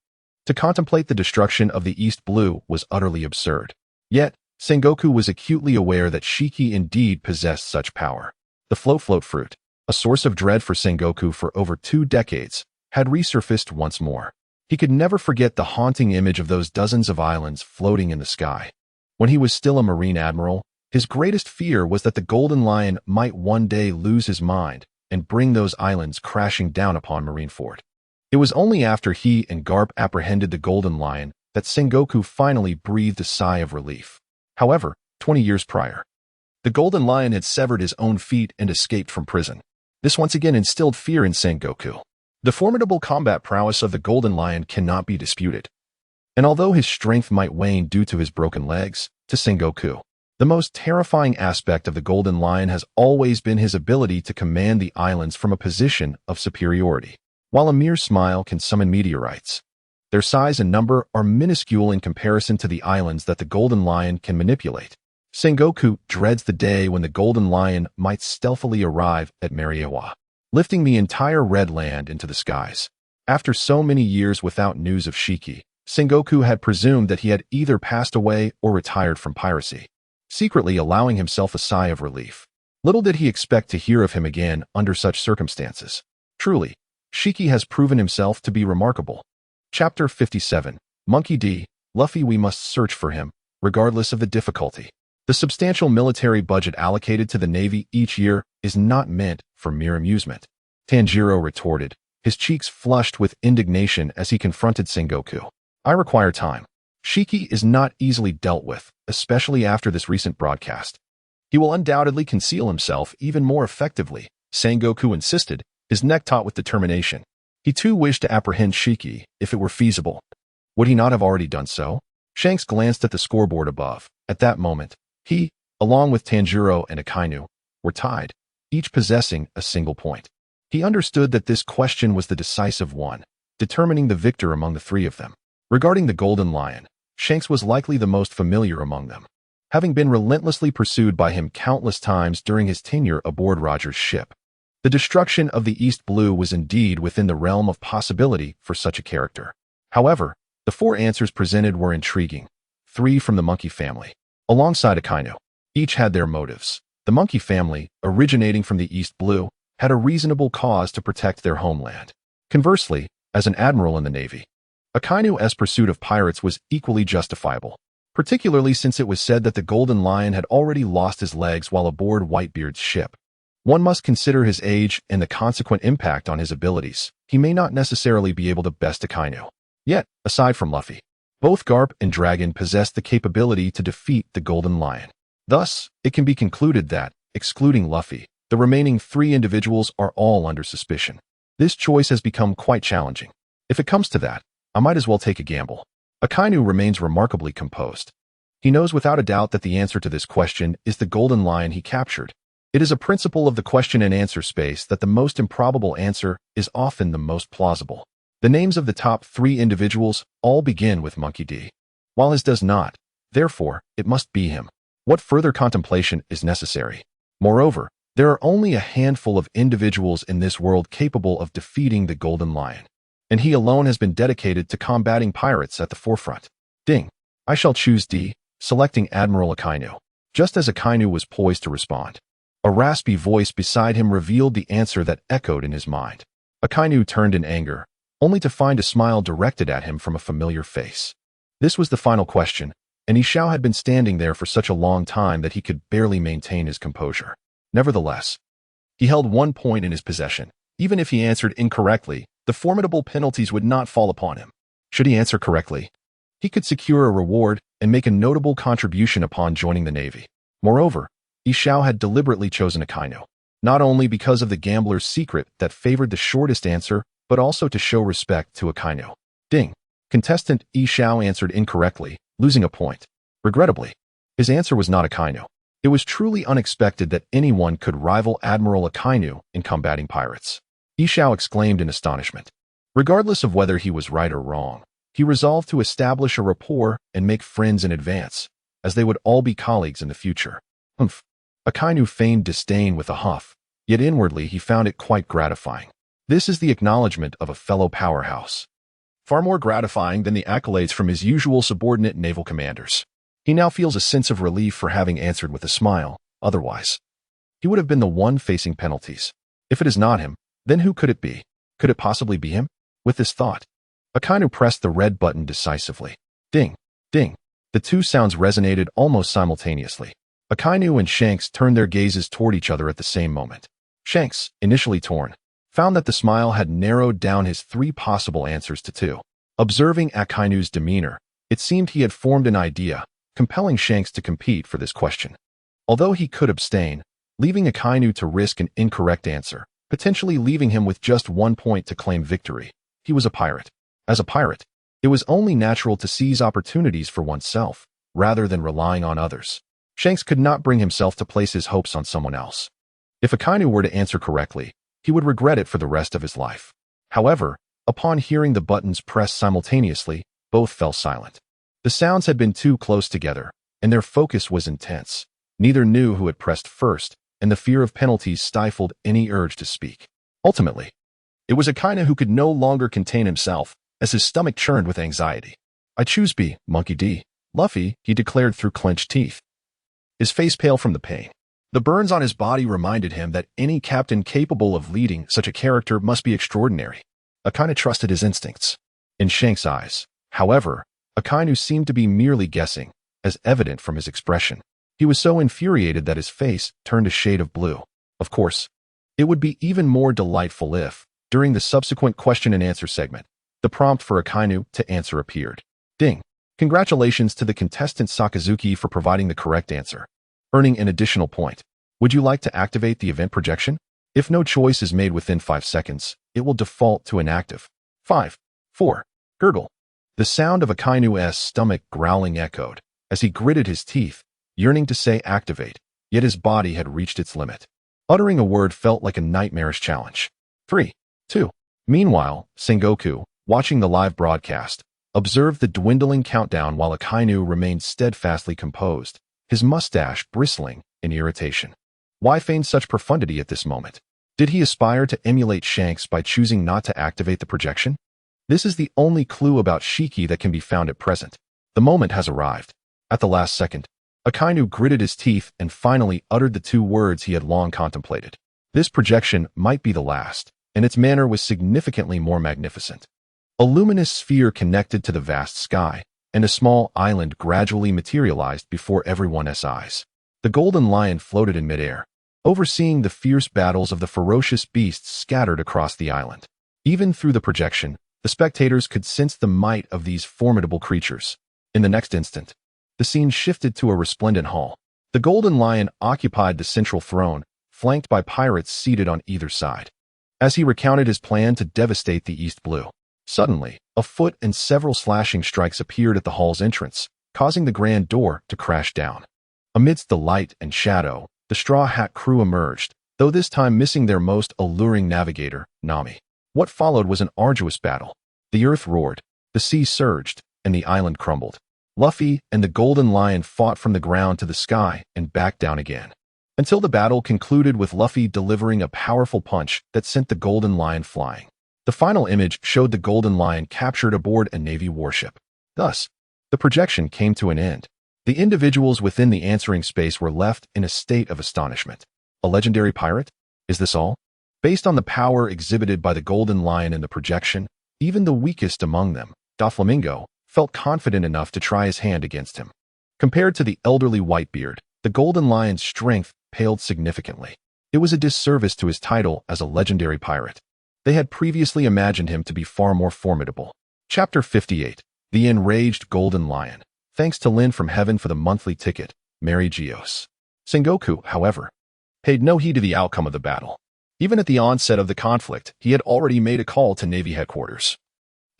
to contemplate the destruction of the East Blue was utterly absurd. Yet, Sengoku was acutely aware that Shiki indeed possessed such power. The float fruit, a source of dread for Sengoku for over 2 decades, had resurfaced once more. He could never forget the haunting image of those dozens of islands floating in the sky. When he was still a Marine Admiral, his greatest fear was that the Golden Lion might one day lose his mind and bring those islands crashing down upon Marineford. It was only after he and Garp apprehended the Golden Lion that Sengoku finally breathed a sigh of relief. However, 20 years prior, the Golden Lion had severed his own feet and escaped from prison. This once again instilled fear in Sengoku. The formidable combat prowess of the Golden Lion cannot be disputed. And although his strength might wane due to his broken legs, to Sengoku, the most terrifying aspect of the Golden Lion has always been his ability to command the islands from a position of superiority. While a mere smile can summon meteorites, their size and number are minuscule in comparison to the islands that the Golden Lion can manipulate. Sengoku dreads the day when the Golden Lion might stealthily arrive at Mariawa, lifting the entire Red Land into the skies. After so many years without news of Shiki, Sengoku had presumed that he had either passed away or retired from piracy, secretly allowing himself a sigh of relief. Little did he expect to hear of him again under such circumstances. Truly, Shiki has proven himself to be remarkable. Chapter 57. Monkey D. Luffy. We must search for him, regardless of the difficulty. The substantial military budget allocated to the Navy each year is not meant for mere amusement, Tanjiro retorted, his cheeks flushed with indignation as he confronted Sengoku. I require time. Shiki is not easily dealt with, especially after this recent broadcast. He will undoubtedly conceal himself even more effectively, Sengoku insisted, his neck taut with determination. He too wished to apprehend Shiki, if it were feasible. Would he not have already done so? Shanks glanced at the scoreboard above. At that moment, he, along with Tanjiro and Akainu, were tied, each possessing a single point. He understood that this question was the decisive one, determining the victor among the three of them. Regarding the Golden Lion, Shanks was likely the most familiar among them, having been relentlessly pursued by him countless times during his tenure aboard Roger's ship. The destruction of the East Blue was indeed within the realm of possibility for such a character. However, the 4 answers presented were intriguing, 3 from the monkey family, alongside Akainu. Each had their motives. The monkey family, originating from the East Blue, had a reasonable cause to protect their homeland. Conversely, as an admiral in the Navy, Akainu's pursuit of pirates was equally justifiable, particularly since it was said that the Golden Lion had already lost his legs while aboard Whitebeard's ship. One must consider his age and the consequent impact on his abilities. He may not necessarily be able to best Akainu. Yet, aside from Luffy, both Garp and Dragon possessed the capability to defeat the Golden Lion. Thus, it can be concluded that, excluding Luffy, the remaining 3 individuals are all under suspicion. This choice has become quite challenging. If it comes to that, I might as well take a gamble. Akainu remains remarkably composed. He knows without a doubt that the answer to this question is the Golden Lion he captured. It is a principle of the question and answer space that the most improbable answer is often the most plausible. The names of the top 3 individuals all begin with Monkey D. While his does not, therefore, it must be him. What further contemplation is necessary? Moreover, there are only a handful of individuals in this world capable of defeating the Golden Lion, and he alone has been dedicated to combating pirates at the forefront. Ding. I shall choose D, selecting Admiral Akainu. Just as Akainu was poised to respond, a raspy voice beside him revealed the answer that echoed in his mind. Akainu turned in anger, only to find a smile directed at him from a familiar face. This was the final question, and Ishao had been standing there for such a long time that he could barely maintain his composure. Nevertheless, he held 1 point in his possession. Even if he answered incorrectly, the formidable penalties would not fall upon him. Should he answer correctly, he could secure a reward and make a notable contribution upon joining the Navy. Moreover, Ishao had deliberately chosen Akainu, not only because of the gambler's secret that favored the shortest answer, but also to show respect to Akainu. Ding. Contestant Ishao answered incorrectly, losing a point. Regrettably, his answer was not Akainu. It was truly unexpected that anyone could rival Admiral Akainu in combating pirates. Ishao exclaimed in astonishment. Regardless of whether he was right or wrong, he resolved to establish a rapport and make friends in advance, as they would all be colleagues in the future. Humph. Akainu feigned disdain with a huff, yet inwardly he found it quite gratifying. This is the acknowledgement of a fellow powerhouse. Far more gratifying than the accolades from his usual subordinate naval commanders. He now feels a sense of relief for having answered with a smile. Otherwise, he would have been the one facing penalties. If it is not him, then who could it be? Could it possibly be him? With this thought, Akainu pressed the red button decisively. Ding, ding. The two sounds resonated almost simultaneously. Akainu and Shanks turned their gazes toward each other at the same moment. Shanks, initially torn, found that the smile had narrowed down his 3 possible answers to 2. Observing Akainu's demeanor, it seemed he had formed an idea, compelling Shanks to compete for this question. Although he could abstain, leaving Akainu to risk an incorrect answer, potentially leaving him with just 1 point to claim victory, he was a pirate. As a pirate, it was only natural to seize opportunities for oneself, rather than relying on others. Shanks could not bring himself to place his hopes on someone else. If Akainu were to answer correctly, he would regret it for the rest of his life. However, upon hearing the buttons pressed simultaneously, both fell silent. The sounds had been too close together, and their focus was intense. Neither knew who had pressed first, and the fear of penalties stifled any urge to speak. Ultimately, it was Akainu who could no longer contain himself, as his stomach churned with anxiety. I choose B, Monkey D. Luffy, he declared through clenched teeth, his face pale from the pain. The burns on his body reminded him that any captain capable of leading such a character must be extraordinary. Akainu trusted his instincts. In Shanks' eyes, however, Akainu seemed to be merely guessing, as evident from his expression. He was so infuriated that his face turned a shade of blue. Of course, it would be even more delightful if, during the subsequent question and answer segment, the prompt for Akainu to answer appeared. Ding. Congratulations to the contestant Sakazuki for providing the correct answer, earning an additional point. Would you like to activate the event projection? If no choice is made within 5 seconds, it will default to inactive. 5, 4, gurgle. The sound of Akainu's stomach growling echoed, as he gritted his teeth, yearning to say activate, yet his body had reached its limit. Uttering a word felt like a nightmarish challenge. 3, 2. Meanwhile, Sengoku, watching the live broadcast, observed the dwindling countdown while Akainu remained steadfastly composed, his mustache bristling in irritation. Why feign such profundity at this moment? Did he aspire to emulate Shanks by choosing not to activate the projection? This is the only clue about Shiki that can be found at present. The moment has arrived. At the last second, Akainu gritted his teeth and finally uttered the 2 words he had long contemplated. This projection might be the last, and its manner was significantly more magnificent. A luminous sphere connected to the vast sky, and a small island gradually materialized before everyone's eyes. The golden lion floated in midair, overseeing the fierce battles of the ferocious beasts scattered across the island. Even through the projection, the spectators could sense the might of these formidable creatures. In the next instant, the scene shifted to a resplendent hall. The golden lion occupied the central throne, flanked by pirates seated on either side. As he recounted his plan to devastate the East Blue, suddenly, a foot and several slashing strikes appeared at the hall's entrance, causing the grand door to crash down. Amidst the light and shadow, the Straw Hat crew emerged, though this time missing their most alluring navigator, Nami. What followed was an arduous battle. The earth roared, the sea surged, and the island crumbled. Luffy and the Golden Lion fought from the ground to the sky and back down again, until the battle concluded with Luffy delivering a powerful punch that sent the Golden Lion flying. The final image showed the Golden Lion captured aboard a Navy warship. Thus, the projection came to an end. The individuals within the answering space were left in a state of astonishment. A legendary pirate? Is this all? Based on the power exhibited by the Golden Lion in the projection, even the weakest among them, Doflamingo, felt confident enough to try his hand against him. Compared to the elderly Whitebeard, the Golden Lion's strength paled significantly. It was a disservice to his title as a legendary pirate. They had previously imagined him to be far more formidable. Chapter 58. The Enraged Golden Lion. Thanks to Lin from Heaven for the monthly ticket, Mary Gios. Sengoku, however, paid no heed to the outcome of the battle. Even at the onset of the conflict, he had already made a call to Navy headquarters,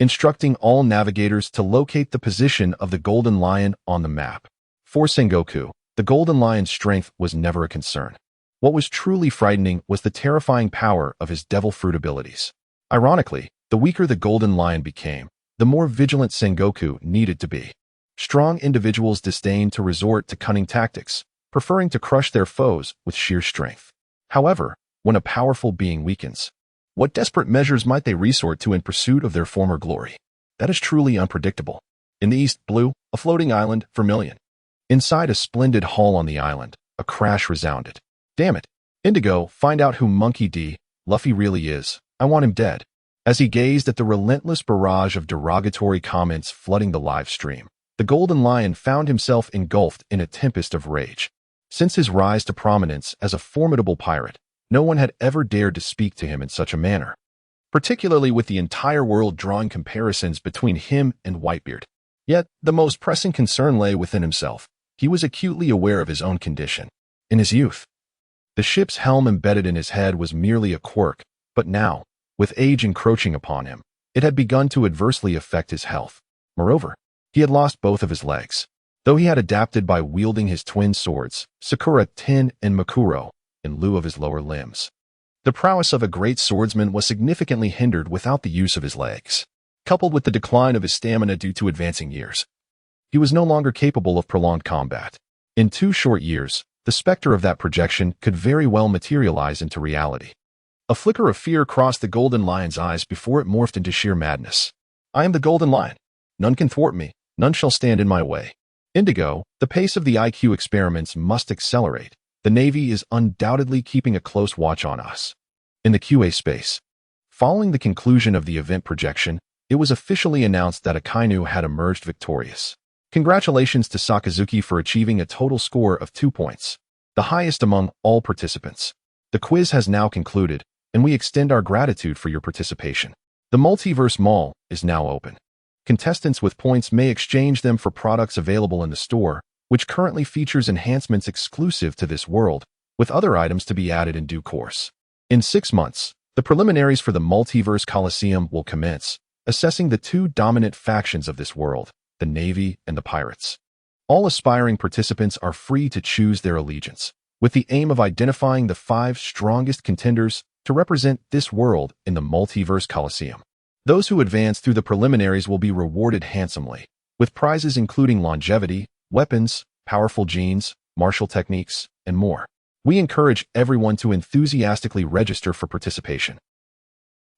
instructing all navigators to locate the position of the Golden Lion on the map. For Sengoku, the Golden Lion's strength was never a concern. What was truly frightening was the terrifying power of his devil fruit abilities. Ironically, the weaker the Golden Lion became, the more vigilant Sengoku needed to be. Strong individuals disdained to resort to cunning tactics, preferring to crush their foes with sheer strength. However, when a powerful being weakens, what desperate measures might they resort to in pursuit of their former glory? That is truly unpredictable. In the East Blue, a floating island, Vermilion. Inside a splendid hall on the island, a crash resounded. Damn it. Indigo, find out who Monkey D. Luffy really is. I want him dead. As he gazed at the relentless barrage of derogatory comments flooding the live stream, the Golden Lion found himself engulfed in a tempest of rage. Since his rise to prominence as a formidable pirate, no one had ever dared to speak to him in such a manner, particularly with the entire world drawing comparisons between him and Whitebeard. Yet, the most pressing concern lay within himself. He was acutely aware of his own condition. In his youth, the ship's helm embedded in his head was merely a quirk, but now, with age encroaching upon him, it had begun to adversely affect his health. Moreover, he had lost both of his legs. Though he had adapted by wielding his twin swords, Sakura, Tin, and Makuro, in lieu of his lower limbs, the prowess of a great swordsman was significantly hindered without the use of his legs. Coupled with the decline of his stamina due to advancing years, he was no longer capable of prolonged combat. In 2 short years, the specter of that projection could very well materialize into reality. A flicker of fear crossed the Golden Lion's eyes before it morphed into sheer madness. I am the Golden Lion. None can thwart me. None shall stand in my way. Indigo, the pace of the IQ experiments must accelerate. The Navy is undoubtedly keeping a close watch on us. In the QA space, following the conclusion of the event projection, it was officially announced that Akainu had emerged victorious. Congratulations to Sakazuki for achieving a total score of 2 points, the highest among all participants. The quiz has now concluded, and we extend our gratitude for your participation. The Multiverse Mall is now open. Contestants with points may exchange them for products available in the store, which currently features enhancements exclusive to this world, with other items to be added in due course. In 6 months, the preliminaries for the Multiverse Coliseum will commence, assessing the 2 dominant factions of this world, the Navy and the Pirates. All aspiring participants are free to choose their allegiance, with the aim of identifying the 5 strongest contenders to represent this world in the Multiverse Coliseum. Those who advance through the preliminaries will be rewarded handsomely, with prizes including longevity, weapons, powerful genes, martial techniques, and more. We encourage everyone to enthusiastically register for participation.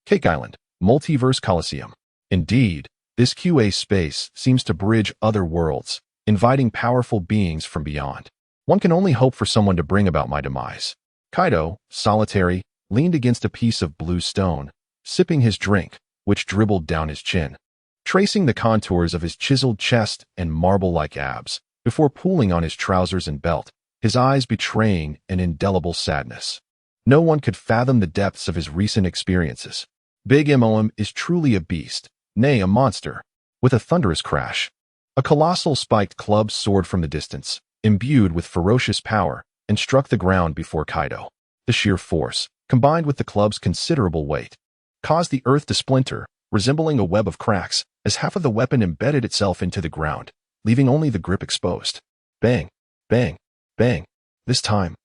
Cake Island, Multiverse Coliseum. Indeed, this QA space seems to bridge other worlds, inviting powerful beings from beyond. One can only hope for someone to bring about my demise. Kaido, solitary, leaned against a piece of blue stone, sipping his drink, which dribbled down his chin, tracing the contours of his chiseled chest and marble-like abs, before pulling on his trousers and belt, his eyes betraying an indelible sadness. No one could fathom the depths of his recent experiences. Big MOM is truly a beast, nay, a monster. With a thunderous crash, a colossal spiked club soared from the distance, imbued with ferocious power, and struck the ground before Kaido. The sheer force, combined with the club's considerable weight, caused the earth to splinter, resembling a web of cracks, as half of the weapon embedded itself into the ground, leaving only the grip exposed. Bang, bang, bang. This time,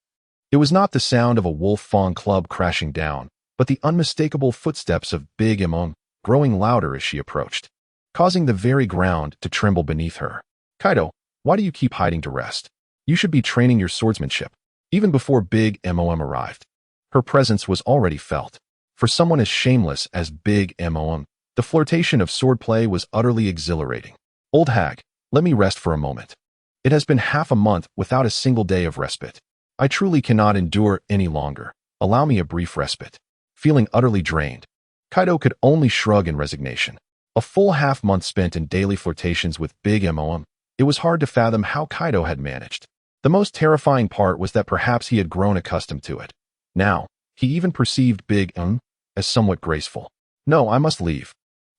it was not the sound of a wolf-fawn club crashing down, but the unmistakable footsteps of Big Mom, growing louder as she approached, causing the very ground to tremble beneath her. Kaido, why do you keep hiding to rest? You should be training your swordsmanship. Even before Big Mom arrived, her presence was already felt. For someone as shameless as Big Mom, the flirtation of swordplay was utterly exhilarating. Old hag, let me rest for a moment. It has been half a month without a single day of respite. I truly cannot endure any longer. Allow me a brief respite. feeling utterly drained. Kaido could only shrug in resignation. A full half-month spent in daily flirtations with Big Mom, it was hard to fathom how Kaido had managed. The most terrifying part was that perhaps he had grown accustomed to it. Now, he even perceived Big M as somewhat graceful. No, I must leave.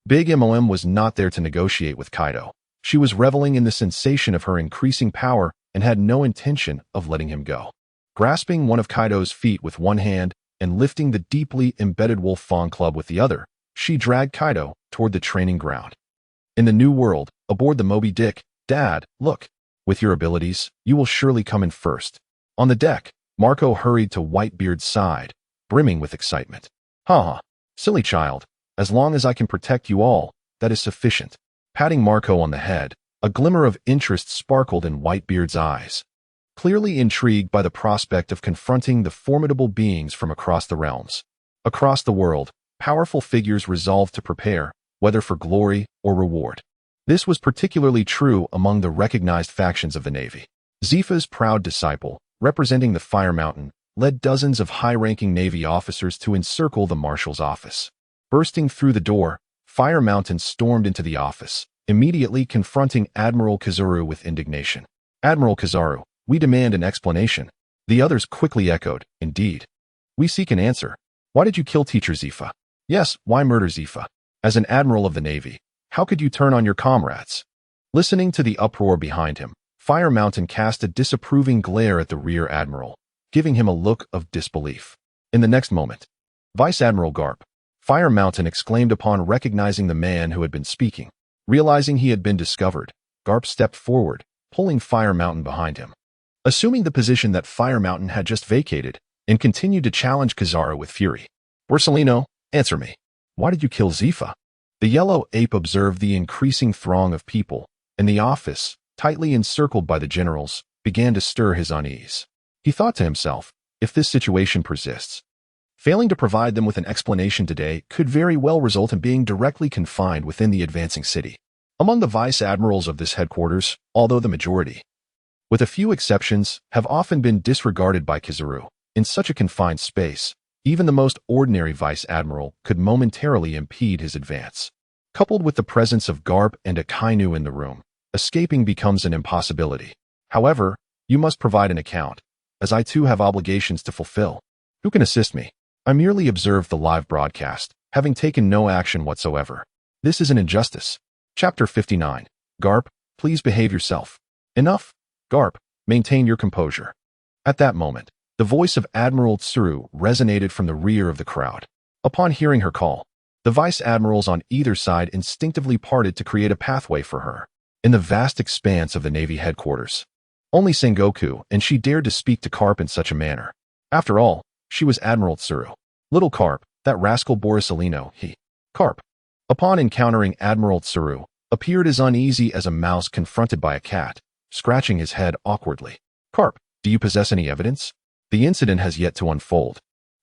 Big Mom was not there to negotiate with Kaido. She was reveling in the sensation of her increasing power and had no intention of letting him go. Grasping one of Kaido's feet with one hand and lifting the deeply embedded Wolf Fang club with the other, she dragged Kaido toward the training ground. In the new world, aboard the Moby Dick, Dad, look. With your abilities, you will surely come in first. On the deck, Marco hurried to Whitebeard's side, brimming with excitement. Ha! Silly child. As long as I can protect you all, that is sufficient. Patting Marco on the head, a glimmer of interest sparkled in Whitebeard's eyes. Clearly intrigued by the prospect of confronting the formidable beings from across the realms. Across the world, powerful figures resolved to prepare, whether for glory or reward. This was particularly true among the recognized factions of the Navy. Zifa's proud disciple, representing the Fire Mountain, led dozens of high-ranking Navy officers to encircle the Marshal's office. Bursting through the door, Fire Mountain stormed into the office, immediately confronting Admiral Kizaru with indignation. Admiral Kizaru, we demand an explanation. The others quickly echoed, indeed. We seek an answer. Why did you kill Teacher Zifa? Yes, why murder Zifa? As an admiral of the Navy, how could you turn on your comrades? Listening to the uproar behind him, Fire Mountain cast a disapproving glare at the rear admiral, giving him a look of disbelief. In the next moment, Vice Admiral Garp, Fire Mountain exclaimed upon recognizing the man who had been speaking. Realizing he had been discovered, Garp stepped forward, pulling Fire Mountain behind him. Assuming the position that Fire Mountain had just vacated, and continued to challenge Kizaru with fury. Borsalino, answer me. Why did you kill Zifa? The yellow ape observed the increasing throng of people, and the office, tightly encircled by the generals, began to stir his unease. He thought to himself, if this situation persists, failing to provide them with an explanation today could very well result in being directly confined within the advancing city. Among the vice admirals of this headquarters, although the majority, with a few exceptions, have often been disregarded by Kizaru, in such a confined space, even the most ordinary vice admiral could momentarily impede his advance. Coupled with the presence of Garp and Akainu in the room, escaping becomes an impossibility. However, you must provide an account, as I too have obligations to fulfill. Who can assist me? I merely observed the live broadcast, having taken no action whatsoever. This is an injustice. Chapter 59. Garp, please behave yourself. Enough. Garp, maintain your composure. At that moment, the voice of Admiral Tsuru resonated from the rear of the crowd. Upon hearing her call, the vice admirals on either side instinctively parted to create a pathway for her. In the vast expanse of the Navy headquarters, only Sengoku and she dared to speak to Garp in such a manner. After all, she was Admiral Tsuru. Little Garp, that rascal Borsalino, he. Garp, upon encountering Admiral Tsuru, appeared as uneasy as a mouse confronted by a cat, scratching his head awkwardly. Garp, do you possess any evidence? The incident has yet to unfold.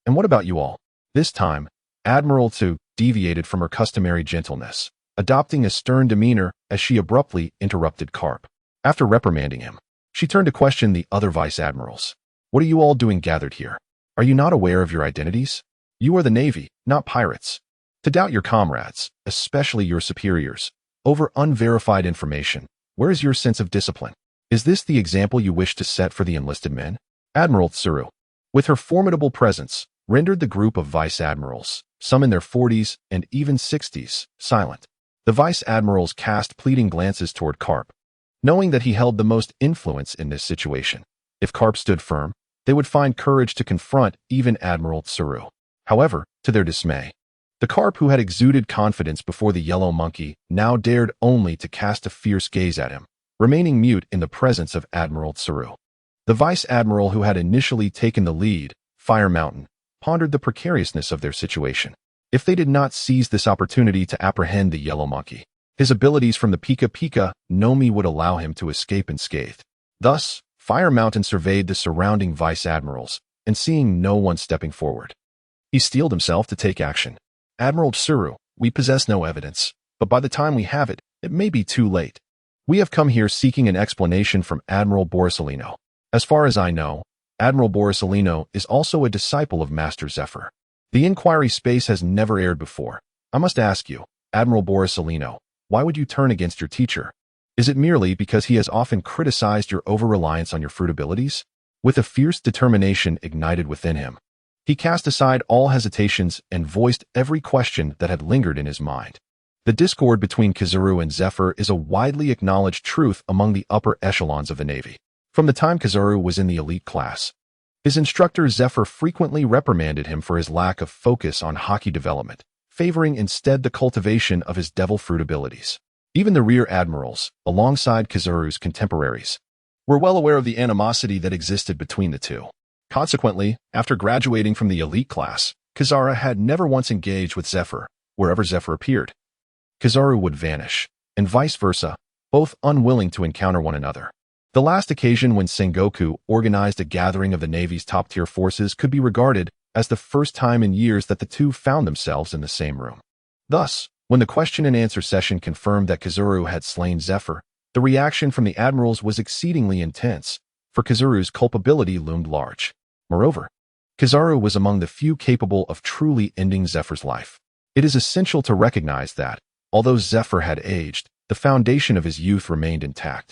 And what about you all? This time, Admiral Tsu deviated from her customary gentleness, adopting a stern demeanor as she abruptly interrupted Garp. After reprimanding him, she turned to question the other vice admirals. What are you all doing gathered here? Are you not aware of your identities? You are the Navy, not pirates. To doubt your comrades, especially your superiors, over unverified information, where is your sense of discipline? Is this the example you wish to set for the enlisted men? Admiral Tsuru, with her formidable presence, rendered the group of vice admirals, some in their 40s and even 60s, silent. The vice admirals cast pleading glances toward Garp, knowing that he held the most influence in this situation. If Garp stood firm, they would find courage to confront even Admiral Tsuru. However, to their dismay, the Garp who had exuded confidence before the yellow monkey now dared only to cast a fierce gaze at him, remaining mute in the presence of Admiral Tsuru. The vice admiral who had initially taken the lead, Fire Mountain, pondered the precariousness of their situation. If they did not seize this opportunity to apprehend the yellow monkey, his abilities from the Pika Pika Nomi would allow him to escape unscathed. Thus, Fire Mountain surveyed the surrounding vice admirals, and seeing no one stepping forward, he steeled himself to take action. Admiral Tsuru, we possess no evidence, but by the time we have it, it may be too late. We have come here seeking an explanation from Admiral Borsalino. As far as I know, Admiral Borsalino is also a disciple of Master Zephyr. The inquiry space has never aired before. I must ask you, Admiral Borisolino, why would you turn against your teacher? Is it merely because he has often criticized your over-reliance on your fruit abilities? With a fierce determination ignited within him, he cast aside all hesitations and voiced every question that had lingered in his mind. The discord between Kizaru and Zephyr is a widely acknowledged truth among the upper echelons of the Navy. From the time Kizaru was in the elite class, his instructor Zephyr frequently reprimanded him for his lack of focus on hockey development, favoring instead the cultivation of his devil fruit abilities. Even the rear admirals, alongside Kizaru's contemporaries, were well aware of the animosity that existed between the two. Consequently, after graduating from the elite class, Kizaru had never once engaged with Zephyr. Wherever Zephyr appeared, Kizaru would vanish, and vice versa, both unwilling to encounter one another. The last occasion when Sengoku organized a gathering of the Navy's top-tier forces could be regarded as the first time in years that the two found themselves in the same room. Thus, when the question-and-answer session confirmed that Kizaru had slain Zephyr, the reaction from the admirals was exceedingly intense, for Kizaru's culpability loomed large. Moreover, Kizaru was among the few capable of truly ending Zephyr's life. It is essential to recognize that, although Zephyr had aged, the foundation of his youth remained intact.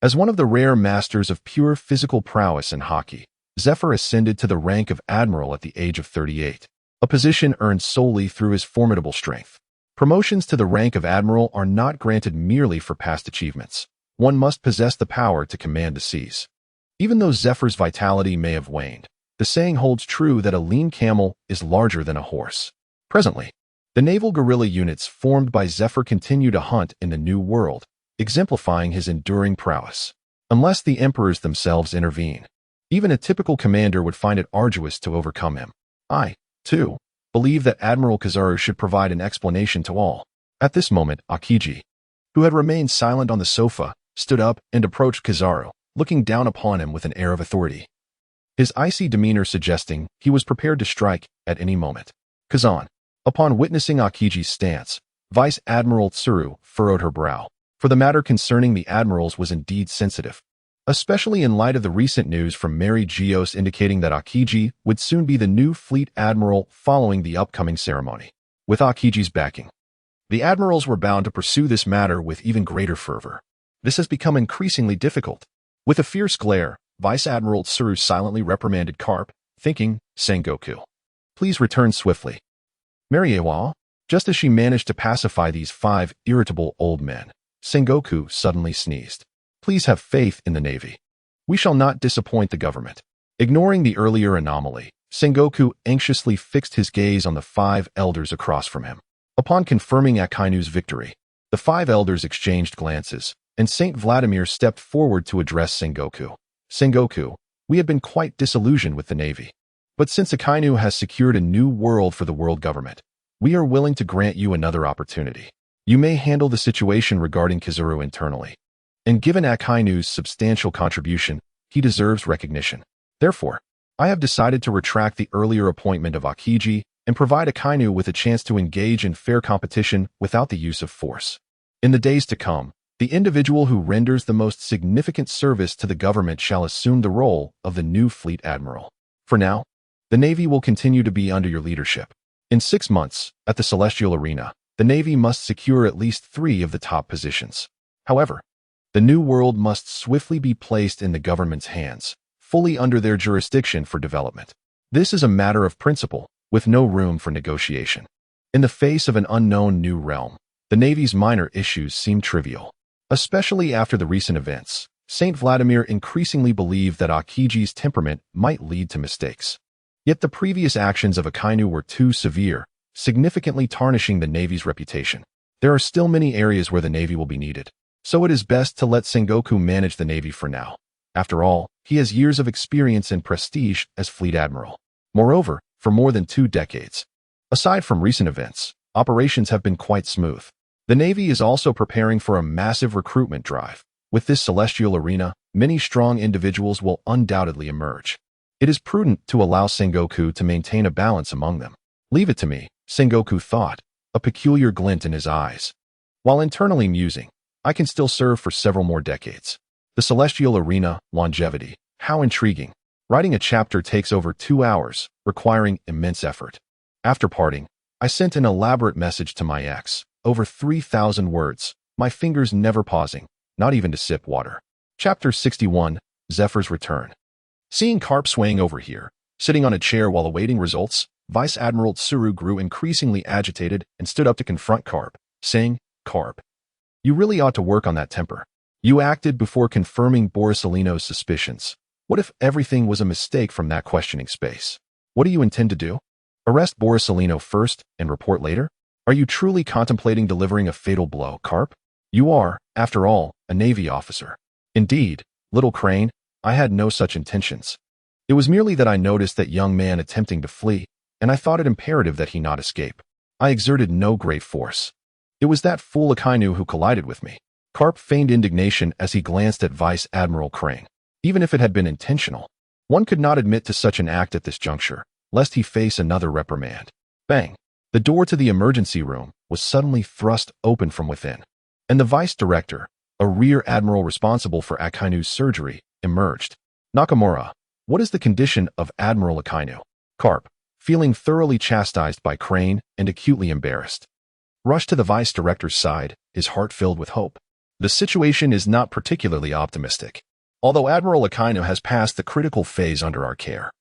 As one of the rare masters of pure physical prowess in hockey, Zephyr ascended to the rank of admiral at the age of 38, a position earned solely through his formidable strength. Promotions to the rank of admiral are not granted merely for past achievements. One must possess the power to command the seas. Even though Zephyr's vitality may have waned, the saying holds true that a lean camel is larger than a horse. Presently, the naval guerrilla units formed by Zephyr continue to hunt in the New World, exemplifying his enduring prowess. Unless the emperors themselves intervene, even a typical commander would find it arduous to overcome him. I, too, believe that Admiral Kizaru should provide an explanation to all. At this moment, Akiji, who had remained silent on the sofa, stood up and approached Kizaru, looking down upon him with an air of authority, his icy demeanor suggesting he was prepared to strike at any moment. Kazan, upon witnessing Akiji's stance, Vice Admiral Tsuru furrowed her brow, for the matter concerning the admirals was indeed sensitive, especially in light of the recent news from Mary Gios indicating that Akiji would soon be the new fleet admiral following the upcoming ceremony. With Akiji's backing, the admirals were bound to pursue this matter with even greater fervor. This has become increasingly difficult. With a fierce glare, Vice Admiral Tsuru silently reprimanded Karp, thinking, Sengoku, please return swiftly. Mariewa, just as she managed to pacify these 5 irritable old men, Sengoku suddenly sneezed. Please have faith in the Navy. We shall not disappoint the government. Ignoring the earlier anomaly, Sengoku anxiously fixed his gaze on the 5 elders across from him. Upon confirming Akainu's victory, the 5 elders exchanged glances, and Saint Vladimir stepped forward to address Sengoku. Sengoku, we have been quite disillusioned with the Navy. But since Akainu has secured a new world for the world government, we are willing to grant you another opportunity. You may handle the situation regarding Kizaru internally. And given Akainu's substantial contribution, he deserves recognition. Therefore, I have decided to retract the earlier appointment of Akiji and provide Akainu with a chance to engage in fair competition without the use of force. In the days to come, the individual who renders the most significant service to the government shall assume the role of the new fleet admiral. For now, the Navy will continue to be under your leadership. In 6 months, at the Celestial Arena, the Navy must secure at least 3 of the top positions. However, the New World must swiftly be placed in the government's hands, fully under their jurisdiction for development. This is a matter of principle, with no room for negotiation. In the face of an unknown new realm, the Navy's minor issues seem trivial. Especially after the recent events, Saint Vladimir increasingly believed that Akiji's temperament might lead to mistakes. Yet the previous actions of Akainu were too severe, significantly tarnishing the Navy's reputation. There are still many areas where the Navy will be needed, so it is best to let Sengoku manage the Navy for now. After all, he has years of experience and prestige as Fleet Admiral. Moreover, for more than 2 decades. Aside from recent events, operations have been quite smooth. The Navy is also preparing for a massive recruitment drive. With this celestial arena, many strong individuals will undoubtedly emerge. It is prudent to allow Sengoku to maintain a balance among them. Leave it to me, Sengoku thought, a peculiar glint in his eyes. While internally musing, I can still serve for several more decades. The celestial arena, longevity, how intriguing. Writing a chapter takes over 2 hours, requiring immense effort. After parting, I sent an elaborate message to my ex, over 3,000 words, my fingers never pausing, not even to sip water. Chapter 61, Zephyr's Return. Seeing Carp swaying over here, sitting on a chair while awaiting results, Vice Admiral Tsuru grew increasingly agitated and stood up to confront Carp, saying, "Carp, you really ought to work on that temper. You acted before confirming Borsalino's suspicions. What if everything was a mistake from that questioning space? What do you intend to do? Arrest Borsalino first and report later? Are you truly contemplating delivering a fatal blow, Carp? You are, after all, a Navy officer." "Indeed, little Crane, I had no such intentions. It was merely that I noticed that young man attempting to flee, and I thought it imperative that he not escape. I exerted no great force. It was that fool Akainu who collided with me." Carp feigned indignation as he glanced at Vice Admiral Crane. Even if it had been intentional, one could not admit to such an act at this juncture, lest he face another reprimand. Bang! The door to the emergency room was suddenly thrust open from within, and the vice director, a rear admiral responsible for Akainu's surgery, emerged. "Nakamura, what is the condition of Admiral Akainu?" Carp, feeling thoroughly chastised by Crane and acutely embarrassed, rushed to the vice director's side, his heart filled with hope. "The situation is not particularly optimistic. Although Admiral Akainu has passed the critical phase under our care,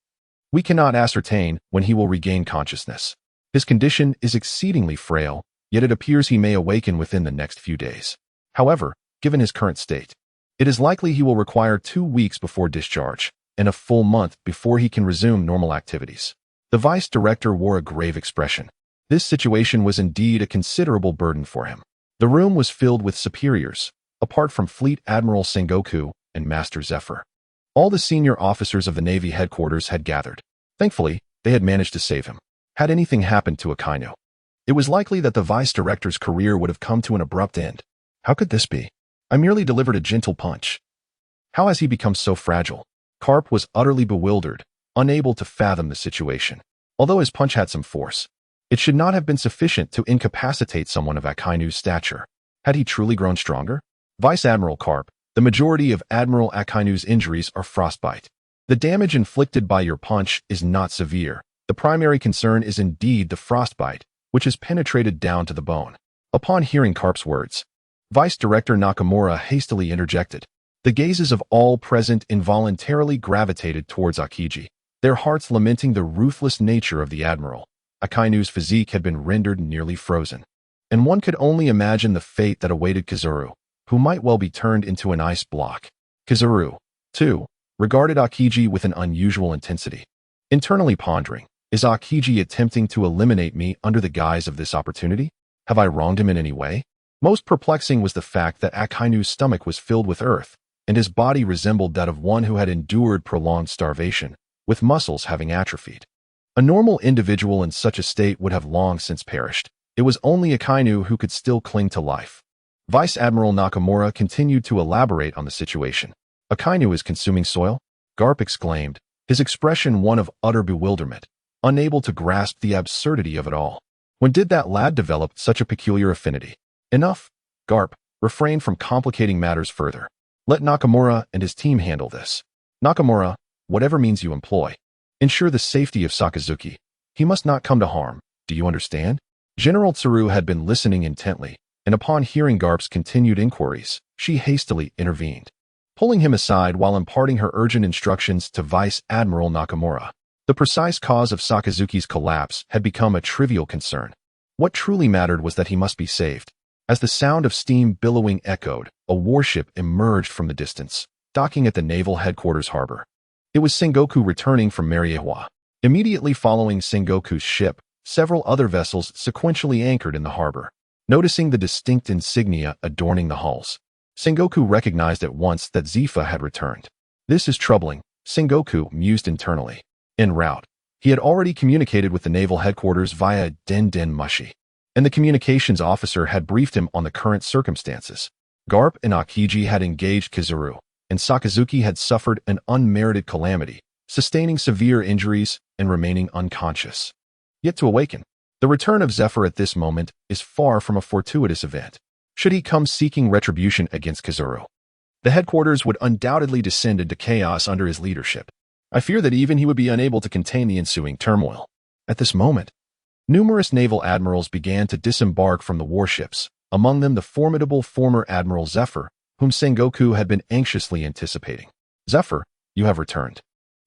we cannot ascertain when he will regain consciousness. His condition is exceedingly frail, yet it appears he may awaken within the next few days. However, given his current state, it is likely he will require 2 weeks before discharge and a full month before he can resume normal activities." The vice director wore a grave expression. This situation was indeed a considerable burden for him. The room was filled with superiors, apart from Fleet Admiral Sengoku and Master Zephyr. All the senior officers of the Navy headquarters had gathered. Thankfully, they had managed to save him. Had anything happened to Akainu, it was likely that the vice director's career would have come to an abrupt end. How could this be? I merely delivered a gentle punch. How has he become so fragile? Carp was utterly bewildered, unable to fathom the situation. Although his punch had some force, it should not have been sufficient to incapacitate someone of Akainu's stature. Had he truly grown stronger? Vice Admiral Carp, the majority of Admiral Akainu's injuries are frostbite. The damage inflicted by your punch is not severe. The primary concern is indeed the frostbite, which has penetrated down to the bone. Upon hearing Carp's words, Vice Director Nakamura hastily interjected. The gazes of all present involuntarily gravitated towards Akiji, their hearts lamenting the ruthless nature of the Admiral. Akainu's physique had been rendered nearly frozen, and one could only imagine the fate that awaited Kizuru, who might well be turned into an ice block. Kizuru, too, regarded Akiji with an unusual intensity. Internally pondering, is Akiji attempting to eliminate me under the guise of this opportunity? Have I wronged him in any way? Most perplexing was the fact that Akainu's stomach was filled with earth, and his body resembled that of one who had endured prolonged starvation, with muscles having atrophied. A normal individual in such a state would have long since perished. It was only Akainu who could still cling to life. Vice Admiral Nakamura continued to elaborate on the situation. "Akainu is consuming soil?" Garp exclaimed, his expression one of utter bewilderment, unable to grasp the absurdity of it all. When did that lad develop such a peculiar affinity? Enough. Garp, refrain from complicating matters further. Let Nakamura and his team handle this. Nakamura, whatever means you employ, ensure the safety of Sakazuki. He must not come to harm. Do you understand? General Tsuru had been listening intently, and upon hearing Garp's continued inquiries, she hastily intervened, pulling him aside while imparting her urgent instructions to Vice Admiral Nakamura. The precise cause of Sakazuki's collapse had become a trivial concern. What truly mattered was that he must be saved. As the sound of steam billowing echoed, a warship emerged from the distance, docking at the naval headquarters harbor. It was Sengoku returning from Marineford. Immediately following Sengoku's ship, several other vessels sequentially anchored in the harbor. Noticing the distinct insignia adorning the hulls, Sengoku recognized at once that Zifa had returned. This is troubling, Sengoku mused internally. En route, he had already communicated with the naval headquarters via Den Mushi, and the communications officer had briefed him on the current circumstances. Garp and Akiji had engaged Kizuru, and Sakazuki had suffered an unmerited calamity, sustaining severe injuries and remaining unconscious. Yet to awaken. The return of Zephyr at this moment is far from a fortuitous event. Should he come seeking retribution against Kizuru, the headquarters would undoubtedly descend into chaos under his leadership. I fear that even he would be unable to contain the ensuing turmoil. At this moment, Numerous naval admirals began to disembark from the warships, among them the formidable former Admiral Zephyr, whom Sengoku had been anxiously anticipating. Zephyr, you have returned.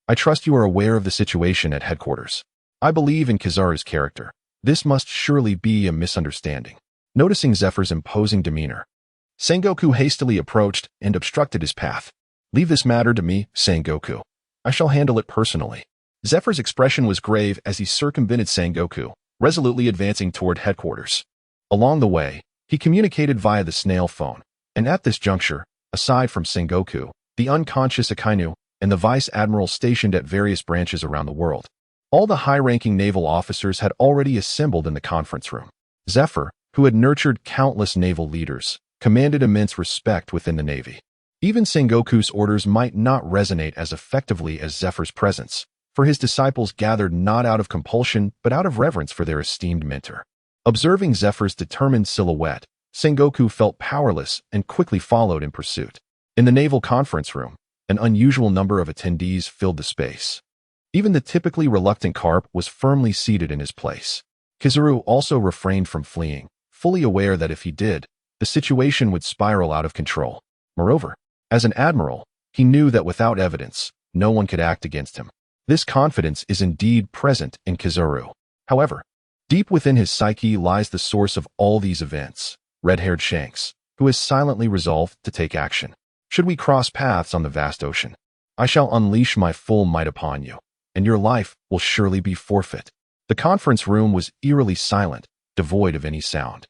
I trust you are aware of the situation at headquarters. I believe in Kizaru's character. This must surely be a misunderstanding. Noticing Zephyr's imposing demeanor, Sengoku hastily approached and obstructed his path. Leave this matter to me, Sengoku. I shall handle it personally. Zephyr's expression was grave as he circumvented Sengoku, resolutely advancing toward headquarters. Along the way, he communicated via the snail phone, and at this juncture, aside from Sengoku, the unconscious Akainu, and the vice admiral stationed at various branches around the world, all the high-ranking naval officers had already assembled in the conference room. Zephyr, who had nurtured countless naval leaders, commanded immense respect within the Navy. Even Sengoku's orders might not resonate as effectively as Zephyr's presence, for his disciples gathered not out of compulsion but out of reverence for their esteemed mentor. Observing Zephyr's determined silhouette, Sengoku felt powerless and quickly followed in pursuit. In the naval conference room, an unusual number of attendees filled the space. Even the typically reluctant Carp was firmly seated in his place. Kizaru also refrained from fleeing, fully aware that if he did, the situation would spiral out of control. Moreover, as an admiral, he knew that without evidence, no one could act against him. This confidence is indeed present in Kizaru. However, deep within his psyche lies the source of all these events, red-haired Shanks, who is silently resolved to take action. Should we cross paths on the vast ocean, I shall unleash my full might upon you, and your life will surely be forfeit. The conference room was eerily silent, devoid of any sound,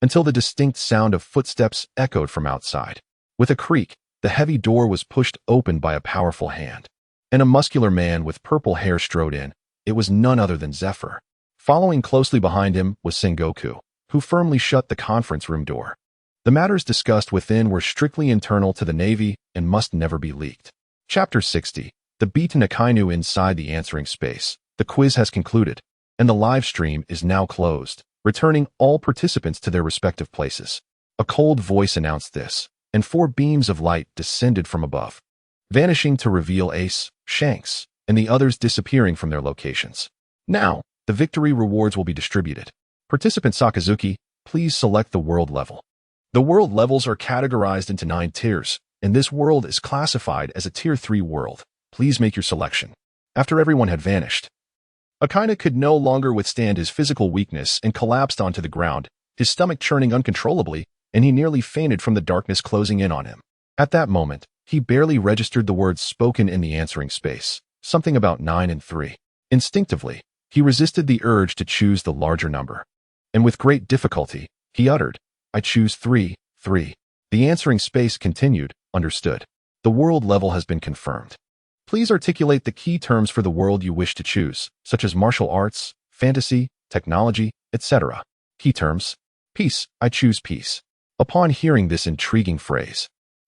until the distinct sound of footsteps echoed from outside. With a creak, the heavy door was pushed open by a powerful hand, and a muscular man with purple hair strode in. It was none other than Zephyr. Following closely behind him was Sengoku, who firmly shut the conference room door. The matters discussed within were strictly internal to the Navy and must never be leaked. Chapter 60. The beaten Akainu inside the answering space. The quiz has concluded, and the live stream is now closed, returning all participants to their respective places. A cold voice announced this, and 4 beams of light descended from above, vanishing to reveal Ace, Shanks, and the others disappearing from their locations. Now, the victory rewards will be distributed. Participant Sakazuki, please select the world level. The world levels are categorized into 9 tiers, and this world is classified as a Tier 3 world. Please make your selection. After everyone had vanished, Akainu could no longer withstand his physical weakness and collapsed onto the ground, his stomach churning uncontrollably, and he nearly fainted from the darkness closing in on him. At that moment, he barely registered the words spoken in the answering space, something about 9 and 3. Instinctively, he resisted the urge to choose the larger number, and with great difficulty, he uttered, I choose 3, 3. The answering space continued, understood. The world level has been confirmed. Please articulate the key terms for the world you wish to choose, such as martial arts, fantasy, technology, etc. Key terms. Peace, I choose peace. Upon hearing this intriguing phrase,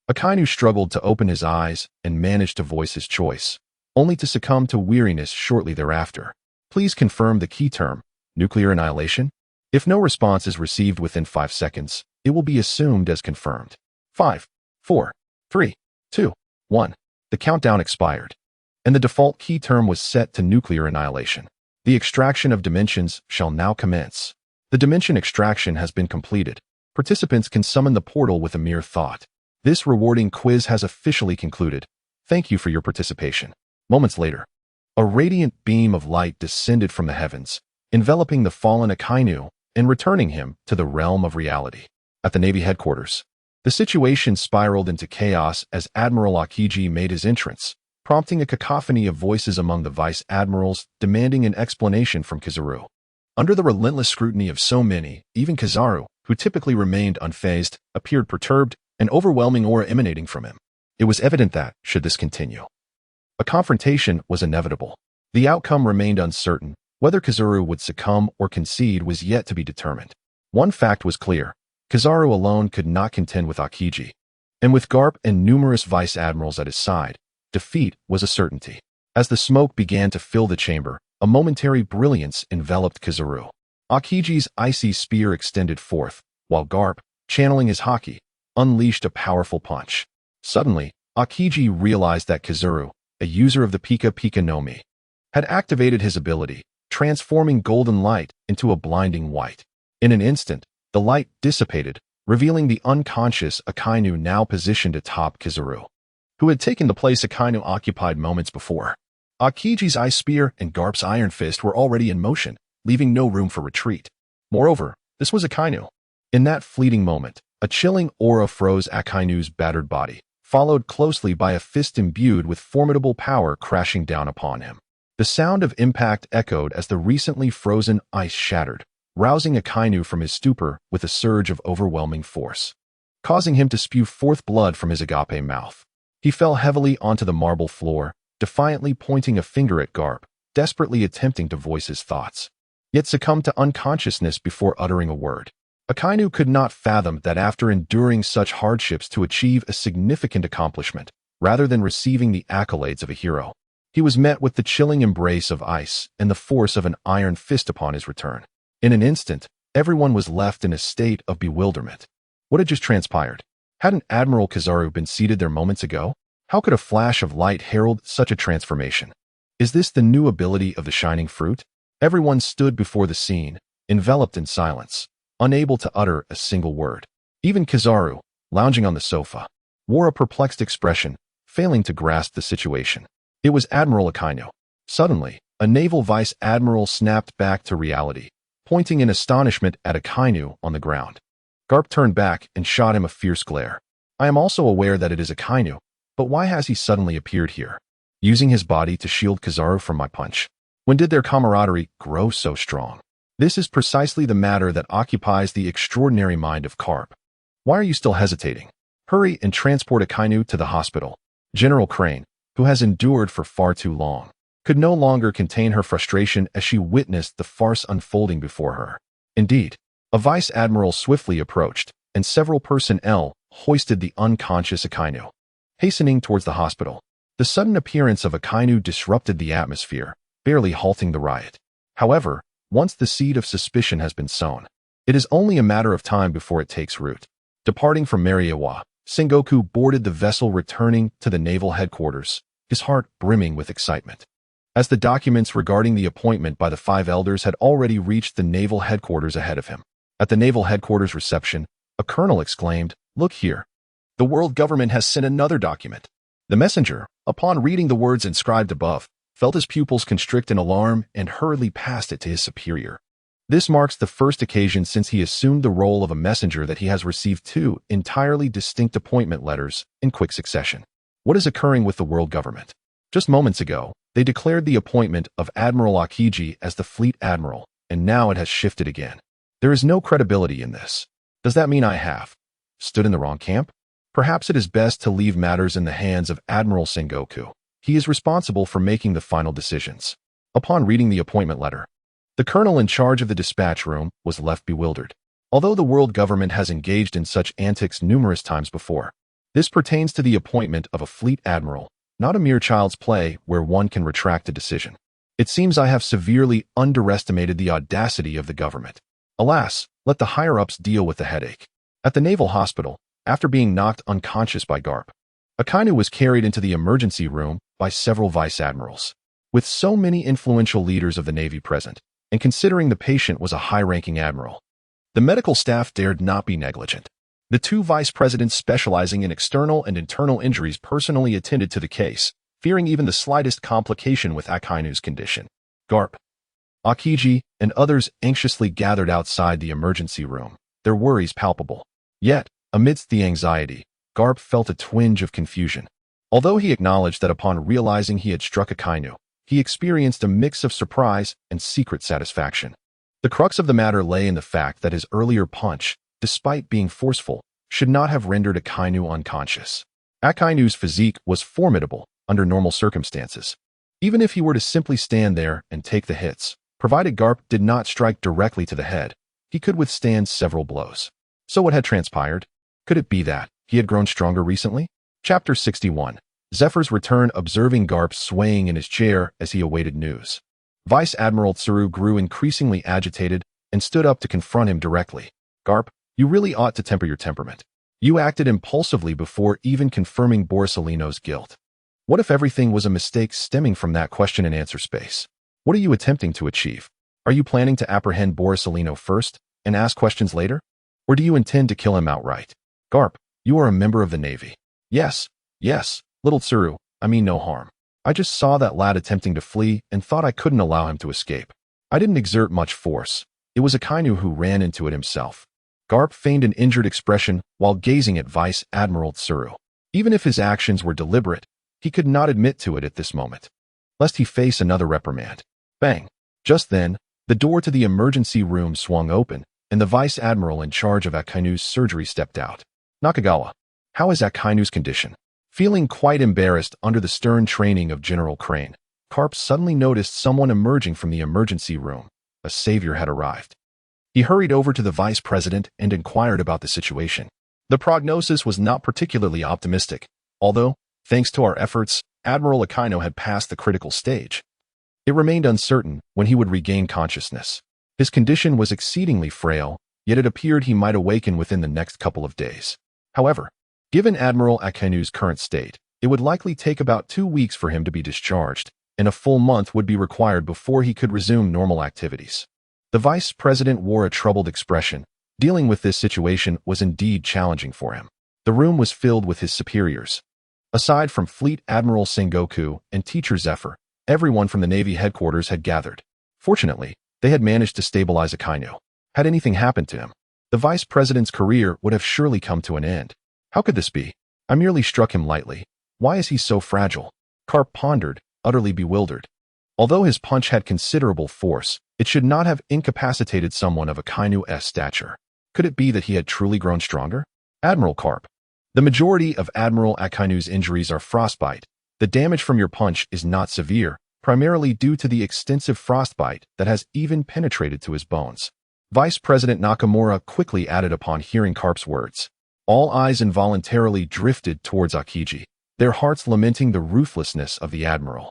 Akainu struggled to open his eyes and managed to voice his choice, only to succumb to weariness shortly thereafter. Please confirm the key term, nuclear annihilation. If no response is received within 5 seconds, it will be assumed as confirmed. 5, 4, 3, 2, 1. The countdown expired, and the default key term was set to nuclear annihilation. The extraction of dimensions shall now commence. The dimension extraction has been completed. Participants can summon the portal with a mere thought. This rewarding quiz has officially concluded. Thank you for your participation. Moments later, a radiant beam of light descended from the heavens, enveloping the fallen Akainu and returning him to the realm of reality. At the Navy headquarters, the situation spiraled into chaos as Admiral Akiji made his entrance, prompting a cacophony of voices among the vice admirals demanding an explanation from Kizaru. Under the relentless scrutiny of so many, even Kizaru, who typically remained unfazed, appeared perturbed, an overwhelming aura emanating from him. It was evident that, should this continue, a confrontation was inevitable. The outcome remained uncertain. Whether Kizaru would succumb or concede was yet to be determined. One fact was clear. Kizaru alone could not contend with Akiji, and with Garp and numerous vice admirals at his side, defeat was a certainty. As the smoke began to fill the chamber, a momentary brilliance enveloped Kizaru. Akiji's icy spear extended forth, while Garp, channeling his haki, unleashed a powerful punch. Suddenly, Akiji realized that Kizaru, a user of the Pika Pika no Mi, had activated his ability, transforming golden light into a blinding white. In an instant, the light dissipated, revealing the unconscious Akainu now positioned atop Kizaru, who had taken the place Akainu occupied moments before. Akiji's ice spear and Garp's iron fist were already in motion, leaving no room for retreat. Moreover, this was Akainu. In that fleeting moment, a chilling aura froze Akainu's battered body, followed closely by a fist imbued with formidable power crashing down upon him. The sound of impact echoed as the recently frozen ice shattered, rousing Akainu from his stupor with a surge of overwhelming force, causing him to spew forth blood from his agape mouth. He fell heavily onto the marble floor, defiantly pointing a finger at Garp, desperately attempting to voice his thoughts, yet succumbed to unconsciousness before uttering a word. Akainu could not fathom that after enduring such hardships to achieve a significant accomplishment, rather than receiving the accolades of a hero, he was met with the chilling embrace of ice and the force of an iron fist upon his return. In an instant, everyone was left in a state of bewilderment. What had just transpired? Hadn't Admiral Kizaru been seated there moments ago? How could a flash of light herald such a transformation? Is this the new ability of the Shining Fruit? Everyone stood before the scene, enveloped in silence, unable to utter a single word. Even Kizaru, lounging on the sofa, wore a perplexed expression, failing to grasp the situation. It was Admiral Akainu. Suddenly, a naval vice admiral snapped back to reality, pointing in astonishment at Akainu on the ground. Garp turned back and shot him a fierce glare. I am also aware that it is Akainu, but why has he suddenly appeared here, using his body to shield Kizaru from my punch? When did their camaraderie grow so strong? This is precisely the matter that occupies the extraordinary mind of Garp. Why are you still hesitating? Hurry and transport Akainu to the hospital. General Crane, who has endured for far too long, could no longer contain her frustration as she witnessed the farce unfolding before her. Indeed, a vice admiral swiftly approached, and several personnel hoisted the unconscious Akainu, hastening towards the hospital. The sudden appearance of Akainu disrupted the atmosphere, barely halting the riot. However, once the seed of suspicion has been sown, it is only a matter of time before it takes root. Departing from Mariawa, Sengoku boarded the vessel returning to the naval headquarters, his heart brimming with excitement. As the documents regarding the appointment by the five elders had already reached the naval headquarters ahead of him. At the naval headquarters reception, a colonel exclaimed, "Look here. The world government has sent another document." The messenger, upon reading the words inscribed above, felt his pupils constrict in alarm and hurriedly passed it to his superior. This marks the first occasion since he assumed the role of a messenger that he has received two entirely distinct appointment letters in quick succession. What is occurring with the world government? Just moments ago, they declared the appointment of Admiral Akiji as the fleet admiral, and now it has shifted again. There is no credibility in this. Does that mean I have stood in the wrong camp? Perhaps it is best to leave matters in the hands of Admiral Sengoku. He is responsible for making the final decisions. Upon reading the appointment letter, the colonel in charge of the dispatch room was left bewildered. Although the world government has engaged in such antics numerous times before, this pertains to the appointment of a fleet admiral, not a mere child's play where one can retract a decision. It seems I have severely underestimated the audacity of the government. Alas, let the higher-ups deal with the headache. At the naval hospital, after being knocked unconscious by Garp, Akainu was carried into the emergency room by several vice admirals. With so many influential leaders of the Navy present, and considering the patient was a high-ranking admiral, the medical staff dared not be negligent. The two vice presidents specializing in external and internal injuries personally attended to the case, fearing even the slightest complication with Akainu's condition. Garp, Akiji, and others anxiously gathered outside the emergency room, their worries palpable. Yet, amidst the anxiety, Garp felt a twinge of confusion. Although he acknowledged that upon realizing he had struck Akainu, he experienced a mix of surprise and secret satisfaction. The crux of the matter lay in the fact that his earlier punch, despite being forceful, should not have rendered Akainu unconscious. Akainu's physique was formidable under normal circumstances. Even if he were to simply stand there and take the hits, provided Garp did not strike directly to the head, he could withstand several blows. So what had transpired? Could it be that he had grown stronger recently? Chapter 61. Zephyr's return, observing Garp swaying in his chair as he awaited news. Vice Admiral Tsuru grew increasingly agitated and stood up to confront him directly. Garp, you really ought to temper your temperament. You acted impulsively before even confirming Borisolino's guilt. What if everything was a mistake stemming from that question and answer space? What are you attempting to achieve? Are you planning to apprehend Borisolino first and ask questions later? Or do you intend to kill him outright? Garp, you are a member of the Navy. Yes, little Tsuru, I mean no harm. I just saw that lad attempting to flee and thought I couldn't allow him to escape. I didn't exert much force. It was Akainu who ran into it himself. Garp feigned an injured expression while gazing at Vice Admiral Tsuru. Even if his actions were deliberate, he could not admit to it at this moment, lest he face another reprimand. Bang! Just then, the door to the emergency room swung open, and the Vice Admiral in charge of Akainu's surgery stepped out. Nakagawa, how is Akainu's condition? Feeling quite embarrassed under the stern training of General Crane, Garp suddenly noticed someone emerging from the emergency room. A savior had arrived. He hurried over to the vice president and inquired about the situation. The prognosis was not particularly optimistic, although, thanks to our efforts, Admiral Akainu had passed the critical stage. It remained uncertain when he would regain consciousness. His condition was exceedingly frail, yet it appeared he might awaken within the next couple of days. However, given Admiral Akainu's current state, it would likely take about 2 weeks for him to be discharged, and a full month would be required before he could resume normal activities. The vice president wore a troubled expression. Dealing with this situation was indeed challenging for him. The room was filled with his superiors. Aside from Fleet Admiral Sengoku and Teacher Zephyr, everyone from the Navy headquarters had gathered. Fortunately, they had managed to stabilize Akainu. Had anything happened to him, the vice president's career would have surely come to an end. How could this be? I merely struck him lightly. Why is he so fragile? Garp pondered, utterly bewildered. Although his punch had considerable force, it should not have incapacitated someone of Akainu's stature. Could it be that he had truly grown stronger? Admiral Garp. The majority of Admiral Akainu's injuries are frostbite. The damage from your punch is not severe, primarily due to the extensive frostbite that has even penetrated to his bones. Vice President Nakamura quickly added upon hearing Garp's words. All eyes involuntarily drifted towards Akiji, their hearts lamenting the ruthlessness of the Admiral.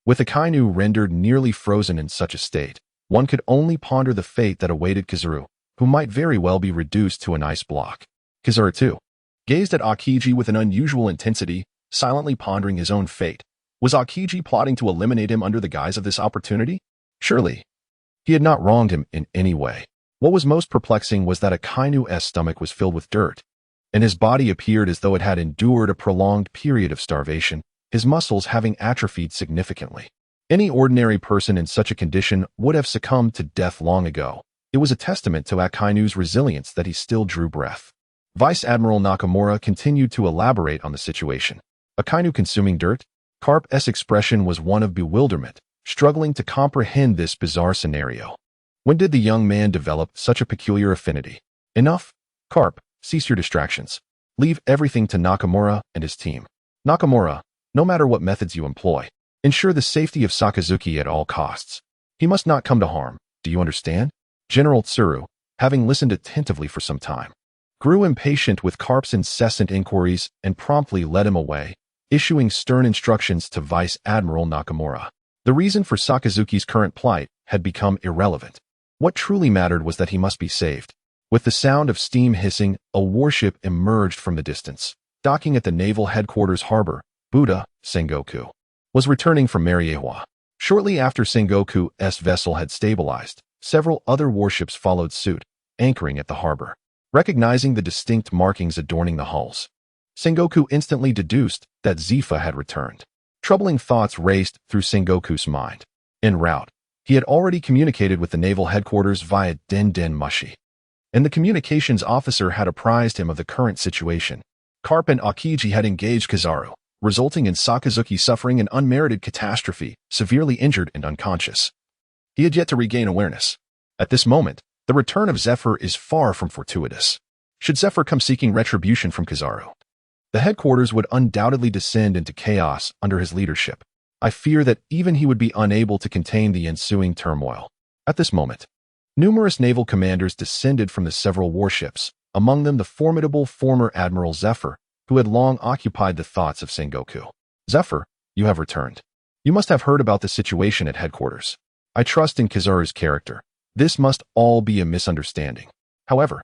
With Akainu rendered nearly frozen in such a state, one could only ponder the fate that awaited Kizuru, who might very well be reduced to an ice block. Kizuru, too, gazed at Akiji with an unusual intensity, silently pondering his own fate. Was Akiji plotting to eliminate him under the guise of this opportunity? Surely, he had not wronged him in any way. What was most perplexing was that Akainu's stomach was filled with dirt, and his body appeared as though it had endured a prolonged period of starvation, his muscles having atrophied significantly. Any ordinary person in such a condition would have succumbed to death long ago. It was a testament to Akainu's resilience that he still drew breath. Vice Admiral Nakamura continued to elaborate on the situation. Akainu consuming dirt? Garp's expression was one of bewilderment, struggling to comprehend this bizarre scenario. When did the young man develop such a peculiar affinity? Enough. Garp, cease your distractions. Leave everything to Nakamura and his team. Nakamura, no matter what methods you employ, ensure the safety of Sakazuki at all costs. He must not come to harm, do you understand? General Tsuru, having listened attentively for some time, grew impatient with Garp's incessant inquiries and promptly led him away, issuing stern instructions to Vice Admiral Nakamura. The reason for Sakazuki's current plight had become irrelevant. What truly mattered was that he must be saved. With the sound of steam hissing, a warship emerged from the distance. Docking at the naval headquarters harbor, Buddha, Sengoku, was returning from Marineford. Shortly after Sengoku's vessel had stabilized, several other warships followed suit, anchoring at the harbor. Recognizing the distinct markings adorning the hulls, Sengoku instantly deduced that Zifa had returned. Troubling thoughts raced through Sengoku's mind. En route, he had already communicated with the naval headquarters via Den Mushi, and the communications officer had apprised him of the current situation. Garp and Akiji had engaged Kizaru, resulting in Sakazuki suffering an unmerited catastrophe, severely injured and unconscious. He had yet to regain awareness. At this moment, the return of Zephyr is far from fortuitous. Should Zephyr come seeking retribution from Kizaru, the headquarters would undoubtedly descend into chaos under his leadership. I fear that even he would be unable to contain the ensuing turmoil. At this moment, numerous naval commanders descended from the several warships, among them the formidable former Admiral Zephyr, who had long occupied the thoughts of Sengoku. Zephyr, you have returned. You must have heard about the situation at headquarters. I trust in Kizaru's character. This must all be a misunderstanding. However,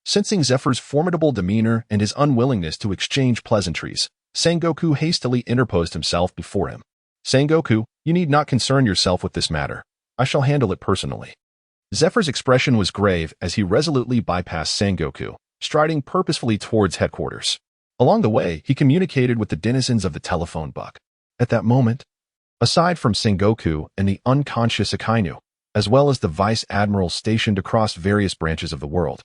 sensing Zephyr's formidable demeanor and his unwillingness to exchange pleasantries, Sengoku hastily interposed himself before him. Sengoku, you need not concern yourself with this matter. I shall handle it personally. Zephyr's expression was grave as he resolutely bypassed Sengoku, striding purposefully towards headquarters. Along the way, he communicated with the denizens of the telephone book. At that moment, aside from Sengoku and the unconscious Akainu, as well as the vice admirals stationed across various branches of the world,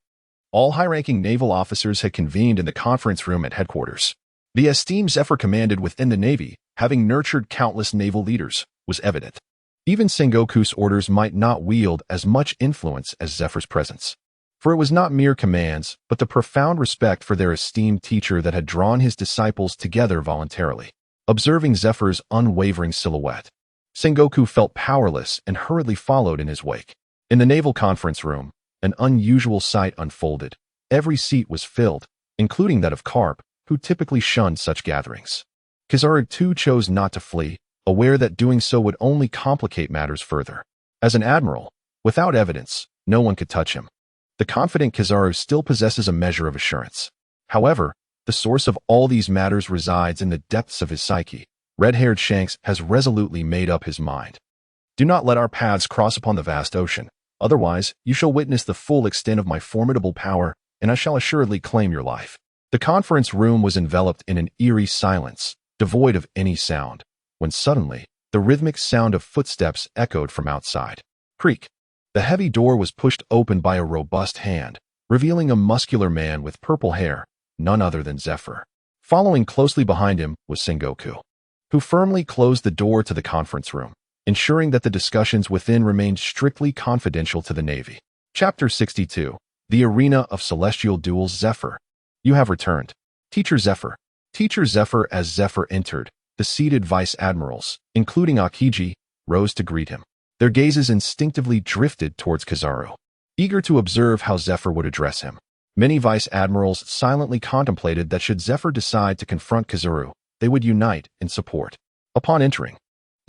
all high-ranking naval officers had convened in the conference room at headquarters. The esteem Zephyr commanded within the Navy, having nurtured countless naval leaders, was evident. Even Sengoku's orders might not wield as much influence as Zephyr's presence. For it was not mere commands, but the profound respect for their esteemed teacher that had drawn his disciples together voluntarily. Observing Zephyr's unwavering silhouette, Sengoku felt powerless and hurriedly followed in his wake. In the naval conference room, an unusual sight unfolded. Every seat was filled, including that of Carp, who typically shunned such gatherings. Kizaru too chose not to flee, aware that doing so would only complicate matters further. As an admiral, without evidence, no one could touch him. The confident Kizaru still possesses a measure of assurance. However, the source of all these matters resides in the depths of his psyche. Red-haired Shanks has resolutely made up his mind. Do not let our paths cross upon the vast ocean. Otherwise, you shall witness the full extent of my formidable power, and I shall assuredly claim your life. The conference room was enveloped in an eerie silence, devoid of any sound, when suddenly, the rhythmic sound of footsteps echoed from outside. Creak. The heavy door was pushed open by a robust hand, revealing a muscular man with purple hair, none other than Zephyr. Following closely behind him was Sengoku, who firmly closed the door to the conference room, ensuring that the discussions within remained strictly confidential to the Navy. Chapter 62. The Arena of Celestial Duels. Zephyr. You have returned. Teacher Zephyr. Teacher Zephyr. As Zephyr entered, the seated vice admirals, including Akiji, rose to greet him. Their gazes instinctively drifted towards Kizaru, eager to observe how Zephyr would address him. Many vice admirals silently contemplated that should Zephyr decide to confront Kizaru, they would unite in support. Upon entering,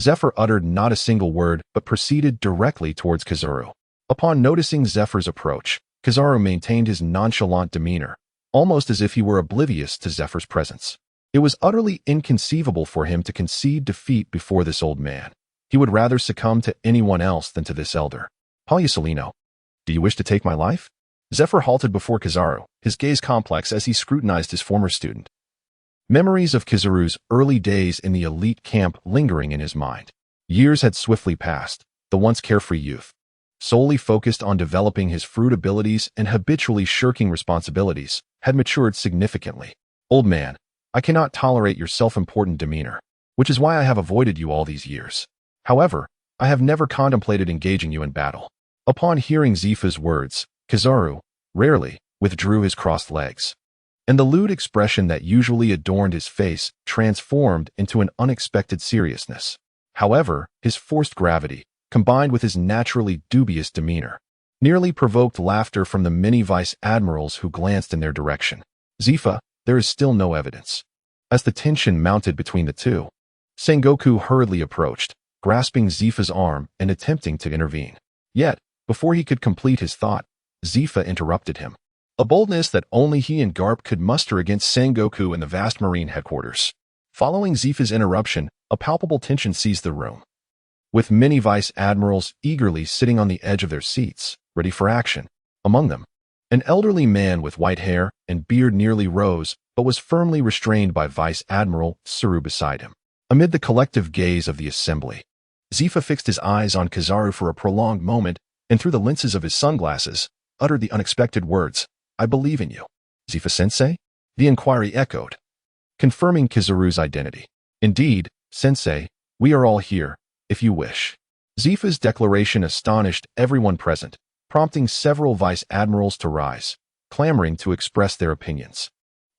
Zephyr uttered not a single word but proceeded directly towards Kizaru. Upon noticing Zephyr's approach, Kizaru maintained his nonchalant demeanor, almost as if he were oblivious to Zephyr's presence. It was utterly inconceivable for him to concede defeat before this old man. He would rather succumb to anyone else than to this elder. Pagliasolino, do you wish to take my life? Zephyr halted before Kizaru, his gaze complex as he scrutinized his former student. Memories of Kizaru's early days in the elite camp lingering in his mind. Years had swiftly passed. The once carefree youth, solely focused on developing his fruit abilities and habitually shirking responsibilities, had matured significantly. Old man, I cannot tolerate your self-important demeanor, which is why I have avoided you all these years. However, I have never contemplated engaging you in battle. Upon hearing Zepha's words, Kizaru, rarely, withdrew his crossed legs, and the lewd expression that usually adorned his face transformed into an unexpected seriousness. However, his forced gravity, combined with his naturally dubious demeanor, nearly provoked laughter from the many vice admirals who glanced in their direction. Zepha, there is still no evidence. As the tension mounted between the two, Sengoku hurriedly approached, grasping Zepha's arm and attempting to intervene. Yet, before he could complete his thought, Zepha interrupted him. A boldness that only he and Garp could muster against Sengoku in the vast marine headquarters. Following Zepha's interruption, a palpable tension seized the room, with many vice admirals eagerly sitting on the edge of their seats, ready for action. Among them, an elderly man with white hair and beard nearly rose, but was firmly restrained by Vice Admiral Tsuru beside him. Amid the collective gaze of the assembly, Zepha fixed his eyes on Kizaru for a prolonged moment, and through the lenses of his sunglasses, uttered the unexpected words, I believe in you. Zepha-sensei? The inquiry echoed, confirming Kizaru's identity. Indeed, sensei, we are all here, if you wish. Zepha's declaration astonished everyone present, prompting several vice admirals to rise, clamoring to express their opinions.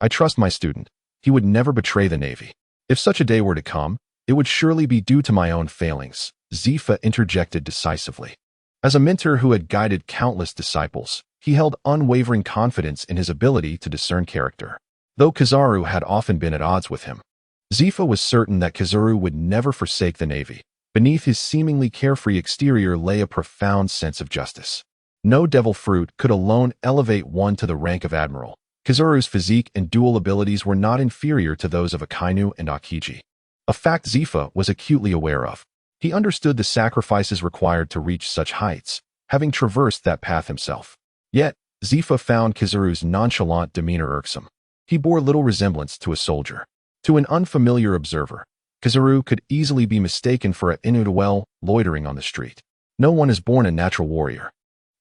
I trust my student. He would never betray the Navy. If such a day were to come, it would surely be due to my own failings, Zepha interjected decisively. As a mentor who had guided countless disciples, he held unwavering confidence in his ability to discern character. Though Kizaru had often been at odds with him, Zepha was certain that Kizaru would never forsake the Navy. Beneath his seemingly carefree exterior lay a profound sense of justice. No devil fruit could alone elevate one to the rank of admiral. Kizaru's physique and dual abilities were not inferior to those of Akainu and Akiji, a fact Zepha was acutely aware of. He understood the sacrifices required to reach such heights, having traversed that path himself. Yet, Zifa found Kizaru's nonchalant demeanor irksome. He bore little resemblance to a soldier. To an unfamiliar observer, Kizaru could easily be mistaken for an Inuit loitering on the street. No one is born a natural warrior.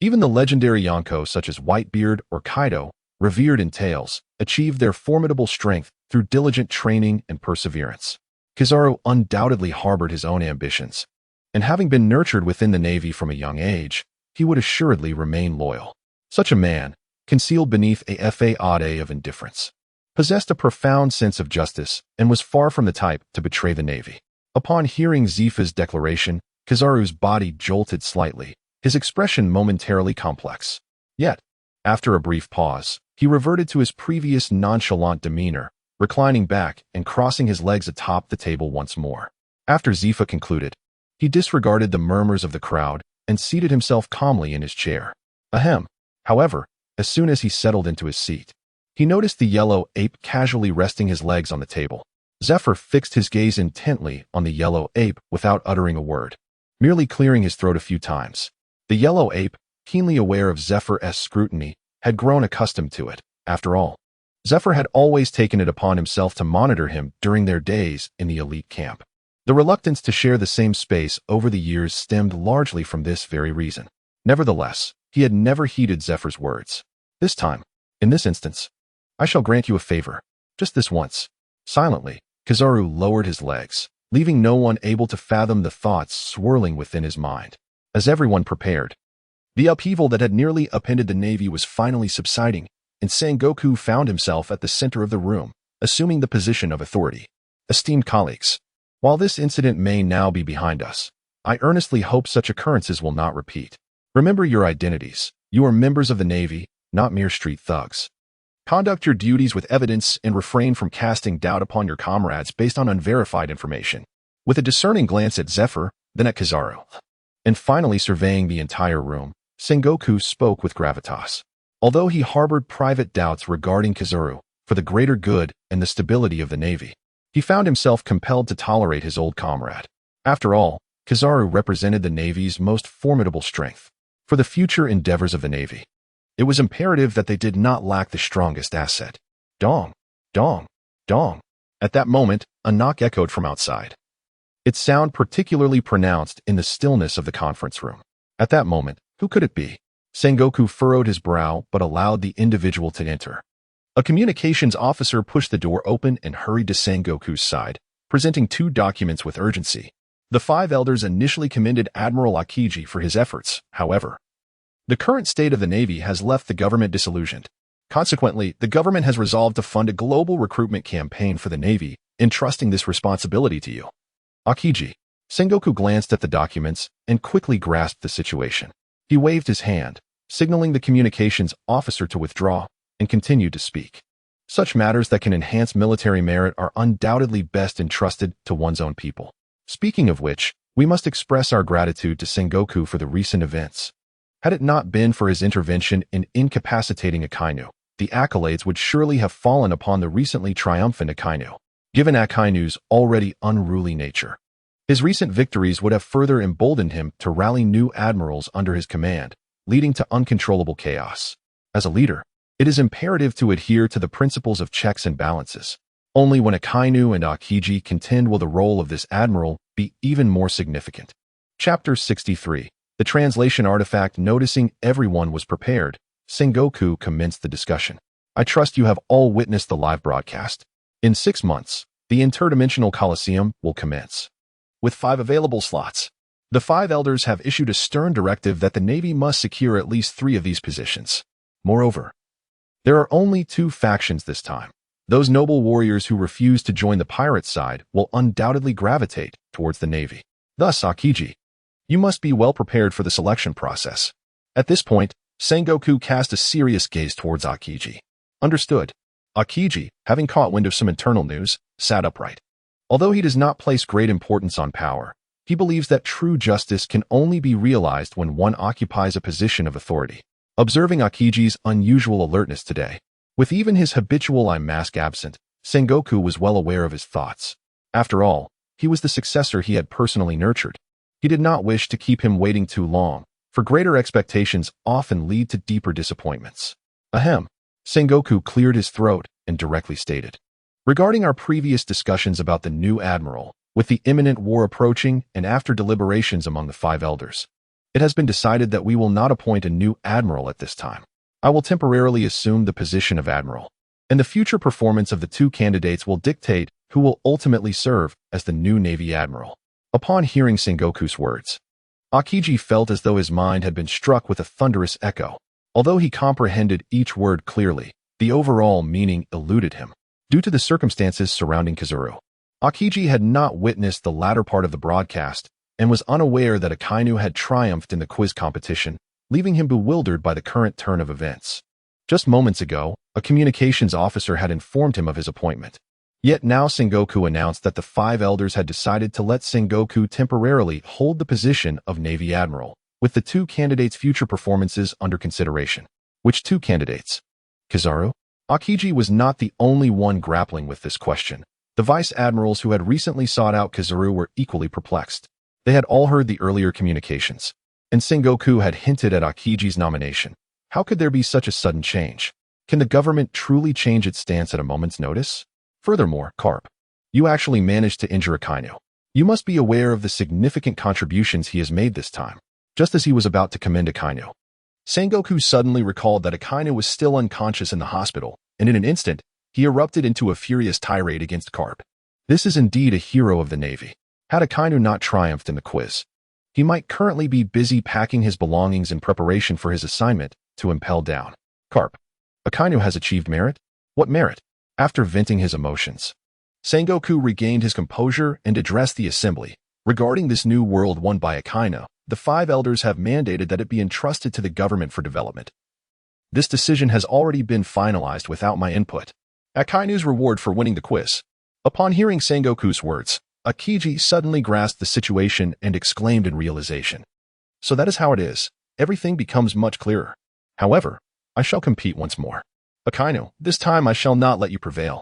Even the legendary Yonko, such as Whitebeard or Kaido, revered in tales, achieved their formidable strength through diligent training and perseverance. Kizaru undoubtedly harbored his own ambitions, and having been nurtured within the Navy from a young age, he would assuredly remain loyal. Such a man, concealed beneath a facade of indifference, possessed a profound sense of justice and was far from the type to betray the Navy. Upon hearing Zifa's declaration, Kizaru's body jolted slightly, his expression momentarily complex. Yet, after a brief pause, he reverted to his previous nonchalant demeanor, reclining back and crossing his legs atop the table once more. After Zifa concluded, he disregarded the murmurs of the crowd and seated himself calmly in his chair. Ahem. However, as soon as he settled into his seat, he noticed the yellow ape casually resting his legs on the table. Zephyr fixed his gaze intently on the yellow ape without uttering a word, merely clearing his throat a few times. The yellow ape, keenly aware of Zephyr's scrutiny, had grown accustomed to it. After all, Zephyr had always taken it upon himself to monitor him during their days in the elite camp. The reluctance to share the same space over the years stemmed largely from this very reason. Nevertheless, he had never heeded Zephyr's words. This time, in this instance, I shall grant you a favor, just this once. Silently, Kizaru lowered his legs, leaving no one able to fathom the thoughts swirling within his mind. As everyone prepared, the upheaval that had nearly upended the Navy was finally subsiding, and Sengoku found himself at the center of the room, assuming the position of authority. Esteemed colleagues, while this incident may now be behind us, I earnestly hope such occurrences will not repeat. Remember your identities. You are members of the Navy, not mere street thugs. Conduct your duties with evidence and refrain from casting doubt upon your comrades based on unverified information. With a discerning glance at Zephyr, then at Kizaru, and finally surveying the entire room, Sengoku spoke with gravitas. Although he harbored private doubts regarding Kizaru, for the greater good and the stability of the Navy, he found himself compelled to tolerate his old comrade. After all, Kizaru represented the Navy's most formidable strength. For the future endeavors of the Navy, it was imperative that they did not lack the strongest asset. Dong, dong, dong. At that moment, a knock echoed from outside. Its sound particularly pronounced in the stillness of the conference room. At that moment, who could it be? Sengoku furrowed his brow but allowed the individual to enter. A communications officer pushed the door open and hurried to Sengoku's side, presenting 2 documents with urgency. The 5 elders initially commended Admiral Akiji for his efforts. However, the current state of the Navy has left the government disillusioned. Consequently, the government has resolved to fund a global recruitment campaign for the Navy, entrusting this responsibility to you. Akiji. Sengoku glanced at the documents and quickly grasped the situation. He waved his hand, signaling the communications officer to withdraw, and continued to speak. Such matters that can enhance military merit are undoubtedly best entrusted to one's own people. Speaking of which, we must express our gratitude to Sengoku for the recent events. Had it not been for his intervention in incapacitating Akainu, the escalates would surely have fallen upon the recently triumphant Akainu. Given Akainu's already unruly nature, his recent victories would have further emboldened him to rally new admirals under his command, leading to uncontrollable chaos. As a leader, it is imperative to adhere to the principles of checks and balances. Only when Akainu and Akiji contend will the role of this admiral be even more significant. Chapter 63. The translation artifact. Noticing everyone was prepared, Sengoku commenced the discussion. I trust you have all witnessed the live broadcast. In 6 months, the interdimensional Coliseum will commence. With 5 available slots, the 5 elders have issued a stern directive that the Navy must secure at least 3 of these positions. Moreover, there are only 2 factions this time. Those noble warriors who refuse to join the pirate side will undoubtedly gravitate towards the Navy. Thus, Akiji, you must be well prepared for the selection process. At this point, Sengoku cast a serious gaze towards Akiji. Understood. Akiji, having caught wind of some internal news, sat upright. Although he does not place great importance on power, he believes that true justice can only be realized when one occupies a position of authority. Observing Akiji's unusual alertness today, with even his habitual eye mask absent, Sengoku was well aware of his thoughts. After all, he was the successor he had personally nurtured, He did not wish to keep him waiting too long, for greater expectations often lead to deeper disappointments. Ahem. Sengoku cleared his throat and directly stated. Regarding our previous discussions about the new admiral, with the imminent war approaching and after deliberations among the 5 elders, it has been decided that we will not appoint a new admiral at this time. I will temporarily assume the position of admiral, and the future performance of the 2 candidates will dictate who will ultimately serve as the new Navy admiral. Upon hearing Sengoku's words, Akiji felt as though his mind had been struck with a thunderous echo. Although he comprehended each word clearly, the overall meaning eluded him. Due to the circumstances surrounding Kizuru, Akiji had not witnessed the latter part of the broadcast and was unaware that Akainu had triumphed in the quiz competition, leaving him bewildered by the current turn of events. Just moments ago, a communications officer had informed him of his appointment. Yet now Sengoku announced that the 5 elders had decided to let Sengoku temporarily hold the position of Navy Admiral, with the 2 candidates' future performances under consideration. Which 2 candidates? Kizaru? Akiji was not the only one grappling with this question. The vice admirals who had recently sought out Kizaru were equally perplexed. They had all heard the earlier communications, and Sengoku had hinted at Akiji's nomination. How could there be such a sudden change? Can the government truly change its stance at a moment's notice? Furthermore, Carp, you actually managed to injure Akainu. You must be aware of the significant contributions he has made this time. Just as he was about to commend Akainu, Sengoku suddenly recalled that Akainu was still unconscious in the hospital, and in an instant, he erupted into a furious tirade against Carp. This is indeed a hero of the Navy. Had Akainu not triumphed in the quiz, he might currently be busy packing his belongings in preparation for his assignment to impel down. Carp, Akainu has achieved merit? What merit? After venting his emotions, Sengoku regained his composure and addressed the assembly. Regarding this new world won by Akainu, the 5 elders have mandated that it be entrusted to the government for development. This decision has already been finalized without my input. Akainu's reward for winning the quiz. Upon hearing Sengoku's words, Akiji suddenly grasped the situation and exclaimed in realization. So that is how it is. Everything becomes much clearer. However, I shall compete once more. Akainu, this time I shall not let you prevail.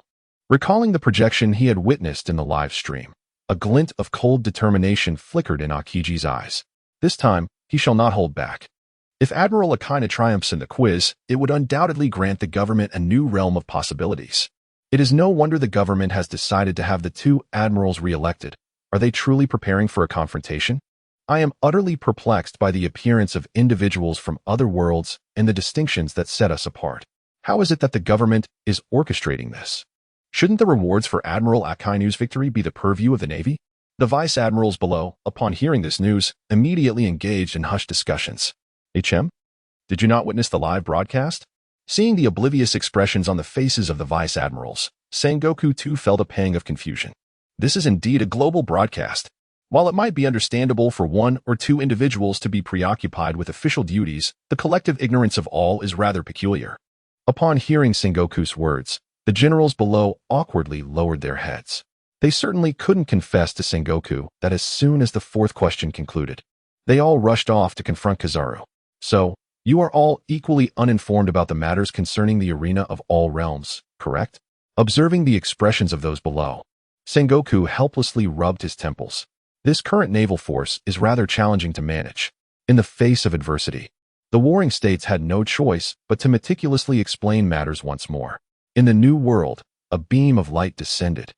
Recalling the projection he had witnessed in the live stream, a glint of cold determination flickered in Akiji's eyes. This time, he shall not hold back. If Admiral Akainu triumphs in the quiz, it would undoubtedly grant the government a new realm of possibilities. It is no wonder the government has decided to have the 2 admirals re-elected. Are they truly preparing for a confrontation? I am utterly perplexed by the appearance of individuals from other worlds and the distinctions that set us apart. How is it that the government is orchestrating this? Shouldn't the rewards for Admiral Akainu's victory be the purview of the Navy? The vice admirals below, upon hearing this news, immediately engaged in hushed discussions. HM? Did you not witness the live broadcast? Seeing the oblivious expressions on the faces of the vice admirals, Sengoku too felt a pang of confusion. This is indeed a global broadcast. While it might be understandable for 1 or 2 individuals to be preoccupied with official duties, the collective ignorance of all is rather peculiar. Upon hearing Sengoku's words, the generals below awkwardly lowered their heads. They certainly couldn't confess to Sengoku that as soon as the 4th question concluded, they all rushed off to confront Kizaru. So, you are all equally uninformed about the matters concerning the arena of all realms, correct? Observing the expressions of those below, Sengoku helplessly rubbed his temples. This current naval force is rather challenging to manage. In the face of adversity, the warring states had no choice but to meticulously explain matters once more. In the new world, a beam of light descended,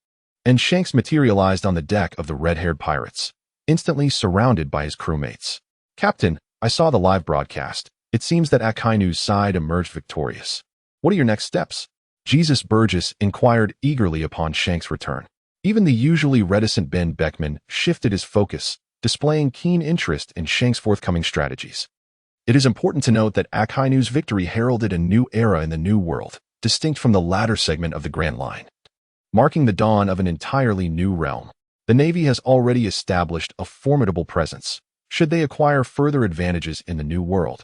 and Shanks materialized on the deck of the red-haired pirates, instantly surrounded by his crewmates. Captain, I saw the live broadcast. It seems that Akainu's side emerged victorious. What are your next steps? Jesus Burgess inquired eagerly upon Shanks' return. Even the usually reticent Ben Beckman shifted his focus, displaying keen interest in Shanks' forthcoming strategies. It is important to note that Akainu's victory heralded a new era in the New World, distinct from the latter segment of the Grand Line, marking the dawn of an entirely new realm. The Navy has already established a formidable presence. Should they acquire further advantages in the New World,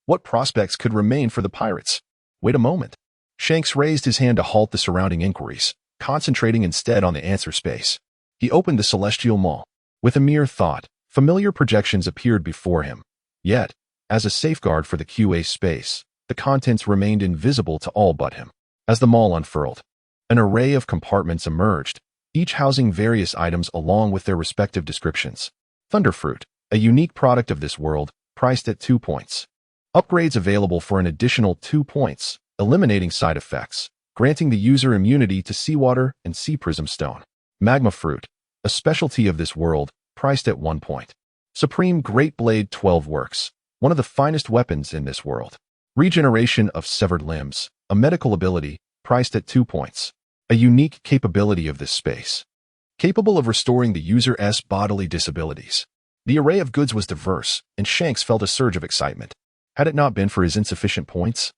what prospects could remain for the pirates? Wait a moment. Shanks raised his hand to halt the surrounding inquiries, concentrating instead on the answer space. He opened the celestial maw. With a mere thought, familiar projections appeared before him. Yet, as a safeguard for the QA space, the contents remained invisible to all but him. As the maw unfurled, an array of compartments emerged, each housing various items along with their respective descriptions. Thunderfruit, a unique product of this world, priced at 2 points. Upgrades available for an additional 2 points, eliminating side effects, granting the user immunity to seawater and sea prism stone. Magma fruit, a specialty of this world, priced at 1 point. Supreme Great Blade 12 works, one of the finest weapons in this world. Regeneration of severed limbs, a medical ability, priced at 2 points. A unique capability of this space, capable of restoring the user's bodily disabilities. The array of goods was diverse, and Shanks felt a surge of excitement. Had it not been for his insufficient points,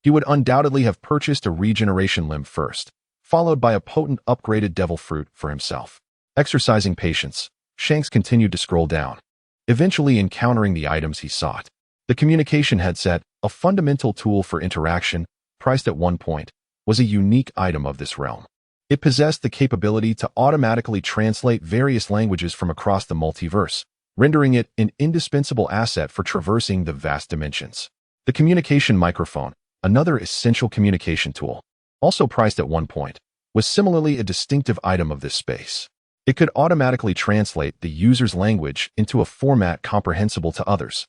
he would undoubtedly have purchased a regeneration limb first, followed by a potent upgraded devil fruit for himself. Exercising patience, Shanks continued to scroll down, eventually encountering the items he sought. The communication headset, a fundamental tool for interaction, priced at 1 point, was a unique item of this realm. It possessed the capability to automatically translate various languages from across the multiverse, rendering it an indispensable asset for traversing the vast dimensions. The communication microphone, another essential communication tool, also priced at 1 point, was similarly a distinctive item of this space. It could automatically translate the user's language into a format comprehensible to others,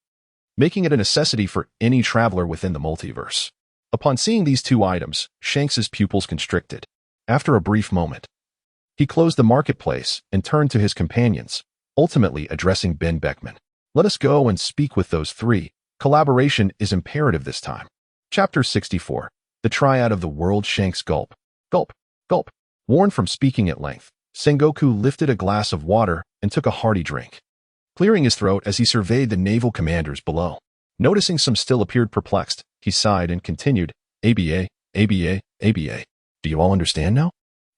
making it a necessity for any traveler within the multiverse. Upon seeing these 2 items, Shanks's pupils constricted. After a brief moment, he closed the marketplace and turned to his companions, ultimately addressing Ben Beckman. Let us go and speak with those 3. Collaboration is imperative this time. Chapter 64. The Triad of the World. Shanks gulp. Gulp. Gulp. Warned from speaking at length, Sengoku lifted a glass of water and took a hearty drink, clearing his throat as he surveyed the naval commanders below. Noticing some still appeared perplexed, he sighed and continued, ABA, ABA, ABA. Do you all understand now?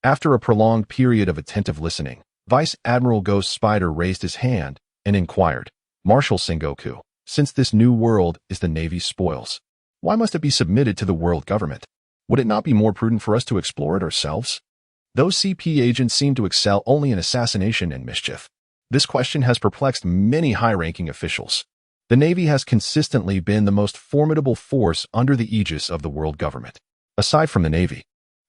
After a prolonged period of attentive listening, Vice Admiral Ghost Spider raised his hand and inquired, Marshal Sengoku, since this new world is the Navy's spoils, why must it be submitted to the world government? Would it not be more prudent for us to explore it ourselves? Those CP agents seem to excel only in assassination and mischief. This question has perplexed many high-ranking officials. The Navy has consistently been the most formidable force under the aegis of the world government. Aside from the Navy,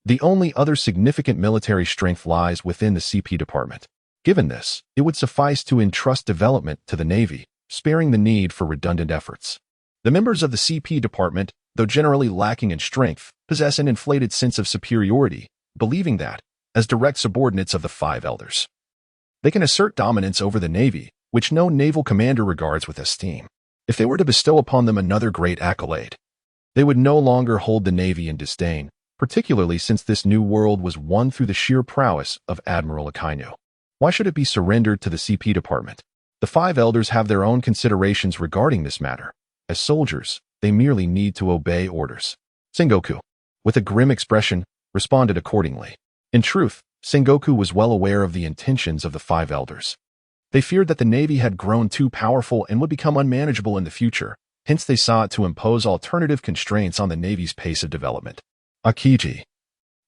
the only other significant military strength lies within the CP department. Given this, it would suffice to entrust development to the Navy, sparing the need for redundant efforts. The members of the CP department, though generally lacking in strength, possess an inflated sense of superiority, believing that, as direct subordinates of the 5 elders, they can assert dominance over the Navy, which no naval commander regards with esteem. If they were to bestow upon them another great accolade, they would no longer hold the Navy in disdain, particularly since this new world was won through the sheer prowess of Admiral Akainu. Why should it be surrendered to the CP department? The 5 elders have their own considerations regarding this matter. As soldiers, they merely need to obey orders. Sengoku, with a grim expression, responded accordingly. In truth, Sengoku was well aware of the intentions of the 5 elders. They feared that the Navy had grown too powerful and would become unmanageable in the future, hence they sought to impose alternative constraints on the Navy's pace of development. Akiji.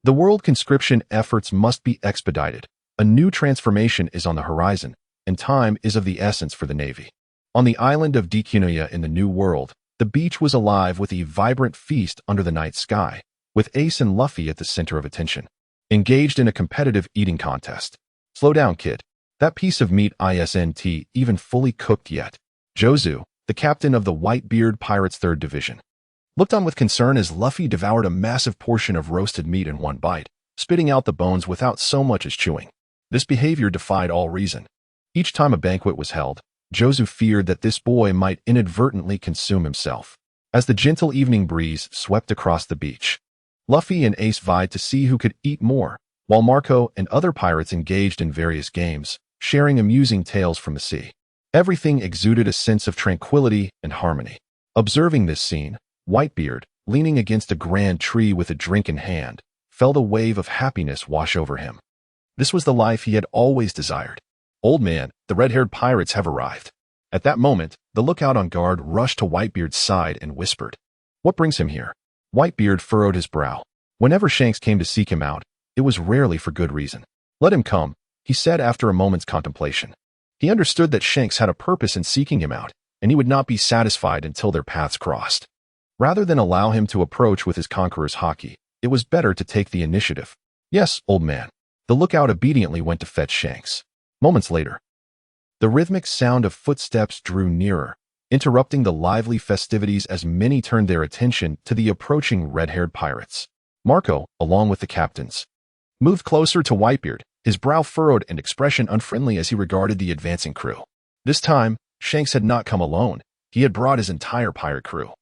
The world conscription efforts must be expedited. A new transformation is on the horizon, and time is of the essence for the Navy. On the island of Decisive in the New World, the beach was alive with a vibrant feast under the night sky, with Ace and Luffy at the center of attention, engaged in a competitive eating contest. Slow down, kid. That piece of meat isn't even fully cooked yet. Jozu, the captain of the Whitebeard Pirates' 3rd Division, looked on with concern as Luffy devoured a massive portion of roasted meat in one bite, spitting out the bones without so much as chewing. This behavior defied all reason. Each time a banquet was held, Jozu feared that this boy might inadvertently consume himself. As the gentle evening breeze swept across the beach, Luffy and Ace vied to see who could eat more, while Marco and other pirates engaged in various games, sharing amusing tales from the sea. Everything exuded a sense of tranquility and harmony. Observing this scene, Whitebeard, leaning against a grand tree with a drink in hand, felt a wave of happiness wash over him. This was the life he had always desired. Old man, the red-haired pirates have arrived. At that moment, the lookout on guard rushed to Whitebeard's side and whispered, What brings him here? Whitebeard furrowed his brow. Whenever Shanks came to seek him out, it was rarely for good reason. Let him come, he said after a moment's contemplation. He understood that Shanks had a purpose in seeking him out, and he would not be satisfied until their paths crossed. Rather than allow him to approach with his conqueror's haki, it was better to take the initiative. Yes, old man. The lookout obediently went to fetch Shanks. Moments later, The rhythmic sound of footsteps drew nearer, interrupting the lively festivities as many turned their attention to the approaching red-haired pirates. Marco, along with the captains, moved closer to Whitebeard, his brow furrowed and expression unfriendly as he regarded the advancing crew. This time, Shanks had not come alone. He had brought his entire pirate crew.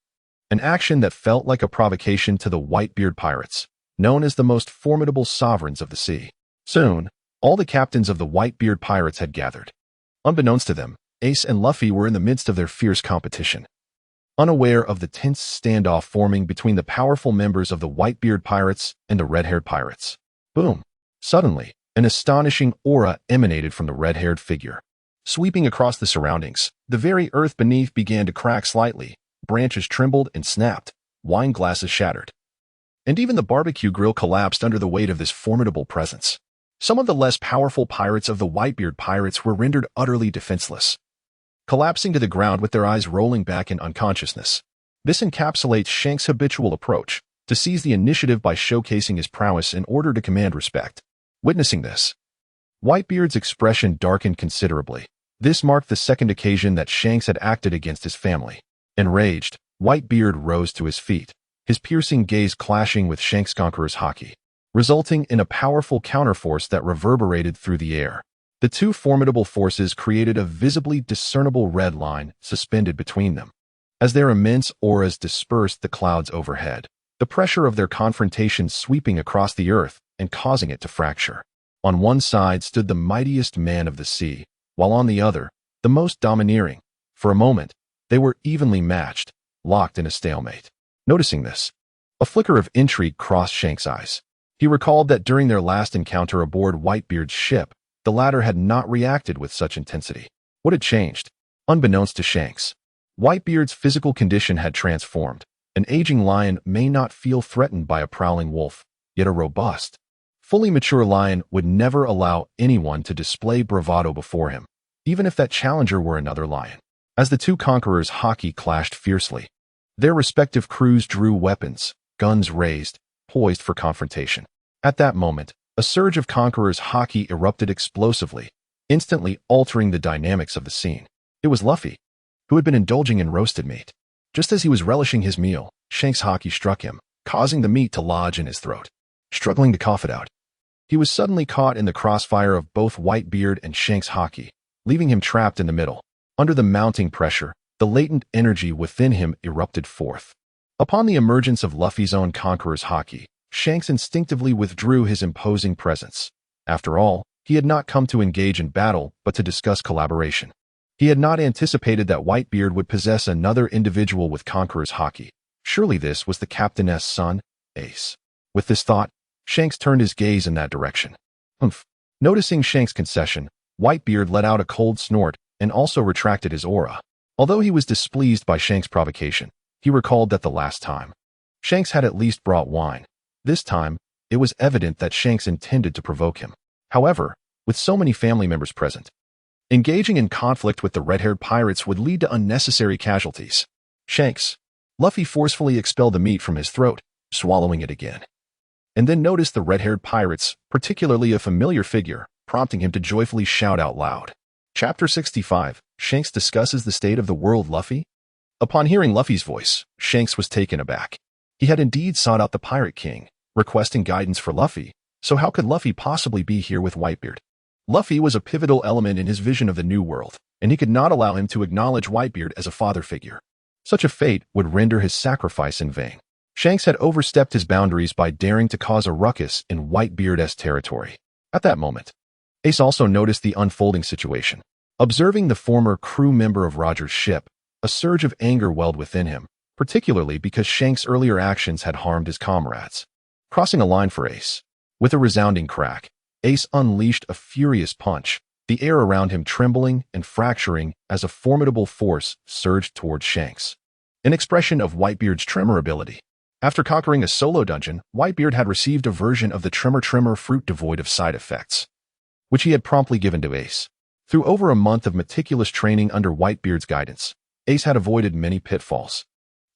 An action that felt like a provocation to the Whitebeard Pirates, known as the most formidable sovereigns of the sea. Soon, all the captains of the Whitebeard Pirates had gathered. Unbeknownst to them, Ace and Luffy were in the midst of their fierce competition. Unaware of the tense standoff forming between the powerful members of the Whitebeard Pirates and the red-haired pirates. Boom! Suddenly, an astonishing aura emanated from the red-haired figure. Sweeping across the surroundings, the very earth beneath began to crack slightly, branches trembled and snapped, wine glasses shattered. And even the barbecue grill collapsed under the weight of this formidable presence. Some of the less powerful pirates of the Whitebeard Pirates were rendered utterly defenseless, collapsing to the ground with their eyes rolling back in unconsciousness. This encapsulates Shanks' habitual approach, to seize the initiative by showcasing his prowess in order to command respect. Witnessing this, Whitebeard's expression darkened considerably. This marked the second occasion that Shanks had acted against his family. Enraged, Whitebeard rose to his feet, his piercing gaze clashing with Shanks' conqueror's haki, resulting in a powerful counterforce that reverberated through the air. The two formidable forces created a visibly discernible red line suspended between them. As their immense auras dispersed the clouds overhead, the pressure of their confrontation sweeping across the earth and causing it to fracture. On one side stood the mightiest man of the sea, while on the other, the most domineering. For a moment, they were evenly matched, locked in a stalemate. Noticing this, a flicker of intrigue crossed Shanks' eyes. He recalled that during their last encounter aboard Whitebeard's ship, the latter had not reacted with such intensity. What had changed? Unbeknownst to Shanks, Whitebeard's physical condition had transformed. An aging lion may not feel threatened by a prowling wolf, yet a robust, fully mature lion would never allow anyone to display bravado before him, even if that challenger were another lion. As the two conquerors' haki clashed fiercely, their respective crews drew weapons, guns raised, poised for confrontation. At that moment, a surge of conquerors' haki erupted explosively, instantly altering the dynamics of the scene. It was Luffy, who had been indulging in roasted meat. Just as he was relishing his meal, Shanks' haki struck him, causing the meat to lodge in his throat. Struggling to cough it out, he was suddenly caught in the crossfire of both Whitebeard and Shanks' haki, leaving him trapped in the middle. Under the mounting pressure, the latent energy within him erupted forth. Upon the emergence of Luffy's own conqueror's haki, Shanks instinctively withdrew his imposing presence. After all, he had not come to engage in battle, but to discuss collaboration. He had not anticipated that Whitebeard would possess another individual with conqueror's haki. Surely this was the captain's son, Ace. With this thought, Shanks turned his gaze in that direction. Humph. Noticing Shanks' concession, Whitebeard let out a cold snort and also retracted his aura. Although he was displeased by Shanks' provocation, he recalled that the last time, Shanks had at least brought wine. This time, it was evident that Shanks intended to provoke him. However, with so many family members present, engaging in conflict with the red-haired pirates would lead to unnecessary casualties. Shanks. Luffy forcefully expelled the meat from his throat, swallowing it again, and then noticed the red-haired pirates, particularly a familiar figure, prompting him to joyfully shout out loud. Chapter 65, Shanks discusses the state of the world. Luffy? Upon hearing Luffy's voice, Shanks was taken aback. He had indeed sought out the Pirate King, requesting guidance for Luffy, so how could Luffy possibly be here with Whitebeard? Luffy was a pivotal element in his vision of the New World, and he could not allow him to acknowledge Whitebeard as a father figure. Such a fate would render his sacrifice in vain. Shanks had overstepped his boundaries by daring to cause a ruckus in Whitebeard's territory. At that moment, Ace also noticed the unfolding situation. Observing the former crew member of Roger's ship, a surge of anger welled within him, particularly because Shanks' earlier actions had harmed his comrades. Crossing a line for Ace, with a resounding crack, Ace unleashed a furious punch, the air around him trembling and fracturing as a formidable force surged towards Shanks. An expression of Whitebeard's tremor ability. After conquering a solo dungeon, Whitebeard had received a version of the Tremor fruit devoid of side effects, which he had promptly given to Ace. Through over a month of meticulous training under Whitebeard's guidance, Ace had avoided many pitfalls.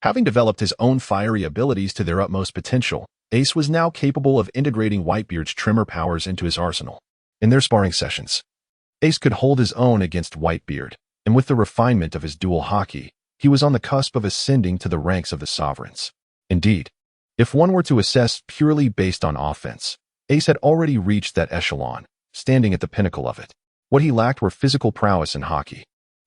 Having developed his own fiery abilities to their utmost potential, Ace was now capable of integrating Whitebeard's tremor powers into his arsenal. In their sparring sessions, Ace could hold his own against Whitebeard, and with the refinement of his dual haki, he was on the cusp of ascending to the ranks of the sovereigns. Indeed, if one were to assess purely based on offense, Ace had already reached that echelon, standing at the pinnacle of it. What he lacked were physical prowess and haki.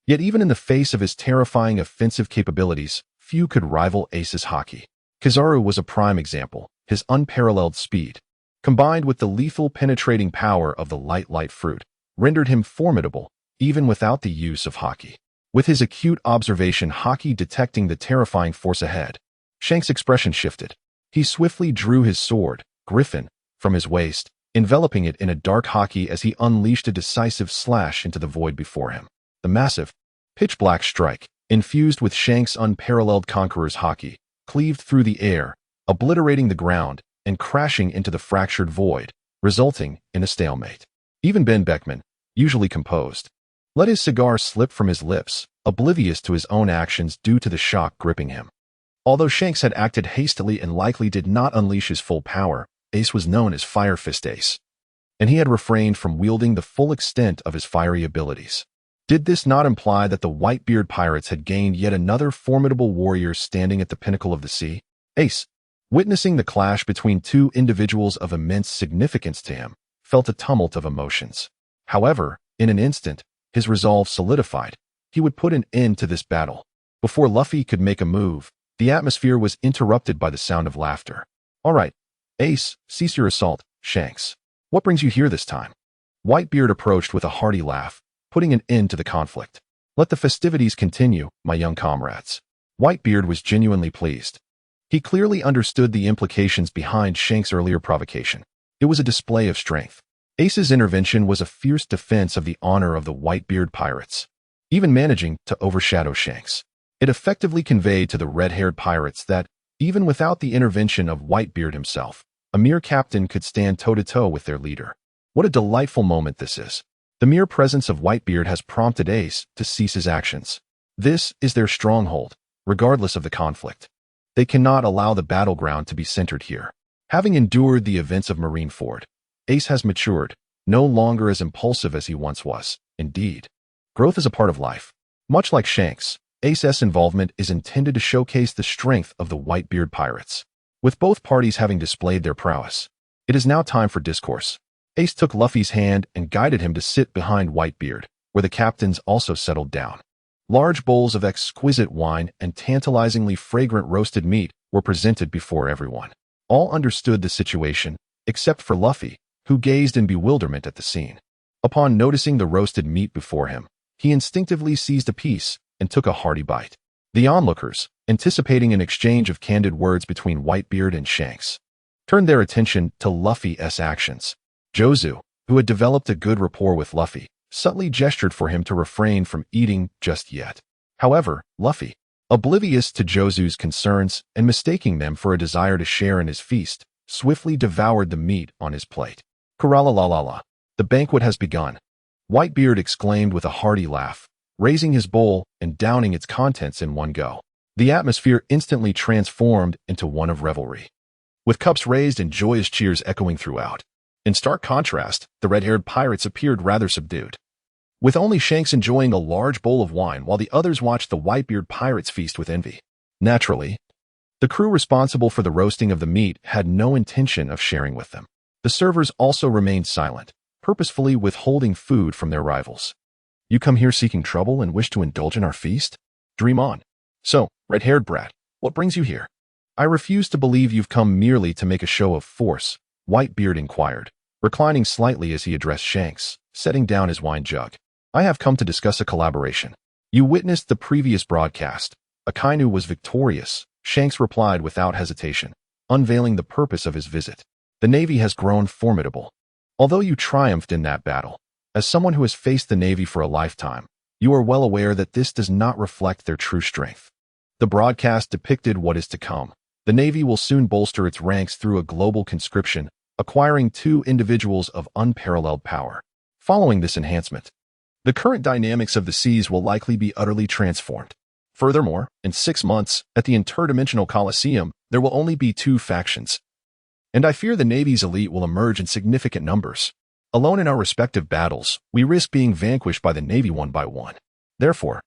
Yet even in the face of his terrifying offensive capabilities, few could rival Ace's haki. Kizaru was a prime example. His unparalleled speed, combined with the lethal penetrating power of the light fruit, rendered him formidable, even without the use of haki. With his acute observation haki detecting the terrifying force ahead, Shanks' expression shifted. He swiftly drew his sword, Griffin, from his waist, enveloping it in a dark haki as he unleashed a decisive slash into the void before him. The massive, pitch-black strike, infused with Shanks' unparalleled conqueror's haki, cleaved through the air, obliterating the ground and crashing into the fractured void, resulting in a stalemate. Even Ben Beckman, usually composed, let his cigar slip from his lips, oblivious to his own actions due to the shock gripping him. Although Shanks had acted hastily and likely did not unleash his full power, Ace was known as Fire Fist Ace, and he had refrained from wielding the full extent of his fiery abilities. Did this not imply that the Whitebeard Pirates had gained yet another formidable warrior standing at the pinnacle of the sea? Ace, witnessing the clash between two individuals of immense significance to him, felt a tumult of emotions. However, in an instant, his resolve solidified. He would put an end to this battle. Before Luffy could make a move, the atmosphere was interrupted by the sound of laughter. All right, Ace, cease your assault, Shanks. What brings you here this time? Whitebeard approached with a hearty laugh, putting an end to the conflict. Let the festivities continue, my young comrades. Whitebeard was genuinely pleased. He clearly understood the implications behind Shanks' earlier provocation. It was a display of strength. Ace's intervention was a fierce defense of the honor of the Whitebeard Pirates, even managing to overshadow Shanks. It effectively conveyed to the red-haired pirates that, even without the intervention of Whitebeard himself, a mere captain could stand toe-to-toe with their leader. What a delightful moment this is. The mere presence of Whitebeard has prompted Ace to cease his actions. This is their stronghold, regardless of the conflict. They cannot allow the battleground to be centered here. Having endured the events of Marineford, Ace has matured, no longer as impulsive as he once was. Indeed, growth is a part of life. Much like Shanks, Ace's involvement is intended to showcase the strength of the Whitebeard Pirates. With both parties having displayed their prowess, it is now time for discourse. Ace took Luffy's hand and guided him to sit behind Whitebeard, where the captains also settled down. Large bowls of exquisite wine and tantalizingly fragrant roasted meat were presented before everyone. All understood the situation, except for Luffy, who gazed in bewilderment at the scene. Upon noticing the roasted meat before him, he instinctively seized a piece and took a hearty bite. The onlookers, anticipating an exchange of candid words between Whitebeard and Shanks, turned their attention to Luffy's actions. Jozu, who had developed a good rapport with Luffy, subtly gestured for him to refrain from eating just yet. However, Luffy, oblivious to Jozu's concerns and mistaking them for a desire to share in his feast, swiftly devoured the meat on his plate. Karalalala, the banquet has begun, Whitebeard exclaimed with a hearty laugh, raising his bowl and downing its contents in one go. The atmosphere instantly transformed into one of revelry, with cups raised and joyous cheers echoing throughout. In stark contrast, the red-haired pirates appeared rather subdued, with only Shanks enjoying a large bowl of wine while the others watched the Whitebeard Pirates feast with envy. Naturally, the crew responsible for the roasting of the meat had no intention of sharing with them. The servers also remained silent, purposefully withholding food from their rivals. You come here seeking trouble and wish to indulge in our feast? Dream on. So, red-haired brat, what brings you here? I refuse to believe you've come merely to make a show of force, Whitebeard inquired, reclining slightly as he addressed Shanks, setting down his wine jug. I have come to discuss a collaboration. You witnessed the previous broadcast. Akainu was victorious, Shanks replied without hesitation, unveiling the purpose of his visit. The Navy has grown formidable. Although you triumphed in that battle, as someone who has faced the Navy for a lifetime, you are well aware that this does not reflect their true strength. The broadcast depicted what is to come. The Navy will soon bolster its ranks through a global conscription, acquiring 2 individuals of unparalleled power. Following this enhancement, the current dynamics of the seas will likely be utterly transformed. Furthermore, in 6 months, at the interdimensional Colosseum, there will only be 2 factions, and I fear the Navy's elite will emerge in significant numbers. Alone in our respective battles, we risk being vanquished by the Navy one by one. Therefore,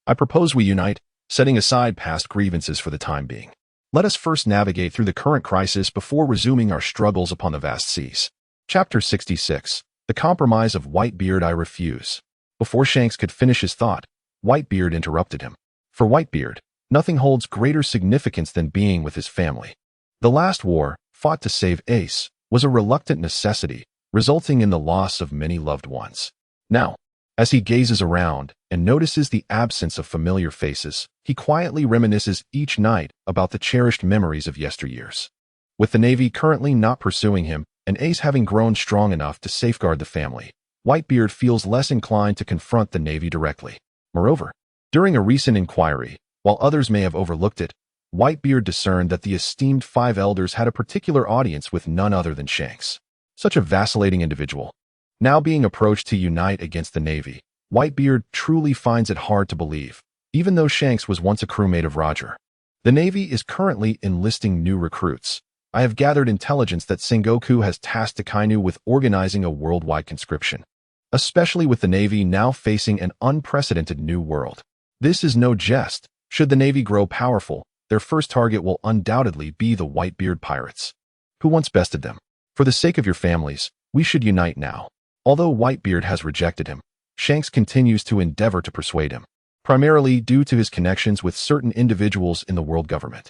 I propose we unite, setting aside past grievances for the time being. Let us first navigate through the current crisis before resuming our struggles upon the vast seas. Chapter 66. The Compromise of Whitebeard. I refuse. Before Shanks could finish his thought, Whitebeard interrupted him. For Whitebeard, nothing holds greater significance than being with his family. The last war, fought to save Ace, was a reluctant necessity, resulting in the loss of many loved ones. Now, as he gazes around and notices the absence of familiar faces, he quietly reminisces each night about the cherished memories of yesteryears. With the Navy currently not pursuing him, and Ace having grown strong enough to safeguard the family, Whitebeard feels less inclined to confront the Navy directly. Moreover, during a recent inquiry, while others may have overlooked it, Whitebeard discerned that the esteemed five elders had a particular audience with none other than Shanks. Such a vacillating individual, now being approached to unite against the Navy, Whitebeard truly finds it hard to believe, even though Shanks was once a crewmate of Roger. The Navy is currently enlisting new recruits. I have gathered intelligence that Sengoku has tasked Akainu with organizing a worldwide conscription, especially with the Navy now facing an unprecedented new world. This is no jest. Should the Navy grow powerful, their first target will undoubtedly be the Whitebeard Pirates, who once bested them. For the sake of your families, we should unite now. Although Whitebeard has rejected him, Shanks continues to endeavor to persuade him, primarily due to his connections with certain individuals in the world government,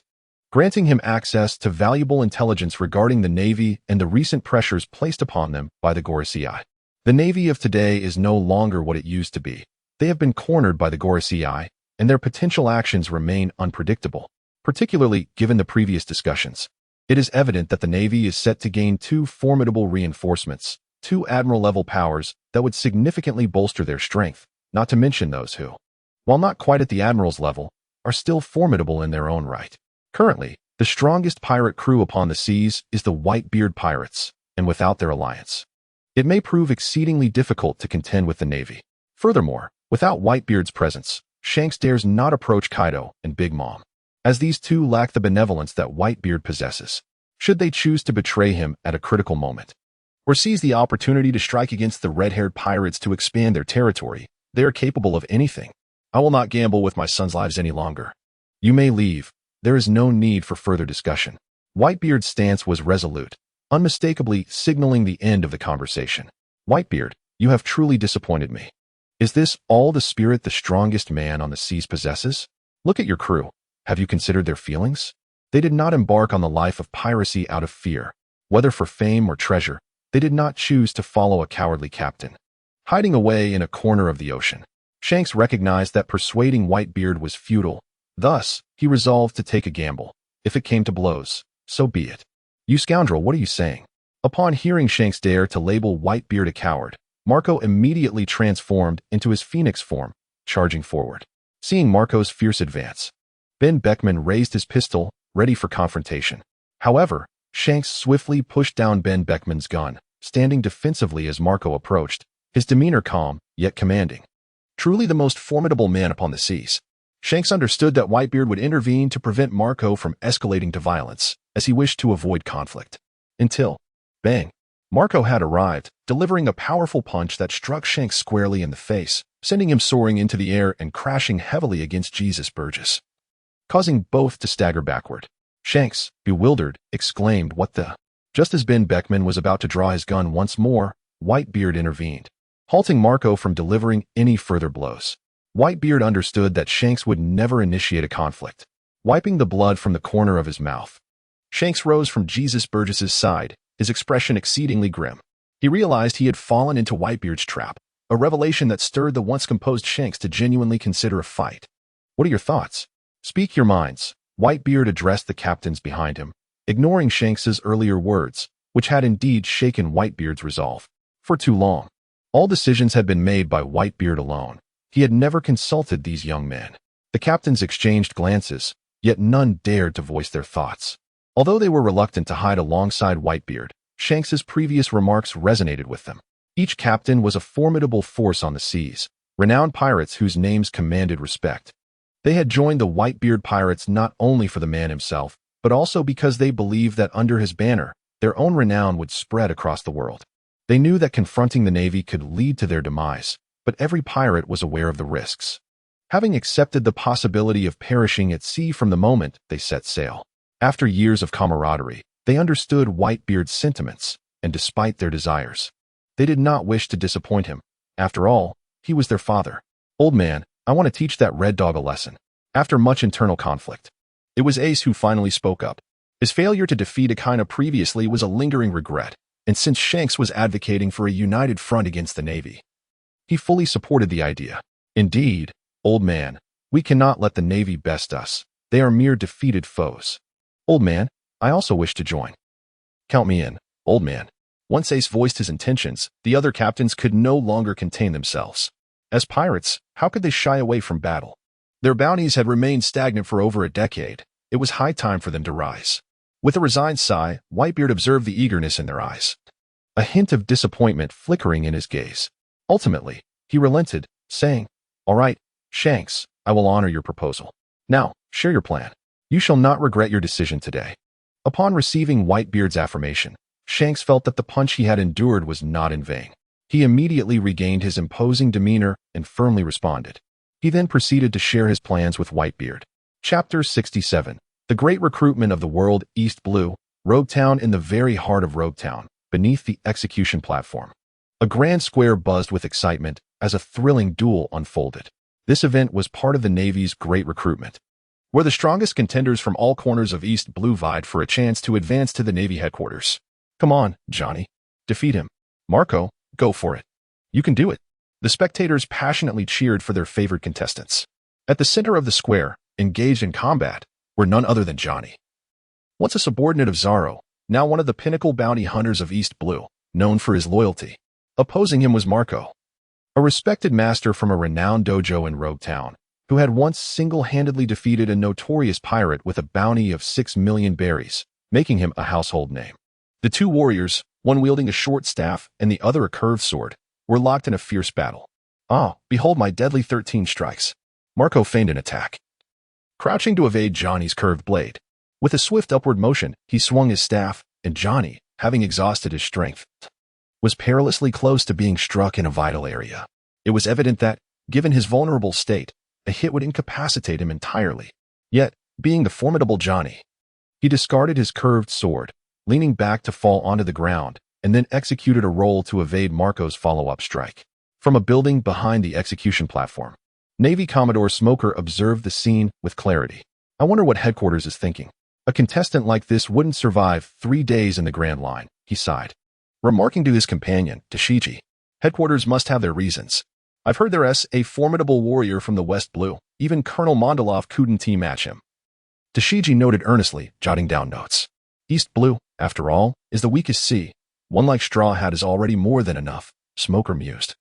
granting him access to valuable intelligence regarding the Navy and the recent pressures placed upon them by the Gorosei. The Navy of today is no longer what it used to be. They have been cornered by the Gorosei, and their potential actions remain unpredictable, particularly given the previous discussions. It is evident that the Navy is set to gain two formidable reinforcements, two admiral-level powers that would significantly bolster their strength, not to mention those who, while not quite at the admiral's level, are still formidable in their own right. Currently, the strongest pirate crew upon the seas is the Whitebeard Pirates, and without their alliance, it may prove exceedingly difficult to contend with the Navy. Furthermore, without Whitebeard's presence, Shanks dares not approach Kaido and Big Mom, as these two lack the benevolence that Whitebeard possesses. Should they choose to betray him at a critical moment, or seize the opportunity to strike against the red-haired pirates to expand their territory, they are capable of anything. I will not gamble with my sons' lives any longer. You may leave. There is no need for further discussion. Whitebeard's stance was resolute, unmistakably signaling the end of the conversation. Whitebeard, you have truly disappointed me. Is this all the spirit the strongest man on the seas possesses? Look at your crew. Have you considered their feelings? They did not embark on the life of piracy out of fear. Whether for fame or treasure, they did not choose to follow a cowardly captain, hiding away in a corner of the ocean. Shanks recognized that persuading Whitebeard was futile. Thus, he resolved to take a gamble. If it came to blows, so be it. You scoundrel, what are you saying? Upon hearing Shanks dare to label Whitebeard a coward, Marco immediately transformed into his phoenix form, charging forward. Seeing Marco's fierce advance, Ben Beckman raised his pistol, ready for confrontation. However, Shanks swiftly pushed down Ben Beckman's gun, standing defensively as Marco approached, his demeanor calm, yet commanding. Truly the most formidable man upon the seas. Shanks understood that Whitebeard would intervene to prevent Marco from escalating to violence, as he wished to avoid conflict. Until, bang, Marco had arrived, delivering a powerful punch that struck Shanks squarely in the face, sending him soaring into the air and crashing heavily against Jesus Burgess, causing both to stagger backward. Shanks, bewildered, exclaimed, "What the?" Just as Ben Beckman was about to draw his gun once more, Whitebeard intervened, halting Marco from delivering any further blows. Whitebeard understood that Shanks would never initiate a conflict. Wiping the blood from the corner of his mouth, Shanks rose from Jesus Burgess's side, his expression exceedingly grim. He realized he had fallen into Whitebeard's trap, a revelation that stirred the once composed Shanks to genuinely consider a fight. "What are your thoughts? Speak your minds," Whitebeard addressed the captains behind him, ignoring Shanks's earlier words, which had indeed shaken Whitebeard's resolve. For too long, all decisions had been made by Whitebeard alone. He had never consulted these young men. The captains exchanged glances, yet none dared to voice their thoughts. Although they were reluctant to hide alongside Whitebeard, Shanks's previous remarks resonated with them. Each captain was a formidable force on the seas, renowned pirates whose names commanded respect. They had joined the Whitebeard Pirates not only for the man himself, but also because they believed that under his banner, their own renown would spread across the world. They knew that confronting the Navy could lead to their demise, but every pirate was aware of the risks. Having accepted the possibility of perishing at sea from the moment they set sail. After years of camaraderie, they understood Whitebeard's sentiments, and despite their desires, they did not wish to disappoint him. After all, he was their father. "Old man, I want to teach that red dog a lesson." After much internal conflict, it was Ace who finally spoke up. His failure to defeat Akainu previously was a lingering regret, and since Shanks was advocating for a united front against the Navy, he fully supported the idea. "Indeed, old man, we cannot let the Navy best us. They are mere defeated foes. Old man, I also wish to join. Count me in, old man." Once Ace voiced his intentions, the other captains could no longer contain themselves. As pirates, how could they shy away from battle? Their bounties had remained stagnant for over a decade. It was high time for them to rise. With a resigned sigh, Whitebeard observed the eagerness in their eyes, a hint of disappointment flickering in his gaze. Ultimately, he relented, saying, "All right, Shanks, I will honor your proposal. Now, share your plan. You shall not regret your decision today." Upon receiving Whitebeard's affirmation, Shanks felt that the punch he had endured was not in vain. He immediately regained his imposing demeanor and firmly responded. He then proceeded to share his plans with Whitebeard. Chapter 67. The Great Recruitment of the World East Blue, Roguetown. In the very heart of Roguetown, beneath the execution platform, a grand square buzzed with excitement as a thrilling duel unfolded. This event was part of the Navy's Great Recruitment, where the strongest contenders from all corners of East Blue vied for a chance to advance to the Navy headquarters. "Come on, Johnny. Defeat him. Marco, go for it. You can do it." The spectators passionately cheered for their favorite contestants. At the center of the square, engaged in combat, were none other than Johnny. Once a subordinate of Zoro, now one of the pinnacle bounty hunters of East Blue, known for his loyalty. Opposing him was Marco, a respected master from a renowned dojo in Roguetown, who had once single-handedly defeated a notorious pirate with a bounty of 6 million berries, making him a household name. The two warriors, one wielding a short staff and the other a curved sword, were locked in a fierce battle. "Ah, behold my deadly 13 strikes." Marco feigned an attack, crouching to evade Johnny's curved blade. With a swift upward motion, he swung his staff, and Johnny, having exhausted his strength, was perilously close to being struck in a vital area. It was evident that, given his vulnerable state, a hit would incapacitate him entirely. Yet, being the formidable Johnny, he discarded his curved sword, leaning back to fall onto the ground, and then executed a roll to evade Marco's follow-up strike. From a building behind the execution platform, Navy Commodore Smoker observed the scene with clarity. "I wonder what headquarters is thinking. A contestant like this wouldn't survive 3 days in the Grand Line," he sighed. Remarking to his companion, Tashiji, "Headquarters must have their reasons. I've heard there's a formidable warrior from the West Blue. Even Colonel Mondolov couldn't team-match him." Tashiji noted earnestly, jotting down notes. "East Blue, after all, is the weakest sea. One like Straw Hat is already more than enough," Smoker mused,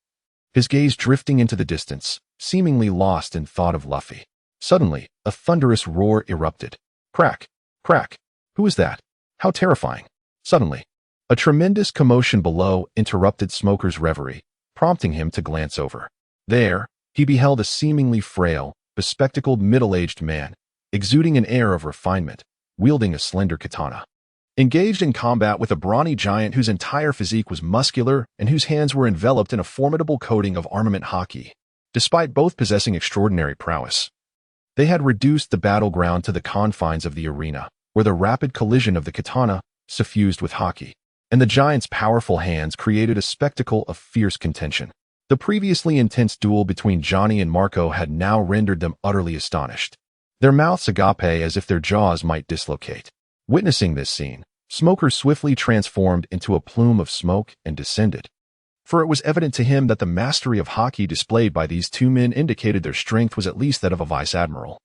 his gaze drifting into the distance, seemingly lost in thought of Luffy. Suddenly, a thunderous roar erupted. Crack! Crack! Who is that? How terrifying! Suddenly, a tremendous commotion below interrupted Smoker's reverie, prompting him to glance over. There, he beheld a seemingly frail, bespectacled middle-aged man, exuding an air of refinement, wielding a slender katana. Engaged in combat with a brawny giant whose entire physique was muscular and whose hands were enveloped in a formidable coating of armament haki. Despite both possessing extraordinary prowess, they had reduced the battleground to the confines of the arena, where the rapid collision of the katana, suffused with haki, and the giant's powerful hands created a spectacle of fierce contention. The previously intense duel between Johnny and Marco had now rendered them utterly astonished, their mouths agape as if their jaws might dislocate. Witnessing this scene, Smoker swiftly transformed into a plume of smoke and descended, for it was evident to him that the mastery of haki displayed by these two men indicated their strength was at least that of a vice-admiral.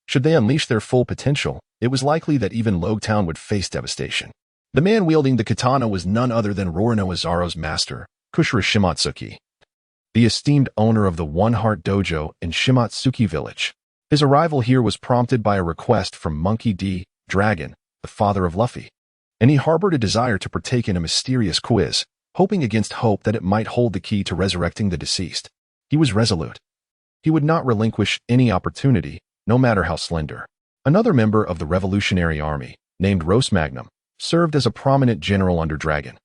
Should they unleash their full potential, it was likely that even Roguetown would face devastation. The man wielding the katana was none other than Roronoa Zaro's master, Kushira Shimatsuki, the esteemed owner of the One Heart Dojo in Shimatsuki Village. His arrival here was prompted by a request from Monkey D. Dragon, the father of Luffy, and he harbored a desire to partake in a mysterious quiz, hoping against hope that it might hold the key to resurrecting the deceased. He was resolute. He would not relinquish any opportunity, no matter how slender. Another member of the Revolutionary Army, named Rose Magnum, served as a prominent general under Dragon.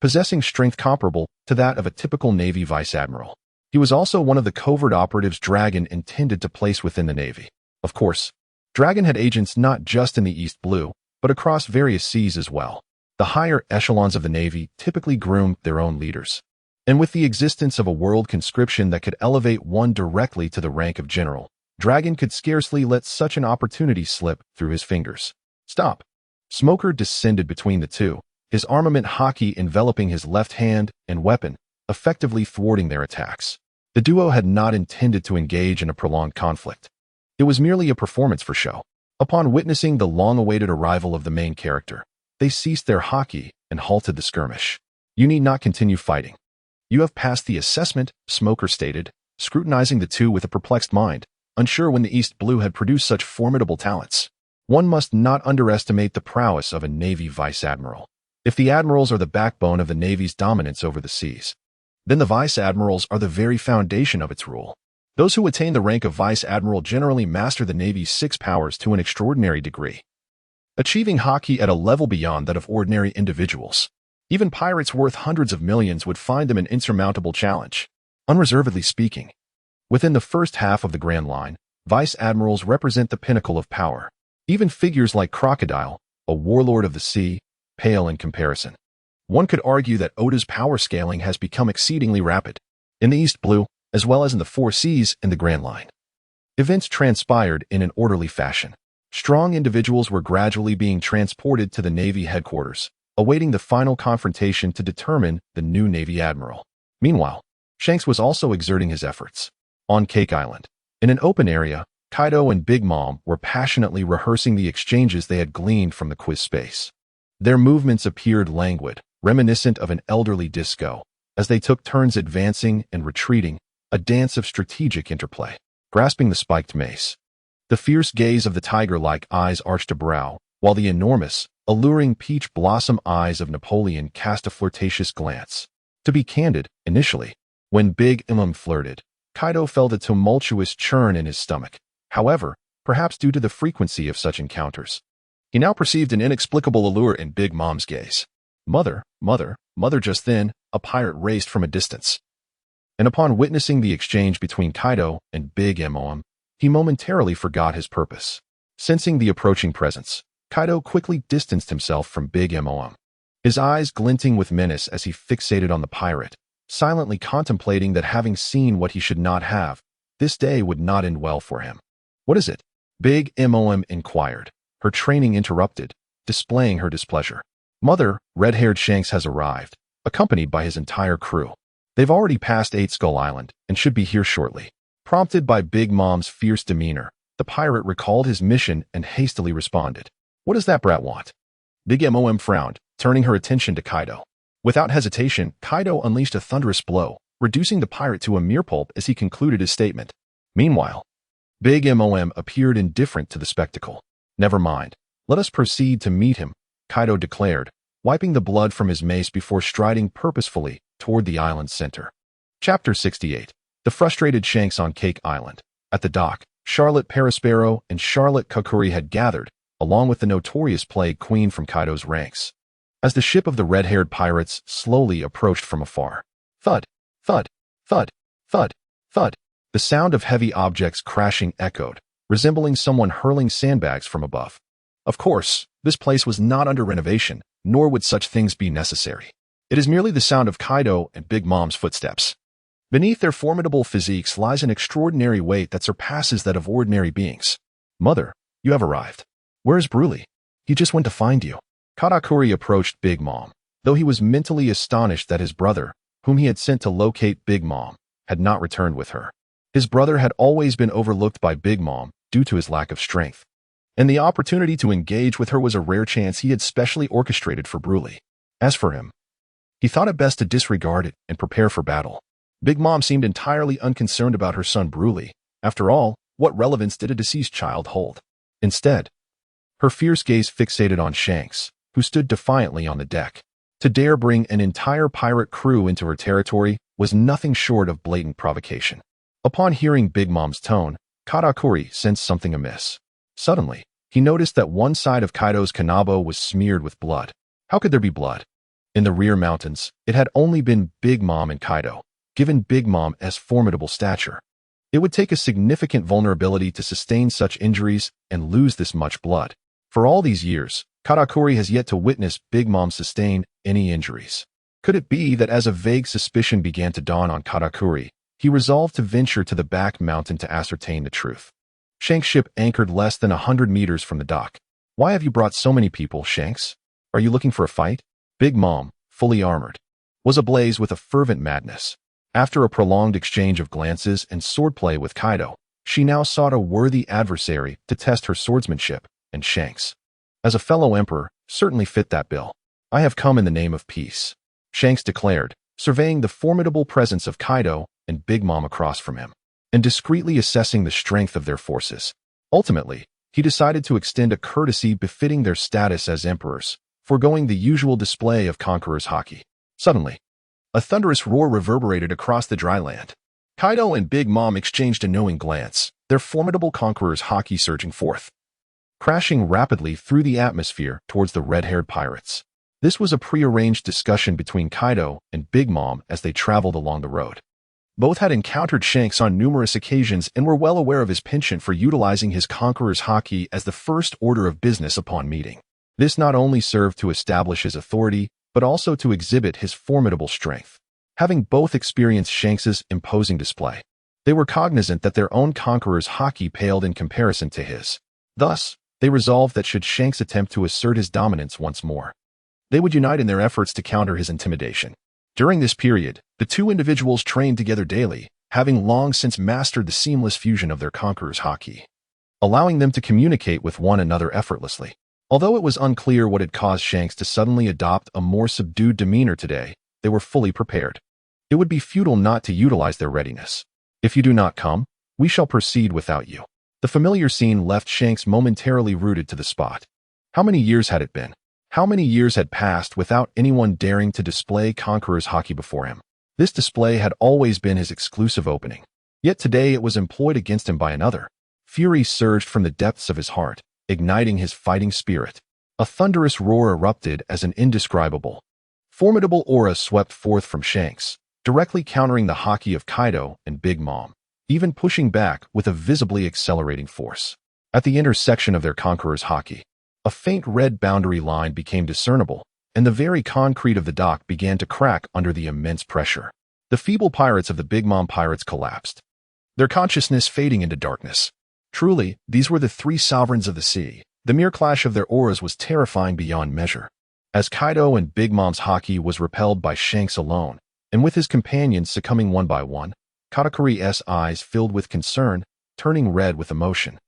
possessing strength comparable to that of a typical Navy vice admiral. He was also one of the covert operatives Dragon intended to place within the Navy. Of course, Dragon had agents not just in the East Blue, but across various seas as well. The higher echelons of the Navy typically groomed their own leaders. And with the existence of a world conscription that could elevate one directly to the rank of general, Dragon could scarcely let such an opportunity slip through his fingers. Stop. Smoker descended between the two, his armament hockey enveloping his left hand and weapon, effectively thwarting their attacks. The duo had not intended to engage in a prolonged conflict. It was merely a performance for show. Upon witnessing the long-awaited arrival of the main character, they ceased their hockey and halted the skirmish. You need not continue fighting. You have passed the assessment, Smoker stated, scrutinizing the two with a perplexed mind, unsure when the East Blue had produced such formidable talents. One must not underestimate the prowess of a Navy vice admiral. If the admirals are the backbone of the Navy's dominance over the seas, then the vice admirals are the very foundation of its rule. Those who attain the rank of vice admiral generally master the Navy's 6 powers to an extraordinary degree, achieving hockey at a level beyond that of ordinary individuals. Even pirates worth hundreds of millions would find them an insurmountable challenge. Unreservedly speaking, within the first half of the Grand Line, vice admirals represent the pinnacle of power. Even figures like Crocodile, a warlord of the sea, pale in comparison. One could argue that Oda's power scaling has become exceedingly rapid. In the East Blue, as well as in the 4 seas and the Grand Line, events transpired in an orderly fashion. Strong individuals were gradually being transported to the Navy headquarters, awaiting the final confrontation to determine the new Navy admiral. Meanwhile, Shanks was also exerting his efforts. On Cake Island, in an open area, Kaido and Big Mom were passionately rehearsing the exchanges they had gleaned from the quiz space. Their movements appeared languid, reminiscent of an elderly disco, as they took turns advancing and retreating, a dance of strategic interplay. Grasping the spiked mace, the fierce gaze of the tiger-like eyes arched a brow, while the enormous, alluring peach blossom eyes of Napoleon cast a flirtatious glance. To be candid, initially, when Big Mom flirted, Kaido felt a tumultuous churn in his stomach. However, perhaps due to the frequency of such encounters, he now perceived an inexplicable allure in Big Mom's gaze. Mother. Just then, a pirate raced from a distance. And upon witnessing the exchange between Kaido and Big Mom, he momentarily forgot his purpose. Sensing the approaching presence, Kaido quickly distanced himself from Big Mom, his eyes glinting with menace as he fixated on the pirate, silently contemplating that having seen what he should not have, this day would not end well for him. What is it? Big Mom inquired, her training interrupted, displaying her displeasure. Mother, red-haired Shanks has arrived, accompanied by his entire crew. They've already passed 8 Skull Island and should be here shortly. Prompted by Big Mom's fierce demeanor, the pirate recalled his mission and hastily responded. What does that brat want? Big Mom frowned, turning her attention to Kaido. Without hesitation, Kaido unleashed a thunderous blow, reducing the pirate to a mere pulp as he concluded his statement. Meanwhile, Big Mom appeared indifferent to the spectacle. Never mind. Let us proceed to meet him, Kaido declared, wiping the blood from his mace before striding purposefully toward the island's center. Chapter 68. The frustrated Shanks on Cake Island. At the dock, Charlotte Perispero and Charlotte Kakuri had gathered, along with the notorious Plague Queen from Kaido's ranks, as the ship of the red-haired pirates slowly approached from afar. Thud, thud, thud, thud, thud. The sound of heavy objects crashing echoed, resembling someone hurling sandbags from above. Of course, this place was not under renovation, nor would such things be necessary. It is merely the sound of Kaido and Big Mom's footsteps. Beneath their formidable physiques lies an extraordinary weight that surpasses that of ordinary beings. Mother, you have arrived. Where is Brulee? He just went to find you. Katakuri approached Big Mom, though he was mentally astonished that his brother, whom he had sent to locate Big Mom, had not returned with her. His brother had always been overlooked by Big Mom due to his lack of strength, and the opportunity to engage with her was a rare chance he had specially orchestrated for Brulee. As for him, he thought it best to disregard it and prepare for battle. Big Mom seemed entirely unconcerned about her son Brulee. After all, what relevance did a deceased child hold? Instead, her fierce gaze fixated on Shanks, who stood defiantly on the deck. To dare bring an entire pirate crew into her territory was nothing short of blatant provocation. Upon hearing Big Mom's tone, Katakuri sensed something amiss. Suddenly, he noticed that one side of Kaido's kanabo was smeared with blood. How could there be blood? In the rear mountains, it had only been Big Mom and Kaido, given Big Mom's formidable stature. It would take a significant vulnerability to sustain such injuries and lose this much blood. For all these years, Katakuri has yet to witness Big Mom sustain any injuries. Could it be that as a vague suspicion began to dawn on Katakuri, he resolved to venture to the back mountain to ascertain the truth? Shanks' ship anchored less than 100 meters from the dock. "Why have you brought so many people, Shanks? Are you looking for a fight?" Big Mom, fully armored, was ablaze with a fervent madness. After a prolonged exchange of glances and swordplay with Kaido, she now sought a worthy adversary to test her swordsmanship, and Shanks, as a fellow emperor, certainly fit that bill. "I have come in the name of peace," Shanks declared, surveying the formidable presence of Kaido and Big Mom across from him, and discreetly assessing the strength of their forces. Ultimately, he decided to extend a courtesy befitting their status as emperors, foregoing the usual display of conqueror's haki. Suddenly, a thunderous roar reverberated across the dry land. Kaido and Big Mom exchanged a knowing glance, their formidable conqueror's haki surging forth, crashing rapidly through the atmosphere towards the red-haired pirates. This was a prearranged discussion between Kaido and Big Mom as they traveled along the road. Both had encountered Shanks on numerous occasions and were well aware of his penchant for utilizing his conqueror's haki as the first order of business upon meeting. This not only served to establish his authority, but also to exhibit his formidable strength. Having both experienced Shanks's imposing display, they were cognizant that their own conqueror's haki paled in comparison to his. Thus, they resolved that should Shanks attempt to assert his dominance once more, they would unite in their efforts to counter his intimidation. During this period, the two individuals trained together daily, having long since mastered the seamless fusion of their conqueror's haki, allowing them to communicate with one another effortlessly. Although it was unclear what had caused Shanks to suddenly adopt a more subdued demeanor today, they were fully prepared. It would be futile not to utilize their readiness. "If you do not come, we shall proceed without you." The familiar scene left Shanks momentarily rooted to the spot. How many years had it been? How many years had passed without anyone daring to display conqueror's haki before him? This display had always been his exclusive opening. Yet today it was employed against him by another. Fury surged from the depths of his heart, igniting his fighting spirit. A thunderous roar erupted as an indescribable, formidable aura swept forth from Shanks, directly countering the haki of Kaido and Big Mom, even pushing back with a visibly accelerating force. At the intersection of their conqueror's haki, a faint red boundary line became discernible, and the very concrete of the dock began to crack under the immense pressure. The feeble pirates of the Big Mom pirates collapsed, their consciousness fading into darkness. Truly, these were the three sovereigns of the sea. The mere clash of their auras was terrifying beyond measure. As Kaido and Big Mom's haki was repelled by Shanks alone, and with his companions succumbing one by one, Katakuri's eyes filled with concern, turning red with emotion,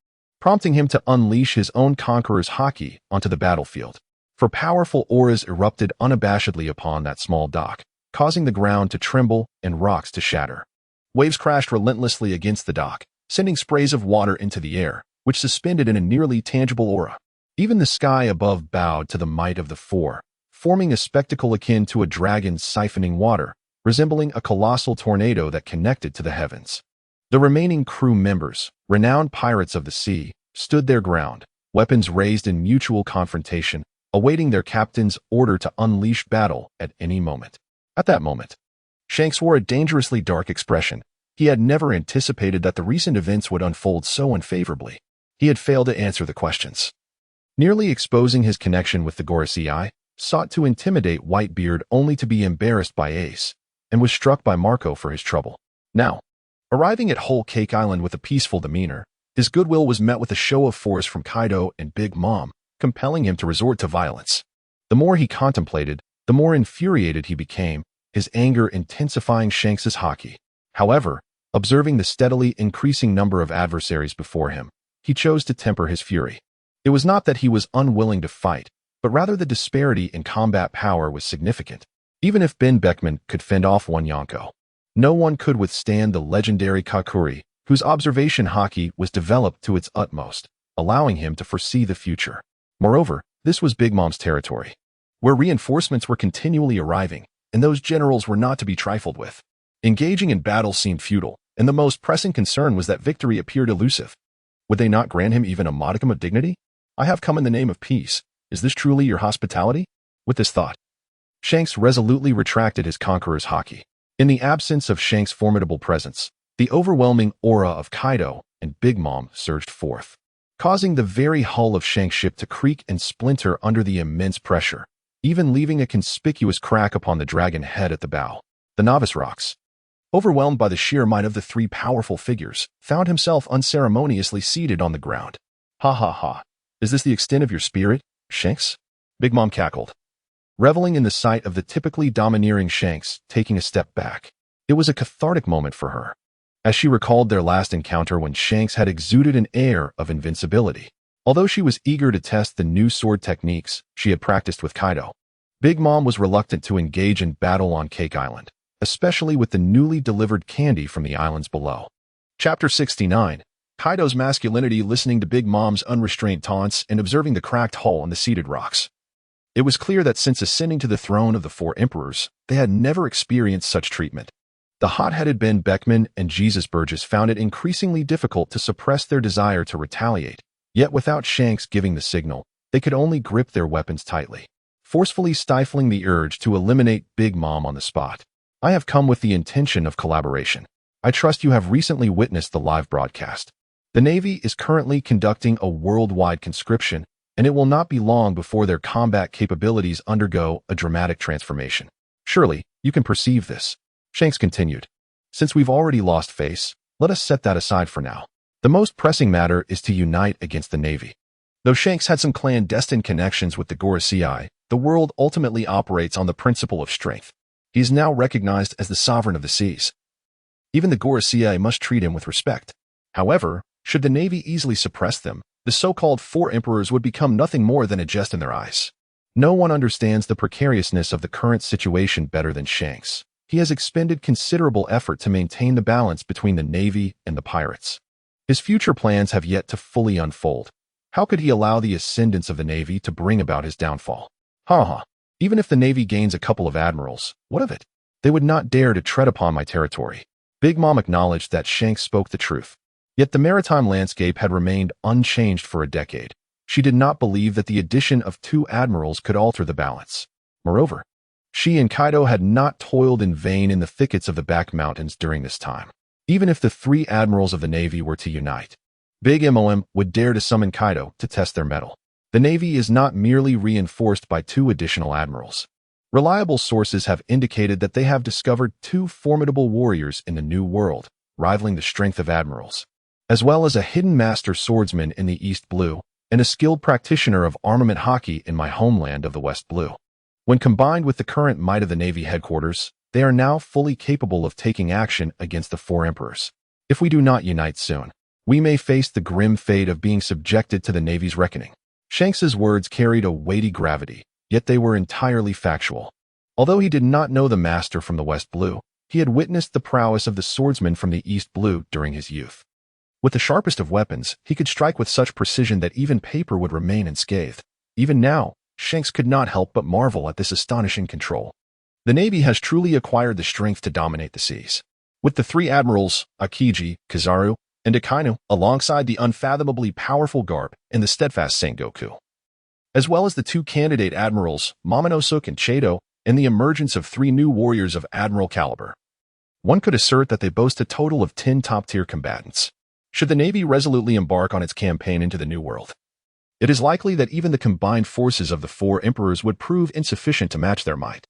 prompting him to unleash his own conqueror's haki onto the battlefield. For powerful auras erupted unabashedly upon that small dock, causing the ground to tremble and rocks to shatter. Waves crashed relentlessly against the dock, sending sprays of water into the air, which suspended in a nearly tangible aura. Even the sky above bowed to the might of the four, forming a spectacle akin to a dragon siphoning water, resembling a colossal tornado that connected to the heavens. The remaining crew members, renowned pirates of the sea, stood their ground, weapons raised in mutual confrontation, awaiting their captain's order to unleash battle at any moment. At that moment, Shanks wore a dangerously dark expression. He had never anticipated that the recent events would unfold so unfavorably. He had failed to answer the questions, nearly exposing his connection with the Gorosei, sought to intimidate Whitebeard only to be embarrassed by Ace, and was struck by Marco for his trouble. Now, arriving at Whole Cake Island with a peaceful demeanor, his goodwill was met with a show of force from Kaido and Big Mom, compelling him to resort to violence. The more he contemplated, the more infuriated he became, his anger intensifying Shanks's haki. However, observing the steadily increasing number of adversaries before him, he chose to temper his fury. It was not that he was unwilling to fight, but rather the disparity in combat power was significant. Even if Ben Beckman could fend off one Yonko, no one could withstand the legendary Kakuri, whose observation haki was developed to its utmost, allowing him to foresee the future. Moreover, this was Big Mom's territory, where reinforcements were continually arriving, and those generals were not to be trifled with. Engaging in battle seemed futile, and the most pressing concern was that victory appeared elusive. Would they not grant him even a modicum of dignity? "I have come in the name of peace. Is this truly your hospitality?" With this thought, Shanks resolutely retracted his conqueror's haki. In the absence of Shanks' formidable presence, the overwhelming aura of Kaido and Big Mom surged forth, causing the very hull of Shanks' ship to creak and splinter under the immense pressure, even leaving a conspicuous crack upon the dragon head at the bow. The novice rocks, overwhelmed by the sheer might of the three powerful figures, found himself unceremoniously seated on the ground. Ha ha ha. Is this the extent of your spirit, Shanks? Big Mom cackled, reveling in the sight of the typically domineering Shanks taking a step back. It was a cathartic moment for her, as she recalled their last encounter when Shanks had exuded an air of invincibility. Although she was eager to test the new sword techniques she had practiced with Kaido, Big Mom was reluctant to engage in battle on Cake Island, especially with the newly delivered candy from the islands below. Chapter 69. Kaido's masculinity. Listening to Big Mom's unrestrained taunts and observing the cracked hull on the seated rocks, it was clear that since ascending to the throne of the four emperors, they had never experienced such treatment. The hot-headed Ben Beckman and Jesus Burgess found it increasingly difficult to suppress their desire to retaliate, yet without Shanks giving the signal, they could only grip their weapons tightly, forcefully stifling the urge to eliminate Big Mom on the spot. I have come with the intention of collaboration. I trust you have recently witnessed the live broadcast. The Navy is currently conducting a worldwide conscription, and it will not be long before their combat capabilities undergo a dramatic transformation. Surely, you can perceive this. Shanks continued. Since we've already lost face, let us set that aside for now. The most pressing matter is to unite against the Navy. Though Shanks had some clandestine connections with the Gorosei, the world ultimately operates on the principle of strength. He is now recognized as the sovereign of the seas. Even the Gorosei must treat him with respect. However, should the Navy easily suppress them, the so-called four emperors would become nothing more than a jest in their eyes. No one understands the precariousness of the current situation better than Shanks. He has expended considerable effort to maintain the balance between the Navy and the pirates. His future plans have yet to fully unfold. How could he allow the ascendance of the Navy to bring about his downfall? Even if the Navy gains a couple of admirals, what of it? They would not dare to tread upon my territory. Big Mom acknowledged that Shanks spoke the truth. Yet the maritime landscape had remained unchanged for a decade. She did not believe that the addition of 2 admirals could alter the balance. Moreover, she and Kaido had not toiled in vain in the thickets of the back mountains during this time. Even if the 3 admirals of the Navy were to unite, Big Mom would dare to summon Kaido to test their mettle. The Navy is not merely reinforced by 2 additional admirals. Reliable sources have indicated that they have discovered 2 formidable warriors in the New World, rivaling the strength of admirals, as well as a hidden master swordsman in the East Blue and a skilled practitioner of armament haki in my homeland of the West Blue. When combined with the current might of the Navy headquarters, they are now fully capable of taking action against the 4 emperors. If we do not unite soon, we may face the grim fate of being subjected to the Navy's reckoning. Shanks's words carried a weighty gravity, yet they were entirely factual. Although he did not know the master from the West Blue, he had witnessed the prowess of the swordsman from the East Blue during his youth. With the sharpest of weapons, he could strike with such precision that even paper would remain unscathed. Even now, Shanks could not help but marvel at this astonishing control. The Navy has truly acquired the strength to dominate the seas. With the 3 admirals, Akiji, Kizaru, and Akainu, alongside the unfathomably powerful Garp and the steadfast Sengoku, as well as the 2 candidate admirals, Momonosuke and Chado, and the emergence of 3 new warriors of admiral caliber, one could assert that they boast a total of 10 top-tier combatants. Should the Navy resolutely embark on its campaign into the New World, it is likely that even the combined forces of the 4 emperors would prove insufficient to match their might.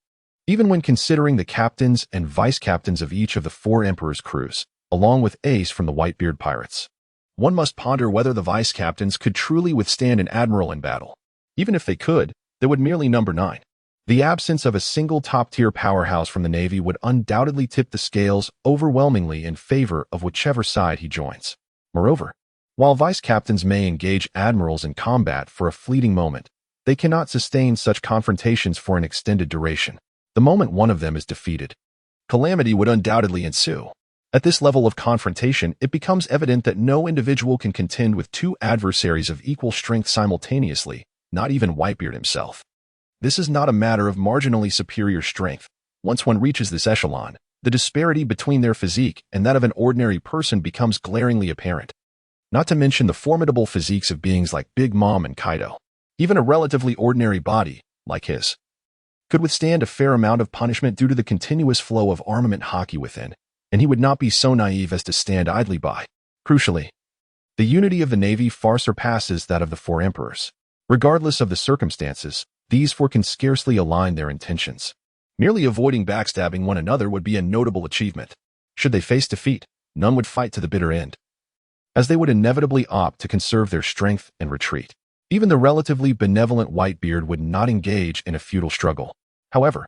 Even when considering the captains and vice-captains of each of the 4 emperors' crews, along with Ace from the Whitebeard Pirates, one must ponder whether the vice-captains could truly withstand an admiral in battle. Even if they could, they would merely number 9. The absence of a single top-tier powerhouse from the Navy would undoubtedly tip the scales overwhelmingly in favor of whichever side he joins. Moreover, while vice-captains may engage admirals in combat for a fleeting moment, they cannot sustain such confrontations for an extended duration. The moment one of them is defeated, calamity would undoubtedly ensue. At this level of confrontation, it becomes evident that no individual can contend with 2 adversaries of equal strength simultaneously, not even Whitebeard himself. This is not a matter of marginally superior strength. Once one reaches this echelon, the disparity between their physique and that of an ordinary person becomes glaringly apparent. Not to mention the formidable physiques of beings like Big Mom and Kaido. Even a relatively ordinary body, like his, could withstand a fair amount of punishment due to the continuous flow of armament hockey within, and he would not be so naive as to stand idly by. Crucially, the unity of the Navy far surpasses that of the four emperors. Regardless of the circumstances, these four can scarcely align their intentions. Merely avoiding backstabbing one another would be a notable achievement. Should they face defeat, none would fight to the bitter end, as they would inevitably opt to conserve their strength and retreat. Even the relatively benevolent Whitebeard would not engage in a futile struggle. However,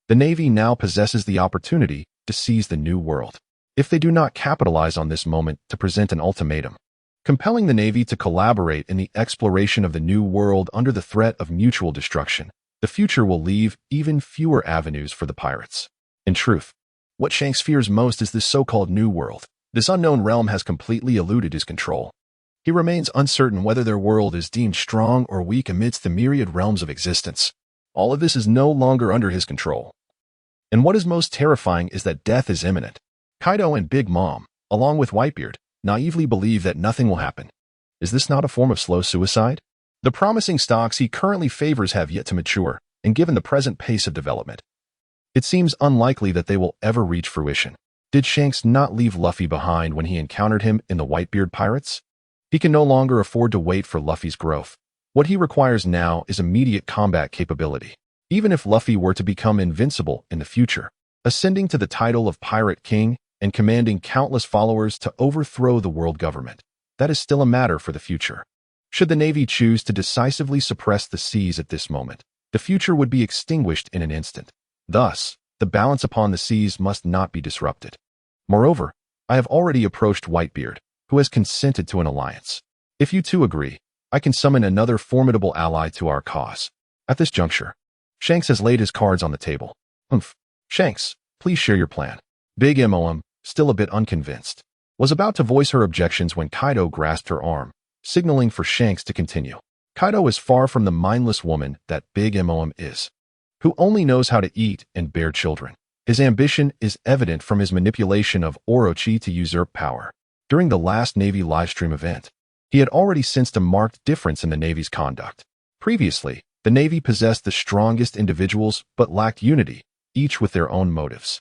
the Navy now possesses the opportunity to seize the new world. If they do not capitalize on this moment to present an ultimatum, compelling the Navy to collaborate in the exploration of the new world under the threat of mutual destruction, the future will leave even fewer avenues for the pirates. In truth, what Shanks fears most is this so-called new world. This unknown realm has completely eluded his control. He remains uncertain whether their world is deemed strong or weak amidst the myriad realms of existence. All of this is no longer under his control. And what is most terrifying is that death is imminent. Kaido and Big Mom, along with Whitebeard, naively believe that nothing will happen. Is this not a form of slow suicide? The promising stocks he currently favors have yet to mature, and given the present pace of development, it seems unlikely that they will ever reach fruition. Did Shanks not leave Luffy behind when he encountered him in the Whitebeard Pirates? He can no longer afford to wait for Luffy's growth. What he requires now is immediate combat capability. Even if Luffy were to become invincible in the future, ascending to the title of Pirate King and commanding countless followers to overthrow the world government, that is still a matter for the future. Should the Navy choose to decisively suppress the seas at this moment, the future would be extinguished in an instant. Thus, the balance upon the seas must not be disrupted. Moreover, I have already approached Whitebeard, who has consented to an alliance. If you two agree, I can summon another formidable ally to our cause. At this juncture, Shanks has laid his cards on the table. Shanks, please share your plan. Big Mom, still a bit unconvinced, was about to voice her objections when Kaido grasped her arm, signaling for Shanks to continue. Kaido is far from the mindless woman that Big Mom is, who only knows how to eat and bear children. His ambition is evident from his manipulation of Orochi to usurp power. During the last Navy livestream event, he had already sensed a marked difference in the Navy's conduct. Previously, the Navy possessed the strongest individuals but lacked unity, each with their own motives,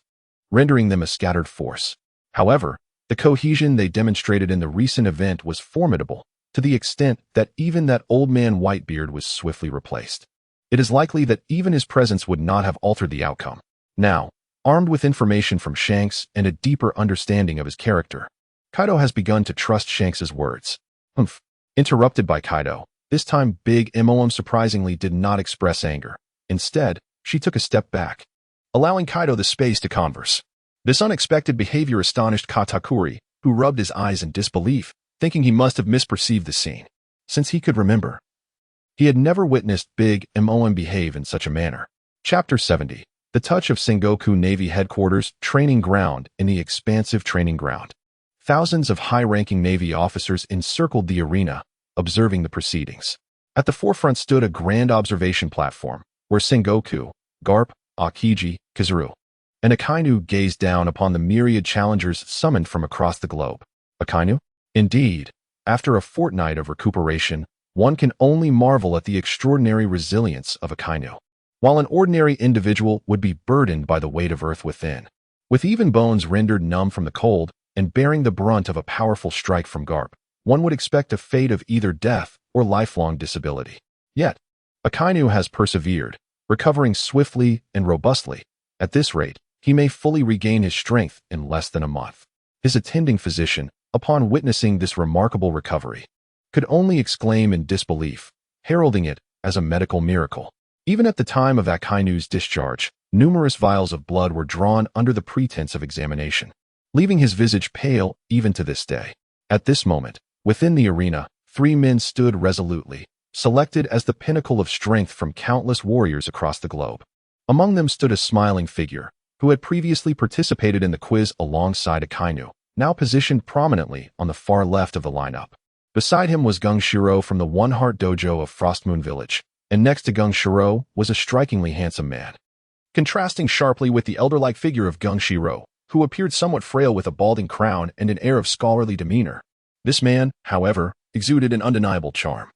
rendering them a scattered force. However, the cohesion they demonstrated in the recent event was formidable, to the extent that even that old man Whitebeard was swiftly replaced. It is likely that even his presence would not have altered the outcome. Now, armed with information from Shanks and a deeper understanding of his character, Kaido has begun to trust Shanks's words. Interrupted by Kaido, this time Big Mom surprisingly did not express anger. Instead, she took a step back, allowing Kaido the space to converse. This unexpected behavior astonished Katakuri, who rubbed his eyes in disbelief, thinking he must have misperceived the scene. Since he could remember, he had never witnessed Big Mom behave in such a manner. Chapter 70. The Touch of Sengoku Navy Headquarters Training Ground. In the expansive training ground, thousands of high-ranking Navy officers encircled the arena, observing the proceedings. At the forefront stood a grand observation platform, where Sengoku, Garp, Aokiji, Kazuru, and Akainu gazed down upon the myriad challengers summoned from across the globe. Akainu? Indeed, after a fortnight of recuperation, one can only marvel at the extraordinary resilience of Akainu. While an ordinary individual would be burdened by the weight of earth within, with even bones rendered numb from the cold and bearing the brunt of a powerful strike from Garp, one would expect a fate of either death or lifelong disability. Yet, Akainu has persevered, recovering swiftly and robustly. At this rate, he may fully regain his strength in less than a month. His attending physician, upon witnessing this remarkable recovery, could only exclaim in disbelief, heralding it as a medical miracle. Even at the time of Akainu's discharge, numerous vials of blood were drawn under the pretense of examination, leaving his visage pale even to this day. At this moment, within the arena, 3 men stood resolutely, selected as the pinnacle of strength from countless warriors across the globe. Among them stood a smiling figure, who had previously participated in the quiz alongside Akainu, now positioned prominently on the far left of the lineup. Beside him was Gung Shiro from the One Heart Dojo of Frostmoon Village, and next to Gung Shiro was a strikingly handsome man. Contrasting sharply with the elder-like figure of Gung Shiro, who appeared somewhat frail with a balding crown and an air of scholarly demeanor, this man, however, exuded an undeniable charm.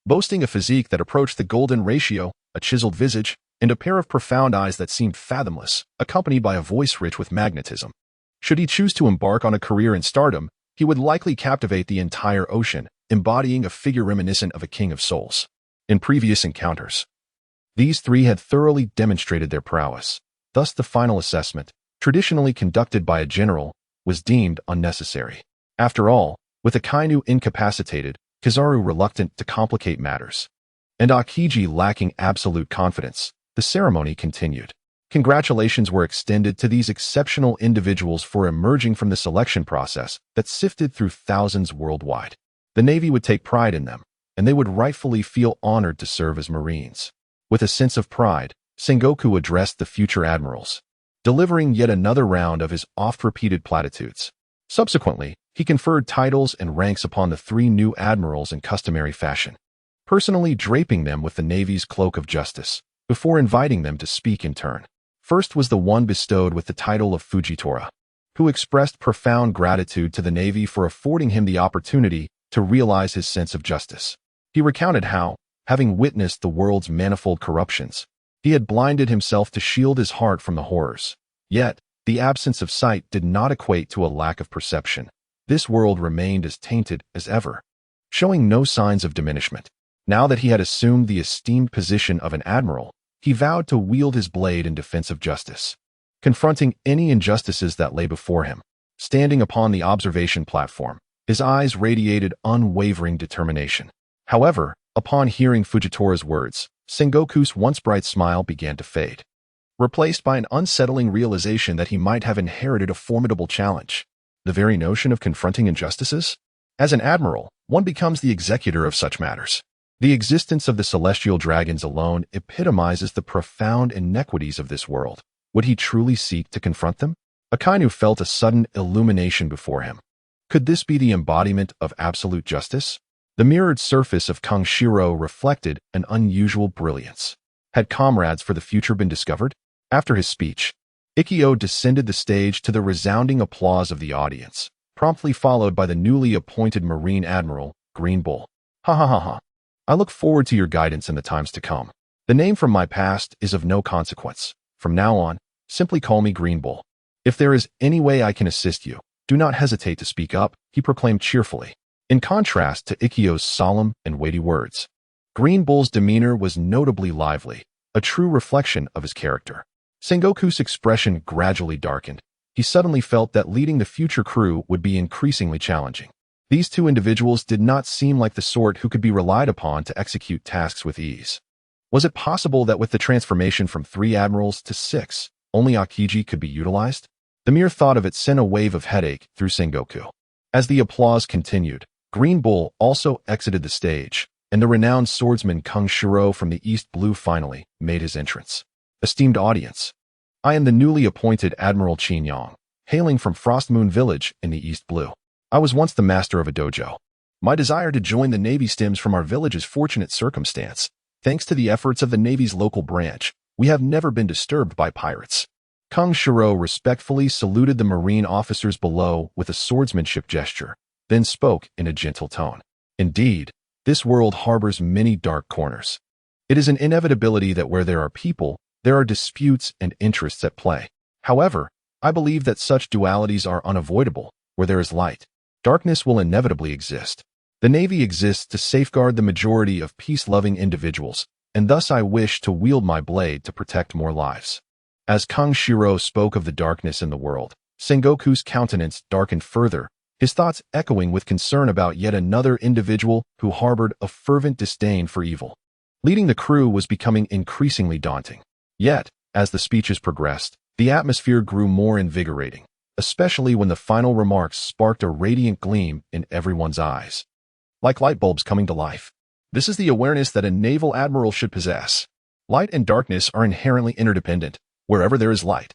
Boasting a physique that approached the golden ratio, a chiseled visage, and a pair of profound eyes that seemed fathomless, accompanied by a voice rich with magnetism. Should he choose to embark on a career in stardom, he would likely captivate the entire ocean, embodying a figure reminiscent of a king of souls. In previous encounters, these three had thoroughly demonstrated their prowess. Thus the final assessment, traditionally conducted by a general, was deemed unnecessary. After all, with Akainu incapacitated, Kizaru reluctant to complicate matters, and Akiji lacking absolute confidence, the ceremony continued. Congratulations were extended to these exceptional individuals for emerging from the selection process that sifted through thousands worldwide. The Navy would take pride in them, and they would rightfully feel honored to serve as Marines. With a sense of pride, Sengoku addressed the future admirals, delivering yet another round of his oft-repeated platitudes. Subsequently, he conferred titles and ranks upon the three new admirals in customary fashion, personally draping them with the Navy's cloak of justice, before inviting them to speak in turn. First was the one bestowed with the title of Fujitora, who expressed profound gratitude to the Navy for affording him the opportunity to realize his sense of justice. He recounted how, having witnessed the world's manifold corruptions, he had blinded himself to shield his heart from the horrors. Yet, the absence of sight did not equate to a lack of perception. This world remained as tainted as ever, showing no signs of diminishment. Now that he had assumed the esteemed position of an admiral, he vowed to wield his blade in defense of justice, confronting any injustices that lay before him. Standing upon the observation platform, his eyes radiated unwavering determination. However, upon hearing Fujitora's words, Sengoku's once bright smile began to fade, replaced by an unsettling realization that he might have inherited a formidable challenge. The very notion of confronting injustices? As an admiral, one becomes the executor of such matters. The existence of the celestial dragons alone epitomizes the profound inequities of this world. Would he truly seek to confront them? Akainu felt a sudden illumination before him. Could this be the embodiment of absolute justice? The mirrored surface of Kangshiro reflected an unusual brilliance. Had comrades for the future been discovered? After his speech, Ikkyo descended the stage to the resounding applause of the audience, promptly followed by the newly appointed Marine Admiral, Green Bull. Ha ha ha ha. I look forward to your guidance in the times to come. The name from my past is of no consequence. From now on, simply call me Green Bull. If there is any way I can assist you, do not hesitate to speak up, he proclaimed cheerfully. In contrast to Ikkyo's solemn and weighty words, Green Bull's demeanor was notably lively, a true reflection of his character. Sengoku's expression gradually darkened. He suddenly felt that leading the future crew would be increasingly challenging. These two individuals did not seem like the sort who could be relied upon to execute tasks with ease. Was it possible that with the transformation from 3 admirals to 6, only Akiji could be utilized? The mere thought of it sent a wave of headache through Sengoku. As the applause continued, Green Bull also exited the stage, and the renowned swordsman Kung Shiro from the East Blue finally made his entrance. Esteemed audience, I am the newly appointed Admiral Qin Yang, hailing from Frostmoon Village in the East Blue. I was once the master of a dojo. My desire to join the Navy stems from our village's fortunate circumstance. Thanks to the efforts of the Navy's local branch, we have never been disturbed by pirates. Kung Shiro respectfully saluted the Marine officers below with a swordsmanship gesture, then spoke in a gentle tone. Indeed, this world harbors many dark corners. It is an inevitability that where there are people, there are disputes and interests at play. However, I believe that such dualities are unavoidable. Where there is light, darkness will inevitably exist. The Navy exists to safeguard the majority of peace-loving individuals, and thus I wish to wield my blade to protect more lives. As Kung Shiro spoke of the darkness in the world, Sengoku's countenance darkened further, his thoughts echoing with concern about yet another individual who harbored a fervent disdain for evil. Leading the crew was becoming increasingly daunting. Yet, as the speeches progressed, the atmosphere grew more invigorating, especially when the final remarks sparked a radiant gleam in everyone's eyes. Like light bulbs coming to life. This is the awareness that a naval admiral should possess. Light and darkness are inherently interdependent. Wherever there is light,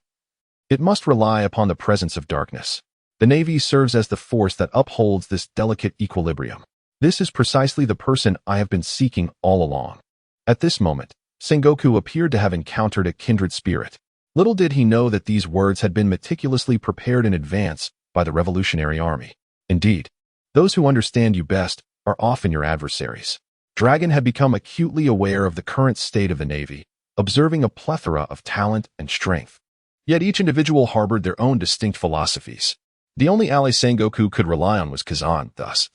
it must rely upon the presence of darkness. The Navy serves as the force that upholds this delicate equilibrium. This is precisely the person I have been seeking all along. At this moment, Sengoku appeared to have encountered a kindred spirit. Little did he know that these words had been meticulously prepared in advance by the Revolutionary Army. Indeed, those who understand you best are often your adversaries. Dragon had become acutely aware of the current state of the Navy, observing a plethora of talent and strength. Yet each individual harbored their own distinct philosophies. The only ally Sengoku could rely on was Kazan, thus.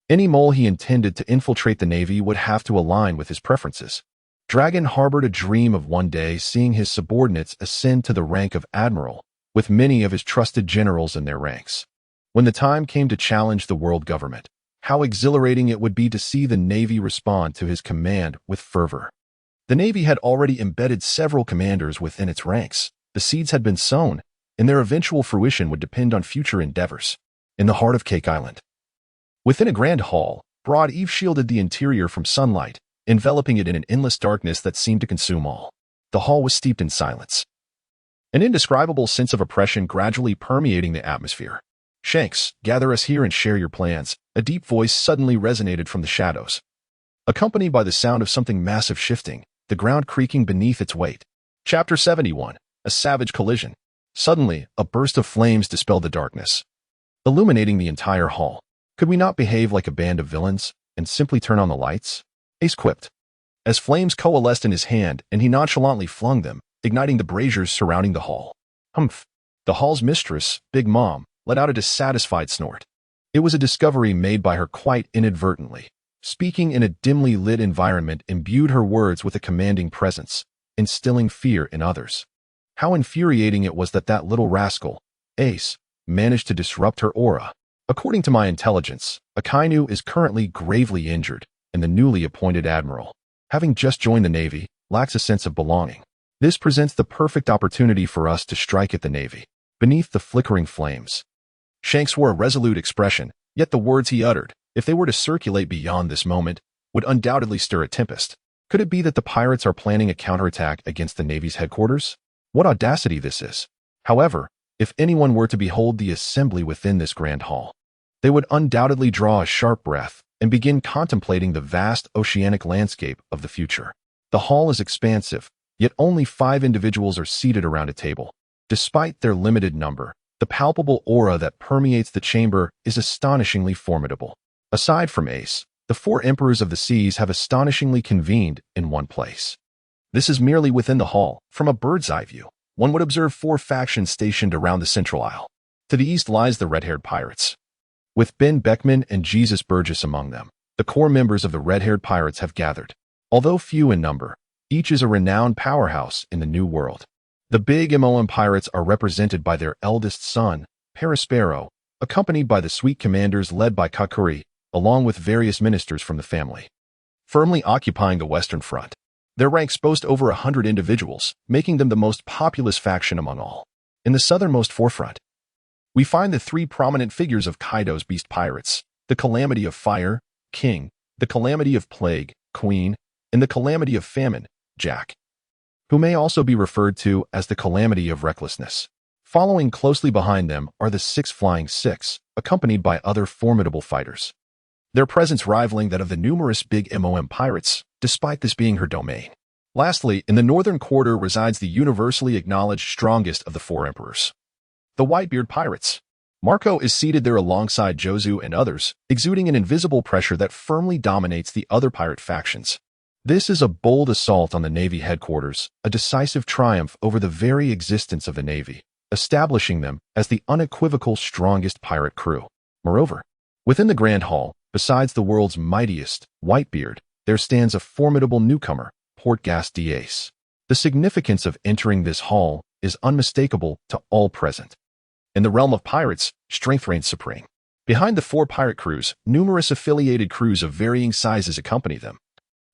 Any mole he intended to infiltrate the Navy would have to align with his preferences. Dragon harbored a dream of one day seeing his subordinates ascend to the rank of admiral, with many of his trusted generals in their ranks. When the time came to challenge the world government, how exhilarating it would be to see the Navy respond to his command with fervor. The Navy had already embedded several commanders within its ranks. The seeds had been sown, and their eventual fruition would depend on future endeavors. In the heart of Cake Island, within a grand hall, broad eaves shielded the interior from sunlight, enveloping it in an endless darkness that seemed to consume all. The hall was steeped in silence, an indescribable sense of oppression gradually permeating the atmosphere. "Shanks, gather us here and share your plans," a deep voice suddenly resonated from the shadows, accompanied by the sound of something massive shifting, the ground creaking beneath its weight. Chapter 71. A Savage Collision. Suddenly, a burst of flames dispelled the darkness, illuminating the entire hall. "Could we not behave like a band of villains and simply turn on the lights?" Ace quipped, as flames coalesced in his hand and he nonchalantly flung them, igniting the braziers surrounding the hall. "Humph." The hall's mistress, Big Mom, let out a dissatisfied snort. It was a discovery made by her quite inadvertently. Speaking in a dimly lit environment imbued her words with a commanding presence, instilling fear in others. How infuriating it was that that little rascal, Ace, managed to disrupt her aura. "According to my intelligence, Akainu is currently gravely injured, and the newly appointed admiral, having just joined the Navy, lacks a sense of belonging. This presents the perfect opportunity for us to strike at the Navy." Beneath the flickering flames, Shanks wore a resolute expression, yet the words he uttered, if they were to circulate beyond this moment, would undoubtedly stir a tempest. Could it be that the pirates are planning a counterattack against the Navy's headquarters? What audacity this is! However, if anyone were to behold the assembly within this grand hall, they would undoubtedly draw a sharp breath and begin contemplating the vast oceanic landscape of the future. The hall is expansive, yet only 5 individuals are seated around a table. Despite their limited number, the palpable aura that permeates the chamber is astonishingly formidable. Aside from Ace, the 4 emperors of the seas have astonishingly convened in one place. This is merely within the hall. From a bird's eye view, one would observe 4 factions stationed around the central aisle. To the east lies the red-haired pirates, with Ben Beckman and Jesus Burgess among them. The core members of the red-haired pirates have gathered. Although few in number, each is a renowned powerhouse in the New World. The big MOM pirates are represented by their eldest son, Paraspero, accompanied by the sweet commanders led by Kakuri, along with various ministers from the family. Firmly occupying the Western Front, their ranks boast over 100 individuals, making them the most populous faction among all. In the southernmost forefront, we find the 3 prominent figures of Kaido's beast pirates, the Calamity of Fire, King, the Calamity of Plague, Queen, and the Calamity of Famine, Jack, who may also be referred to as the Calamity of Recklessness. Following closely behind them are the 6 Flying Six, accompanied by other formidable fighters, their presence rivaling that of the numerous big MOM pirates, despite this being her domain. Lastly, in the northern quarter resides the universally acknowledged strongest of the 4 emperors, the Whitebeard Pirates. Marco is seated there alongside Jozu and others, exuding an invisible pressure that firmly dominates the other pirate factions. This is a bold assault on the Navy headquarters, a decisive triumph over the very existence of the Navy, establishing them as the unequivocal strongest pirate crew. Moreover, within the Grand Hall, besides the world's mightiest, Whitebeard, there stands a formidable newcomer, Portgas Ace. The significance of entering this hall is unmistakable to all present. In the realm of pirates, strength reigns supreme. Behind the 4 pirate crews, numerous affiliated crews of varying sizes accompany them,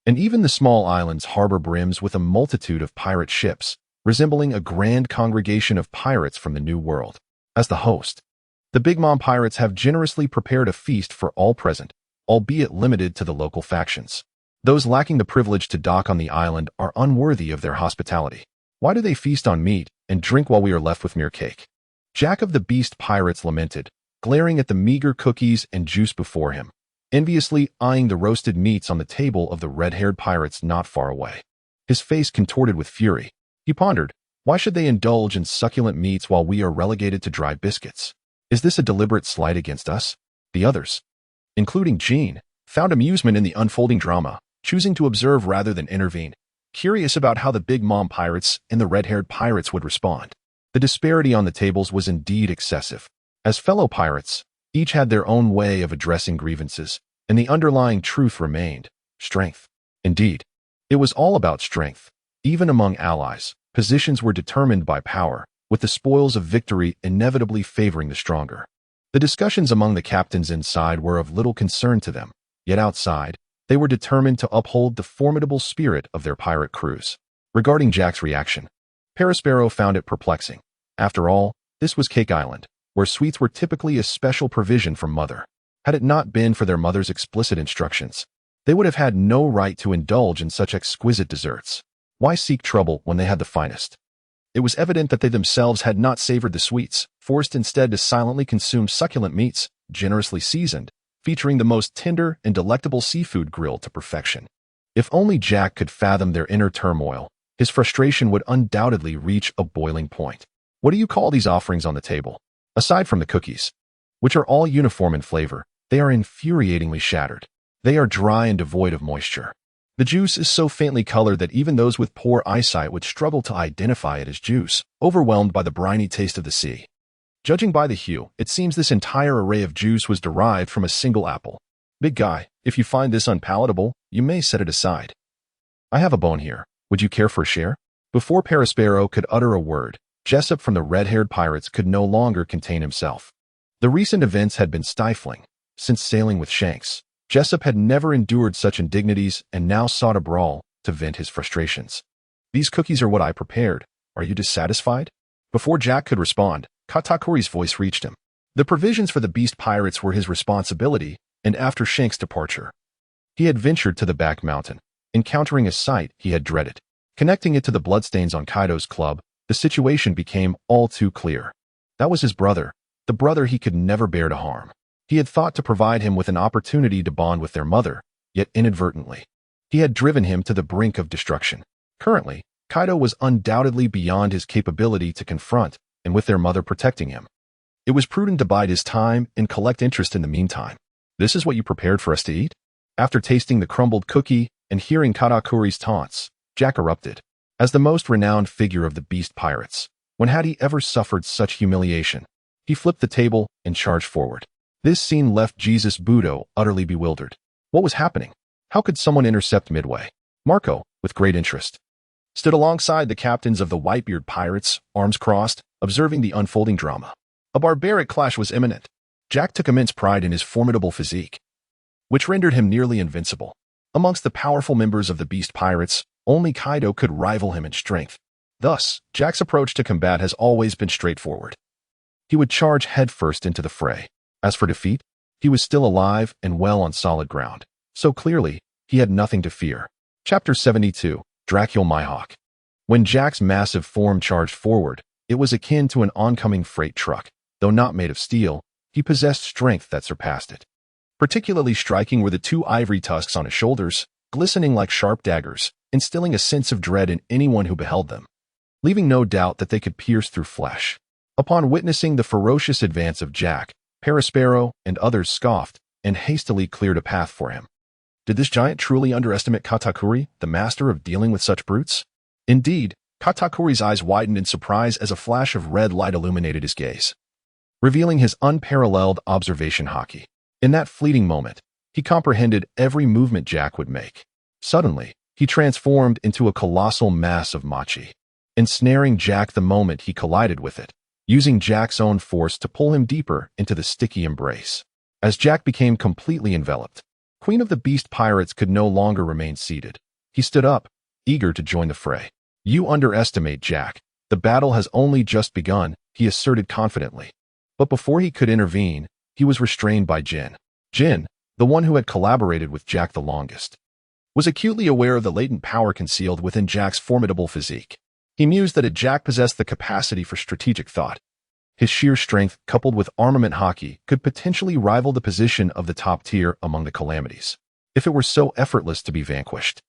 and even the small islands harbor brims with a multitude of pirate ships, resembling a grand congregation of pirates from the New World. As the host, the Big Mom pirates have generously prepared a feast for all present, albeit limited to the local factions. Those lacking the privilege to dock on the island are unworthy of their hospitality. Why do they feast on meat and drink while we are left with mere cake? Jack of the Beast Pirates lamented, glaring at the meager cookies and juice before him, enviously eyeing the roasted meats on the table of the red-haired pirates not far away. His face contorted with fury. He pondered, why should they indulge in succulent meats while we are relegated to dry biscuits? Is this a deliberate slight against us? The others, including Jean, found amusement in the unfolding drama, choosing to observe rather than intervene. curious about how the Big Mom Pirates and the red-haired pirates would respond. The disparity on the tables was indeed excessive. As fellow pirates, each had their own way of addressing grievances, and the underlying truth remained strength. Indeed, it was all about strength. Even among allies, positions were determined by power, with the spoils of victory inevitably favoring the stronger. The discussions among the captains inside were of little concern to them, yet outside, they were determined to uphold the formidable spirit of their pirate crews. Regarding Jack's reaction, Perospero found it perplexing. After all, this was Cake Island, where sweets were typically a special provision from Mother. Had it not been for their mother's explicit instructions, they would have had no right to indulge in such exquisite desserts. Why seek trouble when they had the finest? It was evident that they themselves had not savored the sweets, forced instead to silently consume succulent meats, generously seasoned, featuring the most tender and delectable seafood grilled to perfection. If only Jack could fathom their inner turmoil, his frustration would undoubtedly reach a boiling point. What do you call these offerings on the table? Aside from the cookies, which are all uniform in flavor, they are infuriatingly shattered. They are dry and devoid of moisture. The juice is so faintly colored that even those with poor eyesight would struggle to identify it as juice, overwhelmed by the briny taste of the sea. Judging by the hue, it seems this entire array of juice was derived from a single apple. Big guy, if you find this unpalatable, you may set it aside. I have a bone here. Would you care for a share? Before Perospero could utter a word, Jessup from the red-haired pirates could no longer contain himself. The recent events had been stifling. Since sailing with Shanks, Jessup had never endured such indignities and now sought a brawl to vent his frustrations. These cookies are what I prepared. Are you dissatisfied? Before Jack could respond, Katakuri's voice reached him. The provisions for the beast pirates were his responsibility, and after Shanks' departure, he had ventured to the back mountain, encountering a sight he had dreaded. Connecting it to the bloodstains on Kaido's club, the situation became all too clear. That was his brother, the brother he could never bear to harm. He had thought to provide him with an opportunity to bond with their mother, yet inadvertently, he had driven him to the brink of destruction. Currently, Kaido was undoubtedly beyond his capability to confront, and with their mother protecting him, it was prudent to bide his time and collect interest in the meantime. This is what you prepared for us to eat? After tasting the crumbled cookie and hearing Katakuri's taunts, Jack erupted. As the most renowned figure of the beast pirates, when had he ever suffered such humiliation? He flipped the table and charged forward. This scene left Jesus Budo utterly bewildered. What was happening? How could someone intercept midway? Marco, with great interest, stood alongside the captains of the Whitebeard Pirates, arms crossed, observing the unfolding drama. A barbaric clash was imminent. Jack took immense pride in his formidable physique, which rendered him nearly invincible. Amongst the powerful members of the Beast Pirates, only Kaido could rival him in strength. Thus, Jack's approach to combat has always been straightforward. He would charge headfirst into the fray. As for defeat, he was still alive and well on solid ground. So clearly, he had nothing to fear. Chapter 72, Dracul Mihawk. When Jack's massive form charged forward, it was akin to an oncoming freight truck. Though not made of steel, he possessed strength that surpassed it. Particularly striking were the two ivory tusks on his shoulders, glistening like sharp daggers, instilling a sense of dread in anyone who beheld them, leaving no doubt that they could pierce through flesh. Upon witnessing the ferocious advance of Jack, Perospero and others scoffed and hastily cleared a path for him. Did this giant truly underestimate Katakuri, the master of dealing with such brutes? Indeed, Katakuri's eyes widened in surprise as a flash of red light illuminated his gaze, revealing his unparalleled observation haki. In that fleeting moment, he comprehended every movement Jack would make. Suddenly, he transformed into a colossal mass of machi, ensnaring Jack the moment he collided with it, using Jack's own force to pull him deeper into the sticky embrace. As Jack became completely enveloped, Queen of the Beast Pirates could no longer remain seated. He stood up, eager to join the fray. You underestimate Jack. The battle has only just begun, he asserted confidently. But before he could intervene, he was restrained by Jin. Jin, the one who had collaborated with Jack the longest, was acutely aware of the latent power concealed within Jack's formidable physique. He mused that Jack possessed the capacity for strategic thought. His sheer strength, coupled with armament haki, could potentially rival the position of the top tier among the calamities, if it were so effortless to be vanquished.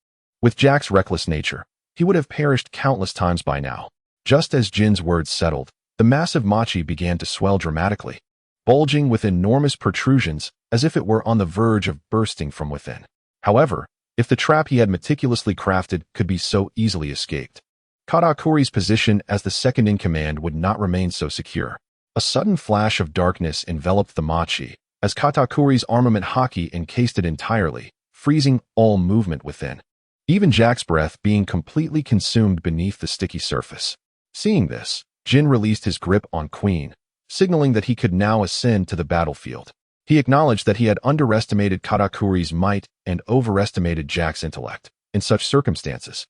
With Jack's reckless nature, he would have perished countless times by now. Just as Jin's words settled, the massive machi began to swell dramatically, bulging with enormous protrusions as if it were on the verge of bursting from within. However, if the trap he had meticulously crafted could be so easily escaped. Katakuri's position as the second-in-command would not remain so secure. A sudden flash of darkness enveloped the Machi, as Katakuri's armament haki encased it entirely, freezing all movement within. Even Jack's breath being completely consumed beneath the sticky surface. Seeing this, Jin released his grip on Queen, signaling that he could now ascend to the battlefield. He acknowledged that he had underestimated Katakuri's might and overestimated Jack's intellect. In such circumstances,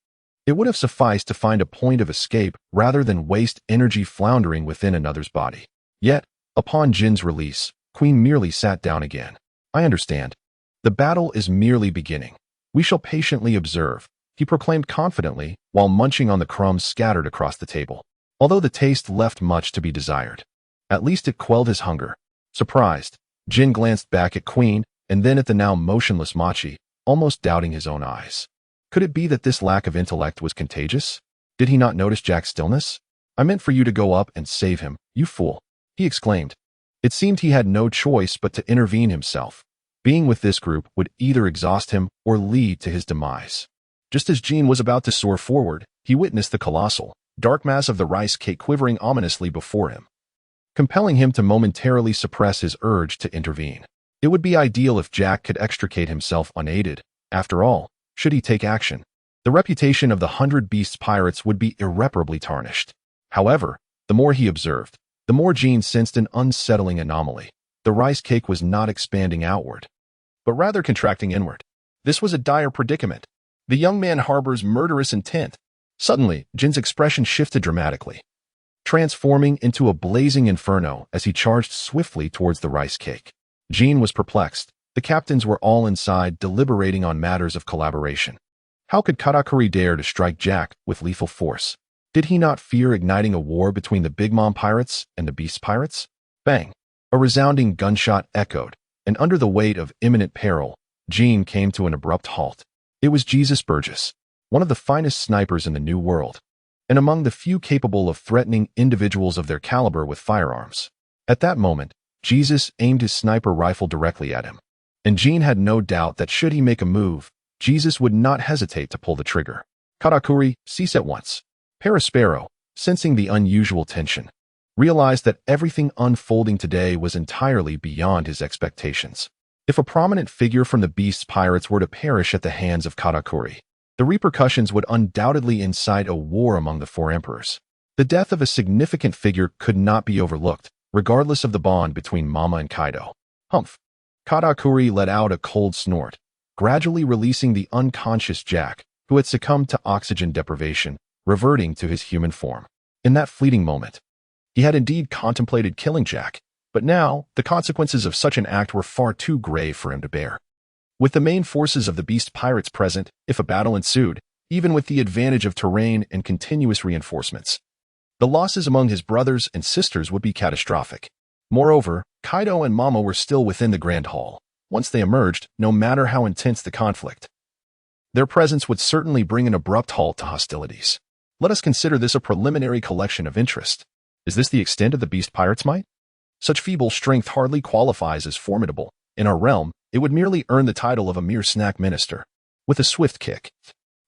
it would have sufficed to find a point of escape rather than waste energy floundering within another's body. Yet, upon Jin's release, Queen merely sat down again. I understand. The battle is merely beginning. We shall patiently observe, he proclaimed confidently while munching on the crumbs scattered across the table. Although the taste left much to be desired, at least it quelled his hunger. Surprised, Jin glanced back at Queen and then at the now motionless Machi, almost doubting his own eyes. Could it be that this lack of intellect was contagious? Did he not notice Jack's stillness? I meant for you to go up and save him, you fool, he exclaimed. It seemed he had no choice but to intervene himself. Being with this group would either exhaust him or lead to his demise. Just as Jin was about to soar forward, he witnessed the colossal, dark mass of the rice cake quivering ominously before him, compelling him to momentarily suppress his urge to intervene. It would be ideal if Jack could extricate himself unaided. After all, should he take action, the reputation of the 100 Beasts Pirates would be irreparably tarnished. However, the more he observed, the more Jin sensed an unsettling anomaly. The rice cake was not expanding outward, but rather contracting inward. This was a dire predicament. The young man harbors murderous intent. Suddenly, Jin's expression shifted dramatically, transforming into a blazing inferno as he charged swiftly towards the rice cake. Jin was perplexed. The captains were all inside, deliberating on matters of collaboration. How could Katakuri dare to strike Jack with lethal force? Did he not fear igniting a war between the Big Mom Pirates and the Beast Pirates? Bang! A resounding gunshot echoed, and under the weight of imminent peril, Jin came to an abrupt halt. It was Jesus Burgess, one of the finest snipers in the New World, and among the few capable of threatening individuals of their caliber with firearms. At that moment, Jesus aimed his sniper rifle directly at him, and Jin had no doubt that should he make a move, Jesus would not hesitate to pull the trigger. Katakuri, cease at once. Paraspero, sensing the unusual tension, realized that everything unfolding today was entirely beyond his expectations. If a prominent figure from the Beast Pirates were to perish at the hands of Katakuri, the repercussions would undoubtedly incite a war among the four emperors. The death of a significant figure could not be overlooked, regardless of the bond between Mama and Kaido. Humph! Katakuri let out a cold snort, gradually releasing the unconscious Jack, who had succumbed to oxygen deprivation, reverting to his human form. In that fleeting moment, he had indeed contemplated killing Jack, but now the consequences of such an act were far too grave for him to bear. With the main forces of the Beast Pirates present, if a battle ensued, even with the advantage of terrain and continuous reinforcements, the losses among his brothers and sisters would be catastrophic. Moreover, Kaido and Mama were still within the Grand Hall. Once they emerged, no matter how intense the conflict, their presence would certainly bring an abrupt halt to hostilities. Let us consider this a preliminary collection of interest. Is this the extent of the Beast Pirates' might? Such feeble strength hardly qualifies as formidable. In our realm, it would merely earn the title of a mere snack minister. With a swift kick,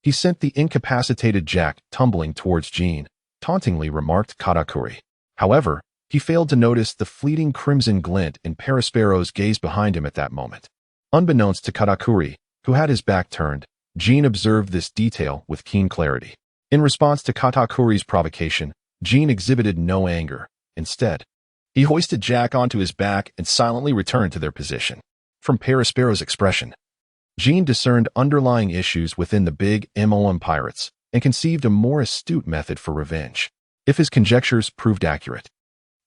he sent the incapacitated Jack tumbling towards Jin, tauntingly remarked Katakuri. However, he failed to notice the fleeting crimson glint in Paraspero's gaze behind him at that moment. Unbeknownst to Katakuri, who had his back turned, Jin observed this detail with keen clarity. In response to Katakuri's provocation, Jin exhibited no anger. Instead, he hoisted Jack onto his back and silently returned to their position. From Paraspero's expression, Jin discerned underlying issues within the Big MOM Pirates and conceived a more astute method for revenge. If his conjectures proved accurate,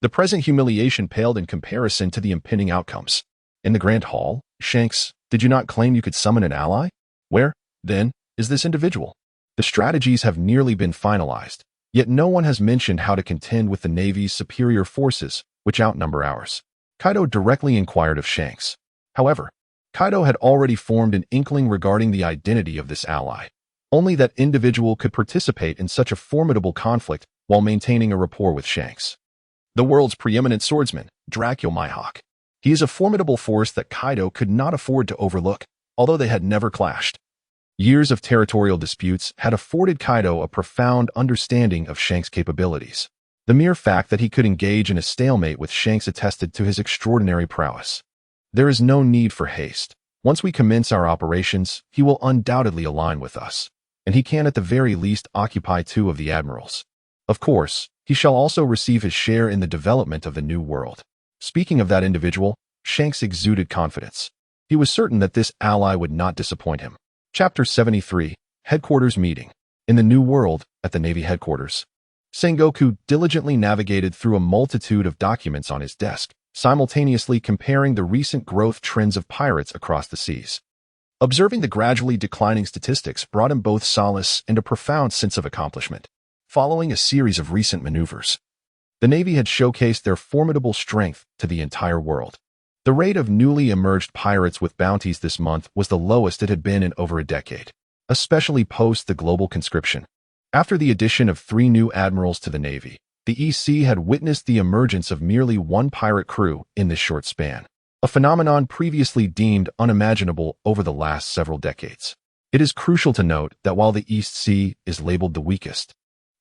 the present humiliation paled in comparison to the impending outcomes. In the Grand Hall, Shanks, did you not claim you could summon an ally? Where, then, is this individual? The strategies have nearly been finalized, yet no one has mentioned how to contend with the Navy's superior forces, which outnumber ours. Kaido directly inquired of Shanks. However, Kaido had already formed an inkling regarding the identity of this ally. Only that individual could participate in such a formidable conflict while maintaining a rapport with Shanks. The world's preeminent swordsman, Dracula Mihawk. He is a formidable force that Kaido could not afford to overlook, although they had never clashed. Years of territorial disputes had afforded Kaido a profound understanding of Shanks' capabilities. The mere fact that he could engage in a stalemate with Shanks attested to his extraordinary prowess. There is no need for haste. Once we commence our operations, he will undoubtedly align with us, and he can at the very least occupy 2 of the admirals. Of course, he shall also receive his share in the development of the new world. Speaking of that individual, Shanks exuded confidence. He was certain that this ally would not disappoint him. Chapter 73, Headquarters Meeting. In the New World, at the Navy headquarters, Sengoku diligently navigated through a multitude of documents on his desk, simultaneously comparing the recent growth trends of pirates across the seas. Observing the gradually declining statistics brought him both solace and a profound sense of accomplishment. Following a series of recent maneuvers, the Navy had showcased their formidable strength to the entire world. The rate of newly emerged pirates with bounties this month was the lowest it had been in over a decade, especially post the global conscription. After the addition of 3 new admirals to the Navy, the EC had witnessed the emergence of merely 1 pirate crew in this short span, a phenomenon previously deemed unimaginable over the last several decades. It is crucial to note that while the East Sea is labeled the weakest,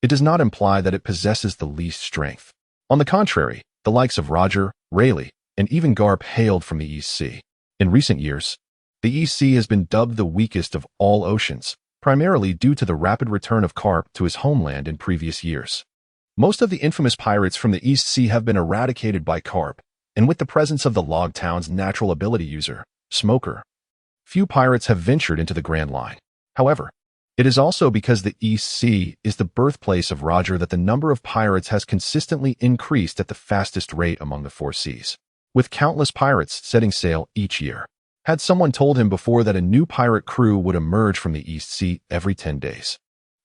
it does not imply that it possesses the least strength. On the contrary, the likes of Roger, Rayleigh, and even Garp hailed from the East Sea. In recent years, the East Sea has been dubbed the weakest of all oceans, primarily due to the rapid return of Garp to his homeland in previous years. Most of the infamous pirates from the East Sea have been eradicated by Garp, and with the presence of the log town's natural ability user, Smoker, few pirates have ventured into the Grand Line. However, it is also because the East Sea is the birthplace of Roger that the number of pirates has consistently increased at the fastest rate among the 4 seas, with countless pirates setting sail each year. Had someone told him before that a new pirate crew would emerge from the East Sea every 10 days,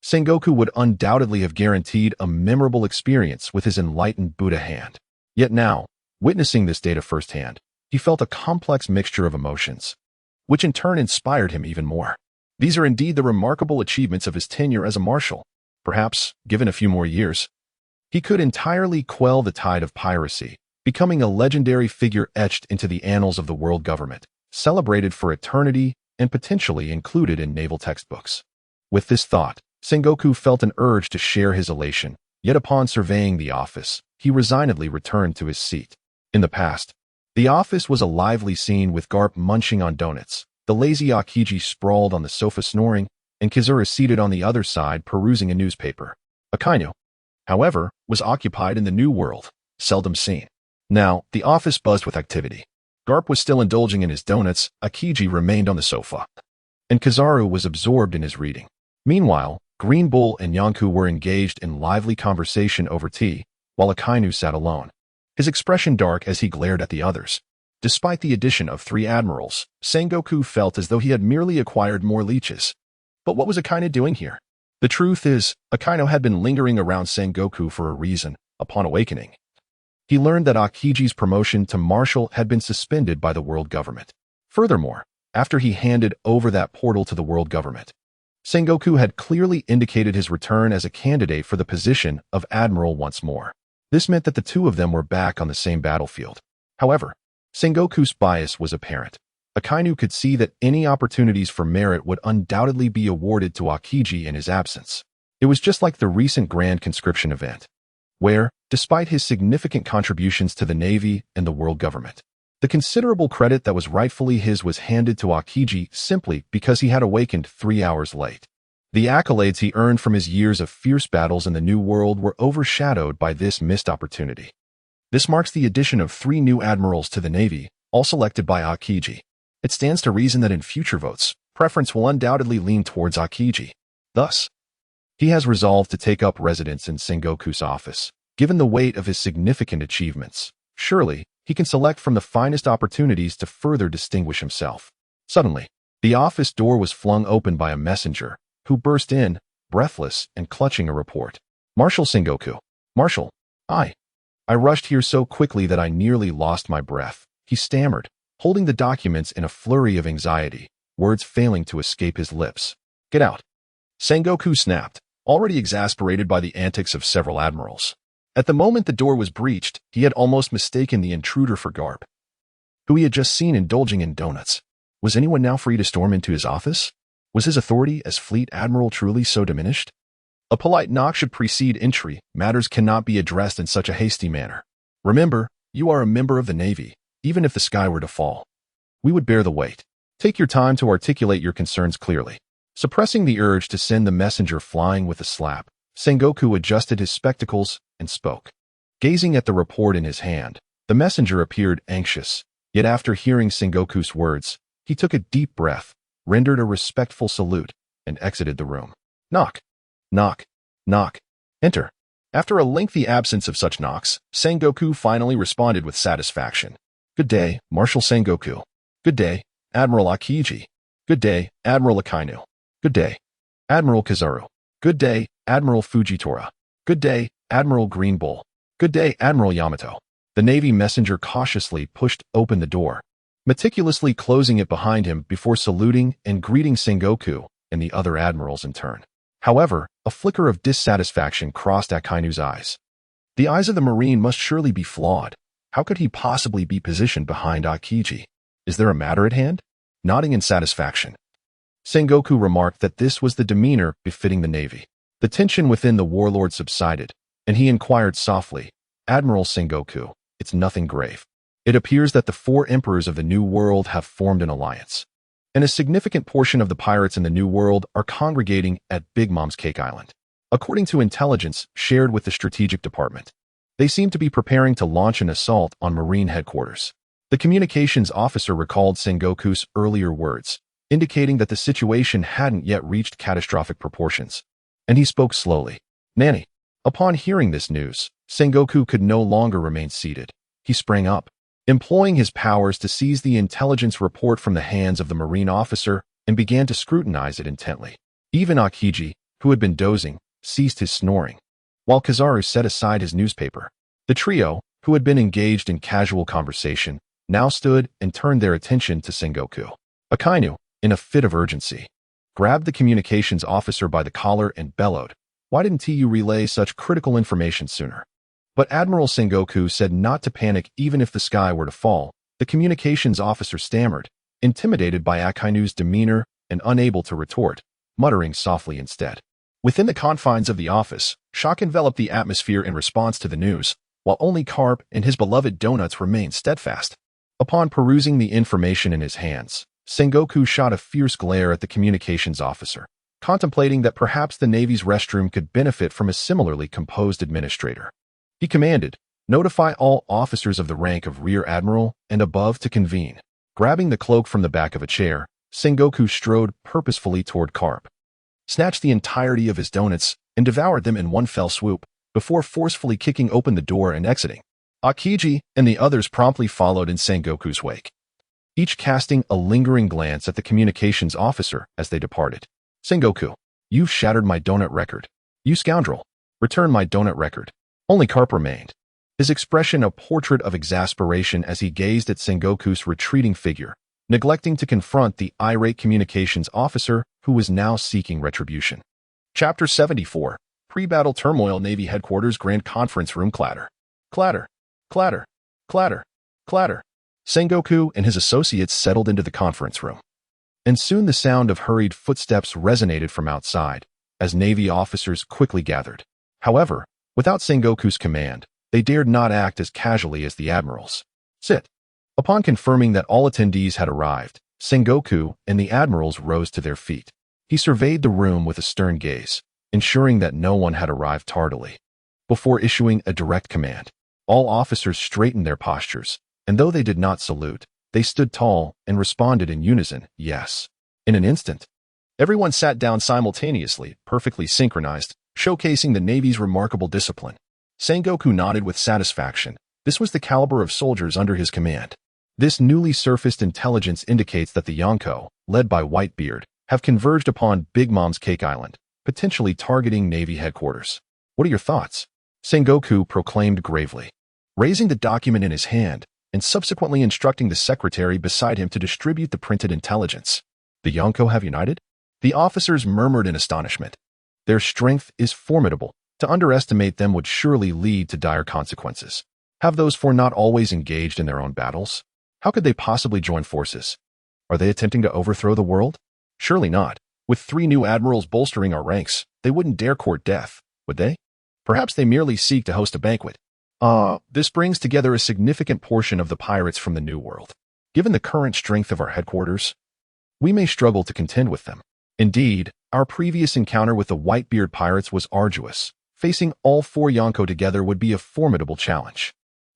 Sengoku would undoubtedly have guaranteed a memorable experience with his enlightened Buddha hand. Yet now, witnessing this data firsthand, he felt a complex mixture of emotions, which in turn inspired him even more. These are indeed the remarkable achievements of his tenure as a marshal. Perhaps, given a few more years, he could entirely quell the tide of piracy, becoming a legendary figure etched into the annals of the world government, celebrated for eternity and potentially included in naval textbooks. With this thought, Sengoku felt an urge to share his elation, yet upon surveying the office, he resignedly returned to his seat. In the past, the office was a lively scene with Garp munching on donuts, the lazy Akiji sprawled on the sofa snoring, and Kizura seated on the other side perusing a newspaper. Akainu, however, was occupied in the new world, seldom seen. Now, the office buzzed with activity. Garp was still indulging in his donuts, Akiji remained on the sofa, and Kizaru was absorbed in his reading. Meanwhile, Green Bull and Yonko were engaged in lively conversation over tea, while Akainu sat alone, his expression dark as he glared at the others. Despite the addition of 3 admirals, Sengoku felt as though he had merely acquired more leeches. But what was Akainu doing here? The truth is, Akainu had been lingering around Sengoku for a reason. Upon awakening, he learned that Akiji's promotion to marshal had been suspended by the world government. Furthermore, after he handed over that portal to the world government, Sengoku had clearly indicated his return as a candidate for the position of admiral once more. This meant that the 2 of them were back on the same battlefield. However, Sengoku's bias was apparent. Akainu could see that any opportunities for merit would undoubtedly be awarded to Akiji in his absence. It was just like the recent Grand Conscription event, where, despite his significant contributions to the Navy and the world government, the considerable credit that was rightfully his was handed to Akiji simply because he had awakened 3 hours late. The accolades he earned from his years of fierce battles in the New World were overshadowed by this missed opportunity. This marks the addition of 3 new admirals to the Navy, all selected by Akiji. It stands to reason that in future votes, preference will undoubtedly lean towards Akiji. Thus, he has resolved to take up residence in Sengoku's office. Given the weight of his significant achievements, surely he can select from the finest opportunities to further distinguish himself. Suddenly, the office door was flung open by a messenger, who burst in, breathless and clutching a report. Marshal Sengoku. Marshal, I rushed here so quickly that I nearly lost my breath, he stammered, holding the documents in a flurry of anxiety, words failing to escape his lips. Get out. Sengoku snapped, already exasperated by the antics of several admirals. At the moment the door was breached, he had almost mistaken the intruder for Garp, who he had just seen indulging in donuts. Was anyone now free to storm into his office? Was his authority as fleet admiral truly so diminished? A polite knock should precede entry. Matters cannot be addressed in such a hasty manner. Remember, you are a member of the Navy. Even if the sky were to fall, we would bear the weight. Take your time to articulate your concerns clearly. Suppressing the urge to send the messenger flying with a slap, Sengoku adjusted his spectacles and spoke. Gazing at the report in his hand, the messenger appeared anxious, yet after hearing Sengoku's words, he took a deep breath, rendered a respectful salute, and exited the room. Knock. Knock. Knock. Enter. After a lengthy absence of such knocks, Sengoku finally responded with satisfaction. Good day, Marshal Sengoku. Good day, Admiral Akiji. Good day, Admiral Akainu. Good day, Admiral Kizaru. Good day, Admiral Fujitora. Good day, Admiral Green Bull. Good day, Admiral Yamato. The Navy messenger cautiously pushed open the door, meticulously closing it behind him before saluting and greeting Sengoku and the other admirals in turn. However, a flicker of dissatisfaction crossed Akainu's eyes. The eyes of the Marine must surely be flawed. How could he possibly be positioned behind Akiji? Is there a matter at hand? Nodding in satisfaction, Sengoku remarked that this was the demeanor befitting the Navy. The tension within the warlord subsided, and he inquired softly, Admiral Sengoku, it's nothing grave. It appears that the 4 emperors of the New World have formed an alliance, and a significant portion of the pirates in the New World are congregating at Big Mom's Cake Island. According to intelligence shared with the Strategic Department, they seem to be preparing to launch an assault on Marine headquarters. The communications officer recalled Sengoku's earlier words, indicating that the situation hadn't yet reached catastrophic proportions, and he spoke slowly. Nanny. Upon hearing this news, Sengoku could no longer remain seated. He sprang up, employing his powers to seize the intelligence report from the hands of the Marine officer and began to scrutinize it intently. Even Akiji, who had been dozing, ceased his snoring, while Kizaru set aside his newspaper. The trio, who had been engaged in casual conversation, now stood and turned their attention to Sengoku. Akainu, in a fit of urgency, grabbed the communications officer by the collar and bellowed, "Why didn't you relay such critical information sooner?" But Admiral Sengoku said not to panic even if the sky were to fall. The communications officer stammered, intimidated by Akainu's demeanor and unable to retort, muttering softly instead. Within the confines of the office, shock enveloped the atmosphere in response to the news, while only Carp and his beloved donuts remained steadfast. Upon perusing the information in his hands, Sengoku shot a fierce glare at the communications officer, contemplating that perhaps the Navy's restroom could benefit from a similarly composed administrator. He commanded, "Notify all officers of the rank of Rear Admiral and above to convene." Grabbing the cloak from the back of a chair, Sengoku strode purposefully toward Carp, snatched the entirety of his donuts, and devoured them in one fell swoop, before forcefully kicking open the door and exiting. Akiji and the others promptly followed in Sengoku's wake, each casting a lingering glance at the communications officer as they departed. "Sengoku, you've shattered my donut record. You scoundrel. Return my donut record." Only Carp remained, his expression a portrait of exasperation as he gazed at Sengoku's retreating figure, neglecting to confront the irate communications officer who was now seeking retribution. Chapter 74. Pre-battle turmoil. Navy headquarters. Grand conference room. Clatter. Clatter. Clatter. Clatter. Clatter. Sengoku and his associates settled into the conference room, and soon the sound of hurried footsteps resonated from outside as Navy officers quickly gathered. However, without Sengoku's command, they dared not act as casually as the admirals. Sit. Upon confirming that all attendees had arrived, Sengoku and the admirals rose to their feet. He surveyed the room with a stern gaze, ensuring that no one had arrived tardily. Before issuing a direct command, all officers straightened their postures, and though they did not salute, they stood tall and responded in unison, "Yes." In an instant, everyone sat down simultaneously, perfectly synchronized, showcasing the Navy's remarkable discipline. Sengoku nodded with satisfaction. This was the caliber of soldiers under his command. This newly surfaced intelligence indicates that the Yonko, led by Whitebeard, have converged upon Big Mom's Cake Island, potentially targeting Navy headquarters. What are your thoughts? Sengoku proclaimed gravely, raising the document in his hand and subsequently instructing the secretary beside him to distribute the printed intelligence. The Yonko have united? The officers murmured in astonishment. Their strength is formidable. To underestimate them would surely lead to dire consequences. Have those 4 not always engaged in their own battles? How could they possibly join forces? Are they attempting to overthrow the world? Surely not. With 3 new admirals bolstering our ranks, they wouldn't dare court death, would they? Perhaps they merely seek to host a banquet. This brings together a significant portion of the pirates from the New World. Given the current strength of our headquarters, we may struggle to contend with them. Indeed, our previous encounter with the Whitebeard Pirates was arduous. Facing all 4 Yonko together would be a formidable challenge.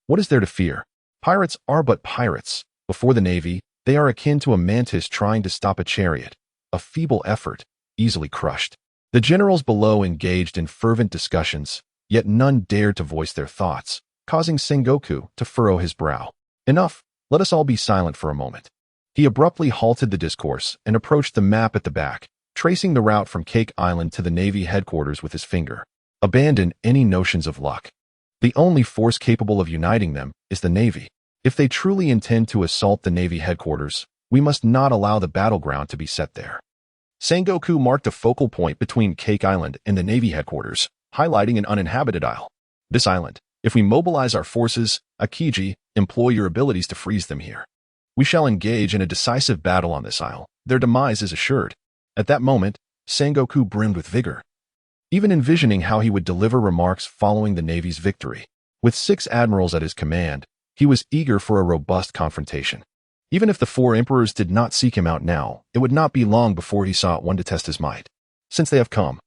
What is there to fear? Pirates are but pirates. Before the Navy, they are akin to a mantis trying to stop a chariot. A feeble effort, easily crushed. The generals below engaged in fervent discussions, yet none dared to voice their thoughts, causing Sengoku to furrow his brow. Enough, let us all be silent for a moment. He abruptly halted the discourse and approached the map at the back, tracing the route from Cake Island to the Navy headquarters with his finger. Abandon any notions of luck. The only force capable of uniting them is the Navy. If they truly intend to assault the Navy headquarters, we must not allow the battleground to be set there. Sengoku marked a focal point between Cake Island and the Navy headquarters, highlighting an uninhabited isle. This island, if we mobilize our forces, Akiji, employ your abilities to freeze them here. We shall engage in a decisive battle on this isle. Their demise is assured. At that moment, Sengoku brimmed with vigor, even envisioning how he would deliver remarks following the Navy's victory. With 6 admirals at his command, he was eager for a robust confrontation. Even if the 4 emperors did not seek him out now, it would not be long before he sought one to test his might. Since they have come,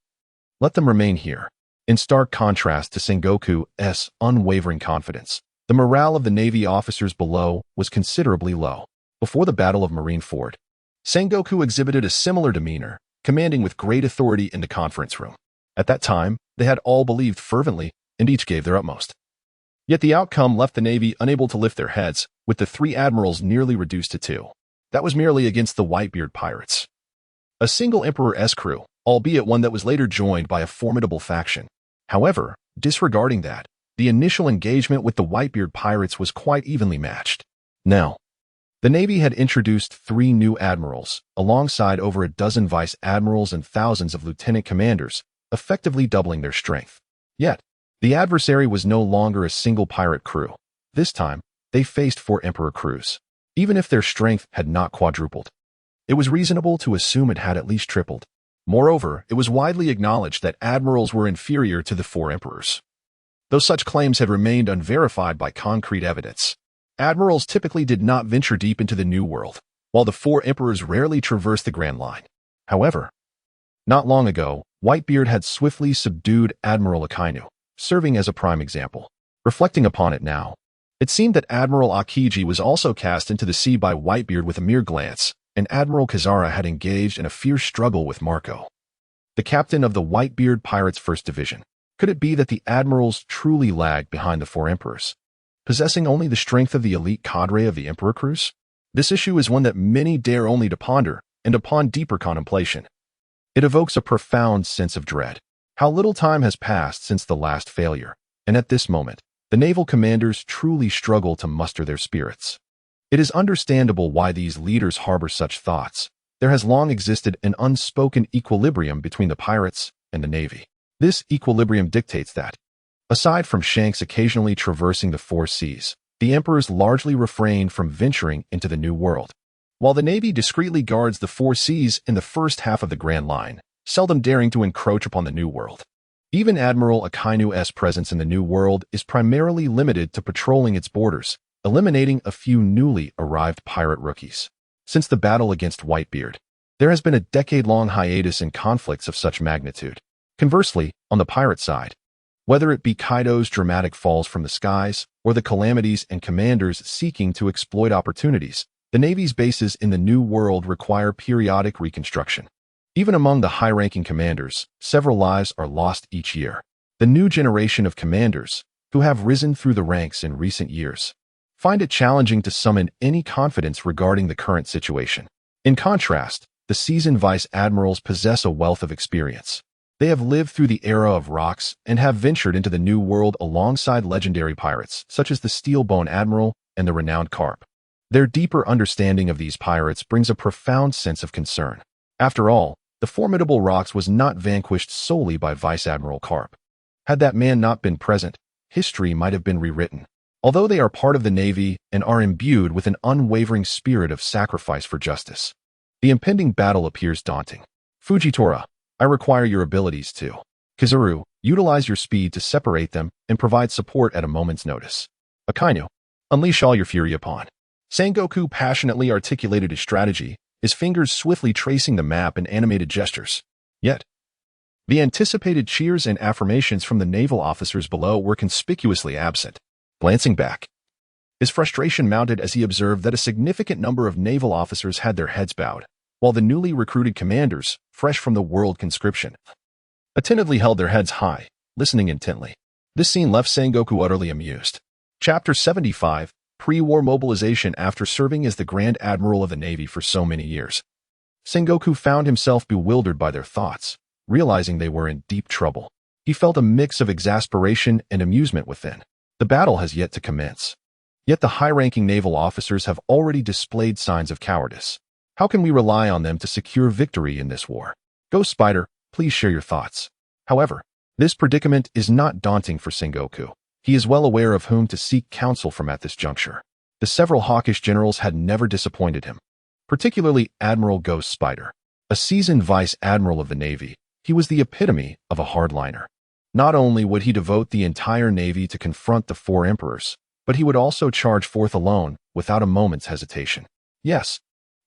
let them remain here. In stark contrast to Sengoku's unwavering confidence, the morale of the Navy officers below was considerably low. Before the Battle of Marineford, Sengoku exhibited a similar demeanor, commanding with great authority in the conference room. At that time, they had all believed fervently, and each gave their utmost. Yet the outcome left the Navy unable to lift their heads, with the 3 admirals nearly reduced to 2. That was merely against the Whitebeard Pirates. A single Emperor's crew, albeit one that was later joined by a formidable faction. However, disregarding that, the initial engagement with the Whitebeard Pirates was quite evenly matched. Now, the Navy had introduced 3 new admirals, alongside over a dozen vice admirals and thousands of lieutenant commanders, effectively doubling their strength. Yet, the adversary was no longer a single pirate crew. This time, they faced 4 Emperor crews. Even if their strength had not quadrupled, it was reasonable to assume it had at least tripled. Moreover, it was widely acknowledged that admirals were inferior to the 4 emperors. Though such claims had remained unverified by concrete evidence, admirals typically did not venture deep into the New World, while the 4 emperors rarely traversed the Grand Line. However, not long ago, Whitebeard had swiftly subdued Admiral Akainu, serving as a prime example. Reflecting upon it now, it seemed that Admiral Akiji was also cast into the sea by Whitebeard with a mere glance, and Admiral Kazara had engaged in a fierce struggle with Marco, the captain of the Whitebeard Pirates' 1st Division. Could it be that the admirals truly lagged behind the 4 emperors, possessing only the strength of the elite cadre of the emperor crews? This issue is one that many dare only to ponder, and upon deeper contemplation, it evokes a profound sense of dread. How little time has passed since the last failure, and at this moment, the naval commanders truly struggle to muster their spirits. It is understandable why these leaders harbor such thoughts. There has long existed an unspoken equilibrium between the pirates and the Navy. This equilibrium dictates that, aside from Shanks occasionally traversing the 4 seas, the emperors largely refrain from venturing into the New World, while the Navy discreetly guards the 4 seas in the first half of the Grand Line, seldom daring to encroach upon the New World. Even Admiral Akainu's presence in the New World is primarily limited to patrolling its borders, eliminating a few newly arrived pirate rookies. Since the battle against Whitebeard, there has been a decade-long hiatus in conflicts of such magnitude. Conversely, on the pirate side, whether it be Kaido's dramatic falls from the skies or the calamities and commanders seeking to exploit opportunities, the Navy's bases in the New World require periodic reconstruction. Even among the high-ranking commanders, several lives are lost each year. The new generation of commanders, who have risen through the ranks in recent years, find it challenging to summon any confidence regarding the current situation. In contrast, the seasoned vice admirals possess a wealth of experience. They have lived through the era of rocks and have ventured into the New World alongside legendary pirates such as the Steelbone Admiral and the renowned Carp. Their deeper understanding of these pirates brings a profound sense of concern. After all, the formidable Rocks was not vanquished solely by Vice Admiral Carp. Had that man not been present, history might have been rewritten. Although they are part of the Navy and are imbued with an unwavering spirit of sacrifice for justice, the impending battle appears daunting. Fujitora, I require your abilities too. Kizaru, utilize your speed to separate them and provide support at a moment's notice. Akainu, unleash all your fury upon. Sengoku passionately articulated his strategy, his fingers swiftly tracing the map in animated gestures. Yet, the anticipated cheers and affirmations from the naval officers below were conspicuously absent. Glancing back, his frustration mounted as he observed that a significant number of naval officers had their heads bowed, while the newly recruited commanders, fresh from the world conscription, attentively held their heads high, listening intently. This scene left Sengoku utterly amused. Chapter 75, Pre-War Mobilization. After serving as the Grand Admiral of the Navy for so many years, Sengoku found himself bewildered by their thoughts, realizing they were in deep trouble. He felt a mix of exasperation and amusement within. The battle has yet to commence. Yet the high-ranking naval officers have already displayed signs of cowardice. How can we rely on them to secure victory in this war? Ghost Spider, please share your thoughts. However, this predicament is not daunting for Sengoku. He is well aware of whom to seek counsel from at this juncture. The several hawkish generals had never disappointed him, particularly Admiral Ghost Spider. A seasoned vice admiral of the Navy, he was the epitome of a hardliner. Not only would he devote the entire Navy to confront the four emperors, but he would also charge forth alone without a moment's hesitation. Yes,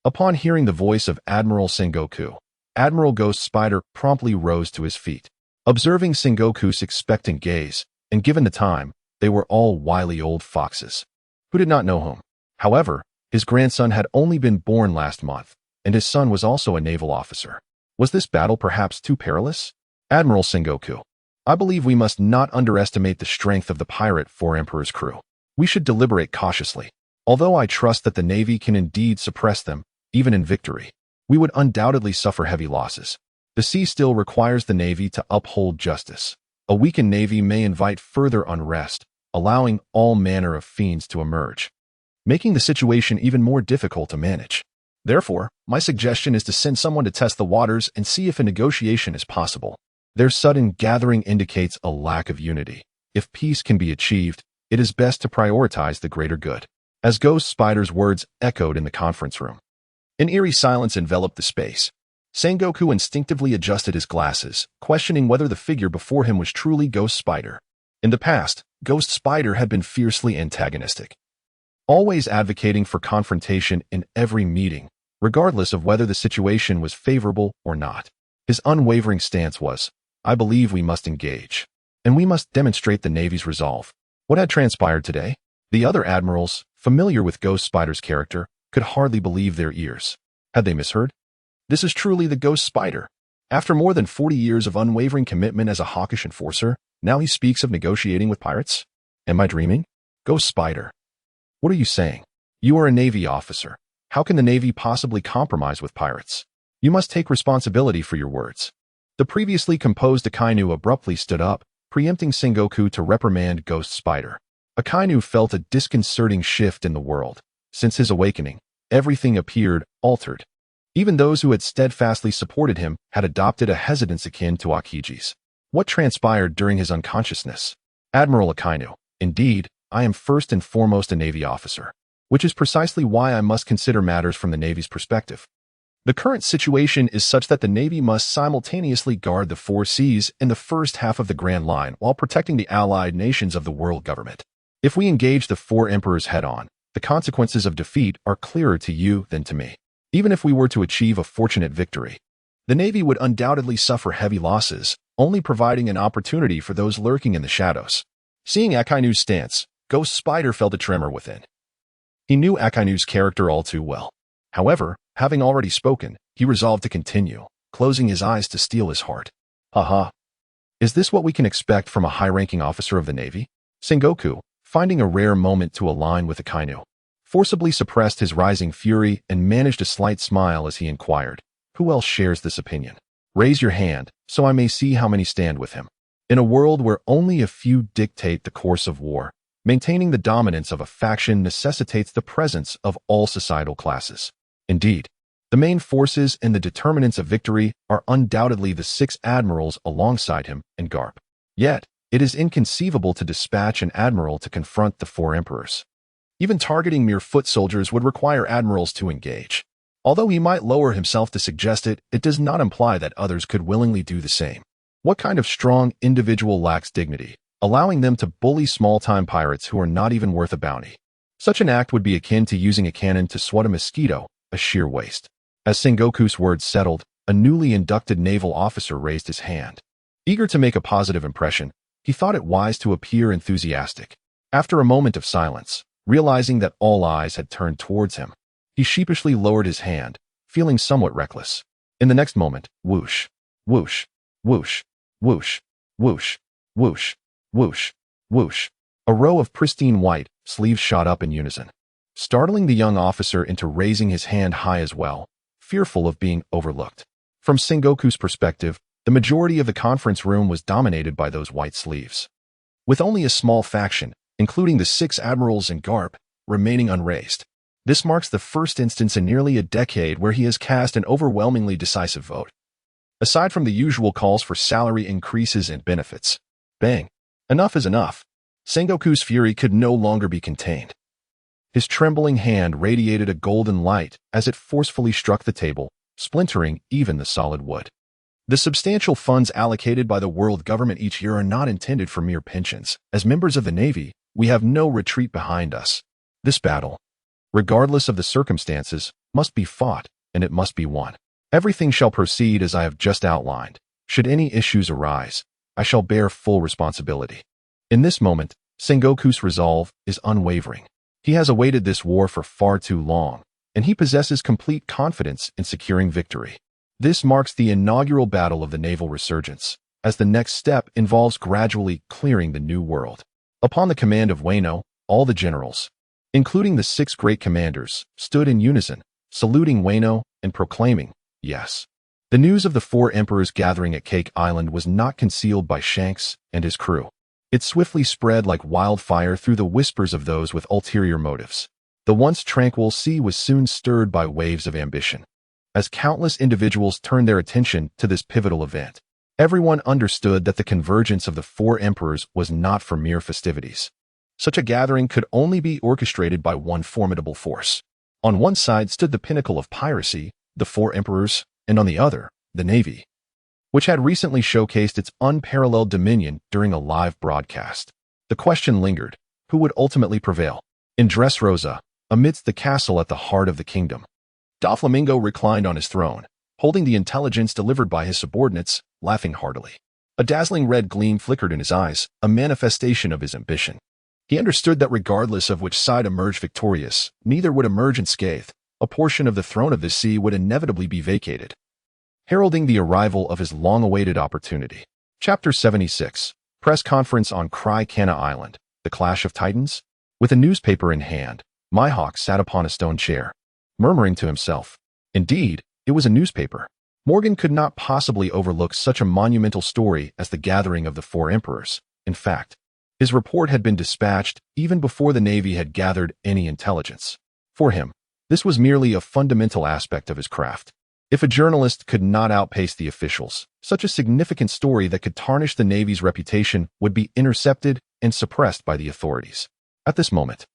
upon hearing the voice of Admiral Sengoku, Admiral Ghost Spider promptly rose to his feet. Observing Sengoku's expectant gaze, and given the time, they were all wily old foxes, who did not know whom. However, his grandson had only been born last month, and his son was also a naval officer. Was this battle perhaps too perilous? Admiral Sengoku, I believe we must not underestimate the strength of the pirate Four Emperors crew. We should deliberate cautiously. Although I trust that the Navy can indeed suppress them, even in victory, we would undoubtedly suffer heavy losses. The sea still requires the Navy to uphold justice. A weakened Navy may invite further unrest, allowing all manner of fiends to emerge, making the situation even more difficult to manage. Therefore, my suggestion is to send someone to test the waters and see if a negotiation is possible. Their sudden gathering indicates a lack of unity. If peace can be achieved, it is best to prioritize the greater good. As Ghost Spider's words echoed in the conference room, an eerie silence enveloped the space. Sengoku instinctively adjusted his glasses, questioning whether the figure before him was truly Ghost Spider. In the past, Ghost Spider had been fiercely antagonistic, always advocating for confrontation in every meeting, regardless of whether the situation was favorable or not. His unwavering stance was, I believe we must engage, and we must demonstrate the Navy's resolve. What had transpired today? The other admirals, familiar with Ghost Spider's character, could hardly believe their ears. Had they misheard? This is truly the Ghost Spider. After more than 40 years of unwavering commitment as a hawkish enforcer, now he speaks of negotiating with pirates? Am I dreaming? Ghost Spider, what are you saying? You are a Navy officer. How can the Navy possibly compromise with pirates? You must take responsibility for your words. The previously composed Akainu abruptly stood up, preempting Sengoku to reprimand Ghost Spider. Akainu felt a disconcerting shift in the world. Since his awakening, everything appeared altered. Even those who had steadfastly supported him had adopted a hesitance akin to Akiji's. What transpired during his unconsciousness? Admiral Akainu, indeed, I am first and foremost a Navy officer, which is precisely why I must consider matters from the Navy's perspective. The current situation is such that the Navy must simultaneously guard the four seas in the first half of the Grand Line while protecting the allied nations of the world government. If we engage the four emperors head-on, the consequences of defeat are clearer to you than to me. Even if we were to achieve a fortunate victory, the Navy would undoubtedly suffer heavy losses, only providing an opportunity for those lurking in the shadows. Seeing Akainu's stance, Ghost Spider felt a tremor within. He knew Akainu's character all too well. However, having already spoken, he resolved to continue, closing his eyes to steel his heart. Haha. Is this what we can expect from a high-ranking officer of the Navy? Sengoku, finding a rare moment to align with Akainu, forcibly suppressed his rising fury and managed a slight smile as he inquired, who else shares this opinion? Raise your hand, so I may see how many stand with him. In a world where only a few dictate the course of war, maintaining the dominance of a faction necessitates the presence of all societal classes. Indeed, the main forces and the determinants of victory are undoubtedly the 6 admirals alongside him and Garp. Yet, it is inconceivable to dispatch an admiral to confront the 4 emperors. Even targeting mere foot soldiers would require admirals to engage. Although he might lower himself to suggest it, it does not imply that others could willingly do the same. What kind of strong individual lacks dignity, allowing them to bully small-time pirates who are not even worth a bounty? Such an act would be akin to using a cannon to swat a mosquito, a sheer waste. As Sengoku's words settled, a newly inducted naval officer raised his hand. Eager to make a positive impression, he thought it wise to appear enthusiastic. After a moment of silence, realizing that all eyes had turned towards him, he sheepishly lowered his hand, feeling somewhat reckless. In the next moment, whoosh, whoosh, whoosh, whoosh, whoosh, whoosh, whoosh, whoosh. A row of pristine white sleeves shot up in unison, startling the young officer into raising his hand high as well, fearful of being overlooked. From Sengoku's perspective, the majority of the conference room was dominated by those white sleeves, with only a small faction, including the 6 admirals and Garp, remaining unraised. This marks the first instance in nearly a decade where he has cast an overwhelmingly decisive vote. Aside from the usual calls for salary increases and benefits, bang, enough is enough. Sengoku's fury could no longer be contained. His trembling hand radiated a golden light as it forcefully struck the table, splintering even the solid wood. The substantial funds allocated by the world government each year are not intended for mere pensions. As members of the Navy, we have no retreat behind us. This battle, regardless of the circumstances, must be fought, and it must be won. Everything shall proceed as I have just outlined. Should any issues arise, I shall bear full responsibility. In this moment, Sengoku's resolve is unwavering. He has awaited this war for far too long, and he possesses complete confidence in securing victory. This marks the inaugural battle of the naval resurgence, as the next step involves gradually clearing the new world. Upon the command of Wano, all the generals, including the 6 great commanders, stood in unison, saluting Wano and proclaiming, yes. The news of the 4 emperors gathering at Cake Island was not concealed by Shanks and his crew. It swiftly spread like wildfire through the whispers of those with ulterior motives. The once tranquil sea was soon stirred by waves of ambition. As countless individuals turned their attention to this pivotal event, everyone understood that the convergence of the 4 emperors was not for mere festivities. Such a gathering could only be orchestrated by one formidable force. On one side stood the pinnacle of piracy, the 4 emperors, and on the other, the Navy, which had recently showcased its unparalleled dominion during a live broadcast. The question lingered, who would ultimately prevail? In Dressrosa, amidst the castle at the heart of the kingdom, Doflamingo reclined on his throne, holding the intelligence delivered by his subordinates, laughing heartily. A dazzling red gleam flickered in his eyes, a manifestation of his ambition. He understood that regardless of which side emerged victorious, neither would emerge unscathed. A portion of the throne of the sea would inevitably be vacated, heralding the arrival of his long-awaited opportunity. Chapter 76, Press Conference on Cry-Cana Island, The Clash of Titans? With a newspaper in hand, Mihawk sat upon a stone chair, murmuring to himself. Indeed, it was a newspaper. Morgan could not possibly overlook such a monumental story as the gathering of the 4 emperors. In fact, his report had been dispatched even before the Navy had gathered any intelligence. For him, this was merely a fundamental aspect of his craft. If a journalist could not outpace the officials, such a significant story that could tarnish the Navy's reputation would be intercepted and suppressed by the authorities. At this moment,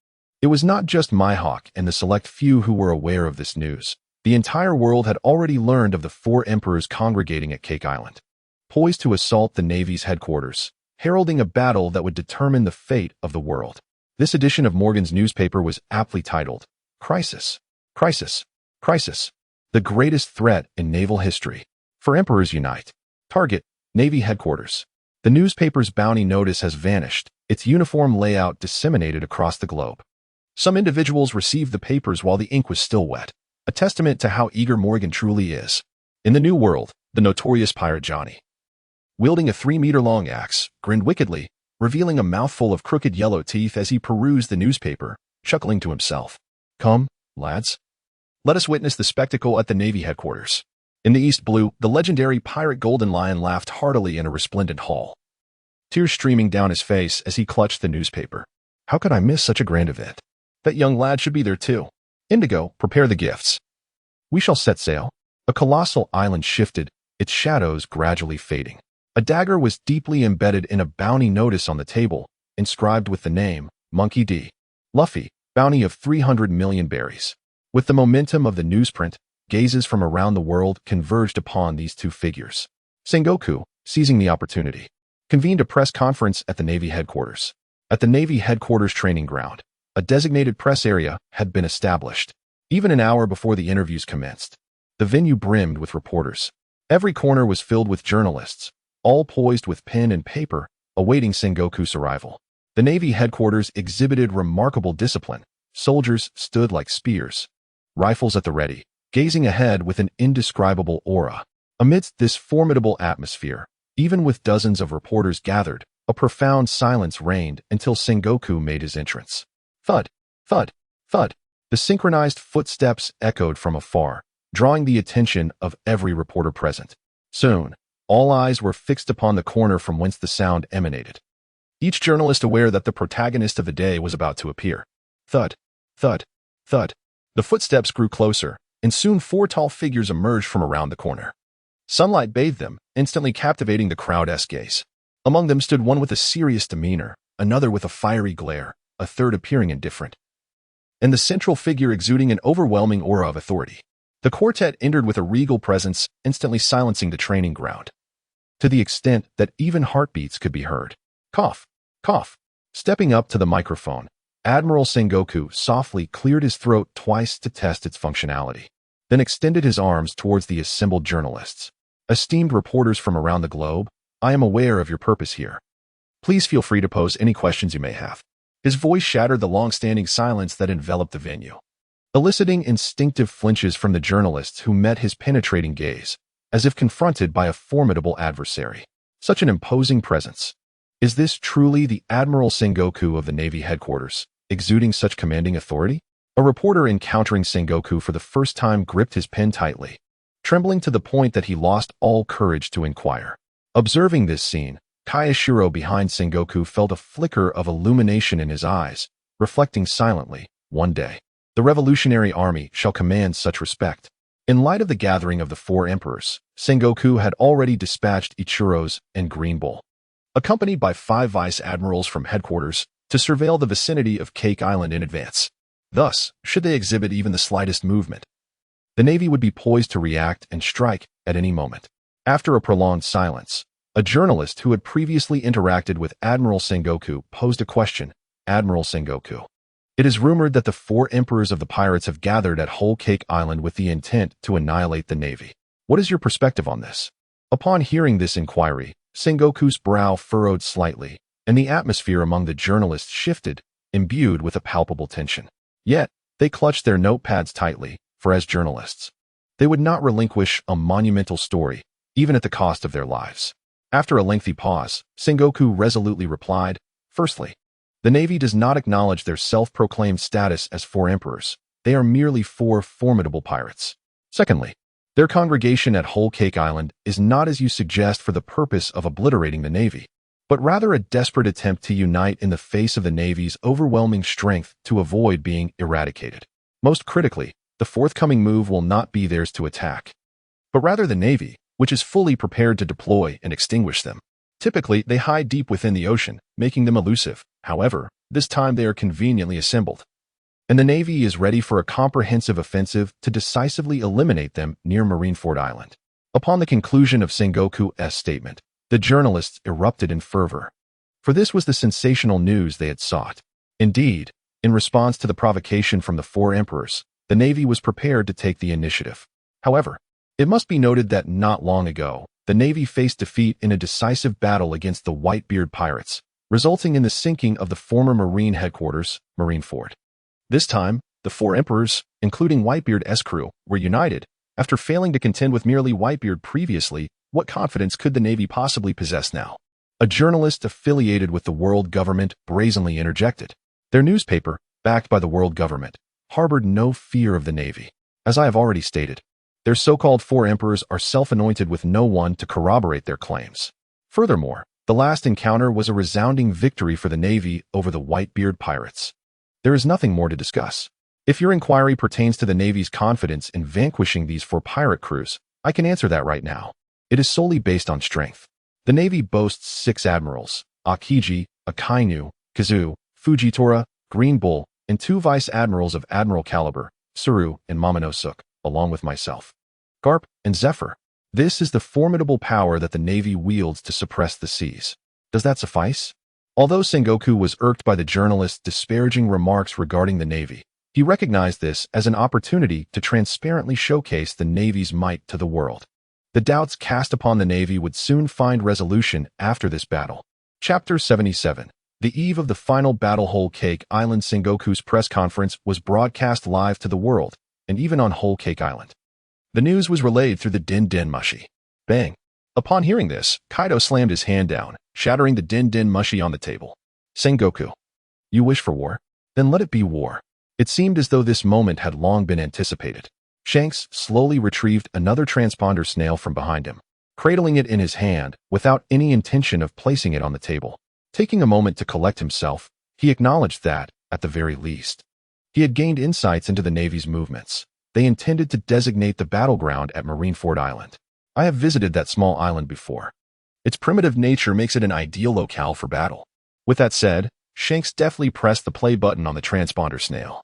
it was not just Mihawk and the select few who were aware of this news. The entire world had already learned of the 4 emperors congregating at Cake Island, poised to assault the Navy's headquarters, heralding a battle that would determine the fate of the world. This edition of Morgan's newspaper was aptly titled, Crisis, Crisis, Crisis, the greatest threat in naval history. For Emperors Unite. Target, Navy Headquarters. The newspaper's bounty notice has vanished, its uniform layout disseminated across the globe. Some individuals received the papers while the ink was still wet, a testament to how eager Morgan truly is. In the New World, the notorious pirate Johnny, wielding a 3-meter-long axe, grinned wickedly, revealing a mouthful of crooked yellow teeth as he perused the newspaper, chuckling to himself. Come, lads. Let us witness the spectacle at the Navy headquarters. In the East Blue, the legendary pirate Golden Lion laughed heartily in a resplendent hall, tears streaming down his face as he clutched the newspaper. How could I miss such a grand event? That young lad should be there too. Indigo, prepare the gifts. We shall set sail. A colossal island shifted, its shadows gradually fading. A dagger was deeply embedded in a bounty notice on the table, inscribed with the name, Monkey D. Luffy, bounty of 300 million berries. With the momentum of the newsprint, gazes from around the world converged upon these two figures. Sengoku, seizing the opportunity, convened a press conference at the Navy headquarters. At the Navy headquarters training ground, a designated press area had been established. Even an hour before the interviews commenced, the venue brimmed with reporters. Every corner was filled with journalists, all poised with pen and paper, awaiting Sengoku's arrival. The Navy headquarters exhibited remarkable discipline. Soldiers stood like spears, rifles at the ready, gazing ahead with an indescribable aura. Amidst this formidable atmosphere, even with dozens of reporters gathered, a profound silence reigned until Sengoku made his entrance. Thud, thud, thud. The synchronized footsteps echoed from afar, drawing the attention of every reporter present. Soon, all eyes were fixed upon the corner from whence the sound emanated. Each journalist aware that the protagonist of the day was about to appear. Thud, thud, thud. The footsteps grew closer, and soon 4 tall figures emerged from around the corner. Sunlight bathed them, instantly captivating the crowd's gaze. Among them stood one with a serious demeanor, another with a fiery glare, a third appearing indifferent, and the central figure exuding an overwhelming aura of authority. The quartet entered with a regal presence, instantly silencing the training ground, to the extent that even heartbeats could be heard. Cough, cough. Stepping up to the microphone, Admiral Sengoku softly cleared his throat twice to test its functionality, then extended his arms towards the assembled journalists. Esteemed reporters from around the globe, I am aware of your purpose here. Please feel free to pose any questions you may have. His voice shattered the long-standing silence that enveloped the venue, eliciting instinctive flinches from the journalists who met his penetrating gaze, as if confronted by a formidable adversary. Such an imposing presence. Is this truly the Admiral Sengoku of the Navy headquarters, exuding such commanding authority? A reporter encountering Sengoku for the first time gripped his pen tightly, trembling to the point that he lost all courage to inquire. Observing this scene, Kayashiro behind Sengoku felt a flicker of illumination in his eyes, reflecting silently, one day, the Revolutionary Army shall command such respect. In light of the gathering of the 4 emperors, Sengoku had already dispatched Ichiro's and Green Bull, accompanied by 5 vice admirals from headquarters, to surveil the vicinity of Cake Island in advance. Thus, should they exhibit even the slightest movement, the Navy would be poised to react and strike at any moment. After a prolonged silence, a journalist who had previously interacted with Admiral Sengoku posed a question. Admiral Sengoku, it is rumored that the 4 emperors of the pirates have gathered at Whole Cake Island with the intent to annihilate the Navy. What is your perspective on this? Upon hearing this inquiry, Sengoku's brow furrowed slightly, and the atmosphere among the journalists shifted, imbued with a palpable tension. Yet, they clutched their notepads tightly, for as journalists, they would not relinquish a monumental story, even at the cost of their lives. After a lengthy pause, Sengoku resolutely replied, Firstly, the Navy does not acknowledge their self-proclaimed status as 4 emperors. They are merely 4 formidable pirates. Secondly, their congregation at Whole Cake Island is not as you suggest for the purpose of obliterating the Navy, but rather a desperate attempt to unite in the face of the Navy's overwhelming strength to avoid being eradicated. Most critically, the forthcoming move will not be theirs to attack, but rather the Navy, which is fully prepared to deploy and extinguish them. Typically, they hide deep within the ocean, making them elusive. However, this time they are conveniently assembled, and the Navy is ready for a comprehensive offensive to decisively eliminate them near Marineford Island. Upon the conclusion of Sengoku's statement, the journalists erupted in fervor, for this was the sensational news they had sought. Indeed, in response to the provocation from the 4 emperors, the Navy was prepared to take the initiative. However, it must be noted that not long ago, the Navy faced defeat in a decisive battle against the Whitebeard Pirates, resulting in the sinking of the former Marine headquarters, Marineford. This time, the 4 emperors, including Whitebeard's crew, were united. After failing to contend with merely Whitebeard previously, what confidence could the Navy possibly possess now? A journalist affiliated with the world government brazenly interjected. Their newspaper, backed by the world government, harbored no fear of the Navy. As I have already stated, their so-called 4 emperors are self-anointed with no one to corroborate their claims. Furthermore, the last encounter was a resounding victory for the Navy over the Whitebeard Pirates. There is nothing more to discuss. If your inquiry pertains to the Navy's confidence in vanquishing these 4 pirate crews, I can answer that right now. It is solely based on strength. The Navy boasts 6 admirals, Akiji, Akainu, Kazu, Fujitora, Green Bull, and 2 vice admirals of admiral caliber, Suru and Momonosuke. along with myself. Garp and Zephyr. This is the formidable power that the Navy wields to suppress the seas. Does that suffice? Although Sengoku was irked by the journalist's disparaging remarks regarding the Navy, he recognized this as an opportunity to transparently showcase the Navy's might to the world. The doubts cast upon the Navy would soon find resolution after this battle. Chapter 77. The eve of the final battle. Whole Cake Island. Sengoku's press conference was broadcast live to the world, and even on Whole Cake Island. The news was relayed through the din-din mushi. Bang! Upon hearing this, Kaido slammed his hand down, shattering the din-din mushi on the table. Sengoku. You wish for war? Then let it be war. It seemed as though this moment had long been anticipated. Shanks slowly retrieved another transponder snail from behind him, cradling it in his hand without any intention of placing it on the table. Taking a moment to collect himself, he acknowledged that, at the very least, he had gained insights into the Navy's movements. They intended to designate the battleground at Marineford Island. I have visited that small island before. Its primitive nature makes it an ideal locale for battle. With that said, Shanks deftly pressed the play button on the transponder snail,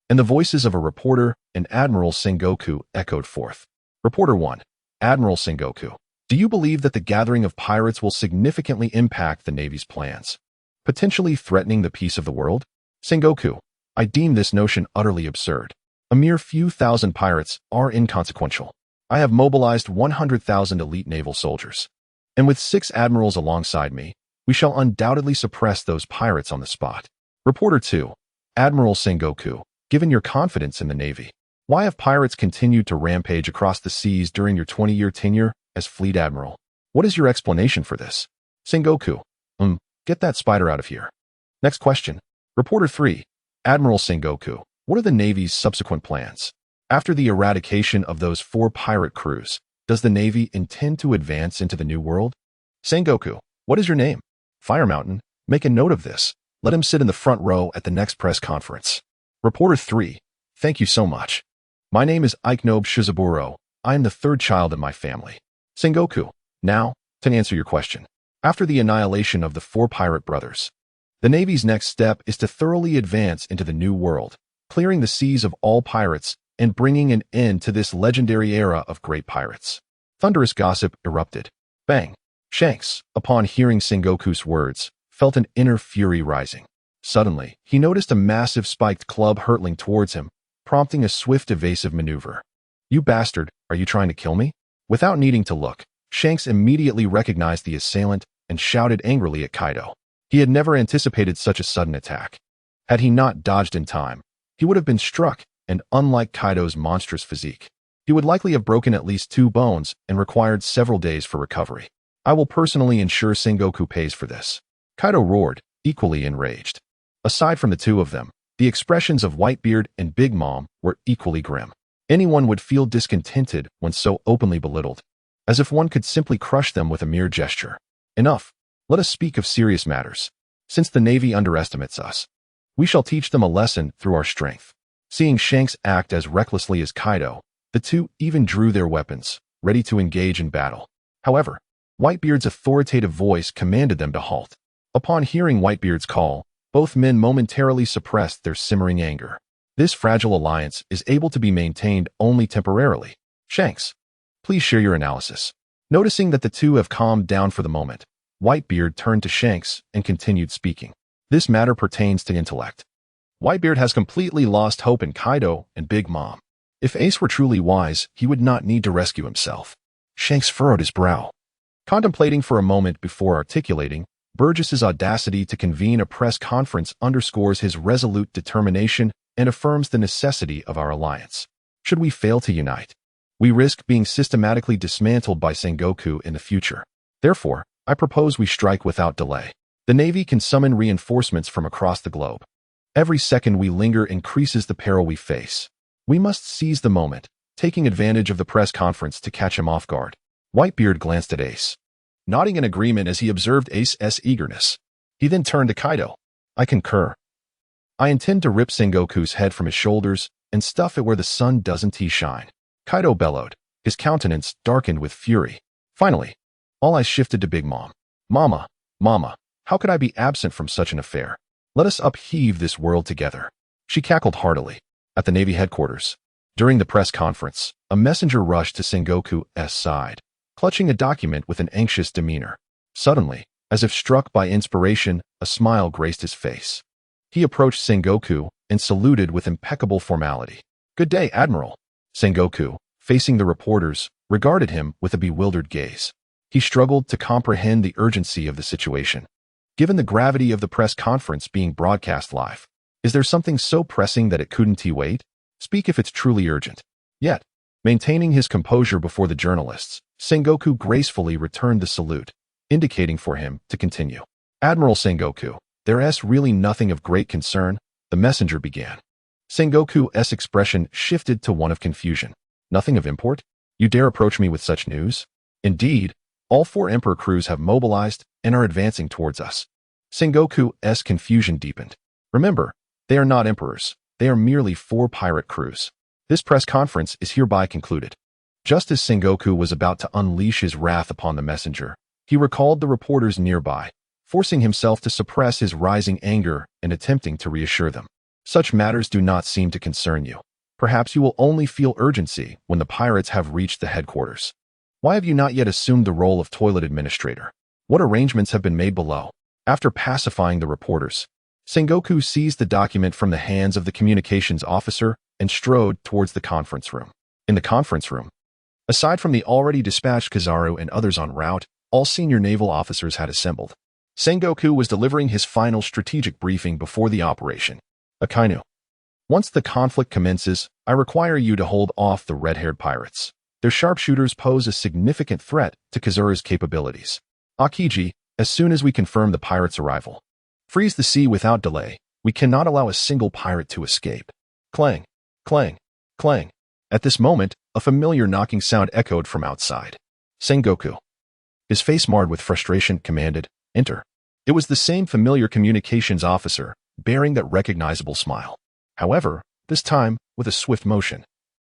and the voices of a reporter and Admiral Sengoku echoed forth. Reporter 1. Admiral Sengoku. Do you believe that the gathering of pirates will significantly impact the Navy's plans, potentially threatening the peace of the world? Sengoku. I deem this notion utterly absurd. A mere few thousand pirates are inconsequential. I have mobilized 100,000 elite naval soldiers, and with 6 admirals alongside me, we shall undoubtedly suppress those pirates on the spot. Reporter 2. Admiral Sengoku, given your confidence in the Navy, why have pirates continued to rampage across the seas during your 20-year tenure as Fleet Admiral? What is your explanation for this? Sengoku. Get that spider out of here. Next question. Reporter 3. Admiral Sengoku, what are the Navy's subsequent plans? After the eradication of those 4 pirate crews, does the Navy intend to advance into the New World? Sengoku. What is your name? Fire Mountain. Make a note of this. Let him sit in the front row at the next press conference. Reporter 3. Thank you so much. My name is Aiknob Shizaburo. I am the 3rd child in my family. Sengoku. Now, to answer your question. After the annihilation of the 4 pirate brothers, the Navy's next step is to thoroughly advance into the New World, clearing the seas of all pirates and bringing an end to this legendary era of great pirates. Thunderous gossip erupted. Bang! Shanks, upon hearing Sengoku's words, felt an inner fury rising. Suddenly, he noticed a massive spiked club hurtling towards him, prompting a swift evasive maneuver. You bastard, are you trying to kill me? Without needing to look, Shanks immediately recognized the assailant and shouted angrily at Kaido. He had never anticipated such a sudden attack. Had he not dodged in time, he would have been struck, and unlike Kaido's monstrous physique, he would likely have broken at least 2 bones and required several days for recovery. I will personally ensure Sengoku pays for this. Kaido roared, equally enraged. Aside from the 2 of them, the expressions of Whitebeard and Big Mom were equally grim. Anyone would feel discontented when so openly belittled, as if one could simply crush them with a mere gesture. Enough. Let us speak of serious matters. Since the Navy underestimates us, we shall teach them a lesson through our strength. Seeing Shanks act as recklessly as Kaido, the 2 even drew their weapons, ready to engage in battle. However, Whitebeard's authoritative voice commanded them to halt. Upon hearing Whitebeard's call, both men momentarily suppressed their simmering anger. This fragile alliance is able to be maintained only temporarily. Shanks, please share your analysis. Noticing that the 2 have calmed down for the moment, Whitebeard turned to Shanks and continued speaking. This matter pertains to intellect. Whitebeard has completely lost hope in Kaido and Big Mom. If Ace were truly wise, he would not need to rescue himself. Shanks furrowed his brow, contemplating for a moment before articulating. Burgess's audacity to convene a press conference underscores his resolute determination and affirms the necessity of our alliance. Should we fail to unite, we risk being systematically dismantled by Sengoku in the future. Therefore, I propose we strike without delay. The Navy can summon reinforcements from across the globe. Every second we linger increases the peril we face. We must seize the moment, taking advantage of the press conference to catch him off guard. Whitebeard glanced at Ace, nodding in agreement as he observed Ace's eagerness. He then turned to Kaido. I concur. I intend to rip Sengoku's head from his shoulders and stuff it where the sun doesn't shine. Kaido bellowed, his countenance darkened with fury. Finally, all eyes shifted to Big Mom. Mama, how could I be absent from such an affair? Let us upheave this world together. She cackled heartily. At the Navy headquarters, During the press conference, a messenger rushed to Sengoku's side, clutching a document with an anxious demeanor. Suddenly, as if struck by inspiration, a smile graced his face. He approached Sengoku and saluted with impeccable formality. "Good day, Admiral." Sengoku, facing the reporters, regarded him with a bewildered gaze. He struggled to comprehend the urgency of the situation. Given the gravity of the press conference being broadcast live, is there something so pressing that it couldn't wait? Speak if it's truly urgent. Yet, maintaining his composure before the journalists, Sengoku gracefully returned the salute, indicating for him to continue. "Admiral Sengoku, there's really nothing of great concern," the messenger began. Sengoku's expression shifted to one of confusion. "Nothing of import? You dare approach me with such news?" "Indeed, all 4 Emperor crews have mobilized and are advancing towards us." Sengoku's confusion deepened. "Remember, they are not emperors. They are merely 4 pirate crews. This press conference is hereby concluded." Just as Sengoku was about to unleash his wrath upon the messenger, he recalled the reporters nearby, forcing himself to suppress his rising anger and attempting to reassure them. "Such matters do not seem to concern you. Perhaps you will only feel urgency when the pirates have reached the headquarters. Why have you not yet assumed the role of toilet administrator? What arrangements have been made below?" After pacifying the reporters, Sengoku seized the document from the hands of the communications officer and strode towards the conference room. In the conference room, aside from the already dispatched Kizaru and others en route, all senior naval officers had assembled. Sengoku was delivering his final strategic briefing before the operation. "Akainu, once the conflict commences, I require you to hold off the red-haired pirates. Their sharpshooters pose a significant threat to Kizaru's capabilities. Akiji, as soon as we confirm the pirates' arrival, freeze the sea without delay. We cannot allow a single pirate to escape." Clang, clang, clang. At this moment, a familiar knocking sound echoed from outside. Sengoku, his face marred with frustration, commanded, "Enter." It was the same familiar communications officer, bearing that recognizable smile. However, this time, with a swift motion,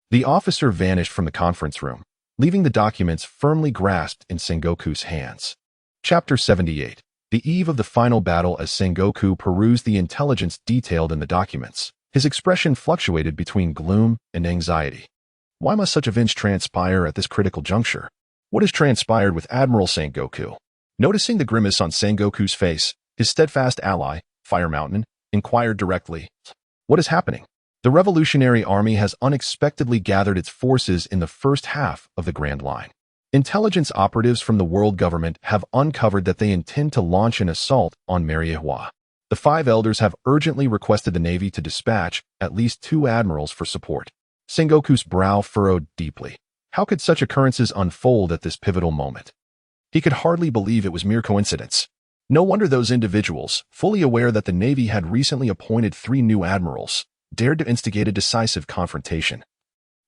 the officer vanished from the conference room, leaving the documents firmly grasped in Sengoku's hands. Chapter 78. The eve of the final battle. As Sengoku perused the intelligence detailed in the documents, his expression fluctuated between gloom and anxiety. Why must such events transpire at this critical juncture? What has transpired with Admiral Sengoku? Noticing the grimace on Sengoku's face, his steadfast ally, Fire Mountain, inquired directly, "What is happening?" The Revolutionary Army has unexpectedly gathered its forces in the first half of the Grand Line. Intelligence operatives from the world government have uncovered that they intend to launch an assault on Marineford. The 5 elders have urgently requested the Navy to dispatch at least 2 admirals for support. Sengoku's brow furrowed deeply. How could such occurrences unfold at this pivotal moment? He could hardly believe it was mere coincidence. No wonder those individuals, fully aware that the Navy had recently appointed 3 new admirals, dared to instigate a decisive confrontation.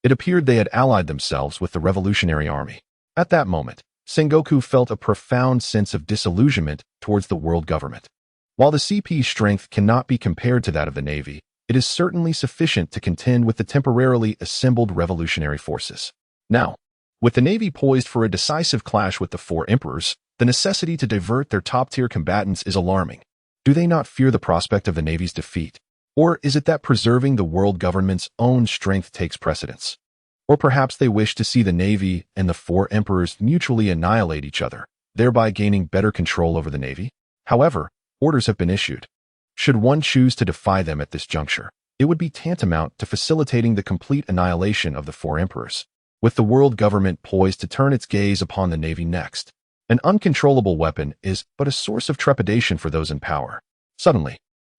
It appeared they had allied themselves with the Revolutionary Army. At that moment, Sengoku felt a profound sense of disillusionment towards the world government. While the CP's strength cannot be compared to that of the Navy, it is certainly sufficient to contend with the temporarily assembled revolutionary forces. Now, with the Navy poised for a decisive clash with the 4 emperors, the necessity to divert their top-tier combatants is alarming. Do they not fear the prospect of the Navy's defeat? Or is it that preserving the world government's own strength takes precedence? Or perhaps they wish to see the Navy and the 4 emperors mutually annihilate each other, thereby gaining better control over the Navy? However, orders have been issued. Should one choose to defy them at this juncture, it would be tantamount to facilitating the complete annihilation of the 4 emperors. With the world government poised to turn its gaze upon the Navy next, an uncontrollable weapon is but a source of trepidation for those in power. Suddenly,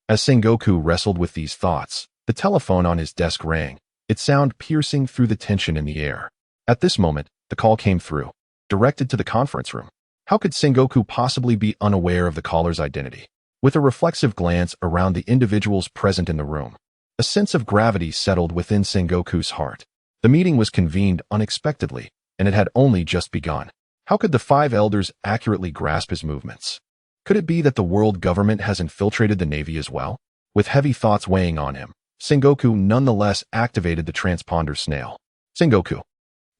as Sengoku wrestled with these thoughts, the telephone on his desk rang, its sound piercing through the tension in the air. At this moment, the call came through, directed to the conference room. How could Sengoku possibly be unaware of the caller's identity? With a reflexive glance around the individuals present in the room, a sense of gravity settled within Sengoku's heart. The meeting was convened unexpectedly, and it had only just begun. How could the 5 elders accurately grasp his movements? Could it be that the world government has infiltrated the Navy as well? With heavy thoughts weighing on him, Sengoku nonetheless activated the transponder snail. "Sengoku,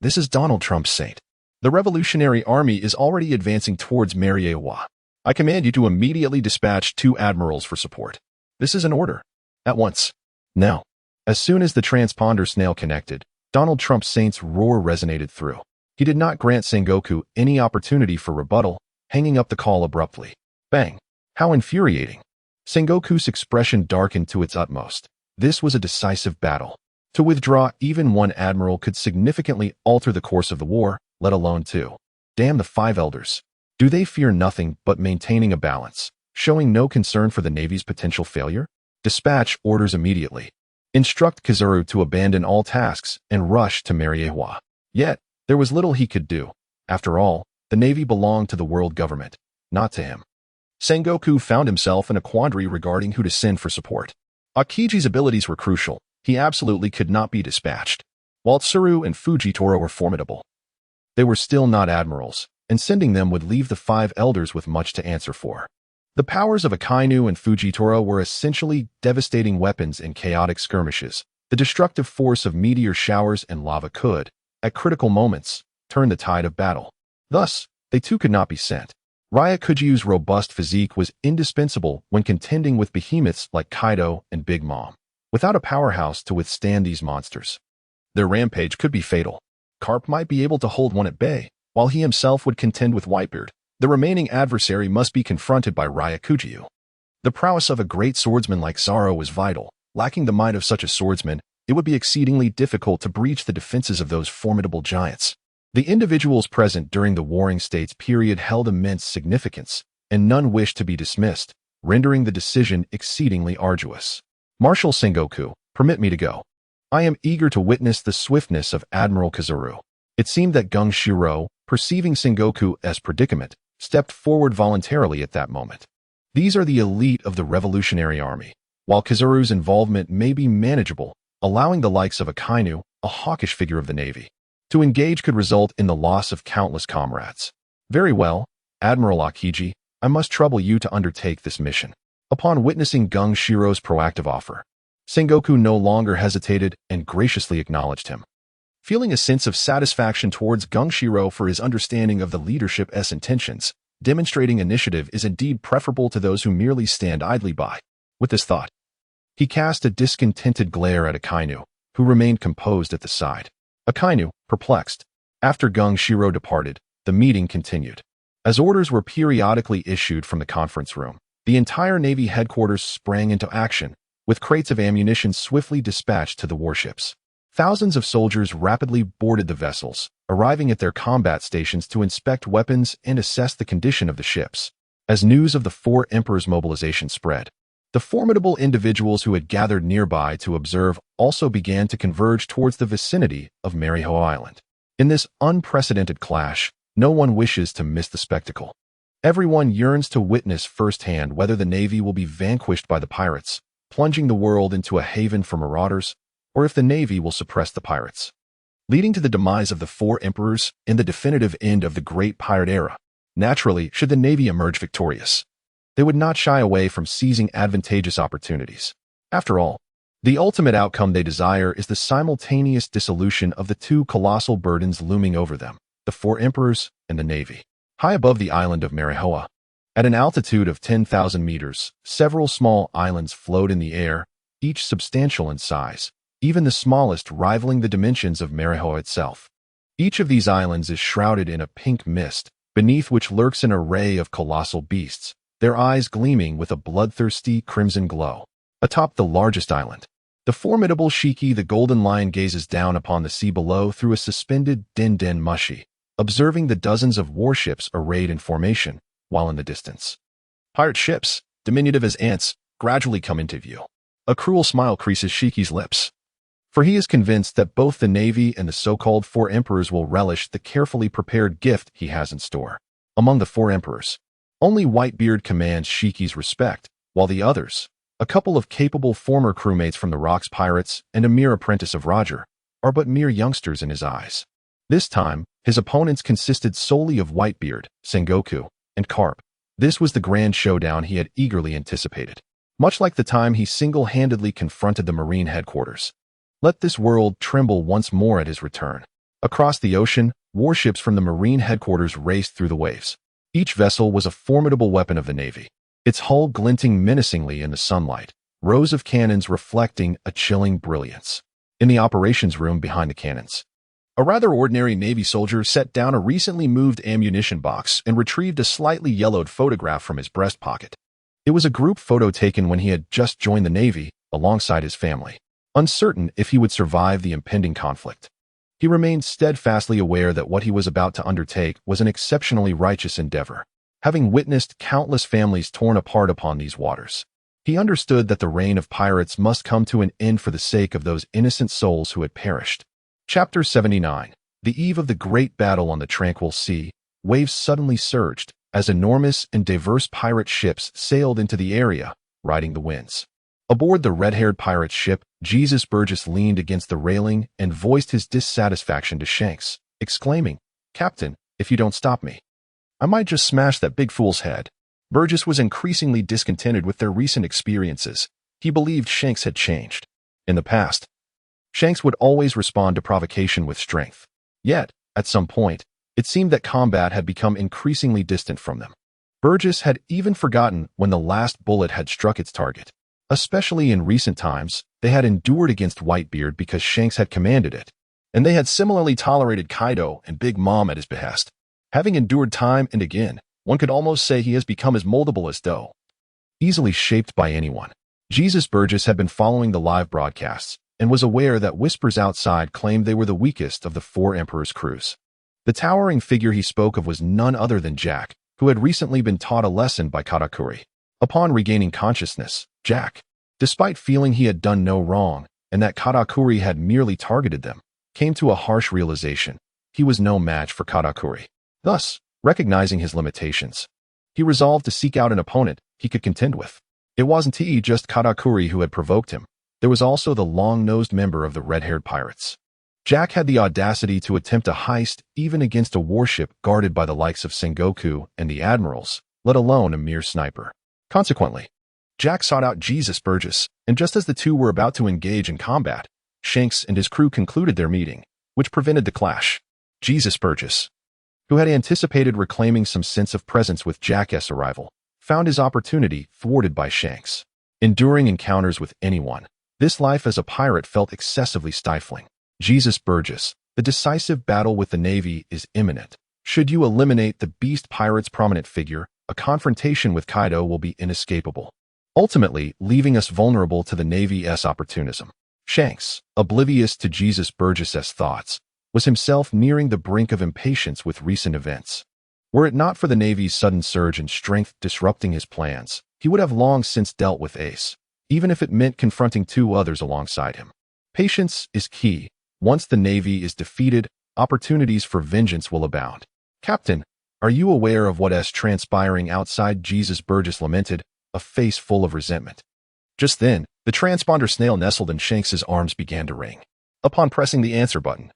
this is Donald Trump's saint. The Revolutionary Army is already advancing towards Marineford. I command you to immediately dispatch 2 admirals for support. This is an order. At once. Now." As soon as the transponder snail connected, Donald Trump's Saints roar resonated through. He did not grant Sengoku any opportunity for rebuttal, hanging up the call abruptly. Bang! How infuriating! Sengoku's expression darkened to its utmost. This was a decisive battle. To withdraw even one admiral could significantly alter the course of the war, let alone two. Damn the five elders. Do they fear nothing but maintaining a balance, showing no concern for the Navy's potential failure? Dispatch orders immediately. Instruct Kizaru to abandon all tasks and rush to Marineford. Yet, there was little he could do. After all, the Navy belonged to the world government, not to him. Sengoku found himself in a quandary regarding who to send for support. Akiji's abilities were crucial. He absolutely could not be dispatched. While Tsuru and Fujitoro were formidable, they were still not admirals, and sending them would leave the five elders with much to answer for. The powers of Akainu and Fujitoro were essentially devastating weapons in chaotic skirmishes. The destructive force of meteor showers and lava could, at critical moments, turn the tide of battle. Thus, they too could not be sent. Ryukyu's robust physique was indispensable when contending with behemoths like Kaido and Big Mom. Without a powerhouse to withstand these monsters, their rampage could be fatal. Carp might be able to hold one at bay, while he himself would contend with Whitebeard. The remaining adversary must be confronted by Ryukyu. The prowess of a great swordsman like Zoro was vital. Lacking the might of such a swordsman, it would be exceedingly difficult to breach the defenses of those formidable giants. The individuals present during the Warring States period held immense significance, and none wished to be dismissed, rendering the decision exceedingly arduous. Marshal Sengoku, permit me to go. I am eager to witness the swiftness of Admiral Kizaru. It seemed that Gung Shiro, perceiving Sengoku's predicament, stepped forward voluntarily at that moment. These are the elite of the Revolutionary Army. While Kizaru's involvement may be manageable, allowing the likes of Akainu, a hawkish figure of the Navy, to engage could result in the loss of countless comrades. Very well, Admiral Akiji, I must trouble you to undertake this mission. Upon witnessing Gung Shiro's proactive offer, Sengoku no longer hesitated and graciously acknowledged him. Feeling a sense of satisfaction towards Gung Shiro for his understanding of the leadership's intentions, demonstrating initiative is indeed preferable to those who merely stand idly by. With this thought, he cast a discontented glare at Akainu, who remained composed at the side. Akainu, perplexed. After Gung Shiro departed, the meeting continued. As orders were periodically issued from the conference room, the entire Navy headquarters sprang into action, with crates of ammunition swiftly dispatched to the warships. Thousands of soldiers rapidly boarded the vessels, arriving at their combat stations to inspect weapons and assess the condition of the ships. As news of the Four Emperors' mobilization spread, the formidable individuals who had gathered nearby to observe also began to converge towards the vicinity of Marineford Island. In this unprecedented clash, no one wishes to miss the spectacle. Everyone yearns to witness firsthand whether the Navy will be vanquished by the pirates, plunging the world into a haven for marauders, or if the Navy will suppress the pirates, leading to the demise of the Four Emperors and the definitive end of the Great Pirate Era. Naturally, should the Navy emerge victorious, they would not shy away from seizing advantageous opportunities. After all, the ultimate outcome they desire is the simultaneous dissolution of the two colossal burdens looming over them, the Four Emperors and the Navy. High above the island of Marineford, at an altitude of 10,000 meters, several small islands float in the air, each substantial in size, even the smallest rivaling the dimensions of Marineford itself. Each of these islands is shrouded in a pink mist, beneath which lurks an array of colossal beasts, their eyes gleaming with a bloodthirsty crimson glow. Atop the largest island, the formidable Shiki the Golden Lion gazes down upon the sea below through a suspended Den Mushi, observing the dozens of warships arrayed in formation, while in the distance, pirate ships, diminutive as ants, gradually come into view. A cruel smile creases Shiki's lips, for he is convinced that both the Navy and the so-called Four Emperors will relish the carefully prepared gift he has in store. Among the Four Emperors, only Whitebeard commands Shiki's respect, while the others, a couple of capable former crewmates from the Rocks Pirates and a mere apprentice of Roger, are but mere youngsters in his eyes. This time, his opponents consisted solely of Whitebeard, Sengoku, and Carp. This was the grand showdown he had eagerly anticipated. Much like the time he single-handedly confronted the Marine headquarters. Let this world tremble once more at his return. Across the ocean, warships from the Marine headquarters raced through the waves. Each vessel was a formidable weapon of the Navy, its hull glinting menacingly in the sunlight, rows of cannons reflecting a chilling brilliance. In the operations room behind the cannons, a rather ordinary Navy soldier set down a recently moved ammunition box and retrieved a slightly yellowed photograph from his breast pocket. It was a group photo taken when he had just joined the Navy alongside his family, uncertain if he would survive the impending conflict. He remained steadfastly aware that what he was about to undertake was an exceptionally righteous endeavor. Having witnessed countless families torn apart upon these waters, he understood that the reign of pirates must come to an end for the sake of those innocent souls who had perished. Chapter 79. The eve of the great battle on the tranquil sea, waves suddenly surged as enormous and diverse pirate ships sailed into the area, riding the winds. Aboard the red-haired pirate ship, Jesus Burgess leaned against the railing and voiced his dissatisfaction to Shanks, exclaiming, "Captain, if you don't stop me, I might just smash that big fool's head." Burgess was increasingly discontented with their recent experiences. He believed Shanks had changed. In the past, Shanks would always respond to provocation with strength. Yet, at some point, it seemed that combat had become increasingly distant from them. Burgess had even forgotten when the last bullet had struck its target. Especially in recent times, they had endured against Whitebeard because Shanks had commanded it, and they had similarly tolerated Kaido and Big Mom at his behest. Having endured time and again, one could almost say he has become as moldable as dough, easily shaped by anyone. Jesus Burgess had been following the live broadcasts and was aware that whispers outside claimed they were the weakest of the four Emperor's crews. The towering figure he spoke of was none other than Jack, who had recently been taught a lesson by Katakuri. Upon regaining consciousness, Jack, despite feeling he had done no wrong and that Katakuri had merely targeted them, came to a harsh realization. He was no match for Katakuri. Thus, recognizing his limitations, he resolved to seek out an opponent he could contend with. It wasn't just Katakuri who had provoked him. There was also the long-nosed member of the red-haired pirates. Jack had the audacity to attempt a heist even against a warship guarded by the likes of Sengoku and the admirals, let alone a mere sniper. Consequently, Jack sought out Jesus Burgess, and just as the two were about to engage in combat, Shanks and his crew concluded their meeting, which prevented the clash. Jesus Burgess, who had anticipated reclaiming some sense of presence with Jack's arrival, found his opportunity thwarted by Shanks. Enduring encounters with anyone, this life as a pirate felt excessively stifling. Jesus Burgess, the decisive battle with the Navy is imminent. Should you eliminate the beast pirate's prominent figure, a confrontation with Kaido will be inescapable, ultimately leaving us vulnerable to the Navy's opportunism. Shanks, oblivious to Jesus Burgess's thoughts, was himself nearing the brink of impatience with recent events. Were it not for the Navy's sudden surge in strength disrupting his plans, he would have long since dealt with Ace, even if it meant confronting two others alongside him. Patience is key. Once the Navy is defeated, opportunities for vengeance will abound. "Captain, are you aware of what is transpiring outside?" Jesus Burgess lamented, a face full of resentment. Just then, the transponder snail nestled in Shanks's arms began to ring. Upon pressing the answer button,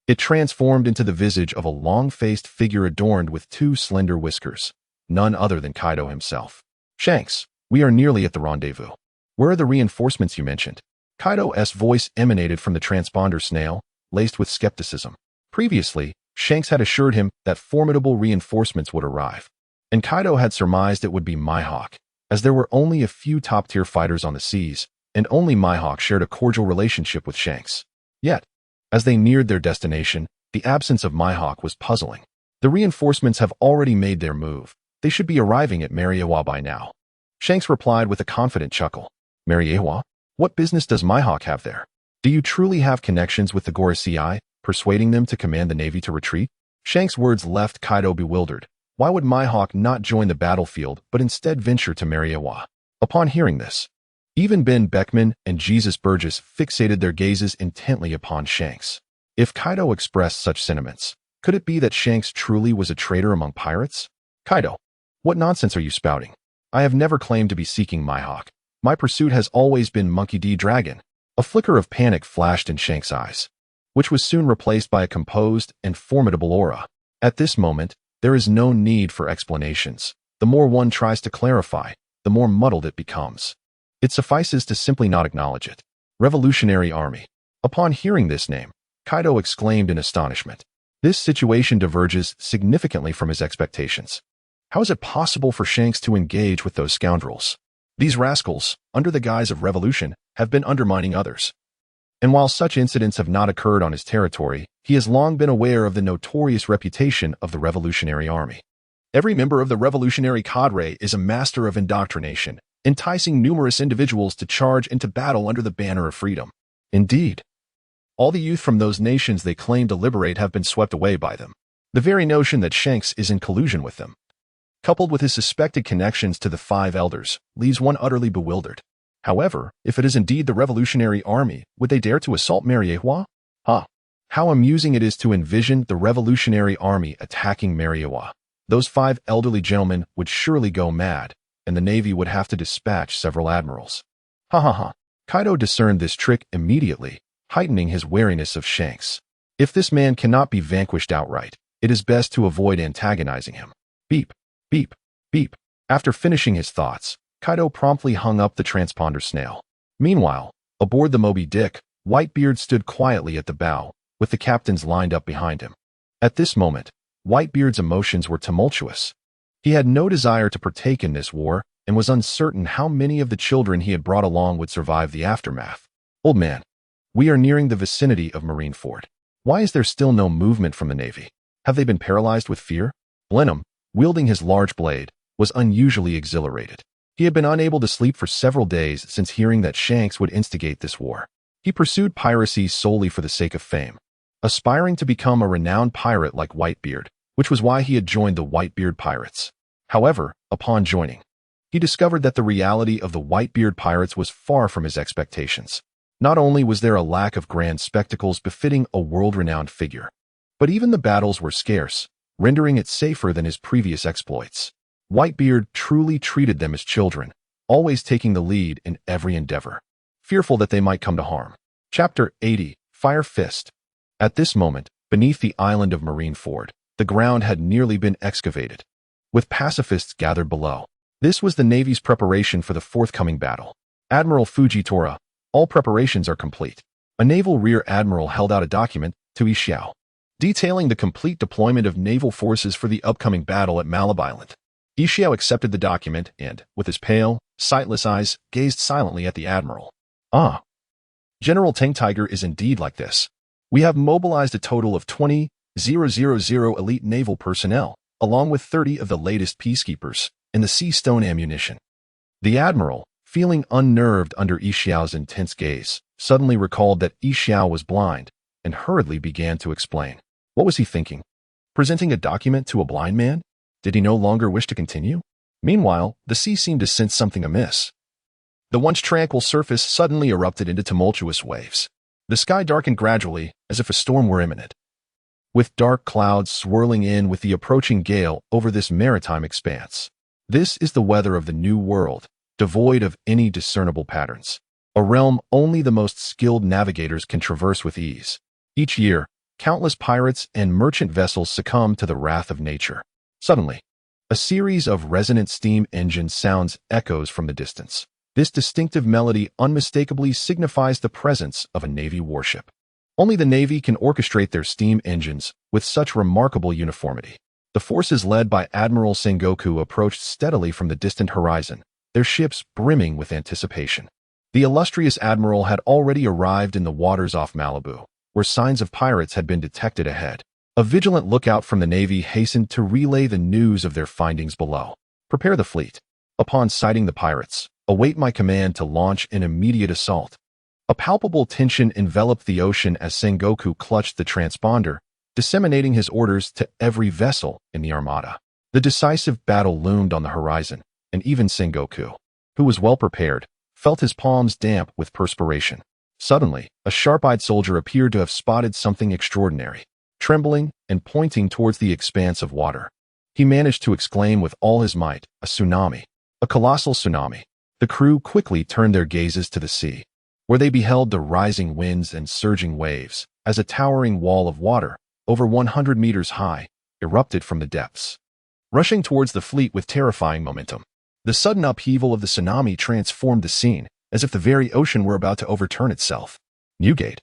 it transformed into the visage of a long-faced figure adorned with two slender whiskers, none other than Kaido himself. "Shanks, we are nearly at the rendezvous. Where are the reinforcements you mentioned?" Kaido's voice emanated from the transponder snail, laced with skepticism. Previously, Shanks had assured him that formidable reinforcements would arrive, and Kaido had surmised it would be Mihawk, as there were only a few top-tier fighters on the seas, and only Mihawk shared a cordial relationship with Shanks. Yet, as they neared their destination, the absence of Mihawk was puzzling. The reinforcements have already made their move. They should be arriving at Mariewa by now. Shanks replied with a confident chuckle. "Mariewa? What business does Mihawk have there? Do you truly have connections with the Gorosei, persuading them to command the Navy to retreat?" Shanks' words left Kaido bewildered. Why would Mihawk not join the battlefield but instead venture to Mariewa? Upon hearing this, even Ben Beckman and Jesus Burgess fixated their gazes intently upon Shanks. If Kaido expressed such sentiments, could it be that Shanks truly was a traitor among pirates? "Kaido, what nonsense are you spouting? I have never claimed to be seeking Mihawk. My pursuit has always been Monkey D. Dragon." A flicker of panic flashed in Shanks' eyes, which was soon replaced by a composed and formidable aura. At this moment, there is no need for explanations. The more one tries to clarify, the more muddled it becomes. It suffices to simply not acknowledge it. Revolutionary Army. Upon hearing this name, Kaido exclaimed in astonishment. This situation diverges significantly from his expectations. How is it possible for Shanks to engage with those scoundrels? These rascals, under the guise of revolution, have been undermining others. And while such incidents have not occurred on his territory, he has long been aware of the notorious reputation of the Revolutionary Army. Every member of the revolutionary cadre is a master of indoctrination, enticing numerous individuals to charge into battle under the banner of freedom. Indeed, all the youth from those nations they claim to liberate have been swept away by them. The very notion that Shanks is in collusion with them, coupled with his suspected connections to the Five Elders, leaves one utterly bewildered. However, if it is indeed the Revolutionary Army, would they dare to assault Marineford? How amusing it is to envision the Revolutionary Army attacking Marineford. Those 5 elderly gentlemen would surely go mad, and the Navy would have to dispatch several admirals. Kaido discerned this trick immediately, heightening his wariness of Shanks. If this man cannot be vanquished outright, it is best to avoid antagonizing him. Beep, beep, beep. After finishing his thoughts, Kaido promptly hung up the transponder snail. Meanwhile, aboard the Moby Dick, Whitebeard stood quietly at the bow, with the captains lined up behind him. At this moment, Whitebeard's emotions were tumultuous. He had no desire to partake in this war and was uncertain how many of the children he had brought along would survive the aftermath. Old man, we are nearing the vicinity of Marineford. Why is there still no movement from the Navy? Have they been paralyzed with fear? Blenheim, wielding his large blade, was unusually exhilarated. He had been unable to sleep for several days since hearing that Shanks would instigate this war. He pursued piracy solely for the sake of fame, aspiring to become a renowned pirate like Whitebeard, which was why he had joined the Whitebeard Pirates. However, upon joining, he discovered that the reality of the Whitebeard Pirates was far from his expectations. Not only was there a lack of grand spectacles befitting a world-renowned figure, but even the battles were scarce, rendering it safer than his previous exploits. Whitebeard truly treated them as children, always taking the lead in every endeavor, fearful that they might come to harm. Chapter 80, Fire Fist. At this moment, beneath the island of Marineford, the ground had nearly been excavated, with pacifists gathered below. This was the Navy's preparation for the forthcoming battle. Admiral Fujitora, all preparations are complete. A naval rear admiral held out a document to Ishiao, detailing the complete deployment of naval forces for the upcoming battle at Malab Island. Ishiao accepted the document and, with his pale, sightless eyes, gazed silently at the admiral. General Tank Tiger is indeed like this. We have mobilized a total of 20,000 elite naval personnel, along with 30 of the latest peacekeepers, and the sea stone ammunition. The admiral, feeling unnerved under Ishiao's intense gaze, suddenly recalled that Ishiao was blind, and hurriedly began to explain. What was he thinking? Presenting a document to a blind man? Did he no longer wish to continue? Meanwhile, the sea seemed to sense something amiss. The once tranquil surface suddenly erupted into tumultuous waves. The sky darkened gradually, as if a storm were imminent, with dark clouds swirling in with the approaching gale over this maritime expanse. This is the weather of the New World, devoid of any discernible patterns. A realm only the most skilled navigators can traverse with ease. Each year, countless pirates and merchant vessels succumb to the wrath of nature. Suddenly, a series of resonant steam engine sounds echoes from the distance. This distinctive melody unmistakably signifies the presence of a Navy warship. Only the Navy can orchestrate their steam engines with such remarkable uniformity. The forces led by Admiral Sengoku approached steadily from the distant horizon, their ships brimming with anticipation. The illustrious admiral had already arrived in the waters off Malibu, where signs of pirates had been detected ahead. A vigilant lookout from the Navy hastened to relay the news of their findings below. Prepare the fleet. Upon sighting the pirates, await my command to launch an immediate assault. A palpable tension enveloped the ocean as Sengoku clutched the transponder, disseminating his orders to every vessel in the armada. The decisive battle loomed on the horizon, and even Sengoku, who was well prepared, felt his palms damp with perspiration. Suddenly, a sharp-eyed soldier appeared to have spotted something extraordinary. Trembling and pointing towards the expanse of water, he managed to exclaim with all his might, "A tsunami! A colossal tsunami!" The crew quickly turned their gazes to the sea, where they beheld the rising winds and surging waves, as a towering wall of water, over 100 meters high, erupted from the depths, rushing towards the fleet with terrifying momentum. The sudden upheaval of the tsunami transformed the scene, as if the very ocean were about to overturn itself. Newgate.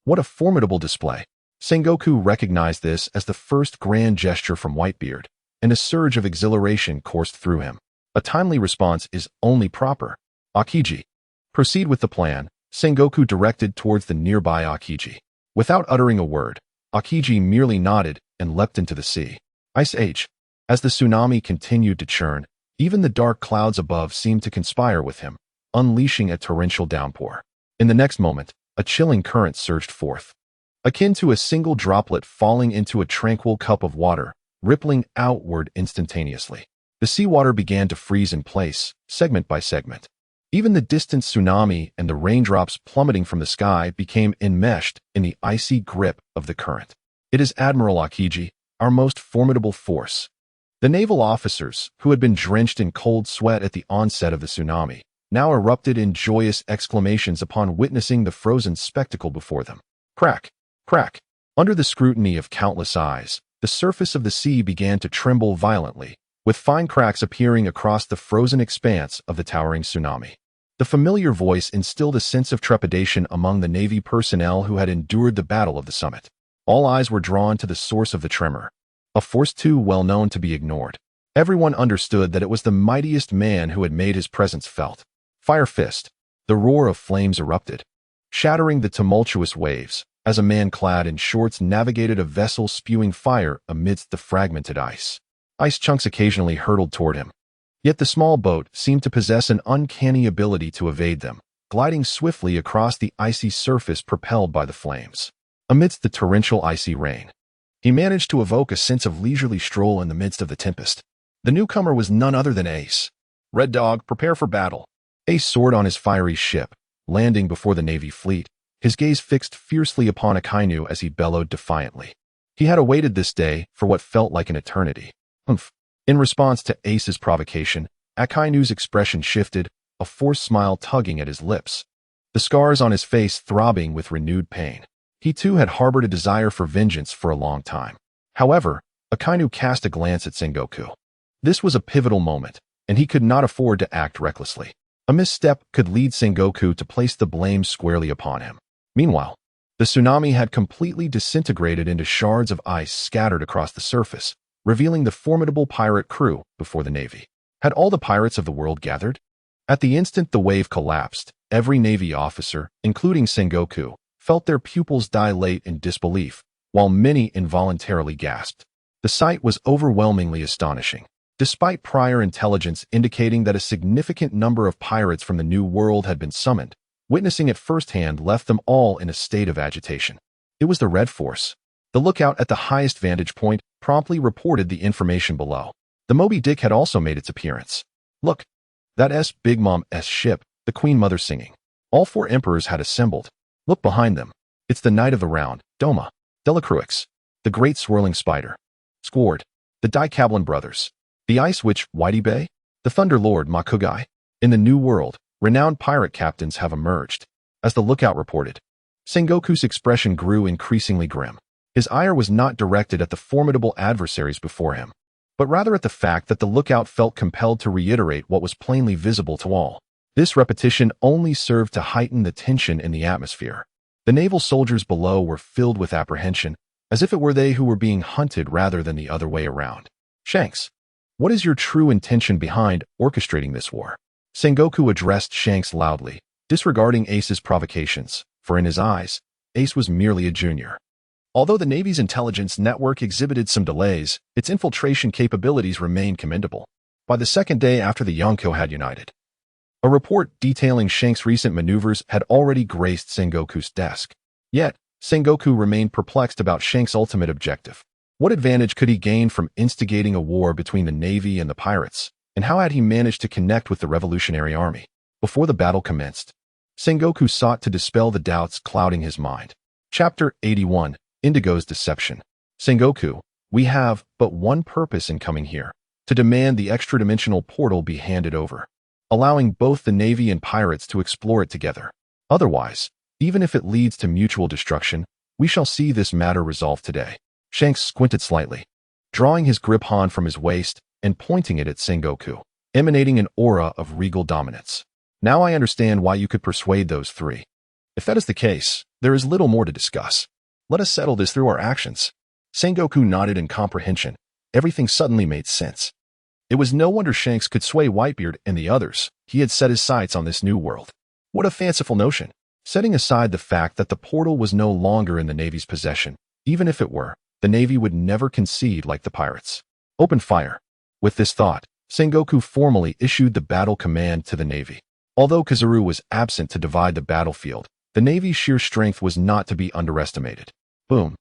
What a formidable display! Sengoku recognized this as the first grand gesture from Whitebeard, and a surge of exhilaration coursed through him. A timely response is only proper. Akiji. Proceed with the plan, Sengoku directed towards the nearby Akiji. Without uttering a word, Akiji merely nodded and leapt into the sea. Ice Age. As the tsunami continued to churn, even the dark clouds above seemed to conspire with him, unleashing a torrential downpour. In the next moment, a chilling current surged forth. Akin to a single droplet falling into a tranquil cup of water, rippling outward instantaneously. The seawater began to freeze in place, segment by segment. Even the distant tsunami and the raindrops plummeting from the sky became enmeshed in the icy grip of the current. It is Admiral Akiji, our most formidable force. The naval officers, who had been drenched in cold sweat at the onset of the tsunami, now erupted in joyous exclamations upon witnessing the frozen spectacle before them. Crack! Crack! Under the scrutiny of countless eyes, the surface of the sea began to tremble violently, with fine cracks appearing across the frozen expanse of the towering tsunami. The familiar voice instilled a sense of trepidation among the Navy personnel who had endured the battle of the summit. All eyes were drawn to the source of the tremor, a force too well known to be ignored. Everyone understood that it was the mightiest man who had made his presence felt. Fire Fist. The roar of flames erupted, shattering the tumultuous waves, as a man clad in shorts navigated a vessel spewing fire amidst the fragmented ice. Ice chunks occasionally hurtled toward him. Yet the small boat seemed to possess an uncanny ability to evade them, gliding swiftly across the icy surface propelled by the flames. Amidst the torrential icy rain, he managed to evoke a sense of leisurely stroll in the midst of the tempest. The newcomer was none other than Ace. Red Dog, prepare for battle. Ace soared on his fiery ship, landing before the Navy fleet, his gaze fixed fiercely upon Akainu as he bellowed defiantly. He had awaited this day for what felt like an eternity. Humph. In response to Ace's provocation, Akainu's expression shifted, a forced smile tugging at his lips, the scars on his face throbbing with renewed pain. He too had harbored a desire for vengeance for a long time. However, Akainu cast a glance at Sengoku. This was a pivotal moment, and he could not afford to act recklessly. A misstep could lead Sengoku to place the blame squarely upon him. Meanwhile, the tsunami had completely disintegrated into shards of ice scattered across the surface, revealing the formidable pirate crew before the Navy. Had all the pirates of the world gathered? At the instant the wave collapsed, every Navy officer, including Sengoku, felt their pupils dilate in disbelief, while many involuntarily gasped. The sight was overwhelmingly astonishing. Despite prior intelligence indicating that a significant number of pirates from the New World had been summoned, witnessing it firsthand left them all in a state of agitation. It was the Red Force. The lookout at the highest vantage point promptly reported the information below. The Moby Dick had also made its appearance. Look, that Big Mom's ship, the Queen Mother singing. All four emperors had assembled. Look behind them. It's the Knight of the Round, Doma, Delacruix, the Great Swirling Spider, Squard, the Daicablin brothers, the Ice Witch, Whitey Bay, the Thunder Lord, Makugai. In the New World, renowned pirate captains have emerged. As the lookout reported, Sengoku's expression grew increasingly grim. His ire was not directed at the formidable adversaries before him, but rather at the fact that the lookout felt compelled to reiterate what was plainly visible to all. This repetition only served to heighten the tension in the atmosphere. The naval soldiers below were filled with apprehension, as if it were they who were being hunted rather than the other way around. Shanks, what is your true intention behind orchestrating this war? Sengoku addressed Shanks loudly, disregarding Ace's provocations, for in his eyes, Ace was merely a junior. Although the Navy's intelligence network exhibited some delays, its infiltration capabilities remained commendable. By the second day after the Yonko had united, a report detailing Shanks' recent maneuvers had already graced Sengoku's desk. Yet, Sengoku remained perplexed about Shanks' ultimate objective. What advantage could he gain from instigating a war between the Navy and the pirates, and how had he managed to connect with the Revolutionary Army? Before the battle commenced, Sengoku sought to dispel the doubts clouding his mind. Chapter 81. Indigo's Deception. Sengoku, we have but one purpose in coming here, to demand the extra-dimensional portal be handed over, allowing both the Navy and pirates to explore it together. Otherwise, even if it leads to mutual destruction, we shall see this matter resolved today. Shanks squinted slightly, drawing his grip hand from his waist and pointing it at Sengoku, emanating an aura of regal dominance. Now I understand why you could persuade those three. If that is the case, there is little more to discuss. Let us settle this through our actions. Sengoku nodded in comprehension. Everything suddenly made sense. It was no wonder Shanks could sway Whitebeard and the others. He had set his sights on this new world. What a fanciful notion. Setting aside the fact that the portal was no longer in the Navy's possession, even if it were, the Navy would never concede like the pirates. Open fire. With this thought, Sengoku formally issued the battle command to the Navy. Although Kizaru was absent to divide the battlefield, the Navy's sheer strength was not to be underestimated. Boom,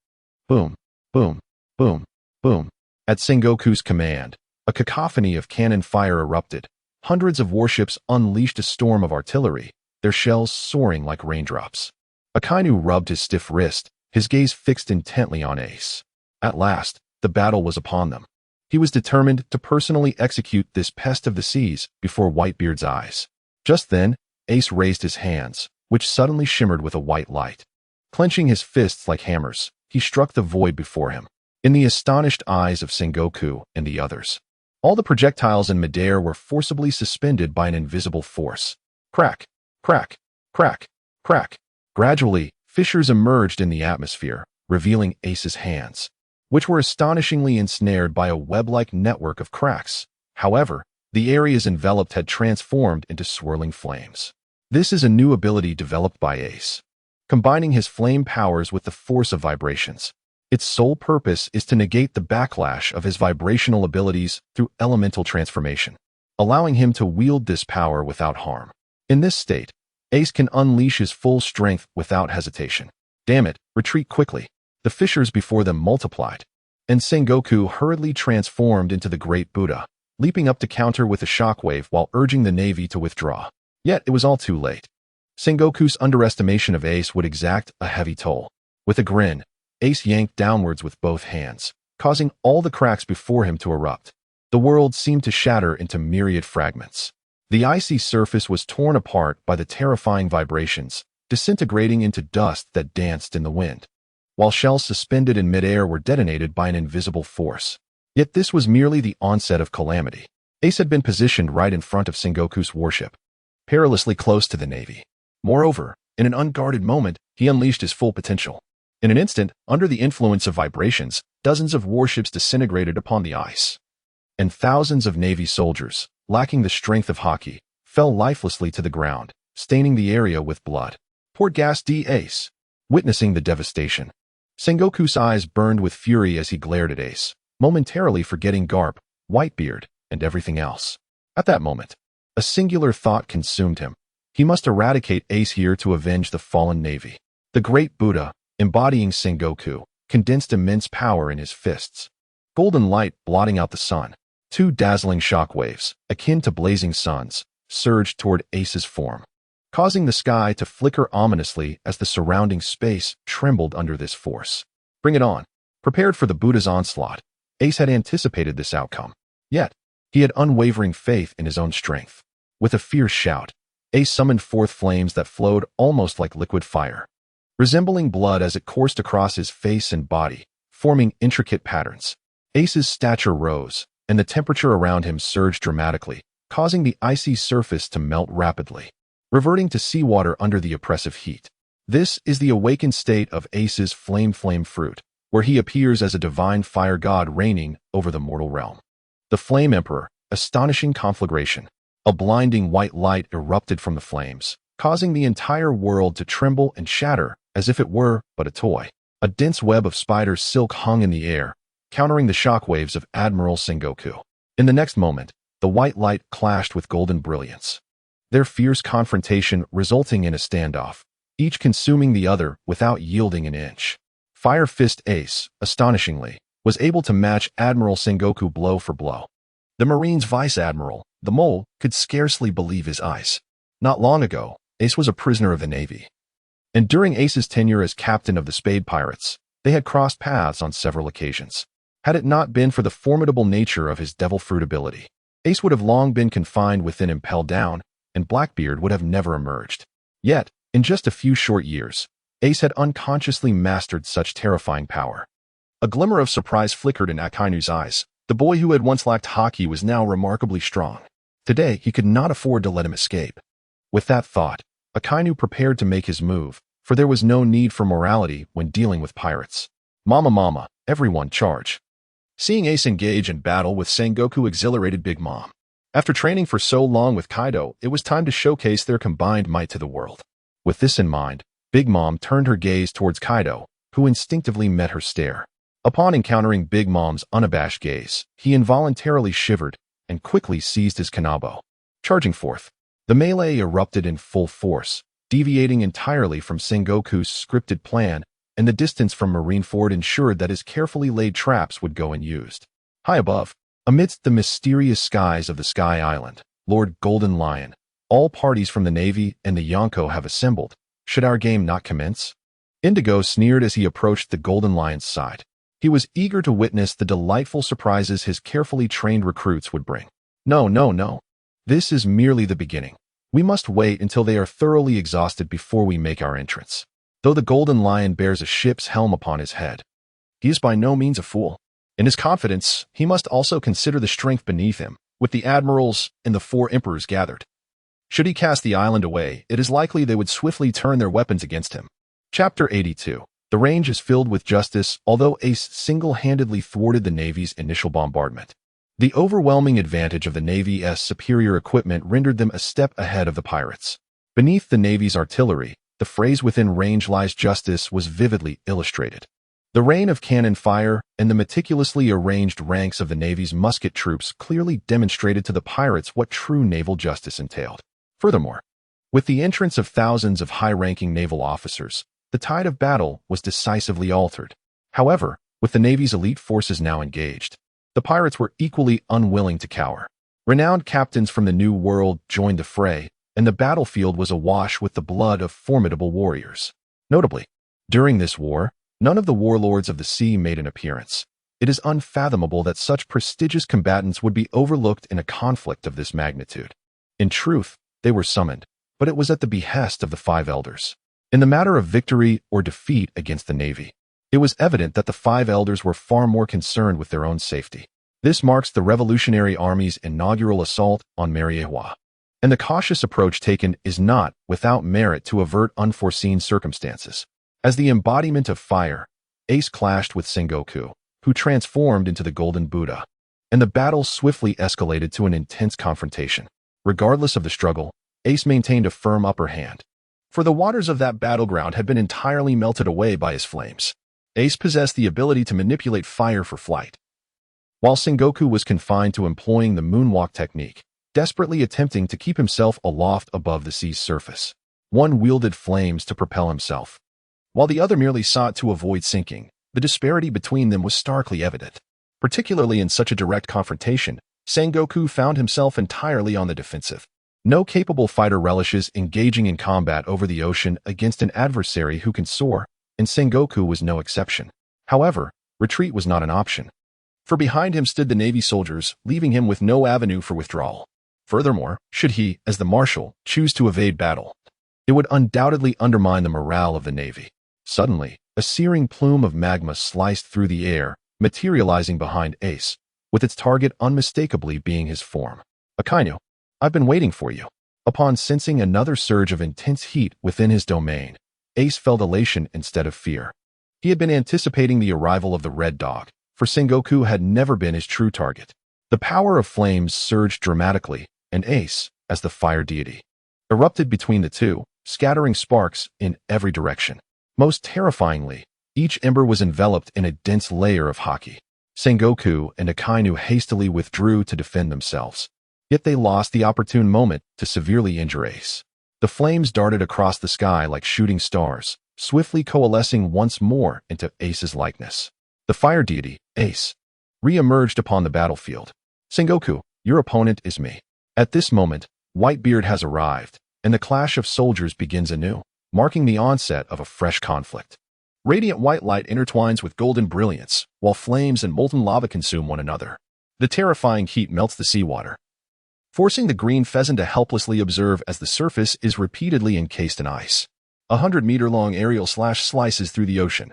boom, boom, boom, boom. At Sengoku's command, a cacophony of cannon fire erupted. Hundreds of warships unleashed a storm of artillery, their shells soaring like raindrops. Akainu rubbed his stiff wrist, his gaze fixed intently on Ace. At last, the battle was upon them. He was determined to personally execute this pest of the seas before Whitebeard's eyes. Just then, Ace raised his hands, which suddenly shimmered with a white light. Clenching his fists like hammers, he struck the void before him. In the astonished eyes of Sengoku and the others, all the projectiles in midair were forcibly suspended by an invisible force. Crack, crack, crack, crack. Gradually, fissures emerged in the atmosphere, revealing Ace's hands, which were astonishingly ensnared by a web-like network of cracks. However, the areas enveloped had transformed into swirling flames. This is a new ability developed by Ace, combining his flame powers with the force of vibrations. Its sole purpose is to negate the backlash of his vibrational abilities through elemental transformation, allowing him to wield this power without harm. In this state, Ace can unleash his full strength without hesitation. Damn it, retreat quickly. The fissures before them multiplied, and Sengoku hurriedly transformed into the Great Buddha, leaping up to counter with a shockwave while urging the Navy to withdraw. Yet it was all too late. Sengoku's underestimation of Ace would exact a heavy toll. With a grin, Ace yanked downwards with both hands, causing all the cracks before him to erupt. The world seemed to shatter into myriad fragments. The icy surface was torn apart by the terrifying vibrations, disintegrating into dust that danced in the wind, while shells suspended in midair were detonated by an invisible force. Yet this was merely the onset of calamity. Ace had been positioned right in front of Sengoku's warship, perilously close to the Navy. Moreover, in an unguarded moment, he unleashed his full potential. In an instant, under the influence of vibrations, dozens of warships disintegrated upon the ice, and thousands of Navy soldiers, lacking the strength of hockey, fell lifelessly to the ground, staining the area with blood. Poor gas D. Ace. Witnessing the devastation, Sengoku's eyes burned with fury as he glared at Ace, momentarily forgetting Garp, Whitebeard, and everything else. At that moment, a singular thought consumed him. He must eradicate Ace here to avenge the fallen Navy. The Great Buddha, embodying Sengoku, condensed immense power in his fists. Golden light blotting out the sun. Two dazzling shockwaves, akin to blazing suns, surged toward Ace's form, causing the sky to flicker ominously as the surrounding space trembled under this force. Bring it on. Prepared for the Buddha's onslaught, Ace had anticipated this outcome. Yet, he had unwavering faith in his own strength. With a fierce shout, Ace summoned forth flames that flowed almost like liquid fire, resembling blood as it coursed across his face and body, forming intricate patterns. Ace's stature rose, and the temperature around him surged dramatically, causing the icy surface to melt rapidly, reverting to seawater under the oppressive heat. This is the awakened state of Ace's flame fruit, where he appears as a divine fire god reigning over the mortal realm. The Flame Emperor, astonishing conflagration. A blinding white light erupted from the flames, causing the entire world to tremble and shatter as if it were but a toy. A dense web of spider silk hung in the air, countering the shockwaves of Admiral Sengoku. In the next moment, the white light clashed with golden brilliance, their fierce confrontation resulting in a standoff, each consuming the other without yielding an inch. Fire Fist Ace, astonishingly, was able to match Admiral Sengoku blow for blow. The Marine's Vice Admiral, the Mole, could scarcely believe his eyes. Not long ago, Ace was a prisoner of the Navy, and during Ace's tenure as captain of the Spade Pirates, they had crossed paths on several occasions. Had it not been for the formidable nature of his devil fruit ability, Ace would have long been confined within Impel Down, and Blackbeard would have never emerged. Yet, in just a few short years, Ace had unconsciously mastered such terrifying power. A glimmer of surprise flickered in Akainu's eyes. The boy who had once lacked hockey was now remarkably strong. Today, he could not afford to let him escape. With that thought, Akainu prepared to make his move, for there was no need for morality when dealing with pirates. Mama, everyone charge. Seeing Ace engage in battle with Sengoku exhilarated Big Mom. After training for so long with Kaido, it was time to showcase their combined might to the world. With this in mind, Big Mom turned her gaze towards Kaido, who instinctively met her stare. Upon encountering Big Mom's unabashed gaze, he involuntarily shivered and quickly seized his kanabo. Charging forth, the melee erupted in full force, deviating entirely from Sengoku's scripted plan, and the distance from Marineford ensured that his carefully laid traps would go unused. High above, amidst the mysterious skies of the Sky Island, Lord Golden Lion, all parties from the Navy and the Yonko have assembled. Should our game not commence? Indigo sneered as he approached the Golden Lion's side. He was eager to witness the delightful surprises his carefully trained recruits would bring. No, no, no. This is merely the beginning. We must wait until they are thoroughly exhausted before we make our entrance. Though the Golden Lion bears a ship's helm upon his head, he is by no means a fool. In his confidence, he must also consider the strength beneath him, with the admirals and the 4 emperors gathered. Should he cast the island away, it is likely they would swiftly turn their weapons against him. Chapter 82. The range is filled with justice, although Ace single-handedly thwarted the Navy's initial bombardment. The overwhelming advantage of the Navy's superior equipment rendered them a step ahead of the pirates. Beneath the Navy's artillery, the phrase "within range lies justice" was vividly illustrated. The rain of cannon fire and the meticulously arranged ranks of the Navy's musket troops clearly demonstrated to the pirates what true naval justice entailed. Furthermore, with the entrance of thousands of high-ranking naval officers, the tide of battle was decisively altered. However, with the Navy's elite forces now engaged, the pirates were equally unwilling to cower. Renowned captains from the New World joined the fray, and the battlefield was awash with the blood of formidable warriors. Notably, during this war, none of the warlords of the sea made an appearance. It is unfathomable that such prestigious combatants would be overlooked in a conflict of this magnitude. In truth, they were summoned, but it was at the behest of the 5 elders. In the matter of victory or defeat against the Navy, it was evident that the 5 elders were far more concerned with their own safety. This marks the Revolutionary Army's inaugural assault on Marineford, and the cautious approach taken is not without merit to avert unforeseen circumstances. As the embodiment of fire, Ace clashed with Sengoku, who transformed into the Golden Buddha, and the battle swiftly escalated to an intense confrontation. Regardless of the struggle, Ace maintained a firm upper hand, for the waters of that battleground had been entirely melted away by his flames. Ace possessed the ability to manipulate fire for flight, while Sengoku was confined to employing the moonwalk technique, desperately attempting to keep himself aloft above the sea's surface. One wielded flames to propel himself, while the other merely sought to avoid sinking. The disparity between them was starkly evident. Particularly in such a direct confrontation, Sengoku found himself entirely on the defensive. No capable fighter relishes engaging in combat over the ocean against an adversary who can soar, and Sengoku was no exception. However, retreat was not an option, for behind him stood the Navy soldiers, leaving him with no avenue for withdrawal. Furthermore, should he, as the marshal, choose to evade battle, it would undoubtedly undermine the morale of the Navy. Suddenly, a searing plume of magma sliced through the air, materializing behind Ace, with its target unmistakably being his form. Akainu, I've been waiting for you. Upon sensing another surge of intense heat within his domain, Ace felt elation instead of fear. He had been anticipating the arrival of the Red Dog, for Sengoku had never been his true target. The power of flames surged dramatically, and Ace, as the fire deity, erupted between the two, scattering sparks in every direction. Most terrifyingly, each ember was enveloped in a dense layer of haki. Sengoku and Akainu hastily withdrew to defend themselves, yet they lost the opportune moment to severely injure Ace. The flames darted across the sky like shooting stars, swiftly coalescing once more into Ace's likeness. The fire deity, Ace, re-emerged upon the battlefield. Sengoku, your opponent is me. At this moment, Whitebeard has arrived, and the clash of soldiers begins anew, marking the onset of a fresh conflict. Radiant white light intertwines with golden brilliance, while flames and molten lava consume one another. The terrifying heat melts the seawater, forcing the green pheasant to helplessly observe as the surface is repeatedly encased in ice. 100-meter-long aerial slash slices through the ocean,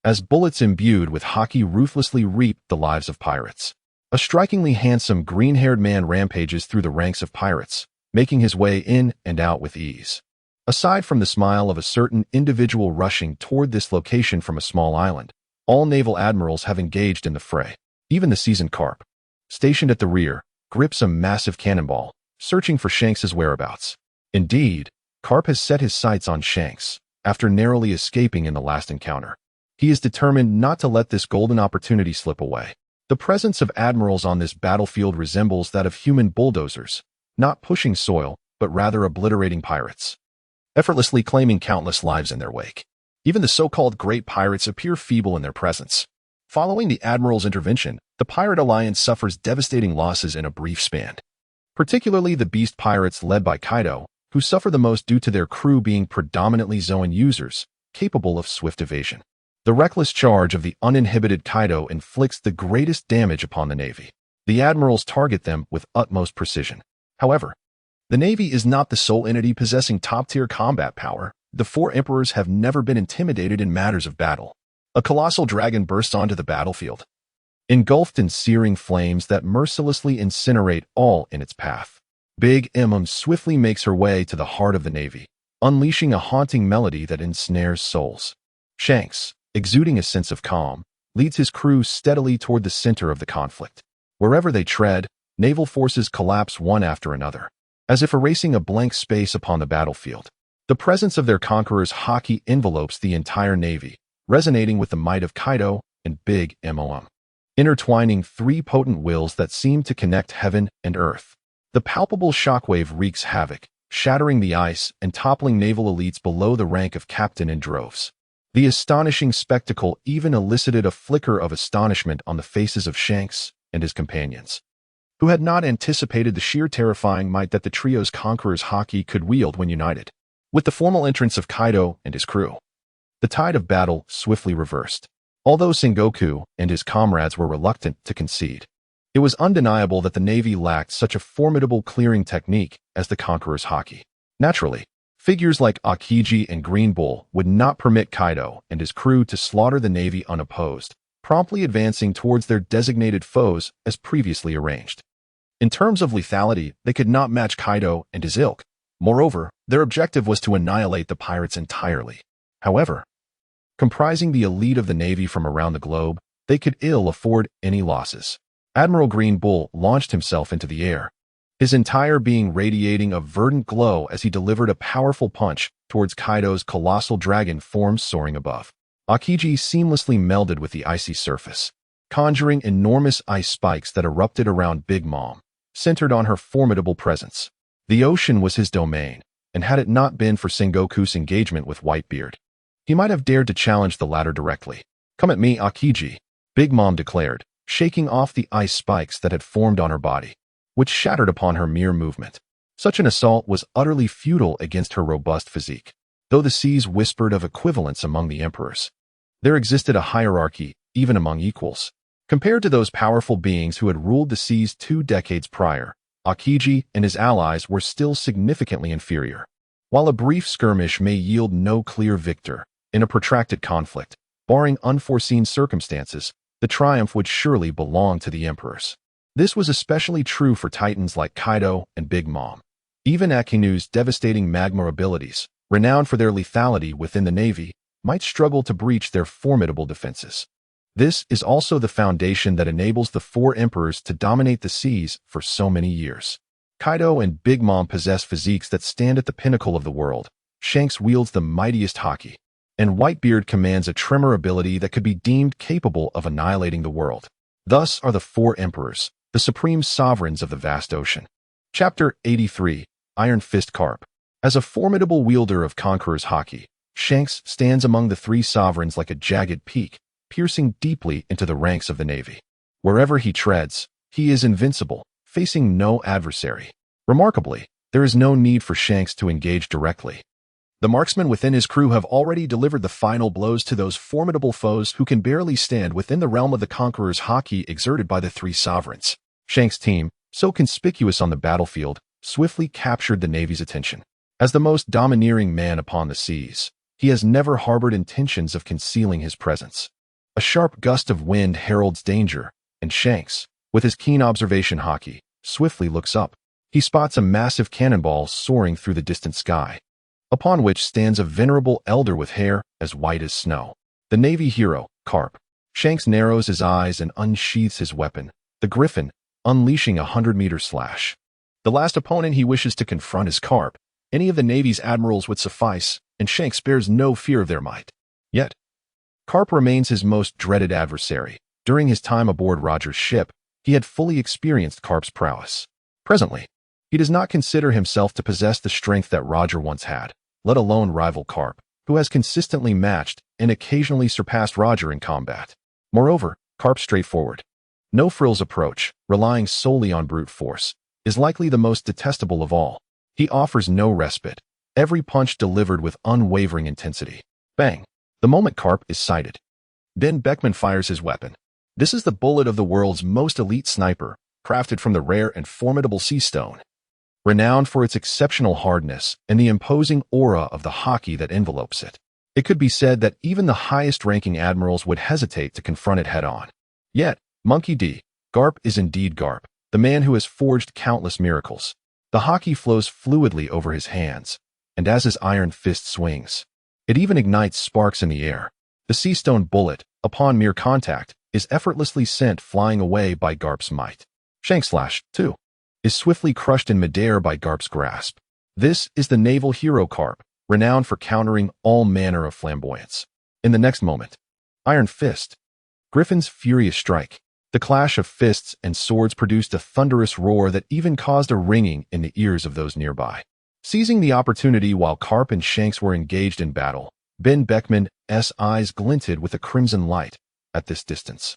as bullets imbued with haki ruthlessly reap the lives of pirates. A strikingly handsome green-haired man rampages through the ranks of pirates, making his way in and out with ease. Aside from the smile of a certain individual rushing toward this location from a small island, all naval admirals have engaged in the fray. Even the seasoned Carp, stationed at the rear, grips a massive cannonball, searching for Shanks's whereabouts. Indeed, Carp has set his sights on Shanks, after narrowly escaping in the last encounter. He is determined not to let this golden opportunity slip away. The presence of admirals on this battlefield resembles that of human bulldozers, not pushing soil, but rather obliterating pirates, effortlessly claiming countless lives in their wake. Even the so-called great pirates appear feeble in their presence. Following the admiral's intervention, the pirate alliance suffers devastating losses in a brief span. Particularly the beast pirates led by Kaido, who suffer the most due to their crew being predominantly Zoan users, capable of swift evasion. The reckless charge of the uninhibited Kaido inflicts the greatest damage upon the Navy. The admirals target them with utmost precision. However, the Navy is not the sole entity possessing top-tier combat power. The four emperors have never been intimidated in matters of battle. A colossal dragon bursts onto the battlefield, engulfed in searing flames that mercilessly incinerate all in its path. Big Mom swiftly makes her way to the heart of the Navy, unleashing a haunting melody that ensnares souls. Shanks, exuding a sense of calm, leads his crew steadily toward the center of the conflict. Wherever they tread, naval forces collapse one after another, as if erasing a blank space upon the battlefield. The presence of their conqueror's haki envelopes the entire Navy, resonating with the might of Kaido and Big Mom, intertwining three potent wills that seem to connect heaven and earth. The palpable shockwave wreaks havoc, shattering the ice and toppling naval elites below the rank of captain in droves. The astonishing spectacle even elicited a flicker of astonishment on the faces of Shanks and his companions, who had not anticipated the sheer terrifying might that the trio's conqueror's haki could wield when united. With the formal entrance of Kaido and his crew, the tide of battle swiftly reversed. Although Sengoku and his comrades were reluctant to concede, it was undeniable that the Navy lacked such a formidable clearing technique as the conqueror's haki. Naturally, figures like Akiji and Green Bull would not permit Kaido and his crew to slaughter the Navy unopposed, promptly advancing towards their designated foes as previously arranged. In terms of lethality, they could not match Kaido and his ilk. Moreover, their objective was to annihilate the pirates entirely. However, comprising the elite of the Navy from around the globe, they could ill afford any losses. Admiral Green Bull launched himself into the air, his entire being radiating a verdant glow as he delivered a powerful punch towards Kaido's colossal dragon forms soaring above. Akiji seamlessly melded with the icy surface, conjuring enormous ice spikes that erupted around Big Mom, centered on her formidable presence. The ocean was his domain, and had it not been for Sengoku's engagement with Whitebeard, he might have dared to challenge the latter directly. "Come at me, Akiji," Big Mom declared, shaking off the ice spikes that had formed on her body, which shattered upon her mere movement. Such an assault was utterly futile against her robust physique. Though the seas whispered of equivalence among the emperors, there existed a hierarchy even among equals. Compared to those powerful beings who had ruled the seas 2 decades prior, Akiji and his allies were still significantly inferior. While a brief skirmish may yield no clear victor, in a protracted conflict, barring unforeseen circumstances, the triumph would surely belong to the emperors. This was especially true for titans like Kaido and Big Mom. Even Akainu's devastating magma abilities, renowned for their lethality within the Navy, might struggle to breach their formidable defenses. This is also the foundation that enables the 4 emperors to dominate the seas for so many years. Kaido and Big Mom possess physiques that stand at the pinnacle of the world. Shanks wields the mightiest haki, and Whitebeard commands a tremor ability that could be deemed capable of annihilating the world. Thus are the 4 emperors, the supreme sovereigns of the vast ocean. Chapter 83, Iron Fist Carp. As a formidable wielder of Conqueror's haki, Shanks stands among the 3 sovereigns like a jagged peak, piercing deeply into the ranks of the Navy. Wherever he treads, he is invincible, facing no adversary. Remarkably, there is no need for Shanks to engage directly. The marksmen within his crew have already delivered the final blows to those formidable foes who can barely stand within the realm of the Conqueror's haki exerted by the 3 sovereigns. Shanks' team, so conspicuous on the battlefield, swiftly captured the Navy's attention. As the most domineering man upon the seas, he has never harbored intentions of concealing his presence. A sharp gust of wind heralds danger, and Shanks, with his keen observation haki, swiftly looks up. He spots a massive cannonball soaring through the distant sky, upon which stands a venerable elder with hair as white as snow. The Navy hero, Carp, Shanks narrows his eyes and unsheathes his weapon, the Griffin, unleashing a 100-meter slash. The last opponent he wishes to confront is Carp. Any of the Navy's admirals would suffice, and Shanks bears no fear of their might. Yet, Carp remains his most dreaded adversary. During his time aboard Roger's ship, he had fully experienced Carp's prowess. Presently, he does not consider himself to possess the strength that Roger once had, let alone rival Carp, who has consistently matched and occasionally surpassed Roger in combat. Moreover, Carp's straightforward, no-frills approach, relying solely on brute force, is likely the most detestable of all. He offers no respite, every punch delivered with unwavering intensity. Bang! The moment Carp is sighted, Ben Beckman fires his weapon. This is the bullet of the world's most elite sniper, crafted from the rare and formidable sea stone. Renowned for its exceptional hardness and the imposing aura of the haki that envelopes it. It could be said that even the highest-ranking admirals would hesitate to confront it head-on. Yet, Monkey D. Garp is indeed Garp, the man who has forged countless miracles. The haki flows fluidly over his hands, and as his iron fist swings, it even ignites sparks in the air. The sea stone bullet, upon mere contact, is effortlessly sent flying away by Garp's might. Shanks slash, too, is swiftly crushed in midair by Garp's grasp. This is the naval hero Carp, renowned for countering all manner of flamboyance. In the next moment, Iron Fist, Griffin's furious strike. The clash of fists and swords produced a thunderous roar that even caused a ringing in the ears of those nearby. Seizing the opportunity while Carp and Shanks were engaged in battle, Ben Beckman's eyes glinted with a crimson light. At this distance,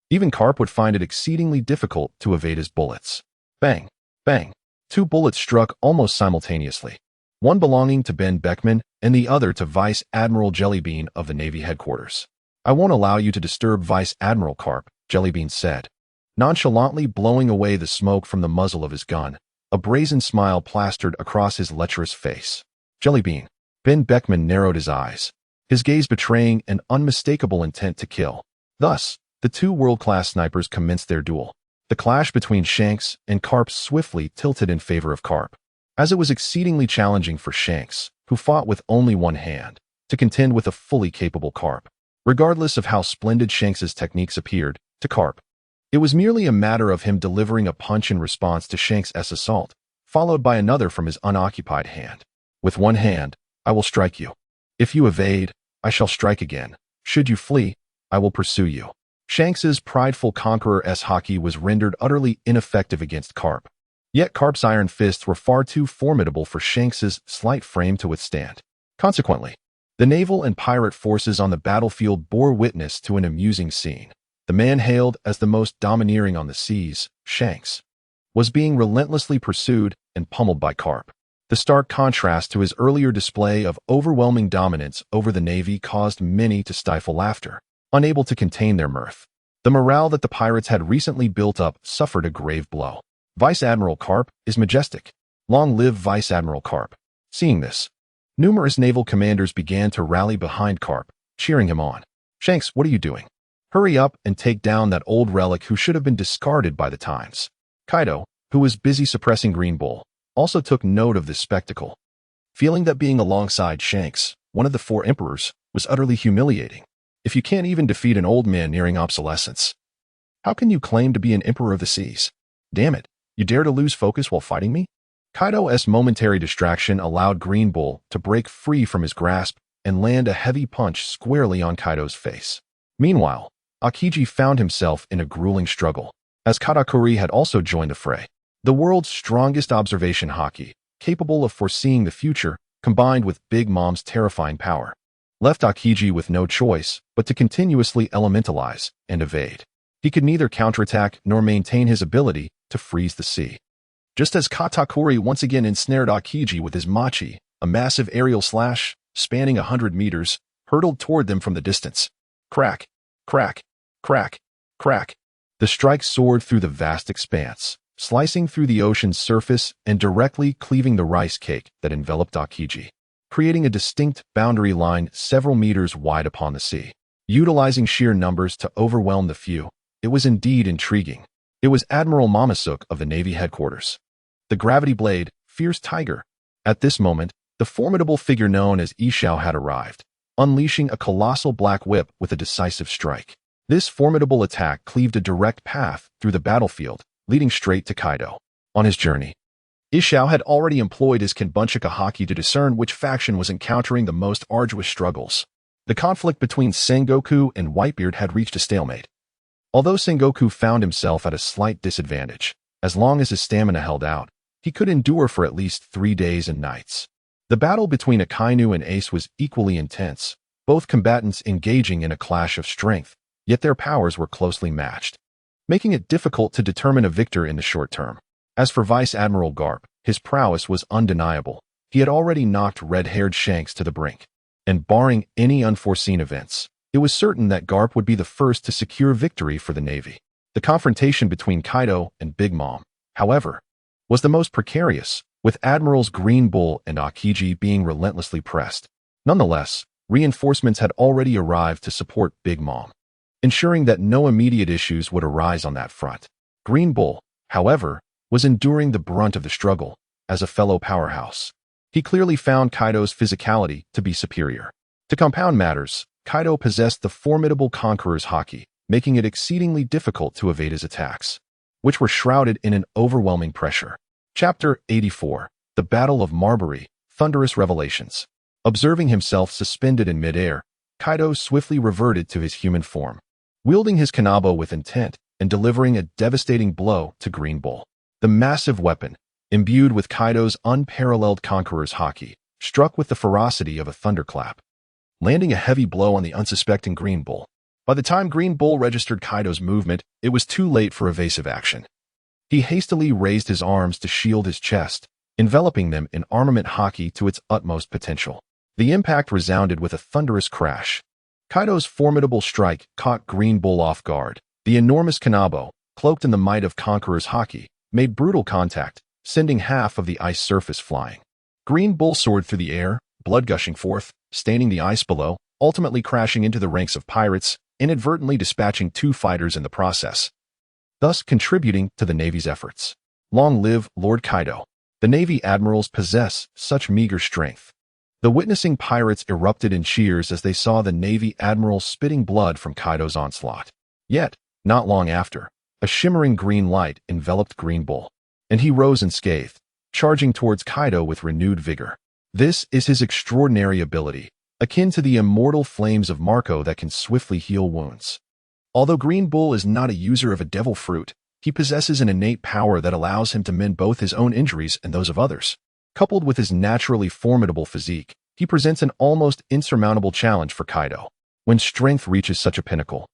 even Carp would find it exceedingly difficult to evade his bullets. Bang! Bang! Two bullets struck almost simultaneously, one belonging to Ben Beckman and the other to Vice Admiral Jellybean of the Navy headquarters. "I won't allow you to disturb Vice Admiral Carp," Jellybean said, nonchalantly blowing away the smoke from the muzzle of his gun. A brazen smile plastered across his lecherous face. Jellybean. Ben Beckman narrowed his eyes, his gaze betraying an unmistakable intent to kill. Thus, the two world-class snipers commenced their duel. The clash between Shanks and Carp swiftly tilted in favor of Carp, as it was exceedingly challenging for Shanks, who fought with only one hand, to contend with a fully capable Carp. Regardless of how splendid Shanks's techniques appeared to Carp, it was merely a matter of him delivering a punch in response to Shanks' assault, followed by another from his unoccupied hand. "With one hand, I will strike you. If you evade, I shall strike again. Should you flee, I will pursue you." Shanks's prideful conqueror-esque haki was rendered utterly ineffective against Carp. Yet Carp's iron fists were far too formidable for Shanks's slight frame to withstand. Consequently, the naval and pirate forces on the battlefield bore witness to an amusing scene. The man hailed as the most domineering on the seas, Shanks, was being relentlessly pursued and pummeled by Carp. The stark contrast to his earlier display of overwhelming dominance over the Navy caused many to stifle laughter, unable to contain their mirth. The morale that the pirates had recently built up suffered a grave blow. Vice Admiral Carp is majestic. Long live Vice Admiral Carp. Seeing this, numerous naval commanders began to rally behind Carp, cheering him on. "Shanks, what are you doing? Hurry up and take down that old relic who should have been discarded by the times." Kaido, who was busy suppressing Green Bull, also took note of this spectacle, feeling that being alongside Shanks, one of the four emperors, was utterly humiliating. If you can't even defeat an old man nearing obsolescence, how can you claim to be an emperor of the seas? Damn it, you dare to lose focus while fighting me? Kaido's momentary distraction allowed Green Bull to break free from his grasp and land a heavy punch squarely on Kaido's face. Meanwhile, Akiji found himself in a grueling struggle, as Katakuri had also joined the fray. The world's strongest observation haki, capable of foreseeing the future, combined with Big Mom's terrifying power, left Akiji with no choice but to continuously elementalize and evade. He could neither counterattack nor maintain his ability to freeze the sea. Just as Katakuri once again ensnared Akiji with his machi, a massive aerial slash, spanning 100 meters, hurtled toward them from the distance. Crack, crack, crack, crack. The strike soared through the vast expanse, slicing through the ocean's surface and directly cleaving the rice cake that enveloped Akiji, creating a distinct boundary line several meters wide upon the sea. Utilizing sheer numbers to overwhelm the few, it was indeed intriguing. It was Admiral Mamasuk of the Navy headquarters, the gravity blade, fierce tiger. At this moment, the formidable figure known as Ishao had arrived, unleashing a colossal black whip with a decisive strike. This formidable attack cleaved a direct path through the battlefield, leading straight to Kaido. On his journey, Ishao had already employed his Kenbunchika haki to discern which faction was encountering the most arduous struggles. The conflict between Sengoku and Whitebeard had reached a stalemate. Although Sengoku found himself at a slight disadvantage, as long as his stamina held out, he could endure for at least 3 days and nights. The battle between Akainu and Ace was equally intense, both combatants engaging in a clash of strength, yet their powers were closely matched, making it difficult to determine a victor in the short term. As for Vice Admiral Garp, his prowess was undeniable. He had already knocked red-haired Shanks to the brink, and barring any unforeseen events, it was certain that Garp would be the first to secure victory for the Navy. The confrontation between Kaido and Big Mom, however, was the most precarious, with Admirals Green Bull and Akiji being relentlessly pressed. Nonetheless, reinforcements had already arrived to support Big Mom, ensuring that no immediate issues would arise on that front. Green Bull, however, was enduring the brunt of the struggle as a fellow powerhouse. He clearly found Kaido's physicality to be superior. To compound matters, Kaido possessed the formidable conqueror's haki, making it exceedingly difficult to evade his attacks, which were shrouded in an overwhelming pressure. Chapter 84. The Battle of Marbury, Thunderous Revelations. Observing himself suspended in midair, Kaido swiftly reverted to his human form, wielding his kanabo with intent and delivering a devastating blow to Green Bull. The massive weapon, imbued with Kaido's unparalleled conqueror's haki, struck with the ferocity of a thunderclap, landing a heavy blow on the unsuspecting Green Bull. By the time Green Bull registered Kaido's movement, it was too late for evasive action. He hastily raised his arms to shield his chest, enveloping them in armament haki to its utmost potential. The impact resounded with a thunderous crash. Kaido's formidable strike caught Green Bull off guard. The enormous kanabo, cloaked in the might of Conqueror's haki, made brutal contact, sending half of the ice surface flying. Green Bull soared through the air, blood gushing forth, staining the ice below, ultimately crashing into the ranks of pirates, inadvertently dispatching 2 fighters in the process, thus contributing to the Navy's efforts. Long live Lord Kaido. The Navy admirals possess such meager strength. The witnessing pirates erupted in cheers as they saw the Navy admiral spitting blood from Kaido's onslaught. Yet, not long after, a shimmering green light enveloped Green Bull, and he rose unscathed, charging towards Kaido with renewed vigor. This is his extraordinary ability, akin to the immortal flames of Marco that can swiftly heal wounds. Although Green Bull is not a user of a devil fruit, he possesses an innate power that allows him to mend both his own injuries and those of others. Coupled with his naturally formidable physique, he presents an almost insurmountable challenge for Kaido. When strength reaches such a pinnacle,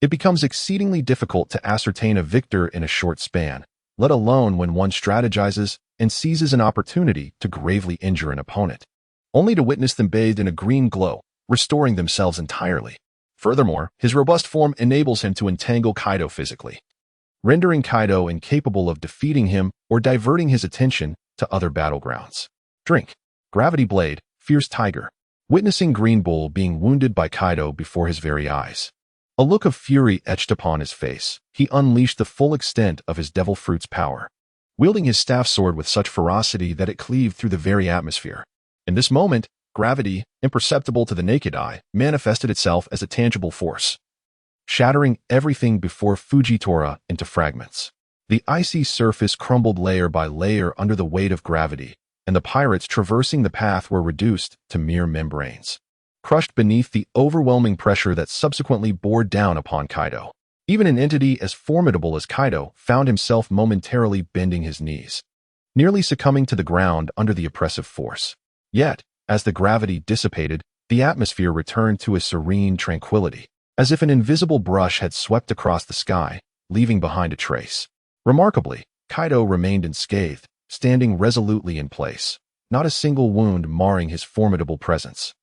it becomes exceedingly difficult to ascertain a victor in a short span, let alone when one strategizes and seizes an opportunity to gravely injure an opponent, only to witness them bathed in a green glow, restoring themselves entirely. Furthermore, his robust form enables him to entangle Kaido physically, rendering Kaido incapable of defeating him or diverting his attention to other battlegrounds. Drink. Gravity Blade, Fierce Tiger. Witnessing Green Bull being wounded by Kaido before his very eyes, a look of fury etched upon his face, he unleashed the full extent of his devil fruit's power, wielding his staff sword with such ferocity that it cleaved through the very atmosphere. In this moment, gravity, imperceptible to the naked eye, manifested itself as a tangible force, shattering everything before Fujitora into fragments. The icy surface crumbled layer by layer under the weight of gravity, and the pirates traversing the path were reduced to mere membranes, crushed beneath the overwhelming pressure that subsequently bore down upon Kaido. Even an entity as formidable as Kaido found himself momentarily bending his knees, nearly succumbing to the ground under the oppressive force. Yet, as the gravity dissipated, the atmosphere returned to a serene tranquility, as if an invisible brush had swept across the sky, leaving behind a trace. Remarkably, Kaido remained unscathed, standing resolutely in place, not a single wound marring his formidable presence.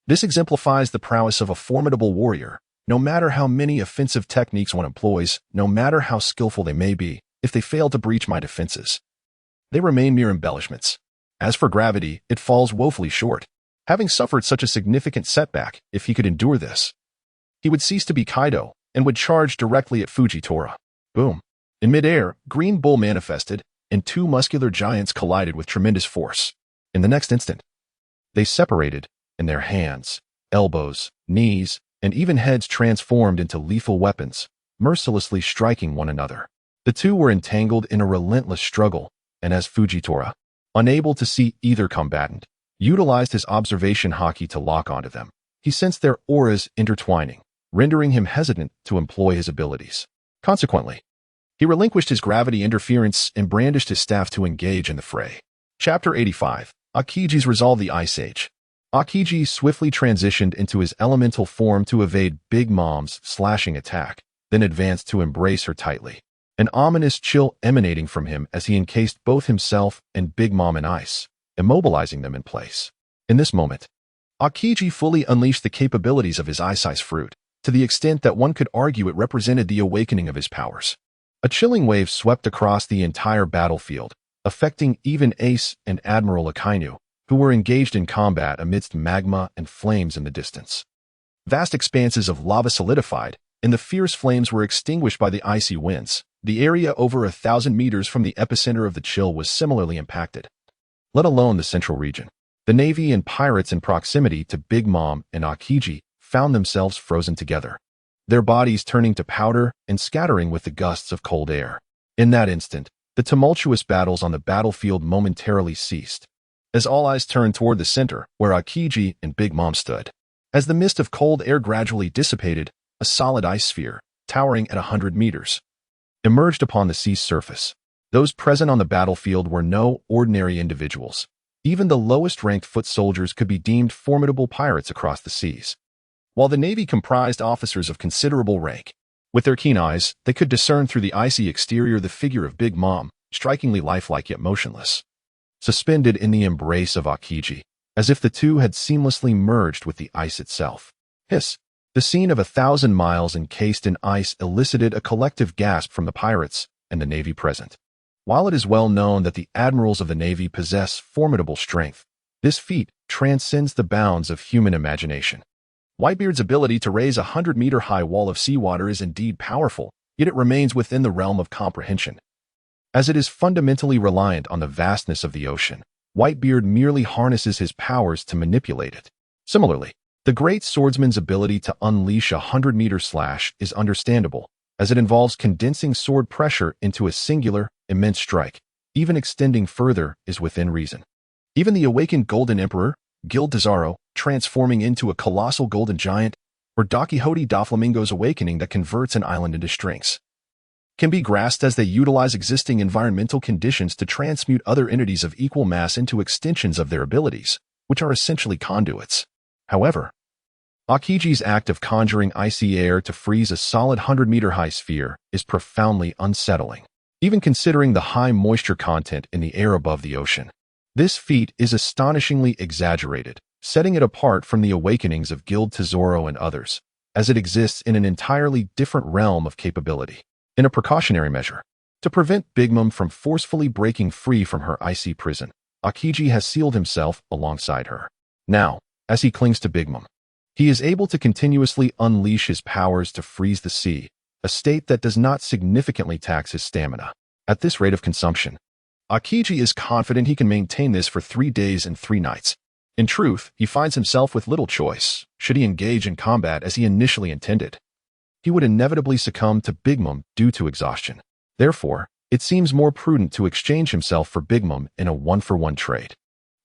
This exemplifies the prowess of a formidable warrior. No matter how many offensive techniques one employs, no matter how skillful they may be, if they fail to breach my defenses, they remain mere embellishments. As for gravity, it falls woefully short. Having suffered such a significant setback, if he could endure this, he would cease to be Kaido and would charge directly at Fujitora. Boom. In midair, Green Bull manifested, and 2 muscular giants collided with tremendous force. In the next instant, they separated, and their hands, elbows, knees, and even heads transformed into lethal weapons, mercilessly striking one another. The two were entangled in a relentless struggle, and as Fujitora, unable to see either combatant, utilized his observation haki to lock onto them, he sensed their auras intertwining, rendering him hesitant to employ his abilities. Consequently, he relinquished his gravity interference and brandished his staff to engage in the fray. Chapter 85. Akiji's Resolve. The Ice Age. Akiji swiftly transitioned into his elemental form to evade Big Mom's slashing attack, then advanced to embrace her tightly, an ominous chill emanating from him as he encased both himself and Big Mom in ice, immobilizing them in place. In this moment, Akiji fully unleashed the capabilities of his ice fruit, to the extent that one could argue it represented the awakening of his powers. A chilling wave swept across the entire battlefield, affecting even Ace and Admiral Akainu, who were engaged in combat amidst magma and flames in the distance. Vast expanses of lava solidified, and the fierce flames were extinguished by the icy winds. The area over 1,000 meters from the epicenter of the chill was similarly impacted, let alone the central region. The Navy and pirates in proximity to Big Mom and Akiji found themselves frozen together, their bodies turning to powder and scattering with the gusts of cold air. In that instant, the tumultuous battles on the battlefield momentarily ceased, as all eyes turned toward the center, where Akiji and Big Mom stood. As the mist of cold air gradually dissipated, a solid ice sphere, towering at 100 meters, emerged upon the sea's surface. Those present on the battlefield were no ordinary individuals. Even the lowest-ranked foot soldiers could be deemed formidable pirates across the seas. While the Navy comprised officers of considerable rank, with their keen eyes, they could discern through the icy exterior the figure of Big Mom, strikingly lifelike yet motionless, suspended in the embrace of Akiji, as if the two had seamlessly merged with the ice itself. Hiss! The scene of 1,000 miles encased in ice elicited a collective gasp from the pirates and the Navy present. While it is well known that the admirals of the Navy possess formidable strength, this feat transcends the bounds of human imagination. Whitebeard's ability to raise a 100-meter-high wall of seawater is indeed powerful, yet it remains within the realm of comprehension, as it is fundamentally reliant on the vastness of the ocean. Whitebeard merely harnesses his powers to manipulate it. Similarly, the great swordsman's ability to unleash a 100-meter slash is understandable, as it involves condensing sword pressure into a singular, immense strike. Even extending further is within reason. Even the awakened Golden Emperor, Gil Dazaro, transforming into a colossal golden giant, or Don Quixote Doflamingo's awakening that converts an island into strings, can be grasped as they utilize existing environmental conditions to transmute other entities of equal mass into extensions of their abilities, which are essentially conduits. However, Akiji's act of conjuring icy air to freeze a solid 100-meter-high sphere is profoundly unsettling, even considering the high moisture content in the air above the ocean. This feat is astonishingly exaggerated, setting it apart from the awakenings of Guild Tesoro and others, as it exists in an entirely different realm of capability. In a precautionary measure, to prevent Big Mom from forcefully breaking free from her icy prison, Akiji has sealed himself alongside her. Now, as he clings to Big Mom, he is able to continuously unleash his powers to freeze the sea, a state that does not significantly tax his stamina. At this rate of consumption, Akiji is confident he can maintain this for 3 days and 3 nights. In truth, he finds himself with little choice, should he engage in combat as he initially intended. He would inevitably succumb to Big Mom due to exhaustion. Therefore, it seems more prudent to exchange himself for Big Mom in a 1-for-1 trade.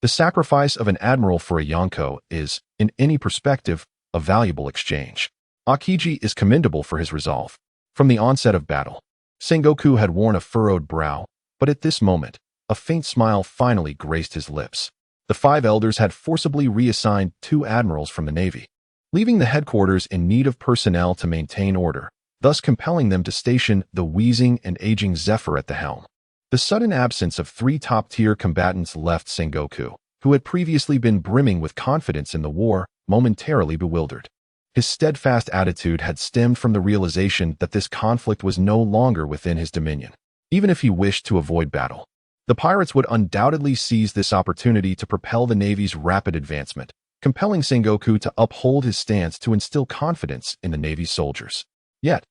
The sacrifice of an admiral for a Yonko is, in any perspective, a valuable exchange. Akiji is commendable for his resolve. From the onset of battle, Sengoku had worn a furrowed brow, but at this moment, a faint smile finally graced his lips. The 5 elders had forcibly reassigned 2 admirals from the Navy, leaving the headquarters in need of personnel to maintain order, thus compelling them to station the wheezing and aging Zephyr at the helm. The sudden absence of 3 top-tier combatants left Sengoku, who had previously been brimming with confidence in the war, momentarily bewildered. His steadfast attitude had stemmed from the realization that this conflict was no longer within his dominion. Even if he wished to avoid battle, the pirates would undoubtedly seize this opportunity to propel the Navy's rapid advancement, compelling Sengoku to uphold his stance to instill confidence in the Navy's soldiers. Yet,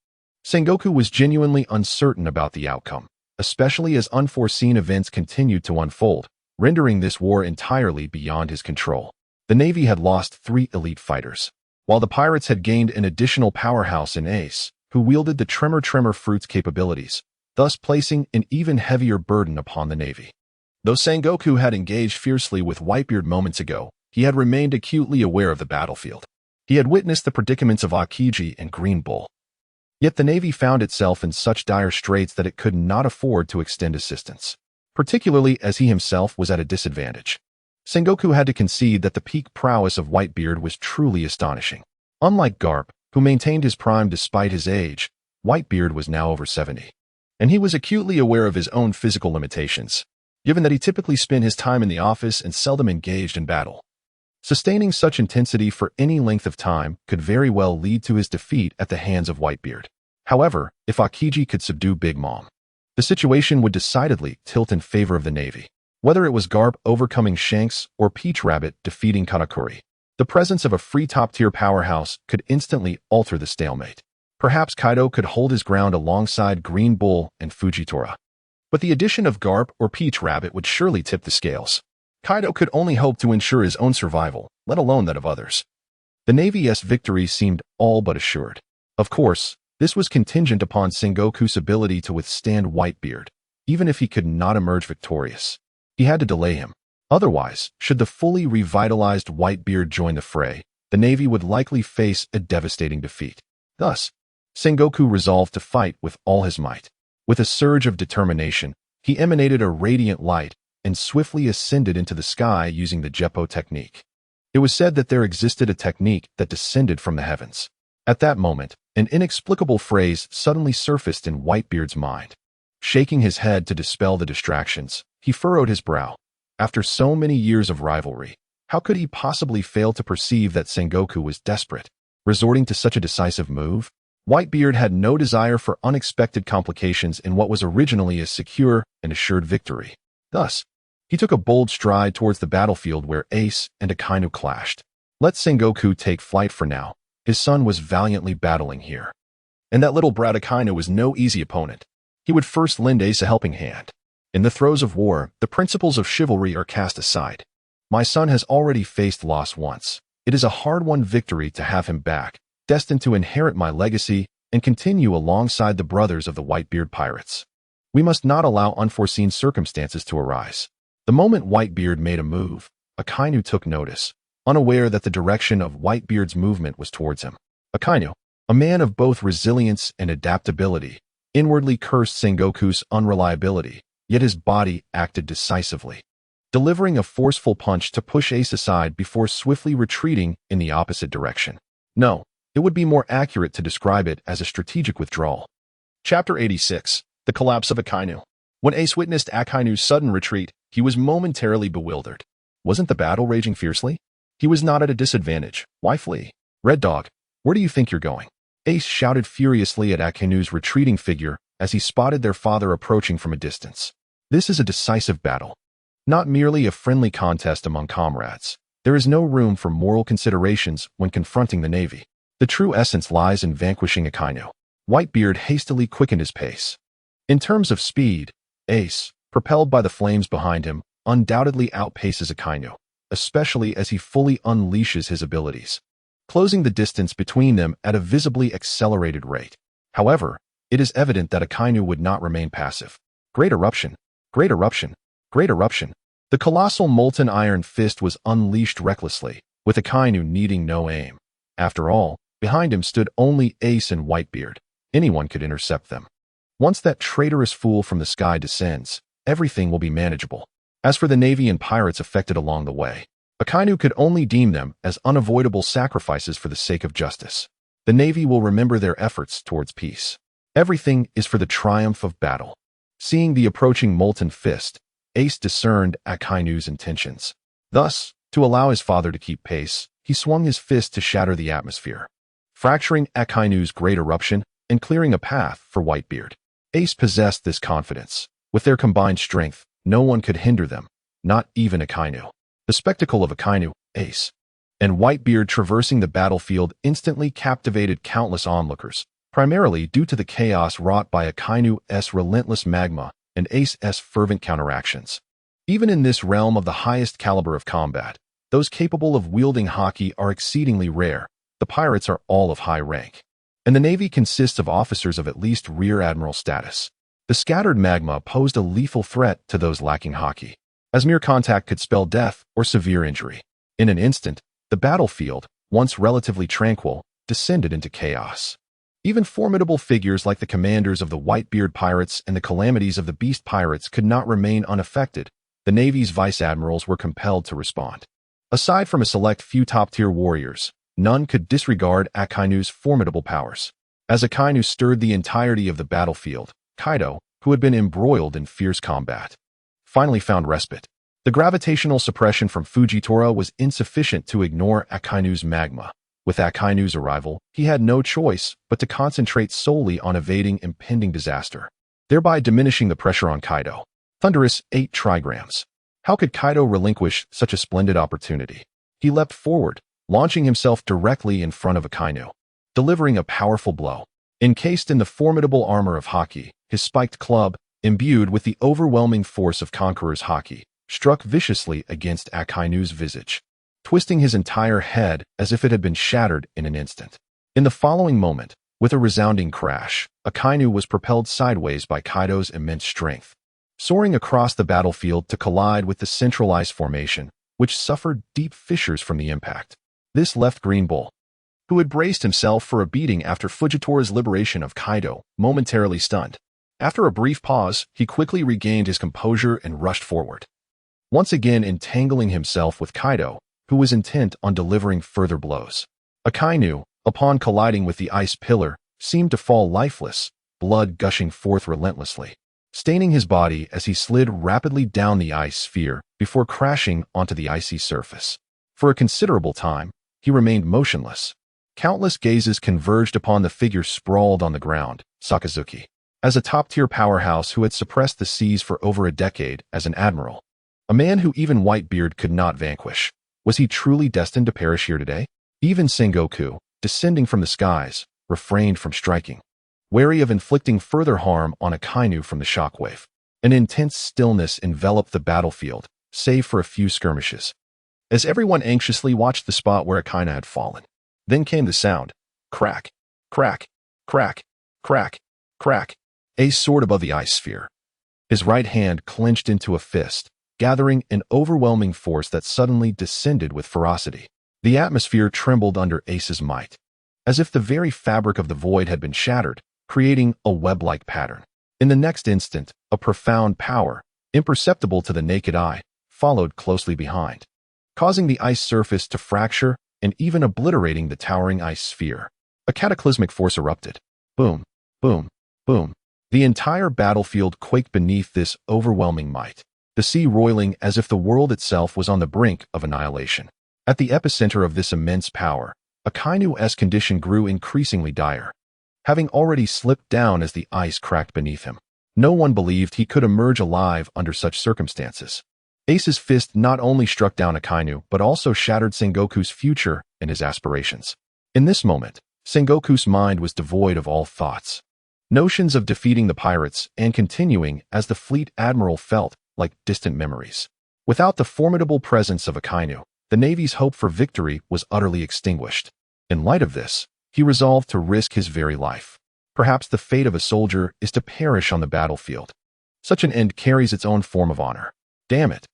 Sengoku was genuinely uncertain about the outcome, especially as unforeseen events continued to unfold, rendering this war entirely beyond his control. The Navy had lost 3 elite fighters, while the pirates had gained an additional powerhouse in Ace, who wielded the Tremor Fruit's capabilities, thus placing an even heavier burden upon the Navy. Though Sengoku had engaged fiercely with Whitebeard moments ago, he had remained acutely aware of the battlefield. He had witnessed the predicaments of Aokiji and Green Bull. Yet the Navy found itself in such dire straits that it could not afford to extend assistance, particularly as he himself was at a disadvantage. Sengoku had to concede that the peak prowess of Whitebeard was truly astonishing. Unlike Garp, who maintained his prime despite his age, Whitebeard was now over 70. And he was acutely aware of his own physical limitations, given that he typically spent his time in the office and seldom engaged in battle. Sustaining such intensity for any length of time could very well lead to his defeat at the hands of Whitebeard. However, if Aokiji could subdue Big Mom, the situation would decidedly tilt in favor of the Navy. Whether it was Garp overcoming Shanks or Peach Rabbit defeating Katakuri, the presence of a free top-tier powerhouse could instantly alter the stalemate. Perhaps Kaido could hold his ground alongside Green Bull and Fujitora. But the addition of Garp or Peach Rabbit would surely tip the scales. Kaido could only hope to ensure his own survival, let alone that of others. The Navy's victory seemed all but assured. Of course, this was contingent upon Sengoku's ability to withstand Whitebeard, even if he could not emerge victorious. He had to delay him. Otherwise, should the fully revitalized Whitebeard join the fray, the Navy would likely face a devastating defeat. Thus, Sengoku resolved to fight with all his might. With a surge of determination, he emanated a radiant light and swiftly ascended into the sky using the Jeppo technique. It was said that there existed a technique that descended from the heavens. At that moment, an inexplicable phrase suddenly surfaced in Whitebeard's mind. Shaking his head to dispel the distractions, he furrowed his brow. After so many years of rivalry, how could he possibly fail to perceive that Sengoku was desperate, resorting to such a decisive move? Whitebeard had no desire for unexpected complications in what was originally a secure and assured victory. Thus, he took a bold stride towards the battlefield where Ace and Akainu clashed. Let Sengoku take flight for now. His son was valiantly battling here. And that little brat Akainu was no easy opponent. He would first lend Ace a helping hand. In the throes of war, the principles of chivalry are cast aside. My son has already faced loss once. It is a hard-won victory to have him back, destined to inherit my legacy and continue alongside the brothers of the Whitebeard Pirates. We must not allow unforeseen circumstances to arise. The moment Whitebeard made a move, Akainu took notice, unaware that the direction of Whitebeard's movement was towards him. Akainu, a man of both resilience and adaptability, inwardly cursed Sengoku's unreliability, yet his body acted decisively, delivering a forceful punch to push Ace aside before swiftly retreating in the opposite direction. No, it would be more accurate to describe it as a strategic withdrawal. Chapter 86. The Collapse of Akainu. When Ace witnessed Akainu's sudden retreat, he was momentarily bewildered. Wasn't the battle raging fiercely? He was not at a disadvantage. Why flee? Red Dog, where do you think you're going? Ace shouted furiously at Akainu's retreating figure as he spotted their father approaching from a distance. This is a decisive battle, not merely a friendly contest among comrades. There is no room for moral considerations when confronting the Navy. The true essence lies in vanquishing Akainu. Whitebeard hastily quickened his pace. In terms of speed, Ace, propelled by the flames behind him, undoubtedly outpaces Akainu, especially as he fully unleashes his abilities, closing the distance between them at a visibly accelerated rate. However, it is evident that Akainu would not remain passive. Great eruption, great eruption, great eruption. The colossal molten iron fist was unleashed recklessly, with Akainu needing no aim. After all, behind him stood only Ace and Whitebeard. Anyone could intercept them. Once that traitorous fool from the sky descends, everything will be manageable. As for the Navy and pirates affected along the way, Akainu could only deem them as unavoidable sacrifices for the sake of justice. The Navy will remember their efforts towards peace. Everything is for the triumph of battle. Seeing the approaching molten fist, Ace discerned Akainu's intentions. Thus, to allow his father to keep pace, he swung his fist to shatter the atmosphere, fracturing Akainu's great eruption and clearing a path for Whitebeard. Ace possessed this confidence. With their combined strength, no one could hinder them, not even Akainu. The spectacle of Akainu, Ace, and Whitebeard traversing the battlefield instantly captivated countless onlookers, primarily due to the chaos wrought by Akainu's relentless magma and Ace's fervent counteractions. Even in this realm of the highest caliber of combat, those capable of wielding haki are exceedingly rare, The pirates are all of high rank, and the Navy consists of officers of at least Rear Admiral status. The scattered magma posed a lethal threat to those lacking haki, as mere contact could spell death or severe injury. In an instant, the battlefield, once relatively tranquil, descended into chaos. Even formidable figures like the commanders of the Whitebeard Pirates and the calamities of the Beast Pirates could not remain unaffected. The Navy's vice admirals were compelled to respond. Aside from a select few top-tier warriors, none could disregard Akainu's formidable powers. As Akainu stirred the entirety of the battlefield, Kaido, who had been embroiled in fierce combat, finally found respite. The gravitational suppression from Fujitora was insufficient to ignore Akainu's magma. With Akainu's arrival, he had no choice but to concentrate solely on evading impending disaster, thereby diminishing the pressure on Kaido. Thunderous 8 trigrams. How could Kaido relinquish such a splendid opportunity? He leapt forward, launching himself directly in front of Akainu, delivering a powerful blow. Encased in the formidable armor of haki, his spiked club, imbued with the overwhelming force of Conqueror's haki, struck viciously against Akainu's visage, twisting his entire head as if it had been shattered in an instant. In the following moment, with a resounding crash, Akainu was propelled sideways by Kaido's immense strength, soaring across the battlefield to collide with the central ice formation, which suffered deep fissures from the impact. This left Green Bull, who had braced himself for a beating after Fujitora's liberation of Kaido, momentarily stunned. After a brief pause, he quickly regained his composure and rushed forward, once again entangling himself with Kaido, who was intent on delivering further blows. Akainu, upon colliding with the ice pillar, seemed to fall lifeless, blood gushing forth relentlessly, staining his body as he slid rapidly down the ice sphere before crashing onto the icy surface. For a considerable time, he remained motionless. Countless gazes converged upon the figure sprawled on the ground, Sakazuki. As a top-tier powerhouse who had suppressed the seas for over a decade as an admiral, a man who even Whitebeard could not vanquish, was he truly destined to perish here today? Even Sengoku, descending from the skies, refrained from striking, wary of inflicting further harm on Akainu from the shockwave. An intense stillness enveloped the battlefield, save for a few skirmishes, as everyone anxiously watched the spot where Akainu had fallen. Then came the sound. Crack, crack, crack, crack, crack. Ace soared above the ice sphere, his right hand clenched into a fist, gathering an overwhelming force that suddenly descended with ferocity. The atmosphere trembled under Ace's might, as if the very fabric of the void had been shattered, creating a web-like pattern. In the next instant, a profound power, imperceptible to the naked eye, followed closely behind, causing the ice surface to fracture and even obliterating the towering ice sphere. A cataclysmic force erupted. Boom, boom, boom. The entire battlefield quaked beneath this overwhelming might, the sea roiling as if the world itself was on the brink of annihilation. At the epicenter of this immense power, Akainu's condition grew increasingly dire, having already slipped down as the ice cracked beneath him. No one believed he could emerge alive under such circumstances. Ace's fist not only struck down Akainu, but also shattered Sengoku's future and his aspirations. In this moment, Sengoku's mind was devoid of all thoughts. Notions of defeating the pirates and continuing as the fleet admiral felt like distant memories. Without the formidable presence of Akainu, the Navy's hope for victory was utterly extinguished. In light of this, he resolved to risk his very life. Perhaps the fate of a soldier is to perish on the battlefield. Such an end carries its own form of honor. Damn it!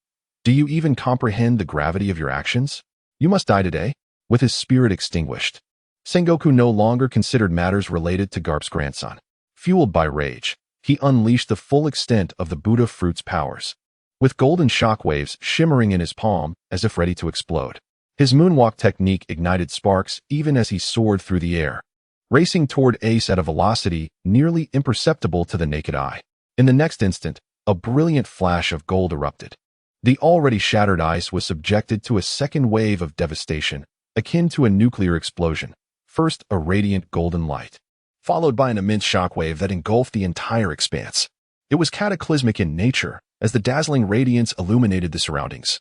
Do you even comprehend the gravity of your actions? You must die today. With his spirit extinguished, Sengoku no longer considered matters related to Garp's grandson. Fueled by rage, he unleashed the full extent of the Buddha fruit's powers, with golden shockwaves shimmering in his palm as if ready to explode. His moonwalk technique ignited sparks even as he soared through the air, racing toward Ace at a velocity nearly imperceptible to the naked eye. In the next instant, a brilliant flash of gold erupted. The already shattered ice was subjected to a second wave of devastation, akin to a nuclear explosion. First, a radiant golden light, followed by an immense shockwave that engulfed the entire expanse. It was cataclysmic in nature, as the dazzling radiance illuminated the surroundings,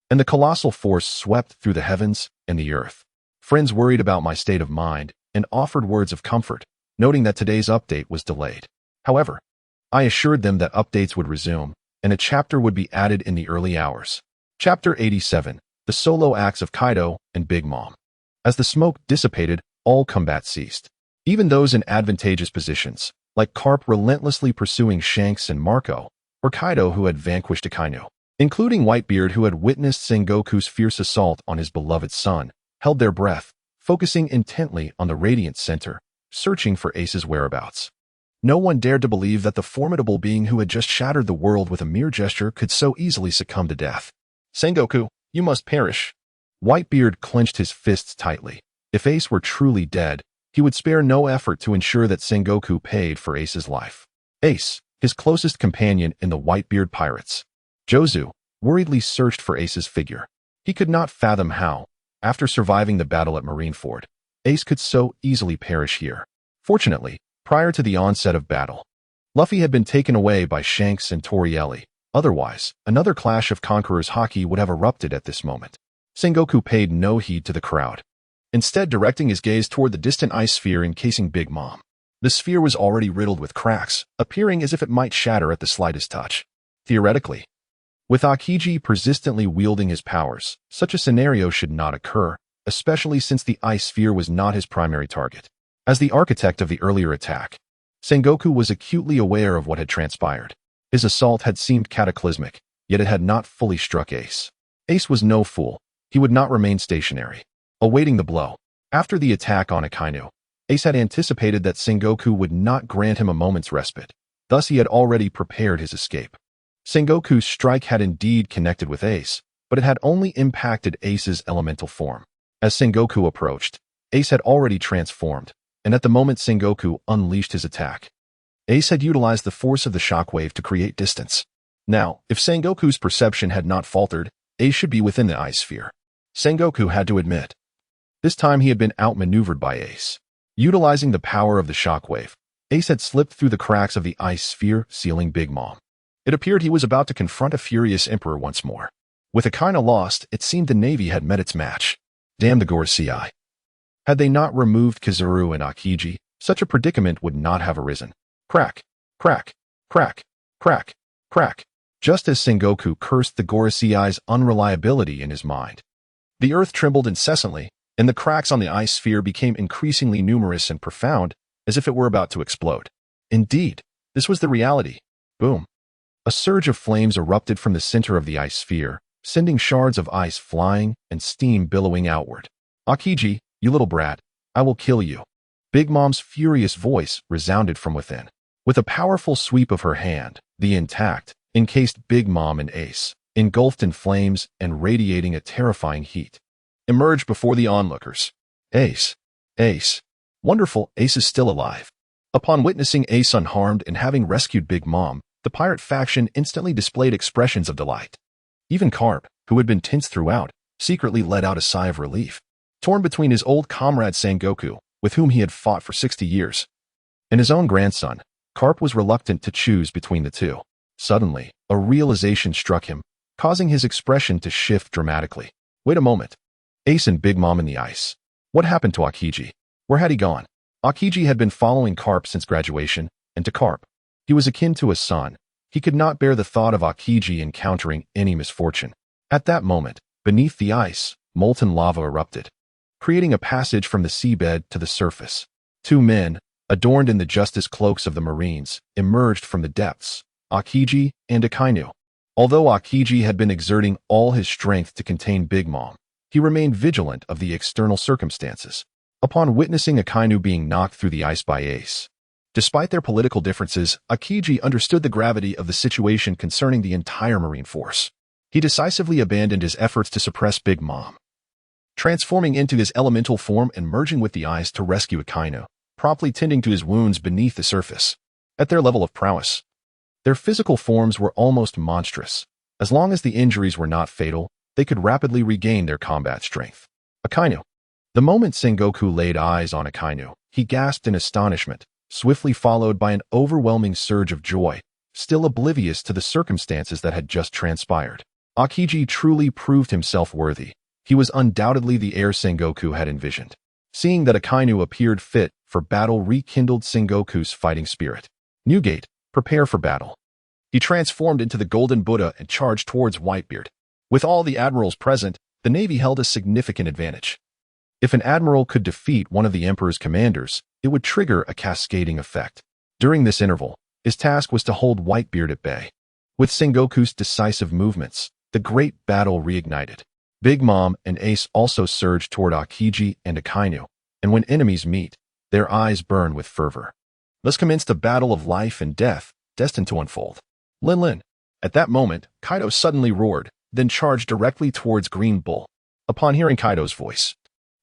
and the colossal force swept through the heavens and the earth. Friends worried about my state of mind and offered words of comfort, noting that today's update was delayed. However, I assured them that updates would resume, and a chapter would be added in the early hours. Chapter 87, The Solo Acts of Kaido and Big Mom. As the smoke dissipated, all combat ceased. Even those in advantageous positions, like Carp relentlessly pursuing Shanks and Marco, or Kaido who had vanquished Akainu, including Whitebeard who had witnessed Sengoku's fierce assault on his beloved son, held their breath, focusing intently on the Radiant Center, searching for Ace's whereabouts. No one dared to believe that the formidable being who had just shattered the world with a mere gesture could so easily succumb to death. Sengoku, you must perish. Whitebeard clenched his fists tightly. If Ace were truly dead, he would spare no effort to ensure that Sengoku paid for Ace's life. Ace, his closest companion in the Whitebeard Pirates, Jozu, worriedly searched for Ace's figure. He could not fathom how, after surviving the battle at Marineford, Ace could so easily perish here. Fortunately, prior to the onset of battle, Luffy had been taken away by Shanks and Torielli. Otherwise, another clash of conquerors hockey would have erupted at this moment. Sengoku paid no heed to the crowd, instead directing his gaze toward the distant ice sphere encasing Big Mom. The sphere was already riddled with cracks, appearing as if it might shatter at the slightest touch. Theoretically, with Akiji persistently wielding his powers, such a scenario should not occur, especially since the ice sphere was not his primary target. As the architect of the earlier attack, Sengoku was acutely aware of what had transpired. His assault had seemed cataclysmic, yet it had not fully struck Ace. Ace was no fool. He would not remain stationary, awaiting the blow. After the attack on Akainu, Ace had anticipated that Sengoku would not grant him a moment's respite. Thus he had already prepared his escape. Sengoku's strike had indeed connected with Ace, but it had only impacted Ace's elemental form. As Sengoku approached, Ace had already transformed, and at the moment Sengoku unleashed his attack, Ace had utilized the force of the shockwave to create distance. Now, if Sengoku's perception had not faltered, Ace should be within the ice sphere. Sengoku had to admit. This time he had been outmaneuvered by Ace. Utilizing the power of the shockwave, Ace had slipped through the cracks of the ice sphere, sealing Big Mom. It appeared he was about to confront a furious emperor once more. With Akainu lost, it seemed the Navy had met its match. Damn the Gorosei. Had they not removed Kizuru and Akiji, such a predicament would not have arisen. Crack, crack, crack, crack, crack, just as Sengoku cursed the Gorosei's unreliability in his mind. The earth trembled incessantly, and the cracks on the ice sphere became increasingly numerous and profound, as if it were about to explode. Indeed, this was the reality. Boom. A surge of flames erupted from the center of the ice sphere, sending shards of ice flying and steam billowing outward. Akiji, you little brat, I will kill you. Big Mom's furious voice resounded from within. With a powerful sweep of her hand, the intact, encased Big Mom and Ace, engulfed in flames and radiating a terrifying heat, emerged before the onlookers. Ace. Ace. Wonderful, Ace is still alive. Upon witnessing Ace unharmed and having rescued Big Mom, the pirate faction instantly displayed expressions of delight. Even Carp, who had been tense throughout, secretly let out a sigh of relief. Torn between his old comrade Sengoku, with whom he had fought for 60 years, and his own grandson, Carp was reluctant to choose between the two. Suddenly, a realization struck him, causing his expression to shift dramatically. Wait a moment. Ace and Big Mom in the ice. What happened to Akiji? Where had he gone? Akiji had been following Carp since graduation, and to Carp, he was akin to a son. He could not bear the thought of Akiji encountering any misfortune. At that moment, beneath the ice, molten lava erupted, creating a passage from the seabed to the surface. Two men, adorned in the justice cloaks of the Marines, emerged from the depths, Akiji and Akainu. Although Akiji had been exerting all his strength to contain Big Mom, he remained vigilant of the external circumstances. Upon witnessing Akainu being knocked through the ice by Ace, despite their political differences, Akiji understood the gravity of the situation concerning the entire Marine force. He decisively abandoned his efforts to suppress Big Mom, transforming into his elemental form and merging with the ice to rescue Akainu, promptly tending to his wounds beneath the surface. At their level of prowess, their physical forms were almost monstrous. As long as the injuries were not fatal, they could rapidly regain their combat strength. Akainu. The moment Sengoku laid eyes on Akainu, he gasped in astonishment, swiftly followed by an overwhelming surge of joy, still oblivious to the circumstances that had just transpired. Akiji truly proved himself worthy. He was undoubtedly the heir Sengoku had envisioned. Seeing that Akainu appeared fit for battle rekindled Sengoku's fighting spirit. Newgate, prepare for battle. He transformed into the Golden Buddha and charged towards Whitebeard. With all the admirals present, the Navy held a significant advantage. If an admiral could defeat one of the Emperor's commanders, it would trigger a cascading effect. During this interval, his task was to hold Whitebeard at bay. With Sengoku's decisive movements, the great battle reignited. Big Mom and Ace also surged toward Aokiji and Akainu, and when enemies meet, their eyes burn with fervor. Thus commenced a battle of life and death, destined to unfold. Lin. At that moment, Kaido suddenly roared, then charged directly towards Green Bull. Upon hearing Kaido's voice,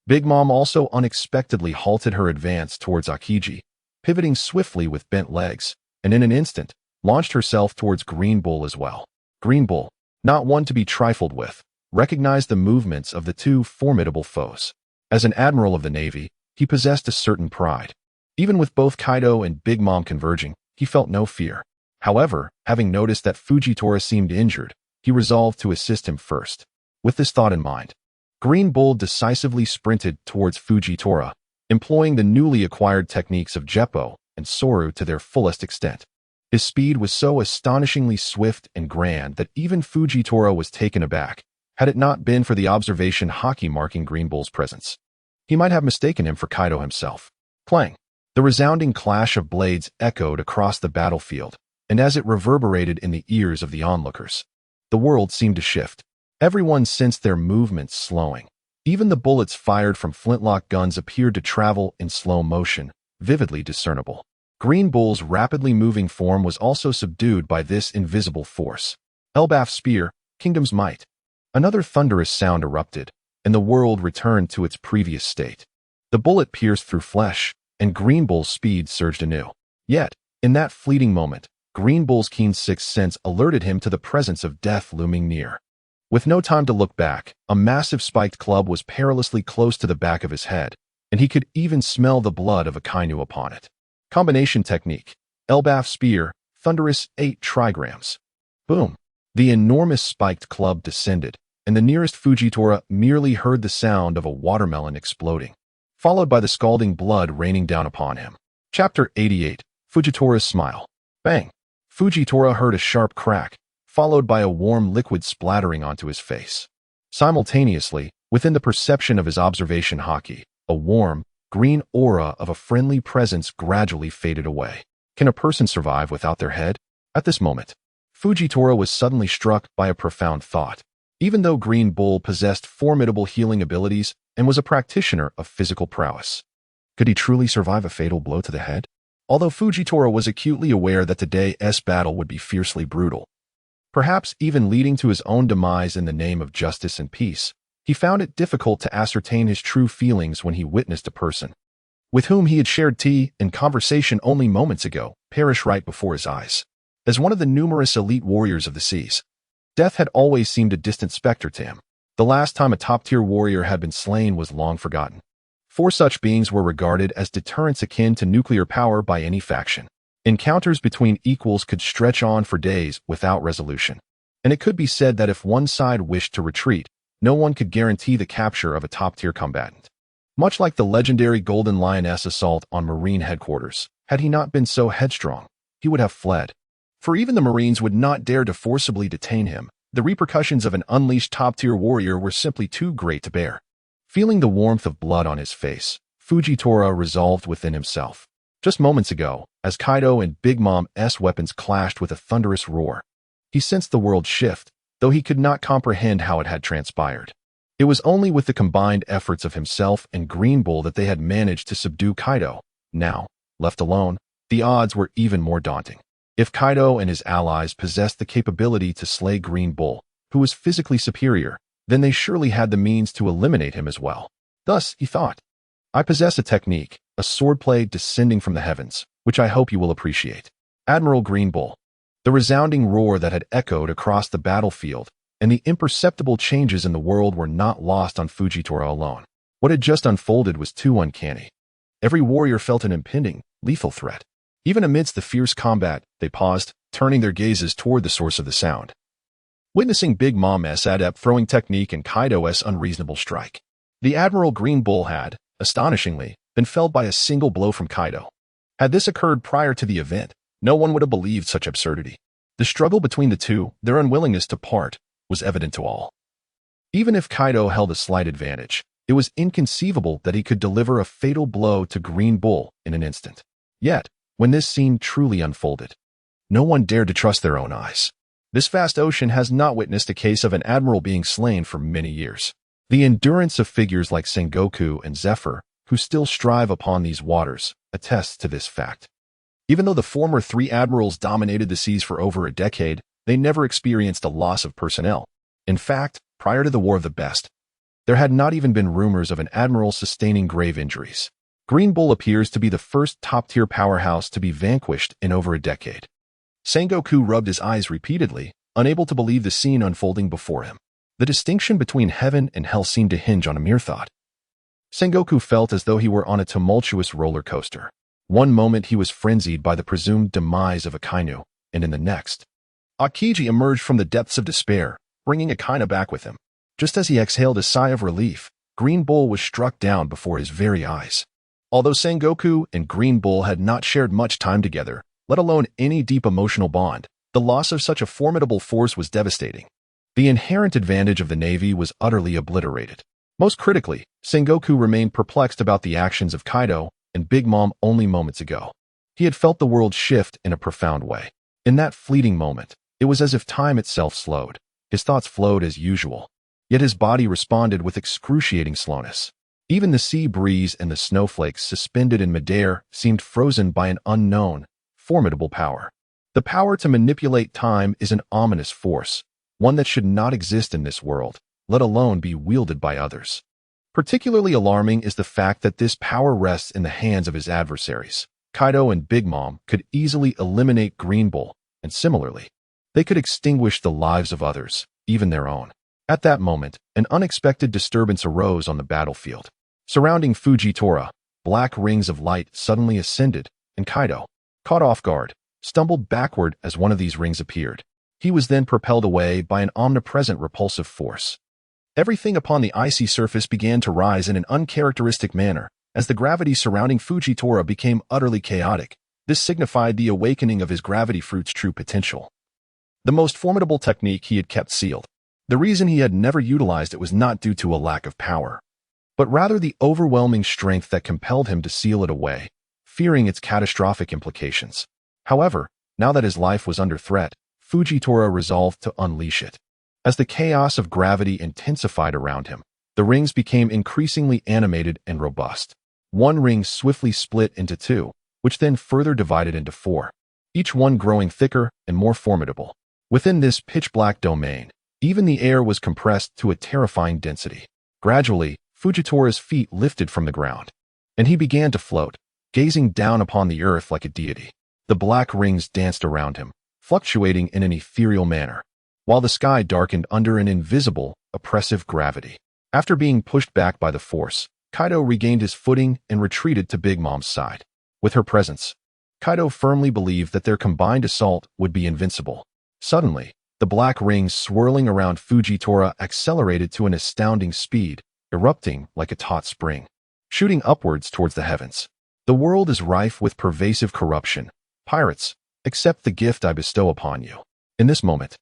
Big Mom also unexpectedly halted her advance towards Aokiji, pivoting swiftly with bent legs, and in an instant, launched herself towards Green Bull as well. Green Bull, not one to be trifled with, recognized the movements of the two formidable foes. As an admiral of the Navy, he possessed a certain pride. Even with both Kaido and Big Mom converging, he felt no fear. However, having noticed that Fujitora seemed injured, he resolved to assist him first. With this thought in mind, Green Bull decisively sprinted towards Fujitora, employing the newly acquired techniques of Jeppo and Soru to their fullest extent. His speed was so astonishingly swift and grand that even Fujitora was taken aback, had it not been for the observation haki marking Green Bull's presence. He might have mistaken him for Kaido himself. Clang! The resounding clash of blades echoed across the battlefield, and as it reverberated in the ears of the onlookers, the world seemed to shift. Everyone sensed their movements slowing. Even the bullets fired from flintlock guns appeared to travel in slow motion, vividly discernible. Green Bull's rapidly moving form was also subdued by this invisible force. Elbaf's spear, Kingdom's might. Another thunderous sound erupted, and the world returned to its previous state. The bullet pierced through flesh, and Green Bull's speed surged anew. Yet, in that fleeting moment, Green Bull's keen sixth sense alerted him to the presence of death looming near. With no time to look back, a massive spiked club was perilously close to the back of his head, and he could even smell the blood of Akainu upon it. Combination technique. Elbaf spear, thunderous 8 trigrams. Boom. The enormous spiked club descended, and the nearest Fujitora merely heard the sound of a watermelon exploding, followed by the scalding blood raining down upon him. Chapter 88. Fujitora's smile. Bang! Fujitora heard a sharp crack, followed by a warm liquid splattering onto his face. Simultaneously, within the perception of his observation haki, a warm, green aura of a friendly presence gradually faded away. Can a person survive without their head? At this moment, Fujitora was suddenly struck by a profound thought. Even though Green Bull possessed formidable healing abilities and was a practitioner of physical prowess, could he truly survive a fatal blow to the head? Although Fujitora was acutely aware that today's battle would be fiercely brutal, perhaps even leading to his own demise in the name of justice and peace, he found it difficult to ascertain his true feelings when he witnessed a person with whom he had shared tea and conversation only moments ago perish right before his eyes. As one of the numerous elite warriors of the seas, death had always seemed a distant specter to him. The last time a top-tier warrior had been slain was long forgotten. For such beings were regarded as deterrents akin to nuclear power by any faction. Encounters between equals could stretch on for days without resolution, and it could be said that if one side wished to retreat, no one could guarantee the capture of a top-tier combatant. Much like the legendary Golden Lioness assault on Marine headquarters, had he not been so headstrong, he would have fled. For even the Marines would not dare to forcibly detain him. The repercussions of an unleashed top-tier warrior were simply too great to bear. Feeling the warmth of blood on his face, Fujitora resolved within himself. Just moments ago, as Kaido and Big Mom's weapons clashed with a thunderous roar, he sensed the world shift, though he could not comprehend how it had transpired. It was only with the combined efforts of himself and Green Bull that they had managed to subdue Kaido. Now, left alone, the odds were even more daunting. If Kaido and his allies possessed the capability to slay Green Bull, who was physically superior, then they surely had the means to eliminate him as well. Thus, he thought, I possess a technique, a swordplay descending from the heavens, which I hope you will appreciate. Admiral Green Bull. The resounding roar that had echoed across the battlefield and the imperceptible changes in the world were not lost on Fujitora alone. What had just unfolded was too uncanny. Every warrior felt an impending, lethal threat. Even amidst the fierce combat, they paused, turning their gazes toward the source of the sound. Witnessing Big Mom's adept throwing technique and Kaido's unreasonable strike, the Admiral Green Bull had, astonishingly, been felled by a single blow from Kaido. Had this occurred prior to the event, no one would have believed such absurdity. The struggle between the two, their unwillingness to part, was evident to all. Even if Kaido held a slight advantage, It was inconceivable that he could deliver a fatal blow to Green Bull in an instant. Yet, when this scene truly unfolded, no one dared to trust their own eyes. This vast ocean has not witnessed a case of an admiral being slain for many years. The endurance of figures like Sengoku and Zephyr, who still strive upon these waters, attests to this fact. Even though the former three admirals dominated the seas for over a decade, they never experienced a loss of personnel. In fact, prior to the War of the Best, there had not even been rumors of an admiral sustaining grave injuries. Green Bull appears to be the first top-tier powerhouse to be vanquished in over a decade. Sengoku rubbed his eyes repeatedly, unable to believe the scene unfolding before him. The distinction between heaven and hell seemed to hinge on a mere thought. Sengoku felt as though he were on a tumultuous roller coaster. One moment he was frenzied by the presumed demise of Akainu, and in the next, Akiji emerged from the depths of despair, bringing Akainu back with him. Just as he exhaled a sigh of relief, Green Bull was struck down before his very eyes. Although Sengoku and Green Bull had not shared much time together, let alone any deep emotional bond, the loss of such a formidable force was devastating. The inherent advantage of the Navy was utterly obliterated. Most critically, Sengoku remained perplexed about the actions of Kaido and Big Mom only moments ago. He had felt the world shift in a profound way. In that fleeting moment, it was as if time itself slowed. His thoughts flowed as usual, yet his body responded with excruciating slowness. Even the sea breeze and the snowflakes suspended in midair seemed frozen by an unknown, formidable power. The power to manipulate time is an ominous force, one that should not exist in this world, let alone be wielded by others. Particularly alarming is the fact that this power rests in the hands of his adversaries. Kaido and Big Mom could easily eliminate Green Bull, and similarly, they could extinguish the lives of others, even their own. At that moment, an unexpected disturbance arose on the battlefield. Surrounding Fujitora, black rings of light suddenly ascended, and Kaido, caught off guard, stumbled backward as one of these rings appeared. He was then propelled away by an omnipresent repulsive force. Everything upon the icy surface began to rise in an uncharacteristic manner. As the gravity surrounding Fujitora became utterly chaotic, this signified the awakening of his gravity fruit's true potential. The most formidable technique he had kept sealed. The reason he had never utilized it was not due to a lack of power, but rather the overwhelming strength that compelled him to seal it away, fearing its catastrophic implications. However, now that his life was under threat, Fujitora resolved to unleash it. As the chaos of gravity intensified around him, the rings became increasingly animated and robust. One ring swiftly split into two, which then further divided into four, each one growing thicker and more formidable. Within this pitch-black domain, even the air was compressed to a terrifying density. Gradually, Fujitora's feet lifted from the ground, and he began to float, gazing down upon the earth like a deity. The black rings danced around him, fluctuating in an ethereal manner, while the sky darkened under an invisible, oppressive gravity. After being pushed back by the force, Kaido regained his footing and retreated to Big Mom's side. With her presence, Kaido firmly believed that their combined assault would be invincible. Suddenly, the black rings swirling around Fujitora accelerated to an astounding speed, erupting like a taut spring, shooting upwards towards the heavens. The world is rife with pervasive corruption. Pirates, accept the gift I bestow upon you. In this moment,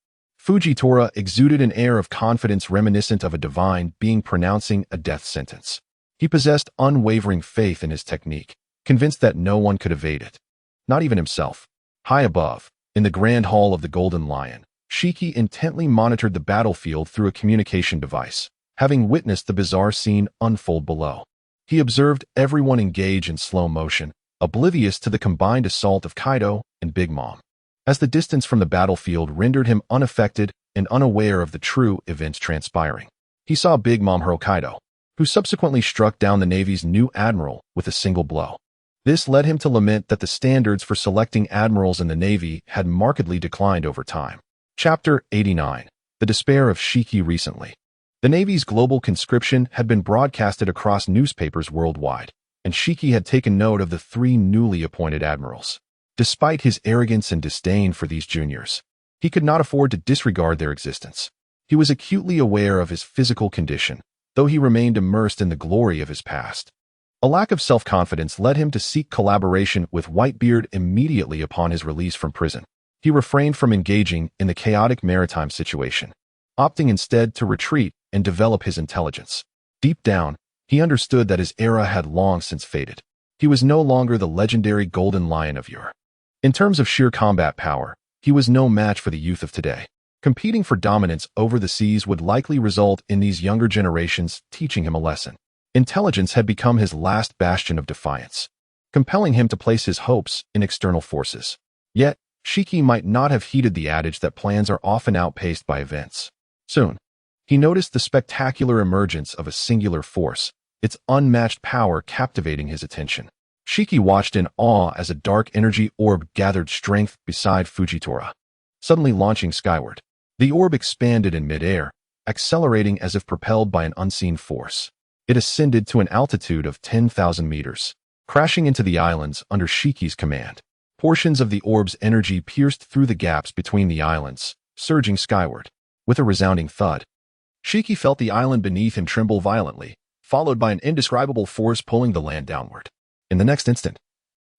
Fujitora exuded an air of confidence reminiscent of a divine being pronouncing a death sentence. He possessed unwavering faith in his technique, convinced that no one could evade it, not even himself. High above, in the Grand Hall of the Golden Lion, Shiki intently monitored the battlefield through a communication device, having witnessed the bizarre scene unfold below. He observed everyone engage in slow motion, oblivious to the combined assault of Kaido and Big Mom. As the distance from the battlefield rendered him unaffected and unaware of the true events transpiring, he saw Big Mom hurl Kaido, who subsequently struck down the Navy's new admiral with a single blow. This led him to lament that the standards for selecting admirals in the Navy had markedly declined over time. Chapter 89. The Despair of Shiki Recently. The Navy's global conscription had been broadcasted across newspapers worldwide, and Shiki had taken note of the three newly appointed admirals. Despite his arrogance and disdain for these juniors, he could not afford to disregard their existence. He was acutely aware of his physical condition, though he remained immersed in the glory of his past. A lack of self-confidence led him to seek collaboration with Whitebeard immediately upon his release from prison. He refrained from engaging in the chaotic maritime situation, opting instead to retreat and develop his intelligence. Deep down, He understood that his era had long since faded. He was no longer the legendary Golden Lion of yore. In terms of sheer combat power, he was no match for the youth of today. Competing for dominance over the seas would likely result in these younger generations teaching him a lesson. Intelligence had become his last bastion of defiance, compelling him to place his hopes in external forces. Yet, Shiki might not have heeded the adage that plans are often outpaced by events. Soon, he noticed the spectacular emergence of a singular force, its unmatched power captivating his attention. Shiki watched in awe as a dark energy orb gathered strength beside Fujitora, suddenly launching skyward. The orb expanded in midair, accelerating as if propelled by an unseen force. It ascended to an altitude of 10,000 meters, crashing into the islands under Shiki's command. Portions of the orb's energy pierced through the gaps between the islands, surging skyward. With a resounding thud, Shiki felt the island beneath him tremble violently, followed by an indescribable force pulling the land downward. In the next instant,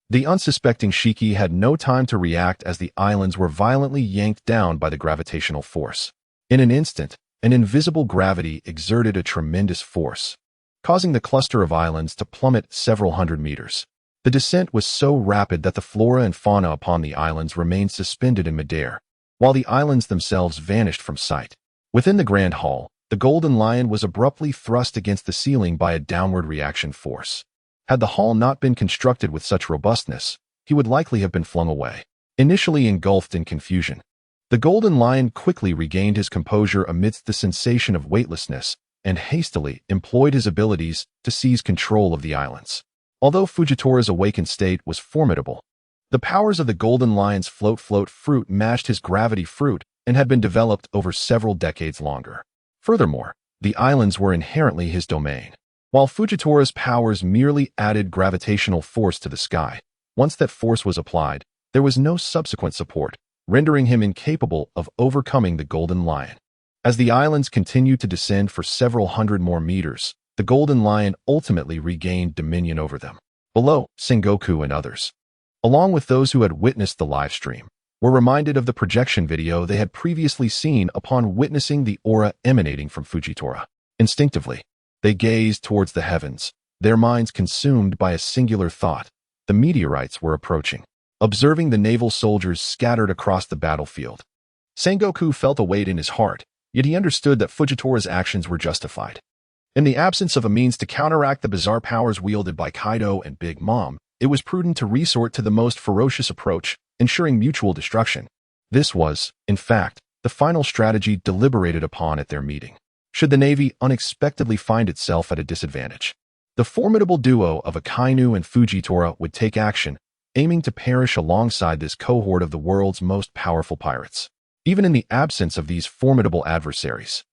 the unsuspecting Shiki had no time to react as the islands were violently yanked down by the gravitational force. In an instant, an invisible gravity exerted a tremendous force, causing the cluster of islands to plummet several hundred meters. The descent was so rapid that the flora and fauna upon the islands remained suspended in midair, while the islands themselves vanished from sight. Within the Grand Hall, the Golden Lion was abruptly thrust against the ceiling by a downward reaction force. Had the hall not been constructed with such robustness, he would likely have been flung away. Initially engulfed in confusion, the Golden Lion quickly regained his composure amidst the sensation of weightlessness and hastily employed his abilities to seize control of the islands. Although Fujitora's awakened state was formidable, the powers of the Golden Lion's float fruit matched his gravity fruit and had been developed over several decades longer. Furthermore, the islands were inherently his domain, while Fujitora's powers merely added gravitational force to the sky. Once that force was applied, there was no subsequent support, rendering him incapable of overcoming the Golden Lion. As the islands continued to descend for several hundred more meters, the Golden Lion ultimately regained dominion over them. Below, Sengoku and others, along with those who had witnessed the live stream, were reminded of the projection video they had previously seen upon witnessing the aura emanating from Fujitora. Instinctively, they gazed towards the heavens, their minds consumed by a singular thought. The meteorites were approaching. Observing the naval soldiers scattered across the battlefield, Sengoku felt a weight in his heart, yet he understood that Fujitora's actions were justified. In the absence of a means to counteract the bizarre powers wielded by Kaido and Big Mom, it was prudent to resort to the most ferocious approach, ensuring mutual destruction. This was, in fact, the final strategy deliberated upon at their meeting. Should the Navy unexpectedly find itself at a disadvantage, the formidable duo of Akainu and Fujitora would take action, aiming to perish alongside this cohort of the world's most powerful pirates. Even in the absence of these formidable adversaries,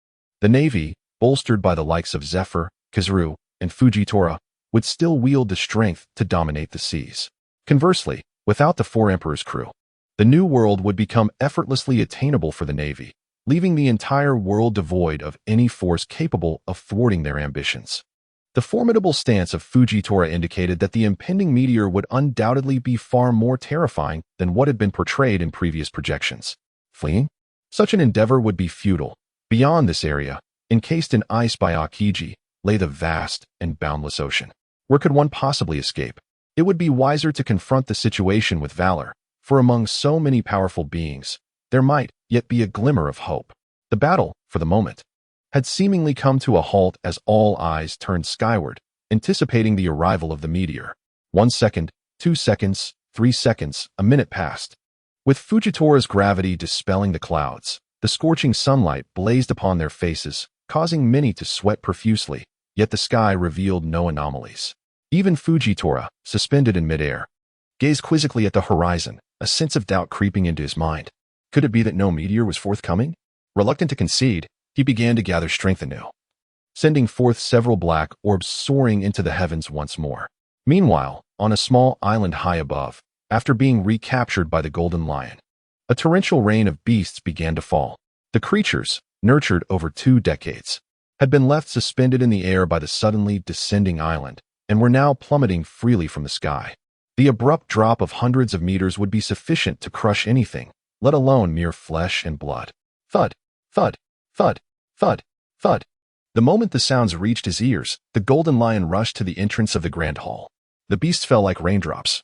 the Navy, bolstered by the likes of Zephyr, Kazuru, and Fujitora, would still wield the strength to dominate the seas. Conversely, without the Four Emperors' crew, the New World would become effortlessly attainable for the Navy, leaving the entire world devoid of any force capable of thwarting their ambitions. The formidable stance of Fujitora indicated that the impending meteor would undoubtedly be far more terrifying than what had been portrayed in previous projections. Fleeing? Such an endeavor would be futile. Beyond this area, encased in ice by Aokiji, lay the vast and boundless ocean. Where could one possibly escape? It would be wiser to confront the situation with valor, for among so many powerful beings, there might yet be a glimmer of hope. The battle, for the moment, had seemingly come to a halt as all eyes turned skyward, anticipating the arrival of the meteor. 1 second, 2 seconds, 3 seconds, a minute passed. With Fujitora's gravity dispelling the clouds, the scorching sunlight blazed upon their faces, causing many to sweat profusely, yet the sky revealed no anomalies. Even Fujitora, suspended in midair, gazed quizzically at the horizon, a sense of doubt creeping into his mind. Could it be that no meteor was forthcoming? Reluctant to concede, he began to gather strength anew, sending forth several black orbs soaring into the heavens once more. Meanwhile, on a small island high above, after being recaptured by the Golden Lion, a torrential rain of beasts began to fall. The creatures, nurtured over 2 decades, had been left suspended in the air by the suddenly descending island, and were now plummeting freely from the sky. The abrupt drop of hundreds of meters would be sufficient to crush anything, let alone mere flesh and blood. Thud, thud, thud, thud, thud. The moment the sounds reached his ears, the golden lion rushed to the entrance of the grand hall. The beast fell like raindrops,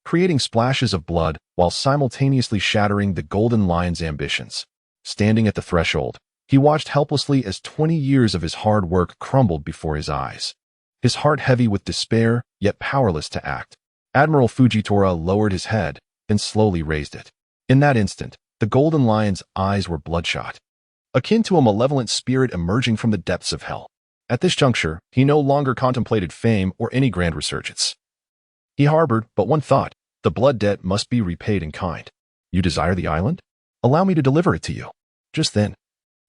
creating splashes of blood while simultaneously shattering the golden lion's ambitions. Standing at the threshold, he watched helplessly as 20 years of his hard work crumbled before his eyes. His heart heavy with despair, yet powerless to act. Admiral Fujitora lowered his head, then slowly raised it. In that instant, the golden lion's eyes were bloodshot, akin to a malevolent spirit emerging from the depths of hell. At this juncture, he no longer contemplated fame or any grand resurgence. He harbored but one thought: the blood debt must be repaid in kind. You desire the island? Allow me to deliver it to you. Just then,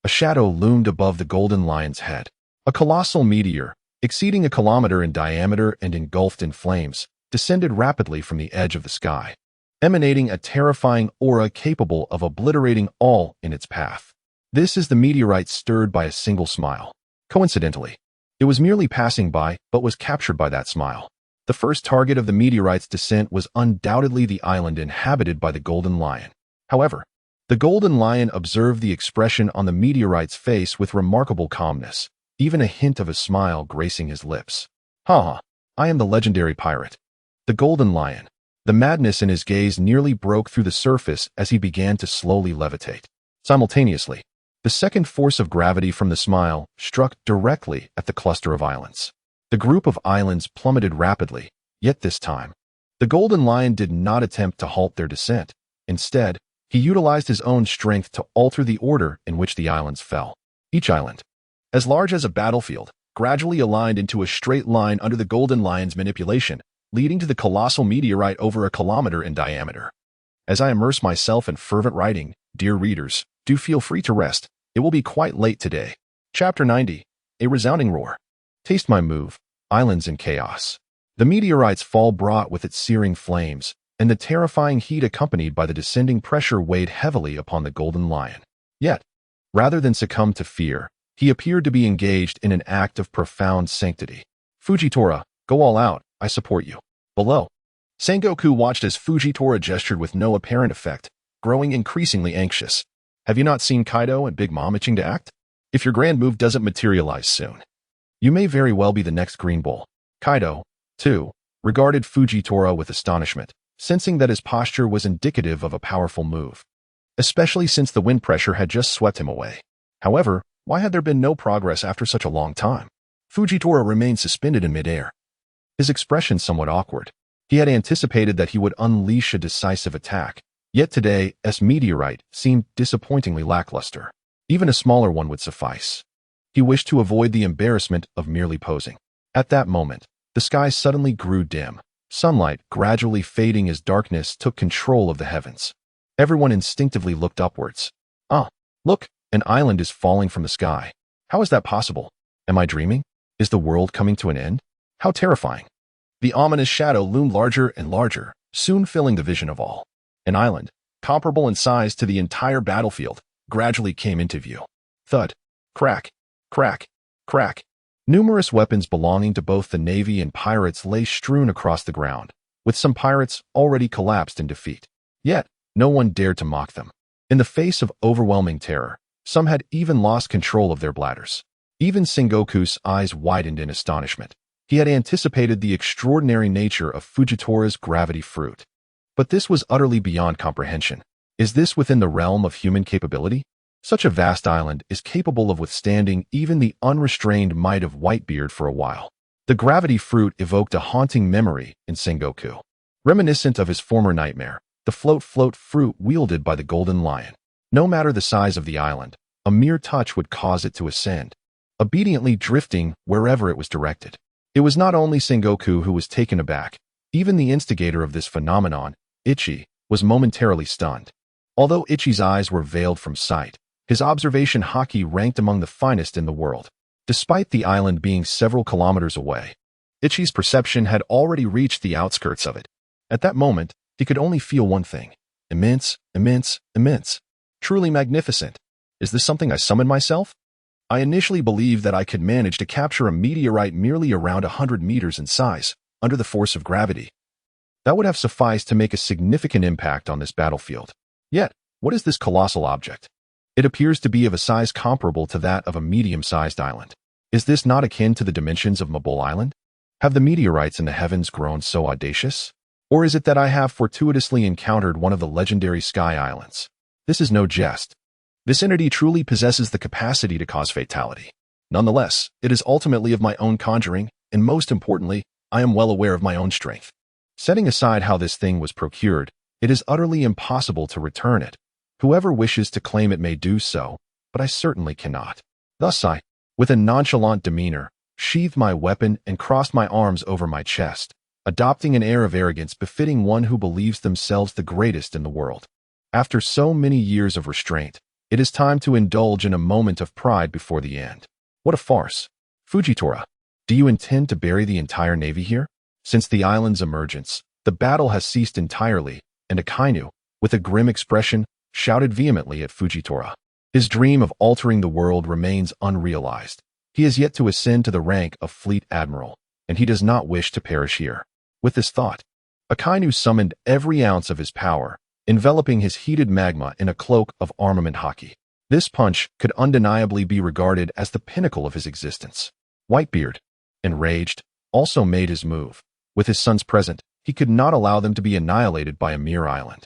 a shadow loomed above the golden lion's head. A colossal meteor, exceeding a kilometer in diameter and engulfed in flames, descended rapidly from the edge of the sky, emanating a terrifying aura capable of obliterating all in its path. This is the meteorite stirred by a single smile. Coincidentally, it was merely passing by, but was captured by that smile. The first target of the meteorite's descent was undoubtedly the island inhabited by the golden lion. However, the golden lion observed the expression on the meteorite's face with remarkable calmness, even a hint of a smile gracing his lips. Ha! I am the legendary pirate, the golden lion. The madness in his gaze nearly broke through the surface as he began to slowly levitate. Simultaneously, the second force of gravity from the smile struck directly at the cluster of islands. The group of islands plummeted rapidly, yet this time, the golden lion did not attempt to halt their descent. Instead, he utilized his own strength to alter the order in which the islands fell. Each island, as large as a battlefield, gradually aligned into a straight line under the golden lion's manipulation, leading to the colossal meteorite over a kilometer in diameter. As I immerse myself in fervent writing, dear readers, do feel free to rest. It will be quite late today. Chapter 90. A resounding roar. Taste my move. Islands in chaos. The meteorite's fall brought with its searing flames, and the terrifying heat accompanied by the descending pressure weighed heavily upon the golden lion. Yet, rather than succumb to fear, he appeared to be engaged in an act of profound sanctity. Fujitora, go all out. I support you. Below, Sengoku watched as Fujitora gestured with no apparent effect, growing increasingly anxious. Have you not seen Kaido and Big Mom itching to act? If your grand move doesn't materialize soon, you may very well be the next Green Bull. Kaido, too, regarded Fujitora with astonishment, sensing that his posture was indicative of a powerful move, especially since the wind pressure had just swept him away. However, why had there been no progress after such a long time? Fujitora remained suspended in midair, his expression somewhat awkward. He had anticipated that he would unleash a decisive attack, yet today's meteorite seemed disappointingly lackluster. Even a smaller one would suffice. He wished to avoid the embarrassment of merely posing. At that moment, the sky suddenly grew dim, sunlight gradually fading as darkness took control of the heavens. Everyone instinctively looked upwards. Ah, look, an island is falling from the sky. How is that possible? Am I dreaming? Is the world coming to an end? How terrifying. The ominous shadow loomed larger and larger, soon filling the vision of all. An island, comparable in size to the entire battlefield, gradually came into view. Thud. Crack. Crack. Crack. Numerous weapons belonging to both the Navy and pirates lay strewn across the ground, with some pirates already collapsed in defeat. Yet, no one dared to mock them. In the face of overwhelming terror, some had even lost control of their bladders. Even Sengoku's eyes widened in astonishment. He had anticipated the extraordinary nature of Fujitora's gravity fruit. But this was utterly beyond comprehension. Is this within the realm of human capability? Such a vast island is capable of withstanding even the unrestrained might of Whitebeard for a while. The gravity fruit evoked a haunting memory in Sengoku. Reminiscent of his former nightmare, the float fruit wielded by the golden lion. No matter the size of the island, a mere touch would cause it to ascend, obediently drifting wherever it was directed. It was not only Sengoku who was taken aback. Even the instigator of this phenomenon, Ichi, was momentarily stunned. Although Ichi's eyes were veiled from sight, his observation haki ranked among the finest in the world. Despite the island being several kilometers away, Ichi's perception had already reached the outskirts of it. At that moment, he could only feel one thing: immense, immense, immense. Truly magnificent. Is this something I summoned myself? I initially believed that I could manage to capture a meteorite merely around 100 meters in size, under the force of gravity. That would have sufficed to make a significant impact on this battlefield. Yet, what is this colossal object? It appears to be of a size comparable to that of a medium-sized island. Is this not akin to the dimensions of Mobile Island? Have the meteorites in the heavens grown so audacious? Or is it that I have fortuitously encountered one of the legendary sky islands? This is no jest. This entity truly possesses the capacity to cause fatality. Nonetheless, it is ultimately of my own conjuring, and most importantly, I am well aware of my own strength. Setting aside how this thing was procured, it is utterly impossible to return it. Whoever wishes to claim it may do so, but I certainly cannot. Thus I, with a nonchalant demeanor, sheathed my weapon and crossed my arms over my chest, adopting an air of arrogance befitting one who believes themselves the greatest in the world. After so many years of restraint, it is time to indulge in a moment of pride before the end. What a farce. Fujitora, do you intend to bury the entire navy here? Since the island's emergence, the battle has ceased entirely, and Akainu, with a grim expression, shouted vehemently at Fujitora. His dream of altering the world remains unrealized. He has yet to ascend to the rank of fleet admiral, and he does not wish to perish here. With this thought, Akainu summoned every ounce of his power, enveloping his heated magma in a cloak of armament hockey. This punch could undeniably be regarded as the pinnacle of his existence. Whitebeard, enraged, also made his move. With his sons present, he could not allow them to be annihilated by a mere island,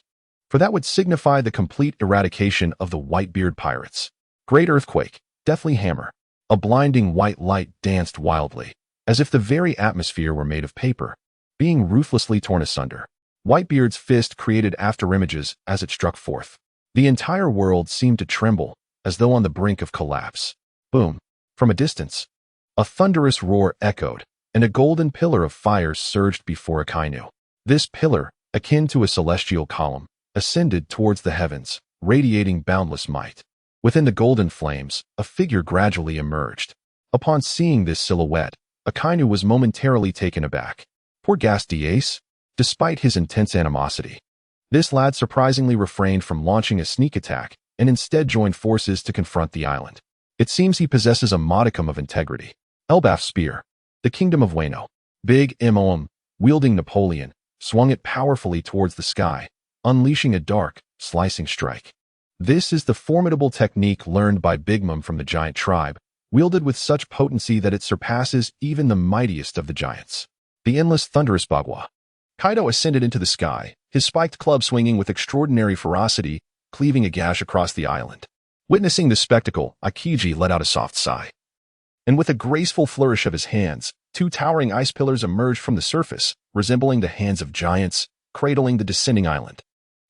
for that would signify the complete eradication of the Whitebeard Pirates. Great earthquake, deathly hammer. A blinding white light danced wildly, as if the very atmosphere were made of paper, being ruthlessly torn asunder. Whitebeard's fist created afterimages as it struck forth. The entire world seemed to tremble, as though on the brink of collapse. Boom! From a distance, a thunderous roar echoed, and a golden pillar of fire surged before Akainu. This pillar, akin to a celestial column, ascended towards the heavens, radiating boundless might. Within the golden flames, a figure gradually emerged. Upon seeing this silhouette, Akainu was momentarily taken aback. Poor Ghastly Ace, despite his intense animosity, this lad surprisingly refrained from launching a sneak attack and instead joined forces to confront the island. It seems he possesses a modicum of integrity. Elbaf's spear, the kingdom of Wano. Big Mom, wielding Napoleon, swung it powerfully towards the sky, unleashing a dark, slicing strike. This is the formidable technique learned by Big Mom from the giant tribe, wielded with such potency that it surpasses even the mightiest of the giants. The endless thunderous Bagua. Kaido ascended into the sky, his spiked club swinging with extraordinary ferocity, cleaving a gash across the island. Witnessing this spectacle, Akiji let out a soft sigh. And with a graceful flourish of his hands, two towering ice pillars emerged from the surface, resembling the hands of giants, cradling the descending island.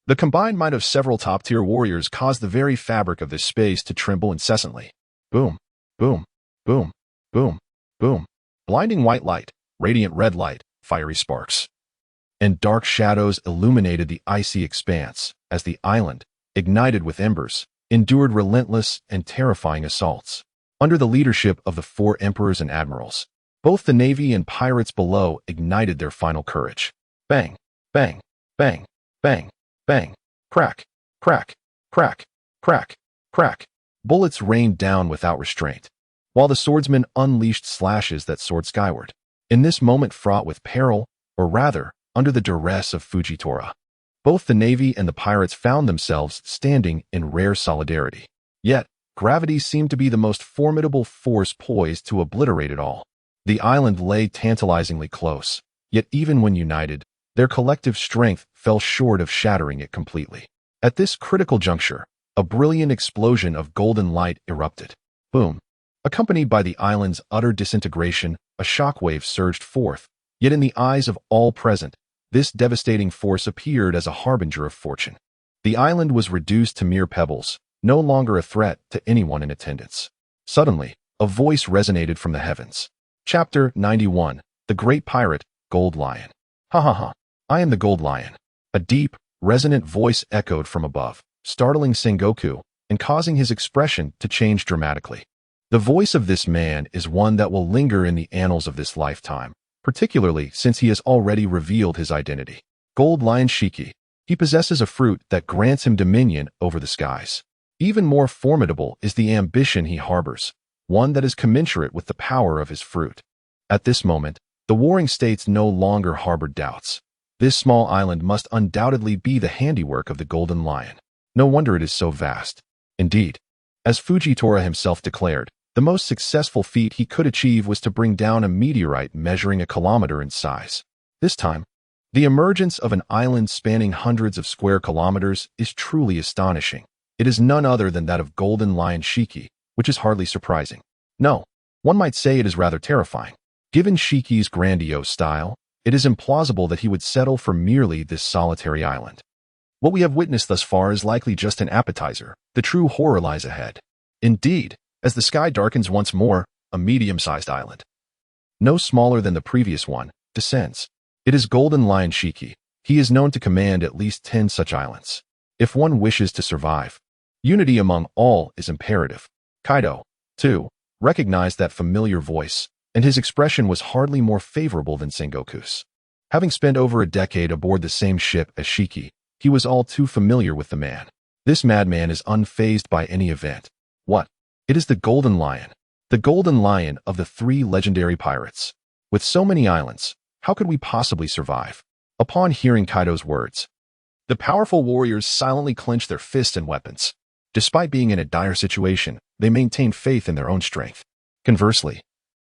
The combined might of several top-tier warriors caused the very fabric of this space to tremble incessantly. Boom, boom, boom, boom, boom. Blinding white light, radiant red light, fiery sparks, and dark shadows illuminated the icy expanse as the island, ignited with embers, endured relentless and terrifying assaults. Under the leadership of the four emperors and admirals, both the navy and pirates below ignited their final courage. Bang, bang, bang, bang, bang, crack, crack, crack, crack, crack. Bullets rained down without restraint, while the swordsmen unleashed slashes that soared skyward. In this moment fraught with peril, or rather, under the duress of Fujitora, both the navy and the pirates found themselves standing in rare solidarity. Yet, gravity seemed to be the most formidable force poised to obliterate it all. The island lay tantalizingly close, yet even when united, their collective strength fell short of shattering it completely. At this critical juncture, a brilliant explosion of golden light erupted. Boom! Accompanied by the island's utter disintegration, a shockwave surged forth, yet in the eyes of all present, this devastating force appeared as a harbinger of fortune. The island was reduced to mere pebbles, no longer a threat to anyone in attendance. Suddenly, a voice resonated from the heavens. Chapter 91, The Great Pirate, Gold Lion. Ha ha ha, I am the Gold Lion. A deep, resonant voice echoed from above, startling Sengoku and causing his expression to change dramatically. The voice of this man is one that will linger in the annals of this lifetime, particularly since he has already revealed his identity. Gold Lion Shiki. He possesses a fruit that grants him dominion over the skies. Even more formidable is the ambition he harbors, one that is commensurate with the power of his fruit. At this moment, the warring states no longer harbored doubts. This small island must undoubtedly be the handiwork of the Golden Lion. No wonder it is so vast. Indeed, as Fujitora himself declared, The most successful feat he could achieve was to bring down a meteorite measuring 1 kilometer in size. This time, the emergence of an island spanning hundreds of square kilometers is truly astonishing. It is none other than that of Golden Lion Shiki, which is hardly surprising. No, one might say it is rather terrifying. Given Shiki's grandiose style, it is implausible that he would settle for merely this solitary island. What we have witnessed thus far is likely just an appetizer. The true horror lies ahead. Indeed, as the sky darkens once more, a medium-sized island, no smaller than the previous one, descends. It is Golden Lion Shiki. He is known to command at least 10 such islands. If one wishes to survive, unity among all is imperative. Kaido, too, recognized that familiar voice, and his expression was hardly more favorable than Sengoku's. Having spent over a decade aboard the same ship as Shiki, he was all too familiar with the man. This madman is unfazed by any event. What? It is the Golden Lion of the 3 legendary pirates. With so many islands, how could we possibly survive? Upon hearing Kaido's words, the powerful warriors silently clenched their fists and weapons. Despite being in a dire situation, they maintained faith in their own strength. Conversely,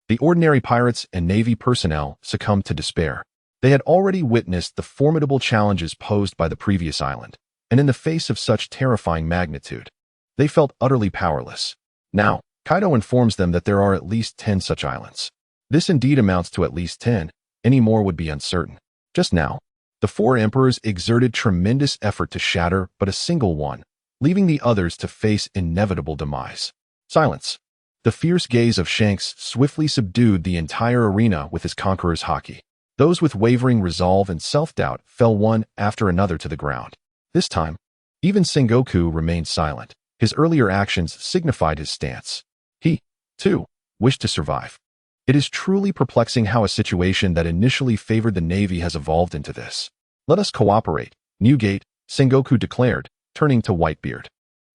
the ordinary pirates and Navy personnel succumbed to despair. They had already witnessed the formidable challenges posed by the previous island, and in the face of such terrifying magnitude, they felt utterly powerless. Now, Kaido informs them that there are at least 10 such islands. This indeed amounts to at least 10, any more would be uncertain. Just now, the 4 emperors exerted tremendous effort to shatter but a single one, leaving the others to face inevitable demise. Silence. The fierce gaze of Shanks swiftly subdued the entire arena with his conqueror's haki. Those with wavering resolve and self-doubt fell one after another to the ground. This time, even Sengoku remained silent. His earlier actions signified his stance. He, too, wished to survive. It is truly perplexing how a situation that initially favored the Navy has evolved into this. Let us cooperate, Newgate, Sengoku declared, turning to Whitebeard.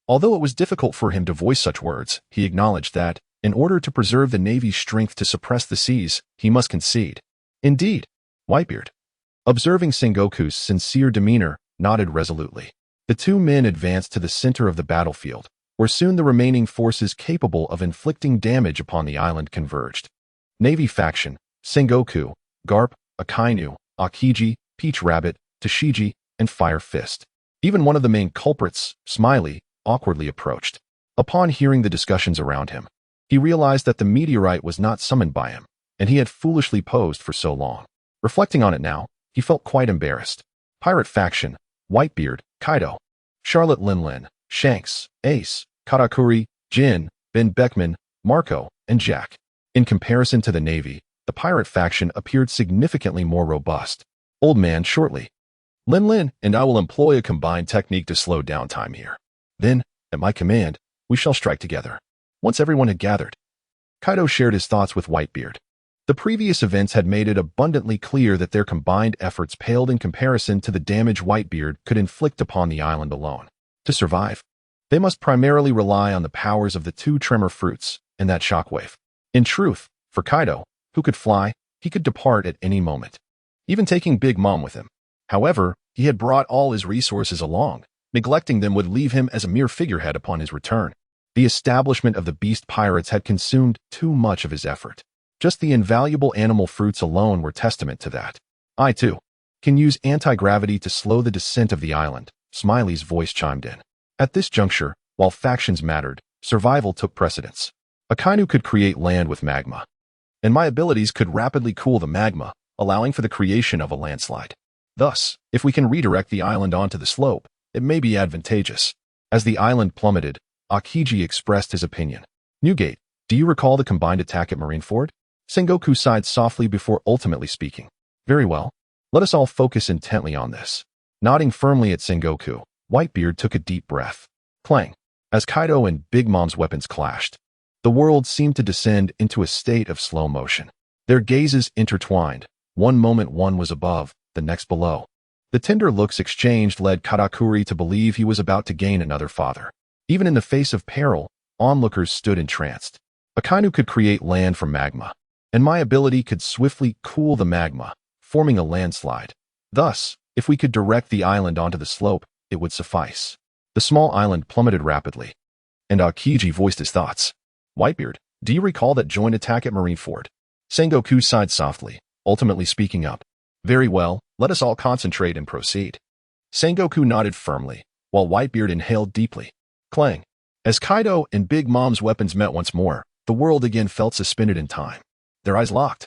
Although it was difficult for him to voice such words, he acknowledged that, in order to preserve the Navy's strength to suppress the seas, he must concede. Indeed, Whitebeard, observing Sengoku's sincere demeanor, nodded resolutely. The 2 men advanced to the center of the battlefield, where soon the remaining forces capable of inflicting damage upon the island converged. Navy faction, Sengoku, Garp, Akainu, Akiji, Peach Rabbit, Tashigi, and Fire Fist. Even one of the main culprits, Smiley, awkwardly approached. Upon hearing the discussions around him, he realized that the meteorite was not summoned by him, and he had foolishly posed for so long. Reflecting on it now, he felt quite embarrassed. Pirate faction, Whitebeard, Kaido, Charlotte Linlin, Shanks, Ace, Katakuri, Jin, Ben Beckman, Marco, and Jack. In comparison to the Navy, the pirate faction appeared significantly more robust. Old man shortly. Linlin and I will employ a combined technique to slow down time here. Then, at my command, we shall strike together. Once everyone had gathered, Kaido shared his thoughts with Whitebeard. The previous events had made it abundantly clear that their combined efforts paled in comparison to the damage Whitebeard could inflict upon the island alone. To survive, they must primarily rely on the powers of the 2 tremor fruits and that shockwave. In truth, for Kaido, who could fly, he could depart at any moment, even taking Big Mom with him. However, he had brought all his resources along. Neglecting them would leave him as a mere figurehead upon his return. The establishment of the Beast Pirates had consumed too much of his effort. Just the invaluable animal fruits alone were testament to that. I, too, can use anti-gravity to slow the descent of the island, Smiley's voice chimed in. At this juncture, while factions mattered, survival took precedence. Akainu could create land with magma, and my abilities could rapidly cool the magma, allowing for the creation of a landslide. Thus, if we can redirect the island onto the slope, it may be advantageous. As the island plummeted, Akiji expressed his opinion. Newgate, do you recall the combined attack at Marineford? Sengoku sighed softly before ultimately speaking. Very well. Let us all focus intently on this. Nodding firmly at Sengoku, Whitebeard took a deep breath. Clang. As Kaido and Big Mom's weapons clashed, the world seemed to descend into a state of slow motion. Their gazes intertwined. One moment one was above, the next below. The tender looks exchanged led Katakuri to believe he was about to gain another father. Even in the face of peril, onlookers stood entranced. Akainu could create land from magma, and my ability could swiftly cool the magma, forming a landslide. Thus, if we could direct the island onto the slope, it would suffice. The small island plummeted rapidly, and Akiji voiced his thoughts. Whitebeard, Do you recall that joint attack at Marineford? Sengoku sighed softly, ultimately speaking up. Very well, let us all concentrate and proceed. Sengoku nodded firmly, while Whitebeard inhaled deeply. Clang. As Kaido and Big Mom's weapons met once more, the world again felt suspended in time. Their eyes locked,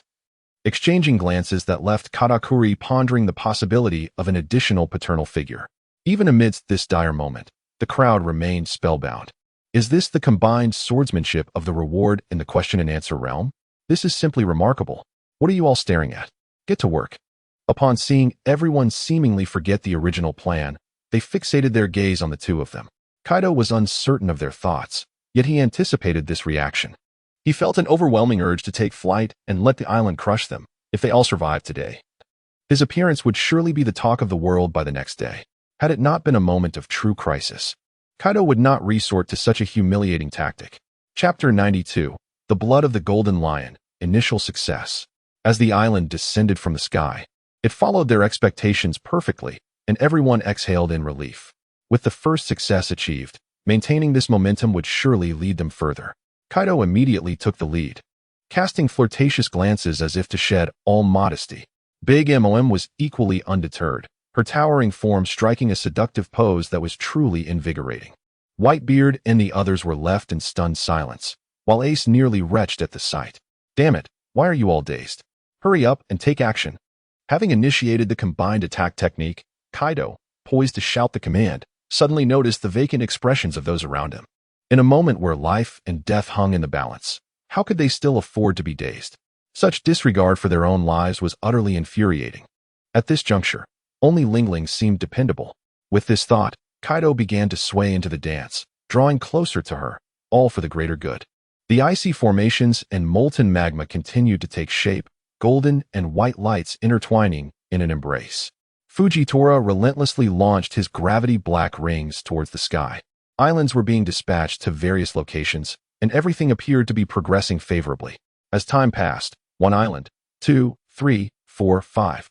exchanging glances that left Katakuri pondering the possibility of an additional paternal figure. Even amidst this dire moment, the crowd remained spellbound. Is this the combined swordsmanship of the reward in the question-and-answer realm? This is simply remarkable. What are you all staring at? Get to work. Upon seeing everyone seemingly forget the original plan, they fixated their gaze on the two of them. Kaido was uncertain of their thoughts, yet he anticipated this reaction. He felt an overwhelming urge to take flight and let the island crush them, if they all survived today. His appearance would surely be the talk of the world by the next day. Had it not been a moment of true crisis, Kaido would not resort to such a humiliating tactic. Chapter 92, The Blood of the Golden Lion, Initial Success. As the island descended from the sky, it followed their expectations perfectly, and everyone exhaled in relief. With the first success achieved, maintaining this momentum would surely lead them further. Kaido immediately took the lead, casting flirtatious glances as if to shed all modesty. Big Mom was equally undeterred, her towering form striking a seductive pose that was truly invigorating. Whitebeard and the others were left in stunned silence, while Ace nearly retched at the sight. Damn it, why are you all dazed? Hurry up and take action. Having initiated the combined attack technique, Kaido, poised to shout the command, suddenly noticed the vacant expressions of those around him. In a moment where life and death hung in the balance, how could they still afford to be dazed? Such disregard for their own lives was utterly infuriating. At this juncture, only Lingling seemed dependable. With this thought, Kaido began to sway into the dance, drawing closer to her, all for the greater good. The icy formations and molten magma continued to take shape, golden and white lights intertwining in an embrace. Fujitora relentlessly launched his gravity-black rings towards the sky. Islands were being dispatched to various locations, and everything appeared to be progressing favorably. As time passed, 1 island, 2, 3, 4, 5.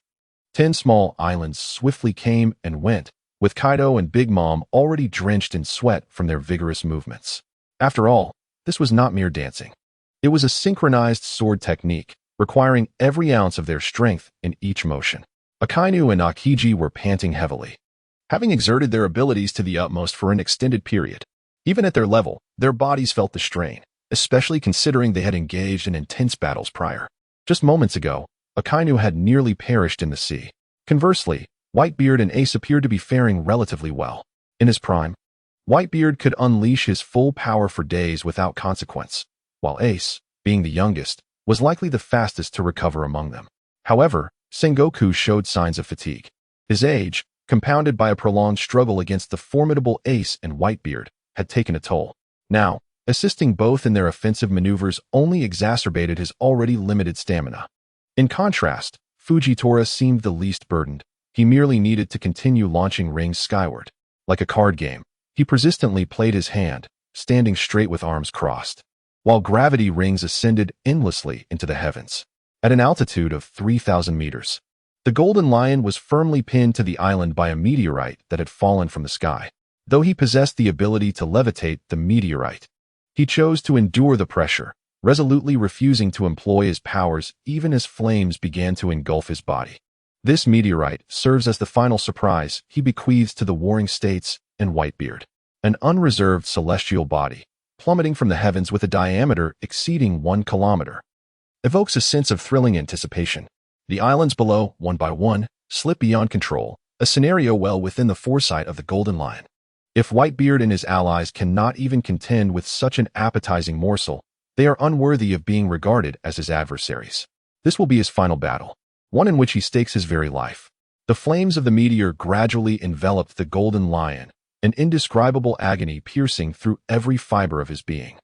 10 small islands swiftly came and went, with Kaido and Big Mom already drenched in sweat from their vigorous movements. After all, this was not mere dancing. It was a synchronized sword technique, requiring every ounce of their strength in each motion. Akainu and Akiji were panting heavily, having exerted their abilities to the utmost for an extended period. Even at their level, their bodies felt the strain, especially considering they had engaged in intense battles prior. Just moments ago, Akainu had nearly perished in the sea. Conversely, Whitebeard and Ace appeared to be faring relatively well. In his prime, Whitebeard could unleash his full power for days without consequence, while Ace, being the youngest, was likely the fastest to recover among them. However, Sengoku showed signs of fatigue. His age, compounded by a prolonged struggle against the formidable Ace and Whitebeard, had taken a toll. Now, assisting both in their offensive maneuvers only exacerbated his already limited stamina. In contrast, Fujitora seemed the least burdened. He merely needed to continue launching rings skyward. Like a card game, he persistently played his hand, standing straight with arms crossed, while gravity rings ascended endlessly into the heavens. At an altitude of 3,000 meters, the Golden Lion was firmly pinned to the island by a meteorite that had fallen from the sky. Though he possessed the ability to levitate the meteorite, he chose to endure the pressure, resolutely refusing to employ his powers even as flames began to engulf his body. This meteorite serves as the final surprise he bequeaths to the Warring States and Whitebeard, an unreserved celestial body, plummeting from the heavens with a diameter exceeding 1 kilometer. Evokes a sense of thrilling anticipation. The islands below, one by one, slip beyond control, a scenario well within the foresight of the Golden Lion. If Whitebeard and his allies cannot even contend with such an appetizing morsel, they are unworthy of being regarded as his adversaries. This will be his final battle, one in which he stakes his very life. The flames of the meteor gradually enveloped the Golden Lion, an indescribable agony piercing through every fiber of his being.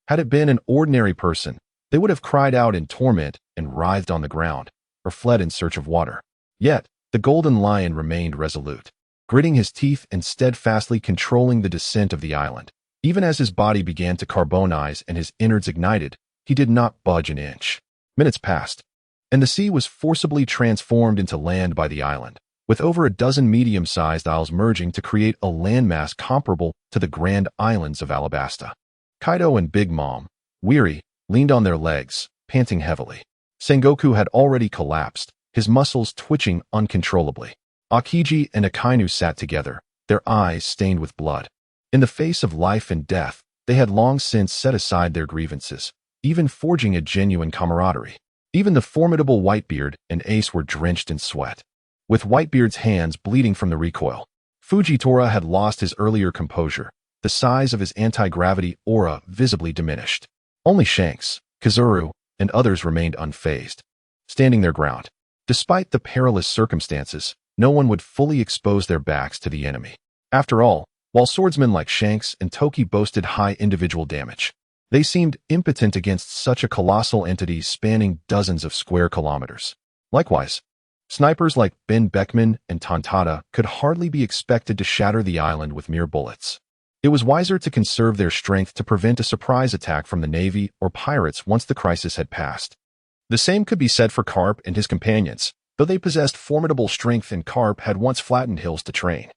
Had it been an ordinary person, they would have cried out in torment and writhed on the ground, or fled in search of water. Yet, the Golden Lion remained resolute, gritting his teeth and steadfastly controlling the descent of the island. Even as his body began to carbonize and his innards ignited, he did not budge an inch. Minutes passed, and the sea was forcibly transformed into land by the island, with over a dozen medium-sized isles merging to create a landmass comparable to the Grand Islands of Alabasta. Kaido and Big Mom, weary, leaned on their legs, panting heavily. Sengoku had already collapsed, his muscles twitching uncontrollably. Akiji and Akainu sat together, their eyes stained with blood. In the face of life and death, they had long since set aside their grievances, even forging a genuine camaraderie. Even the formidable Whitebeard and Ace were drenched in sweat. With Whitebeard's hands bleeding from the recoil, Fujitora had lost his earlier composure, the size of his anti-gravity aura visibly diminished. Only Shanks, Kazuru, and others remained unfazed, standing their ground. Despite the perilous circumstances, no one would fully expose their backs to the enemy. After all, while swordsmen like Shanks and Toki boasted high individual damage, they seemed impotent against such a colossal entity spanning dozens of square kilometers. Likewise, snipers like Ben Beckman and Tantata could hardly be expected to shatter the island with mere bullets. It was wiser to conserve their strength to prevent a surprise attack from the Navy or pirates once the crisis had passed. The same could be said for Carp and his companions, though they possessed formidable strength and Carp had once flattened hills to train.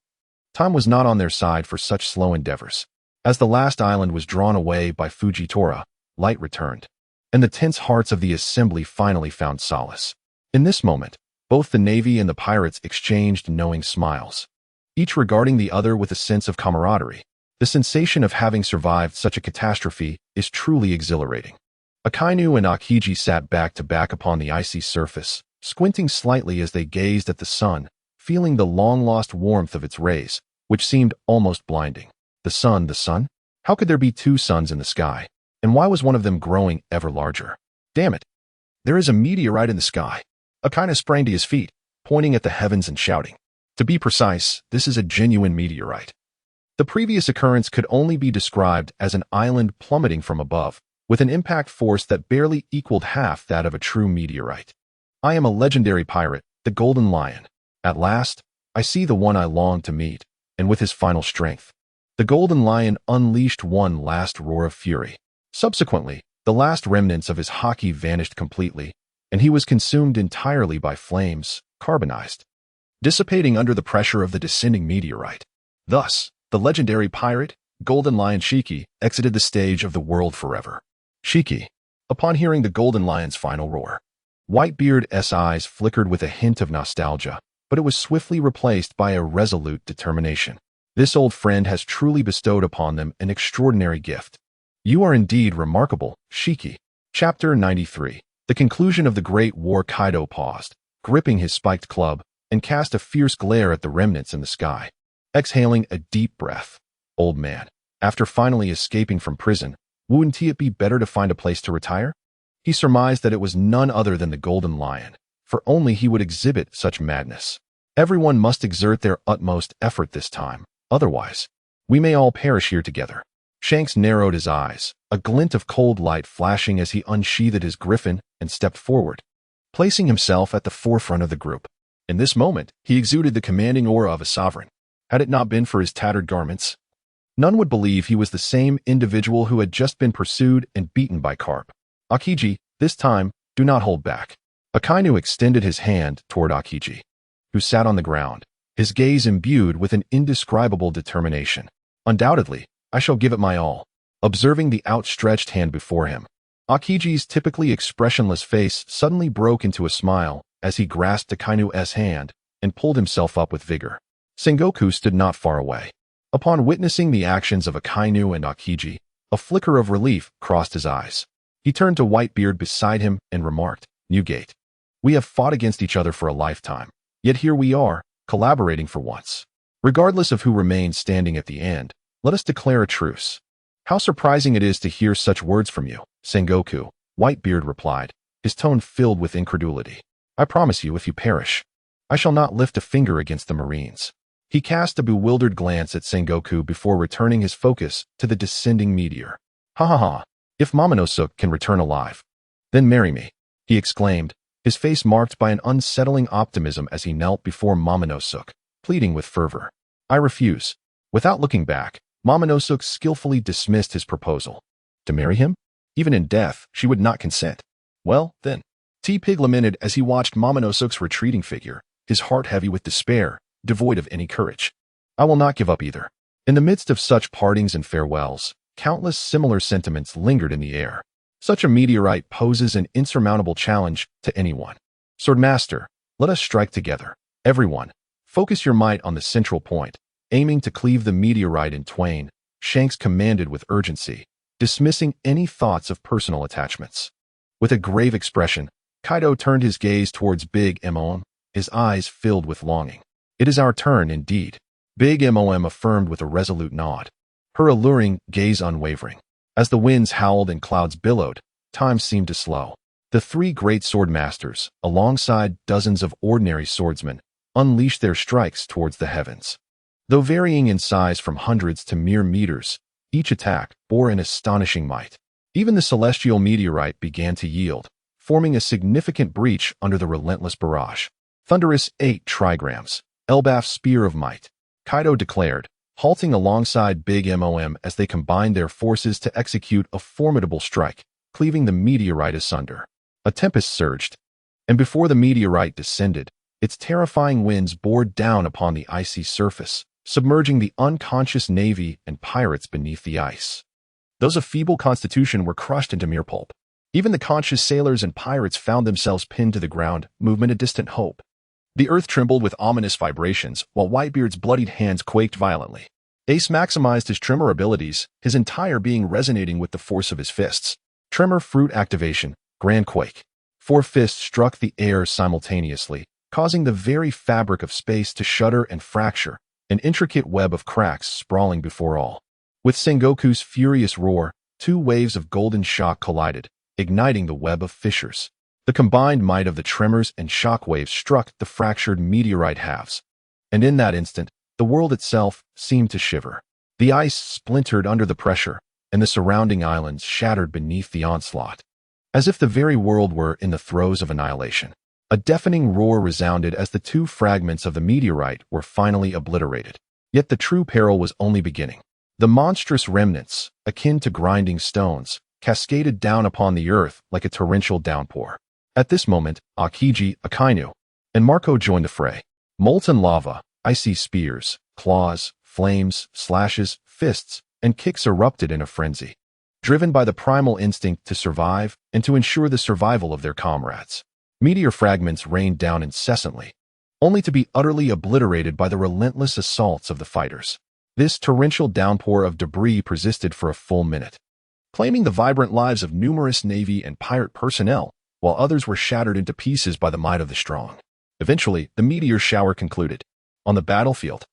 Time was not on their side for such slow endeavors. As the last island was drawn away by Fujitora, light returned, and the tense hearts of the assembly finally found solace. In this moment, both the Navy and the pirates exchanged knowing smiles, each regarding the other with a sense of camaraderie. The sensation of having survived such a catastrophe is truly exhilarating. Akainu and Akiji sat back to back upon the icy surface, squinting slightly as they gazed at the sun, feeling the long-lost warmth of its rays, which seemed almost blinding. The sun? How could there be two suns in the sky? And why was one of them growing ever larger? Damn it! There is a meteorite in the sky. Akainu sprang to his feet, pointing at the heavens and shouting. To be precise, this is a genuine meteorite. The previous occurrence could only be described as an island plummeting from above, with an impact force that barely equaled half that of a true meteorite. I am a legendary pirate, the Golden Lion. At last, I see the one I longed to meet, and with his final strength. The Golden Lion unleashed one last roar of fury. Subsequently, the last remnants of his haki vanished completely, and he was consumed entirely by flames, carbonized, dissipating under the pressure of the descending meteorite. Thus, the legendary pirate, Golden Lion Shiki, exited the stage of the world forever. Shiki. Upon hearing the Golden Lion's final roar, Whitebeard's eyes flickered with a hint of nostalgia, but it was swiftly replaced by a resolute determination. This old friend has truly bestowed upon them an extraordinary gift. You are indeed remarkable, Shiki. Chapter 93. The conclusion of the Great War. Kaido paused, gripping his spiked club, and cast a fierce glare at the remnants in the sky. Exhaling a deep breath. Old man, after finally escaping from prison, wouldn't it be better to find a place to retire? He surmised that it was none other than the Golden Lion, for only he would exhibit such madness. Everyone must exert their utmost effort this time, otherwise, we may all perish here together. Shanks narrowed his eyes, a glint of cold light flashing as he unsheathed his griffin and stepped forward, placing himself at the forefront of the group. In this moment, he exuded the commanding aura of a sovereign. Had it not been for his tattered garments, none would believe he was the same individual who had just been pursued and beaten by Carp. Akiji, this time, do not hold back. Akainu extended his hand toward Akiji, who sat on the ground, his gaze imbued with an indescribable determination. Undoubtedly, I shall give it my all. Observing the outstretched hand before him, Akiji's typically expressionless face suddenly broke into a smile as he grasped Akainu's hand and pulled himself up with vigor. Sengoku stood not far away. Upon witnessing the actions of Akainu and Akiji, a flicker of relief crossed his eyes. He turned to Whitebeard beside him and remarked, Newgate, we have fought against each other for a lifetime, yet here we are, collaborating for once. Regardless of who remains standing at the end, let us declare a truce. How surprising it is to hear such words from you, Sengoku, Whitebeard replied, his tone filled with incredulity. I promise you, if you perish, I shall not lift a finger against the Marines. He cast a bewildered glance at Sengoku before returning his focus to the descending meteor. Ha ha ha, if Momonosuke can return alive, then marry me, he exclaimed, his face marked by an unsettling optimism as he knelt before Momonosuke, pleading with fervor. I refuse. Without looking back, Momonosuke skillfully dismissed his proposal. To marry him? Even in death, she would not consent. Well, then. T-Pig lamented as he watched Momonosuke's retreating figure, his heart heavy with despair, devoid of any courage. I will not give up either. In the midst of such partings and farewells, countless similar sentiments lingered in the air. Such a meteorite poses an insurmountable challenge to anyone. Swordmaster, let us strike together. Everyone, focus your might on the central point, aiming to cleave the meteorite in twain, Shanks commanded with urgency, dismissing any thoughts of personal attachments. With a grave expression, Kaido turned his gaze towards Big Mom, his eyes filled with longing. It is our turn, indeed. Big Mom affirmed with a resolute nod, her alluring gaze unwavering. As the winds howled and clouds billowed, time seemed to slow. The three great sword masters, alongside dozens of ordinary swordsmen, unleashed their strikes towards the heavens. Though varying in size from hundreds to mere meters, each attack bore an astonishing might. Even the celestial meteorite began to yield, forming a significant breach under the relentless barrage. Thunderous 8 trigrams, Elbaf's spear of might, Kaido declared, halting alongside Big Mom as they combined their forces to execute a formidable strike, cleaving the meteorite asunder. A tempest surged, and before the meteorite descended, its terrifying winds bore down upon the icy surface, submerging the unconscious navy and pirates beneath the ice. Those of feeble constitution were crushed into mere pulp. Even the conscious sailors and pirates found themselves pinned to the ground, movement a distant hope. The earth trembled with ominous vibrations, while Whitebeard's bloodied hands quaked violently. Ace maximized his tremor abilities, his entire being resonating with the force of his fists. Tremor fruit activation, Grand Quake. 4 fists struck the air simultaneously, causing the very fabric of space to shudder and fracture, an intricate web of cracks sprawling before all. With Sengoku's furious roar, 2 waves of golden shock collided, igniting the web of fissures. The combined might of the tremors and shock waves struck the fractured meteorite halves. And in that instant, the world itself seemed to shiver. The ice splintered under the pressure, and the surrounding islands shattered beneath the onslaught. As if the very world were in the throes of annihilation. A deafening roar resounded as the 2 fragments of the meteorite were finally obliterated. Yet the true peril was only beginning. The monstrous remnants, akin to grinding stones, cascaded down upon the earth like a torrential downpour. At this moment, Akainu, and Marco joined the fray. Molten lava, icy spears, claws, flames, slashes, fists, and kicks erupted in a frenzy, driven by the primal instinct to survive and to ensure the survival of their comrades. Meteor fragments rained down incessantly, only to be utterly obliterated by the relentless assaults of the fighters. This torrential downpour of debris persisted for a full minute, claiming the vibrant lives of numerous Navy and pirate personnel, while others were shattered into pieces by the might of the strong. Eventually, the meteor shower concluded. On the battlefield,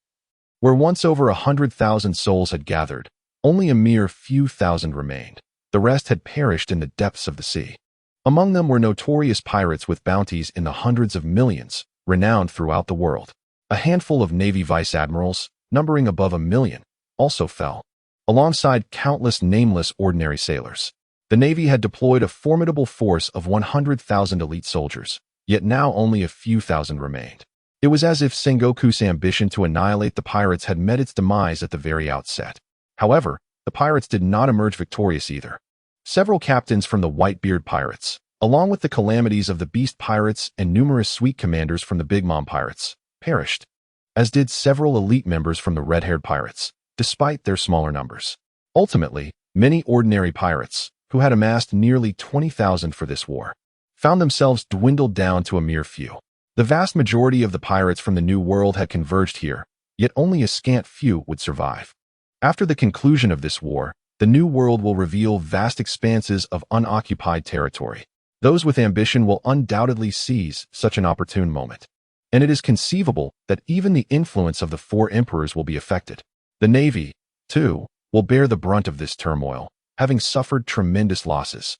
where once over 100,000 souls had gathered, only a mere few thousand remained. The rest had perished in the depths of the sea. Among them were notorious pirates with bounties in the hundreds of millions, renowned throughout the world. A handful of Navy vice-admirals, numbering above 1 million, also fell, alongside countless nameless ordinary sailors. The Navy had deployed a formidable force of 100,000 elite soldiers, yet now only a few thousand remained. It was as if Sengoku's ambition to annihilate the pirates had met its demise at the very outset. However, the pirates did not emerge victorious either. Several captains from the Whitebeard Pirates, along with the calamities of the Beast Pirates and numerous sweet commanders from the Big Mom Pirates, perished, as did several elite members from the Red-Haired Pirates, despite their smaller numbers. Ultimately, many ordinary pirates, who had amassed nearly 20,000 for this war, found themselves dwindled down to a mere few. The vast majority of the pirates from the New World had converged here, yet only a scant few would survive. After the conclusion of this war, the New World will reveal vast expanses of unoccupied territory. Those with ambition will undoubtedly seize such an opportune moment. And it is conceivable that even the influence of the 4 emperors will be affected. The Navy, too, will bear the brunt of this turmoil, having suffered tremendous losses,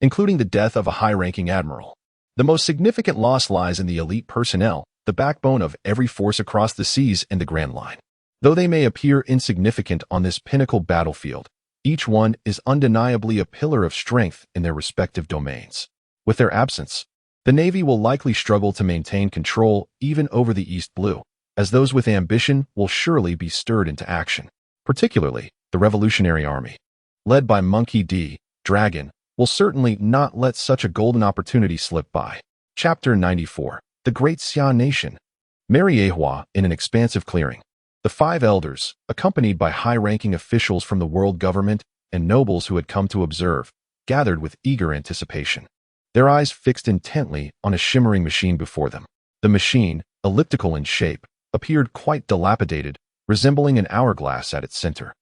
including the death of a high-ranking admiral. The most significant loss lies in the elite personnel, the backbone of every force across the seas and the Grand Line. Though they may appear insignificant on this pinnacle battlefield, each one is undeniably a pillar of strength in their respective domains. With their absence, the Navy will likely struggle to maintain control even over the East Blue, as those with ambition will surely be stirred into action. Particularly, the Revolutionary Army, led by Monkey D. Dragon, will certainly not let such a golden opportunity slip by. Chapter 94. The Great Xia Nation. Mariehua in an expansive clearing. The 5 elders, accompanied by high-ranking officials from the world government and nobles who had come to observe, gathered with eager anticipation, their eyes fixed intently on a shimmering machine before them. The machine, elliptical in shape, appeared quite dilapidated, resembling an hourglass at its center,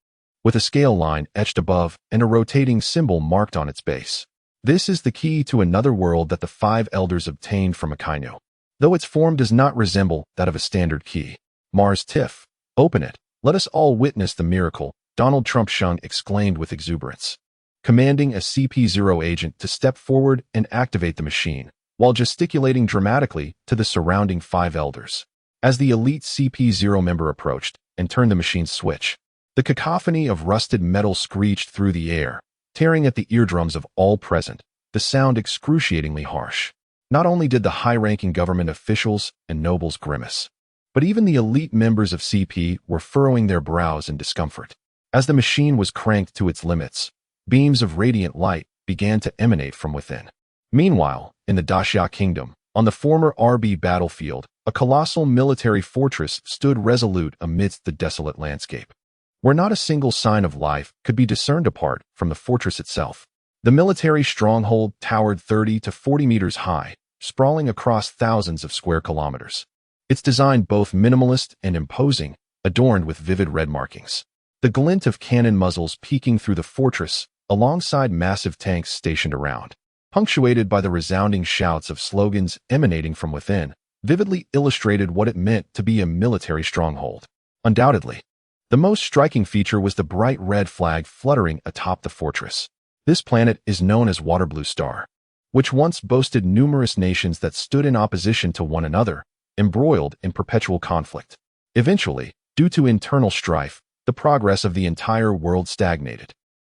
with a scale line etched above and a rotating symbol marked on its base. This is the key to another world that the five elders obtained from Akainu, though its form does not resemble that of a standard key. Mars Tiff, open it. Let us all witness the miracle, Donald Trump Shung exclaimed with exuberance, commanding a CP0 agent to step forward and activate the machine, while gesticulating dramatically to the surrounding five elders. As the elite CP0 member approached and turned the machine's switch, the cacophony of rusted metal screeched through the air, tearing at the eardrums of all present, the sound excruciatingly harsh. Not only did the high-ranking government officials and nobles grimace, but even the elite members of CP were furrowing their brows in discomfort. As the machine was cranked to its limits, beams of radiant light began to emanate from within. Meanwhile, in the Daxia Kingdom, on the former RB battlefield, a colossal military fortress stood resolute amidst the desolate landscape, where not a single sign of life could be discerned apart from the fortress itself. The military stronghold towered 30 to 40 meters high, sprawling across thousands of square kilometers. Its design both minimalist and imposing, adorned with vivid red markings. The glint of cannon muzzles peeking through the fortress, alongside massive tanks stationed around, punctuated by the resounding shouts of slogans emanating from within, vividly illustrated what it meant to be a military stronghold. Undoubtedly, the most striking feature was the bright red flag fluttering atop the fortress. This planet is known as Waterblue Star, which once boasted numerous nations that stood in opposition to one another, embroiled in perpetual conflict. Eventually, due to internal strife, the progress of the entire world stagnated.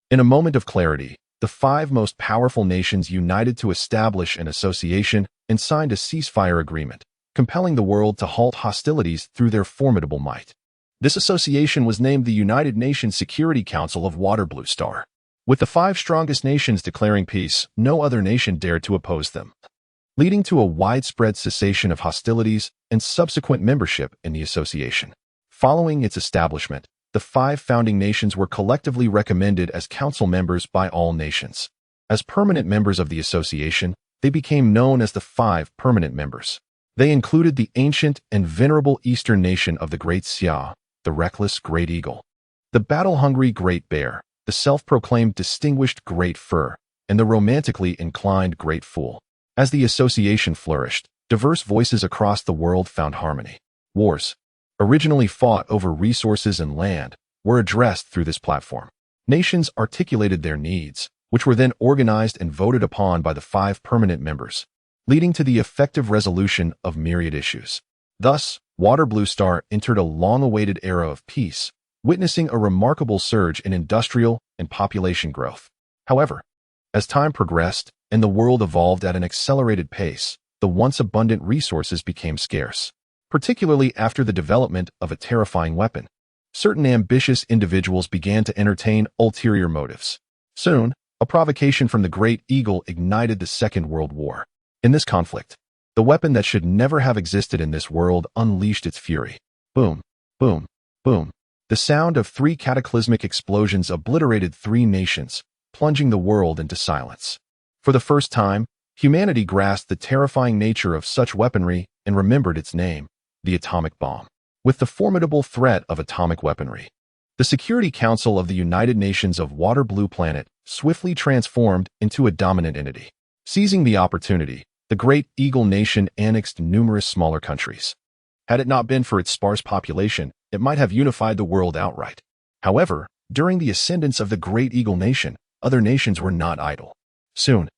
In a moment of clarity, the five most powerful nations united to establish an association and signed a ceasefire agreement, compelling the world to halt hostilities through their formidable might. This association was named the United Nations Security Council of Waterblue Star. With the five strongest nations declaring peace, no other nation dared to oppose them, leading to a widespread cessation of hostilities and subsequent membership in the association. Following its establishment, the five founding nations were collectively recommended as council members by all nations. As permanent members of the association, they became known as the five permanent members. They included the ancient and venerable eastern nation of the Great Xia, the reckless Great Eagle, the battle-hungry Great Bear, the self-proclaimed distinguished Great Fur, and the romantically inclined Great Fool. As the association flourished, diverse voices across the world found harmony. Wars, originally fought over resources and land, were addressed through this platform. Nations articulated their needs, which were then organized and voted upon by the five permanent members, leading to the effective resolution of myriad issues. Thus, Waterblue Star entered a long-awaited era of peace, witnessing a remarkable surge in industrial and population growth. However, as time progressed and the world evolved at an accelerated pace, the once abundant resources became scarce, particularly after the development of a terrifying weapon. Certain ambitious individuals began to entertain ulterior motives. Soon, a provocation from the Great Eagle ignited the Second World War. In this conflict, the weapon that should never have existed in this world unleashed its fury. Boom, boom, boom. The sound of three cataclysmic explosions obliterated three nations, plunging the world into silence. For the first time, humanity grasped the terrifying nature of such weaponry and remembered its name, the atomic bomb. With the formidable threat of atomic weaponry, the Security Council of the United Nations of Waterblue Planet swiftly transformed into a dominant entity. Seizing the opportunity, the Great Eagle Nation annexed numerous smaller countries. Had it not been for its sparse population, it might have unified the world outright. However, during the ascendance of the Great Eagle Nation, other nations were not idle. Soon,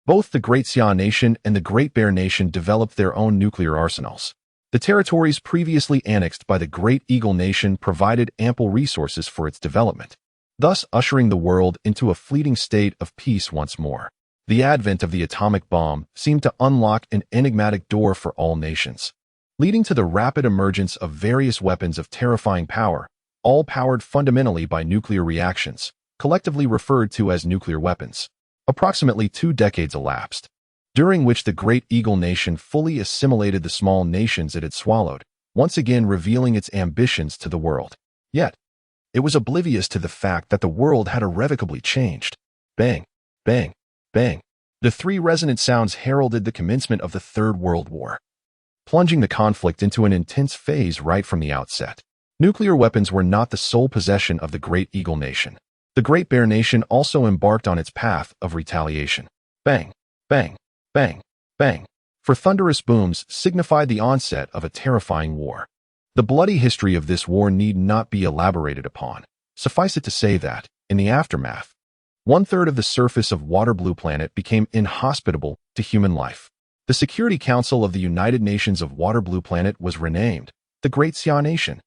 both the Great Xia Nation and the Great Bear Nation developed their own nuclear arsenals. The territories previously annexed by the Great Eagle Nation provided ample resources for its development, thus ushering the world into a fleeting state of peace once more. The advent of the atomic bomb seemed to unlock an enigmatic door for all nations, leading to the rapid emergence of various weapons of terrifying power, all powered fundamentally by nuclear reactions, collectively referred to as nuclear weapons. Approximately 2 decades elapsed, during which the Great Eagle Nation fully assimilated the small nations it had swallowed, once again revealing its ambitions to the world. Yet, it was oblivious to the fact that the world had irrevocably changed. Bang, bang. Bang. The three resonant sounds heralded the commencement of the Third World War, plunging the conflict into an intense phase right from the outset. Nuclear weapons were not the sole possession of the Great Eagle Nation. The Great Bear Nation also embarked on its path of retaliation. Bang, bang, bang, bang. For thunderous booms signified the onset of a terrifying war. The bloody history of this war need not be elaborated upon. Suffice it to say that, in the aftermath, 1/3 of the surface of Waterblue Planet became inhospitable to human life. The Security Council of the United Nations of Waterblue Planet was renamed the Great Xia Nation.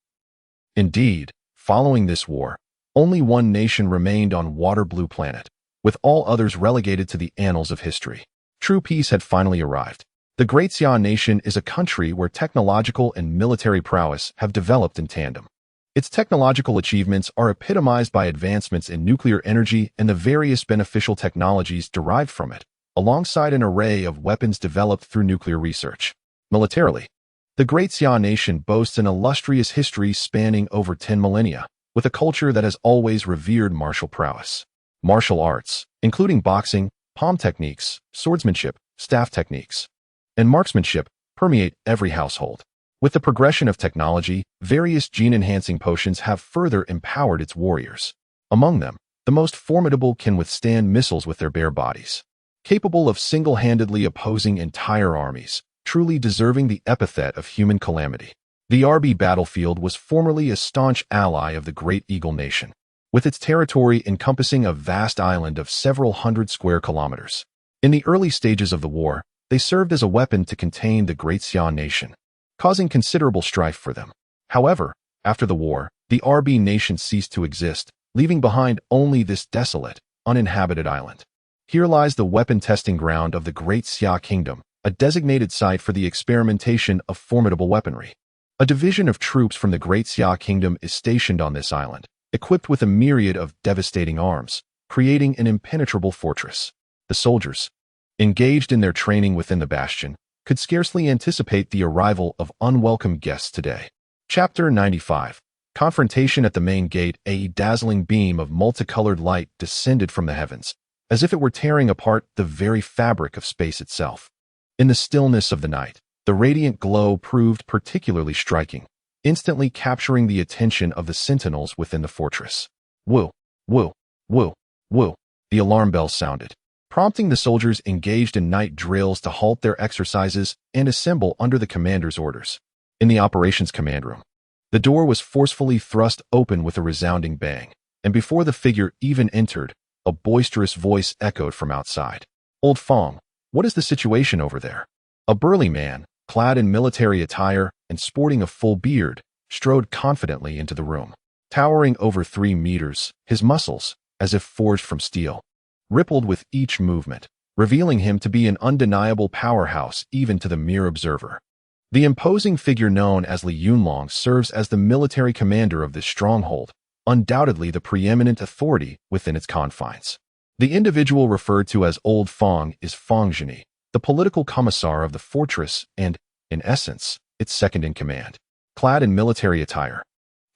Indeed, following this war, only one nation remained on Waterblue Planet, with all others relegated to the annals of history. True peace had finally arrived. The Great Xia Nation is a country where technological and military prowess have developed in tandem. Its technological achievements are epitomized by advancements in nuclear energy and the various beneficial technologies derived from it, alongside an array of weapons developed through nuclear research. Militarily, the Great Xia Nation boasts an illustrious history spanning over 10 millennia, with a culture that has always revered martial prowess. Martial arts, including boxing, palm techniques, swordsmanship, staff techniques, and marksmanship, permeate every household. With the progression of technology, various gene-enhancing potions have further empowered its warriors. Among them, the most formidable can withstand missiles with their bare bodies, capable of single-handedly opposing entire armies, truly deserving the epithet of human calamity. The RB battlefield was formerly a staunch ally of the Great Eagle Nation, with its territory encompassing a vast island of several hundred square kilometers. In the early stages of the war, they served as a weapon to contain the Great Xia Nation, causing considerable strife for them. However, after the war, the RB Nation ceased to exist, leaving behind only this desolate, uninhabited island. Here lies the weapon testing ground of the Great Xia Kingdom, a designated site for the experimentation of formidable weaponry. A division of troops from the Great Xia Kingdom is stationed on this island, equipped with a myriad of devastating arms, creating an impenetrable fortress. The soldiers, engaged in their training within the bastion, could scarcely anticipate the arrival of unwelcome guests today. Chapter 95. Confrontation at the main gate. A dazzling beam of multicolored light descended from the heavens, as if it were tearing apart the very fabric of space itself. In the stillness of the night, the radiant glow proved particularly striking, instantly capturing the attention of the sentinels within the fortress. Woo, woo, woo, woo. The alarm bells sounded, prompting the soldiers engaged in night drills to halt their exercises and assemble under the commander's orders. In the operations command room, the door was forcefully thrust open with a resounding bang, and before the figure even entered, a boisterous voice echoed from outside. "Old Fong, what is the situation over there?" A burly man, clad in military attire and sporting a full beard, strode confidently into the room. Towering over 3 meters, his muscles, as if forged from steel, rippled with each movement, revealing him to be an undeniable powerhouse even to the mere observer. The imposing figure known as Li Yunlong serves as the military commander of this stronghold, undoubtedly the preeminent authority within its confines. The individual referred to as Old Fong is Fong Zhini, the political commissar of the fortress and, in essence, its second-in-command. Clad in military attire,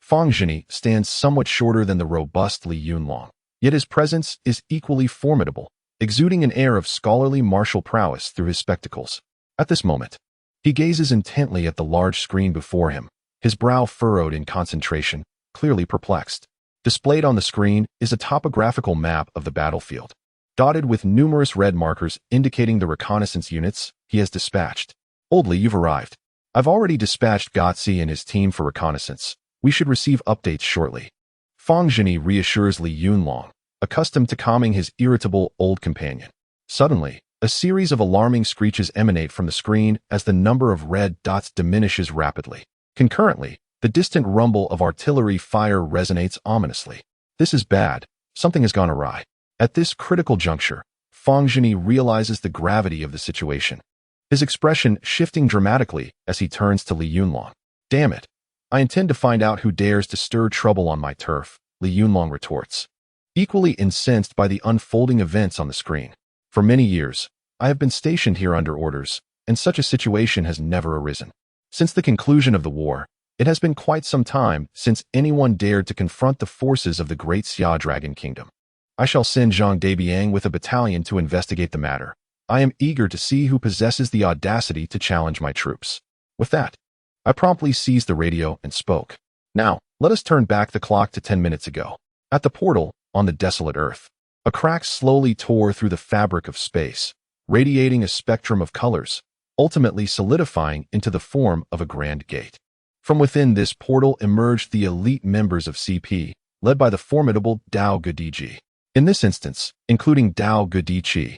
Fong Zhini stands somewhat shorter than the robust Li Yunlong, yet his presence is equally formidable, exuding an air of scholarly martial prowess through his spectacles. At this moment, he gazes intently at the large screen before him, his brow furrowed in concentration, clearly perplexed. Displayed on the screen is a topographical map of the battlefield, dotted with numerous red markers indicating the reconnaissance units he has dispatched. "Old Li, you've arrived. I've already dispatched Gotzi and his team for reconnaissance. We should receive updates shortly." Fong Zhini reassures Li Yunlong, accustomed to calming his irritable old companion. Suddenly, a series of alarming screeches emanate from the screen as the number of red dots diminishes rapidly. Concurrently, the distant rumble of artillery fire resonates ominously. This is bad. Something has gone awry. At this critical juncture, Fong Zhini realizes the gravity of the situation, his expression shifting dramatically as he turns to Li Yunlong. "Damn it. I intend to find out who dares to stir trouble on my turf," Li Yunlong retorts, equally incensed by the unfolding events on the screen. "For many years, I have been stationed here under orders, and such a situation has never arisen. Since the conclusion of the war, it has been quite some time since anyone dared to confront the forces of the Great Xia Dragon Kingdom. I shall send Zhang Debiang with a battalion to investigate the matter. I am eager to see who possesses the audacity to challenge my troops. With that, I promptly seized the radio and spoke. Now, let us turn back the clock to 10 minutes ago. At the portal, on the desolate Earth, a crack slowly tore through the fabric of space, radiating a spectrum of colors, ultimately solidifying into the form of a grand gate. From within this portal emerged the elite members of CP, led by the formidable Dao Gudichi. In this instance, including Dao Gudichi,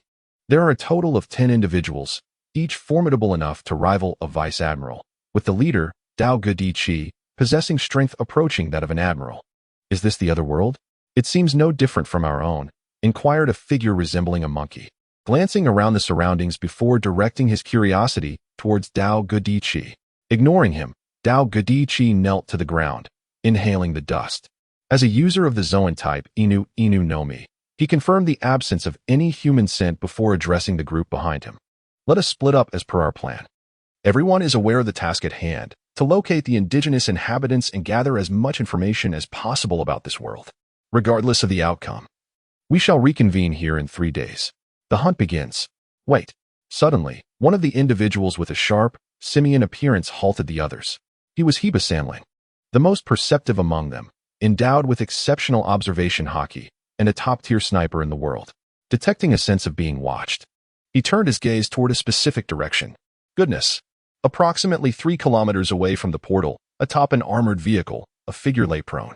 there are a total of 10 individuals, each formidable enough to rival a vice admiral, with the leader, Dao Gudichi, possessing strength approaching that of an admiral. Is this the other world? It seems no different from our own, inquired a figure resembling a monkey, glancing around the surroundings before directing his curiosity towards Dao Gudichi. Ignoring him, Dao Gudichi knelt to the ground, inhaling the dust. As a user of the Zoan type Inu no Mi, he confirmed the absence of any human scent before addressing the group behind him. Let us split up as per our plan. Everyone is aware of the task at hand, to locate the indigenous inhabitants and gather as much information as possible about this world, regardless of the outcome. We shall reconvene here in 3 days. The hunt begins. Wait. Suddenly, one of the individuals with a sharp, simian appearance halted the others. He was Heba Sanling, the most perceptive among them, endowed with exceptional observation haki, and a top-tier sniper in the world. Detecting a sense of being watched, he turned his gaze toward a specific direction. Goodness. Approximately 3 kilometers away from the portal, atop an armored vehicle, a figure lay prone,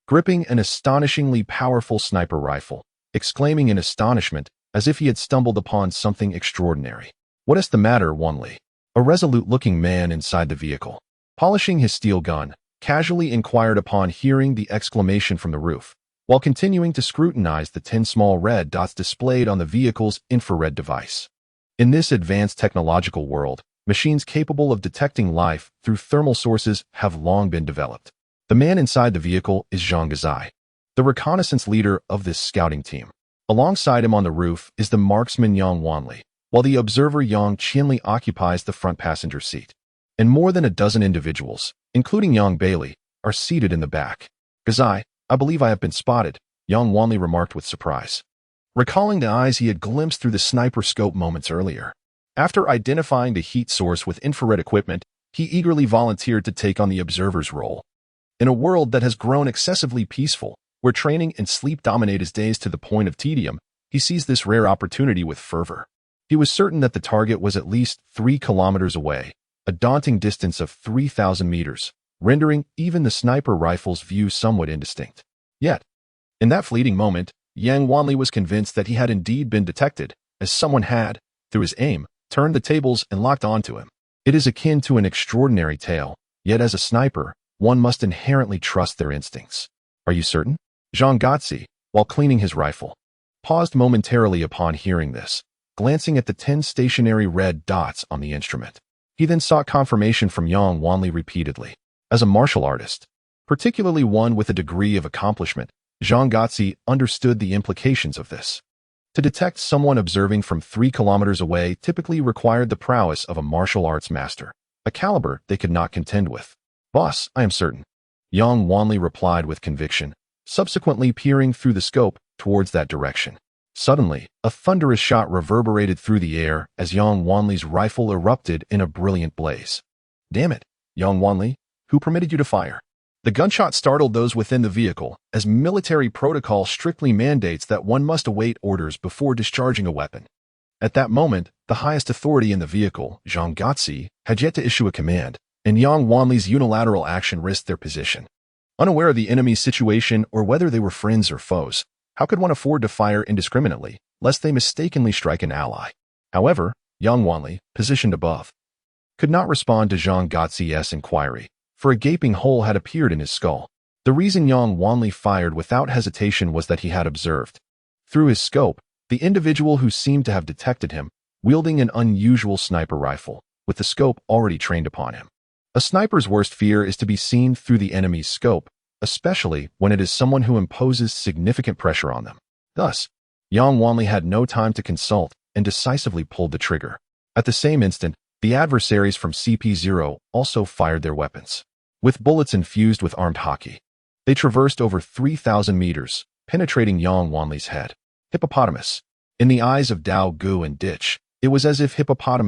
gripping an astonishingly powerful sniper rifle, exclaiming in astonishment as if he had stumbled upon something extraordinary. What is the matter, Wanli? A resolute-looking man inside the vehicle, polishing his steel gun, casually inquired upon hearing the exclamation from the roof, while continuing to scrutinize the 10 small red dots displayed on the vehicle's infrared device. In this advanced technological world, machines capable of detecting life through thermal sources have long been developed. The man inside the vehicle is Zhang Gazai, the reconnaissance leader of this scouting team. Alongside him on the roof is the marksman Yang Wanli, while the observer Yang Qianli occupies the front passenger seat. And more than a dozen individuals, including Yang Bailey, are seated in the back. Gazai, I believe I have been spotted, Yang Wanli remarked with surprise, recalling the eyes he had glimpsed through the sniper scope moments earlier. After identifying the heat source with infrared equipment, he eagerly volunteered to take on the observer's role. In a world that has grown excessively peaceful, where training and sleep dominate his days to the point of tedium, he seized this rare opportunity with fervor. He was certain that the target was at least 3 kilometers away, a daunting distance of 3,000 meters, rendering even the sniper rifle's view somewhat indistinct. Yet, in that fleeting moment, Yang Wanli was convinced that he had indeed been detected, as someone had, through his aim, turned the tables and locked onto him. It is akin to an extraordinary tale, yet as a sniper, one must inherently trust their instincts. Are you certain? Zhang Gazai, while cleaning his rifle, paused momentarily upon hearing this, glancing at the 10 stationary red dots on the instrument. He then sought confirmation from Yang Wanli repeatedly. As a martial artist, particularly one with a degree of accomplishment, Zhang Gazai understood the implications of this. To detect someone observing from 3 kilometers away typically required the prowess of a martial arts master, a caliber they could not contend with. Boss, I am certain, Yang Wanli replied with conviction, subsequently peering through the scope towards that direction. Suddenly, a thunderous shot reverberated through the air as Yang Wanli's rifle erupted in a brilliant blaze. Damn it, Yang Wanli, who permitted you to fire? The gunshot startled those within the vehicle, as military protocol strictly mandates that one must await orders before discharging a weapon. At that moment, the highest authority in the vehicle, Zhang Gazai, had yet to issue a command, and Yang Wanli's unilateral action risked their position. Unaware of the enemy's situation or whether they were friends or foes, how could one afford to fire indiscriminately, lest they mistakenly strike an ally? However, Yang Wanli, positioned above, could not respond to Zhang Gazai's inquiry, for a gaping hole had appeared in his skull. The reason Yang Wanli fired without hesitation was that he had observed, through his scope, the individual who seemed to have detected him, wielding an unusual sniper rifle, with the scope already trained upon him. A sniper's worst fear is to be seen through the enemy's scope, especially when it is someone who imposes significant pressure on them. Thus, Yang Wanli had no time to consult and decisively pulled the trigger. At the same instant, the adversaries from CP0 also fired their weapons. With bullets infused with armed haki, they traversed over 3,000 meters, penetrating Yang Wanli's head. Hippopotamus. In the eyes of Dao Gu and Ditch, it was as if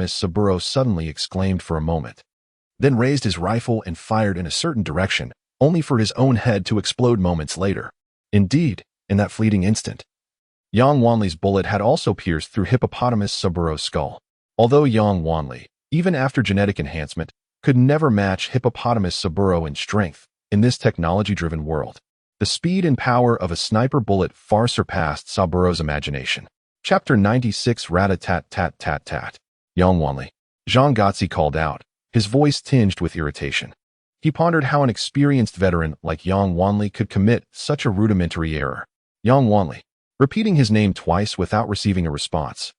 Saburo suddenly exclaimed for a moment, then raised his rifle and fired in a certain direction, only for his own head to explode moments later. Indeed, in that fleeting instant, Yang Wanli's bullet had also pierced through Saburo's skull. Although Yang Wanli, even after genetic enhancement, could never match Saburo in strength in this technology-driven world, the speed and power of a sniper bullet far surpassed Saburo's imagination. Chapter 96 Rat-a-tat-tat-tat-tat. Yang Wanli. Zhang Gotzi called out, his voice tinged with irritation. He pondered how an experienced veteran like Yang Wanli could commit such a rudimentary error. Yang Wanli. Repeating his name twice without receiving a response,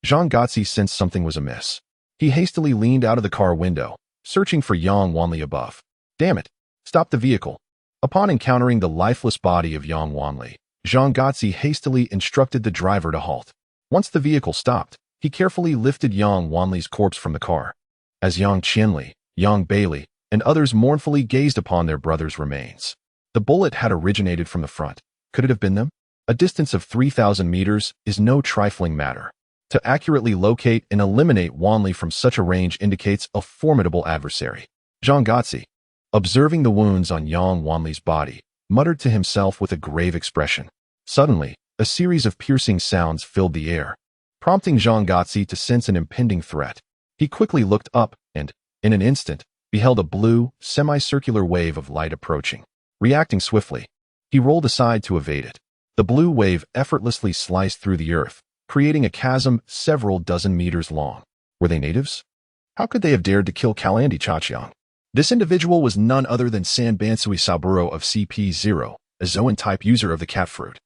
Zhang Gotzi sensed something was amiss. He hastily leaned out of the car window, searching for Yang Wanli above. Damn it! Stop the vehicle. Upon encountering the lifeless body of Yang Wanli, Zhang Gotzi hastily instructed the driver to halt. Once the vehicle stopped, he carefully lifted Yang Wanli's corpse from the car. As Yang Qianli, Yang Bailey, and others mournfully gazed upon their brother's remains. The bullet had originated from the front. Could it have been them? A distance of 3,000 meters is no trifling matter. To accurately locate and eliminate Wanli from such a range indicates a formidable adversary. Zhang Gotzi, observing the wounds on Yang Wanli's body, muttered to himself with a grave expression. Suddenly, a series of piercing sounds filled the air, prompting Zhang Gotzi to sense an impending threat. He quickly looked up and, in an instant, beheld a blue, semicircular wave of light approaching. Reacting swiftly, he rolled aside to evade it. The blue wave effortlessly sliced through the earth, creating a chasm several dozen meters long. Were they natives? How could they have dared to kill Kalandi Chachiang? This individual was none other than Sanbansui Saburo of CP0, a Zoan-type user of the cat fruit.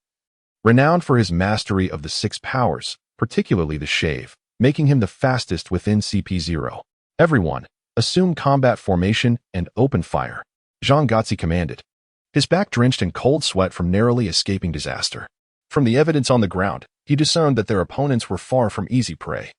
Renowned for his mastery of the 6 powers, particularly the shave, making him the fastest within CP0. Everyone, assume combat formation and open fire, Zhang Gotzi commanded, his back drenched in cold sweat from narrowly escaping disaster. From the evidence on the ground, he discerned that their opponents were far from easy prey,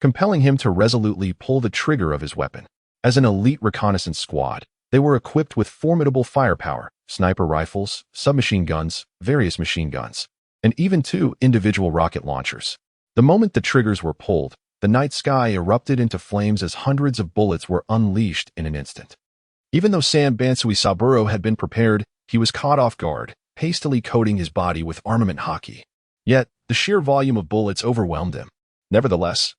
compelling him to resolutely pull the trigger of his weapon. As an elite reconnaissance squad, they were equipped with formidable firepower, sniper rifles, submachine guns, various machine guns, and even 2 individual rocket launchers. The moment the triggers were pulled, the night sky erupted into flames as hundreds of bullets were unleashed in an instant. Even though Sanbansui Saburo had been prepared, he was caught off guard, hastily coating his body with armament hockey. Yet, the sheer volume of bullets overwhelmed him. Nevertheless,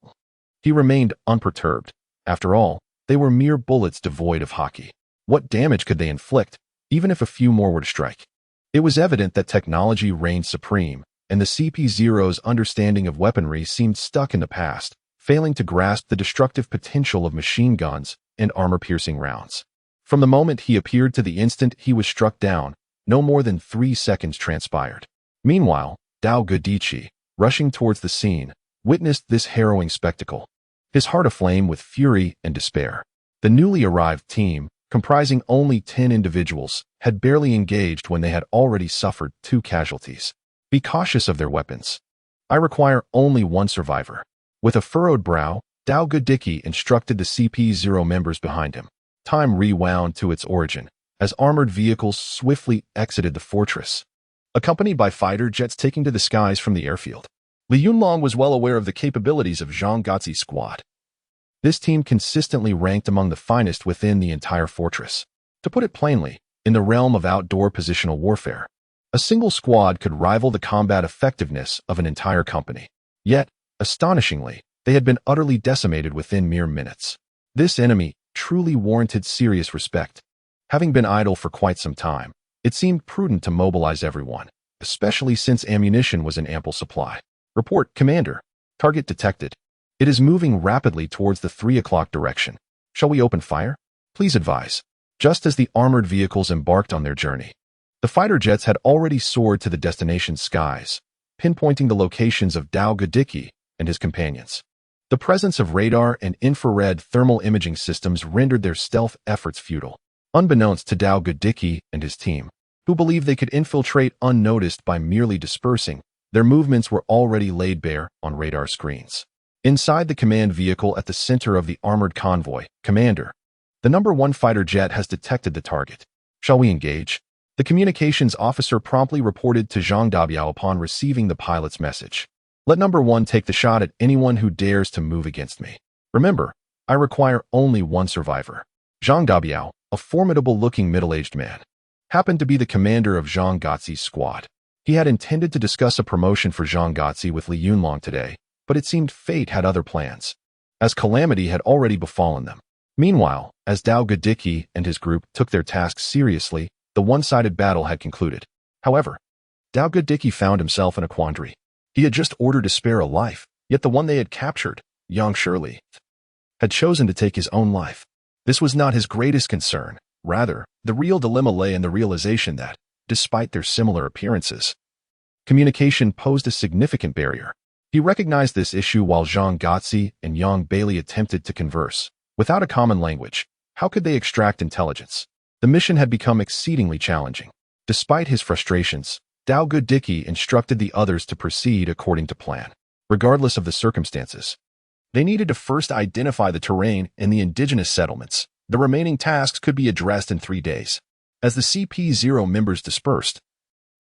he remained unperturbed. After all, they were mere bullets devoid of hockey. What damage could they inflict, even if a few more were to strike? It was evident that technology reigned supreme, and the CP0's understanding of weaponry seemed stuck in the past, failing to grasp the destructive potential of machine guns and armor-piercing rounds. From the moment he appeared to the instant he was struck down, no more than 3 seconds transpired. Meanwhile, Dao Gudichi, rushing towards the scene, witnessed this harrowing spectacle, his heart aflame with fury and despair. The newly arrived team, comprising only 10 individuals, had barely engaged when they had already suffered 2 casualties. Be cautious of their weapons. I require only 1 survivor. With a furrowed brow, Dao Gudichi instructed the CP0 members behind him. Time rewound to its origin, as armored vehicles swiftly exited the fortress, accompanied by fighter jets taking to the skies from the airfield. Li Yunlong was well aware of the capabilities of Zhang Gotzi's squad. This team consistently ranked among the finest within the entire fortress. To put it plainly, in the realm of outdoor positional warfare, a single squad could rival the combat effectiveness of an entire company. Yet, astonishingly, they had been utterly decimated within mere minutes. This enemy truly warranted serious respect. Having been idle for quite some time, it seemed prudent to mobilize everyone, especially since ammunition was in ample supply. Report, Commander. Target detected. It is moving rapidly towards the 3 o'clock direction. Shall we open fire? Please advise. Just as the armored vehicles embarked on their journey, the fighter jets had already soared to the destination's skies, pinpointing the locations of Dao Gudichi and his companions. The presence of radar and infrared thermal imaging systems rendered their stealth efforts futile. Unbeknownst to Dao Gudichi and his team, who believed they could infiltrate unnoticed by merely dispersing, their movements were already laid bare on radar screens. Inside the command vehicle at the center of the armored convoy, Commander, the number 1 fighter jet has detected the target. Shall we engage? The communications officer promptly reported to Zhang Dabiao upon receiving the pilot's message. Let number 1 take the shot at anyone who dares to move against me. Remember, I require only one survivor. Zhang Dabiao, a formidable-looking middle-aged man, happened to be the commander of Zhang Gotzi's squad. He had intended to discuss a promotion for Zhang Gotzi with Li Yunlong today, but it seemed fate had other plans, as calamity had already befallen them. Meanwhile, as Dao Gadiki and his group took their task seriously, the one-sided battle had concluded. However, Dao Gadiki found himself in a quandary. He had just ordered to spare a life, yet the one they had captured, Yang Shirley, had chosen to take his own life. This was not his greatest concern. Rather, the real dilemma lay in the realization that, despite their similar appearances, communication posed a significant barrier. He recognized this issue while Zhang Gotzi and Yang Bailey attempted to converse. Without a common language, how could they extract intelligence? The mission had become exceedingly challenging. Despite his frustrations, Dao Gadiki instructed the others to proceed according to plan, regardless of the circumstances. They needed to first identify the terrain and the indigenous settlements. The remaining tasks could be addressed in 3 days. As the CP0 members dispersed,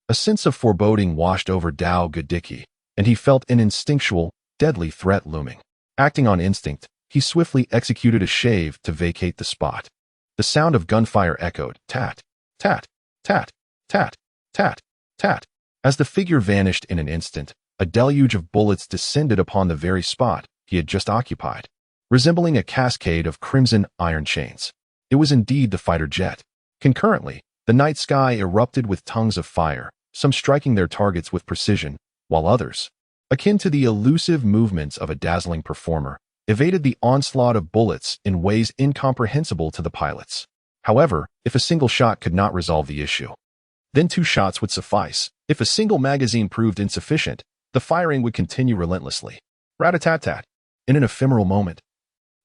a sense of foreboding washed over Dao Gadiki, and he felt an instinctual, deadly threat looming. Acting on instinct, he swiftly executed a shave to vacate the spot. The sound of gunfire echoed, tat, tat, tat, tat, tat, tat. As the figure vanished in an instant, a deluge of bullets descended upon the very spot he had just occupied, resembling a cascade of crimson iron chains. It was indeed the fighter jet. Concurrently, the night sky erupted with tongues of fire, some striking their targets with precision, while others, akin to the elusive movements of a dazzling performer, evaded the onslaught of bullets in ways incomprehensible to the pilots. However, if a single shot could not resolve the issue, then 2 shots would suffice. If a single magazine proved insufficient, the firing would continue relentlessly. Rat-a-tat-tat. In an ephemeral moment,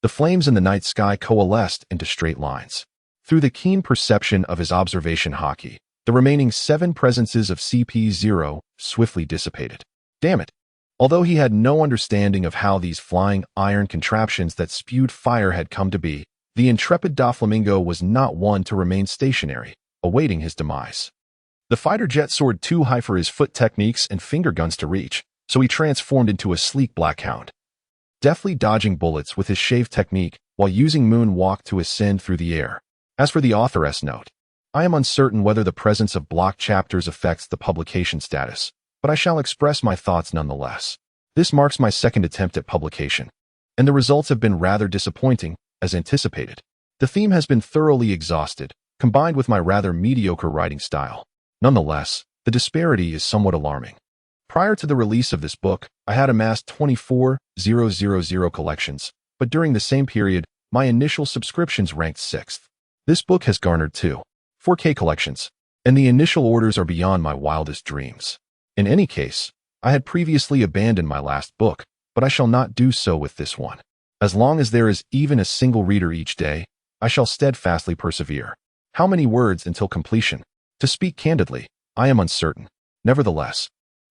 the flames in the night sky coalesced into straight lines. Through the keen perception of his observation hockey, the remaining 7 presences of CP0 swiftly dissipated. Damn it! Although he had no understanding of how these flying iron contraptions that spewed fire had come to be, the intrepid Doflamingo was not one to remain stationary, awaiting his demise. The fighter jet soared too high for his foot techniques and finger guns to reach, so he transformed into a sleek black hound, deftly dodging bullets with his shave technique while using moonwalk to ascend through the air. As for the authoress note, I am uncertain whether the presence of block chapters affects the publication status, but I shall express my thoughts nonetheless. This marks my 2nd attempt at publication, and the results have been rather disappointing, as anticipated. The theme has been thoroughly exhausted, combined with my rather mediocre writing style. Nonetheless, the disparity is somewhat alarming. Prior to the release of this book, I had amassed 24,000 collections, but during the same period, my initial subscriptions ranked 6th. This book has garnered 4K collections, and the initial orders are beyond my wildest dreams. In any case, I had previously abandoned my last book, but I shall not do so with this one. As long as there is even a single reader each day, I shall steadfastly persevere. How many words until completion? To speak candidly, I am uncertain. Nevertheless,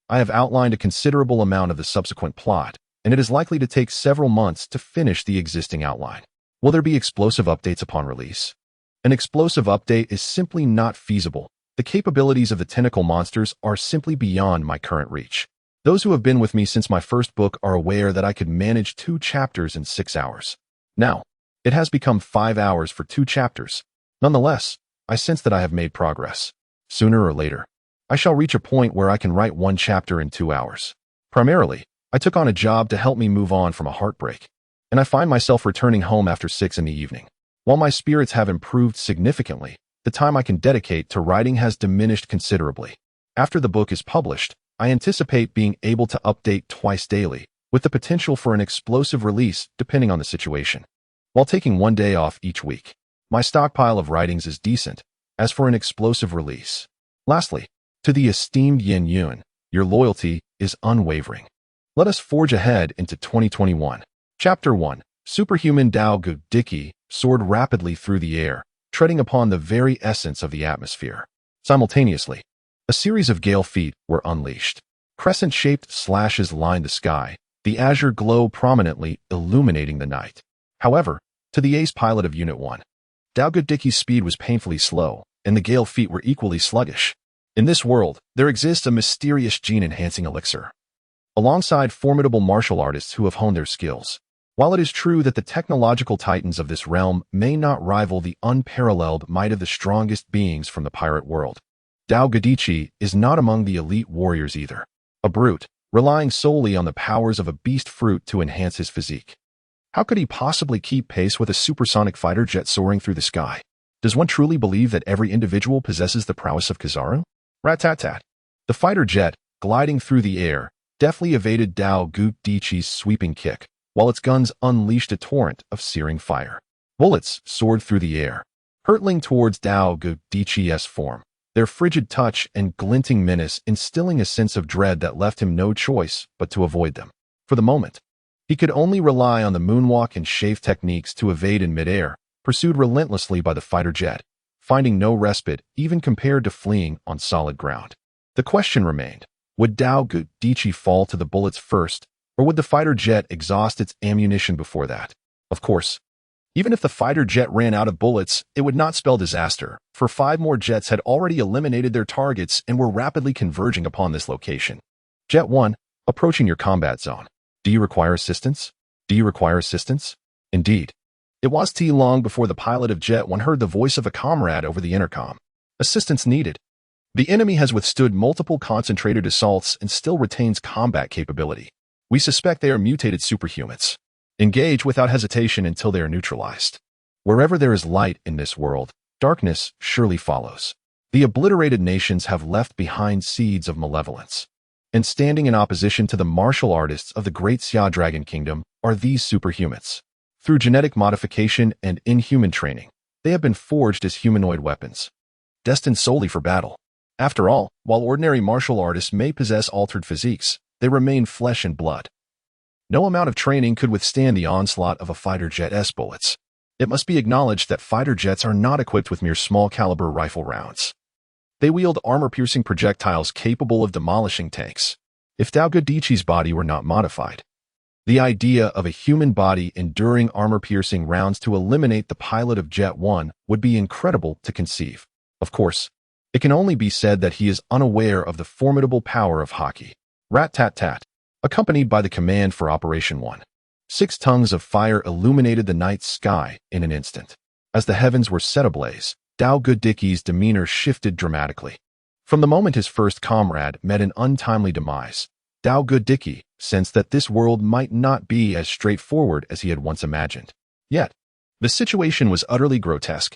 I have outlined a considerable amount of the subsequent plot, and it is likely to take several months to finish the existing outline. Will there be explosive updates upon release? An explosive update is simply not feasible. The capabilities of the tentacle monsters are simply beyond my current reach. Those who have been with me since my first book are aware that I could manage 2 chapters in 6 hours. Now, it has become 5 hours for 2 chapters. Nonetheless, I sense that I have made progress. Sooner or later, I shall reach a point where I can write 1 chapter in 2 hours. Primarily, I took on a job to help me move on from a heartbreak, and I find myself returning home after 6 in the evening. While my spirits have improved significantly, the time I can dedicate to writing has diminished considerably. After the book is published, I anticipate being able to update twice daily, with the potential for an explosive release depending on the situation, while taking 1 day off each week. My stockpile of writings is decent, as for an explosive release. Lastly, to the esteemed Yin Yun, your loyalty is unwavering. Let us forge ahead into 2021. Chapter 1. Superhuman Dao Gadiki soared rapidly through the air, treading upon the very essence of the atmosphere. Simultaneously, a series of gale feet were unleashed. Crescent-shaped slashes lined the sky, the azure glow prominently illuminating the night. However, to the ace pilot of Unit 1, Dao Gadiki's speed was painfully slow, and the Gale feet were equally sluggish. In this world, there exists a mysterious gene-enhancing elixir, alongside formidable martial artists who have honed their skills. While it is true that the technological titans of this realm may not rival the unparalleled might of the strongest beings from the pirate world, Dao Gadichi is not among the elite warriors either. A brute, relying solely on the powers of a beast fruit to enhance his physique. How could he possibly keep pace with a supersonic fighter jet soaring through the sky? Does one truly believe that every individual possesses the prowess of Kizaru? Rat-tat-tat. The fighter jet, gliding through the air, deftly evaded Dao Gadichi's sweeping kick, while its guns unleashed a torrent of searing fire. Bullets soared through the air, hurtling towards Dao Gadichi's form, their frigid touch and glinting menace instilling a sense of dread that left him no choice but to avoid them. For the moment, he could only rely on the moonwalk and shave techniques to evade in midair, pursued relentlessly by the fighter jet, finding no respite even compared to fleeing on solid ground. The question remained, would Dao Gadichi fall to the bullets first, or would the fighter jet exhaust its ammunition before that? Of course, even if the fighter jet ran out of bullets, it would not spell disaster, for 5 more jets had already eliminated their targets and were rapidly converging upon this location. Jet 1, approaching your combat zone. Do you require assistance? Do you require assistance? Indeed. It was too long before the pilot of Jet 1 heard the voice of a comrade over the intercom. Assistance needed. The enemy has withstood multiple concentrated assaults and still retains combat capability. We suspect they are mutated superhumans. Engage without hesitation until they are neutralized. Wherever there is light in this world, darkness surely follows. The obliterated nations have left behind seeds of malevolence. And standing in opposition to the martial artists of the great Xia Dragon Kingdom are these superhumans. Through genetic modification and inhuman training, they have been forged as humanoid weapons, destined solely for battle. After all, while ordinary martial artists may possess altered physiques, they remain flesh and blood. No amount of training could withstand the onslaught of a fighter jet's bullets. It must be acknowledged that fighter jets are not equipped with mere small-caliber rifle rounds. They wield armor-piercing projectiles capable of demolishing tanks. If Dao Gadichi's body were not modified, the idea of a human body enduring armor-piercing rounds to eliminate the pilot of Jet 1 would be incredible to conceive. Of course, it can only be said that he is unaware of the formidable power of Haki. Rat-tat-tat. Accompanied by the command for Operation 1. 6 tongues of fire illuminated the night sky in an instant. As the heavens were set ablaze, Dao Gadichi's demeanor shifted dramatically. From the moment his first comrade met an untimely demise, Dao Gadichi sensed that this world might not be as straightforward as he had once imagined. Yet, the situation was utterly grotesque,